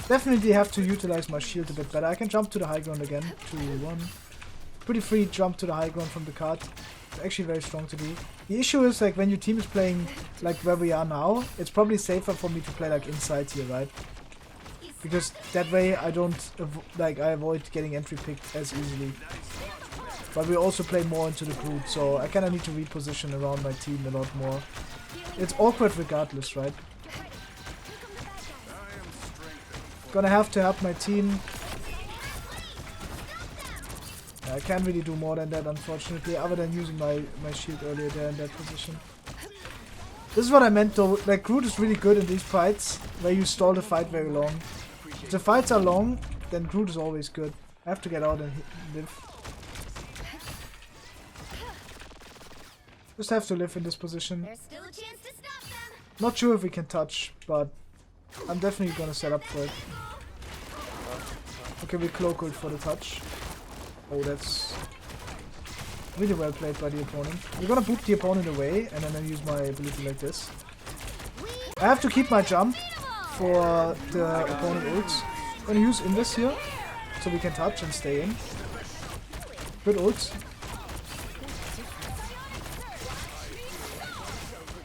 Definitely have to utilize my shield a bit better. I can jump to the high ground again. 2, 1. Pretty free jump to the high ground from the card. It's actually very strong to do. The issue is, like, when your team is playing, like, where we are now, it's probably safer for me to play, like, inside here, right? Because that way I don't, I avoid getting entry picked as easily. But we also play more into the Groot, so I kinda need to reposition around my team a lot more. It's awkward regardless, right? Gonna have to help my team. I can't really do more than that, unfortunately, other than using my shield earlier there in that position. This is what I meant though, like Groot is really good in these fights, where you stall the fight very long. If the fights are long, then Groot is always good. I have to get out and live. Just have to live in this position. Not sure if we can touch, but I'm definitely gonna set up for it. Okay, we cloak ult for the touch. Oh, that's really well played by the opponent. We're gonna boot the opponent away and then I use my ability like this. I have to keep my jump for the opponent ults. I'm gonna use Invis here so we can touch and stay in. Good ults.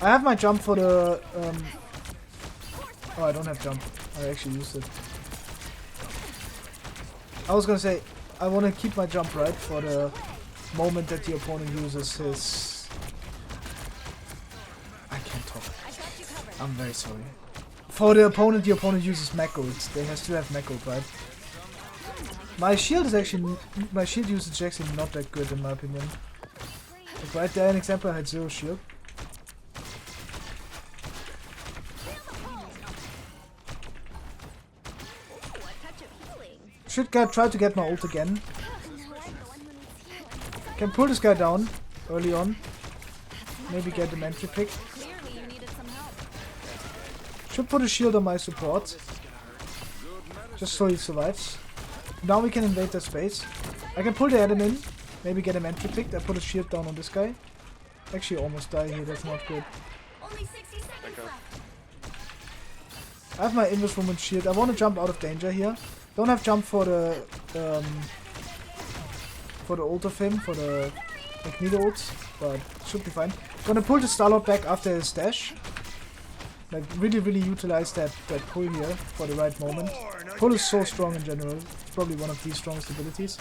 I have my jump for the... Oh, I don't have jump. I actually used it. I was gonna say, I want to keep my jump right for the moment that the opponent uses his... I can't talk. I'm very sorry. For the opponent uses mech ult. They still have mech ult, right? My shield is actually... My shield usage is actually not that good in my opinion. Like right there, an example, I had 0 shield. Should try to get my ult again. Can pull this guy down early on. Maybe get an entry pick. Should put a shield on my support. Just so he survives. Now we can invade the space. I can pull the Adam in. Maybe get him entry picked. I put a shield down on this guy. Actually almost die here, that's not good. I have my Invis Woman shield. I want to jump out of danger here. Don't have jump for the ult of him, for the Magneto ult, but should be fine. Gonna pull the Psylock back after his dash. Like really utilize that pull here for the right moment. Pull is so strong in general. Probably one of the strongest abilities.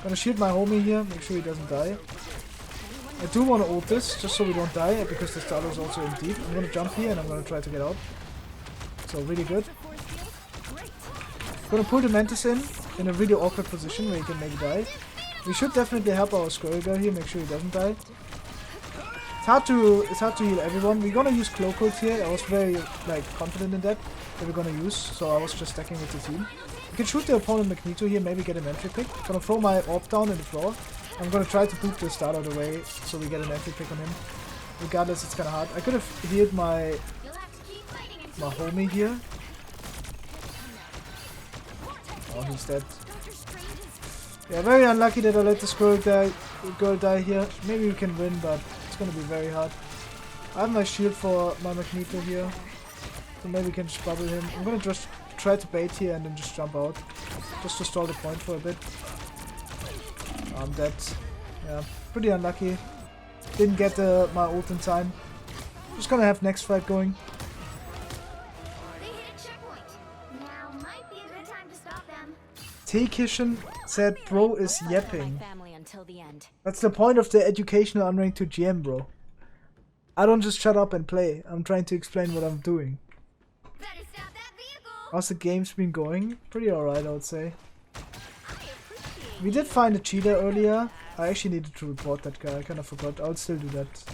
Gonna shield my homie here, make sure he doesn't die. I do want to ult this, just so we don't die, because the Psylock is also in deep. I'm gonna jump here and I'm gonna try to get out. So really good. Gonna pull the Mantis in a really awkward position where he can maybe die. We should definitely help our Squirrel guy here, make sure he doesn't die. It's hard to heal everyone. We're gonna use Cloak Ult here. I was very confident in that we're gonna use, so I was just stacking with the team. We can shoot the opponent Magneto here, maybe get an entry pick. Gonna throw my orb down in the floor. I'm gonna try to boot the start out of the way so we get an entry pick on him. Regardless, it's kinda hard. I could have healed my homie here. Oh, he's dead. Yeah, very unlucky that I let the girl die here. Maybe we can win, but it's gonna be very hard. I have my shield for my Magneto here, so maybe we can just bubble him. I'm gonna just try to bait here and then just jump out, just to stall the point for a bit. I'm dead. Yeah, pretty unlucky. Didn't get my ult in time. Just gonna have next fight going. T-Kishin said bro is yapping. That's the point of the educational Unranked 2 GM, bro. I don't just shut up and play. I'm trying to explain what I'm doing. How's the game's been going? Pretty alright, I would say. We did find a cheater earlier. I actually needed to report that guy. I kind of forgot. I'll still do that.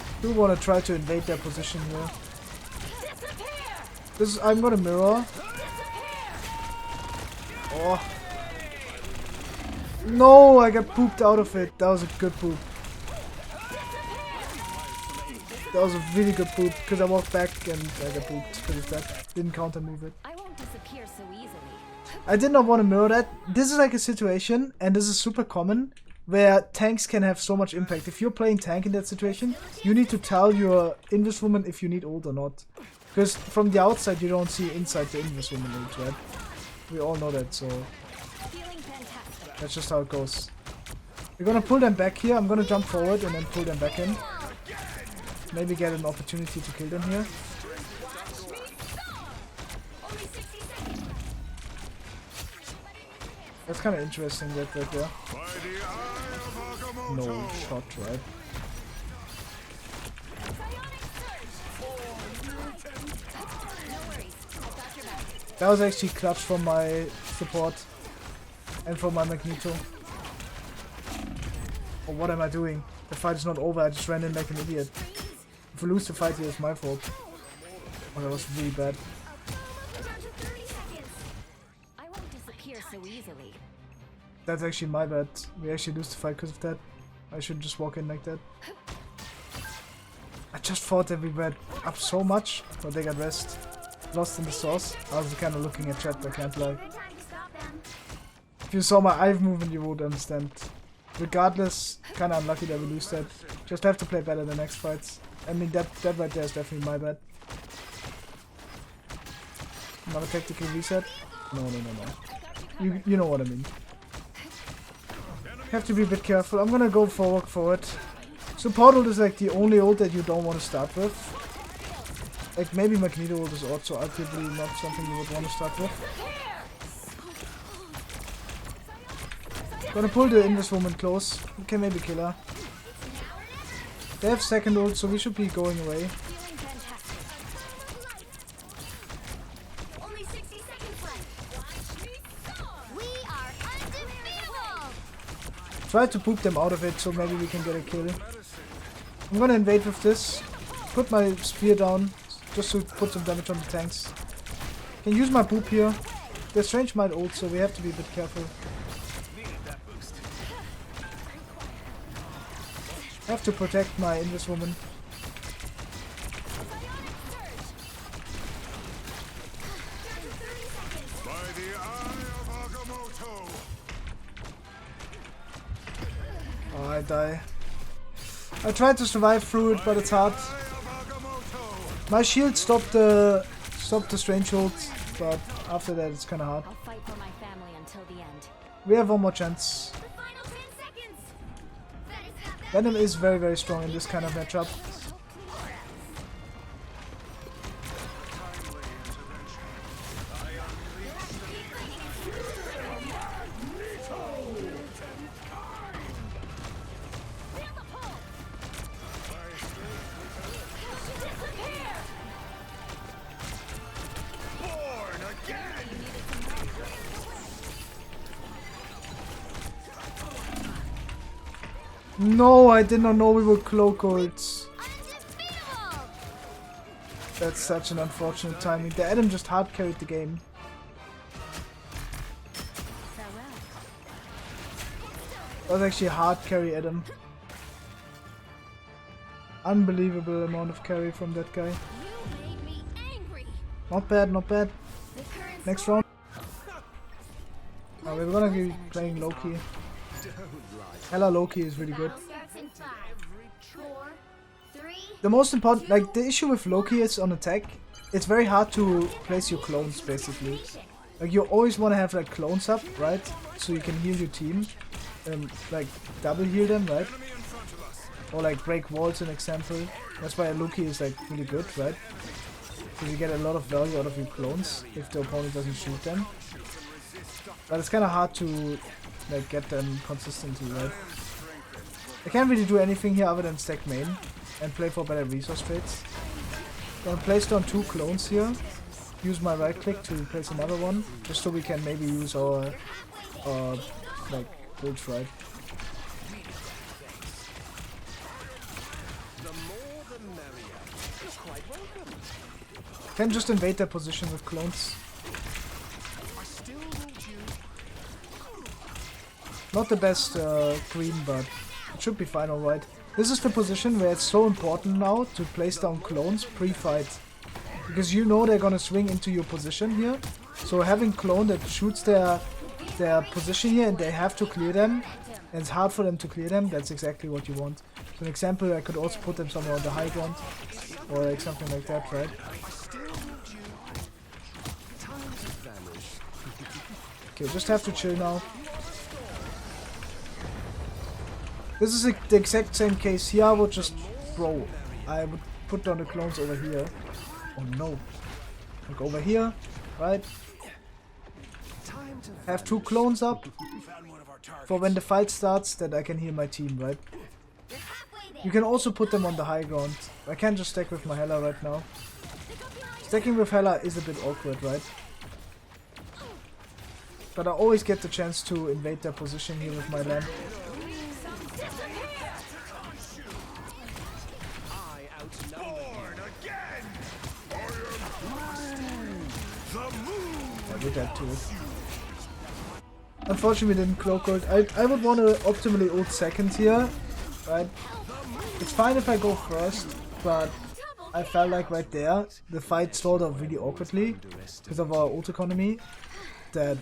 I do want to try to invade their position here. I'm gonna mirror. Oh. No, I got pooped out of it. That was a good poop. That was a really good poop because I walked back and I got pooped because of that. Didn't counter move it. I won't disappear so easily. I did not want to mirror that. This is like a situation, and this is super common, where tanks can have so much impact. If you're playing tank in that situation, you need to tell your Invis Woman if you need ult or not. Because from the outside you don't see inside the Invis Woman ult, right? We all know that, so that's just how it goes. We're gonna pull them back here. I'm gonna jump forward and then pull them back in. Maybe get an opportunity to kill them here. That's kind of interesting that right there. No shot, right? That was actually clutch from my support and from my Magneto. Oh, what am I doing? The fight is not over, I just ran in like an idiot. If we lose the fight here, it's my fault. Oh, that was really bad. I won't disappear so easily. That's actually my bad. We actually lose the fight because of that. I should just walk in like that. I just thought that we were up so much, but they got rest. Lost in the sauce. I was kind of looking at chat, I can't lie. If you saw my eye movement, you would understand. Regardless, kind of unlucky that we lose that. Just have to play better the next fights. I mean, that right there is definitely my bad. Another tactical reset? No. You know what I mean. Have to be a bit careful. I'm gonna go forward. Support ult is like the only ult that you don't want to start with. Like maybe Magneto ult is also arguably not something you would want to start with. Gonna pull the Invis woman close. We can maybe kill her. They have second ult, so we should be going away. Try to poop them out of it, so maybe we can get a kill. I'm gonna invade with this. Put my spear down, just to put some damage on the tanks. Can use my poop here. The Strange might ult, so we have to be a bit careful. I have to protect my Invis woman. Oh, I die. I tried to survive through it, but it's hard. My shield stopped the strange ult, but after that it's kind of hard. I'll fight for my family until the end. We have one more chance. Venom is very, very strong in this kind of matchup. No, I did not know we were cloak ults. That's such an unfortunate timing. The Adam just hard carried the game. That was actually a hard carry Adam. Unbelievable amount of carry from that guy. Not bad, not bad. Next round. We're gonna be playing Loki. Hela Loki is really good. The most important, like the issue with Loki is on attack, it's very hard to place your clones basically. Like you always want to have like clones up, right? So you can heal your team, like double heal them, right? Or like break walls, an example. That's why Loki is like really good, right? Because you get a lot of value out of your clones if the opponent doesn't shoot them. But it's kind of hard to like get them consistently, right? I can't really do anything here other than stack main and play for better resource trades. Gonna place down 2 clones here. Use my right click to place another one, just so we can maybe use our like ults, right? Can just invade their position with clones. Not the best green, but it should be fine, alright. This is the position where it's so important now to place down clones pre-fight. Because you know they're gonna swing into your position here. So having clone that shoots their position here and they have to clear them, and it's hard for them to clear them, that's exactly what you want. So an example, I could also put them somewhere on the high ground, or like something like that, right? Okay, just have to chill now. This is the exact same case here. I would just, bro, I would put down the clones over here. Oh no. Like over here, right? have 2 clones up for when the fight starts, that I can heal my team, right? You can also put them on the high ground. I can't just stack with my Hela right now. Stacking with Hela is a bit awkward, right? But I always get the chance to invade their position here with my lamp. I did that too. Unfortunately, we didn't cloak ult. I would want to optimally ult second here, right? It's fine if I go first, but I felt like right there the fight stalled out really awkwardly because of our ult economy, that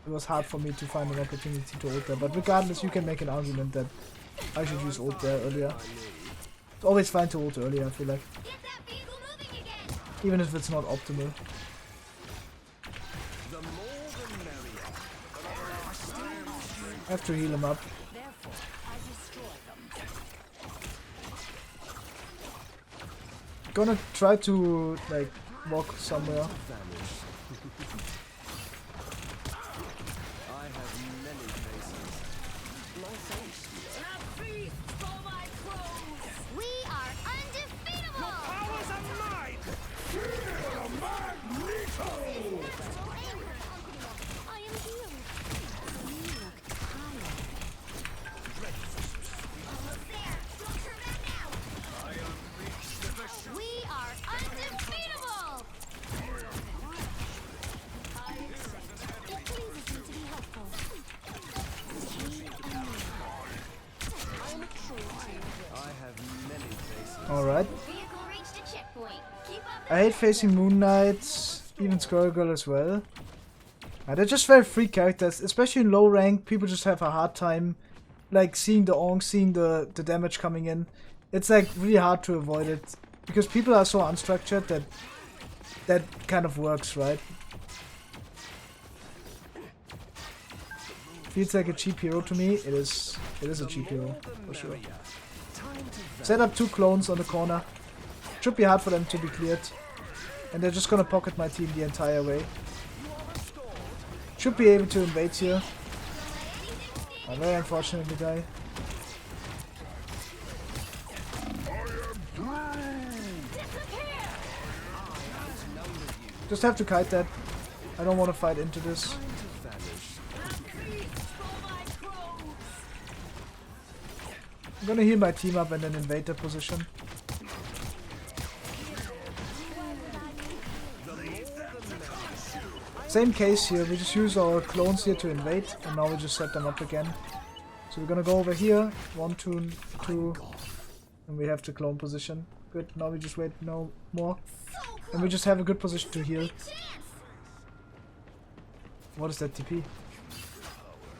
it was hard for me to find an opportunity to ult there. But regardless, you can make an argument that I should use ult there earlier. It's always fine to ult earlier, I feel like. Even if it's not optimal. I have to heal him up. Gonna try to like walk somewhere. We are undefeatable! Your powers are mine! Magneto! I am healed. You look tired. Almost there. Don't turn back now. We are undefeatable! It pleases me to be helpful. Alright. I hate facing Moon Knight, even Squirrel Girl as well. They're just very free characters, especially in low rank. People just have a hard time like seeing the onk, seeing the damage coming in. It's like really hard to avoid it because people are so unstructured that kind of works, right? Feels like a cheap hero to me. It is a cheap hero for sure. Set up 2 clones on the corner. Should be hard for them to be cleared. And they're just gonna pocket my team the entire way. Should be able to invade here. I very unfortunately die. Just have to kite that. I don't want to fight into this. I'm gonna heal my team up and then invade their position. Same case here, we just use our clones here to invade, and now we just set them up again. So we're gonna go over here, 1, 2, 2, and we have the clone position. Good, now we just wait no more. And we just have a good position to heal. What is that TP?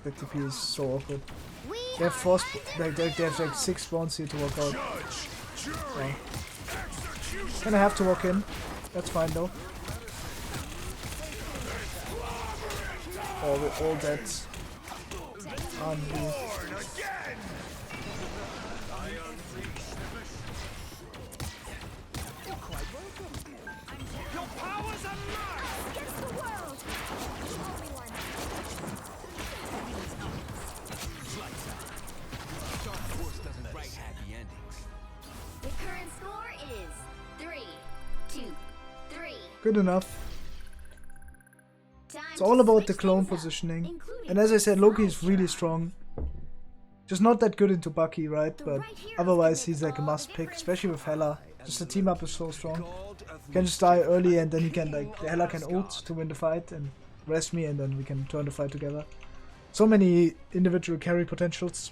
That TP is so awkward. They have 4 they have like 6 spawns here to walk out. Oh. Gonna have to walk in. That's fine though. Oh, we're all dead. Your powers are mine! Against the world! The current score is 3-2-3. Good enough. It's all about the clone positioning. And as I said, Loki is really strong. Just not that good into Bucky, right? But otherwise he's like a must pick, especially with Hela. Just the team up is so strong. You can just die early and then you can like, Hela can ult to win the fight and rest me and then we can turn the fight together. So many individual carry potentials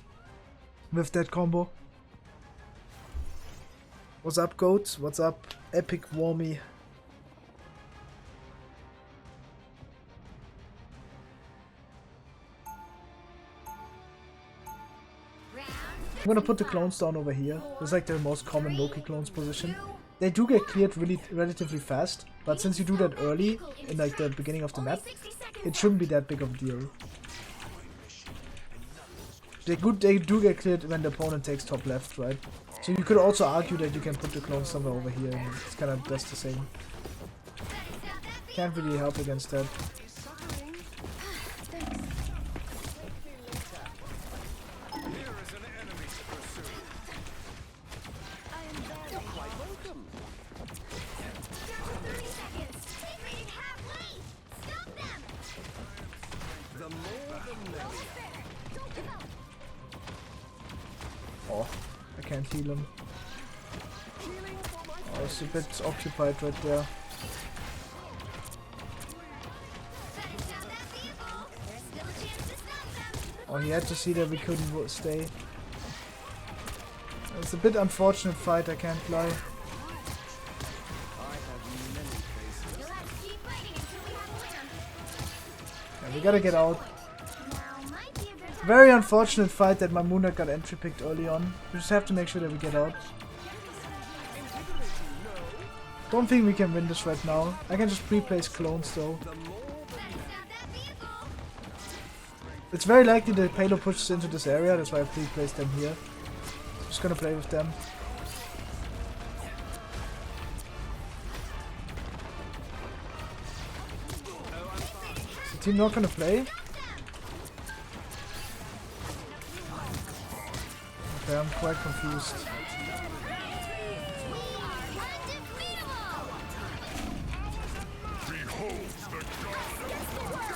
with that combo. What's up, Goat? What's up, Epic Wormy? I'm gonna put the clones down over here. It's like the most common Loki clones position. They do get cleared relatively fast, but since you do that early, in like the beginning of the map, it shouldn't be that big of a deal. They do get cleared when the opponent takes top left, right? So you could also argue that you can put the clones somewhere over here and it's kind of just the same. Can't really help against that. I can't heal him. Oh, it's a bit occupied right there. Oh, he had to see that we couldn't stay. It's a bit unfortunate fight, I can't lie. Yeah, we gotta get out. Very unfortunate fight that my Moonlight got entry picked early on. We just have to make sure that we get out. Don't think we can win this right now. I can just pre-place clones though. It's very likely that payload pushes into this area, that's why I pre-placed them here. Just gonna play with them. Is the team not gonna play? Okay, I'm quite confused.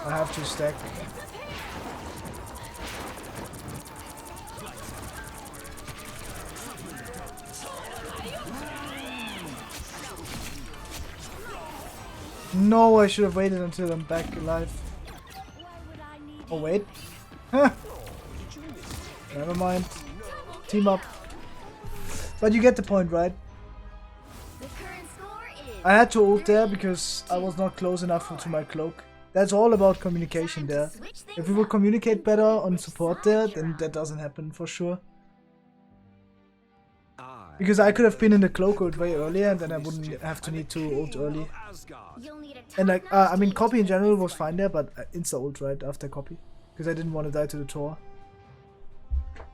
I have to stack. No, I should have waited until I'm back alive. Oh wait. Never mind. Team up. But you get the point, right? I had to ult there because I was not close enough to my cloak. That's all about communication there. If we would communicate better on support there, then that doesn't happen for sure. Because I could have been in the cloak ult way earlier and then I wouldn't have to need to ult early. And like, I mean, copy in general was fine there, but insta ult right after copy. Because I didn't want to die to the Tor.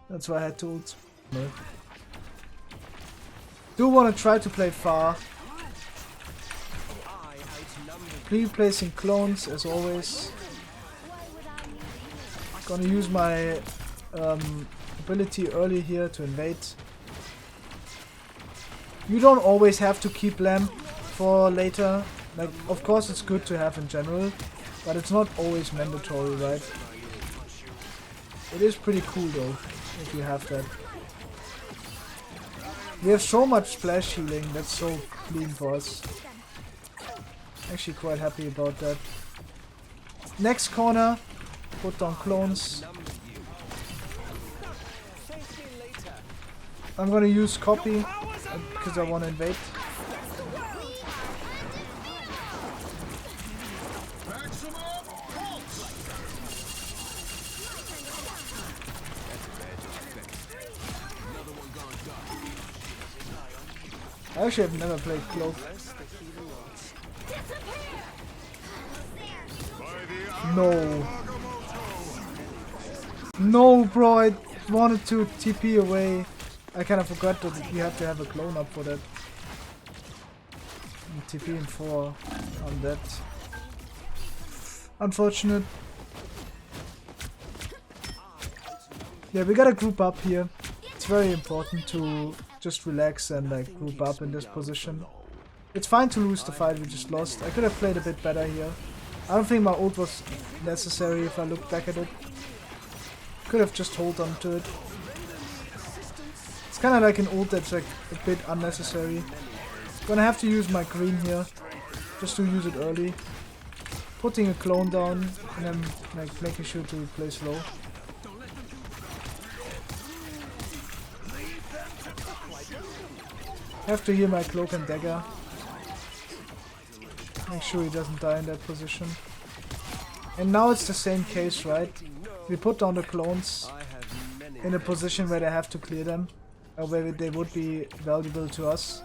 That's why I had to ult. No. Do want to try to play far. Pre-placing clones as always. Gonna use my ability early here to invade. You don't always have to keep lamp for later. Like, of course it's good to have in general, but it's not always mandatory, right? It is pretty cool though, if you have that. We have so much splash healing, that's so clean for us. Actually quite happy about that. Next corner, put down clones. I'm gonna use copy because I want to invade. I actually have never played cloak. No. No, bro, I wanted to TP away. I kind of forgot that you have to have a clone up for that. And TP in 4 on that. Unfortunate. Yeah, we gotta group up here. It's very important to just relax and like group up in this position. It's fine to lose the fight we just lost. I could have played a bit better here. I don't think my ult was necessary if I look back at it. Could have just hold on to it. It's kind of like an ult that's like a bit unnecessary. Gonna have to use my green here, just to use it early. Putting a clone down and then like making sure to play slow. Have to heal my cloak and dagger. Make sure he doesn't die in that position. And now it's the same case, right? We put down the clones in a position where they have to clear them, or where they would be valuable to us.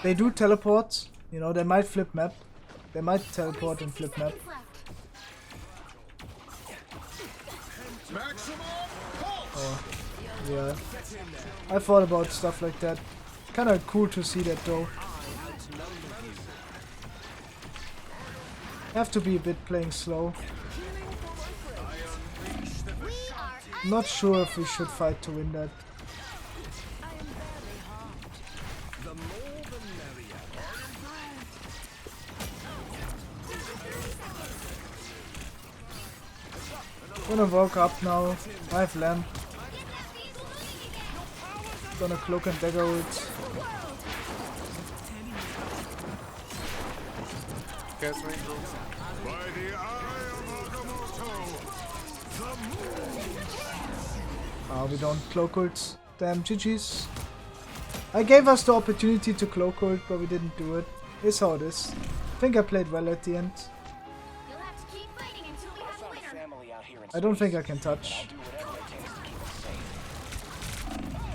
They do teleport, you know, they might flip map. They might teleport and flip map. Oh, yeah. I thought about stuff like that. Kinda cool to see that though. Have to be a bit playing slow. Not sure if we should fight to win that. Gonna walk up now. I have lamp. Gonna cloak and dagger ult. We don't cloak ult. Damn, GG's. I gave us the opportunity to cloak ult, but we didn't do it. It's how it is. I think I played well at the end. I don't think I can touch.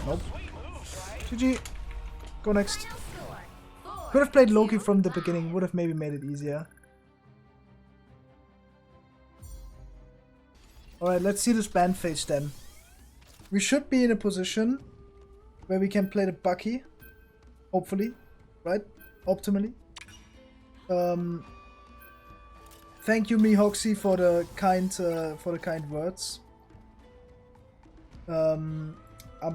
Nope. GG. Go next. Could have played Loki from the beginning, would have maybe made it easier. Alright, let's see this band phase then. We should be in a position where we can play the Bucky. Hopefully. Right? Optimally. Thank you, Mihoxie, for the kind words. I'm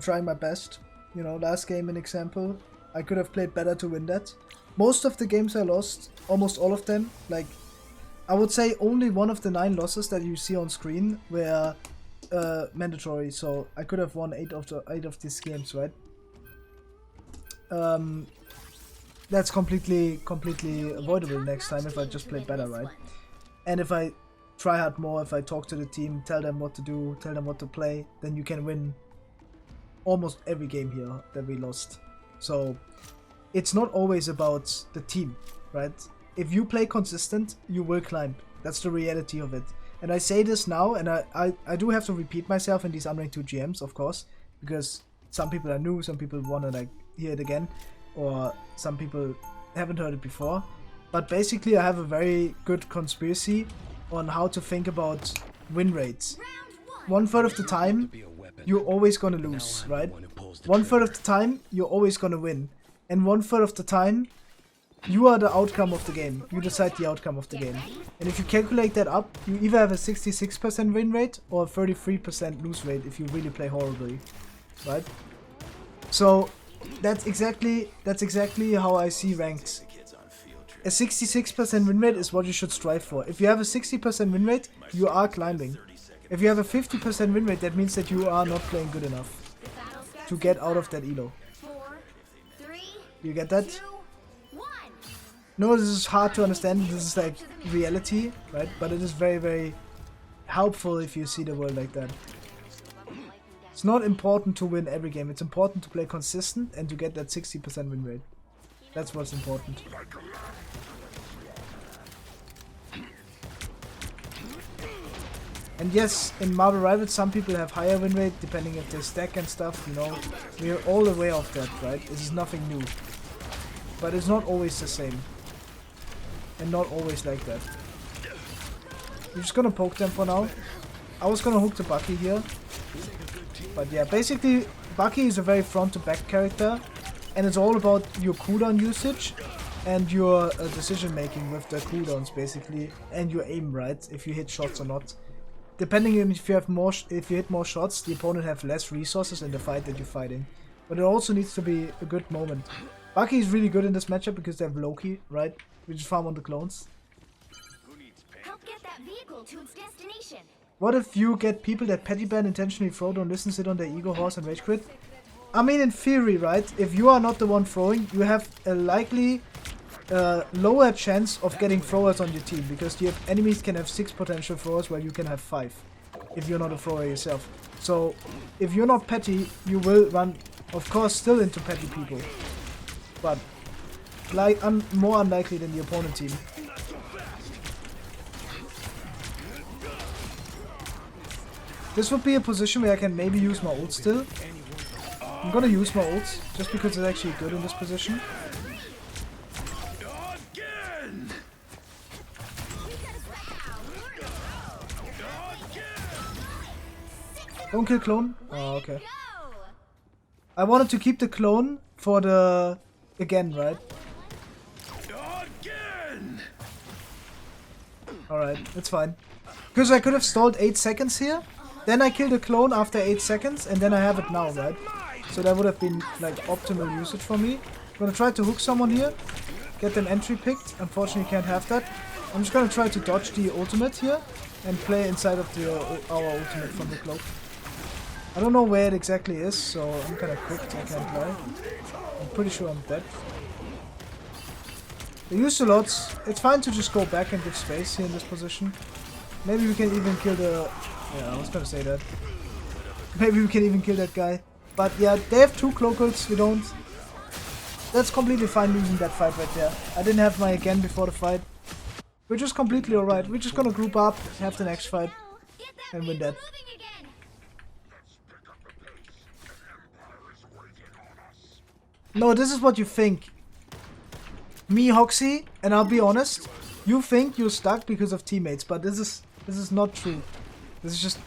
trying my best. You know, last game an example. I could have played better to win that. Most of the games I lost, almost all of them, like I would say only one of the 9 losses that you see on screen were mandatory, so I could have won 8 of these games, right? That's completely avoidable next time if I just play better, right? And if I try hard more, if I talk to the team, tell them what to do, tell them what to play, then you can win almost every game here that we lost. So it's not always about the team, right? If you play consistent, you will climb. That's the reality of it. And I say this now, and I do have to repeat myself in these Unranked 2 GMs, of course, because some people are new, some people want to like hear it again, or some people haven't heard it before. But basically I have a very good conspiracy on how to think about win rates. 1/3 of the time, you're always gonna lose, right? 1/3 of the time, you're always gonna win. And 1/3 of the time, you are the outcome of the game. You decide the outcome of the game. And if you calculate that up, you either have a 66% win rate or a 33% lose rate if you really play horribly, right? So that's exactly how I see ranks. A 66% win rate is what you should strive for. If you have a 60% win rate, you are climbing. If you have a 50% win rate, that means that you are not playing good enough to get out of that elo. You get that? No, this is hard to understand. This is like reality, right? But it is very, very helpful if you see the world like that. It's not important to win every game. It's important to play consistent and to get that 60% win rate. That's what's important. And yes, in Marvel Rivals some people have higher win rate depending if they stack and stuff, you know. We're all aware of that, right? This is nothing new. But it's not always the same. And not always like that. We're just gonna poke them for now. I was gonna hook the Bucky here. But yeah, basically Bucky is a very front to back character. And it's all about your cooldown usage and your decision making with the cooldowns basically. And your aim, right? If you hit shots or not. Depending on if you hit more shots, the opponent have less resources in the fight that you're fighting. But it also needs to be a good moment. Bucky is really good in this matchup because they have Loki, right? We just farm on the clones. Help get that vehicle to its destination. What if you get people that petty ban intentionally throw, don't listen, sit on their ego horse and rage quit? I mean, in theory, right? If you are not the one throwing, you have a likely lower chance of getting throwers on your team, because your enemies can have 6 potential throwers while you can have 5 if you're not a thrower yourself. So if you're not petty, you will run, of course, still into petty people, but like more unlikely than the opponent team. This would be a position where I can maybe use my ult still. I'm gonna use my ult just because it's actually good in this position. Don't kill clone. Oh, okay. I wanted to keep the clone for the again, right? Alright, it's fine. Because I could have stalled 8 seconds here, then I kill the clone after 8 seconds, and then I have it now, right? So that would have been like optimal usage for me. I'm gonna try to hook someone here, get them entry picked. Unfortunately, can't have that. I'm just gonna try to dodge the ultimate here and play inside of the our ultimate from the cloak. I don't know where it exactly is, so I'm kinda cooked, I can't lie. I'm pretty sure I'm dead. They used a lot. It's fine to just go back and give space here in this position. Maybe we can even kill the... Yeah, I was gonna say that. Maybe we can even kill that guy. But yeah, they have 2 cloakers, we don't. That's completely fine losing that fight right there. I didn't have my again before the fight. We're just completely alright. We're just gonna group up, have the next fight, and win that. No, this is what you think. Me, Hoxie, and I'll be honest, you think you're stuck because of teammates, but this is not true. This is just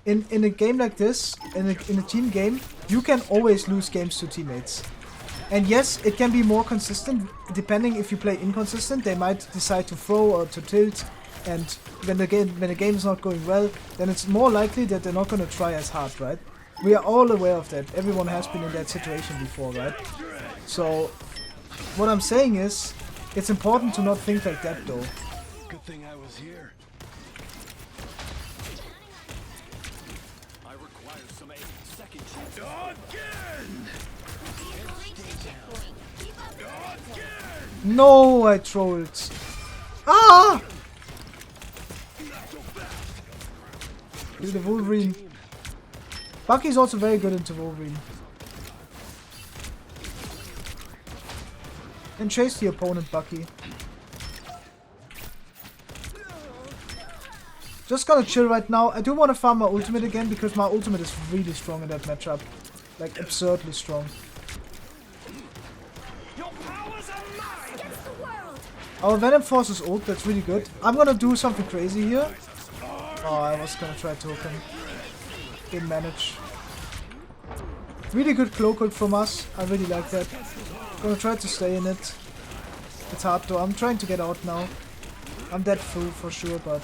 in a game like this, in a team game, you can always lose games to teammates. And yes, it can be more consistent depending if you play inconsistent. They might decide to throw or to tilt, and when the game is not going well, then it's more likely that they're not gonna try as hard, right? We are all aware of that. Everyone has been in that situation before, right? So, what I'm saying is, it's important to not think like that, though. Good thing I was here. I require some second chances. Again! No, I trolled. Ah! Kill the Wolverine. Bucky's also very good into Wolverine. And chase the opponent, Bucky. Just gonna chill right now. I do want to farm my ultimate again because my ultimate is really strong in that matchup. Like, absurdly strong. Our Venom Force is ult, that's really good. I'm gonna do something crazy here. Oh, I was gonna try to hook him. Didn't manage. Really good cloak ult from us. I really like that. Gonna try to stay in it. It's hard though. I'm trying to get out now. I'm dead full for sure, but...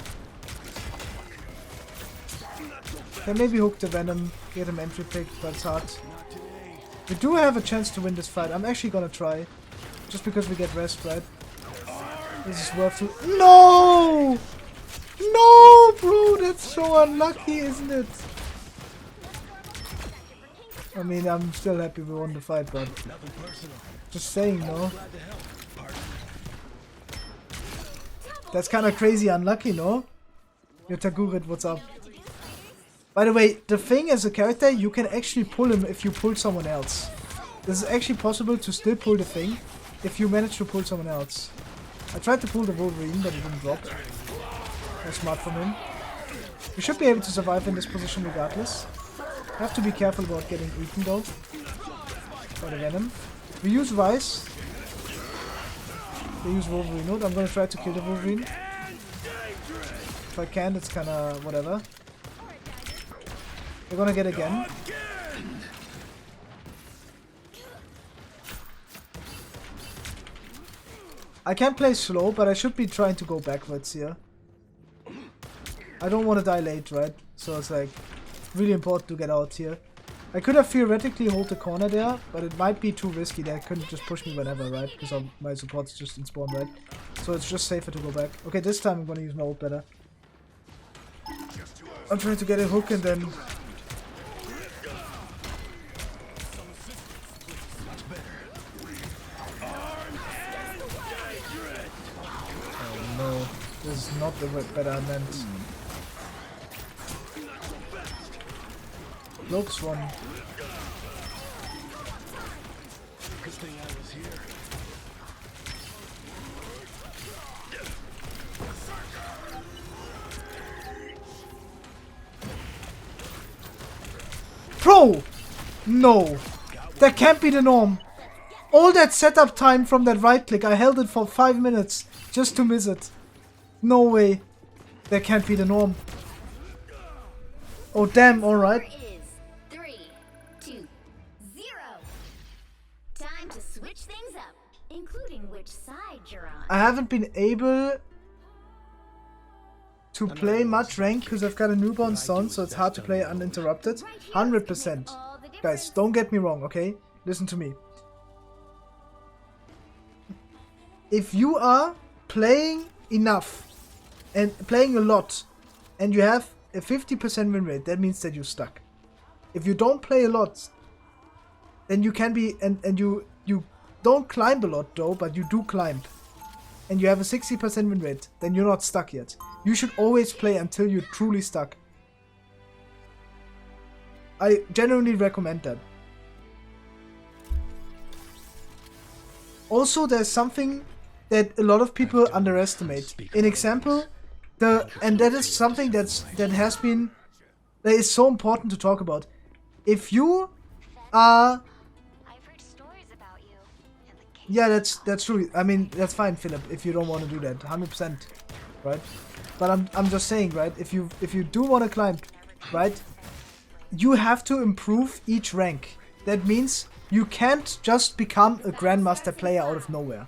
Can maybe hook the Venom, get him entry pick, but it's hard. We do have a chance to win this fight. I'm actually gonna try. Just because we get rest, right? This is worth it. No! No, bro! That's so unlucky, isn't it? I mean, I'm still happy we won the fight, but... Just saying, no? That's kinda crazy unlucky, no? Yo, Tagurit, what's up? By the way, the thing as a character, you can actually pull him if you pull someone else. This is actually possible to still pull the thing if you manage to pull someone else. I tried to pull the Wolverine, but it didn't drop. That's smart from him. We should be able to survive in this position regardless. Have to be careful about getting eaten though. By the Venom. We use Vice. They use Wolverine. I'm gonna try to kill the Wolverine. If I can, it's kinda whatever. We're gonna get again. I can play slow, but I should be trying to go backwards here. I don't want to die late, right? So it's like really important to get out here. I could have theoretically hold the corner there, but it might be too risky. They couldn't just push me whenever, right? Because my support's just in spawn, right? So it's just safer to go back. Okay, this time I'm gonna use my ult better. I'm trying to get a hook and then... Oh no, this is not the better I meant. Cloak's one. Good thing I was here. Bro! No! That can't be the norm! All that setup time from that right click, I held it for 5 minutes just to miss it. No way. That can't be the norm. Oh damn, alright. 3, 2, 0. Time to switch things up, including which side you're on. I haven't been able to play much rank because I've got a newborn son, so it's hard to play uninterrupted. 100%. Guys, don't get me wrong, okay? Listen to me. If you are playing enough and playing a lot and you have a 50% win rate, that means that you're stuck. if you don't play a lot, then you can be, and you don't climb a lot though, but you do climb, and you have a 60% win rate, then you're not stuck yet. You should always play until you're truly stuck. I genuinely recommend that. Also, there's something that a lot of people underestimate. In example, and that is something that is so important to talk about. If you are, yeah, that's true. I mean, that's fine, Philip. If you don't want to do that, 100%, right? But I'm just saying, right? If you do want to climb, right? You have to improve each rank. That means you can't just become a Grandmaster player out of nowhere.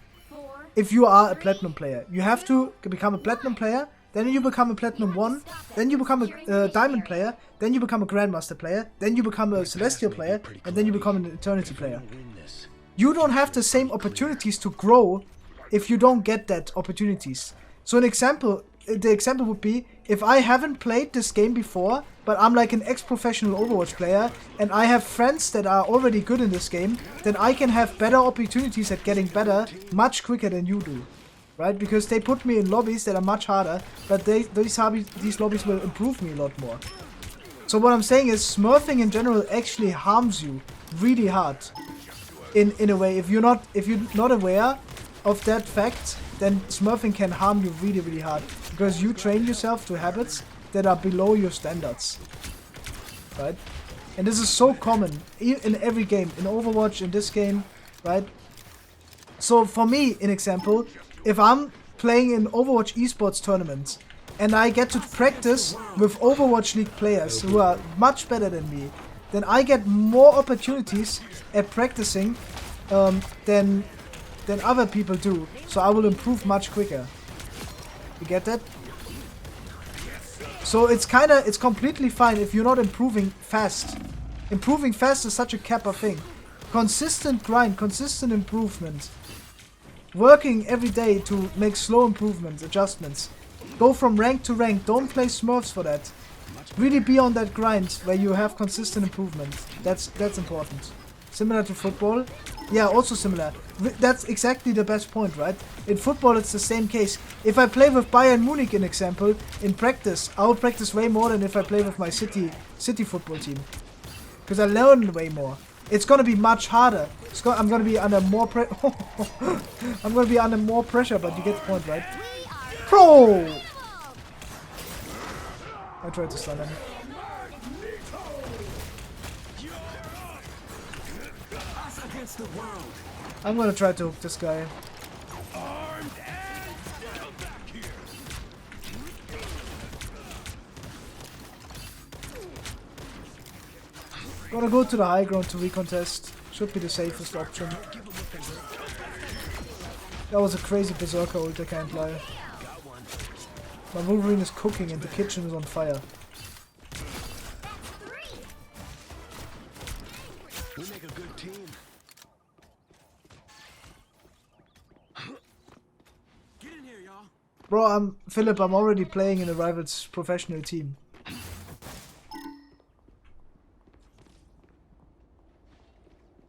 If you are a Platinum player, you have to become a Platinum player, then you become a Platinum 1, then you become a Diamond player, then you become a Grandmaster player, then you become a Celestial player, and then you become an Eternity player. You don't have the same opportunities to grow if you don't get that opportunities. So the example would be, if I haven't played this game before, but I'm like an ex-professional Overwatch player, and I have friends that are already good in this game, then I can have better opportunities at getting better much quicker than you do. Right? Because they put me in lobbies that are much harder, but these lobbies will improve me a lot more. So what I'm saying is, smurfing in general actually harms you really hard. In a way, if you're not aware of that fact, then smurfing can harm you really, really hard. Because you train yourself to habits that are below your standards. Right? And this is so common in every game. In Overwatch, in this game, right? So for me, an example, if I'm playing in Overwatch esports tournaments and I get to practice with Overwatch League players who are much better than me, then I get more opportunities at practicing than other people do. So I will improve much quicker. You get that? So it's completely fine if you're not improving fast. Improving fast is such a Kappa thing. Consistent grind, consistent improvement. Working every day to make slow improvements, adjustments. Go from rank to rank. Don't play smurfs for that. Really be on that grind where you have consistent improvement. That's important. Similar to football. Yeah, also similar. That's exactly the best point, right? In football, it's the same case. If I play with Bayern Munich, an example, in practice, I will practice way more than if I play with my city football team. Because I learn way more. It's gonna be much harder. I'm gonna be under more I'm gonna be under more pressure, but you get the point, right? Pro! I tried to stun him. I'm gonna try to hook this guy. Gonna go to the high ground to recontest. Should be the safest option. That was a crazy berserker ult, I can't lie. My Wolverine is cooking and the kitchen is on fire. We make a good team. Get in here, y'all. Bro, Philip, I'm already playing in a rival's professional team.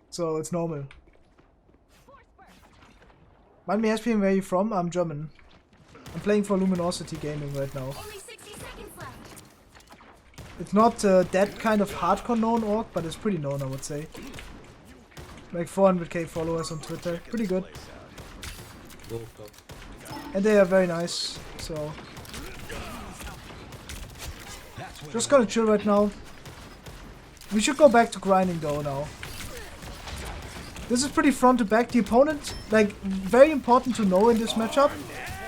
So it's normal. Mind me asking where you're from? I'm German. I'm playing for Luminosity Gaming right now. It's not that kind of hardcore known org, but it's pretty known, I would say. Like 400k followers on Twitter. Pretty good. And they are very nice, so... Just gonna chill right now. We should go back to grinding though now. This is pretty front to back. The opponent, like, very important to know in this matchup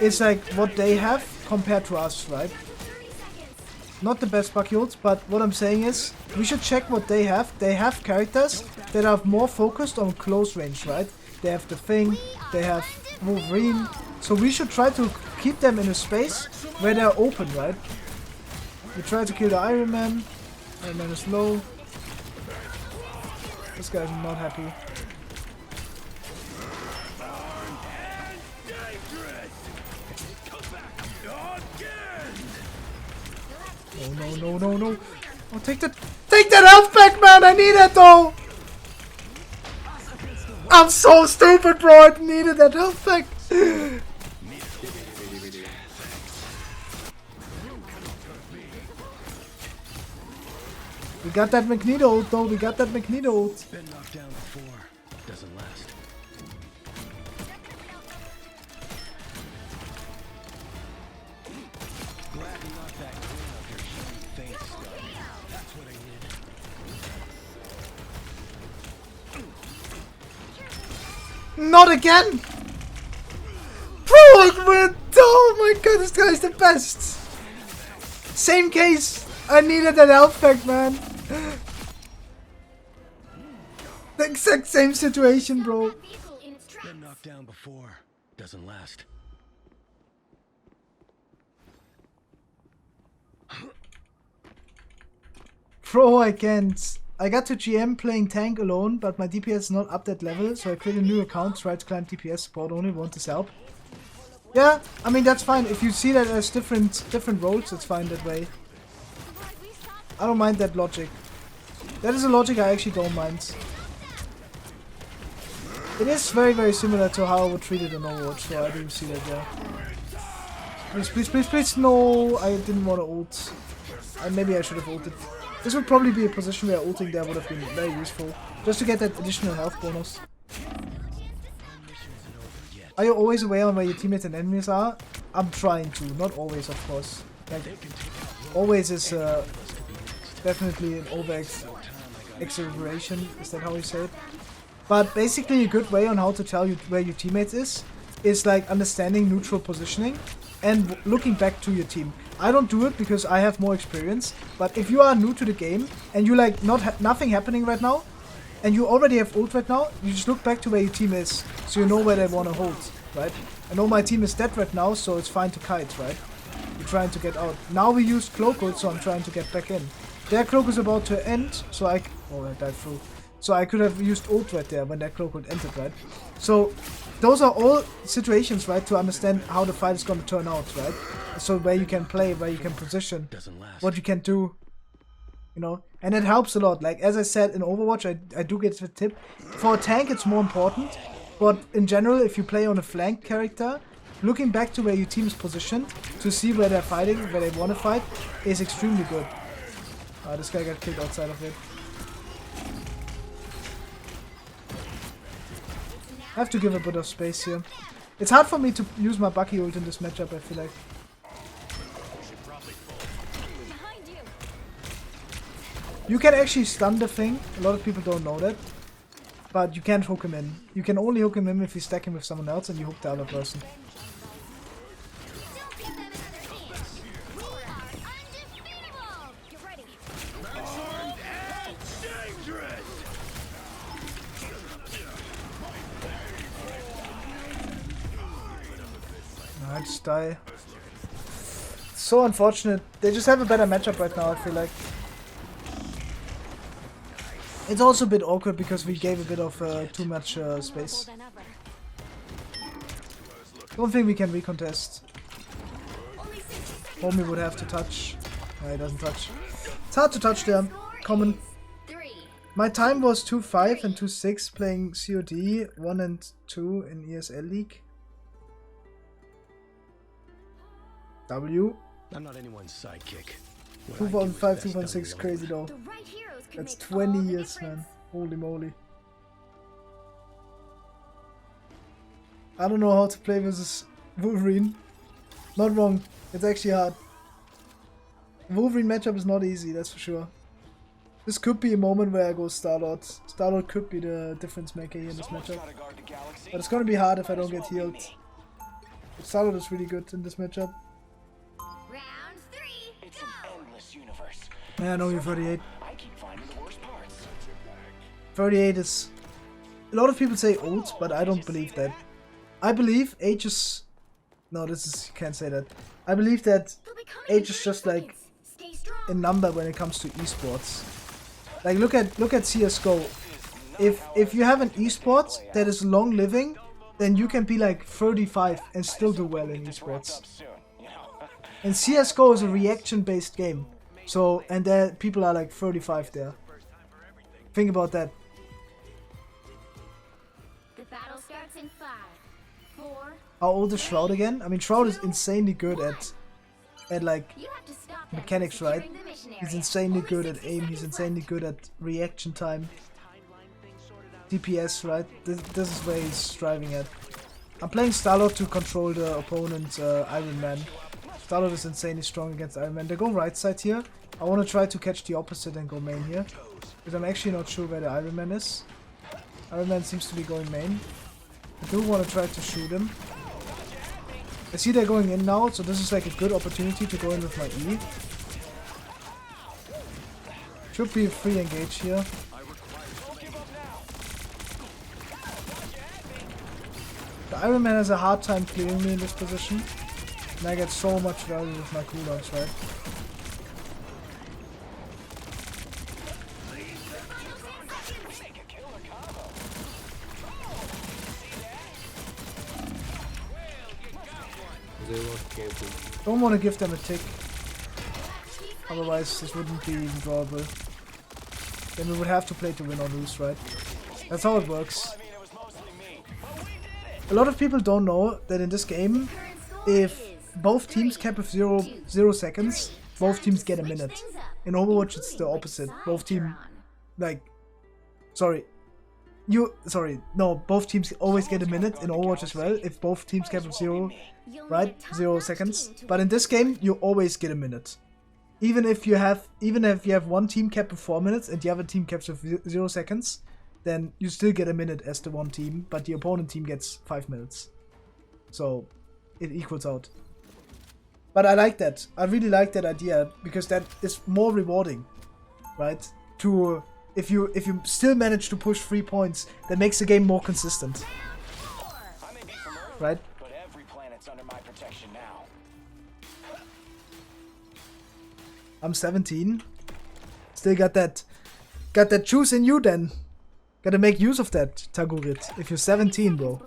is like what they have compared to us, right? Not the best bucky ults, but what I'm saying is we should check what they have. They have characters that are more focused on close range, right? They have the Thing, they have Wolverine, so we should try to keep them in a space where they're open, right? We try to kill the Iron Man. Iron Man is low. This guy's not happy. No, no, no, no, no. Oh, take that take that health back, man! I need it though! I'm so stupid, bro! I needed that health back! We got that Magneto ult though, we got that Magneto ult. Been knocked down before. Doesn't last. Glad you knocked that grin off your shiny face, Scott. That's what I needed. Not again! Bro, I went! Oh my god, this guy's the best! Same case! I needed that health pack, man! The exact same situation, bro. Been knocked down before. Doesn't last. Bro, I can't. I got to GM playing tank alone, but my DPS is not up that level, so I created a new account, tried to climb DPS support only, want this help. Yeah, I mean that's fine. If you see that as different roles, it's fine that way. I don't mind that logic. That is a logic I actually don't mind. It is very, very similar to how I would treat it in Overwatch, so I do see that, yeah. Please, please, please, please, no! I didn't want to ult. Maybe I should have ulted. This would probably be a position where ulting there would have been very useful. Just to get that additional health bonus. Are you always aware on where your teammates and enemies are? I'm trying to, not always of course. Like, always is definitely an over-exaggeration, is that how you say it? But basically a good way on how to tell you where your teammates is like understanding neutral positioning and looking back to your team. I don't do it because I have more experience, but if you are new to the game and you like nothing happening right now, and you already have ult right now, you just look back to where your team is, so you know where they want to hold, right? I know my team is dead right now, so it's fine to kite, right? We're trying to get out. Now we used cloak ult, so I'm trying to get back in. Their cloak is about to end, so I died through. So I could have used ult right there when that cloak ult ended, right? So those are all situations, right, to understand how the fight is going to turn out, right? So where you can play, where you can position, what you can do, you know, and it helps a lot. Like as I said in Overwatch, I do get the tip. For a tank, it's more important, but in general, if you play on a flank character, looking back to where your team is positioned to see where they're fighting, where they want to fight, is extremely good. This guy got killed outside of it. I have to give a bit of space here. It's hard for me to use my Bucky ult in this matchup, I feel like. You can actually stun the thing. A lot of people don't know that. But you can't hook him in. You can only hook him in if you stack him with someone else and you hook the other person. I just die. So unfortunate. They just have a better matchup right now, I feel like. It's also a bit awkward because we gave a bit of too much space. Don't think we can recontest. Homie would have to touch. No, he doesn't touch. It's hard to touch there. Common. My time was 2.5 and 2.6 playing COD 1 and 2 in ESL League. W. I'm not anyone's sidekick. 2005, 2006, crazy though. That's 20 years, man. Holy moly. I don't know how to play versus Wolverine. Not wrong. It's actually hard. Wolverine matchup is not easy, that's for sure. This could be a moment where I go Star-Lord. Star-Lord could be the difference maker here in this matchup. But it's gonna be hard if I don't get healed. But Star-Lord is really good in this matchup. Yeah, I know you're 38. 38 is... A lot of people say old, but I don't believe that. I believe age is... No, this is... You can't say that. I believe that age is just like a number when it comes to esports. Like look at CSGO. If you have an esport that is long living, then you can be like 35 and still do well in esports. And CSGO is a reaction based game. So, and there people are like 35 there. Think about that. The battle starts in 5, 4. How old is Shroud again? I mean, Shroud is insanely good at like mechanics, right? He's insanely good at aim. He's insanely good at reaction time. DPS, right? This is where he's striving at. I'm playing Psylock to control the opponent's Iron Man. Psylock is insanely strong against Iron Man. They go right side here. I want to try to catch the opposite and go main here. Because I'm actually not sure where the Iron Man is. Iron Man seems to be going main. I do want to try to shoot him. I see they're going in now, so this is like a good opportunity to go in with my E. Should be a free engage here. The Iron Man has a hard time clearing me in this position. And I get so much value with my cooldowns, right? Don't want to give them a tick. Otherwise this wouldn't be even drawable. Then we would have to play to win or lose, right? That's how it works. A lot of people don't know that in this game, if both teams cap with 0 seconds, both teams get a minute. In Overwatch it's the opposite. Both team, like, both teams always get a minute in Overwatch as well, if both teams cap with 0, right? 0 seconds. But in this game, you always get a minute. Even if you have one team capped with 4 minutes and the other team caps with 0 seconds, then you still get a minute as the one team, but the opponent team gets 5 minutes. So it equals out. But I like that. I really like that idea because that is more rewarding, right? If you still manage to push 3 points, that makes the game more consistent. Right? But every planet's under my protection now. I'm 17. Still got that juice in you then. Gotta make use of that, Tagurit. If you're 17, bro.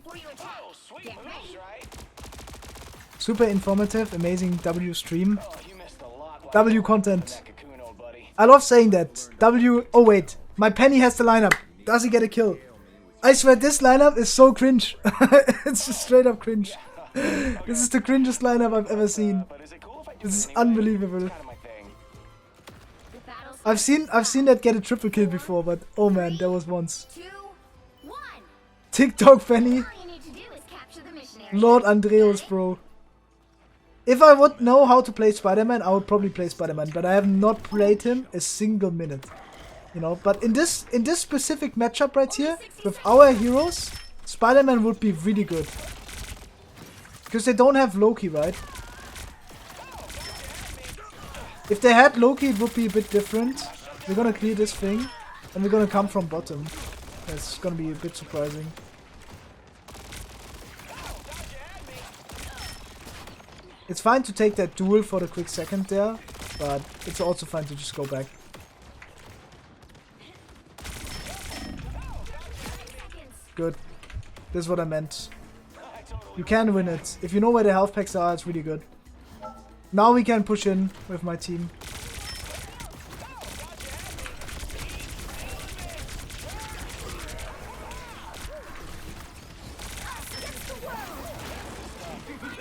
Super informative, amazing W stream. W content. I love saying that. W. Oh wait, my Penny has the lineup. Does he get a kill? I swear this lineup is so cringe. It's just straight up cringe. This is the cringest lineup I've ever seen. This is unbelievable. I've seen that get a triple kill before, but oh man, there was once. TikTok Penny. Lord Andreas, bro. If I would know how to play Spider-Man, I would probably play Spider-Man, but I have not played him a single minute. You know, but in this specific matchup right here, with our heroes, Spider-Man would be really good. Because they don't have Loki, right? If they had Loki, it would be a bit different. We're gonna clear this thing, and we're gonna come from bottom. That's gonna be a bit surprising. It's fine to take that duel for the quick second there, but it's also fine to just go back. Good. This is what I meant. You can win it. If you know where the health packs are, it's really good. Now we can push in with my team.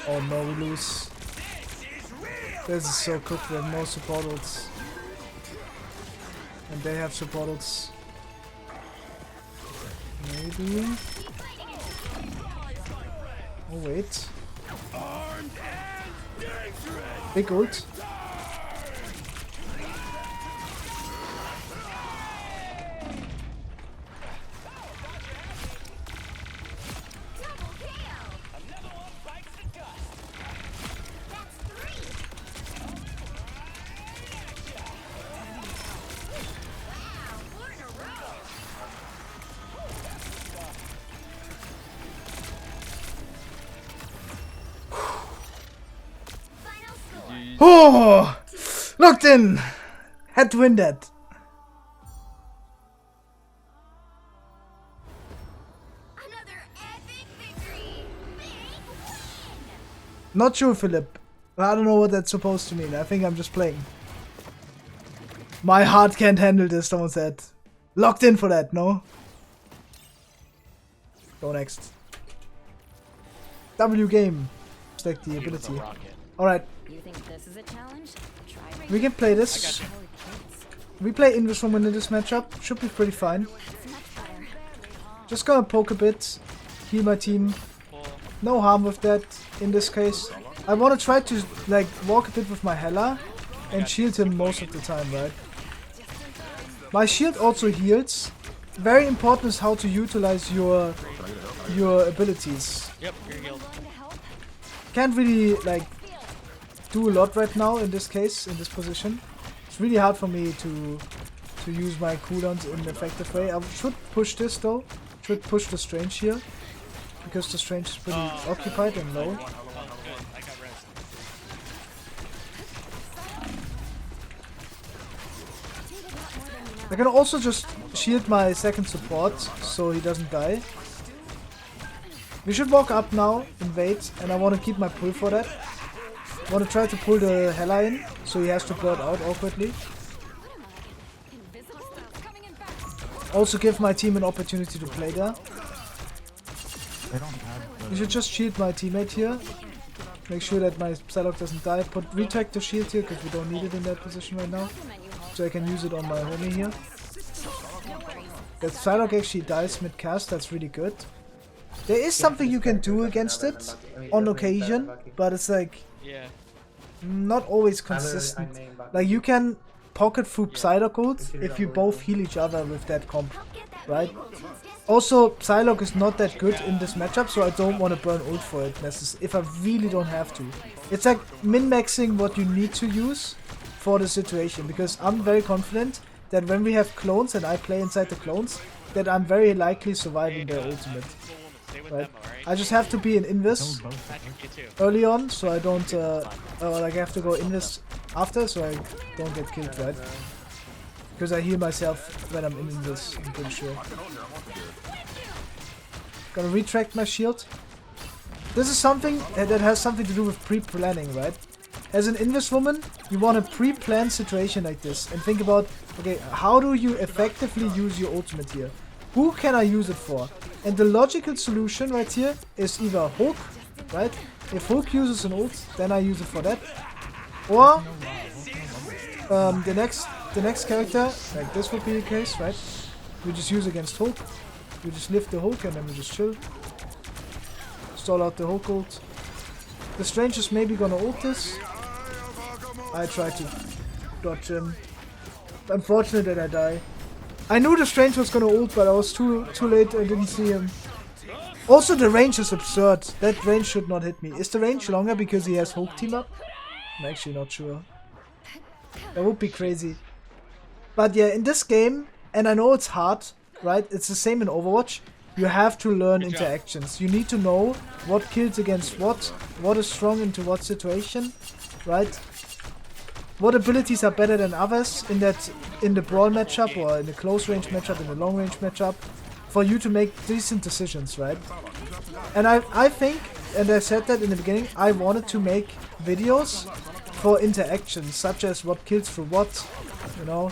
Oh no, we lose. This is so cooked, we have no support ults. And they have support ults. Maybe. Oh wait. Big ult. Oh! Locked in! Had to win that. Not sure, Philip. I don't know what that's supposed to mean. I think I'm just playing. My heart can't handle this, someone said. Locked in for that, no? Go next. W game. Select the ability. Alright. You think this is a challenge? Try We can play this. We play Invis Woman in this matchup. Should be pretty fine. Just gonna poke a bit. Heal my team. No harm with that in this case. I wanna try to like walk a bit with my Hela and shield him most of the time, right? My shield also heals. Very important is how to utilize your abilities. Yep, you're healed. Can't really like do a lot right now in this case, in this position. It's really hard for me to use my cooldowns in an effective way. I should push this though. Should push the Strange here. Because the Strange is pretty occupied and low. I can also just shield my second support so he doesn't die. We should walk up now, invade, and I want to keep my pull for that. I want to try to pull the Hela in, so he has to blurt out awkwardly. Also give my team an opportunity to play there. We should just shield my teammate here. Make sure that my Psylock doesn't die. Put retractor shield here, because we don't need it in that position right now. So I can use it on my homie here. That Psylock actually dies mid-cast, that's really good. There is something you can do against it on occasion, but it's like not always consistent. Like you can pocket through Psylock ult if you both heal each other with that comp, right? Also, Psylock is not that good in this matchup, so I don't want to burn ult for it if I really don't have to. It's like min-maxing what you need to use for the situation, because I'm very confident that when we have clones and I play inside the clones, that I'm very likely surviving their ultimate. Right? I just have to be in Invis early on, so I don't, like I have to go Invis after, so I don't get killed, right? Because I heal myself when I'm in Invis, I'm pretty sure. Gonna retract my shield. This is something that has something to do with pre-planning, right? As an Invis woman, you want a pre-planned situation like this and think about, okay, how do you effectively use your ultimate here? Who can I use it for? And the logical solution right here is either Hulk, right? If Hulk uses an ult, then I use it for that. Or the next character, like this would be the case, right? We just use against Hulk. We just lift the Hulk and then we just chill. Stall out the Hulk ult. The Strange is maybe gonna ult this. I try to dodge him. Unfortunate that I die. I knew the Strange was gonna ult, but I was too late. I didn't see him. Also, the range is absurd. That range should not hit me. Is the range longer because he has Hulk team up? I'm actually not sure. That would be crazy. But yeah, in this game, and I know it's hard, right? It's the same in Overwatch. You have to learn interactions. You need to know what kills against what is strong into what situation, right? What abilities are better than others in the brawl matchup or in the close range matchup, in the long range matchup, for you to make decent decisions, right? And I think, and I said that in the beginning, I wanted to make videos for interactions, such as what kills for what, you know,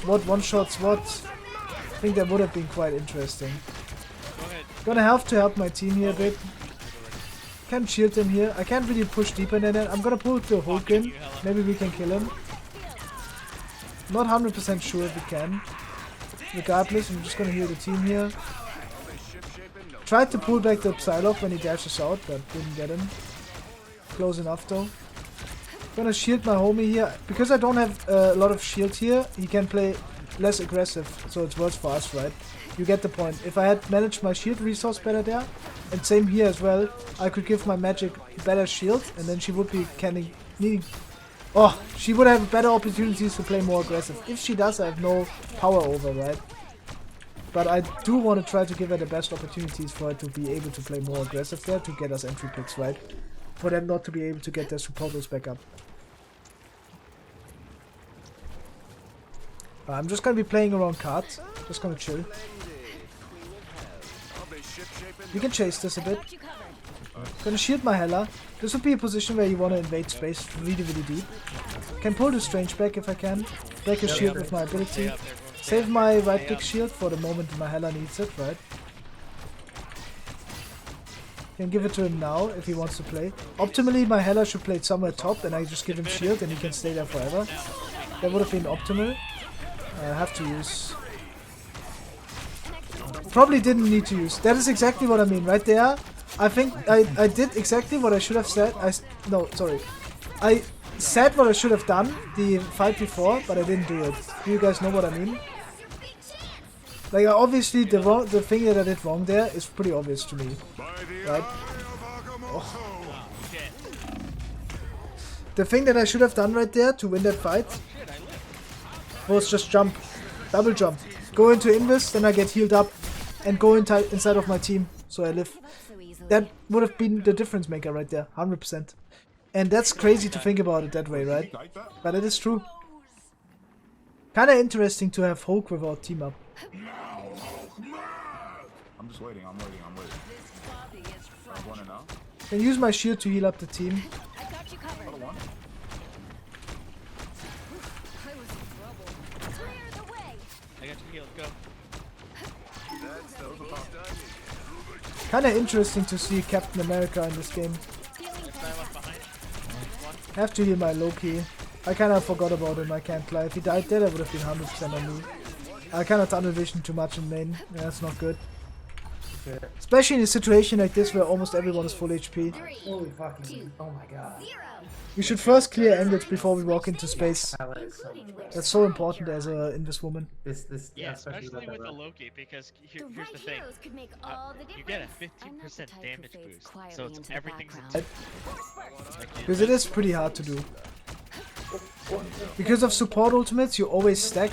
what one-shots what. I think that would have been quite interesting. Gonna have to help my team here a bit. Can shield him here. I can't really push deeper than that. I'm gonna pull the Hulk in. Maybe we can kill him. Not 100% sure if we can. Regardless, I'm just gonna heal the team here. Tried to pull back the Psylock when he dashes out, but didn't get him. Close enough though. Gonna shield my homie here. Because I don't have a lot of shield here, he can play less aggressive, so it's worse for us, right? You get the point. If I had managed my shield resource better there, and same here as well, I could give my magic better shield, and then she would be needing... Oh, she would have better opportunities to play more aggressive. If she does, I have no power over, right? But I do want to try to give her the best opportunities for her to be able to play more aggressive there, to get us entry picks, right? For them not to be able to get their supporters back up. I'm just gonna be playing around cards. Just gonna chill. We can chase this a bit. Gonna shield my Hela. This would be a position where you want to invade space really deep. Can pull the Strange back if I can. Break his shield with my ability. Save my right click shield for the moment my Hela needs it, right? Can give it to him now if he wants to play. Optimally, my Hela should play somewhere top and I just give him shield and he can stay there forever. That would have been optimal. I have to use... Probably didn't need to use. That is exactly what I mean, right there. I think I did exactly what I should have said. No, sorry. I said what I should have done the fight before, but I didn't do it. Do you guys know what I mean? Like, obviously, the thing that I did wrong there is pretty obvious to me, right? Oh. The thing that I should have done right there to win that fight was just jump, double jump, go into invis, then I get healed up, and go inside of my team, so I live. That would have been the difference maker right there, 100%. And that's crazy to think about it that way, right? But it is true. Kinda interesting to have Hulk without team up. I'm just waiting, I'm waiting. I want to know. Can use my shield to heal up the team. I got you healed, go. Kinda interesting to see Captain America in this game. I have to heal my Loki. I kinda forgot about him, I can't lie. If he died there, that would have been 100% on me. I kinda tunnel vision too much in main. Yeah, that's not good. Especially in a situation like this where almost everyone is full HP. Holy fucking, oh my god. We should first clear angles before we walk into space. That's so important as a Invis woman. Yeah, especially with the Loki, because here's the thing. You get a 15% damage boost, so it's everything's Because it is pretty hard to do. Because of support ultimates, you always stack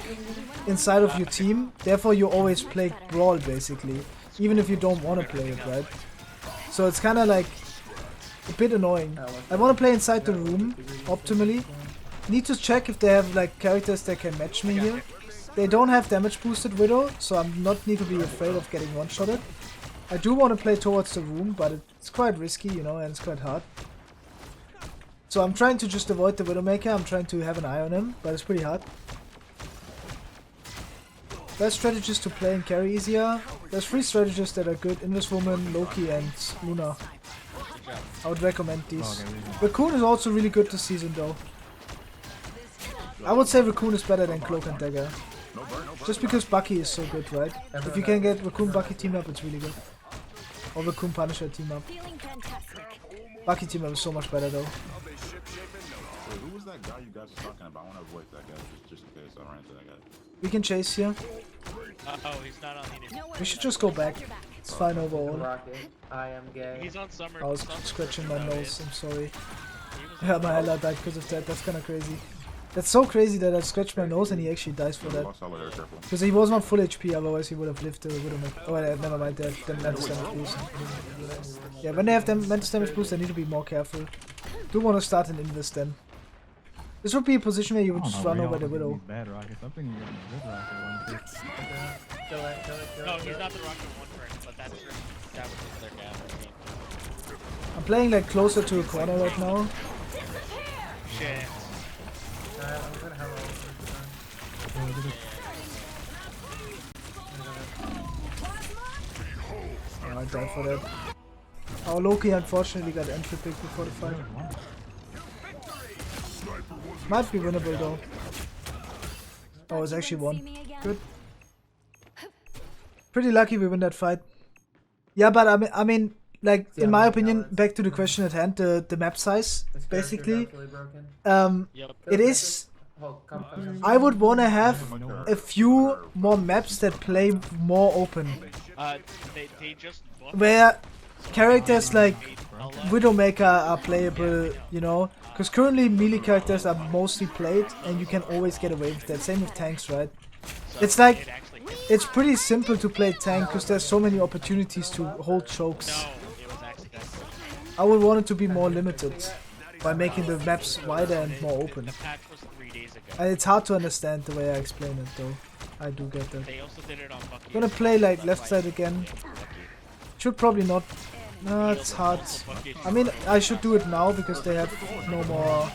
inside of your team, therefore you always play Brawl basically, even if you don't want to play it, right? So it's kinda like a bit annoying. I want to play inside the room, optimally. Need to check if they have like characters that can match me here. They don't have damage boosted Widow, so I'm not need to be afraid of getting one-shotted. I do want to play towards the room, but it's quite risky, you know, and it's quite hard. So I'm trying to just avoid the Widowmaker, I'm trying to have an eye on him, but it's pretty hard. Best strategies to play and carry easier. There's 3 strategies that are good: Invis Woman, Loki and Luna. I would recommend these. Raccoon is also really good this season though. I would say Raccoon is better than Cloak and Dagger. Just because Bucky is so good, right? If you can get Raccoon Bucky team up, it's really good. Or Raccoon Punisher team up. Bucky team up is so much better though. Wait, who was that guy you guys were talking about? I want to avoid that guy just in case I run into that guy. We can chase here. Oh, he's not on the We should just go back. It's fine overall. I am gay. He's on summer. I was scratching my nose, I'm sorry. Yeah, my Hela died because of that, that's kinda crazy. That's so crazy that I scratched my nose and he actually dies for that. Because he was not full HP, otherwise he would have lived the Widowmaker. Oh, never mind, they have Mental Damage Boost. Yeah, when they have them Mental Damage Boost, they need to be more careful. Do want to start an Invis then. This would be a position where you would just run over the Widow. Bad rockets. I'm thinking you're getting good rocket one. No, he's not the rocket one first, but that was their gap. I'm playing like closer to a corner right now. Shit. I'm gonna have Oh, I died for that. Our Loki unfortunately got entry pick before the fight. Might be winnable though. Oh, it's actually won. Good. Pretty lucky we win that fight. Yeah, but I mean, like in my opinion, back to the question at hand, the map size, basically. It is. I would want to have a few more maps that play more open. They just Where characters like Widowmaker are playable, you know, because currently melee characters are mostly played and you can always get away with that. Same with tanks, right? It's like, it's pretty simple to play tank because there's so many opportunities to hold chokes. I would want it to be more limited by making the maps wider and more open. And it's hard to understand the way I explain it though. I do get that. They also did it on Bucky. Gonna play like left side again. Should probably not. No, it's hard. I mean, I should do it now because they have no more.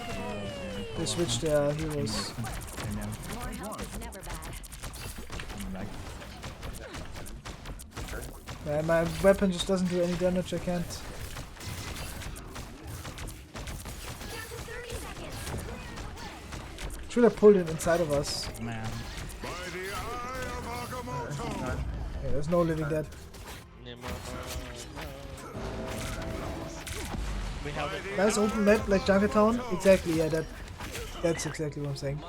They switched their heroes. Man, my weapon just doesn't do any damage. I can't. Should have pulled it inside of us. Man. Yeah, there's no living dead. Guys, open map like Junkertown? Exactly, yeah, that's exactly what I'm saying.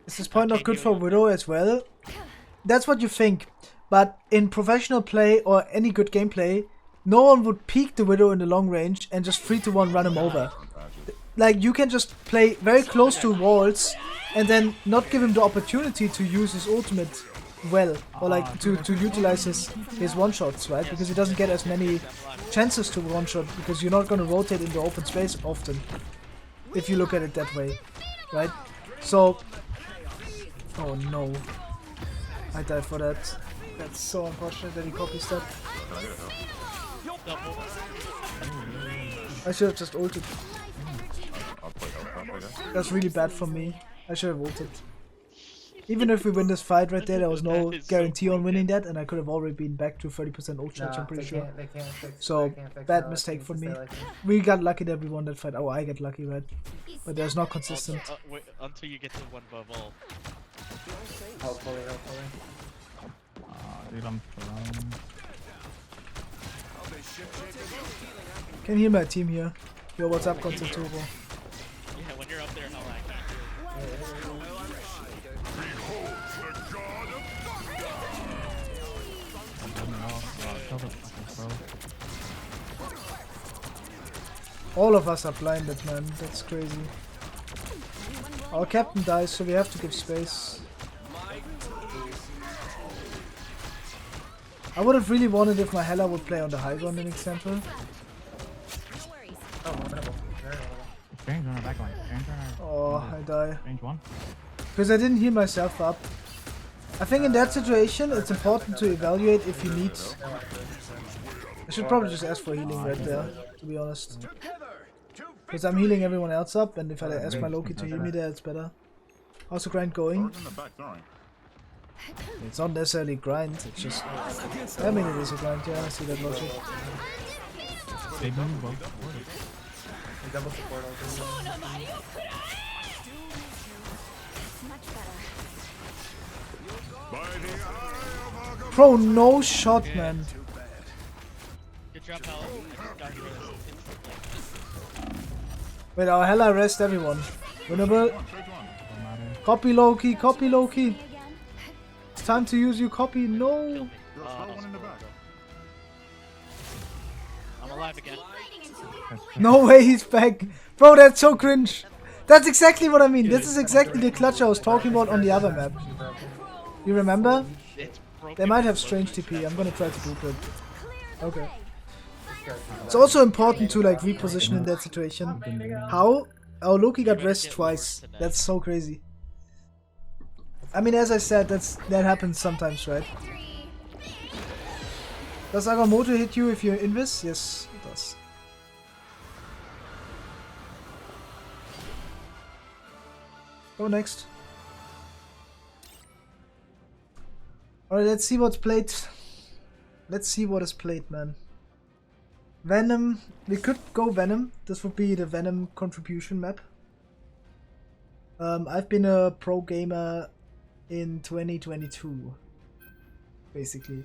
Is this point not good for Widow as well? That's what you think, but in professional play or any good gameplay, no one would peek the Widow in the long range and just 3-1 run him over. Like, you can just play very close to walls and then not give him the opportunity to use his ultimate well, or like to utilize his one-shots, right? Because he doesn't get as many chances to one-shot, because you're not going to rotate in the open space often, if you look at it that way, right? So, oh no, I died for that. That's so unfortunate that he copies that. I should have just ulted. That's really bad from me. I should have ulted. Even if we win this fight right there was no guarantee on winning that, and I could have already been back to 30% ult charge, I'm pretty sure. So, bad mistake for me. We got lucky that we won that fight. Oh, I get lucky, right? But there's not consistent. Wait, until you get to one bubble. Hopefully. Dude, I'm thrown. Can hear my team here. Yo, what's up, Constant Turbo? Yeah, when you're up there, how I All of us are blinded, man. That's crazy. Our captain dies, so we have to give space. I would have really wanted if my Hela would play on the high ground in example. Oh, I die. Because I didn't heal myself up. I think in that situation it's important to evaluate if you need... I should probably just ask for healing right there, to be honest. Because I'm healing everyone else up, and if I ask my Loki to heal me there, it's better. How's the grind going? It's not necessarily grind, it's just... I mean it is a grind, yeah, I see that logic. Double support Bro, no shot, man. Wait, our Hela rest everyone. Winnable. Copy Loki, copy Loki. It's time to use your copy. No. I'm alive again. No way, he's back. Bro, that's so cringe. That's exactly what I mean. This is exactly the clutch I was talking about on the other map. You remember? They might have strange TP. I'm gonna try to group it. Okay. It's also important to like reposition in that situation. How? Our Loki got rest twice. That's so crazy. I mean, as I said, that happens sometimes, right? Does Agamotto hit you if you're invis? Yes, it does. Go next. Alright, let's see what's played. Let's see what is played, man. Venom. We could go Venom. This would be the Venom contribution map. I've been a pro gamer in 2022. Basically.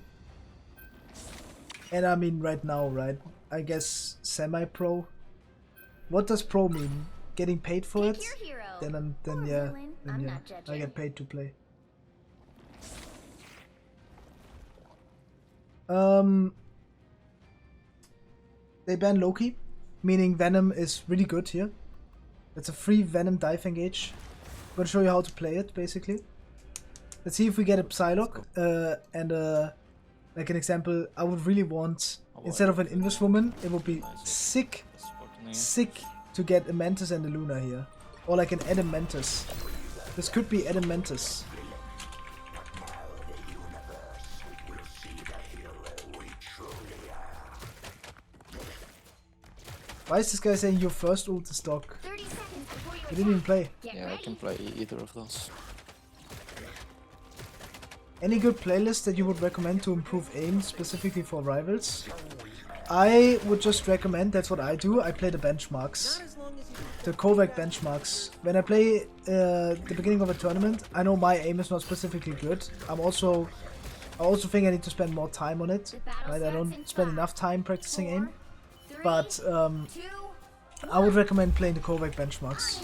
And I mean right now, right? I guess semi-pro. What does pro mean? Getting paid for it? Then yeah. I get paid to play. They ban Loki, meaning Venom is really good here. It's a free Venom dive engage. I'm gonna show you how to play it, basically. Let's see if we get a Psylock, and like an example, I would really want, instead of an Invis woman, it would be sick to get a Mantis and a Luna here. Or like an Adam Mantis. This could be Adam Mantis. Why is this guy saying your first ult is stock? You didn't even play. Yeah, I can play either of those. Any good playlist that you would recommend to improve aim specifically for rivals? I would just recommend, that's what I do, I play the benchmarks. The Kovac benchmarks. When I play the beginning of a tournament, I know my aim is not specifically good. I also think I need to spend more time on it. Right? I don't spend enough time practicing aim. But I would recommend playing the Kovac benchmarks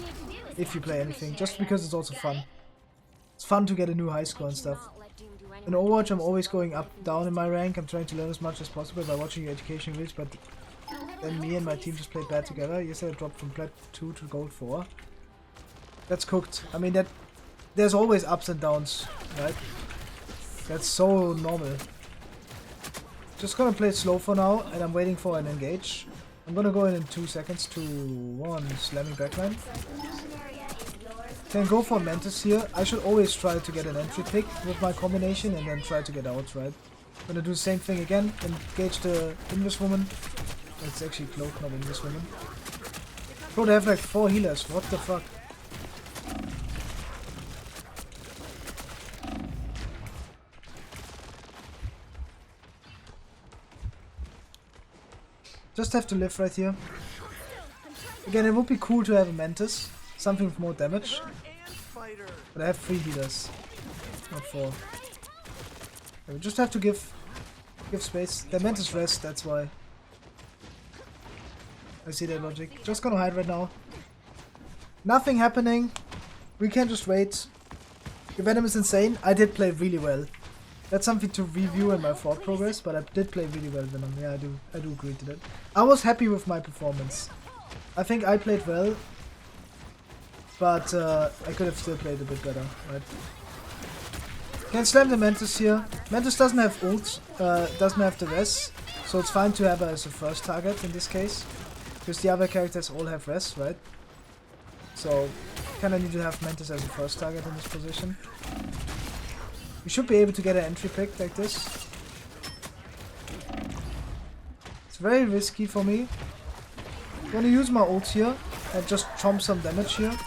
if you play anything, just because it's also fun. It's fun to get a new high score and stuff. In Overwatch, I'm always going up, down in my rank. I'm trying to learn as much as possible by watching your education videos, but then me and my team just played bad together. Yesterday I dropped from Plat 2 to Gold 4. That's cooked. I mean, there's always ups and downs, right? That's so normal. Just gonna play it slow for now, and I'm waiting for an engage. I'm gonna go in 2 seconds to 1 slamming backline. Can go for Mantis here. I should always try to get an entry pick with my combination and then try to get out, right? I'm gonna do the same thing again, engage the Invis woman. It's actually Cloak, not Invis woman. Bro, they have like 4 healers, what the fuck? Just have to live right here. Again, it would be cool to have a Mantis. Something with more damage. But I have 3 healers. Not 4. We just have to give space. The Mantis rest, that's why. I see that logic. Just gonna hide right now. Nothing happening. We can just wait. The Venom is insane. I did play really well. That's something to review in my thought progress, but I did play really well, Venom. Yeah, I do agree to that. I was happy with my performance. I think I played well, but I could have still played a bit better, right? Can slam the Mantis here. Mantis doesn't have ult, doesn't have the res, so it's fine to have her as a first target in this case, because the other characters all have res, right? So, kinda need to have Mantis as a first target in this position. You should be able to get an entry pick like this. It's very risky for me. I'm gonna use my ult here and just chomp some damage here.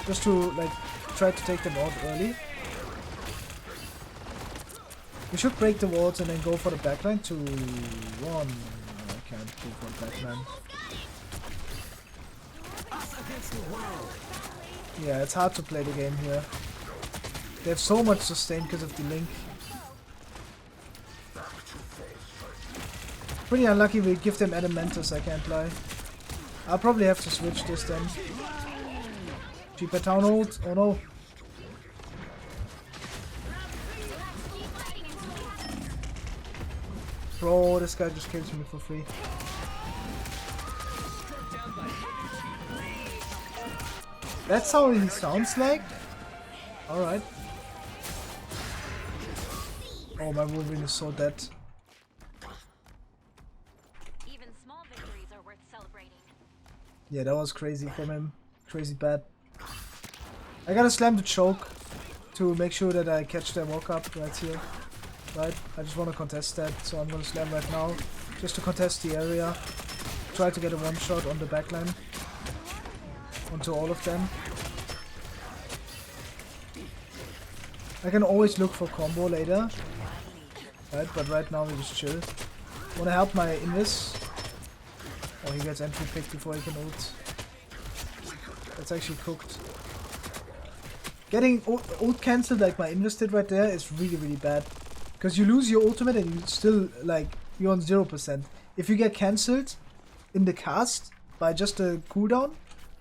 Just to like try to take them out early. We should break the walls and then go for the backline to 1. I can't go for the backline. Yeah, it's hard to play the game here. They have so much sustain because of the link. Pretty unlucky we give them Adamantus, I can't lie. I'll probably have to switch this then. Cheaper town ult? Oh no. Bro, this guy just kills me for free. That's how he sounds like? Alright. Oh, my Wolverine is so dead. Even small victories are worth celebrating. Yeah, that was crazy from him. Crazy bad. I gotta slam the choke to make sure that I catch their walk up right here. Right? I just wanna contest that, so I'm gonna slam right now. Just to contest the area. Try to get a one shot on the backline. Onto all of them. I can always look for combo later. Right, but right now we just chill. Wanna help my Invis. Oh, he gets entry picked before he can ult. That's actually cooked. Getting ult cancelled like my Invis did right there is really, really bad. Because you lose your ultimate and you still, like, you're on 0%. If you get cancelled in the cast by just a cooldown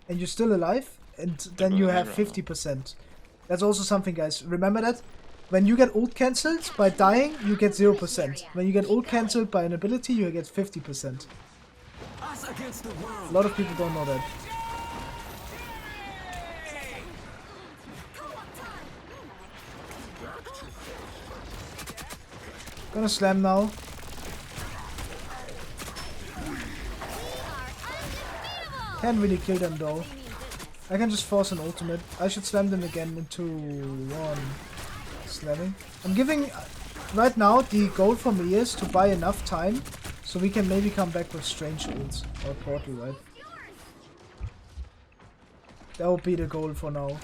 and you're still alive, and then you have 50%. That's also something, guys. Remember that? When you get ult cancelled by dying, you get 0%. When you get ult cancelled by an ability, you get 50%. A lot of people don't know that. Gonna slam now. Can't really kill them though. I can just force an ultimate. I should slam them again into 1 slamming. I'm giving... Right now, the goal for me is to buy enough time so we can maybe come back with strange ults or portal, right? That would be the goal for now.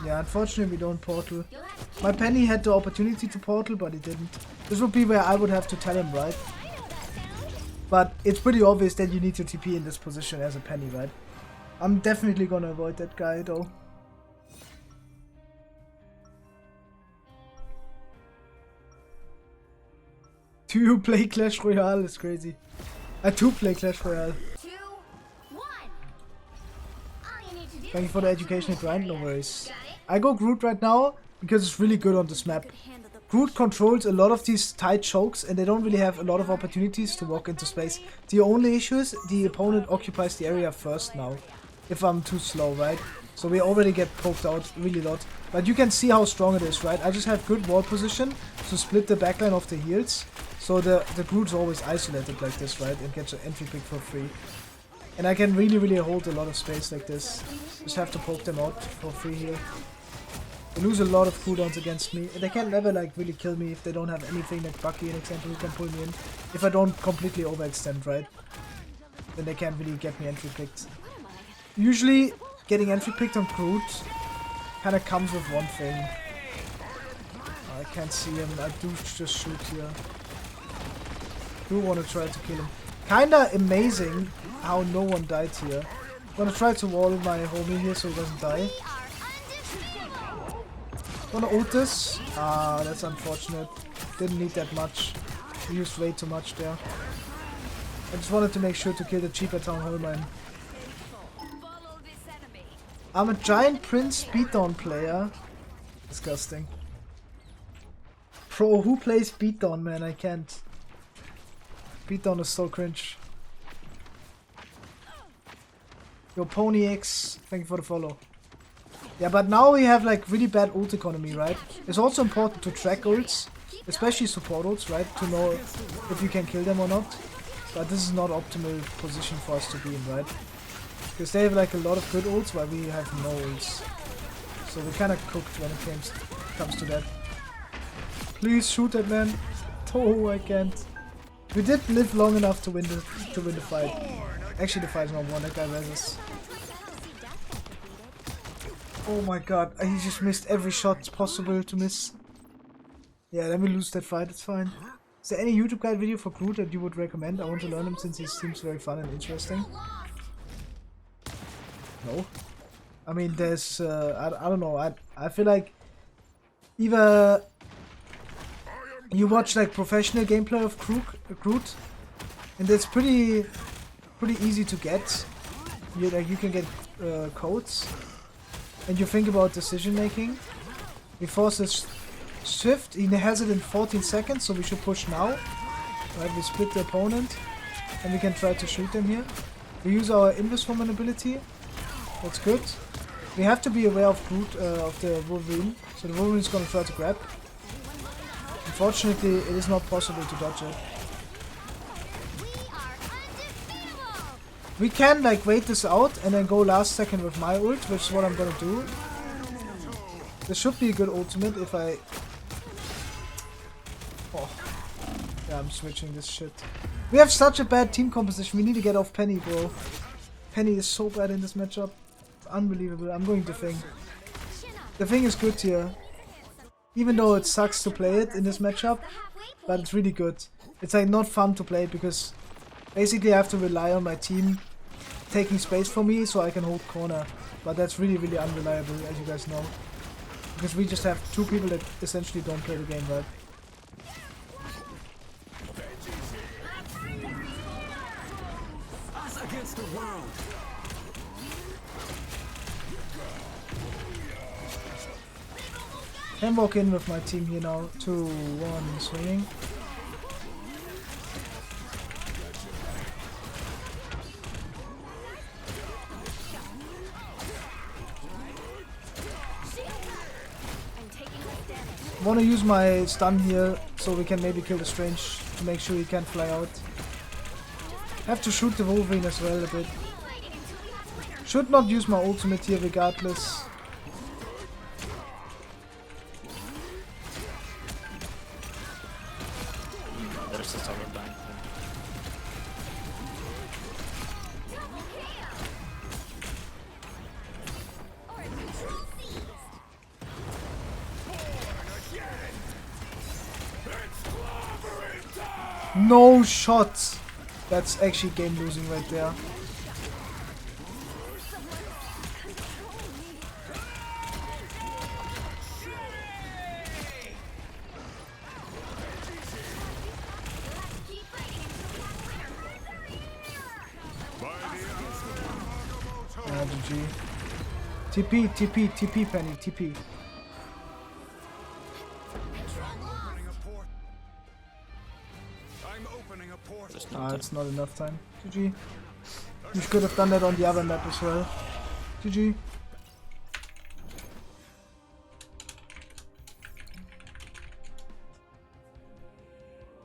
Yeah, unfortunately we don't portal. My Penny had the opportunity to portal, but he didn't. This would be where I would have to tell him, right? But it's pretty obvious that you need to TP in this position as a Penny, right? I'm definitely gonna avoid that guy though. Do you play Clash Royale? It's crazy. I do play Clash Royale. Thank you for the educational grind, no worries. I go Groot right now because it's really good on this map. Groot controls a lot of these tight chokes and they don't really have a lot of opportunities to walk into space. The only issue is the opponent occupies the area first now. If I'm too slow, right? So we already get poked out really a lot. But you can see how strong it is, right? I just have good wall position to split the backline of the heals. So the Groot's always isolated like this, right? And gets an entry pick for free. And I can really hold a lot of space like this. Just have to poke them out for free here. They lose a lot of cooldowns against me. And they can never like really kill me if they don't have anything like Bucky, an example, who can pull me in. If I don't completely overextend, right? Then they can't really get me entry picked. Usually getting entry picked on Groot kind of comes with one thing. I can't see him. I do just shoot here. Do want to try to kill him. Kinda amazing how no one died here. I'm gonna try to wall my homie here so he doesn't die. Gonna ult this. Ah, that's unfortunate. Didn't need that much. We used way too much there. I just wanted to make sure to kill the cheaper Town Hall mine. I'm a giant Prince beatdown player. Disgusting. Bro, who plays beatdown, man? I can't. Beatdown is so cringe. Yo, Pony X, thank you for the follow. Yeah, but now we have like really bad ult economy, right? It's also important to track ults, especially support ults, right? To know if you can kill them or not. But this is not optimal position for us to be in, right? Because they have like a lot of good ults while we have no ults. So we're kinda cooked when it comes to that. Please shoot that man. Oh, I can't. We did live long enough to win the fight. Actually, the fight is not won. That guy reses. Oh my god, he just missed every shot possible to miss. Yeah, let me lose that fight. It's fine. Is there any YouTube guide video for Groot that you would recommend? I want to learn him since he seems very fun and interesting. No. I mean, there's I don't know. I feel like either you watch like professional gameplay of Groot, and it's pretty easy to get. You can get codes, and you think about decision making. We force this shift. He has it in 14 seconds, so we should push now. Right, we split the opponent, and we can try to shoot them here. We use our Invis Woman ability. That's good. We have to be aware of Groot, of the Wolverine. So the Wolverine is gonna try to grab. Unfortunately, it is not possible to dodge it. We can like wait this out and then go last second with my ult, which is what I'm gonna do. This should be a good ultimate if I... Oh. Yeah, I'm switching this shit. We have such a bad team composition. We need to get off Penny, bro. Penny is so bad in this matchup. It's unbelievable. I'm going to Thing. The Thing is good here. Even though it sucks to play it in this matchup, but it's really good. It's like not fun to play because basically I have to rely on my team taking space for me so I can hold corner. But that's really unreliable, as you guys know. Because we just have two people that essentially don't play the game right. Us against the world. Can walk in with my team here now. 2-1 swinging. Want to use my stun here so we can maybe kill the Strange to make sure he can't fly out. Have to shoot the Wolverine as well a bit. Should not use my ultimate here regardless. No shots. That's actually game losing right there. GG. TP, TP, TP, Penny, TP. It's not enough time. GG. You could have done that on the other map as well. GG.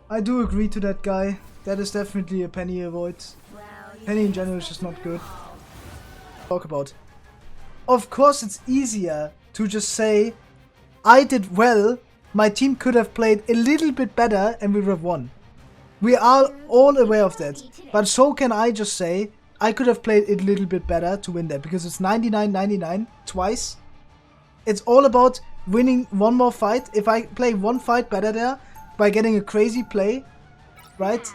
I do agree to that guy. That is definitely a Penny avoid. Penny in general is just not good. Talk about. Of course it's easier to just say, I did well, my team could have played a little bit better and we would have won. We are all aware of that. But so can I just say, I could have played a little bit better to win that. Because it's 99-99 twice. It's all about winning one more fight. If I play one fight better there, by getting a crazy play, right?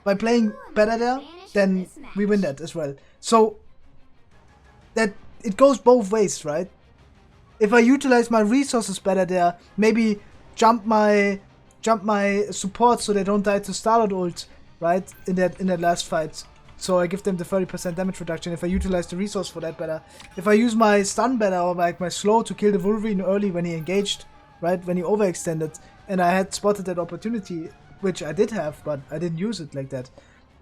By playing better there, then we win that as well. So, that it goes both ways, right? If I utilize my resources better there, maybe jump my support so they don't die to Starlord ult, right? In that last fight. So I give them the 30% damage reduction if I utilize the resource for that better. If I use my stun better or like my slow to kill the Wolverine early when he engaged, right? When he overextended, and I had spotted that opportunity, which I did have, but I didn't use it like that,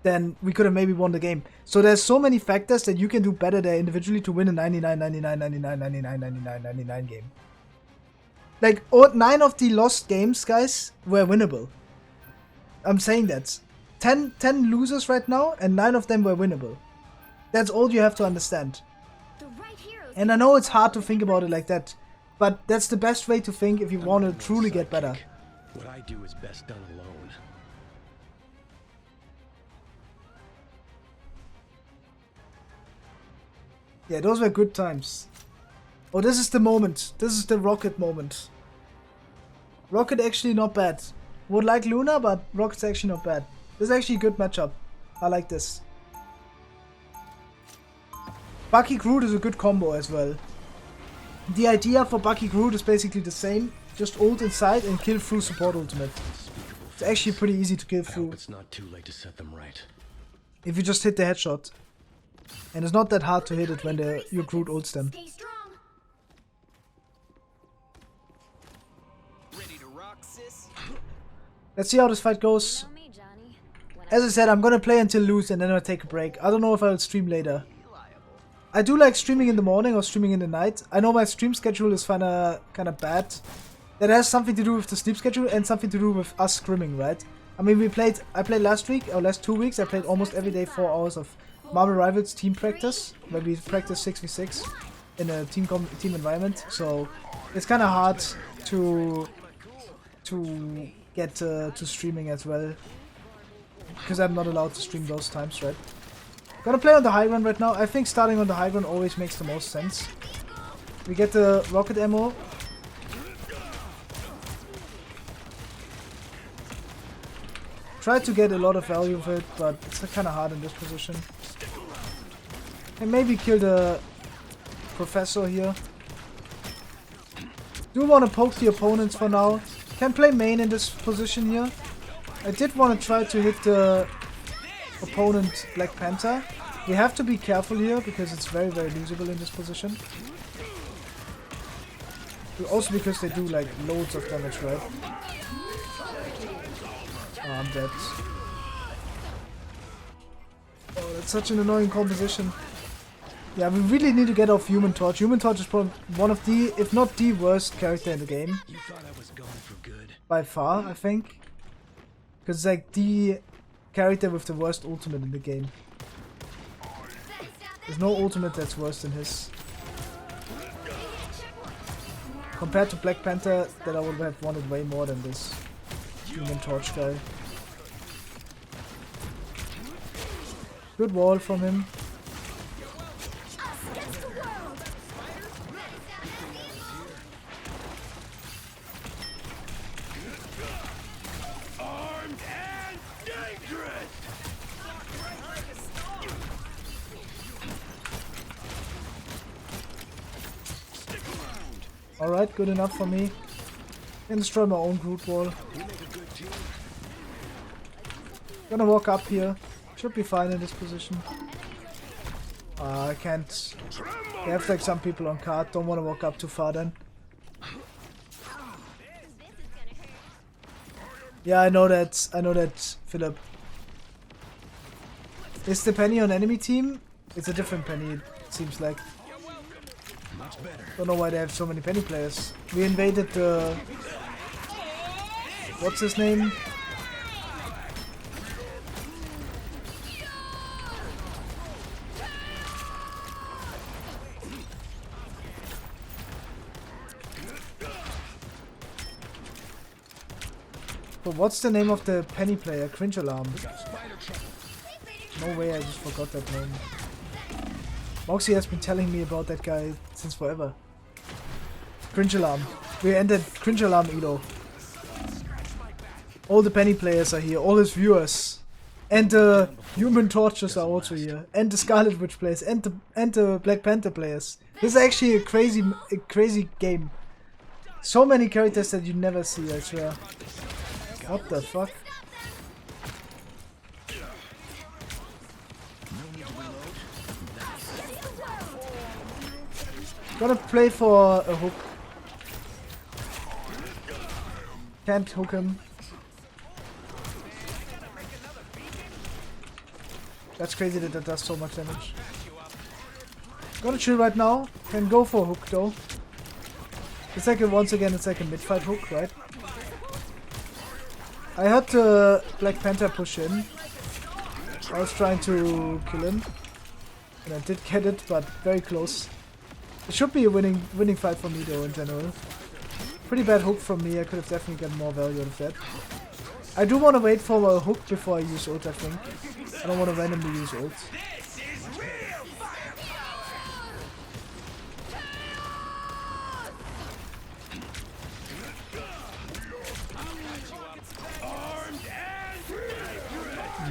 then we could have maybe won the game. So there's so many factors that you can do better there individually to win a 99-99 game. Like, 9 of the lost games, guys, were winnable. I'm saying that. 10 losers right now, and 9 of them were winnable. That's all you have to understand. And I know it's hard to think about it like that, but that's the best way to think if you want to truly get better. What I do is best done alone. Yeah, those were good times. Oh, this is the moment. This is the Rocket moment. Rocket actually not bad. Would like Luna, but Rocket's actually not bad. This is actually a good matchup. I like this. Bucky Groot is a good combo as well. The idea for Bucky Groot is basically the same. Just ult inside and kill through support ultimate. It's actually pretty easy to kill through. It's not too late to set them right. If you just hit the headshot. And it's not that hard to hit it when your Groot ults them. Let's see how this fight goes. As I said, I'm gonna play until lose and then I'll take a break. I don't know if I'll stream later. I do like streaming in the morning or streaming in the night. I know my stream schedule is kinda bad. That has something to do with the sleep schedule and something to do with us scrimming, right? I mean, I played last week, or last 2 weeks, I played almost every day 4 hours of Marvel Rivals team practice, where we practice 6v6 in a team environment. So it's kind of hard to get to streaming as well, because I'm not allowed to stream those times, right? Gonna play on the high ground right now. I think starting on the high ground always makes the most sense. We get the rocket ammo. Try to get a lot of value of it, but it's kind of hard in this position. And maybe kill the Professor here. Do want to poke the opponents for now. Can play main in this position here. I did want to try to hit the opponent Black Panther. We have to be careful here because it's very, very losable in this position. Also because they do like loads of damage, right? Oh, I'm dead. Oh, that's such an annoying composition. Yeah, we really need to get off Human Torch. Human Torch is probably one of the, if not the worst character in the game. You thought I was gone for good. By far, I think. Because it's like the character with the worst ultimate in the game. There's no ultimate that's worse than his. Compared to Black Panther, that I would have wanted way more than this Human Torch guy. Good wall from him. Alright, good enough for me. Can destroy my own Groot wall. Gonna walk up here. Should be fine in this position. I can't. They have like some people on card. Don't want to walk up too far then. Yeah, I know that. I know that, Philip. Is the Penny on enemy team? It's a different Penny, it seems like. Don't know why they have so many Penny players. We invaded the... What's his name? But what's the name of the Penny player? Cringe Alarm. No way, I just forgot that name. Moxie has been telling me about that guy since forever. Cringe Alarm. We ended Cringe Alarm Elo. All the Penny players are here, all his viewers. And the Human Torches are also here. And the Scarlet Witch players, and the Black Panther players. This is actually a crazy game. So many characters that you never see, I swear. What the fuck? Gonna play for a hook. Can't hook him. That's crazy that that does so much damage. Gonna chill right now. Can go for a hook though. It's like once again, it's like a mid-fight hook, right? I heard the Black Panther push in. I was trying to kill him. And I did get it, but very close. It should be a winning fight for me though in general. Pretty bad hook from me, I could have definitely gotten more value out of that. I do want to wait for a hook before I use ult, I think. I don't want to randomly use ult.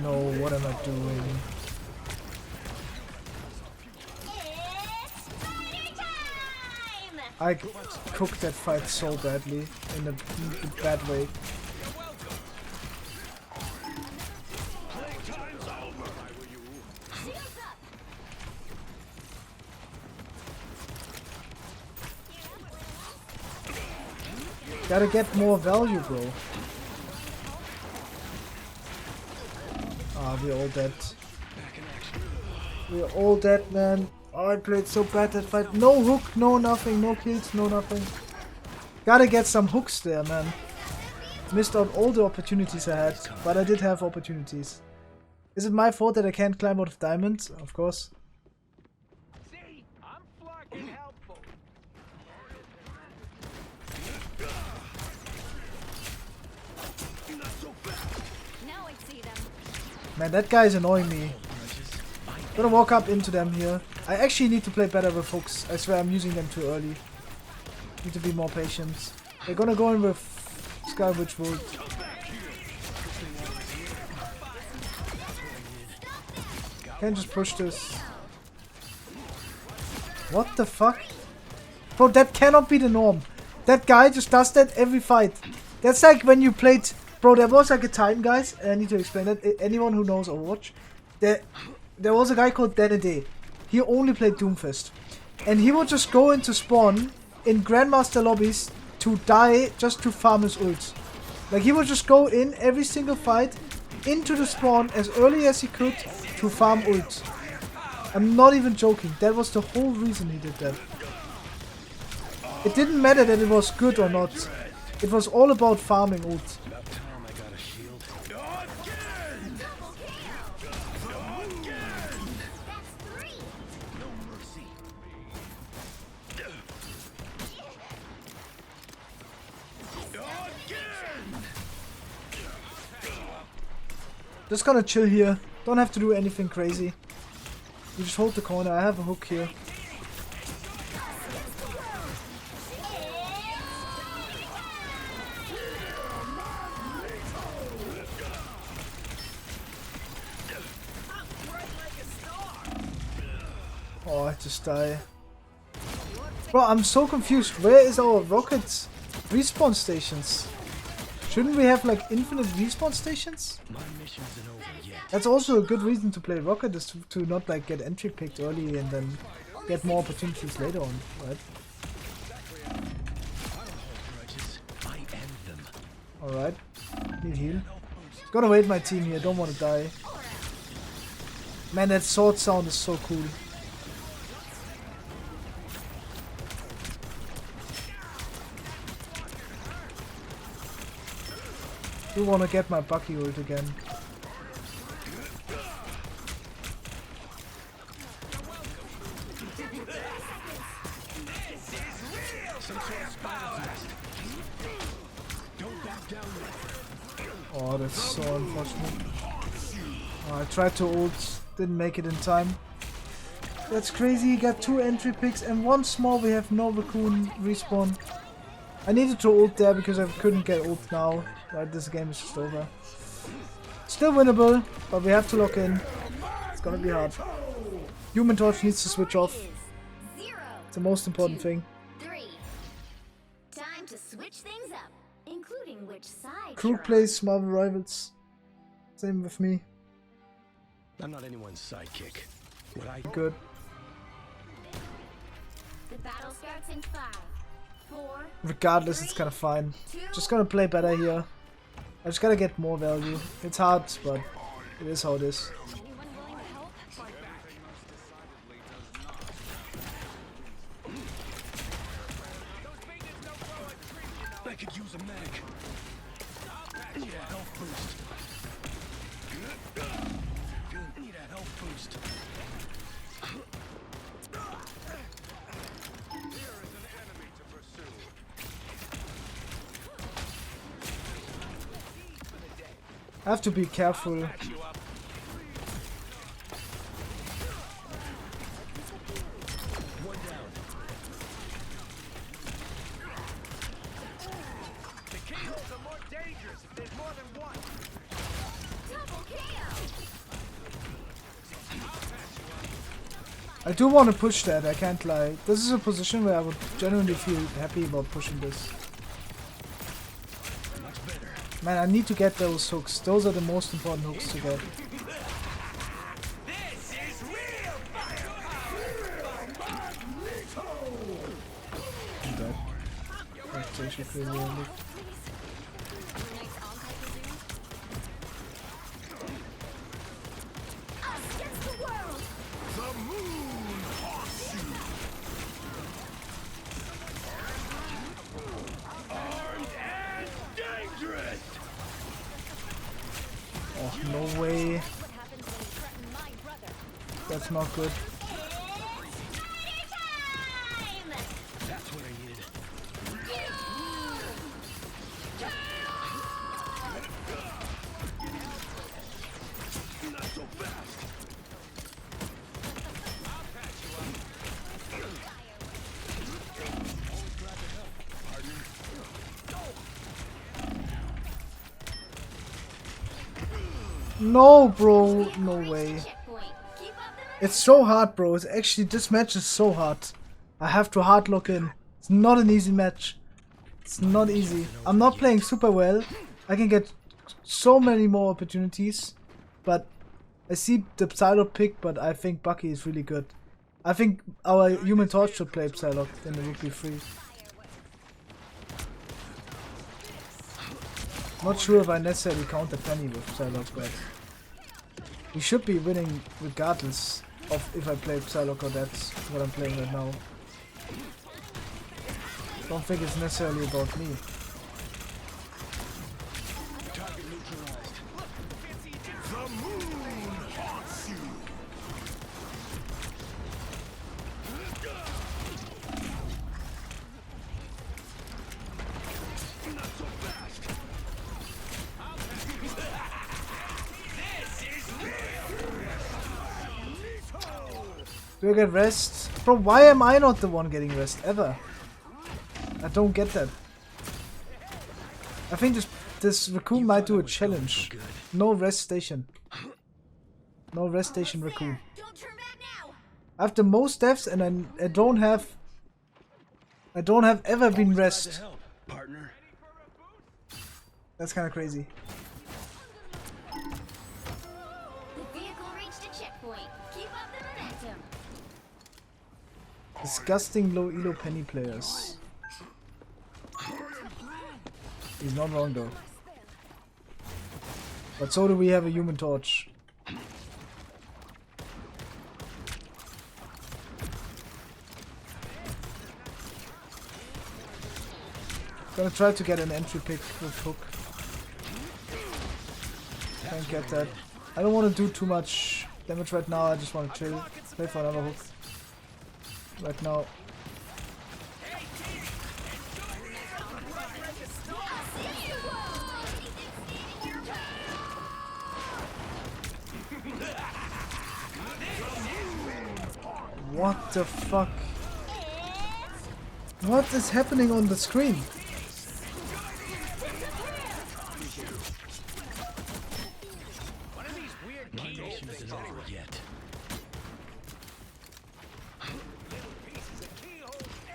No, what am I doing? I cooked that fight so badly, in a bad way. Gotta get more value, bro. Ah, we're all dead. We're all dead, man. Oh, I played so bad that fight. No hook, no nothing, no kills, no nothing. Gotta get some hooks there, man. Missed out all the opportunities I had, but I did have opportunities. Is it my fault that I can't climb out of diamonds? Of course. See, I'm fucking helpful. Now I see them. Man, that guy is annoying me. Gonna walk up into them here. I actually need to play better with hooks. I swear I'm using them too early. Need to be more patient. They're gonna go in with Sky Witch Wood. Can't just push this. What the fuck? Bro, that cannot be the norm. That guy just does that every fight. That's like when you played... Bro, there was like a time, guys. I need to explain that. Anyone who knows Overwatch. There was a guy called Day. He only played Doomfist. And he would just go into spawn in Grandmaster lobbies to die just to farm his ult. Like he would just go in every single fight into the spawn as early as he could to farm ult. I'm not even joking. That was the whole reason he did that. It didn't matter that it was good or not. It was all about farming ult. Just gonna chill here. Don't have to do anything crazy. You just hold the corner. I have a hook here. Oh, I just die. Bro, I'm so confused. Where is our rocket respawn stations? Shouldn't we have like infinite respawn stations? My mission isn't over yet. That's also a good reason to play rocket, is to not like get entry picked early and then get more opportunities later on, right? Alright. Need heal. Gotta wait my team here, don't wanna die. Man, that sword sound is so cool. Do wanna get my Bucky ult again. Oh, that's so unfortunate. Oh, I tried to ult, didn't make it in time. That's crazy, got 2 entry picks and once more we have no raccoon respawn. I needed to ult there because I couldn't get ult now. Right, this game is just over. Still winnable, but we have to lock in. It's gonna be hard. Human Torch needs to switch off. It's the most important thing. Time to switch things up, including which side. Crew plays Marvel Rivals. Same with me. I'm not anyone's sidekick. What I good. The battle starts in 5, 4. Regardless, it's kind of fine. Just gonna play better here. I just gotta get more value. It's hard, but it is how it is. I could use a medic. Need a health boost. Need a health boost. I have to be careful. I do want to push that, I can't lie. This is a position where I would genuinely feel happy about pushing this. Man, I need to get those hooks. Those are the most important hooks to get. That's actually pretty early. Oh, no way. That's not good. That's what I needed. Not so fast. No, bro. No way. It's so hard, bro. It's actually, this match is so hard. I have to hard lock in. It's not an easy match. It's not easy. I'm not playing super well. I can get so many more opportunities. But I see the Psylock pick, but I think Bucky is really good. I think our Human Torch should play Psylock, then it would be free. Not sure if I necessarily count the penny with Psylock, but we should be winning regardless of if I play Psylock or that's what I'm playing right now. Don't think it's necessarily about me. The moon haunts you. Not so fast. Do I get rest? Bro, why am I not the one getting rest ever? I don't get that. I think this raccoon might do a challenge. No rest station. No rest station raccoon. I have the most deaths and I don't have I don't have ever been rest. Partner. That's kind of crazy. The vehicle reached a checkpoint. Keep up the momentum. Disgusting low elo penny players. He's not wrong though. But so do we have a human torch. Gonna try to get an entry pick with hook. Can't get that. I don't want to do too much damage right now, I just want to chill. Play for another hook. Right now. What the fuck? What is happening on the screen?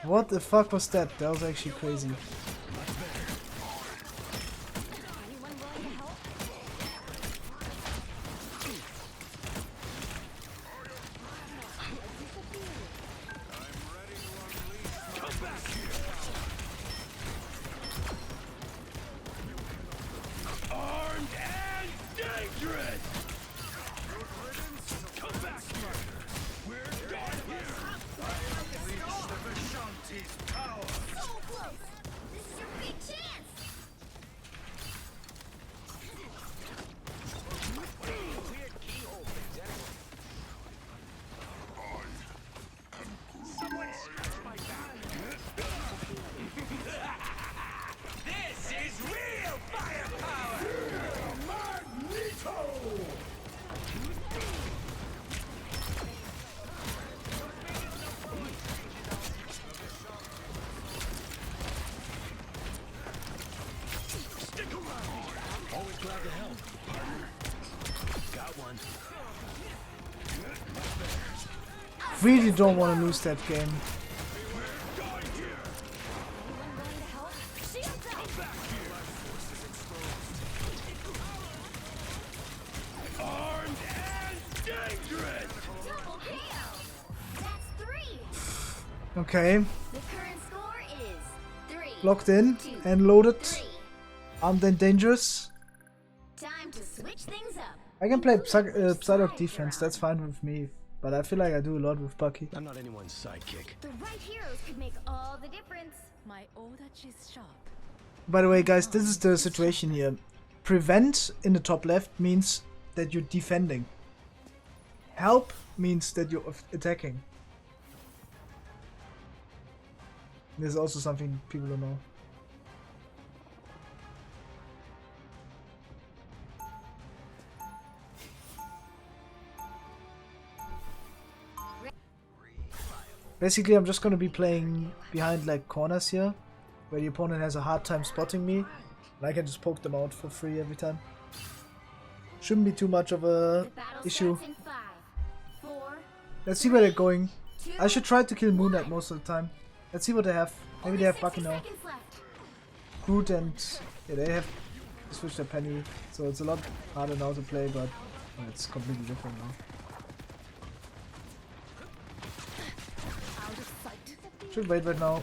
What the fuck was that? That was actually crazy. Really don't want to lose that game. Okay. Locked in and loaded. Armed and dangerous. Time to switch things up. I can play Psylock defense, that's fine with me. But I feel like I do a lot with Bucky. I'm not anyone's sidekick. The right heroes could make all the difference. My order is sharp. By the way, guys, this is the situation here. Prevent in the top left means that you're defending. Help means that you're attacking. This is also something people don't know. Basically, I'm just gonna be playing behind like corners here, where the opponent has a hard time spotting me, and I can just poke them out for free every time. Shouldn't be too much of a issue. Let's see where they're going. I should try to kill Moon Knight most of the time. Let's see what they have. Maybe they have Bucky now. Groot and yeah, they have switched their penny, so it's a lot harder now to play, but it's completely different now. Should wait right now.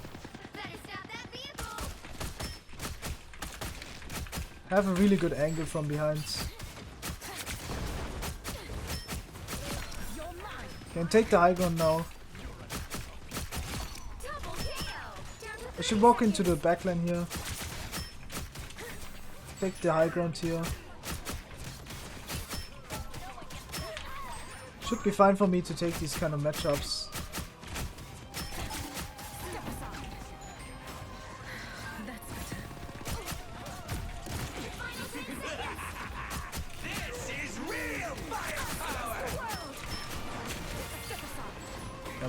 Have a really good angle from behind. Can take the high ground now. I should walk into the backline here. Take the high ground here. Should be fine for me to take these kind of matchups.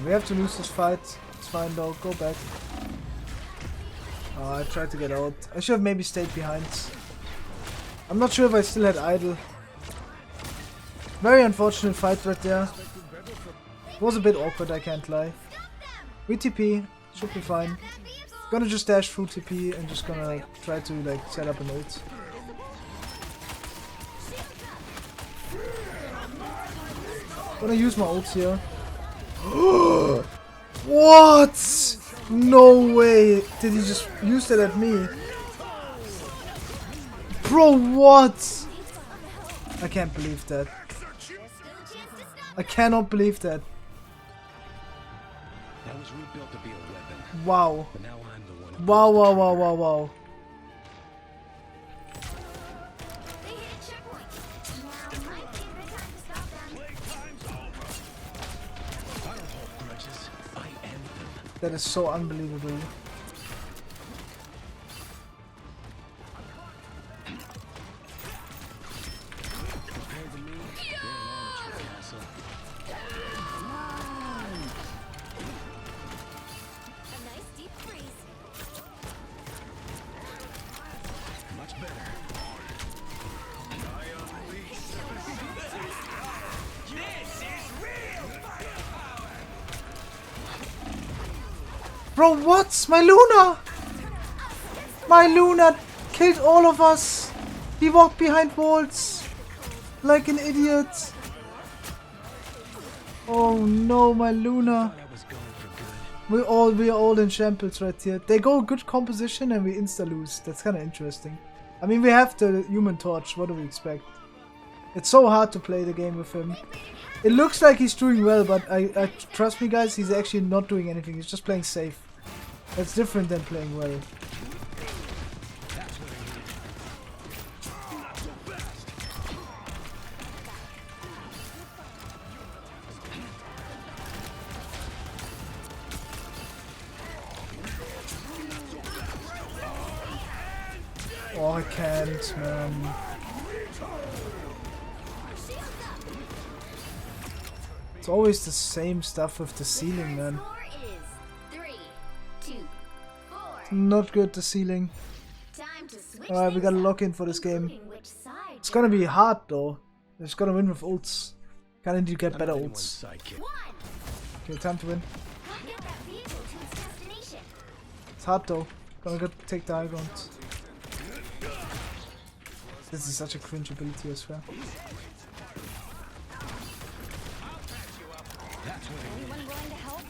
We have to lose this fight. It's fine though. Go back. Oh, I tried to get out. I should have maybe stayed behind. I'm not sure if I still had idle. Very unfortunate fight right there. It was a bit awkward, I can't lie. VTP should be fine. Gonna just dash through TP and just gonna try to like set up an ult. Gonna use my ult here. What? No way! Did he just use that at me? Bro, what? I can't believe that. I cannot believe that. That was rebuilt to be a weapon. Wow. But now I'm the one who Wow, wow, wow, wow, wow. That is so unbelievable. compared to me, they're an amateur castle. A nice deep freeze. Much better. Bro, what? My Luna! My Luna killed all of us! He walked behind walls like an idiot. Oh no, my Luna. We are all in shambles right here. They go good composition and we insta lose. That's kind of interesting. I mean, we have the Human Torch. What do we expect? It's so hard to play the game with him. It looks like he's doing well, but I trust me, guys. He's actually not doing anything. He's just playing safe. That's different than playing well. Oh, I can't, man. It's always the same stuff with the ceiling, man. Not good, the ceiling. Alright, we gotta lock in for this game. It's gonna be hard though. It's gonna win with ults. Kinda need to get better ults. Okay, time to win. It's hard though. Gonna go take the high ground. This is such a cringe ability as well. Anyone willing to help?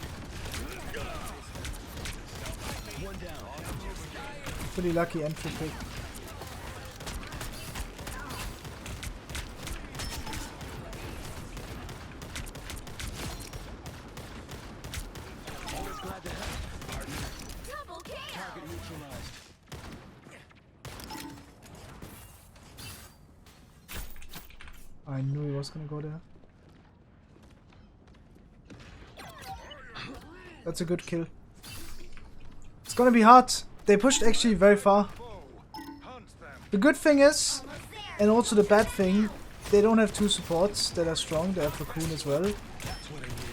Pretty lucky entry pick. Always glad to help, partner. Double kill. Target neutralized. I knew he was gonna go there. That's a good kill. It's gonna be hard. They pushed actually very far. The good thing is, and also the bad thing, they don't have two supports that are strong. They have Raccoon as well.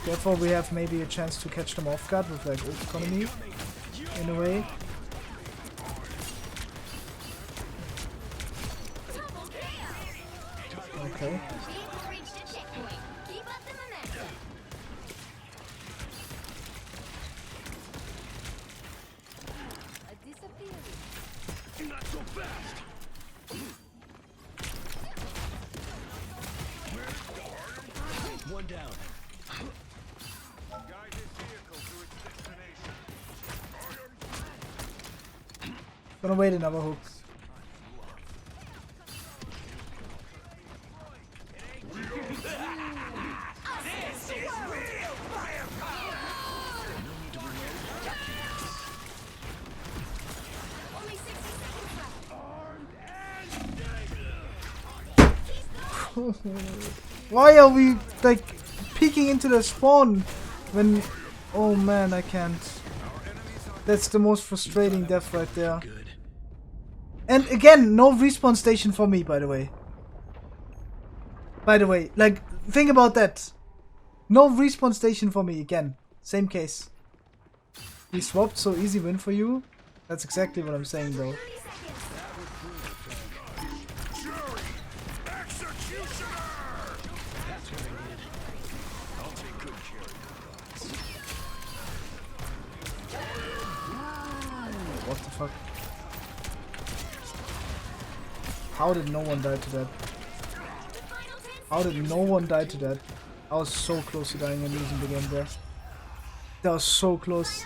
Therefore we have maybe a chance to catch them off guard with like ult economy in a way. Okay. Not so fast. One down. Guide his vehicle to its destination. Gonna wait another hook. Why are we like peeking into the spawn when... Oh man, I can't. That's the most frustrating death right there. And again, no respawn station for me, by the way. Like, think about that. No respawn station for me again. Same case. We swapped, so easy win for you. That's exactly what I'm saying though. fuck? How did no one die to that? How did no one die to that? I was so close to dying and losing the game there. That was so close.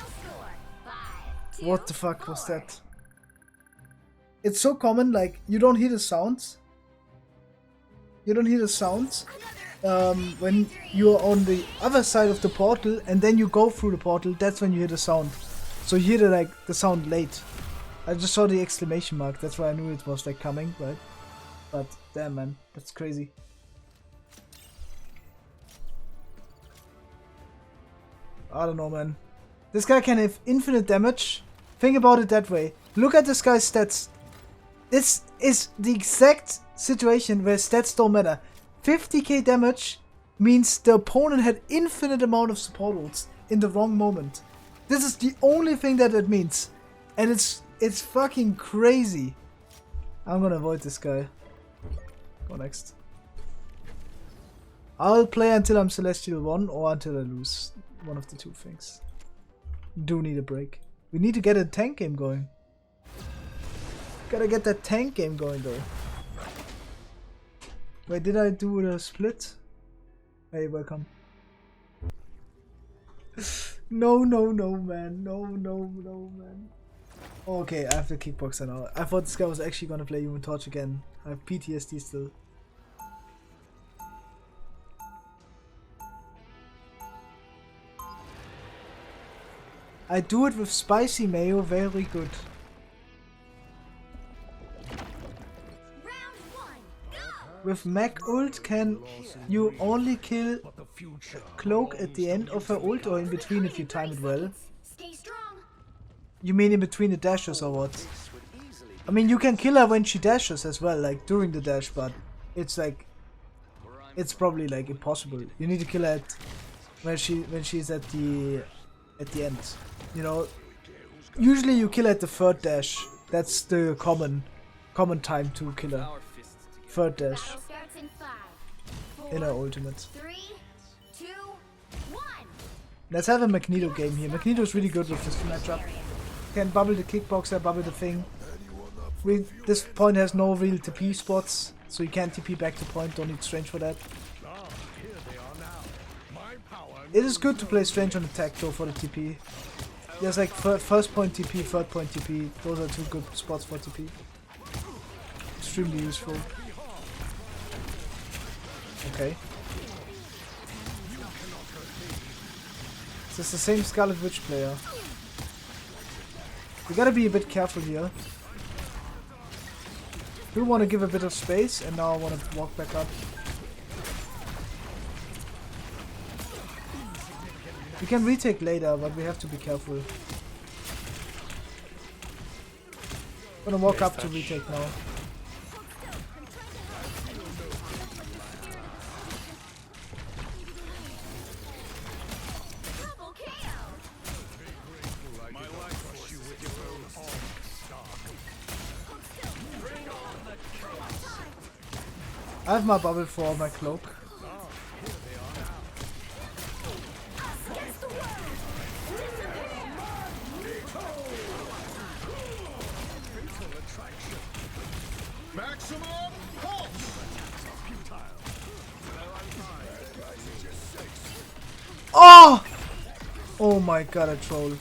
What the fuck was that? It's so common, like, you don't hear the sounds. You don't hear the sounds when you're on the other side of the portal and then you go through the portal, that's when you hear the sound. So you hear the sound late. I just saw the exclamation mark, that's why I knew it was like coming, right? But damn man, that's crazy. I don't know man. This guy can have infinite damage. Think about it that way. Look at this guy's stats. This is the exact situation where stats don't matter. 50k damage means the opponent had infinite amount of support ults in the wrong moment. This is the only thing that it means. And it's fucking crazy. I'm gonna avoid this guy. Go next. I'll play until I'm Celestial 1 or until I lose. One of the two things. Do need a break. We need to get a tank game going. Gotta get that tank game going though. Wait, did I do the split? Hey, welcome. No, man. No, man. Okay, I have the kickboxer now. I thought this guy was actually gonna play Human Torch again. I have PTSD still. I do it with spicy mayo, very good. With Mag ult can you only kill Cloak at the end of her ult or in between if you time it well? You mean in between the dashes or what? I mean you can kill her when she dashes as well, like during the dash, but it's like it's probably like impossible. You need to kill her at when she's at the end. You know, usually you kill at the third dash. That's the common time to kill her. Third dash. In her ultimate. 3, 2, 1. Let's have a Magneto game here. Magneto is really good with this matchup. Can bubble the kickboxer, bubble the thing. This point has no real TP spots, so you can't TP back to point, don't need Strange for that. It is good to play Strange on attack though for the TP. There's like first point TP, third point TP. Those are two good spots for TP. Extremely useful. Okay. This is the same Scarlet Witch player. We gotta be a bit careful here. Do want to give a bit of space, and now I want to walk back up. We can retake later, but we have to be careful. Gonna walk up to retake now. I have my bubble for my cloak. Oh! Oh my god, a troll.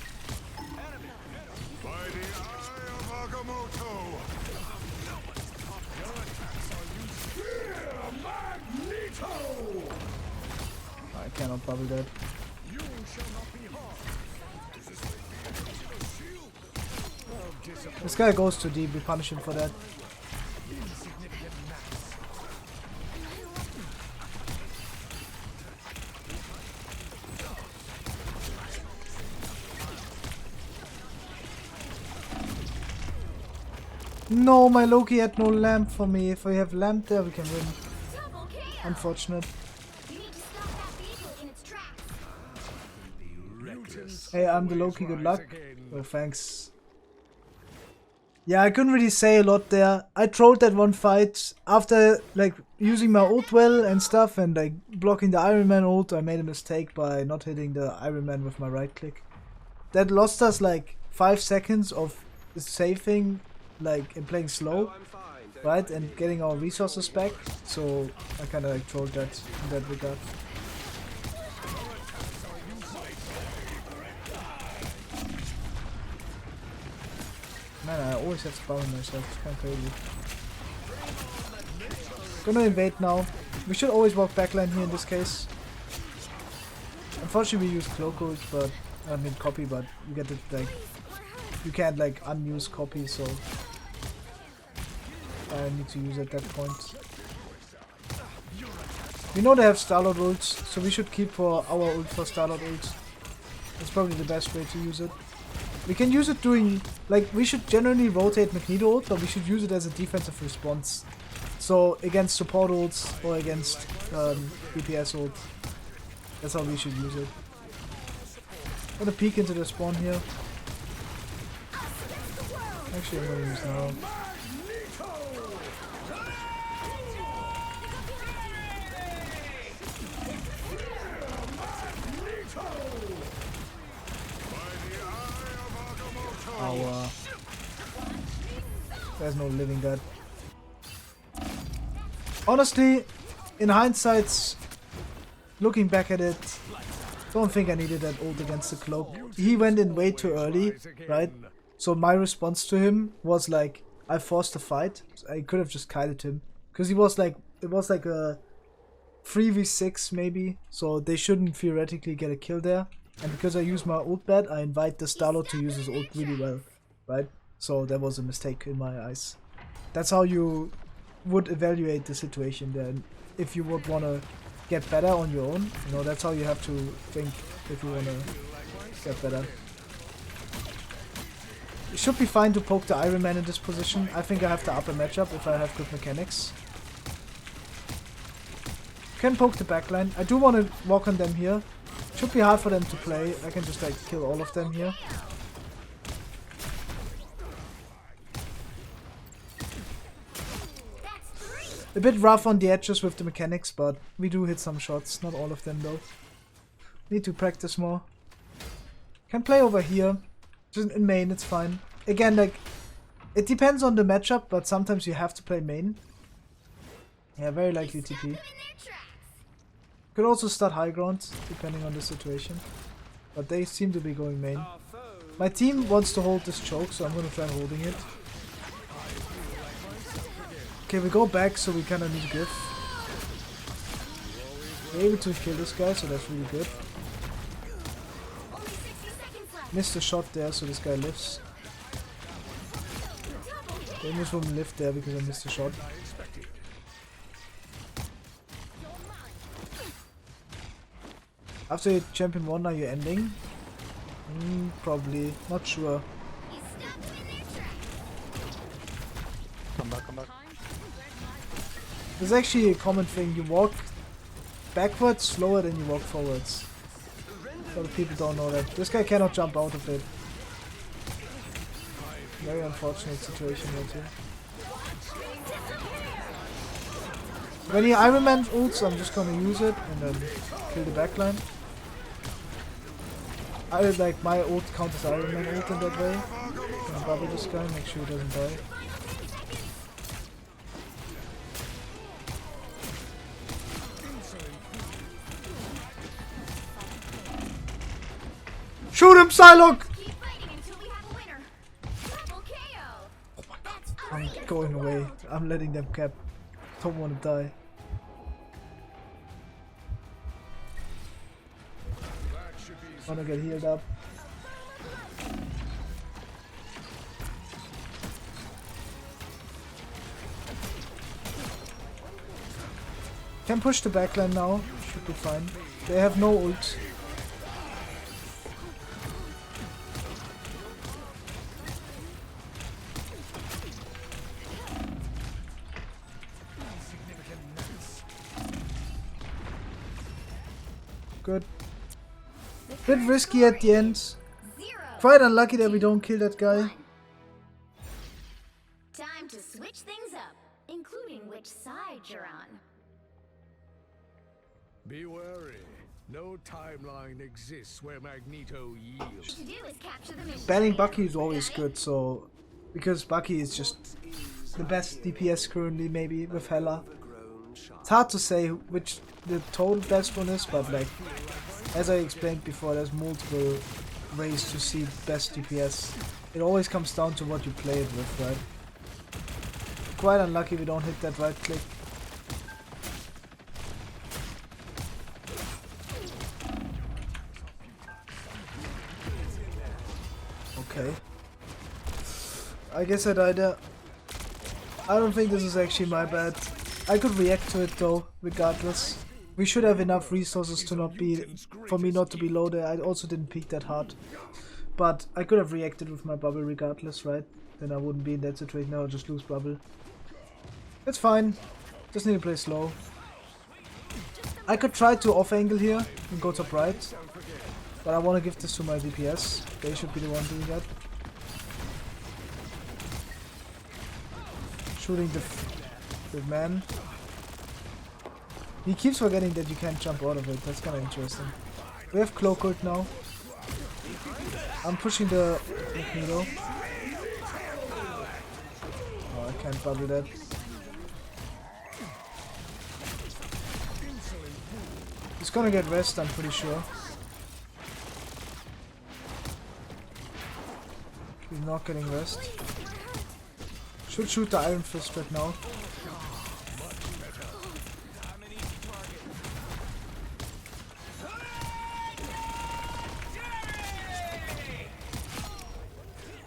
I cannot bubble that. This guy goes too deep, we punish him for that. No, my Loki had no lamp for me. If we have lamp there, we can win. Unfortunate. Hey, I'm the Loki, good luck. Well, thanks. Yeah, I couldn't really say a lot there. I trolled that one fight. After, like, using my ult well and stuff and, like, blocking the Iron Man ult, I made a mistake by not hitting the Iron Man with my right click. That lost us, like, 5 seconds of saving, like, and playing slow, right, and getting our resources back. So I kind of like trolled that in that regard. Man, I always have to power myself. It's kind of crazy. Gonna invade now. We should always walk backline here in this case. Unfortunately, we use cloak ult, but I mean copy, but you get it like you can't like unuse copy, so I need to use at that point. We know they have Starlord ults, so we should keep for our ult for Starlord ults. That's probably the best way to use it. We can use it doing like we should generally rotate Magneto ult, but we should use it as a defensive response. So against support ults or against DPS ult. That's how we should use it. I'm gonna peek into the spawn here. Actually, I'm gonna use now. There's no living that. Honestly, in hindsight, looking back at it, don't think I needed that ult against the cloak. He went in way too early, right? So my response to him was like, I forced a fight. I could have just kited him. Because he was like, it was like a 3v6 maybe. So they shouldn't theoretically get a kill there. And because I used my ult bad, I invite the Starlord to use his ult really well, right? So that was a mistake in my eyes. That's how you would evaluate the situation then. If you would want to get better on your own, you know, that's how you have to think if you want to get better. It should be fine to poke the Iron Man in this position. I think I have the upper matchup if I have good mechanics. Can poke the backline. I do want to walk on them here. Should be hard for them to play. I can just like kill all of them here. A bit rough on the edges with the mechanics, but we do hit some shots. Not all of them though. Need to practice more. Can play over here. Just in main, it's fine. Again, like, it depends on the matchup, but sometimes you have to play main. Yeah, very likely TP. Could also start high ground, depending on the situation. But they seem to be going main. My team wants to hold this choke, so I'm gonna try holding it. Okay, we go back, so we kinda need Gif. We're able to kill this guy, so that's really good. Missed a shot there, so this guy lives. Damage won't live there because I missed a shot. After you champion 1, are you ending? Probably. Not sure. Come back, come back. There's actually a common thing. You walk backwards slower than you walk forwards. A lot of people don't know that. This guy cannot jump out of it. Very unfortunate situation right here. When he Iron Man ults, I'm just gonna use it and then kill the backline. I would like my ult counters Iron Man ult in that way. Gonna bubble this guy, make sure he doesn't die. Shoot him, Psylock! I'm going away. I'm letting them cap. Don't want to die. Wanna get healed up. Can push the backline now. Should be fine. They have no ult. Good. Bit risky at the end. Quite unlucky that we don't kill that guy. Time to switch things up, including which side you're on. Be wary. No timeline exists where Magneto yields. To do is capture the mission. Banning Bucky is always good, so because Bucky is just the best DPS currently, maybe with Hela. It's hard to say which the total best one is, but like as I explained before, there's multiple ways to see best DPS. It always comes down to what you play it with, right? Quite unlucky we don't hit that right click. Okay. I guess I died there. I don't think this is actually my bad. I could react to it though, regardless. We should have enough resources to not be, for me not to be low there. I also didn't peek that hard. But I could have reacted with my bubble regardless, right? Then I wouldn't be in that situation. Now I'll just lose bubble. It's fine. Just need to play slow. I could try to off angle here and go top right. But I want to give this to my DPS. They should be the one doing that. Shooting the man. He keeps forgetting that you can't jump out of it. That's kind of interesting. We have Cloak Ult now. I'm pushing the Magneto. Oh, I can't bubble that. He's gonna get rest, I'm pretty sure. He's not getting rest. Should shoot the Iron Fist right now.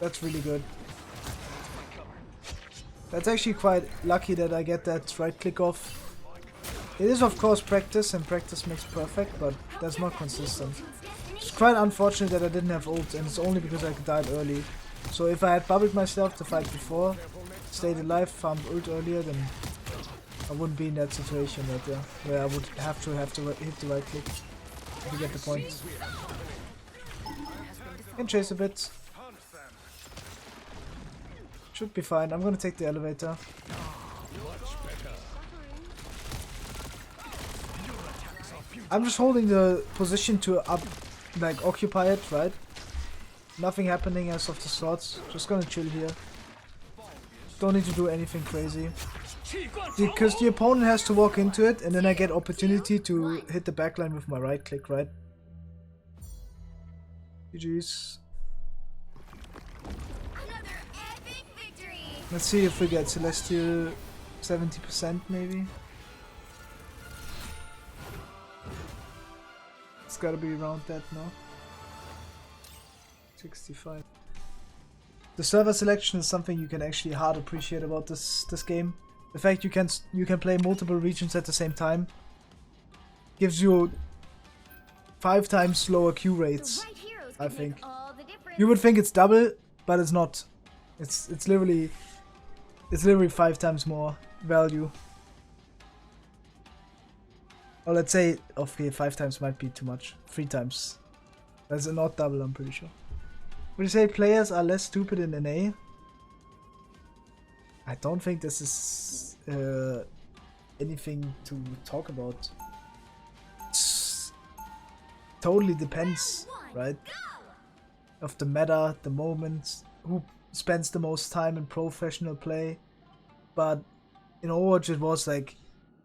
That's really good. That's actually quite lucky that I get that right click off. It is of course practice, and practice makes perfect, but that's not consistent. It's quite unfortunate that I didn't have ult, and it's only because I died early. So if I had bubbled myself to fight before, stayed alive, farmed ult earlier, then I wouldn't be in that situation right there, where I would have to hit the right click. If you get the point. Can chase a bit. Should be fine. I'm gonna take the elevator. I'm just holding the position to occupy it, right? Nothing happening as of the slots. Just gonna chill here. Don't need to do anything crazy. Because the opponent has to walk into it, and then I get opportunity to hit the backline with my right click, right? GG's. Let's see if we get Celestial 70% maybe. It's gotta be around that now. 65. The server selection is something you can actually hard appreciate about this game. The fact you can play multiple regions at the same time gives you 5 times slower Q rates. I think you would think it's double, but it's not. It's literally 5 times more value. Or let's say, okay, 5 times might be too much. 3 times. That's not double, I'm pretty sure. Would you say players are less stupid in NA? I don't think this is anything to talk about. It totally depends, right? Of the meta, the moment, who spends the most time in professional play. But in Overwatch it was like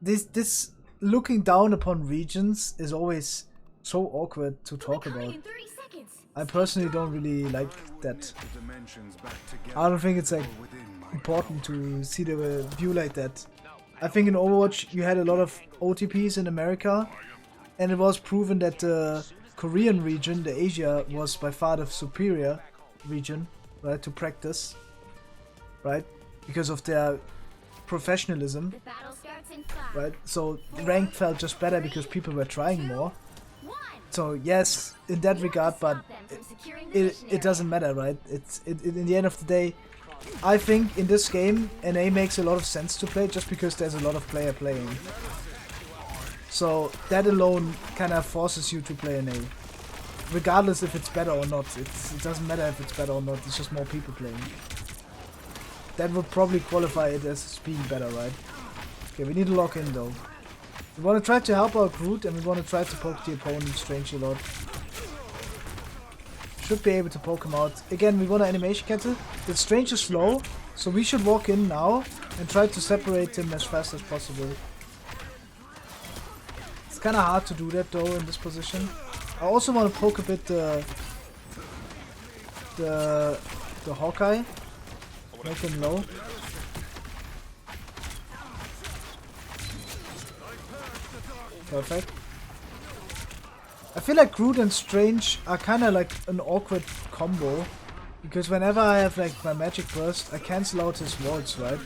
this looking down upon regions is always so awkward to talk about. I personally don't really like that. I don't think it's like important to see the view like that. I think in Overwatch you had a lot of OTPs in America, and it was proven that the Korean region, the Asia, was by far the superior region, right, to practice, right, because of their professionalism, right? So ranked felt just better because people were trying more. So yes, in that regard, but it doesn't matter, right? In the end of the day, I think in this game NA makes a lot of sense to play just because there's a lot of player playing. So that alone kind of forces you to play NA, regardless if it's better or not. It doesn't matter if it's better or not. It's just more people playing. That would probably qualify it as being better, right? Okay, we need to lock in though. We want to try to help our Groot and we want to try to poke the opponent Strange a lot. Should be able to poke him out. Again, we want an animation cancel. The Strange is slow, so we should walk in now and try to separate him as fast as possible. It's kind of hard to do that though in this position. I also want to poke a bit the Hawkeye. Make him low. Perfect. I feel like Groot and Strange are kind of like an awkward combo. Because whenever I have like my magic burst, I cancel out his wards, right?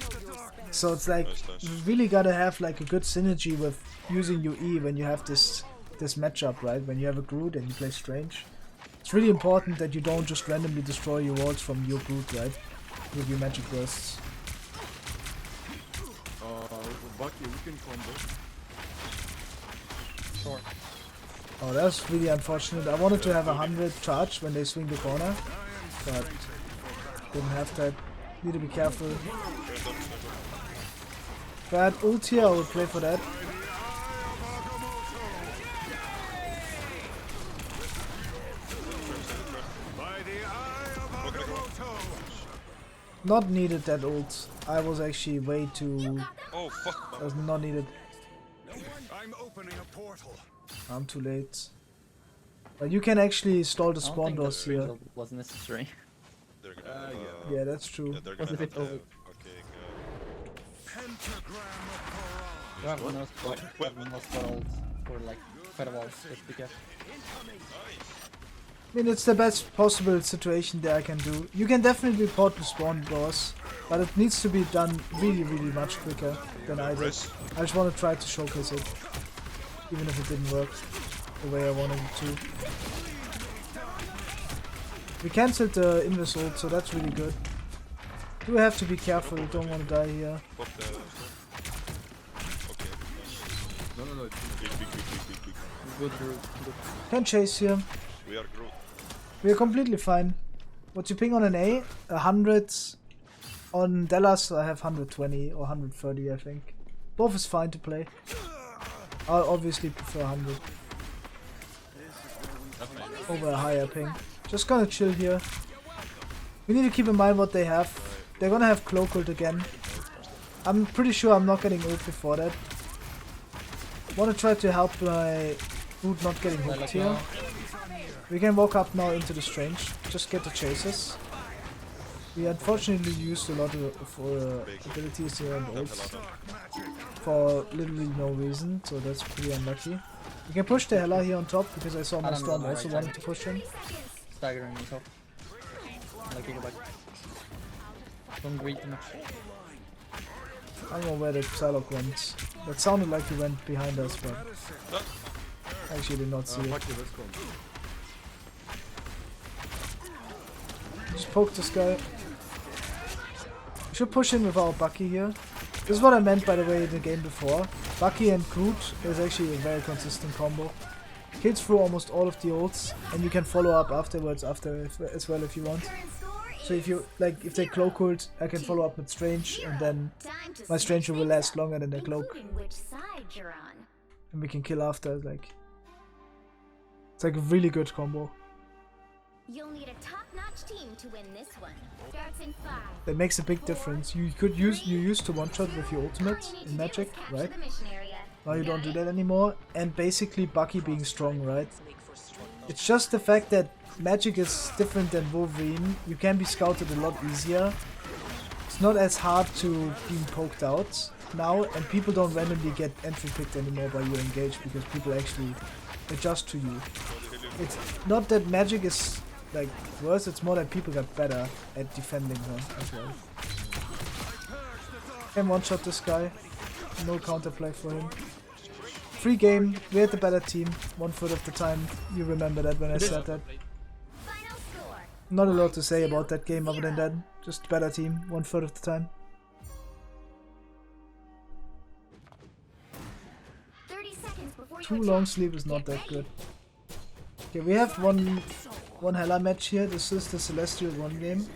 So it's like, you really gotta have like a good synergy with using your E when you have this matchup, right? When you have a Groot and you play Strange. It's really important that you don't just randomly destroy your wards from your Groot, right? With your magic bursts. Bucky, you can combo. Sure. Oh, that's really unfortunate. I wanted to have 100 charge when they swing the corner, but didn't have that. Need to be careful. If I had ult here, I would play for that. Not needed that ult. I was actually way too... Oh fuck! Was not needed. I'm opening a portal. I'm too late. But you can actually stall the spawn doors here. Was necessary. Yeah, that's true. Was a bit over. You have no spot for like quite a while. Just be careful. I mean, it's the best possible situation that I can do. You can definitely port the spawn doors, but it needs to be done really, really much quicker than I did. I just want to try to showcase it, even if it didn't work the way I wanted it to. We cancelled the Invis ult, so that's really good. Do have to be careful, don't want to die here. No. Good. Can chase here. We are Groot. We are completely fine. What's your ping on an A? 100. On Dallas I have 120 or 130 I think. Both is fine to play. I'll obviously prefer 100. Over a higher ping. Just gonna chill here. We need to keep in mind what they have. They're gonna have Cloak ult again. I'm pretty sure I'm not getting ult before that. Wanna try to help my Groot not getting hooked here. We can walk up now into the Strange. Just get the chases. We unfortunately used a lot of abilities here and ults for literally no reason, so that's pretty unlucky. We can push the Hela here on top because I saw my Storm also wanted to push him. Staggering yourself. Like you go back. Don't greet too much. I don't know where the Psylock went. That sounded like he went behind us, but I actually did not see it. Just poke this guy. We should push in with our Bucky here. This is what I meant, by the way, in the game before. Bucky and Groot is actually a very consistent combo. Kills through almost all of the ults, and you can follow up afterwards as well if you want. So if you like, if they cloak ult, I can follow up with Strange, and then my Strange will last longer than their cloak, and we can kill after. It's like a really good combo. You'll need a top-notch team to win this one. Starts in 5. That makes a big difference. You used to one-shot with your ultimate in Magic, right? Now you don't do that anymore. And basically Bucky being strong, right? It's just the fact that Magic is different than Wolverine. You can be scouted a lot easier. It's not as hard to being poked out now, and people don't randomly get entry picked anymore by your engage because people actually adjust to you. It's not that Magic is like worse, it's more that people got better at defending her as well. Can one-shot this guy. No counterplay for him. Free game, we had the better team, 1/3 of the time. You remember that when I said that. Not a lot to say about that game other than that. Just better team, 1/3 of the time. 30 seconds before Too long sleep is not that good. Okay, we have one Hela match here. This is the Celestial 1 game.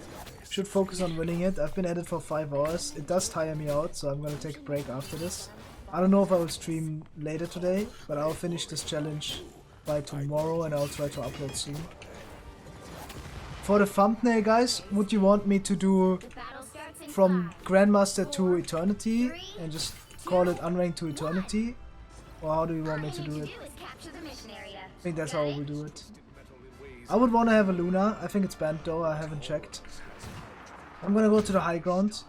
Should focus on winning it. I've been at it for 5 hours. It does tire me out, so I'm gonna take a break after this. I don't know if I will stream later today, but I'll finish this challenge by tomorrow and I'll try to upload soon. For the thumbnail, guys, would you want me to do from Grandmaster to Eternity and just call it Unranked to Eternity? Or how do you want me to do it? I think that's how we'll do it. I would want to have a Luna. I think it's banned though, I haven't checked. I'm gonna go to the high ground.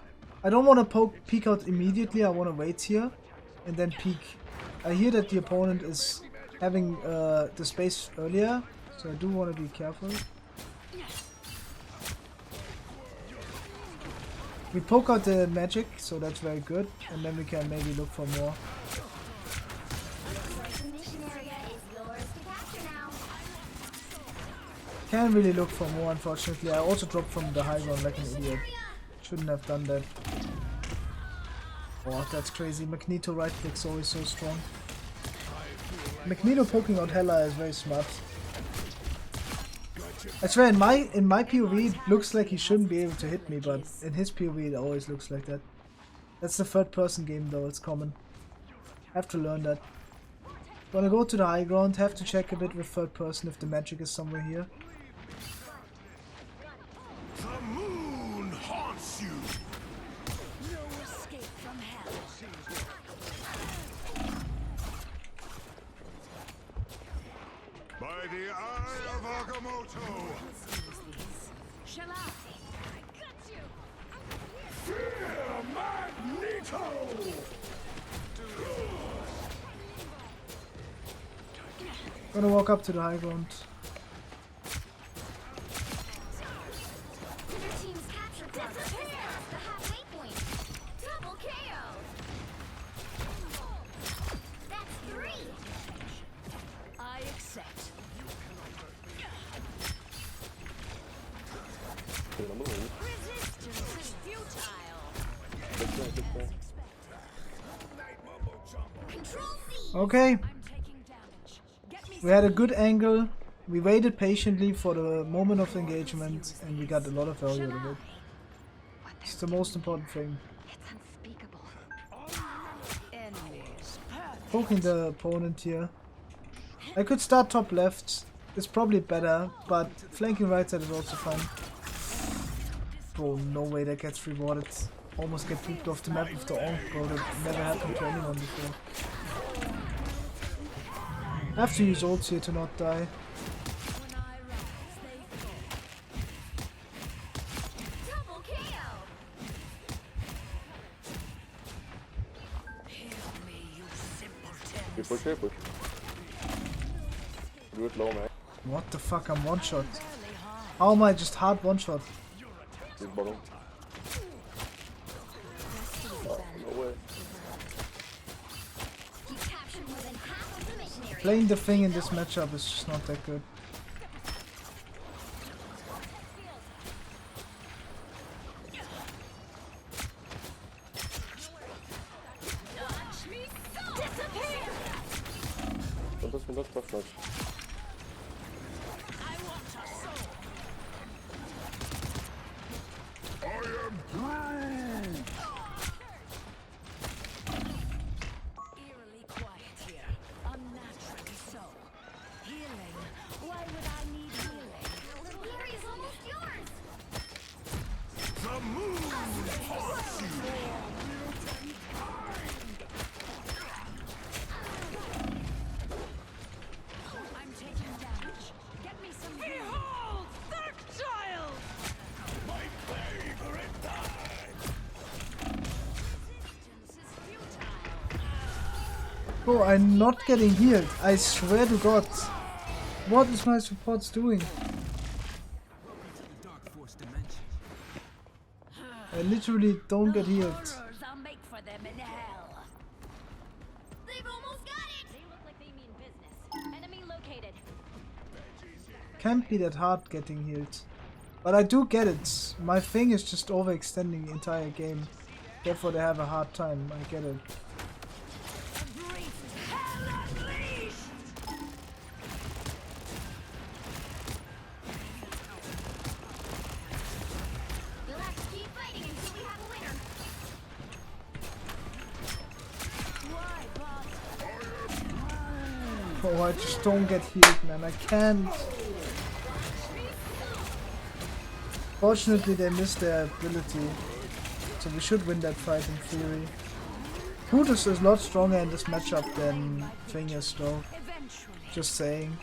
I don't want to peek out immediately, I want to wait here and then peek. I hear that the opponent is having the space earlier, so I do want to be careful. We poke out the magic, so that's very good, and then we can maybe look for more. Can't really look for more, unfortunately. I also dropped from the high ground like an idiot. Shouldn't have done that. Oh, that's crazy. Magneto right click's always so strong. Magneto poking out Hela is very smart. I swear, in my POV it looks like he shouldn't be able to hit me, but in his POV it always looks like that. That's the third person game though, it's common. Have to learn that. Wanna go to the high ground, have to check a bit with third person if the magic is somewhere here. The moon haunts you. No escape from hell. By the eye of Agamotto. Shall I? I got you. Fear Magneto. Gonna walk up to the high ground. I accept. Resistance is futile. Okay. We had a good angle. We waited patiently for the moment of engagement and we got a lot of value out of it. It's the most important thing. Poking the opponent here. I could start top left. It's probably better, but flanking right side is also fun. Bro, no way that gets rewarded. Almost get pooped off the map with the onk, bro. That never happened to anyone before. I have to use ults here to not die. You push here, push. Do it low, man. What the fuck, I'm one shot. How am I just hard one shot? He's bottom. Oh, no way. Playing the thing in this matchup is just not that good. Don't touch me, don't touch much. Eerily quiet here. Unnaturally so. Healing. Why would I need healing? The area's almost yours. The moon haunts you. I'm taking damage. Get me some healing. Behold, Dark Child! My favorite time. Resistance is futile. Bro, I'm not getting healed. I swear to God. What is my supports doing? I literally don't get healed. Horrors I'll make for them in hell. They've almost got it. They look like they mean business. Enemy located. Can't be that hard getting healed. But I do get it. My thing is just overextending the entire game. Therefore they have a hard time. I get it. We'll have to keep fighting until we have a winner. Why Oh, I just don't get healed, man. I can't. Fortunately, they missed their ability. So we should win that fight in theory. Groot is a lot stronger in this matchup than Thing is though. Just saying.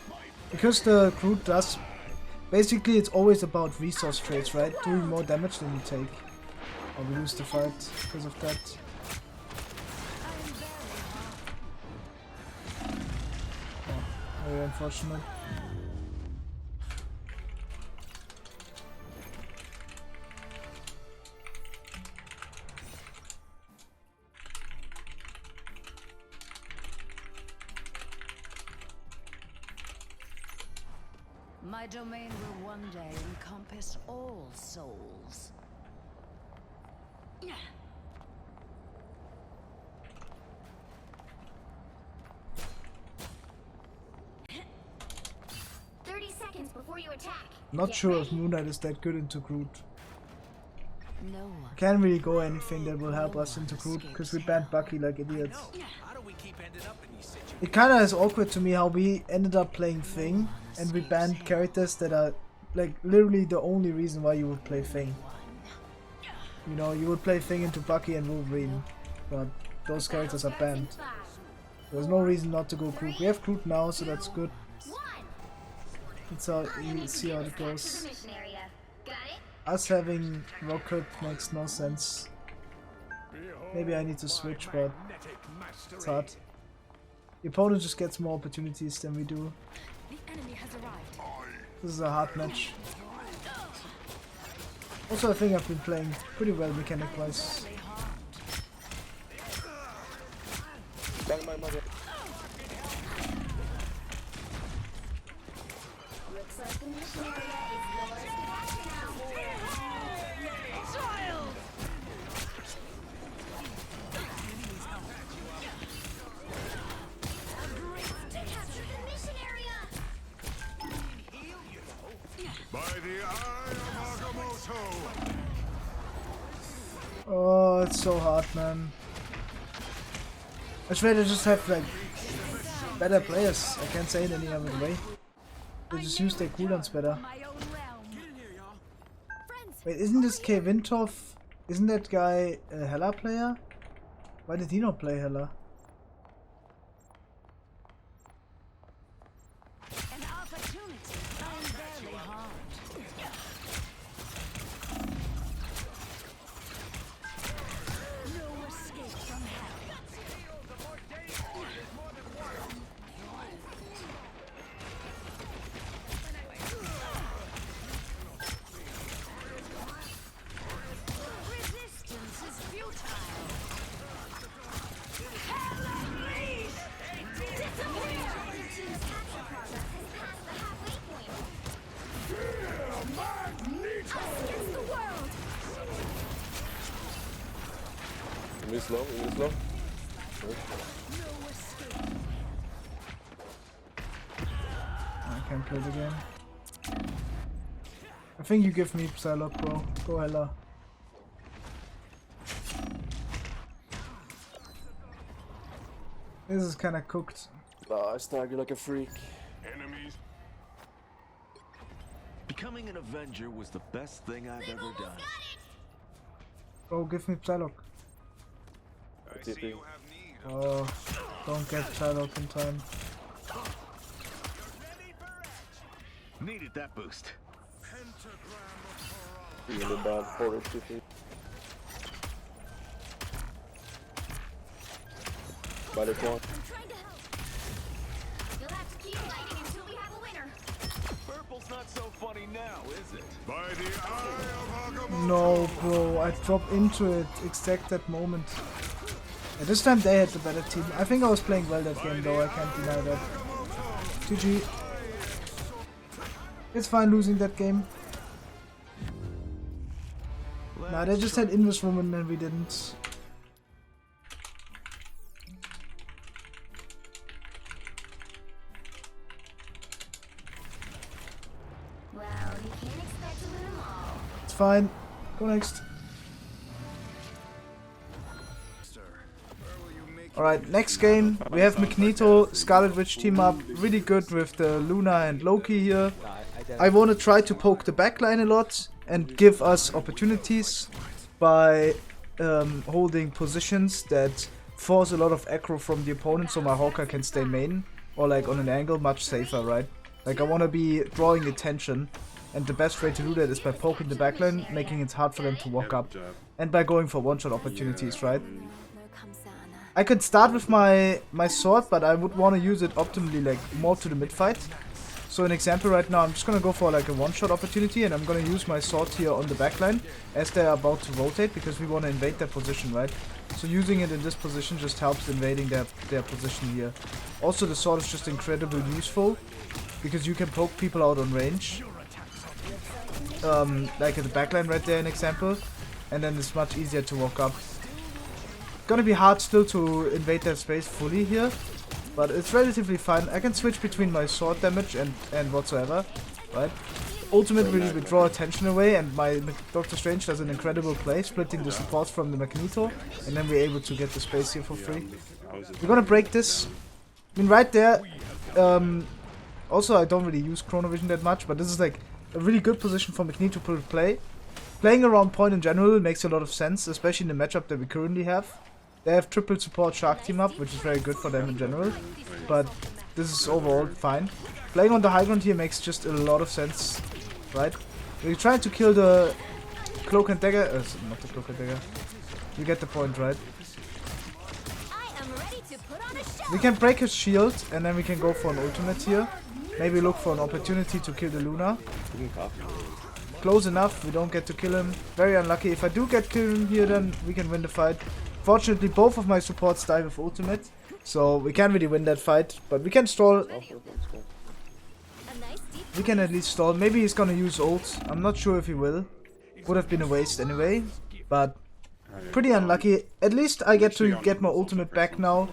Because the Groot does... Basically it's always about resource trades, right? Doing more damage than you take. Or we lose the fight because of that. Oh, very unfortunate. My domain will one day encompass all souls. 30 seconds before you attack. Not sure if Moon Knight is that good into Groot. No one. Can't really go anything that will help us into Groot because we banned Bucky like idiots. It kinda is awkward to me how we ended up playing Thing and we banned characters that are like literally the only reason why you would play Thing. You know, you would play Thing into Bucky and Wolverine, but those characters are banned. There's no reason not to go Groot. We have Groot now, so that's good. Let's see how it goes. Us having Rocket makes no sense. Maybe I need to switch, but it's hard. The opponent just gets more opportunities than we do. This is a hard match. Also, I think I've been playing pretty well mechanic-wise. Looks like the mission area is yours to capture now. Child! Capture the mission area! By the eye of Agamotto! Oh, it's so hard, man. I swear they just have like better players. I can't say it any other way. They just use their cooldowns better. Wait, isn't this K Winthoff? Isn't that guy a Hela player? Why did he not play Hela? An opportunity. I'm barely harmed. No escape from hell. Resistance is futile. Move slow, move slow. I can't play the game. I think you give me Psylock, bro. Go Hela. This is kinda cooked. I stagger like a freak. Enemies. Becoming an Avenger was the best thing I've ever done. Go give me Psylock. Oh, don't get Psylock in time. Needed that boost. Really bad portal TP. By the corner. You'll have to keep fighting until we have a winner. Purple's not so funny now, is it? By the eye of Agamotto! No, bro, I dropped into it exact that moment. Yeah, this time they had the better team. I think I was playing well that game though, I can't deny that. GG. It's fine losing that game. Nah, they just had Invis Woman and we didn't. Well, you can't expect to win them all. It's fine. Go next. Sir, where will you make Alright, next game, we have Magneto, Scarlet Witch team up, really good with the Luna and Loki here. I want to try to poke the backline a lot and give us opportunities by holding positions that force a lot of aggro from the opponent so my Hawker can stay main, or like on an angle, much safer, right? Like I want to be drawing attention, and the best way to do that is by poking the backline, making it hard for them to walk up, and by going for one-shot opportunities, right? I could start with my sword, but I would want to use it optimally, like more to the mid-fight. So an example right now, I'm just gonna go for like a one-shot opportunity, and I'm gonna use my sword here on the backline as they're about to rotate, because we want to invade their position, right? So using it in this position just helps invading their position here. Also, the sword is just incredibly useful, because you can poke people out on range. Like at the backline right there, an example. And then it's much easier to walk up. Gonna be hard still to invade their space fully here, but it's relatively fine. I can switch between my sword damage and whatsoever, right? Ultimate really will draw attention away, and my Doctor Strange does an incredible play, splitting the supports from the Magneto, and then we're able to get the space here for free. We're gonna break this. I mean, right there, also I don't really use Chronovision that much, but this is like a really good position for Magneto to play. Playing around point in general makes a lot of sense, especially in the matchup that we currently have. They have triple support Shark team up, which is very good for them in general, but this is overall fine. Playing on the high ground here makes just a lot of sense, right? We're trying to kill the Cloak and Dagger, not the Cloak and Dagger. You get the point, right? We can break his shield, and then we can go for an ultimate here. Maybe look for an opportunity to kill the Luna. Close enough, we don't get to kill him. Very unlucky. If I do get killed here, then we can win the fight. Fortunately, both of my supports die with ultimate, so we can't really win that fight, but we can stall. We can at least stall. Maybe he's gonna use ult. I'm not sure if he will. Would have been a waste anyway, but pretty unlucky. At least I get to get my ultimate back now.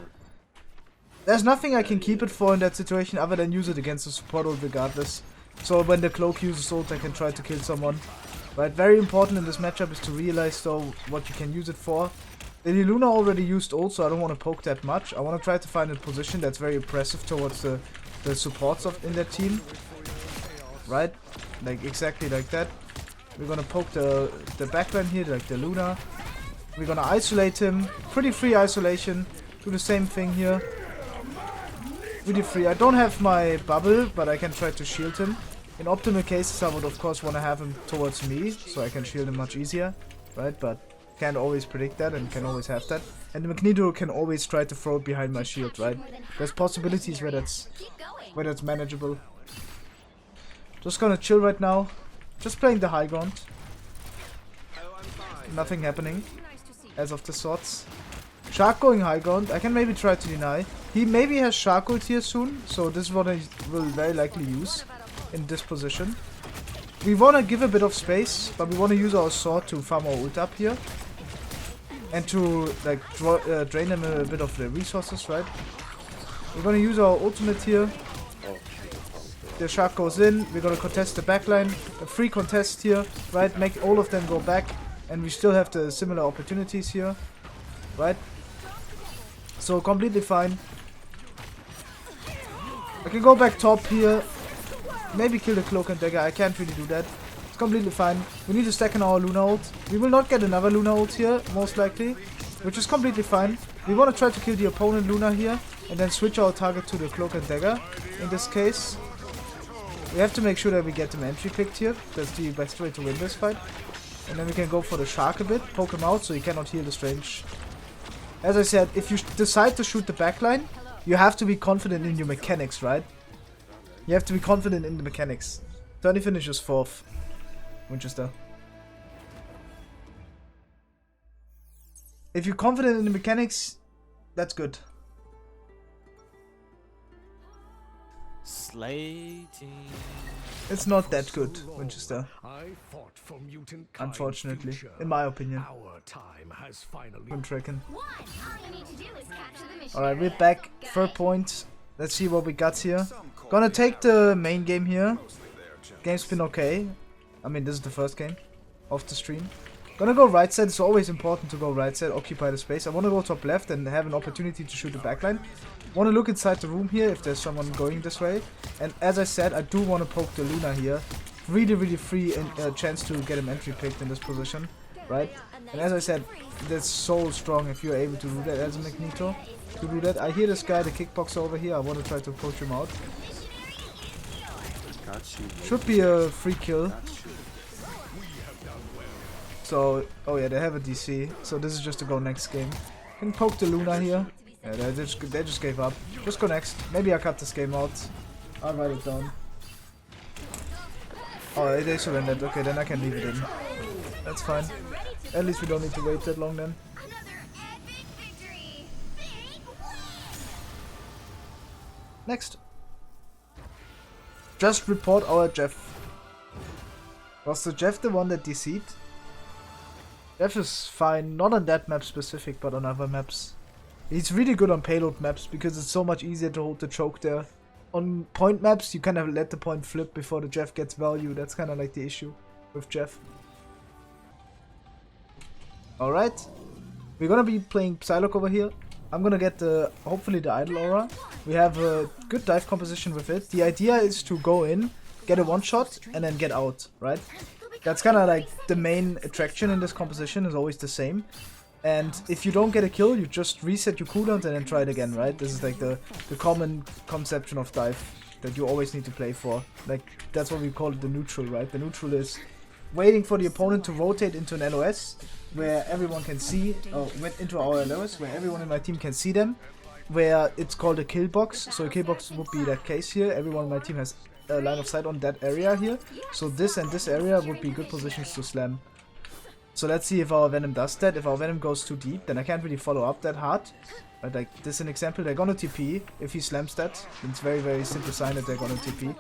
There's nothing I can keep it for in that situation other than use it against the support ult regardless. So when the Cloak uses ult, I can try to kill someone. Right, very important in this matchup is to realize though what you can use it for. The Luna already used ult, so I don't want to poke that much. I want to try to find a position that's very oppressive towards the supports in their team. Right? Like exactly like that. We're gonna poke the backline here, like the Luna. We're gonna isolate him. Pretty free isolation. Do the same thing here. Really free. I don't have my bubble, but I can try to shield him. In optimal cases, I would of course want to have him towards me, so I can shield him much easier. Right? But can't always predict that and can always have that. And the Magneto can always try to throw it behind my shield, right? There's possibilities where that's manageable. Just gonna chill right now. Just playing the high ground. Nothing happening as of the swords. Shark going high ground. I can maybe try to deny. He maybe has Shark ult here soon, so this is what I will very likely use in this position. We want to give a bit of space, but we want to use our sword to farm our ult up here. And to like drain them a bit of the resources, right? We're gonna use our ultimate here. The Shark goes in, we're gonna contest the backline. A free contest here, right? Make all of them go back. And we still have the similar opportunities here. Right? So completely fine. I can go back top here. Maybe kill the Cloak and Dagger. I can't really do that. It's completely fine. We need to stack on our Luna ult. We will not get another Luna ult here, most likely. Which is completely fine. We want to try to kill the opponent Luna here. And then switch our target to the Cloak and Dagger. In this case. We have to make sure that we get them entry picked here. That's the best way to win this fight. And then we can go for the Shark a bit. Poke him out so he cannot heal the Strange. As I said, if you decide to shoot the backline, you have to be confident in your mechanics, right? You have to be confident in the mechanics. 30 finishes 4th. Winchester. If you're confident in the mechanics, that's good. Slating. It's not that good, Winchester. Unfortunately, in my opinion. Alright, we're back. 3rd point. Let's see what we got here. Gonna take the main game here. Game's been okay. I mean, this is the first game of the stream. Gonna go right side. It's always important to go right side, occupy the space. I want to go top left and have an opportunity to shoot the backline. Want to look inside the room here if there's someone going this way. And as I said, I do want to poke the Luna here. Really free chance to get him entry picked in this position, right? And as I said, that's so strong if you're able to do that as a Magneto. To do that, I hear this guy, the kickboxer over here. I want to try to poach him out. Should be a free kill. So, oh yeah, they have a DC. So this is just to go next game. Can poke the Luna here. Yeah, they just gave up. Just go next. Maybe I cut this game out. I'll write it down. Oh, they surrendered. Okay, then I can leave it in. That's fine. At least we don't need to wait that long then. Next. Just report our Jeff. Was the Jeff the one that DC'd? Jeff is fine, not on that map specific, but on other maps. He's really good on payload maps because it's so much easier to hold the choke there. On point maps, you kind of let the point flip before the Jeff gets value. That's kind of like the issue with Jeff. Alright. We're gonna be playing Psylock over here. I'm gonna get hopefully the Idol Aura. We have a good dive composition with it. The idea is to go in, get a one-shot, and then get out, right? That's kind of like the main attraction in this composition is always the same. And if you don't get a kill, you just reset your cooldowns and then try it again, right? This is like the common conception of dive that you always need to play for. Like, that's what we call it the neutral, right? The neutral is waiting for the opponent to rotate into an LOS where everyone can see, went into our LOS where everyone in my team can see them, where it's called a kill box. So a kill box would be that case here. Everyone in my team has a line of sight on that area here. So this and this area would be good positions to slam. So let's see if our Venom does that. If our Venom goes too deep, then I can't really follow up that hard. But like this is an example, they're gonna TP. If he slams that, it's very simple sign that they're gonna TP.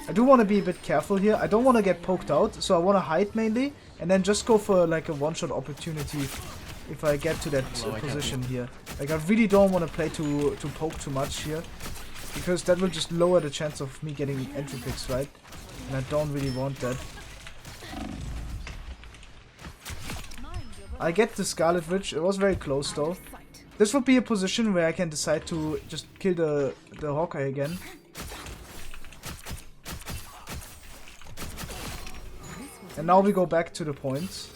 I do want to be a bit careful here. I don't want to get poked out, so I want to hide mainly. And then just go for like a one-shot opportunity if I get to that position here. Like I really don't want to play to poke too much here. Because that will just lower the chance of me getting entry picks, right? And I don't really want that. I get the Scarlet Witch. It was very close though. This would be a position where I can decide to just kill the Hawkeye again. And now we go back to the point.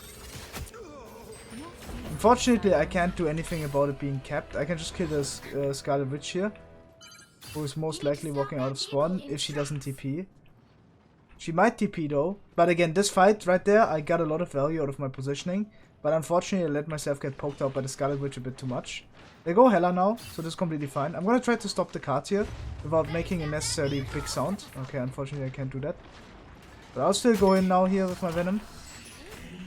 Unfortunately, I can't do anything about it being capped. I can just kill the Scarlet Witch here, who is most likely walking out of spawn if she doesn't TP. She might TP though. But again, this fight right there, I got a lot of value out of my positioning. But unfortunately, I let myself get poked out by the Scarlet Witch a bit too much. They go Hela now, so this is completely fine. I'm gonna try to stop the card here without making a necessarily big sound. Okay, unfortunately I can't do that. But I'll still go in now here with my Venom.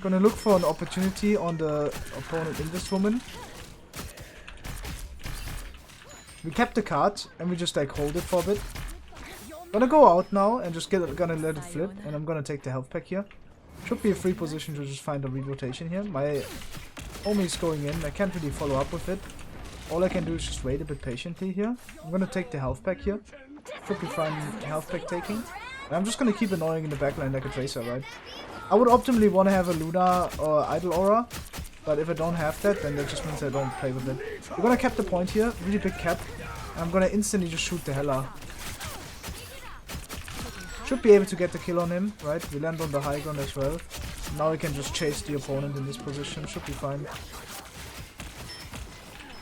Gonna look for an opportunity on the opponent in this woman. We kept the card and we just like hold it for a bit. Gonna go out now and just gonna let it flip, and I'm gonna take the health pack here. Should be a free position to just find a re-rotation here. My homie is going in, I can't really follow up with it. All I can do is just wait a bit patiently here. I'm gonna take the health pack here. Should be fine health pack taking. And I'm just gonna keep annoying in the backline like a tracer, right? I would optimally want to have a Luna or Idol Aura, but if I don't have that, then that just means I don't play with it. We're gonna cap the point here, really big cap. I'm gonna instantly just shoot the Hela. Should be able to get the kill on him, right? We land on the high ground as well. Now we can just chase the opponent in this position, should be fine.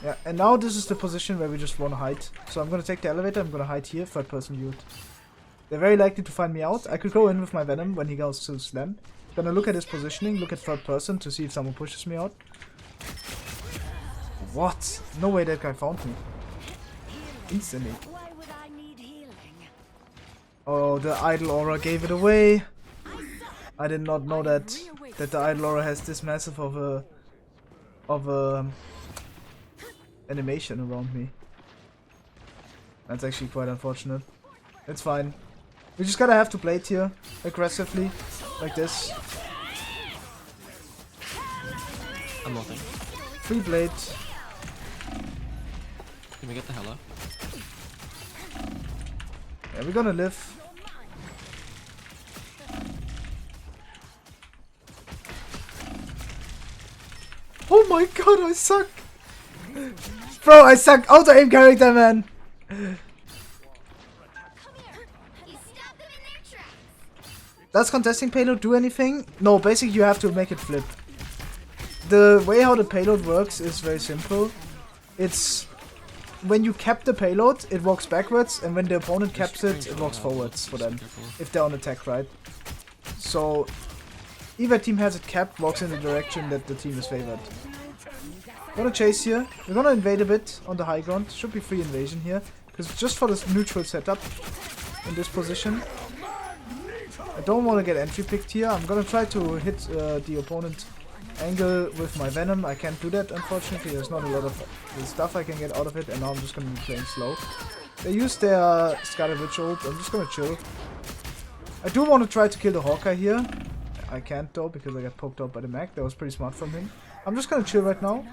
Yeah, and now this is the position where we just want to hide. So I'm gonna take the elevator, I'm gonna hide here, third person view. They're very likely to find me out. I could go in with my Venom when he goes to slam. Gonna look at his positioning, look at third person to see if someone pushes me out. What? No way that guy found me. Instantly. Oh, the Idol Aura gave it away. I did not know that the Idol Aura has this massive of a animation around me. That's actually quite unfortunate. It's fine. We just gotta have to play it here aggressively, like this. I'm nothing. Free blade. Can we get the Hela? Yeah, we're gonna live. my god, I suck! Bro, I suck! Auto-aim character, man! Does contesting payload do anything? No, basically you have to make it flip. The way how the payload works is very simple. It's when you cap the payload, it walks backwards, and when the opponent caps it, it walks forwards for them. If they're on attack, right? So, either team has it capped, walks in the direction that the team is favored. Gonna chase here. We're gonna invade a bit on the high ground. Should be free invasion here. Because just for this neutral setup in this position. I don't want to get entry picked here. I'm gonna try to hit the opponent angle with my Venom. I can't do that, unfortunately. There's not a lot of stuff I can get out of it, and now I'm just gonna be playing slow. They use their Scarlet Witch ult. I'm just gonna chill. I do want to try to kill the Hawkeye here. I can't though, because I got poked out by the Mag. That was pretty smart from him. I'm just gonna chill right now.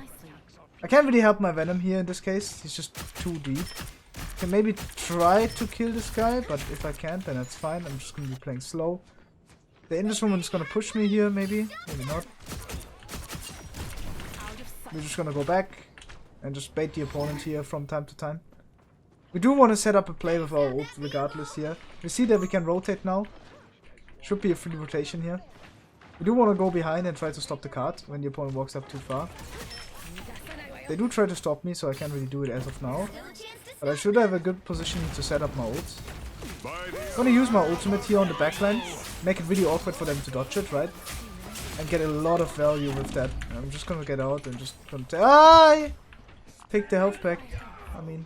I can't really help my Venom here in this case. He's just too deep. Can maybe try to kill this guy, but if I can't, then that's fine. I'm just gonna be playing slow. The Indus woman is gonna push me here, maybe. Maybe not. We're just gonna go back and just bait the opponent here from time to time. We do want to set up a play with our ult regardless here. We see that we can rotate now. Should be a free rotation here. We do want to go behind and try to stop the card when the opponent walks up too far. They do try to stop me, so I can't really do it as of now. But I should have a good position to set up my ult. I'm gonna use my ultimate here on the backline. Make it really awkward for them to dodge it, right? And get a lot of value with that. I'm just gonna get out and just pick the health pack. I mean,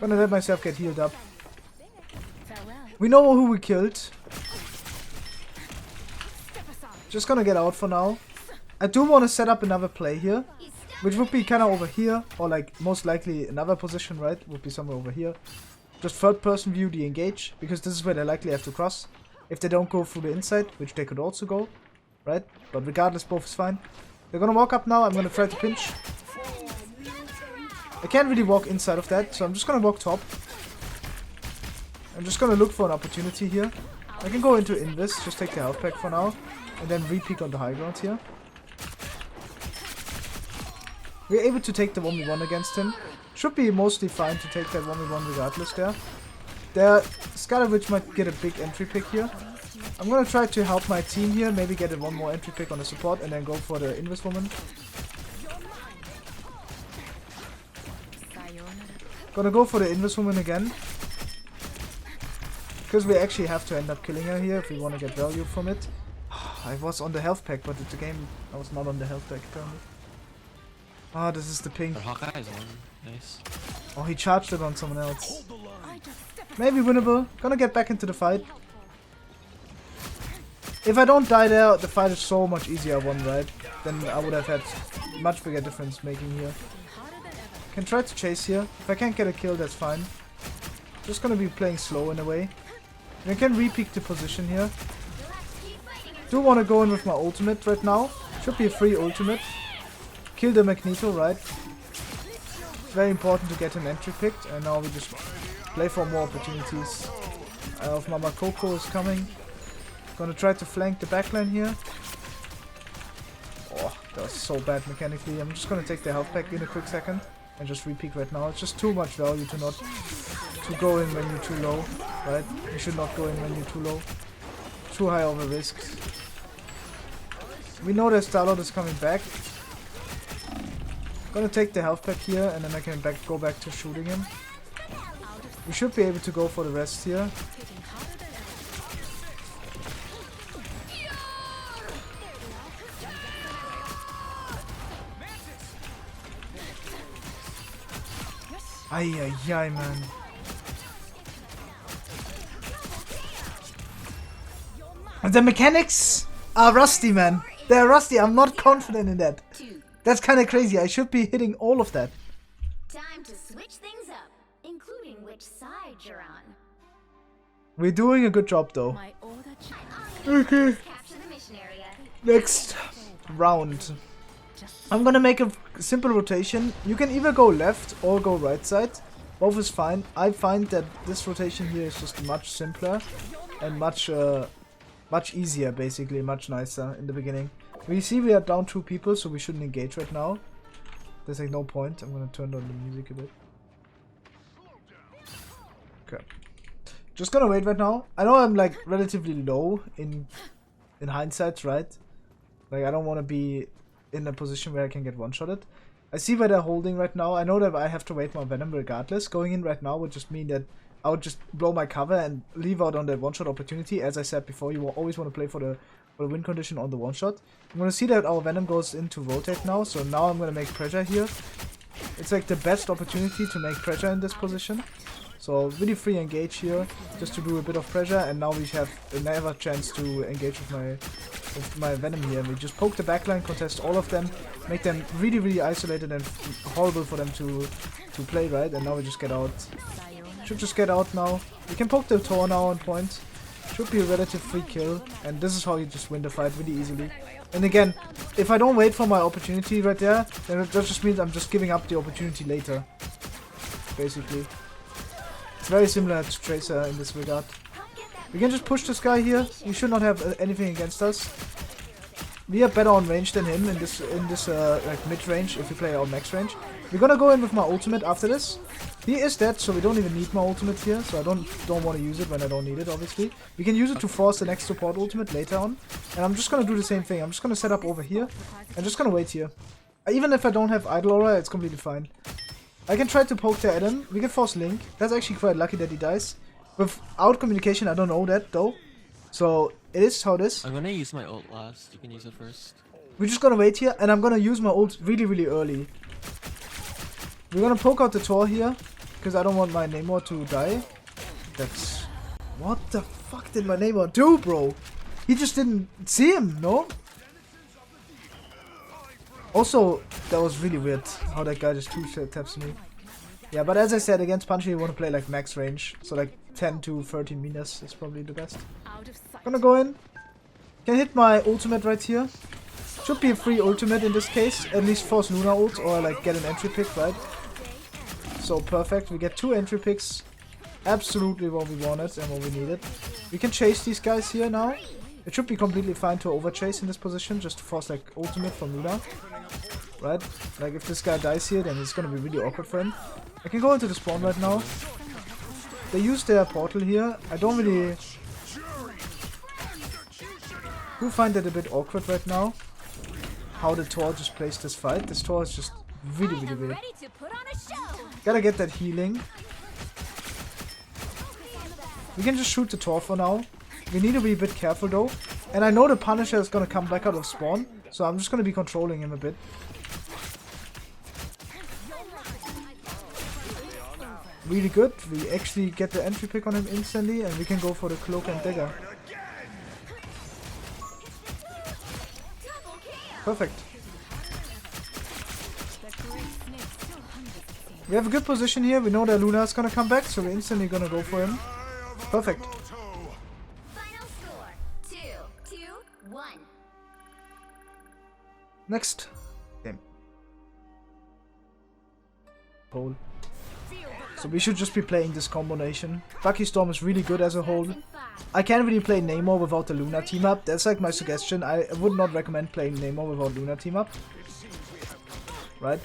gonna let myself get healed up. We know who we killed. Just gonna get out for now. I do want to set up another play here, which would be kind of over here, or like most likely another position, right? Would be somewhere over here. Just third person view the engage, because this is where they likely have to cross. If they don't go through the inside, which they could also go, right? But regardless, both is fine. They're gonna walk up now. I'm gonna try to pinch. I can't really walk inside of that, so I'm just gonna walk top. I'm just gonna look for an opportunity here. I can go into Invis, just take the health pack for now, and then re-peek on the high ground here. We're able to take the 1v1 against him. Should be mostly fine to take that 1v1 regardless there. Their Scarlet Witch might get a big entry pick here. I'm gonna try to help my team here, maybe get one more entry pick on the support and then go for the Invis woman. Gonna go for the Invis woman again. Because we actually have to end up killing her here if we want to get value from it. I was on the health pack, but at the game I was not on the health pack apparently. Ah, this is the ping. Hawkeye is one. Nice. Oh, he charged it on someone else. Maybe winnable. Gonna get back into the fight. If I don't die there, the fight is so much easier won, right? Then I would have had much bigger difference making here. Can try to chase here. If I can't get a kill, that's fine. Just gonna be playing slow in a way. And I can re-peek the position here. Do want to go in with my ultimate right now. Should be a free ultimate. Kill the Magneto, right? It's very important to get an entry picked, and now we just play for more opportunities. Of Mama Coco is coming. Gonna try to flank the backline here. Oh, that was so bad mechanically. I'm just gonna take the health pack in a quick second and just re-peek right now. It's just too much value to not go in when you're too low, right? You should not go in when you're too low. Too high of a risk. We know that Psylock is coming back. Gonna take the health pack here and then I can go back to shooting him. We should be able to go for the rest here. Ay, man. The mechanics are rusty, man. They're rusty. I'm not confident in that. That's kind of crazy. I should be hitting all of that. Time to switch things up, including which side you're on. We're doing a good job, though. Okay. Next round. I'm gonna make a simple rotation. You can either go left or go right side. Both is fine. I find that this rotation here is just much simpler and much easier, basically, much nicer in the beginning. We see we are down 2 people, so we shouldn't engage right now. There's like no point. I'm gonna turn down the music a bit. Okay. Just gonna wait right now. I know I'm like relatively low in hindsight, right? Like I don't want to be in a position where I can get one-shotted. I see where they're holding right now. I know that I have to wait my Venom regardless. Going in right now would just mean that I would just blow my cover and leave out on that one-shot opportunity. As I said before, you will always want to play for the win condition on the one-shot. I'm going to see that our Venom goes into rotate now, so now I'm going to make pressure here. It's like the best opportunity to make pressure in this position. So really free engage here, just to do a bit of pressure, and now we have another chance to engage with my Venom here. We just poke the backline, contest all of them, make them really, really isolated and horrible for them to play, right? And now we just get out. Should just get out now. We can poke the Tor now on point. Should be a relative free kill, and this is how you just win the fight really easily. And again, if I don't wait for my opportunity right there, then that just means I'm just giving up the opportunity later. Basically. It's very similar to Tracer in this regard. We can just push this guy here. He should not have anything against us. We are better on range than him in this like mid range if we play our max range. We're gonna go in with my ultimate after this. He is dead, so we don't even need my ultimate here, so I don't want to use it when I don't need it, obviously. We can use it to force the next support ultimate later on. And I'm just gonna do the same thing. I'm just gonna set up over here. I'm just gonna wait here. Even if I don't have Idol Aura, it's completely fine. I can try to poke the Adam. We can force Link. That's actually quite lucky that he dies. Without communication, I don't know that, though. So, it is how it is. I'm gonna use my ult last. You can use it first. We're just gonna wait here, and I'm gonna use my ult really, really early. We're gonna poke out the Tor here, because I don't want my Namor to die. That's... What the fuck did my Namor do, bro? He just didn't see him, no? Also, that was really weird, how that guy just two-taps me. Yeah, but as I said, against Punchy you want to play like max range, so like 10 to 13 meters is probably the best. Gonna go in. Can hit my ultimate right here. Should be a free ultimate in this case, at least force Luna ult or like get an entry pick, right? So perfect, we get 2 entry picks. Absolutely what we wanted and what we needed. We can chase these guys here now. It should be completely fine to overchase in this position, just to force like ultimate from Luna. Right? Like if this guy dies here, then it's gonna be really awkward for him. I can go into the spawn right now. They use their portal here. I don't really... do find that a bit awkward right now. How the Tor just plays this fight. This Tor is just really, really weird. Gotta get that healing. We can just shoot the Tor for now. We need to be a bit careful though. And I know the Punisher is gonna come back out of spawn, so I'm just gonna be controlling him a bit. Really good. We actually get the entry pick on him instantly, and we can go for the cloak and dagger. Perfect. We have a good position here. We know that Luna is gonna come back, so we're instantly gonna go for him. Perfect. Final score 2-2-1. Next game. Pole. So we should just be playing this combination. Bucky Storm is really good as a whole. I can't really play Namor without the Luna team up. That's like my suggestion. I would not recommend playing Namor without Luna team up. Right?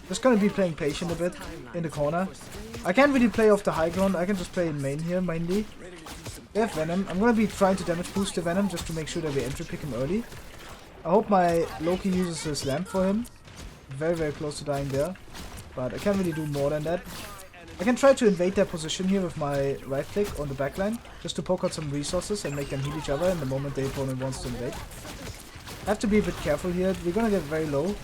Just gonna be playing patient a bit in the corner. I can't really play off the high ground. I can just play in main here mainly. We have Venom. I'm gonna be trying to damage boost the Venom just to make sure that we entry pick him early. I hope my Loki uses his lamp for him. Very, very close to dying there. But I can't really do more than that. I can try to invade their position here with my right click on the backline, just to poke out some resources and make them heal each other in the moment the opponent wants to invade. I have to be a bit careful here. We're gonna get very low.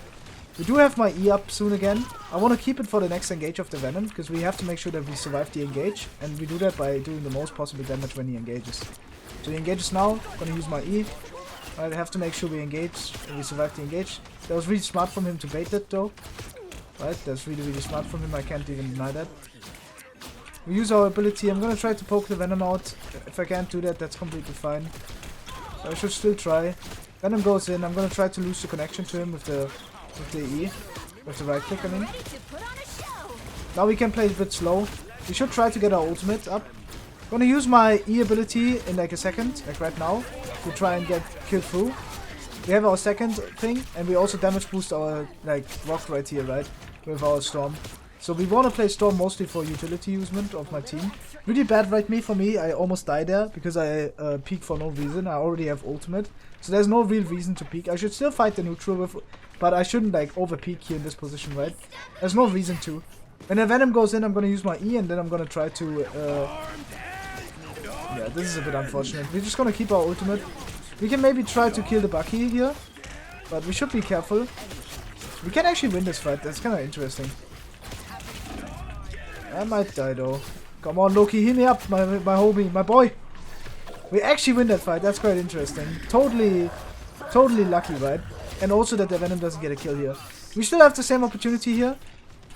We do have my E up soon again. I want to keep it for the next engage of the Venom, because we have to make sure that we survive the engage, and we do that by doing the most possible damage when he engages. So he engages now. I'm gonna use my E. I have to make sure we engage and we survive the engage. That was really smart from him to bait it though. Right, that's really, really smart from him, I can't even deny that. We use our ability. I'm gonna try to poke the Venom out. If I can't do that, that's completely fine. So I should still try. Venom goes in. I'm gonna try to lose the connection to him with the E. With the right click, I mean. Now we can play a bit slow. We should try to get our ultimate up. I'm gonna use my E ability in like a second, like right now, to try and get killed through. We have our second thing, and we also damage boost our like rock right here, right? With our storm. So we want to play storm mostly for utility usement of my team. Really bad right for me. I almost died there because I peek for no reason. I already have ultimate, so there's no real reason to peek. I should still fight the neutral with, but I shouldn't like over peek here in this position, right? There's no reason to. When the Venom goes in, I'm gonna use my E, and then I'm gonna try to. Yeah, this is a bit unfortunate. We're just gonna keep our ultimate. We can maybe try to kill the Bucky here, but we should be careful. We can actually win this fight. That's kind of interesting. I might die though. Come on, Loki, heal me up, my homie, my boy. We actually win that fight. That's quite interesting. Totally lucky, right? And also that the Venom doesn't get a kill here. We still have the same opportunity here.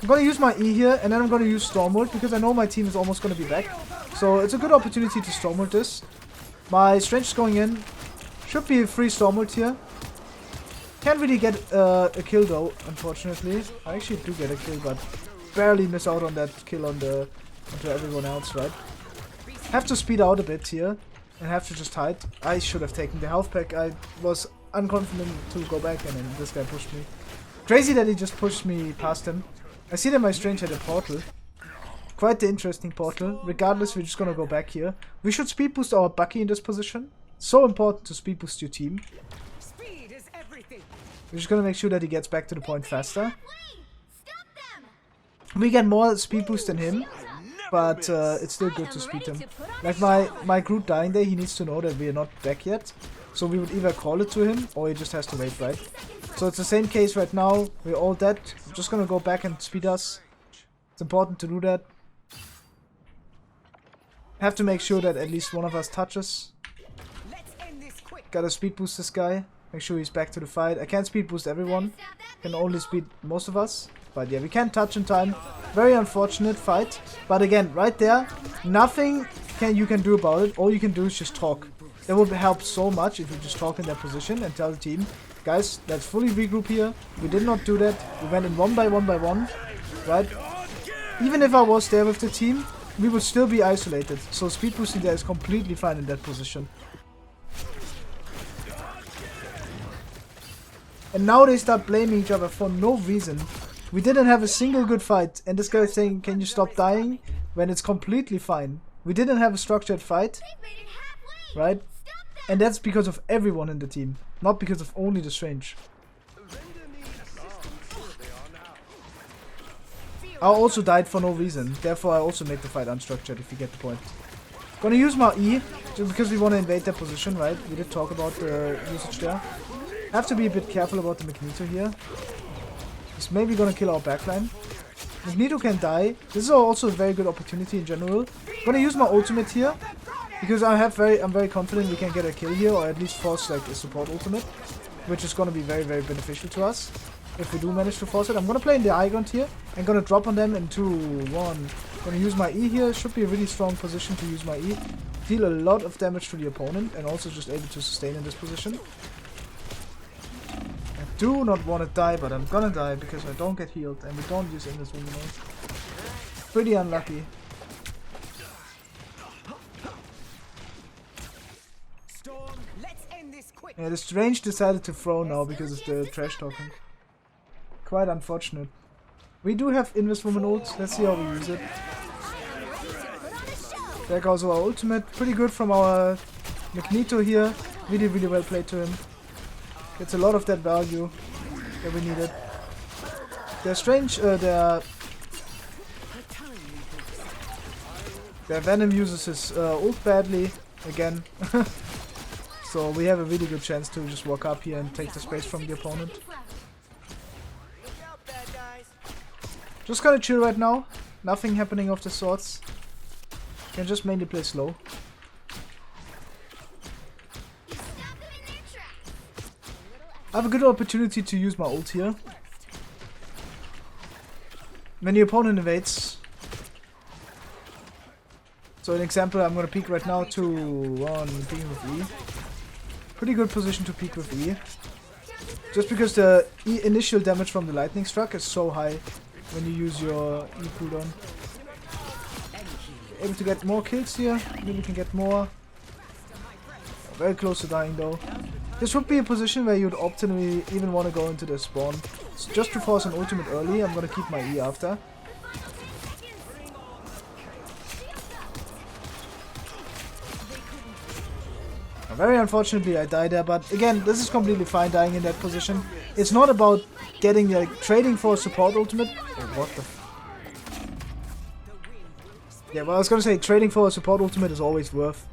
I'm gonna use my E here, and then I'm gonna use Stormwood because I know my team is almost gonna be back. So it's a good opportunity to Stormwood this. My Strange is going in. Should be a free Stormwood here. Can't really get a kill though, unfortunately. I actually do get a kill, but barely miss out on that kill onto everyone else, right? Have to speed out a bit here and have to just hide. I should have taken the health pack. I was unconfident to go back, and then this guy pushed me. Crazy that he just pushed me past him. I see that my Strange had a portal. Quite the interesting portal. Regardless, we're just gonna go back here. We should speed boost our Bucky in this position. So important to speed boost your team. Speed is everything. We're just gonna make sure that he gets back to the point faster. We get more speed boost than him, but it's still good to speed him. Like my Groot dying there, he needs to know that we are not back yet. So we would either call it to him, or he just has to wait, right? So it's the same case right now. We're all dead. I'm just gonna go back and speed us. It's important to do that. Have to make sure that at least one of us touches. Gotta speed boost this guy. Make sure he's back to the fight. I can't speed boost everyone. Can only speed most of us. But yeah, we can't touch in time. Very unfortunate fight. But again, right there, nothing you can do about it. All you can do is just talk. That would help so much if you just talk in that position and tell the team, guys, let's fully regroup here. We did not do that. We went in one by one, right? Even if I was there with the team, we would still be isolated. So speed boosting there is completely fine in that position. And now they start blaming each other for no reason. We didn't have a single good fight, and this guy is saying, can you stop dying? When it's completely fine. We didn't have a structured fight, right? And that's because of everyone in the team, not because of only the Strange. I also died for no reason, therefore I also made the fight unstructured, if you get the point. Gonna use my E, just because we want to invade their position, right? We did talk about the usage there. Have to be a bit careful about the Magneto here. He's maybe gonna kill our backline. Magneto can die. This is also a very good opportunity in general. Gonna use my ultimate here, because I'm very confident we can get a kill here, or at least force like a support ultimate, which is gonna be very beneficial to us if we do manage to force it. I'm gonna play in the high ground here and gonna drop on them in 2, 1. Gonna use my E here. Should be a really strong position to use my E. Deal a lot of damage to the opponent and also just able to sustain in this position. I do not want to die, but I'm gonna die because I don't get healed and we don't use Invincible mode. Pretty unlucky. Yeah, the Strange decided to throw now because of the trash talking. Quite unfortunate. We do have Invincible ult. Let's see how we use it. There goes our ultimate. Pretty good from our Magneto here. Really well played to him. Gets a lot of that value that we needed. Their Strange, their Venom uses his ult badly again. So we have a really good chance to just walk up here and take the space from the opponent. Just gonna chill right now. Nothing happening of the sorts. Can just mainly play slow. I have a good opportunity to use my ult here. When the opponent invades. So an example, I'm gonna peek right now to 1, peeking with E. Pretty good position to peek with E. Just because the initial damage from the lightning struck is so high when you use your E cooldown. Able to get more kills here. Maybe we can get more. Very close to dying though. This would be a position where you'd optimally even want to go into the spawn. So just to force an ultimate early, I'm gonna keep my E after. Very unfortunately I died there, but again, this is completely fine dying in that position. It's not about getting like trading for a support ultimate. Oh, what the yeah, well I was gonna say trading for a support ultimate is always worth.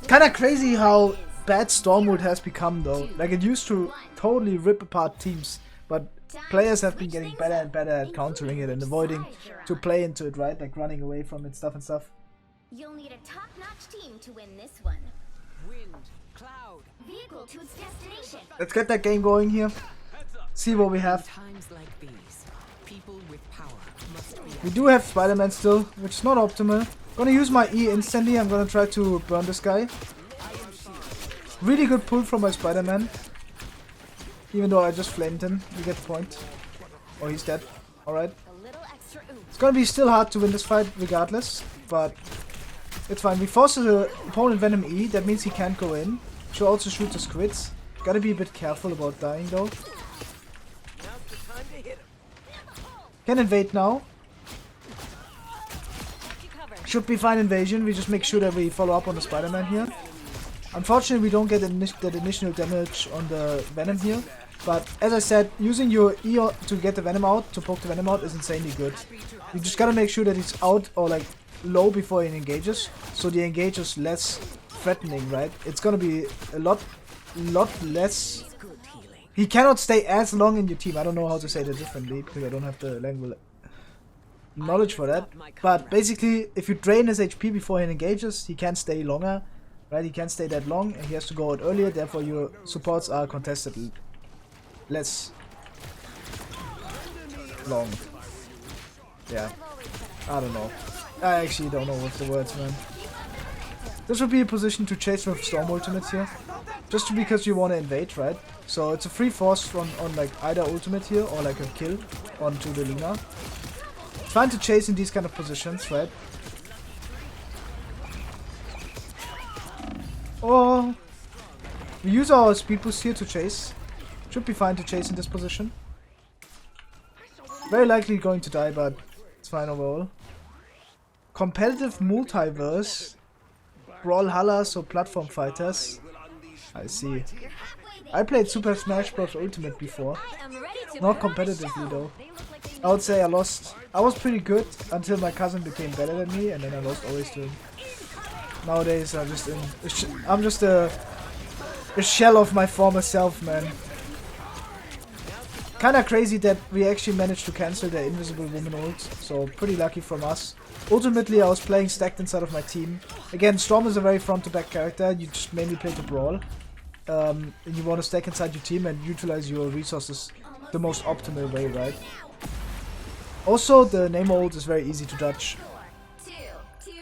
Kinda crazy how bad Stormwood has become though. Like it used to totally rip apart teams, but players have been getting better and better at countering it and avoiding to play into it, right? Like running away from it, stuff and stuff. You'll need a top-notch team to win this one. Wind, cloud, vehicle to its destination. Let's get that game going here. See what we have. Times like these, people with power must be We do have Spider-Man still, which is not optimal. Gonna use my E instantly. I'm gonna try to burn this guy. Really good pull from my Spider-Man. Even though I just flamed him. You get the point. Oh, he's dead. Alright. It's gonna be still hard to win this fight regardless, but it's fine. We force the opponent Venom E, that means he can't go in. Should also shoot the squids. Gotta be a bit careful about dying though. Can invade now. Should be fine invasion, we just make sure that we follow up on the Spider-Man here. Unfortunately we don't get that initial damage on the Venom here. But as I said, using your E to get the Venom out, to poke the Venom out is insanely good. You just gotta make sure that he's out or like low before he engages, so the engage is less threatening, right? It's gonna be a lot less. He cannot stay as long in your team. I don't know how to say that differently because I don't have the language knowledge for that. But basically, if you drain his HP before he engages, he can't stay longer, right? He can't stay that long, and he has to go out earlier. Therefore, your supports are contested less long. Yeah, I don't know. I actually don't know what's the words, man. This would be a position to chase with Storm Ultimates here. Just because you want to invade, right? So it's a free force on like either ultimate here or like a kill onto the Luna. It's fine to chase in these kind of positions, right? Or we use our speed boost here to chase. Should be fine to chase in this position. Very likely going to die, but it's fine overall. Competitive multiverse. Brawlhalla, so platform fighters. I see. I played Super Smash Bros. Ultimate before. Not competitively though. I would say I lost. I was pretty good until my cousin became better than me, and then I lost always to him. Nowadays I'm just a shell of my former self, man. Kinda crazy that we actually managed to cancel the Invisible Woman ult, so pretty lucky from us. Ultimately, I was playing stacked inside of my team. Again, Storm is a very front-to-back character. You just mainly play to brawl. And you want to stack inside your team and utilize your resources the most optimal way, right? Also, the Namor ult is very easy to dodge. 3, 2,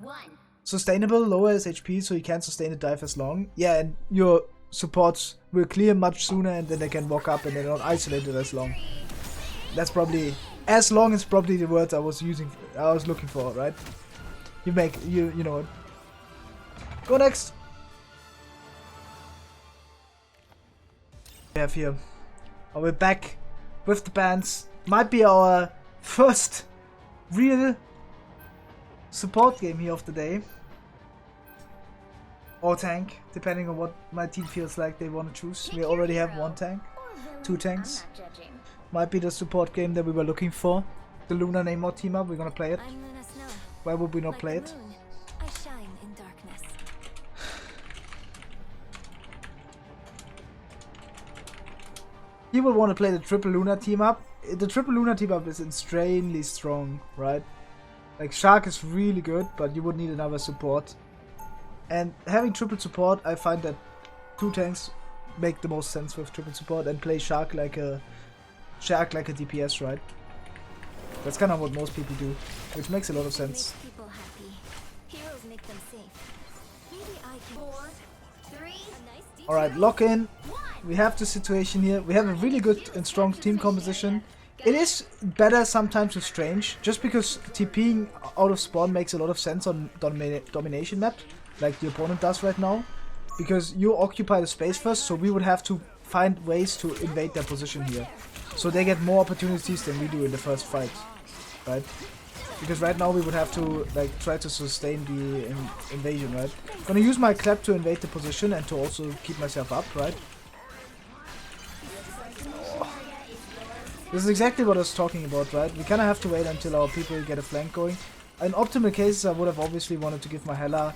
1. Sustainable, lower his HP, so he can't sustain a dive as long. Yeah, and your supports will clear much sooner, and then they can walk up and they're not isolated as long. That's probably... As long is probably the word I was looking for, right? You know it. Go next. We have here. Oh, we're back with the bands. Might be our first real support game here of the day. Or tank, depending on what my team feels like they want to choose. We already have one tank, 2 tanks. Might be the support game that we were looking for. The Luna Namor team up, we're gonna play it. Why would we not play it? I shine in darkness. He would want to play the triple Luna team up. The triple Luna team up is insanely strong, right? Like Shark is really good, but you would need another support. And having triple support, I find that 2 tanks make the most sense with triple support, and play Shark like a DPS, right? That's kind of what most people do, which makes a lot of sense. Alright, lock in. We have the situation here. We have a really good and strong team composition. It is better sometimes with Strange, just because TPing out of spawn makes a lot of sense on domination map, like the opponent does right now. because you occupy the space first, so we would have to find ways to invade their position here. So they get more opportunities than we do in the first fight, right? Because right now we would have to like try to sustain the invasion, right? Gonna use my clap to invade the position and to also keep myself up, right? This is exactly what I was talking about, right? We kinda have to wait until our people get a flank going. In optimal cases, I would have obviously wanted to give my Hela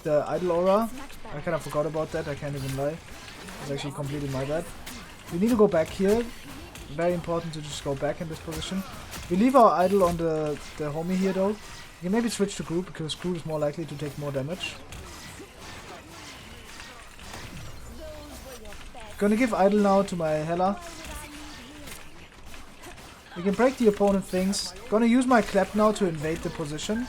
the idle aura. I kinda forgot about that, I can't even lie. It's actually completely my bad. We need to go back here. Very important to just go back in this position. We leave our idol on the homie here though. We can maybe switch to Groot because Groot is more likely to take more damage. Gonna give idol now to my Hela. We can break the opponent things. Gonna use my clap now to invade the position.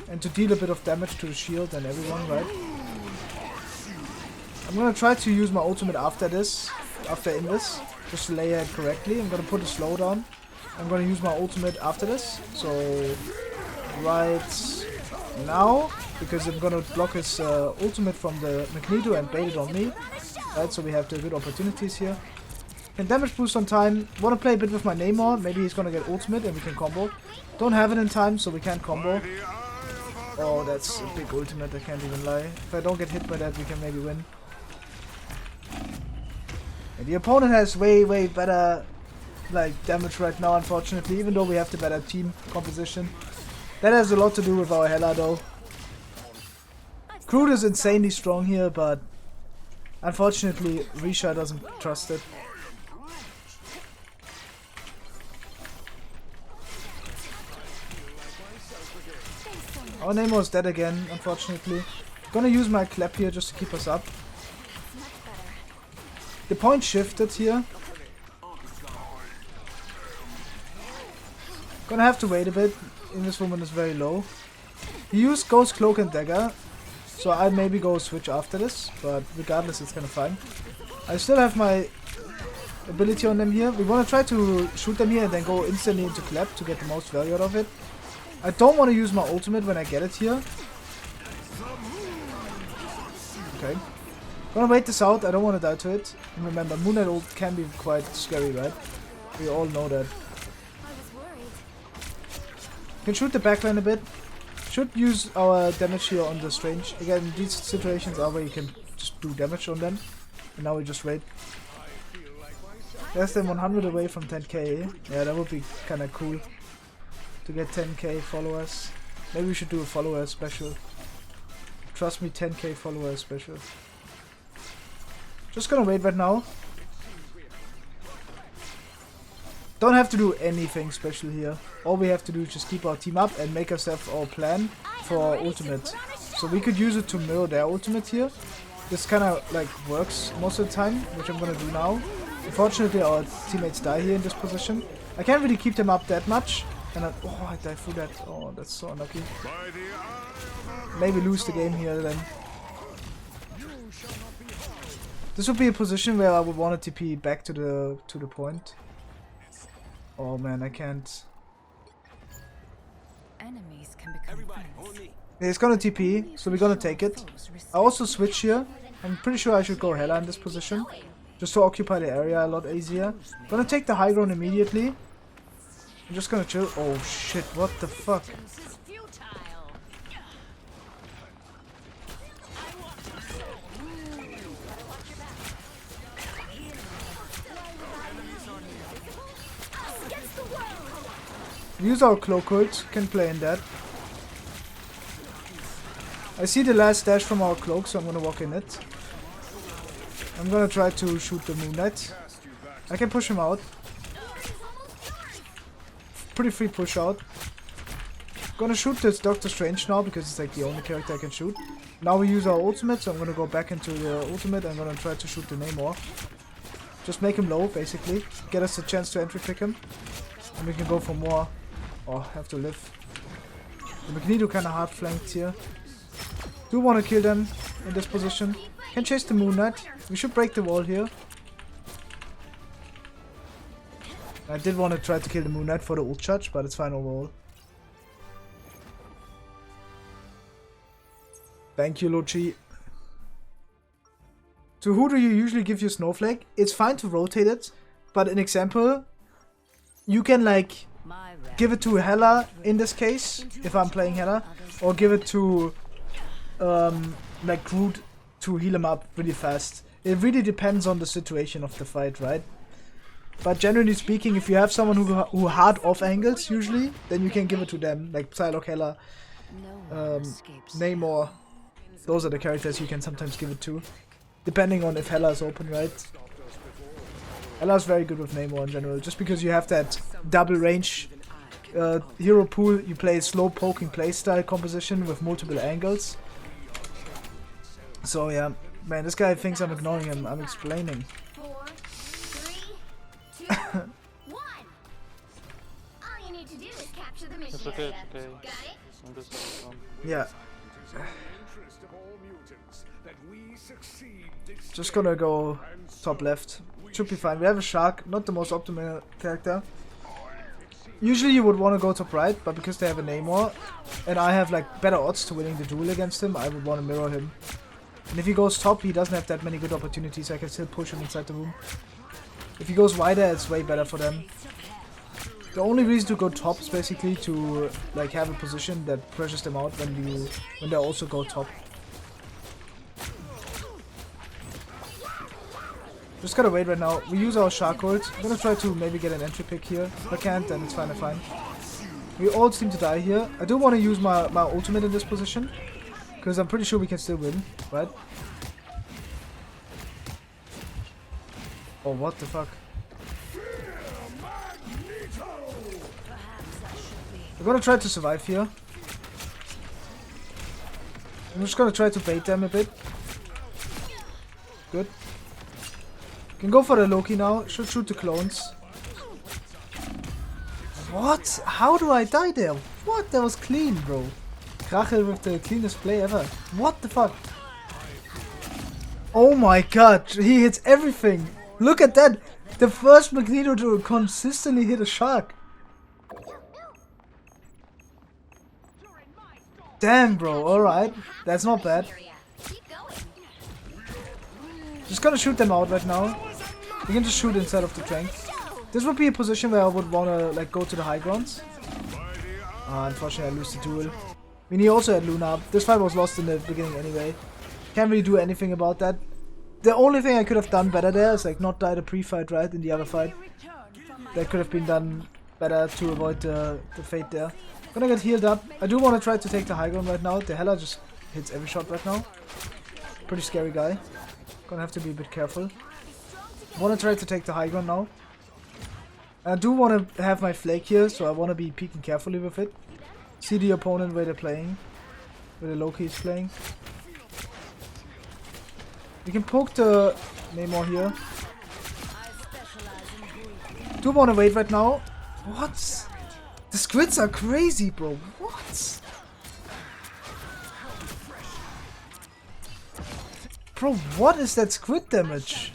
And to deal a bit of damage to the shield and everyone, right? I'm gonna try to use my ultimate after this. After in this, just to layer it correctly. I'm gonna put a slowdown. I'm gonna use my ultimate after this. So right now, because I'm gonna block his ultimate from the Magneto and bait it on me. Right, so we have the good opportunities here. Can damage boost on time. Wanna play a bit with my Namor. Maybe he's gonna get ultimate and we can combo. Don't have it in time, so we can't combo. Oh, that's a big ultimate, I can't even lie. If I don't get hit by that, we can maybe win. And the opponent has way better like damage right now, unfortunately, even though we have the better team composition. That has a lot to do with our Hela though. Groot is insanely strong here, but unfortunately Risha doesn't trust it. Our Namor is dead again, unfortunately. Gonna use my clap here just to keep us up. The point shifted here. Gonna have to wait a bit. This woman is very low. He used Ghost Cloak and Dagger, so I maybe go switch after this, but regardless it's kinda fine. I still have my ability on them here. We wanna try to shoot them here and then go instantly into clap to get the most value out of it. I don't wanna use my ultimate when I get it here. Okay. Gonna wait this out, I don't want to die to it. And remember, Moonlight ult can be quite scary, right? We all know that. Can shoot the backline a bit. Should use our damage here on the Strange. Again, these situations are where you can just do damage on them. And now we just wait. Less than 100 away from 10k. Yeah, that would be kinda cool. To get 10k followers. Maybe we should do a follower special. Trust me, 10k follower special. Just gonna wait right now. Don't have to do anything special here. All we have to do is just keep our team up and make ourselves our plan for our ultimate. So we could use it to mirror their ultimate here. This kinda like works most of the time, which I'm gonna do now. Unfortunately our teammates die here in this position. I can't really keep them up that much. And oh, I died through that. Oh, that's so unlucky. Maybe lose the game here then. This would be a position where I would want to TP back to the point. Oh man, I can't. Enemies can become friends. Yeah, it's gonna TP, so we're gonna take it. I also switch here. I'm pretty sure I should go Hela in this position, just to occupy the area a lot easier. Gonna take the high ground immediately. I'm just gonna chill. Oh shit, what the fuck? Use our cloak ult, can play in that. I see the last dash from our cloak, so I'm gonna walk in it. I'm gonna try to shoot the Moon Knight. I can push him out. Pretty free push out. Gonna shoot this Doctor Strange now because it's like the only character I can shoot. Now we use our ultimate, so I'm gonna go back into the ultimate and I'm gonna try to shoot the Namor. Just make him low, basically. Get us a chance to entry pick him. And we can go for more. Oh, have to live. The Magneto kinda hard flanked here. Do wanna kill them in this position. Can chase the Moon Knight. We should break the wall here. I did want to try to kill the Moon Knight for the ult charge, but it's fine overall. Thank you, Luchi. So who do you usually give your Snowflake? It's fine to rotate it, but an example, you can like give it to Hela in this case, if I'm playing Hela, or give it to like Groot to heal him up really fast. It really depends on the situation of the fight, right? But generally speaking, if you have someone who hard off angles usually, then you can give it to them, like Psylock, Hela, Namor. Those are the characters you can sometimes give it to, depending on if Hela is open, right? Hela is very good with Namor in general, just because you have that double range hero pool. You play slow poking playstyle composition with multiple angles. So yeah, man, this guy thinks I'm ignoring him. I'm explaining. 4, 3, 2, 1. All you need to do is capture the mission It's okay, area. it's okay. Got it? I'm just having fun. Yeah. Just gonna go top left. Should be fine. We have a shark, not the most optimal character. Usually you would want to go top right, but because they have a Namor, and I have like better odds to winning the duel against him, I would want to mirror him. And if he goes top, he doesn't have that many good opportunities. I can still push him inside the room. If he goes wider, it's way better for them. The only reason to go top is basically to like have a position that pressures them out when they also go top. Just gotta wait right now. We use our shark ult. I'm gonna try to maybe get an entry pick here. If I can't, then it's fine, I'm fine. We all seem to die here. I do want to use my ultimate in this position, because I'm pretty sure we can still win, right? Oh, what the fuck? We're gonna try to survive here. I'm just gonna try to bait them a bit. Good. Can go for the Loki now. Should shoot the clones. What? How do I die there? What? That was clean, bro. Rachel with the cleanest play ever. What the fuck? Oh my god. He hits everything. Look at that. The first Magneto to consistently hit a shark. Damn, bro. Alright. That's not bad. Just gonna shoot them out right now. We can just shoot instead of the tank. This would be a position where I would wanna like go to the high grounds. Unfortunately, I lose the duel. I mean, he also had Luna. This fight was lost in the beginning anyway. Can't really do anything about that. The only thing I could have done better there is like not die the pre-fight, right, in the other fight. That could have been done better to avoid the fate there. Gonna get healed up. I do want to try to take the high ground right now. The Hela just hits every shot right now. Pretty scary guy. Gonna have to be a bit careful. Wanna try to take the high ground now. I do want to have my flake here, so I want to be peeking carefully with it. See the opponent where they're playing. Where the Loki is playing. We can poke the Namor here. Do want to wait right now. What? The squids are crazy, bro. What? Bro, what is that squid damage?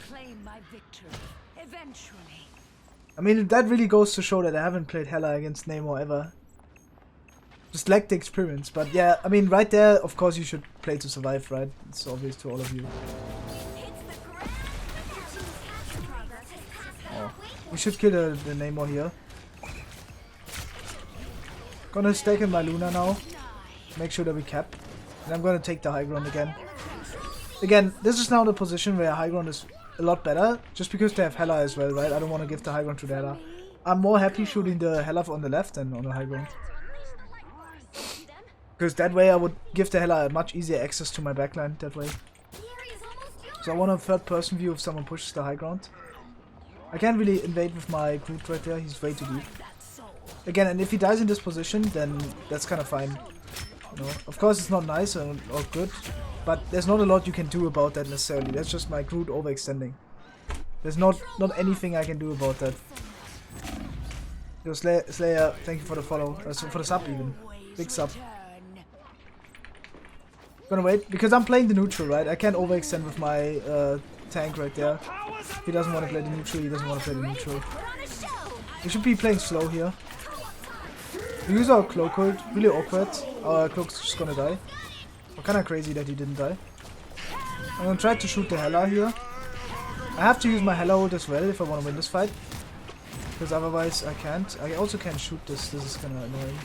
I mean, that really goes to show that I haven't played Hela against Namor ever. Just lack the experience. But yeah, I mean, right there, of course you should play to survive, right? It's obvious to all of you. Oh, we should kill the Namor here. Gonna stack in my Luna now. Make sure that we cap. And I'm gonna take the high ground again. Again, this is now the position where high ground is a lot better, just because they have Hela as well, right? I don't want to give the high ground to the Hela. I'm more happy shooting the Hela on the left than on the high ground. Because that way I would give the Hela a much easier access to my backline that way. So I want a third person view if someone pushes the high ground. I can't really invade with my Groot right there, he's way too deep. Again, and if he dies in this position, then that's kind of fine. You know, of course it's not nice or good, but there's not a lot you can do about that necessarily. That's just my Groot overextending. There's not anything I can do about that. Yo, Slayer, thank you for the follow. For the sub even. Big sub. Gonna wait, because I'm playing the neutral, right? I can't overextend with my tank right there. If he doesn't want to play the neutral, he doesn't want to play the neutral. We should be playing slow here. We use our cloak ult, really awkward. Our cloak's just gonna die. Kinda crazy that he didn't die. I'm gonna try to shoot the Hela here. I have to use my Hela ult as well if I want to win this fight. Because otherwise I can't. I also can't shoot this. This is kinda annoying.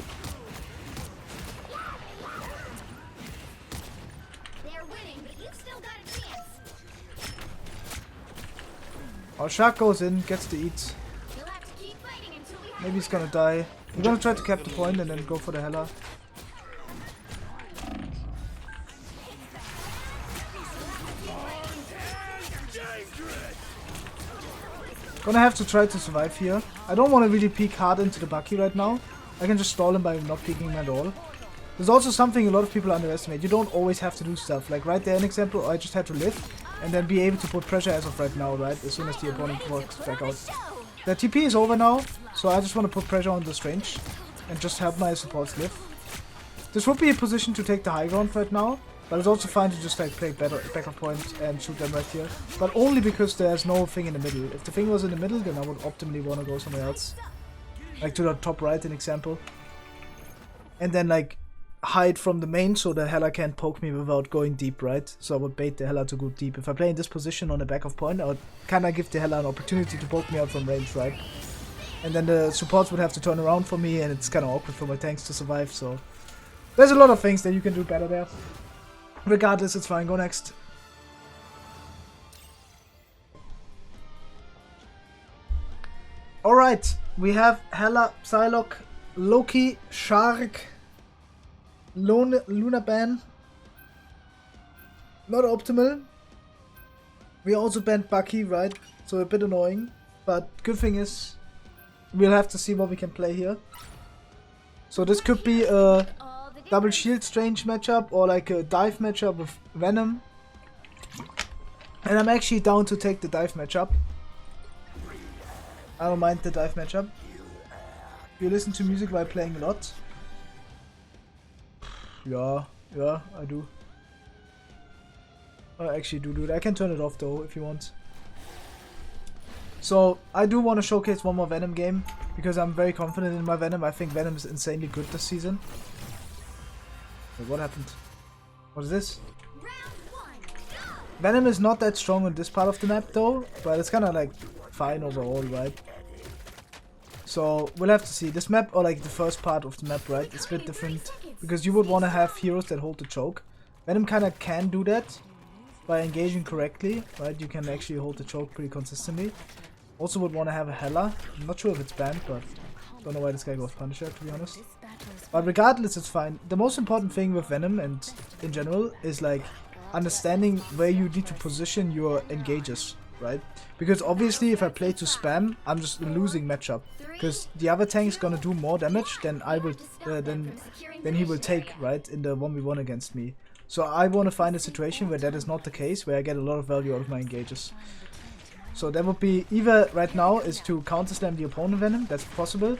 Our shark goes in, gets to eat. Maybe he's gonna die. I'm gonna try to cap the point and then go for the Hela. Gonna have to try to survive here. I don't want to really peek hard into the Bucky right now. I can just stall him by not peeking him at all. There's also something a lot of people underestimate. You don't always have to do stuff. Like right there, an example, I just had to live and then be able to put pressure as of right now, right? As soon as the opponent walks back out. The TP is over now, so I just want to put pressure on the Strange and just help my supports live. This would be a position to take the high ground right now, but it's also fine to just like play back of point and shoot them right here. But only because there's no thing in the middle. If the thing was in the middle, then I would optimally want to go somewhere else. Like to the top right, an example. And then like hide from the main so the Hela can't poke me without going deep, right? So I would bait the Hela to go deep. If I play in this position on the back of point, I would kinda give the Hela an opportunity to poke me out from range, right? And then the supports would have to turn around for me and it's kinda awkward for my tanks to survive, so... There's a lot of things that you can do better there. Regardless, it's fine. Go next. Alright, we have Hela, Psylock, Loki, Shark, Luna ban. Not optimal. We also banned Bucky, right? So a bit annoying. But good thing is, we'll have to see what we can play here. So this could be a double shield Strange matchup or like a dive matchup with Venom. And I'm actually down to take the dive matchup. I don't mind the dive matchup. You listen to music while playing a lot. Yeah, I do. I actually do it. I can turn it off though if you want. So I do want to showcase one more Venom game because I'm very confident in my Venom. I think Venom is insanely good this season. Wait, what happened? What is this? Venom is not that strong on this part of the map though, but it's kind of like fine overall, right? So we'll have to see. This map, or like the first part of the map, right? It's a bit different because you would want to have heroes that hold the choke. Venom kind of can do that by engaging correctly, right? You can actually hold the choke pretty consistently. Also would want to have a Hela. I'm not sure if it's banned, but don't know why this guy goes Punisher, to be honest. But regardless, it's fine. The most important thing with Venom and in general is like understanding where you need to position your engages, right? Because obviously if I play to spam, I'm just losing matchup. Because the other tank is gonna do more damage than I will, than he will take, right, in the 1v1 against me. So I want to find a situation where that is not the case, where I get a lot of value out of my engages. So that would be either right now is to counter slam the opponent Venom, that's possible.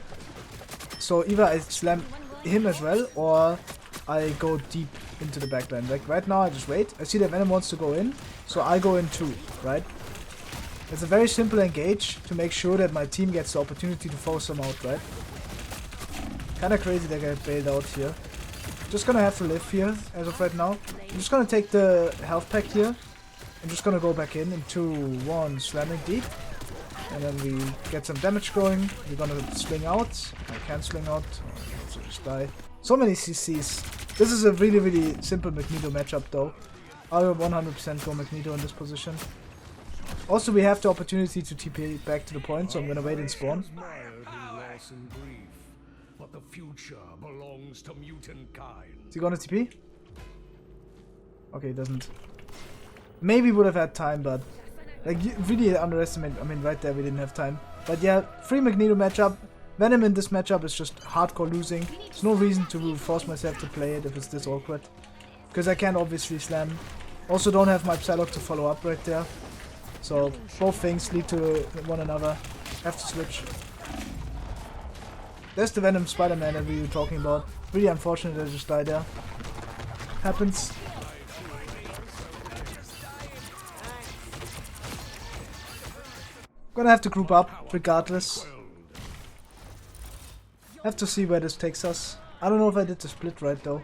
So either I slam him as well, or I go deep into the backline. Like right now I just wait, I see that Venom wants to go in, so I go in too, right? It's a very simple engage to make sure that my team gets the opportunity to force them out, right? Kinda crazy that I get bailed out here. Just gonna have to live here as of right now. I'm just gonna take the health pack here. I'm just gonna go back in 2, 1, slamming deep. And then we get some damage going. We're gonna swing out. I can't swing out, so just die. So many CCs. This is a really, really simple Magneto matchup though. I will 100% go Magneto in this position. Also, we have the opportunity to TP back to the point, so I'm gonna wait and spawn. But the future belongs to mutant kind. Is he gonna TP? Okay, he doesn't. Maybe would have had time, but like you really underestimate. I mean, right there we didn't have time. But yeah, free Magneto matchup. Venom in this matchup is just hardcore losing. There's no reason to force myself to play it if it's this awkward, because I can't obviously slam. Also, don't have my Psylock to follow up right there. So both things lead to one another. Have to switch. There's the Venom Spider-Man that we were talking about. Really unfortunate that I just died there. Happens. Gonna have to group up regardless. Have to see where this takes us. I don't know if I did the split right though.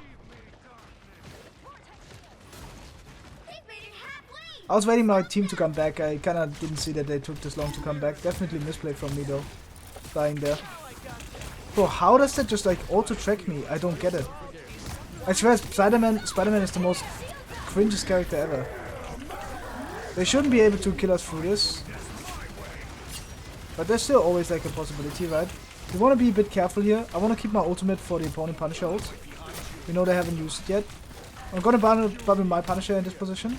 I was waiting my team to come back. I kinda didn't see that they took this long to come back. Definitely misplay from me though. Dying there. Bro, how does that just like auto-track me? I don't get it. I swear Spider-Man is the most cringiest character ever. They shouldn't be able to kill us through this. But there's still always like a possibility, right? We want to be a bit careful here. I want to keep my ultimate for the opponent Punisher ult. We know they haven't used it yet. I'm gonna bubble my Punisher in this position.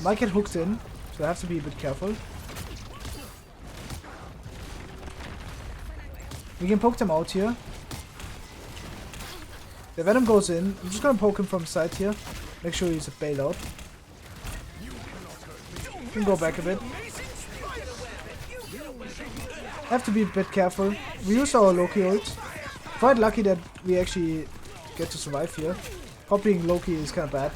Might get hooked in, so I have to be a bit careful. We can poke them out here. The Venom goes in. I'm just gonna poke him from the side here. Make sure he's a bailout. Can go back a bit. Have to be a bit careful. We use our Loki ult. Quite lucky that we actually get to survive here. Copying Loki is kind of bad.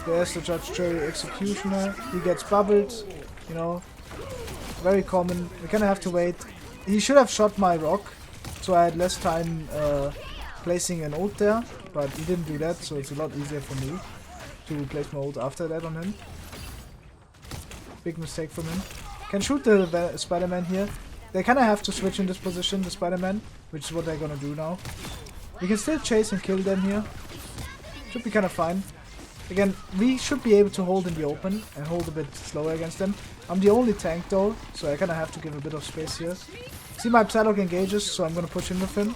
There's the Judge Jury Executioner. He gets bubbled, you know. Very common. We kind of have to wait. He should have shot my rock, so I had less time placing an ult there, but he didn't do that, so it's a lot easier for me to place my ult after that on him. Big mistake from him. Can shoot the Spider-Man here. They kind of have to switch in this position, the Spider-Man, which is what they're gonna do now. We can still chase and kill them here. Should be kind of fine. Again, we should be able to hold in the open and hold a bit slower against them. I'm the only tank though, so I kind of have to give a bit of space here. See my Psylock engages, so I'm gonna push in with him.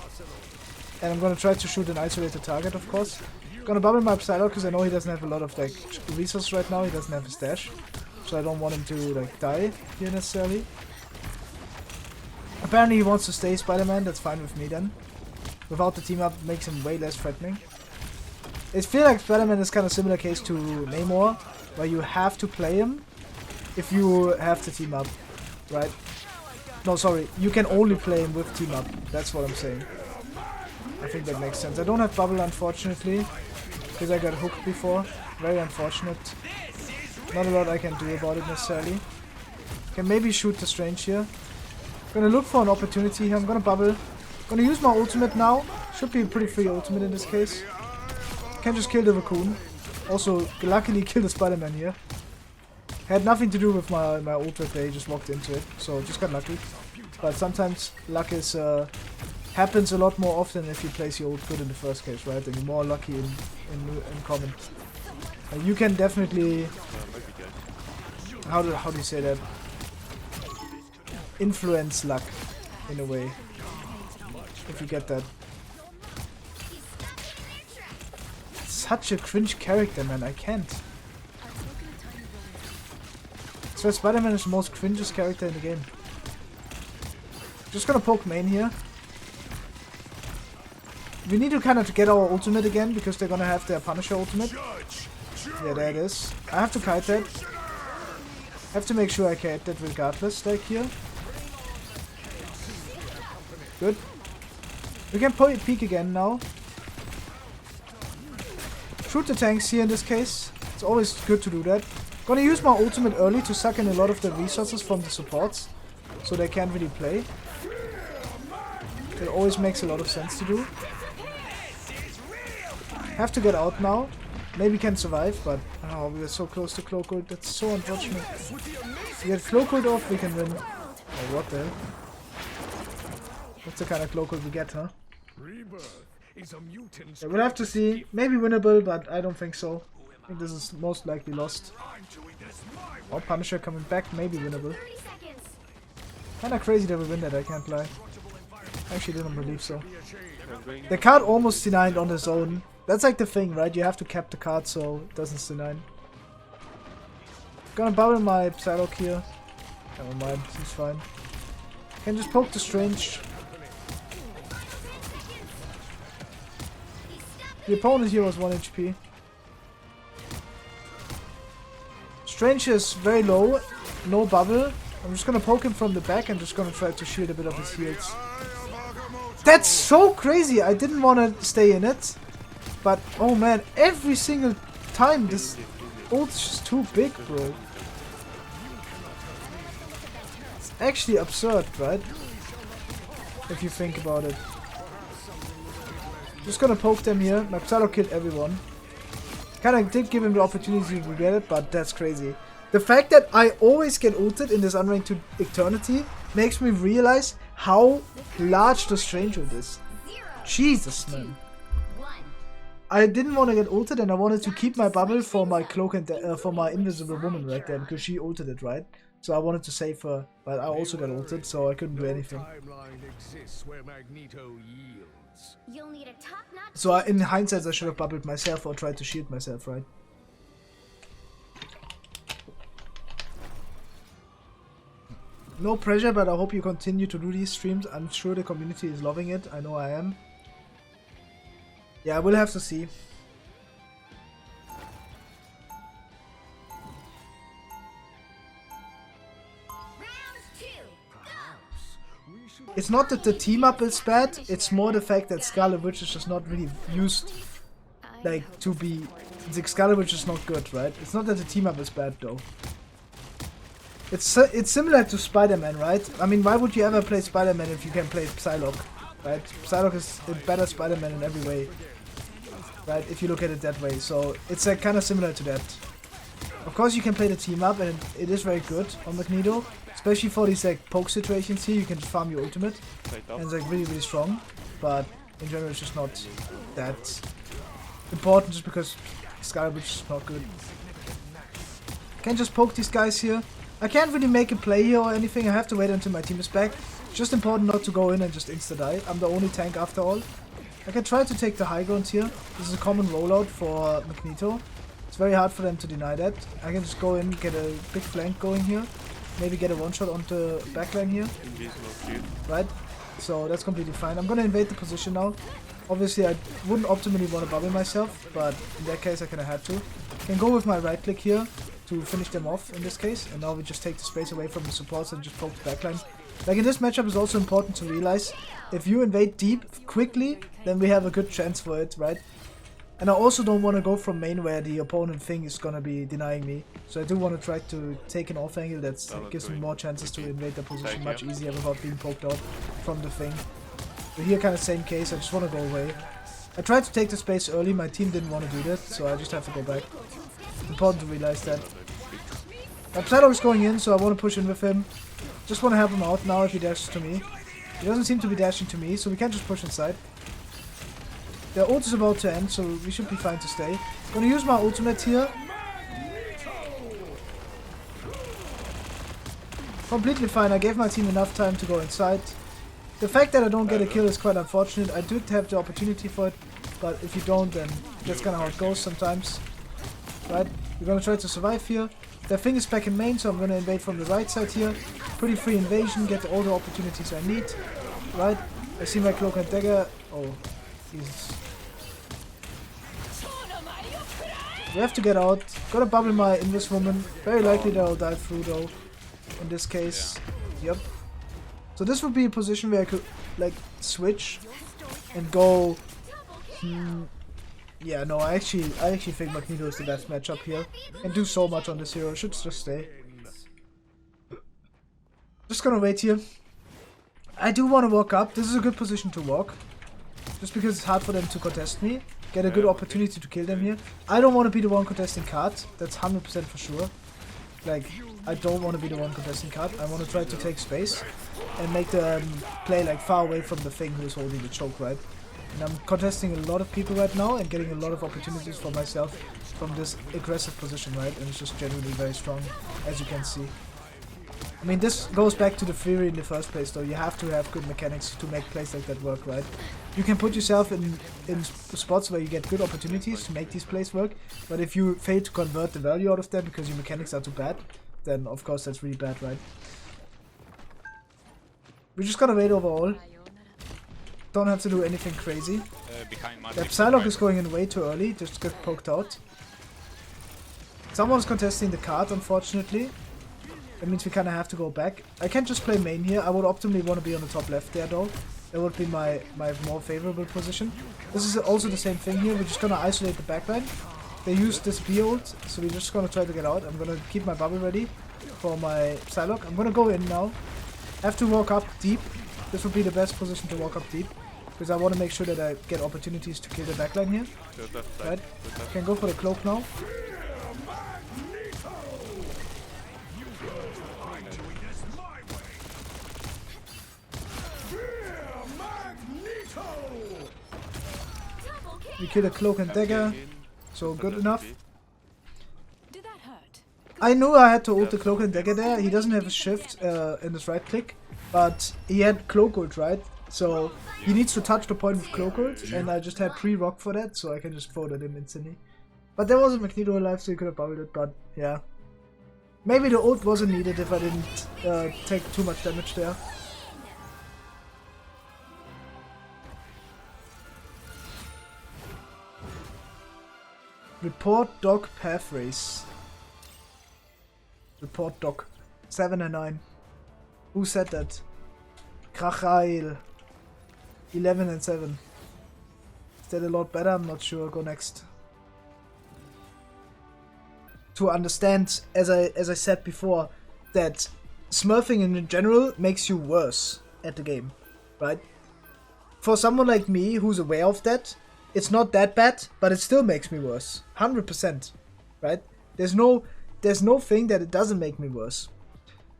And I'm gonna try to shoot an isolated target, of course. Gonna bubble my Psylock because I know he doesn't have a lot of like resources right now. He doesn't have his dash, so I don't want him to like die here necessarily. Apparently he wants to stay Spider-Man. That's fine with me then. Without the team up, makes him way less threatening. I feel like Spider-Man is kind of similar case to Namor, where you have to play him if you have the team up, right? No, sorry, you can only play him with team up. That's what I'm saying. I think that makes sense. I don't have bubble, unfortunately, because I got hooked before. Very unfortunate. Not a lot I can do about it necessarily. Can maybe shoot the Strange here. Gonna look for an opportunity here. I'm gonna bubble. Gonna use my ultimate now. Should be a pretty free ultimate in this case. Can just kill the raccoon. Also, luckily kill the Spider-Man here. Had nothing to do with my ult right there, he just walked into it. So just got lucky. But sometimes luck is happens a lot more often if you place your ult good in the first case, right? And you're more lucky in common. You can definitely how do you say that? Influence luck in a way. If you get that. Such a cringe character, man. I can't. So Spider-Man is the most cringiest character in the game. Just gonna poke main here. We need to kind of get our ultimate again because they're gonna have their Punisher ultimate. Yeah, there it is. I have to kite that. I have to make sure I kite that regardless, like here. Good. We can peek again now. Shoot the tanks here in this case. It's always good to do that. Gonna use my ultimate early to suck in a lot of the resources from the supports, so they can't really play. It always makes a lot of sense to do. Have to get out now. Maybe can survive, but oh, we are so close to Cloak Ult. That's so unfortunate. If we get Cloak Ult off, we can win. Oh, what the hell? That's the kind of Cloak Ult we get, huh? Yeah, we'll have to see. Maybe winnable, but I don't think so. I think this is most likely lost. Oh, Punisher coming back, maybe winnable. Kinda crazy that we win that, I can't lie. I actually didn't believe so. The card almost denied on his own. That's like the thing, right? You have to cap the card so it doesn't deny. Gonna bubble my Psylock here. Never mind, he's fine. Can just poke the Strange. The opponent here was 1 HP. Strange is very low, no bubble. I'm just gonna poke him from the back and just gonna try to shield a bit of his heals. That's so crazy! I didn't want to stay in it. But, oh man, every single time this ult's just too big, bro. It's actually absurd, right? If you think about it. Just gonna poke them here. My Psylock killed everyone. Kinda did give him the opportunity to get it, but that's crazy. The fact that I always get ulted in this Unranked to Eternity makes me realize how large the strange ult is. Jesus, man. I didn't want to get ulted and I wanted to keep my bubble for my cloak and for my invisible woman right there because she ulted it, right? So I wanted to save her, but I also got ulted, so I couldn't do anything. So in hindsight, I should have bubbled myself or tried to shield myself, right? No pressure, but I hope you continue to do these streams. I'm sure the community is loving it. I know I am. Yeah, we'll have to see. It's not that the team up is bad, it's more the fact that Scarlet Witch is just not really used, like, to be... The Scarlet Witch is not good, right? It's not that the team up is bad, though. It's similar to Spider-Man, right? I mean, why would you ever play Spider-Man if you can play Psylock, right? Psylock is a better Spider-Man in every way, right? If you look at it that way, so it's kind of similar to that. Of course, you can play the team up, and it is very good on Magneto, especially for these like poke situations here. You can just farm your ultimate, and it's like really, really strong. But in general, it's just not that important, just because Scarlet Witch is not good. Can't just poke these guys here. I can't really make a play here or anything. I have to wait until my team is back. It's just important not to go in and just insta-die. I'm the only tank after all. I can try to take the high ground here. This is a common rollout for Magneto. It's very hard for them to deny that. I can just go in, get a big flank going here. Maybe get a one-shot on the backline here. Right? So that's completely fine. I'm gonna invade the position now. Obviously I wouldn't optimally want to bubble myself, but in that case I kinda had to. Can go with my right click here to finish them off in this case, and now we just take the space away from the supports and just poke the backline. Like in this matchup, it's also important to realize if you invade deep quickly, then we have a good chance for it, right? And I also don't want to go from main where the opponent thing is gonna be denying me, so I do want to try to take an off angle that gives me more chances to invade the position much easier without being poked out from the thing. So here kind of same case, I just want to go away. I tried to take the space early, my team didn't want to do that, so I just have to go back. Important to realize that. My Psylock is going in, so I want to push in with him. Just want to help him out now if he dashes to me. He doesn't seem to be dashing to me, so we can't just push inside. Their ult is about to end, so we should be fine to stay. Gonna use my ultimate here. Completely fine, I gave my team enough time to go inside. The fact that I don't get a kill is quite unfortunate. I did have the opportunity for it, but if you don't, then that's kind of how it goes sometimes. Right? We're gonna try to survive here. Their thing is back in main, so I'm gonna invade from the right side here. Pretty free invasion, get all the opportunities I need. Right? I see my cloak and dagger. Oh, Jesus. We have to get out. Gotta bubble my Invis woman. Very likely that I'll die through though. In this case. Yep. So this would be a position where I could like switch and go. Yeah, no, I actually think Magneto is the best matchup here. Can do so much on this hero. Should just stay. Just gonna wait here. I do want to walk up. This is a good position to walk. Just because it's hard for them to contest me. Get a good opportunity to kill them here. I don't want to be the one contesting card. That's 100% for sure. Like, I don't want to be the one contesting card. I want to try to take space and make them play like far away from the thing who is holding the choke, right? And I'm contesting a lot of people right now and getting a lot of opportunities for myself from this aggressive position, right? And it's just genuinely very strong, as you can see. I mean, this goes back to the theory in the first place, though. You have to have good mechanics to make plays like that work, right? You can put yourself in spots where you get good opportunities to make these plays work, but if you fail to convert the value out of them because your mechanics are too bad, then of course that's really bad, right? We just gotta wait overall. Don't have to do anything crazy. That Psylock is going in way too early, just get poked out. Someone's contesting the card, unfortunately. That means we kind of have to go back. I can't just play main here. I would optimally want to be on the top left there though. That would be my more favorable position. This is also the same thing here. We're just going to isolate the backline. They use this B ult, so we're just going to try to get out. I'm going to keep my bubble ready for my Psylock. I'm going to go in now. Have to walk up deep. This would be the best position to walk up deep. because I want to make sure that I get opportunities to kill the backline here. Right? Can go for the cloak now. We kill the cloak and dagger, so good enough. I knew I had to ult the cloak and dagger there. He doesn't have a shift in his right click, but he had cloak ult, right? So he needs to touch the point with cloak ult, and I just had pre-rock for that, so I can just throw that in instantly. But there was a Magneto alive, so he could have bubbled it, but yeah. Maybe the ult wasn't needed if I didn't take too much damage there. Report dog path race. Report dog. 7 and 9. Who said that? Krachail. 11 and 7. Is that a lot better? I'm not sure. Go next. To understand, as I said before, that smurfing in general makes you worse at the game, right? For someone like me who's aware of that, it's not that bad, but it still makes me worse. 100%, right? There's no thing that it doesn't make me worse.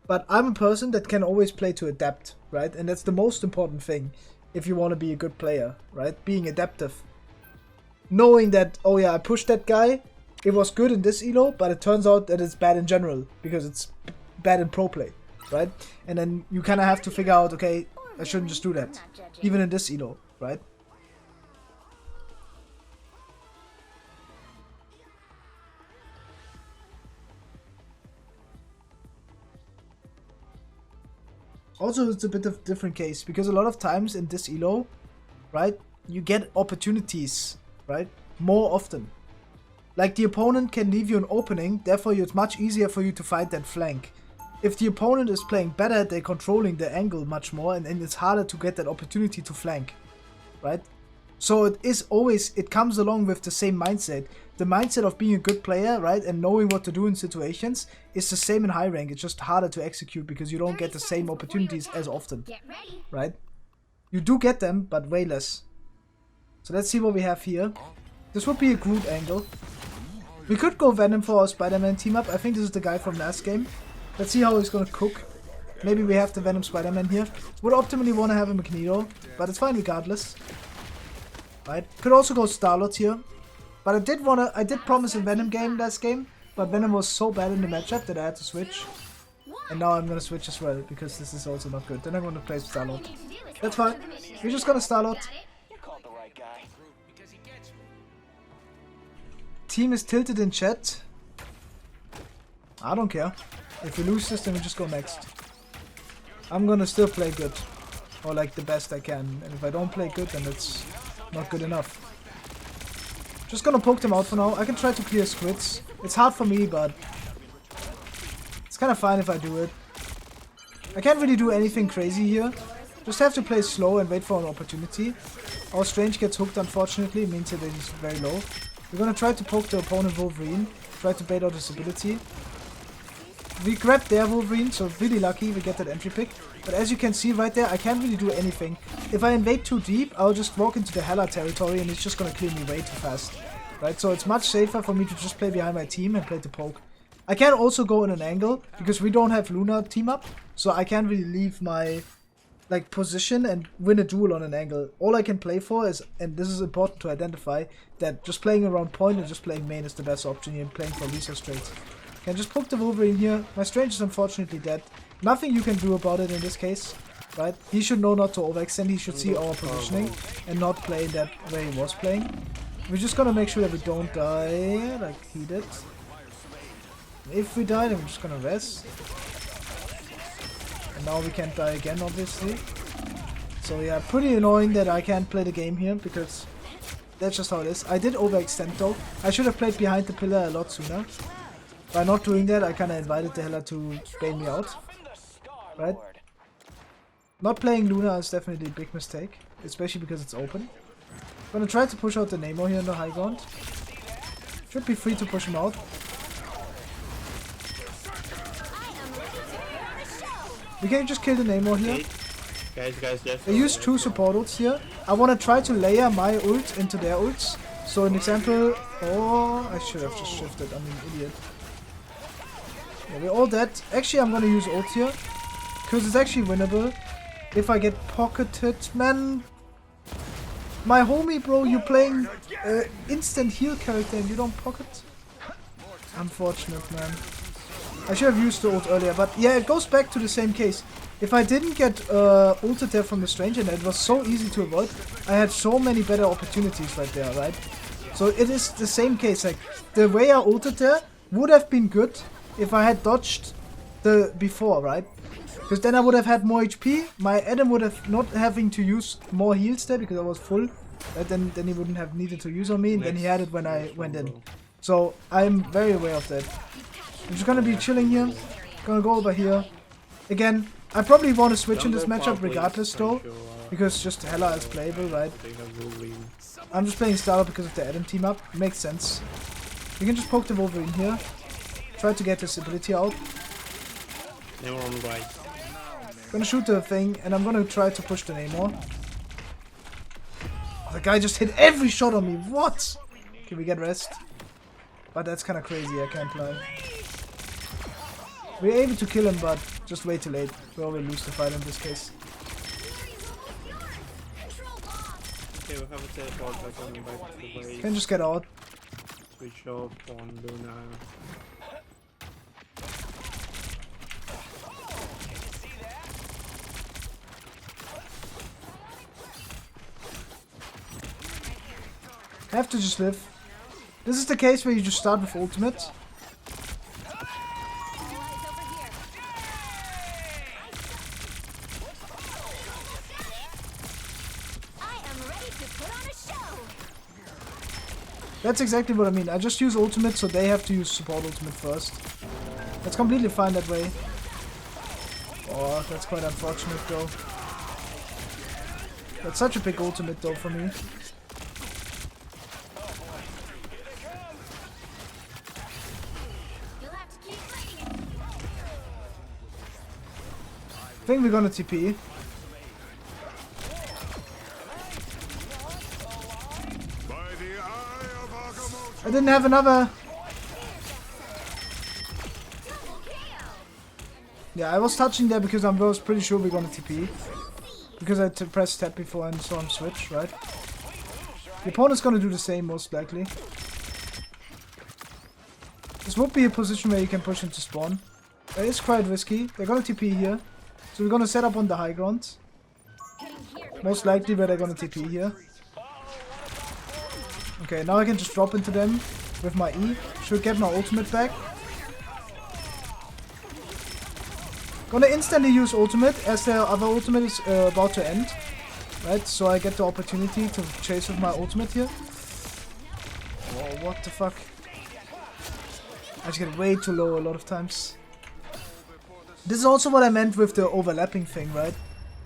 But I'm a person that can always play to adapt, right? And that's the most important thing if you want to be a good player, right? Being adaptive. Knowing that, oh yeah, I pushed that guy, it was good in this elo, but it turns out that it's bad in general, because it's bad in pro play, right? And then you kind of have to figure out, okay, I shouldn't just do that, even in this elo, right? Also, it's a bit of a different case, because a lot of times in this elo, right, you get opportunities, right, more often. Like, the opponent can leave you an opening, therefore it's much easier for you to fight that flank. If the opponent is playing better, they're controlling the angle much more, and it's harder to get that opportunity to flank, right? So it is always, it comes along with the same mindset. The mindset of being a good player, right, and knowing what to do in situations is the same in high rank. It's just harder to execute because you don't get the same opportunities as often, right? You do get them, but way less. So let's see what we have here. This would be a Groot angle. We could go Venom for our Spider-Man team up. I think this is the guy from last game. Let's see how he's gonna cook. Maybe we have the Venom Spider-Man here. Would optimally want to have a Magneto, but it's fine regardless. Right? Could also go Starlord here. But I did promise a Venom game last game, but Venom was so bad in the matchup that I had to switch. And now I'm gonna switch as well, because this is also not good. Then I'm gonna play Starlord. That's fine. We're just gonna Starlord. Team is tilted in chat. I don't care. If we lose this, then we just go next. I'm gonna still play good. Or like the best I can. And if I don't play good, then it's not good enough. Just gonna poke them out for now. I can try to clear squids. It's hard for me, but it's kind of fine if I do it. I can't really do anything crazy here. Just have to play slow and wait for an opportunity. Our Strange gets hooked, unfortunately. It means that he's very low. We're gonna try to poke the opponent Wolverine. Try to bait out his ability. We grabbed their Wolverine, so really lucky we get that entry pick. But as you can see right there, I can't really do anything. If I invade too deep, I'll just walk into the Hela territory and he's just gonna clear me way too fast. Right, so it's much safer for me to just play behind my team and play the poke. I can also go in an angle, because we don't have Luna team up, so I can't really leave my like position and win a duel on an angle. All I can play for is, and this is important to identify, that just playing around point and just playing main is the best option here, and playing for Lisa straight. Can just poke the Wolverine here. My Strange is unfortunately dead. Nothing you can do about it in this case, right? He should know not to overextend. He should see our positioning and not play that way he was playing. We're just gonna make sure that we don't die like he did. If we die, then we're just gonna rest. And now we can't die again, obviously. So yeah, pretty annoying that I can't play the game here, because that's just how it is. I did overextend though. I should have played behind the pillar a lot sooner. By not doing that, I kinda invited the Hela to bail me out. Right? Not playing Luna is definitely a big mistake, especially because it's open. I'm gonna try to push out the Namor here on the high ground. Should be free to push him out. We can just kill the Namor here. Guys, just... I use 2 support ults here. I want to try to layer my ult into their ults. So an example... Oh, I should have just shifted. I'm an idiot. Yeah, we're all dead. Actually, I'm gonna use ult here. Because it's actually winnable. If I get pocketed, man. My homie, bro, you're playing instant heal character and you don't pocket? Unfortunate, man. I should have used the ult earlier, but yeah, it goes back to the same case. If I didn't get ulted there from the stranger and it was so easy to avoid, I had so many better opportunities right there, right? So it is the same case, like, the way I ulted there would have been good if I had dodged the before, right? Because then I would have had more HP, my Adam would have not having to use more heals there because I was full. Right? Then he wouldn't have needed to use on me, and then he had it when I went in. So I'm very aware of that. I'm just gonna be chilling here, gonna go over here. Again, I probably want to switch in this matchup regardless though, because just Hela is playable, right? I'm just playing Psylock because of the Adam team up, makes sense. We can just poke the Wolverine here, try to get his ability out. They were on right. Gonna shoot the thing, and I'm gonna try to push the Namor. Oh, the guy just hit every shot on me, what? Can we get rest? But that's kinda crazy, I can't lie. We're able to kill him, but just way too late. We always lose the fight in this case. Okay, we have a teleport by coming back to the base. Can just get out. Switch off on Luna. Have to just live. This is the case where you just start with ultimate. That's exactly what I mean. I just use ultimate, so they have to use support ultimate first. That's completely fine that way. Oh, that's quite unfortunate though. That's such a big ultimate though for me. I think we're gonna TP. I didn't have another. Yeah, I was touching there because I was pretty sure we're gonna TP. Because I pressed tab before and saw him switch, right? The opponent's gonna do the same most likely. This would be a position where you can push into spawn. It is quite risky. They're gonna TP here. So we're gonna set up on the high ground. Most likely where they're gonna TP here. Okay, now I can just drop into them with my E. Should get my ultimate back. Gonna instantly use ultimate as their other ultimate is about to end. Right, so I get the opportunity to chase with my ultimate here. Whoa, what the fuck? I just get way too low a lot of times. This is also what I meant with the overlapping thing, right?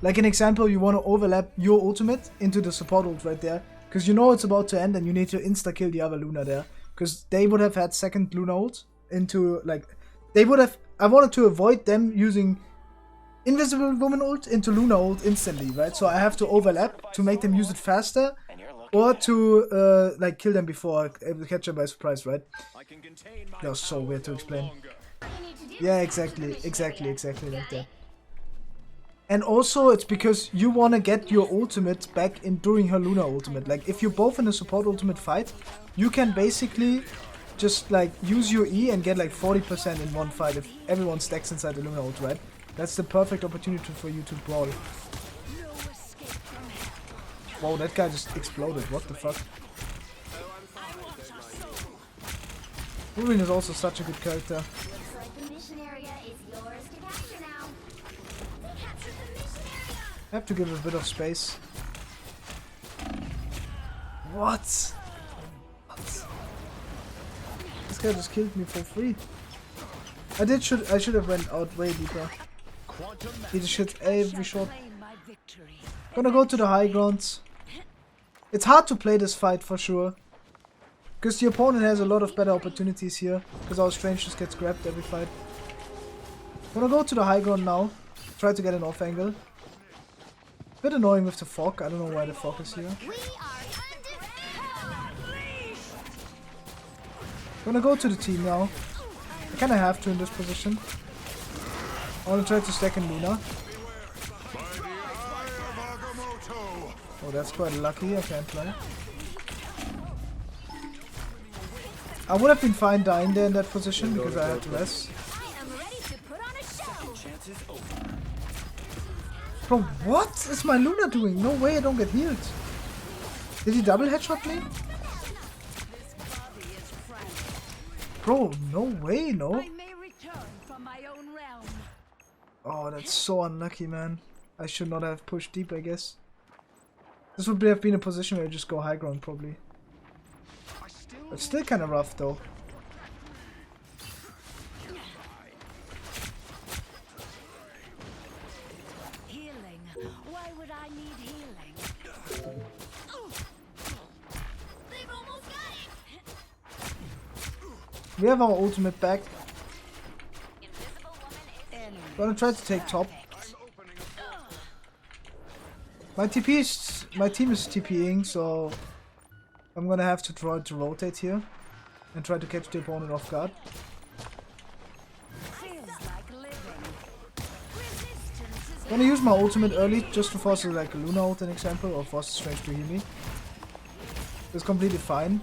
Like an example, you want to overlap your ultimate into the support ult right there. Because you know it's about to end and you need to insta-kill the other Luna there. Because they would have had second Luna ult into, like... They would have... I wanted to avoid them using Invisible Woman ult into Luna ult instantly, right? So I have to overlap to make them use it faster. Or to, like, kill them before, catch them by surprise, right? That was so weird to explain. Yeah, exactly like that. And also, it's because you want to get your ultimate back in during her Luna ultimate. Like, if you're both in a support ultimate fight, you can basically just, like, use your E and get, like, 40% in one fight if everyone stacks inside the Luna ult, right? That's the perfect opportunity for you to brawl. Whoa, that guy just exploded. What the fuck? Wolverine is also such a good character. I have to give a bit of space. What? This guy just killed me for free. I should have went out way deeper. He just hit every shot. Gonna go to the high ground. It's hard to play this fight for sure. Because the opponent has a lot of better opportunities here. Because our strange just gets grabbed every fight. Gonna go to the high ground now. Try to get an off angle. Bit annoying with the fog. I don't know why the fog is here. Gonna go to the team now. I kinda have to in this position. I wanna try to stack in Luna. Oh, that's quite lucky. I can't lie. I would have been fine dying there in that position because I had less. Bro, what is my Luna doing? No way I don't get healed. Did he double headshot me? Bro, no way, no. Oh, that's so unlucky, man. I should not have pushed deep, I guess. This would have been a position where I just go high ground, probably. It's still kind of rough, though. Healing. Why would I need healing? They've almost got it. We have our ultimate back. Gonna try to take top. My team is TPing, so I'm gonna have to try to rotate here and try to catch the opponent off guard. Gonna use my ultimate early just to force like a Luna ult, an example, or force Strange to heal me. It's completely fine.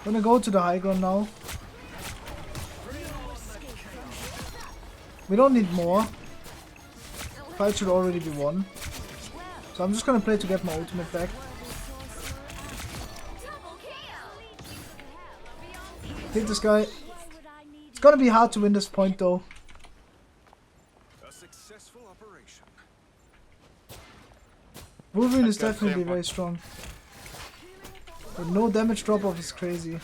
Gonna go to the high ground now. We don't need more. Fight should already be won. So I'm just gonna play to get my ultimate back. Hit this guy. It's gonna be hard to win this point though. Wolverine is definitely very strong. But no damage drop off is crazy.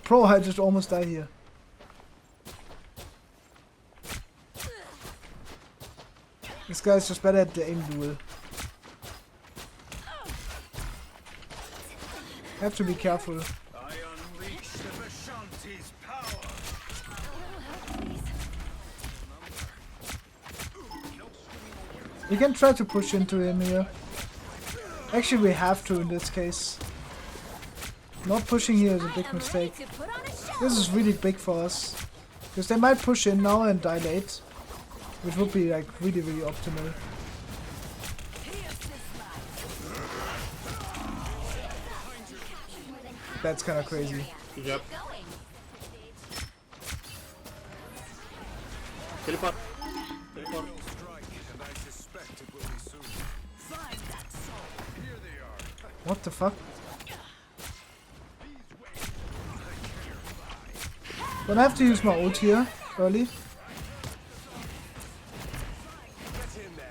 Bro, I just almost died here. This guy's just better at the aim duel. Have to be careful. We can try to push into him here. Actually, we have to in this case. Not pushing here is a big mistake. This is really big for us. Because they might push in now and die late. Which would be like really optimal. That's kinda crazy. Yep. Teleport. Teleport. What the fuck? Gonna have to use my ult here early.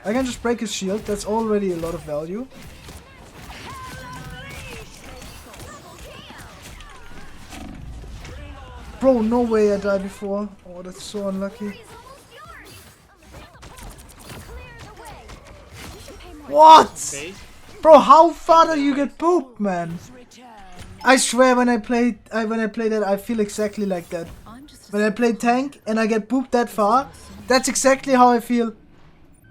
I can just break his shield, that's already a lot of value. Bro, no way I died before. Oh, that's so unlucky. What? Bro, how far do you get pooped, man? I swear when I play that, I feel exactly like that. When I play tank and I get pooped that far, that's exactly how I feel.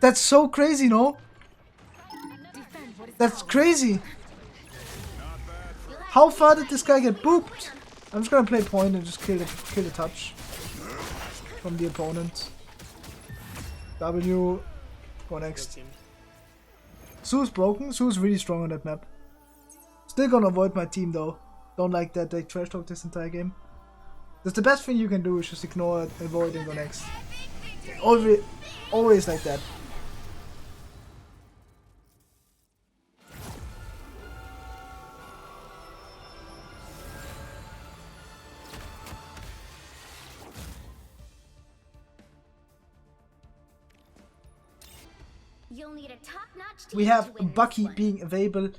That's so crazy, no? That's crazy. How far did this guy get pooped? I'm just gonna play point and just kill the touch from the opponent. W, go next. Su's broken. Su's really strong on that map. Still gonna avoid my team though. Don't like that they trash talk this entire game. That's the best thing you can do is just ignore it, avoid and go next. Always like that. You'll need a top-notch team We have to win Bucky this one. being available.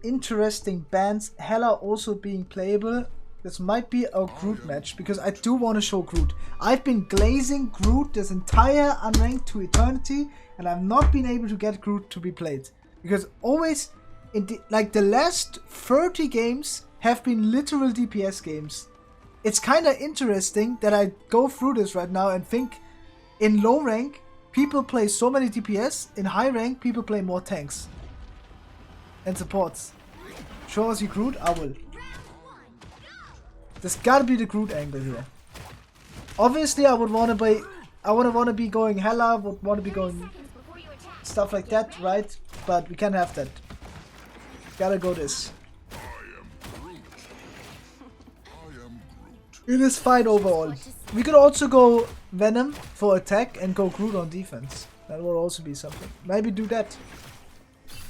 Interesting bans. Hela also being playable. This might be a Groot match because I do want to show Groot. I've been glazing Groot this entire Unranked to eternity and I've not been able to get Groot to be played. Because always like the last 30 games have been literal DPS games. It's kind of interesting that I go through this right now and think in low rank people play so many DPS, in high rank people play more tanks and supports. Show us your Groot? I will. There's gotta be the Groot angle here. Obviously I would wanna be going Hela, would wanna be going stuff like that, right? But we can't have that. Gotta go this. It is fine overall. We could also go Venom for attack and go Groot on defense. That would also be something. Maybe do that.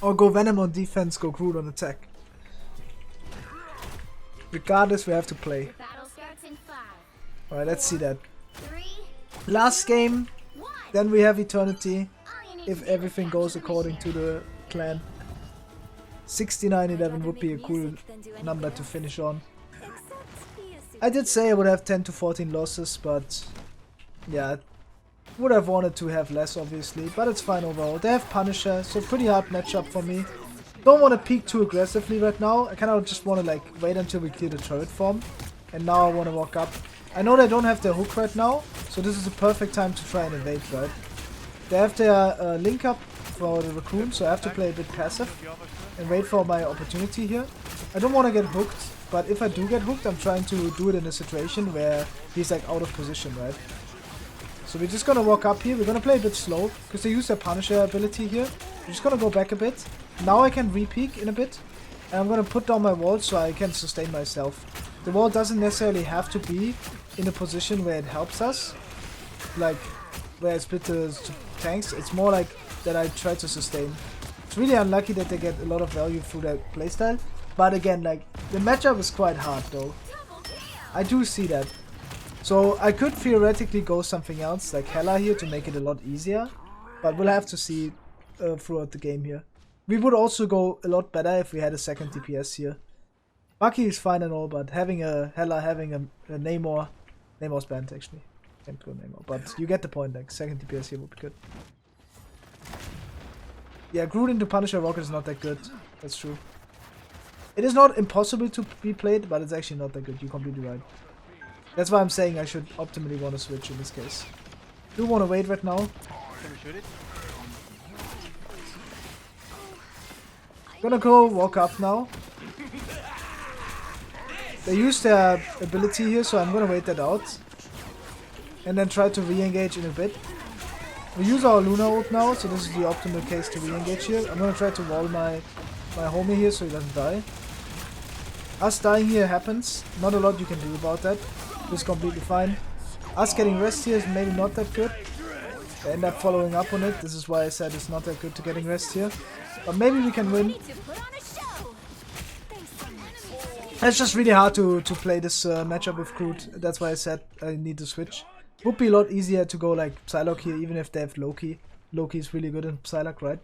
Or go Venom on defense, go Groot on attack. Regardless, we have to play. Alright, let's see that. Last game, then we have Eternity. If everything goes according to the plan. 69-11 would be a cool number to finish on. I did say I would have 10 to 14 losses, but yeah, would have wanted to have less obviously, but it's fine overall. They have Punisher, so pretty hard matchup for me. Don't want to peek too aggressively right now. I kind of just want to like wait until we clear the turret form, and now I want to walk up. I know they don't have their hook right now, so this is a perfect time to try and evade, right? They have their link up for the raccoon, so I have to play a bit passive and wait for my opportunity here. I don't want to get hooked. But if I do get hooked, I'm trying to do it in a situation where he's like out of position, right? So we're just gonna walk up here. We're gonna play a bit slow because they use their Punisher ability here. We're just gonna go back a bit. Now I can re-peek in a bit. And I'm gonna put down my wall so I can sustain myself. The wall doesn't necessarily have to be in a position where it helps us. Like where I split the tanks. It's more like that I try to sustain. It's really unlucky that they get a lot of value through their playstyle. But again, like, the matchup is quite hard though. I do see that. So I could theoretically go something else, like Hela here, to make it a lot easier. But we'll have to see throughout the game here. We would also go a lot better if we had a second DPS here. Bucky is fine and all, but having a Hela, having a Namor... Namor's banned actually. Can't go Namor, but you get the point, like, second DPS here would be good. Yeah, Groot into Punisher Rocket is not that good. That's true. It is not impossible to be played, but it's actually not that good. You're completely right. That's why I'm saying I should optimally want to switch in this case. Do want to wait right now. Can we shoot it? Gonna go walk up now. They use their ability here, so I'm gonna wait that out. And then try to re-engage in a bit. We use our Luna ult now, so this is the optimal case to re-engage here. I'm gonna try to wall my homie here so he doesn't die. Us dying here happens. Not a lot you can do about that. It's completely fine. Us getting rest here is maybe not that good. They end up following up on it. This is why I said it's not that good to getting rest here. But maybe we can win. It's just really hard to play this matchup with Groot. That's why I said I need to switch. Would be a lot easier to go like Psylock here, even if they have Loki. Loki is really good in Psylock, right?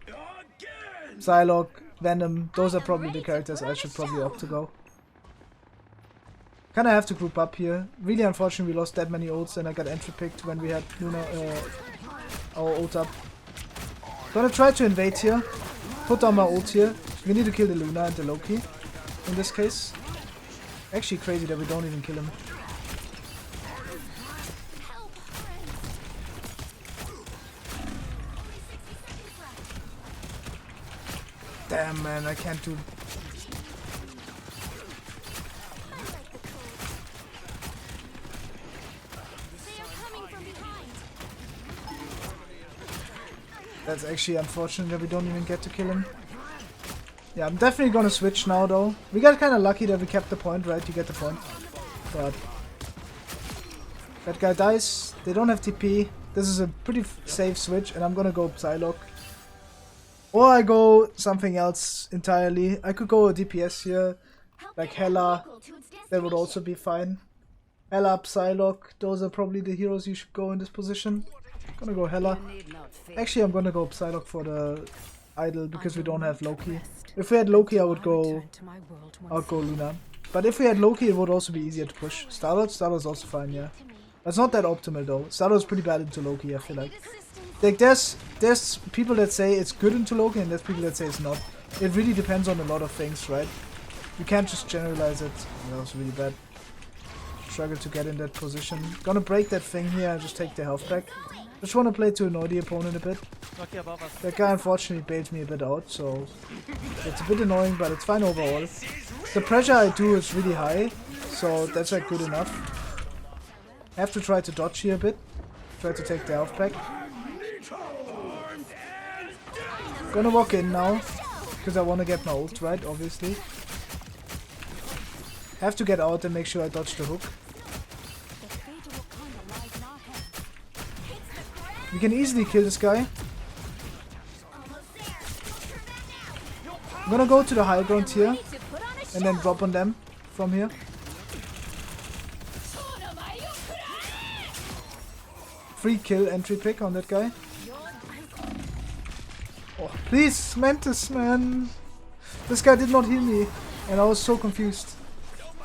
Psylock, Venom, those are probably the characters I should probably opt to go. Kinda have to group up here. Really unfortunate we lost that many ults and I got entry picked when we had Luna, our ult up. Gonna try to invade here. Put down my ult here. We need to kill the Luna and the Loki in this case. Actually crazy that we don't even kill him. Damn man, I can't do... That's actually unfortunate that we don't even get to kill him. Yeah, I'm definitely gonna switch now though. We got kinda lucky that we kept the point, right? You get the point. But... that guy dies. They don't have TP. This is a pretty safe switch and I'm gonna go Psylock. Or I go something else entirely. I could go a DPS here. Like Hela. That would also be fine. Hela, Psylock. Those are probably the heroes you should go in this position. Gonna go Hela. Actually, I'm gonna go Psylock for the idol because we don't have Loki. If we had Loki, I would go Luna. But if we had Loki, it would also be easier to push. Star-Lord's also fine, yeah. It's not that optimal though. Star-Lord's pretty bad into Loki, I feel like. Like there's people that say it's good into Loki and there's people that say it's not. it really depends on a lot of things, right? You can't just generalize it. Oh, that was really bad. Struggle to get in that position. Gonna break that thing here and just take the health back. Just wanna play to annoy the opponent a bit. That guy unfortunately bailed me a bit out, so it's a bit annoying, but it's fine overall. The pressure I do is really high, so that's like good enough. I have to try to dodge here a bit. Try to take the health back. Gonna walk in now, because I wanna get my ult right, obviously. Have to get out and make sure I dodge the hook. We can easily kill this guy. I'm gonna go to the high ground here and then drop on them from here. Free kill entry pick on that guy. Oh, please, Mantis, man. This guy did not heal me and I was so confused.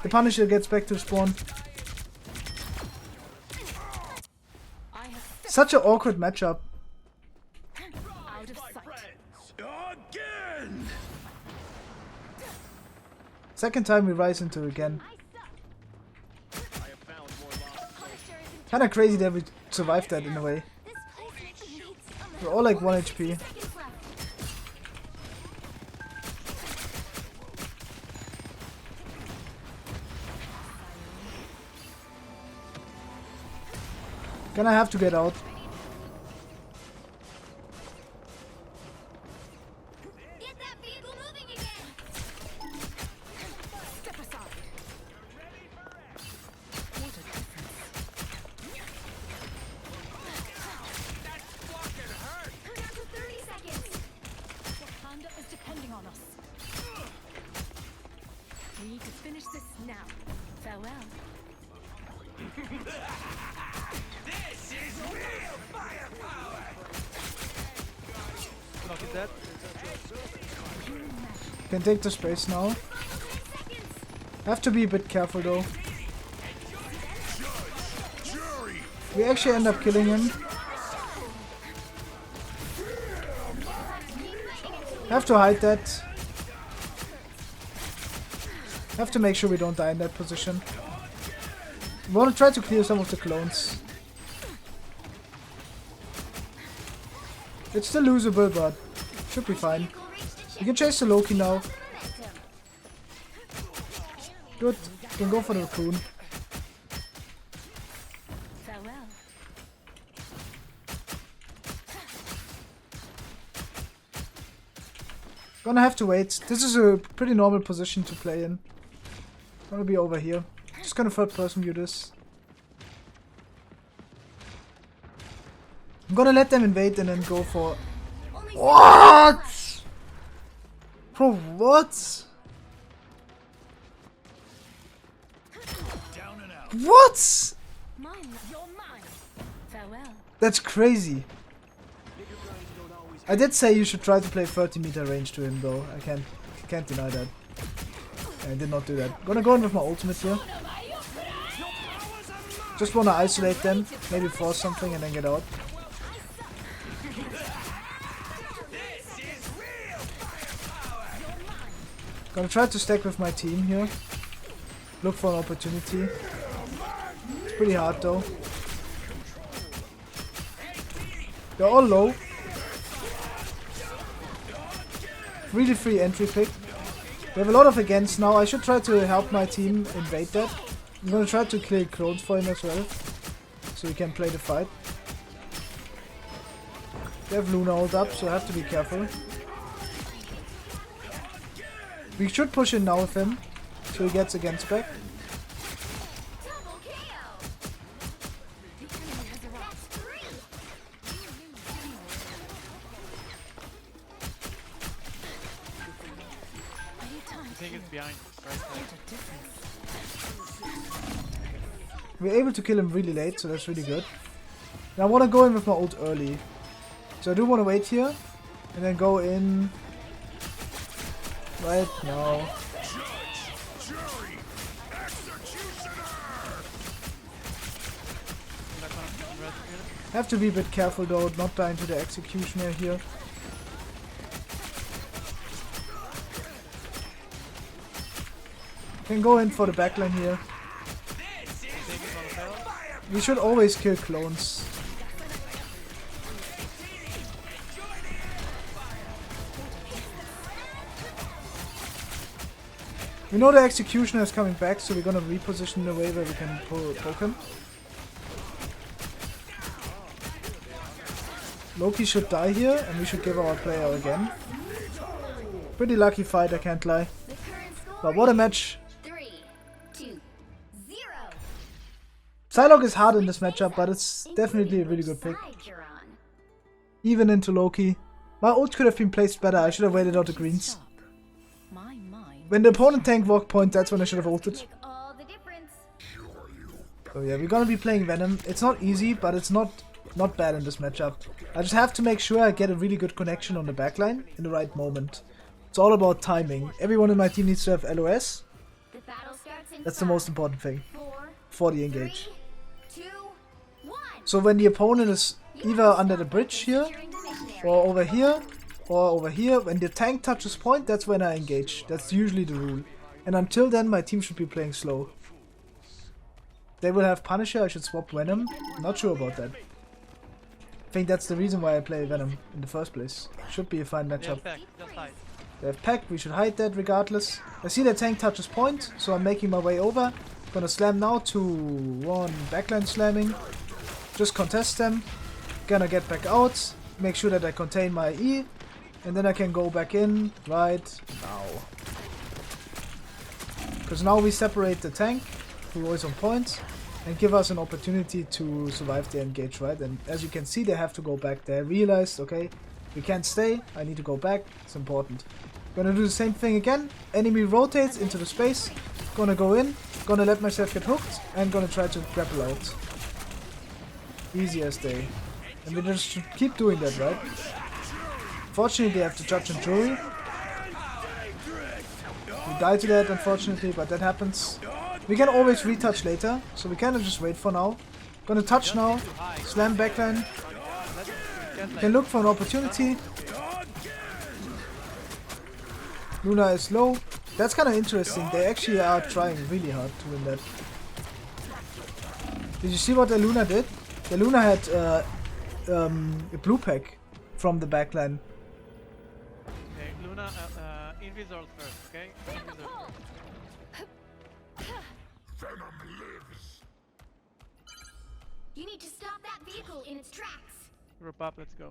The Punisher gets back to spawn. Such an awkward matchup. Second time we rise into again. Kinda crazy that we survived that in a way. We're all like 1 HP. Gonna have to get out. Get that vehicle moving again. Step aside. What a difference. That fucking hurt. We're down to 30 seconds. Wakanda is depending on us. We need to finish this now. Farewell. This is real firepower! Look at that. Can take the space now. Have to be a bit careful though. We actually end up killing him. Have to hide that. Have to make sure we don't die in that position. We want to try to clear some of the clones. It's still losable, but should be fine. You can chase the Loki now. Good. You can go for the raccoon. Farewell. Gonna have to wait. This is a pretty normal position to play in. Gonna be over here. Just gonna third person view this. I'm gonna let them invade and then go for... What? Bro, what? What? Mine, you're mine. Farewell. That's crazy. I did say you should try to play 30-meter range to him though. I can't deny that. I did not do that. Gonna go in with my ultimate here. Just wanna isolate them, maybe force something and then get out. Gonna try to stack with my team here. Look for an opportunity. It's pretty hard though. They're all low. Really free entry pick. We have a lot of against now. I should try to help my team invade that. I'm gonna try to kill clones for him as well. So he can play the fight. They have Luna ult up, so I have to be careful. We should push in now with him, so he gets against back. I think it's behind. We're able to kill him really late, so that's really good. Now I want to go in with my ult early. So I do want to wait here, and then go in right now. Have to be a bit careful though, not die into the executioner here. Can go in for the backline here. We should always kill clones. We know the executioner is coming back, so we're gonna reposition in a way where we can poke him. Loki should die here, and we should give our player again. Pretty lucky fight, I can't lie. But what a match. 3, 2, 0. Psylock is hard in this matchup, but it's definitely a really good pick. Even into Loki. My ult could have been placed better, I should have waited out the greens. When the opponent tanked walk point, that's when I should have ulted. So yeah, we're gonna be playing Venom. It's not easy, but it's not bad in this matchup. I just have to make sure I get a really good connection on the backline in the right moment. It's all about timing. Everyone in my team needs to have LOS. That's the most important thing for the engage. So when the opponent is either under the bridge here, or over here, when the tank touches point, that's when I engage. That's usually the rule. And until then, my team should be playing slow. They will have Punisher, I should swap Venom. Not sure about that. I think that's the reason why I play Venom in the first place. Should be a fine matchup. They have Pact, we should hide that regardless. I see the tank touches point, so I'm making my way over. Gonna slam now to one backline slamming. Just contest them. Gonna get back out. Make sure that I contain my E. And then I can go back in right now. Because now we separate the tank, who is on point, and give us an opportunity to survive the engage, right? And as you can see, they have to go back. They realized, okay, we can't stay, I need to go back, it's important. Gonna do the same thing again. Enemy rotates into the space. Gonna go in, gonna let myself get hooked, and gonna try to grapple out. Easy as day. And we just should keep doing that, right? Fortunately, they have to judge and jury. We die to that, unfortunately, but that happens. We can always retouch later, so we cannot just wait for now. Gonna touch now, slam backline. We can look for an opportunity. Luna is low. That's kind of interesting. They actually are trying really hard to win that. Did you see what the Luna did? The Luna had a blue pack from the backline. Okay, Luna, Invisor first, okay? Invisor first. Venom lives. You need to stop that vehicle in its tracks. Group up, let's go.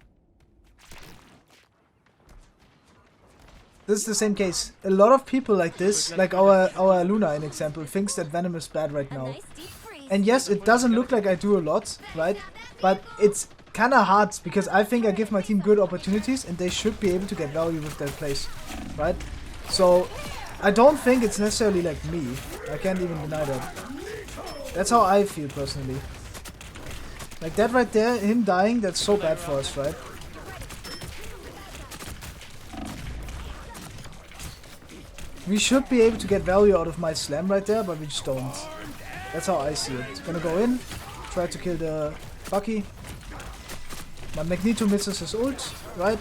This is the same case. A lot of people like this, like our Luna in example, thinks that Venom is bad right now. And yes, it doesn't look like I do a lot, right? But it's kinda hard because I think I give my team good opportunities and they should be able to get value with their plays, right? So I don't think it's necessarily like me. I can't even deny that. That's how I feel personally. Like that right there, him dying, that's so bad for us, right? We should be able to get value out of my slam right there, but we just don't. That's how I see it. Gonna go in, try to kill the Bucky. My Magneto misses his ult, right?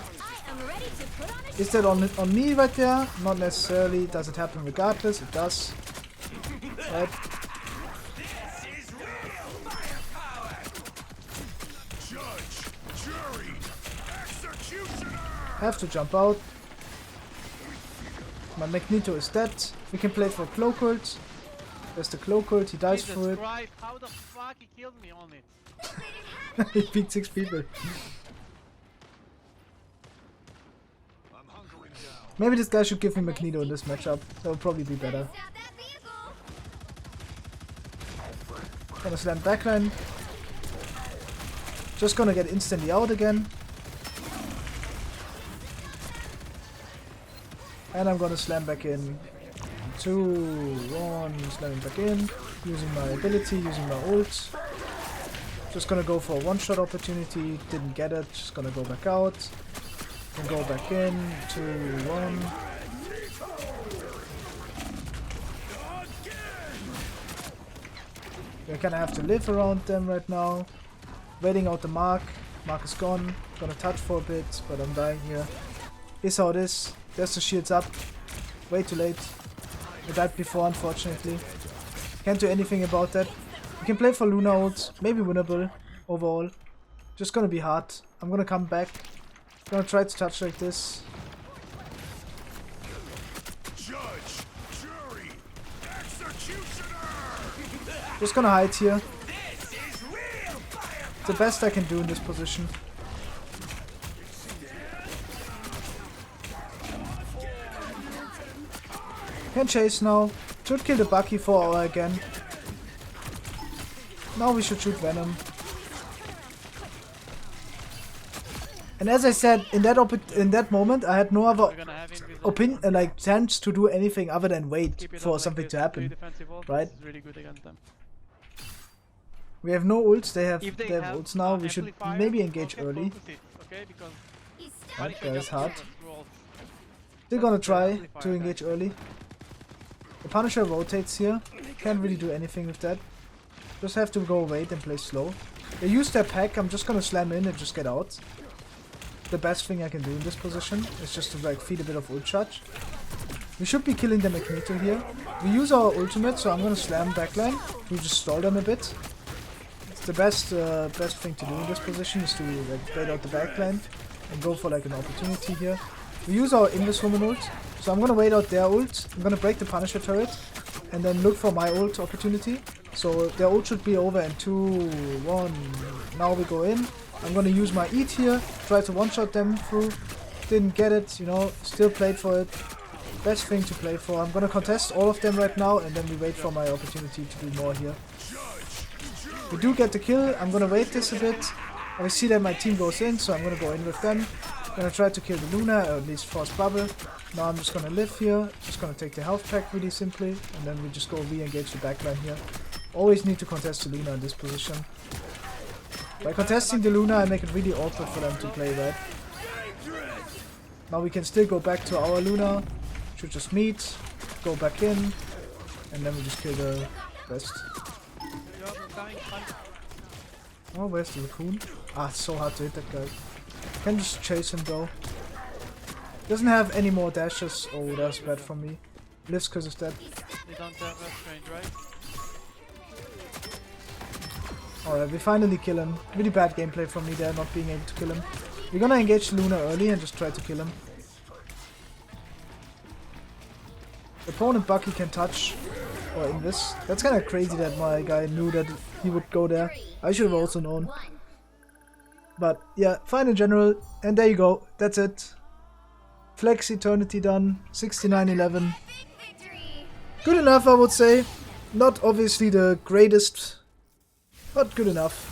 Is that on me right there? Not necessarily. Does it happen regardless? It does. Right? Have to jump out. My Magneto is dead. We can play for Cloak Ult. There's the Cloak Ult, he dies for it. Christ, how the fuck he killed me on it? He beat 6 people. Maybe this guy should give me Magneto in this matchup. That would probably be better. Gonna slam backline. Just gonna get instantly out again. And I'm gonna slam back in. 2, 1, slamming back in. Using my ability, using my ult. Just gonna go for a one-shot opportunity. Didn't get it. Just gonna go back out. And go back in. 2, 1. I kinda have to live around them right now. Waiting out the mark. Mark is gone. Gonna touch for a bit, but I'm dying here. Is how it is. There's the shields up. Way too late. I died before, unfortunately. Can't do anything about that. We can play for Luna ult, maybe winnable overall. Just gonna be hard. I'm gonna come back. Gonna try to touch like this. Judge, jury, executioner. Just gonna hide here. It's the best I can do in this position. Can chase now. Should kill the Bucky 4 hour again. Now we should shoot Venom. And as I said, in that moment, I had no other like chance to do anything other than wait for something to happen, right? We have no ults. They have ults now. We should maybe engage early. That guy is hard. Still gonna try to engage early. The Punisher rotates here. Can't really do anything with that. Just have to go wait and play slow. They use their pack. I'm just gonna slam in and just get out. The best thing I can do in this position is just to like feed a bit of ult charge. We should be killing the Magneto here. We use our ultimate, so I'm gonna slam backline to just stall them a bit. It's the best thing to do in this position is to like bait out the backline and go for like an opportunity here. We use our Invis Woman ult, so I'm gonna wait out their ult. I'm gonna break the Punisher turret and then look for my ult opportunity. So their ult should be over in 2, 1. Now we go in. I'm gonna use my eat here, try to one-shot them through. Didn't get it, you know, still played for it. Best thing to play for. I'm gonna contest all of them right now and then we wait for my opportunity to do more here. We do get the kill. I'm gonna wait this a bit. I see that my team goes in, so I'm gonna go in with them. Gonna try to kill the Luna, or at least force bubble. Now I'm just gonna live here. Just gonna take the health pack really simply, and then we just go re-engage the backline here. Always need to contest the Luna in this position. By contesting the Luna, I make it really awkward for them to play that. Now we can still go back to our Luna. Should just meet, go back in, and then we just kill the rest. Oh, where's the raccoon? Ah, it's so hard to hit that guy. Can just chase him though. Doesn't have any more dashes. Oh, that's bad for me. Lives because of that. They don't have a range, right? Alright, we finally kill him. Really bad gameplay from me there, not being able to kill him. We're gonna engage Luna early and just try to kill him. The opponent Bucky can touch or invis. That's kinda crazy that my guy knew that he would go there. I should have also known. But yeah, fine in general. And there you go. That's it. Flex Eternity done. 69-11. Good enough, I would say. Not obviously the greatest, but good enough.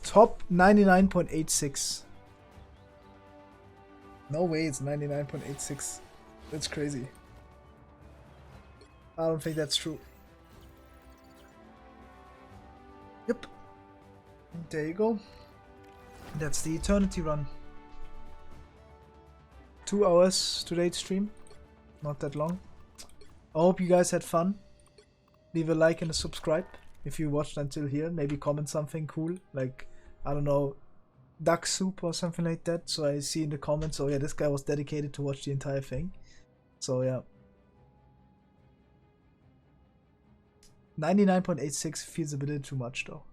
Top 99.86. No way it's 99.86. That's crazy. I don't think that's true. Yep. There you go. That's the Eternity run. 2 hours today's stream. Not that long. I hope you guys had fun. Leave a like and a subscribe if you watched until here. Maybe comment something cool, like, I don't know, duck soup or something like that, so I see in the comments, oh yeah, this guy was dedicated to watch the entire thing. So yeah, 99.86 feels a bit too much though.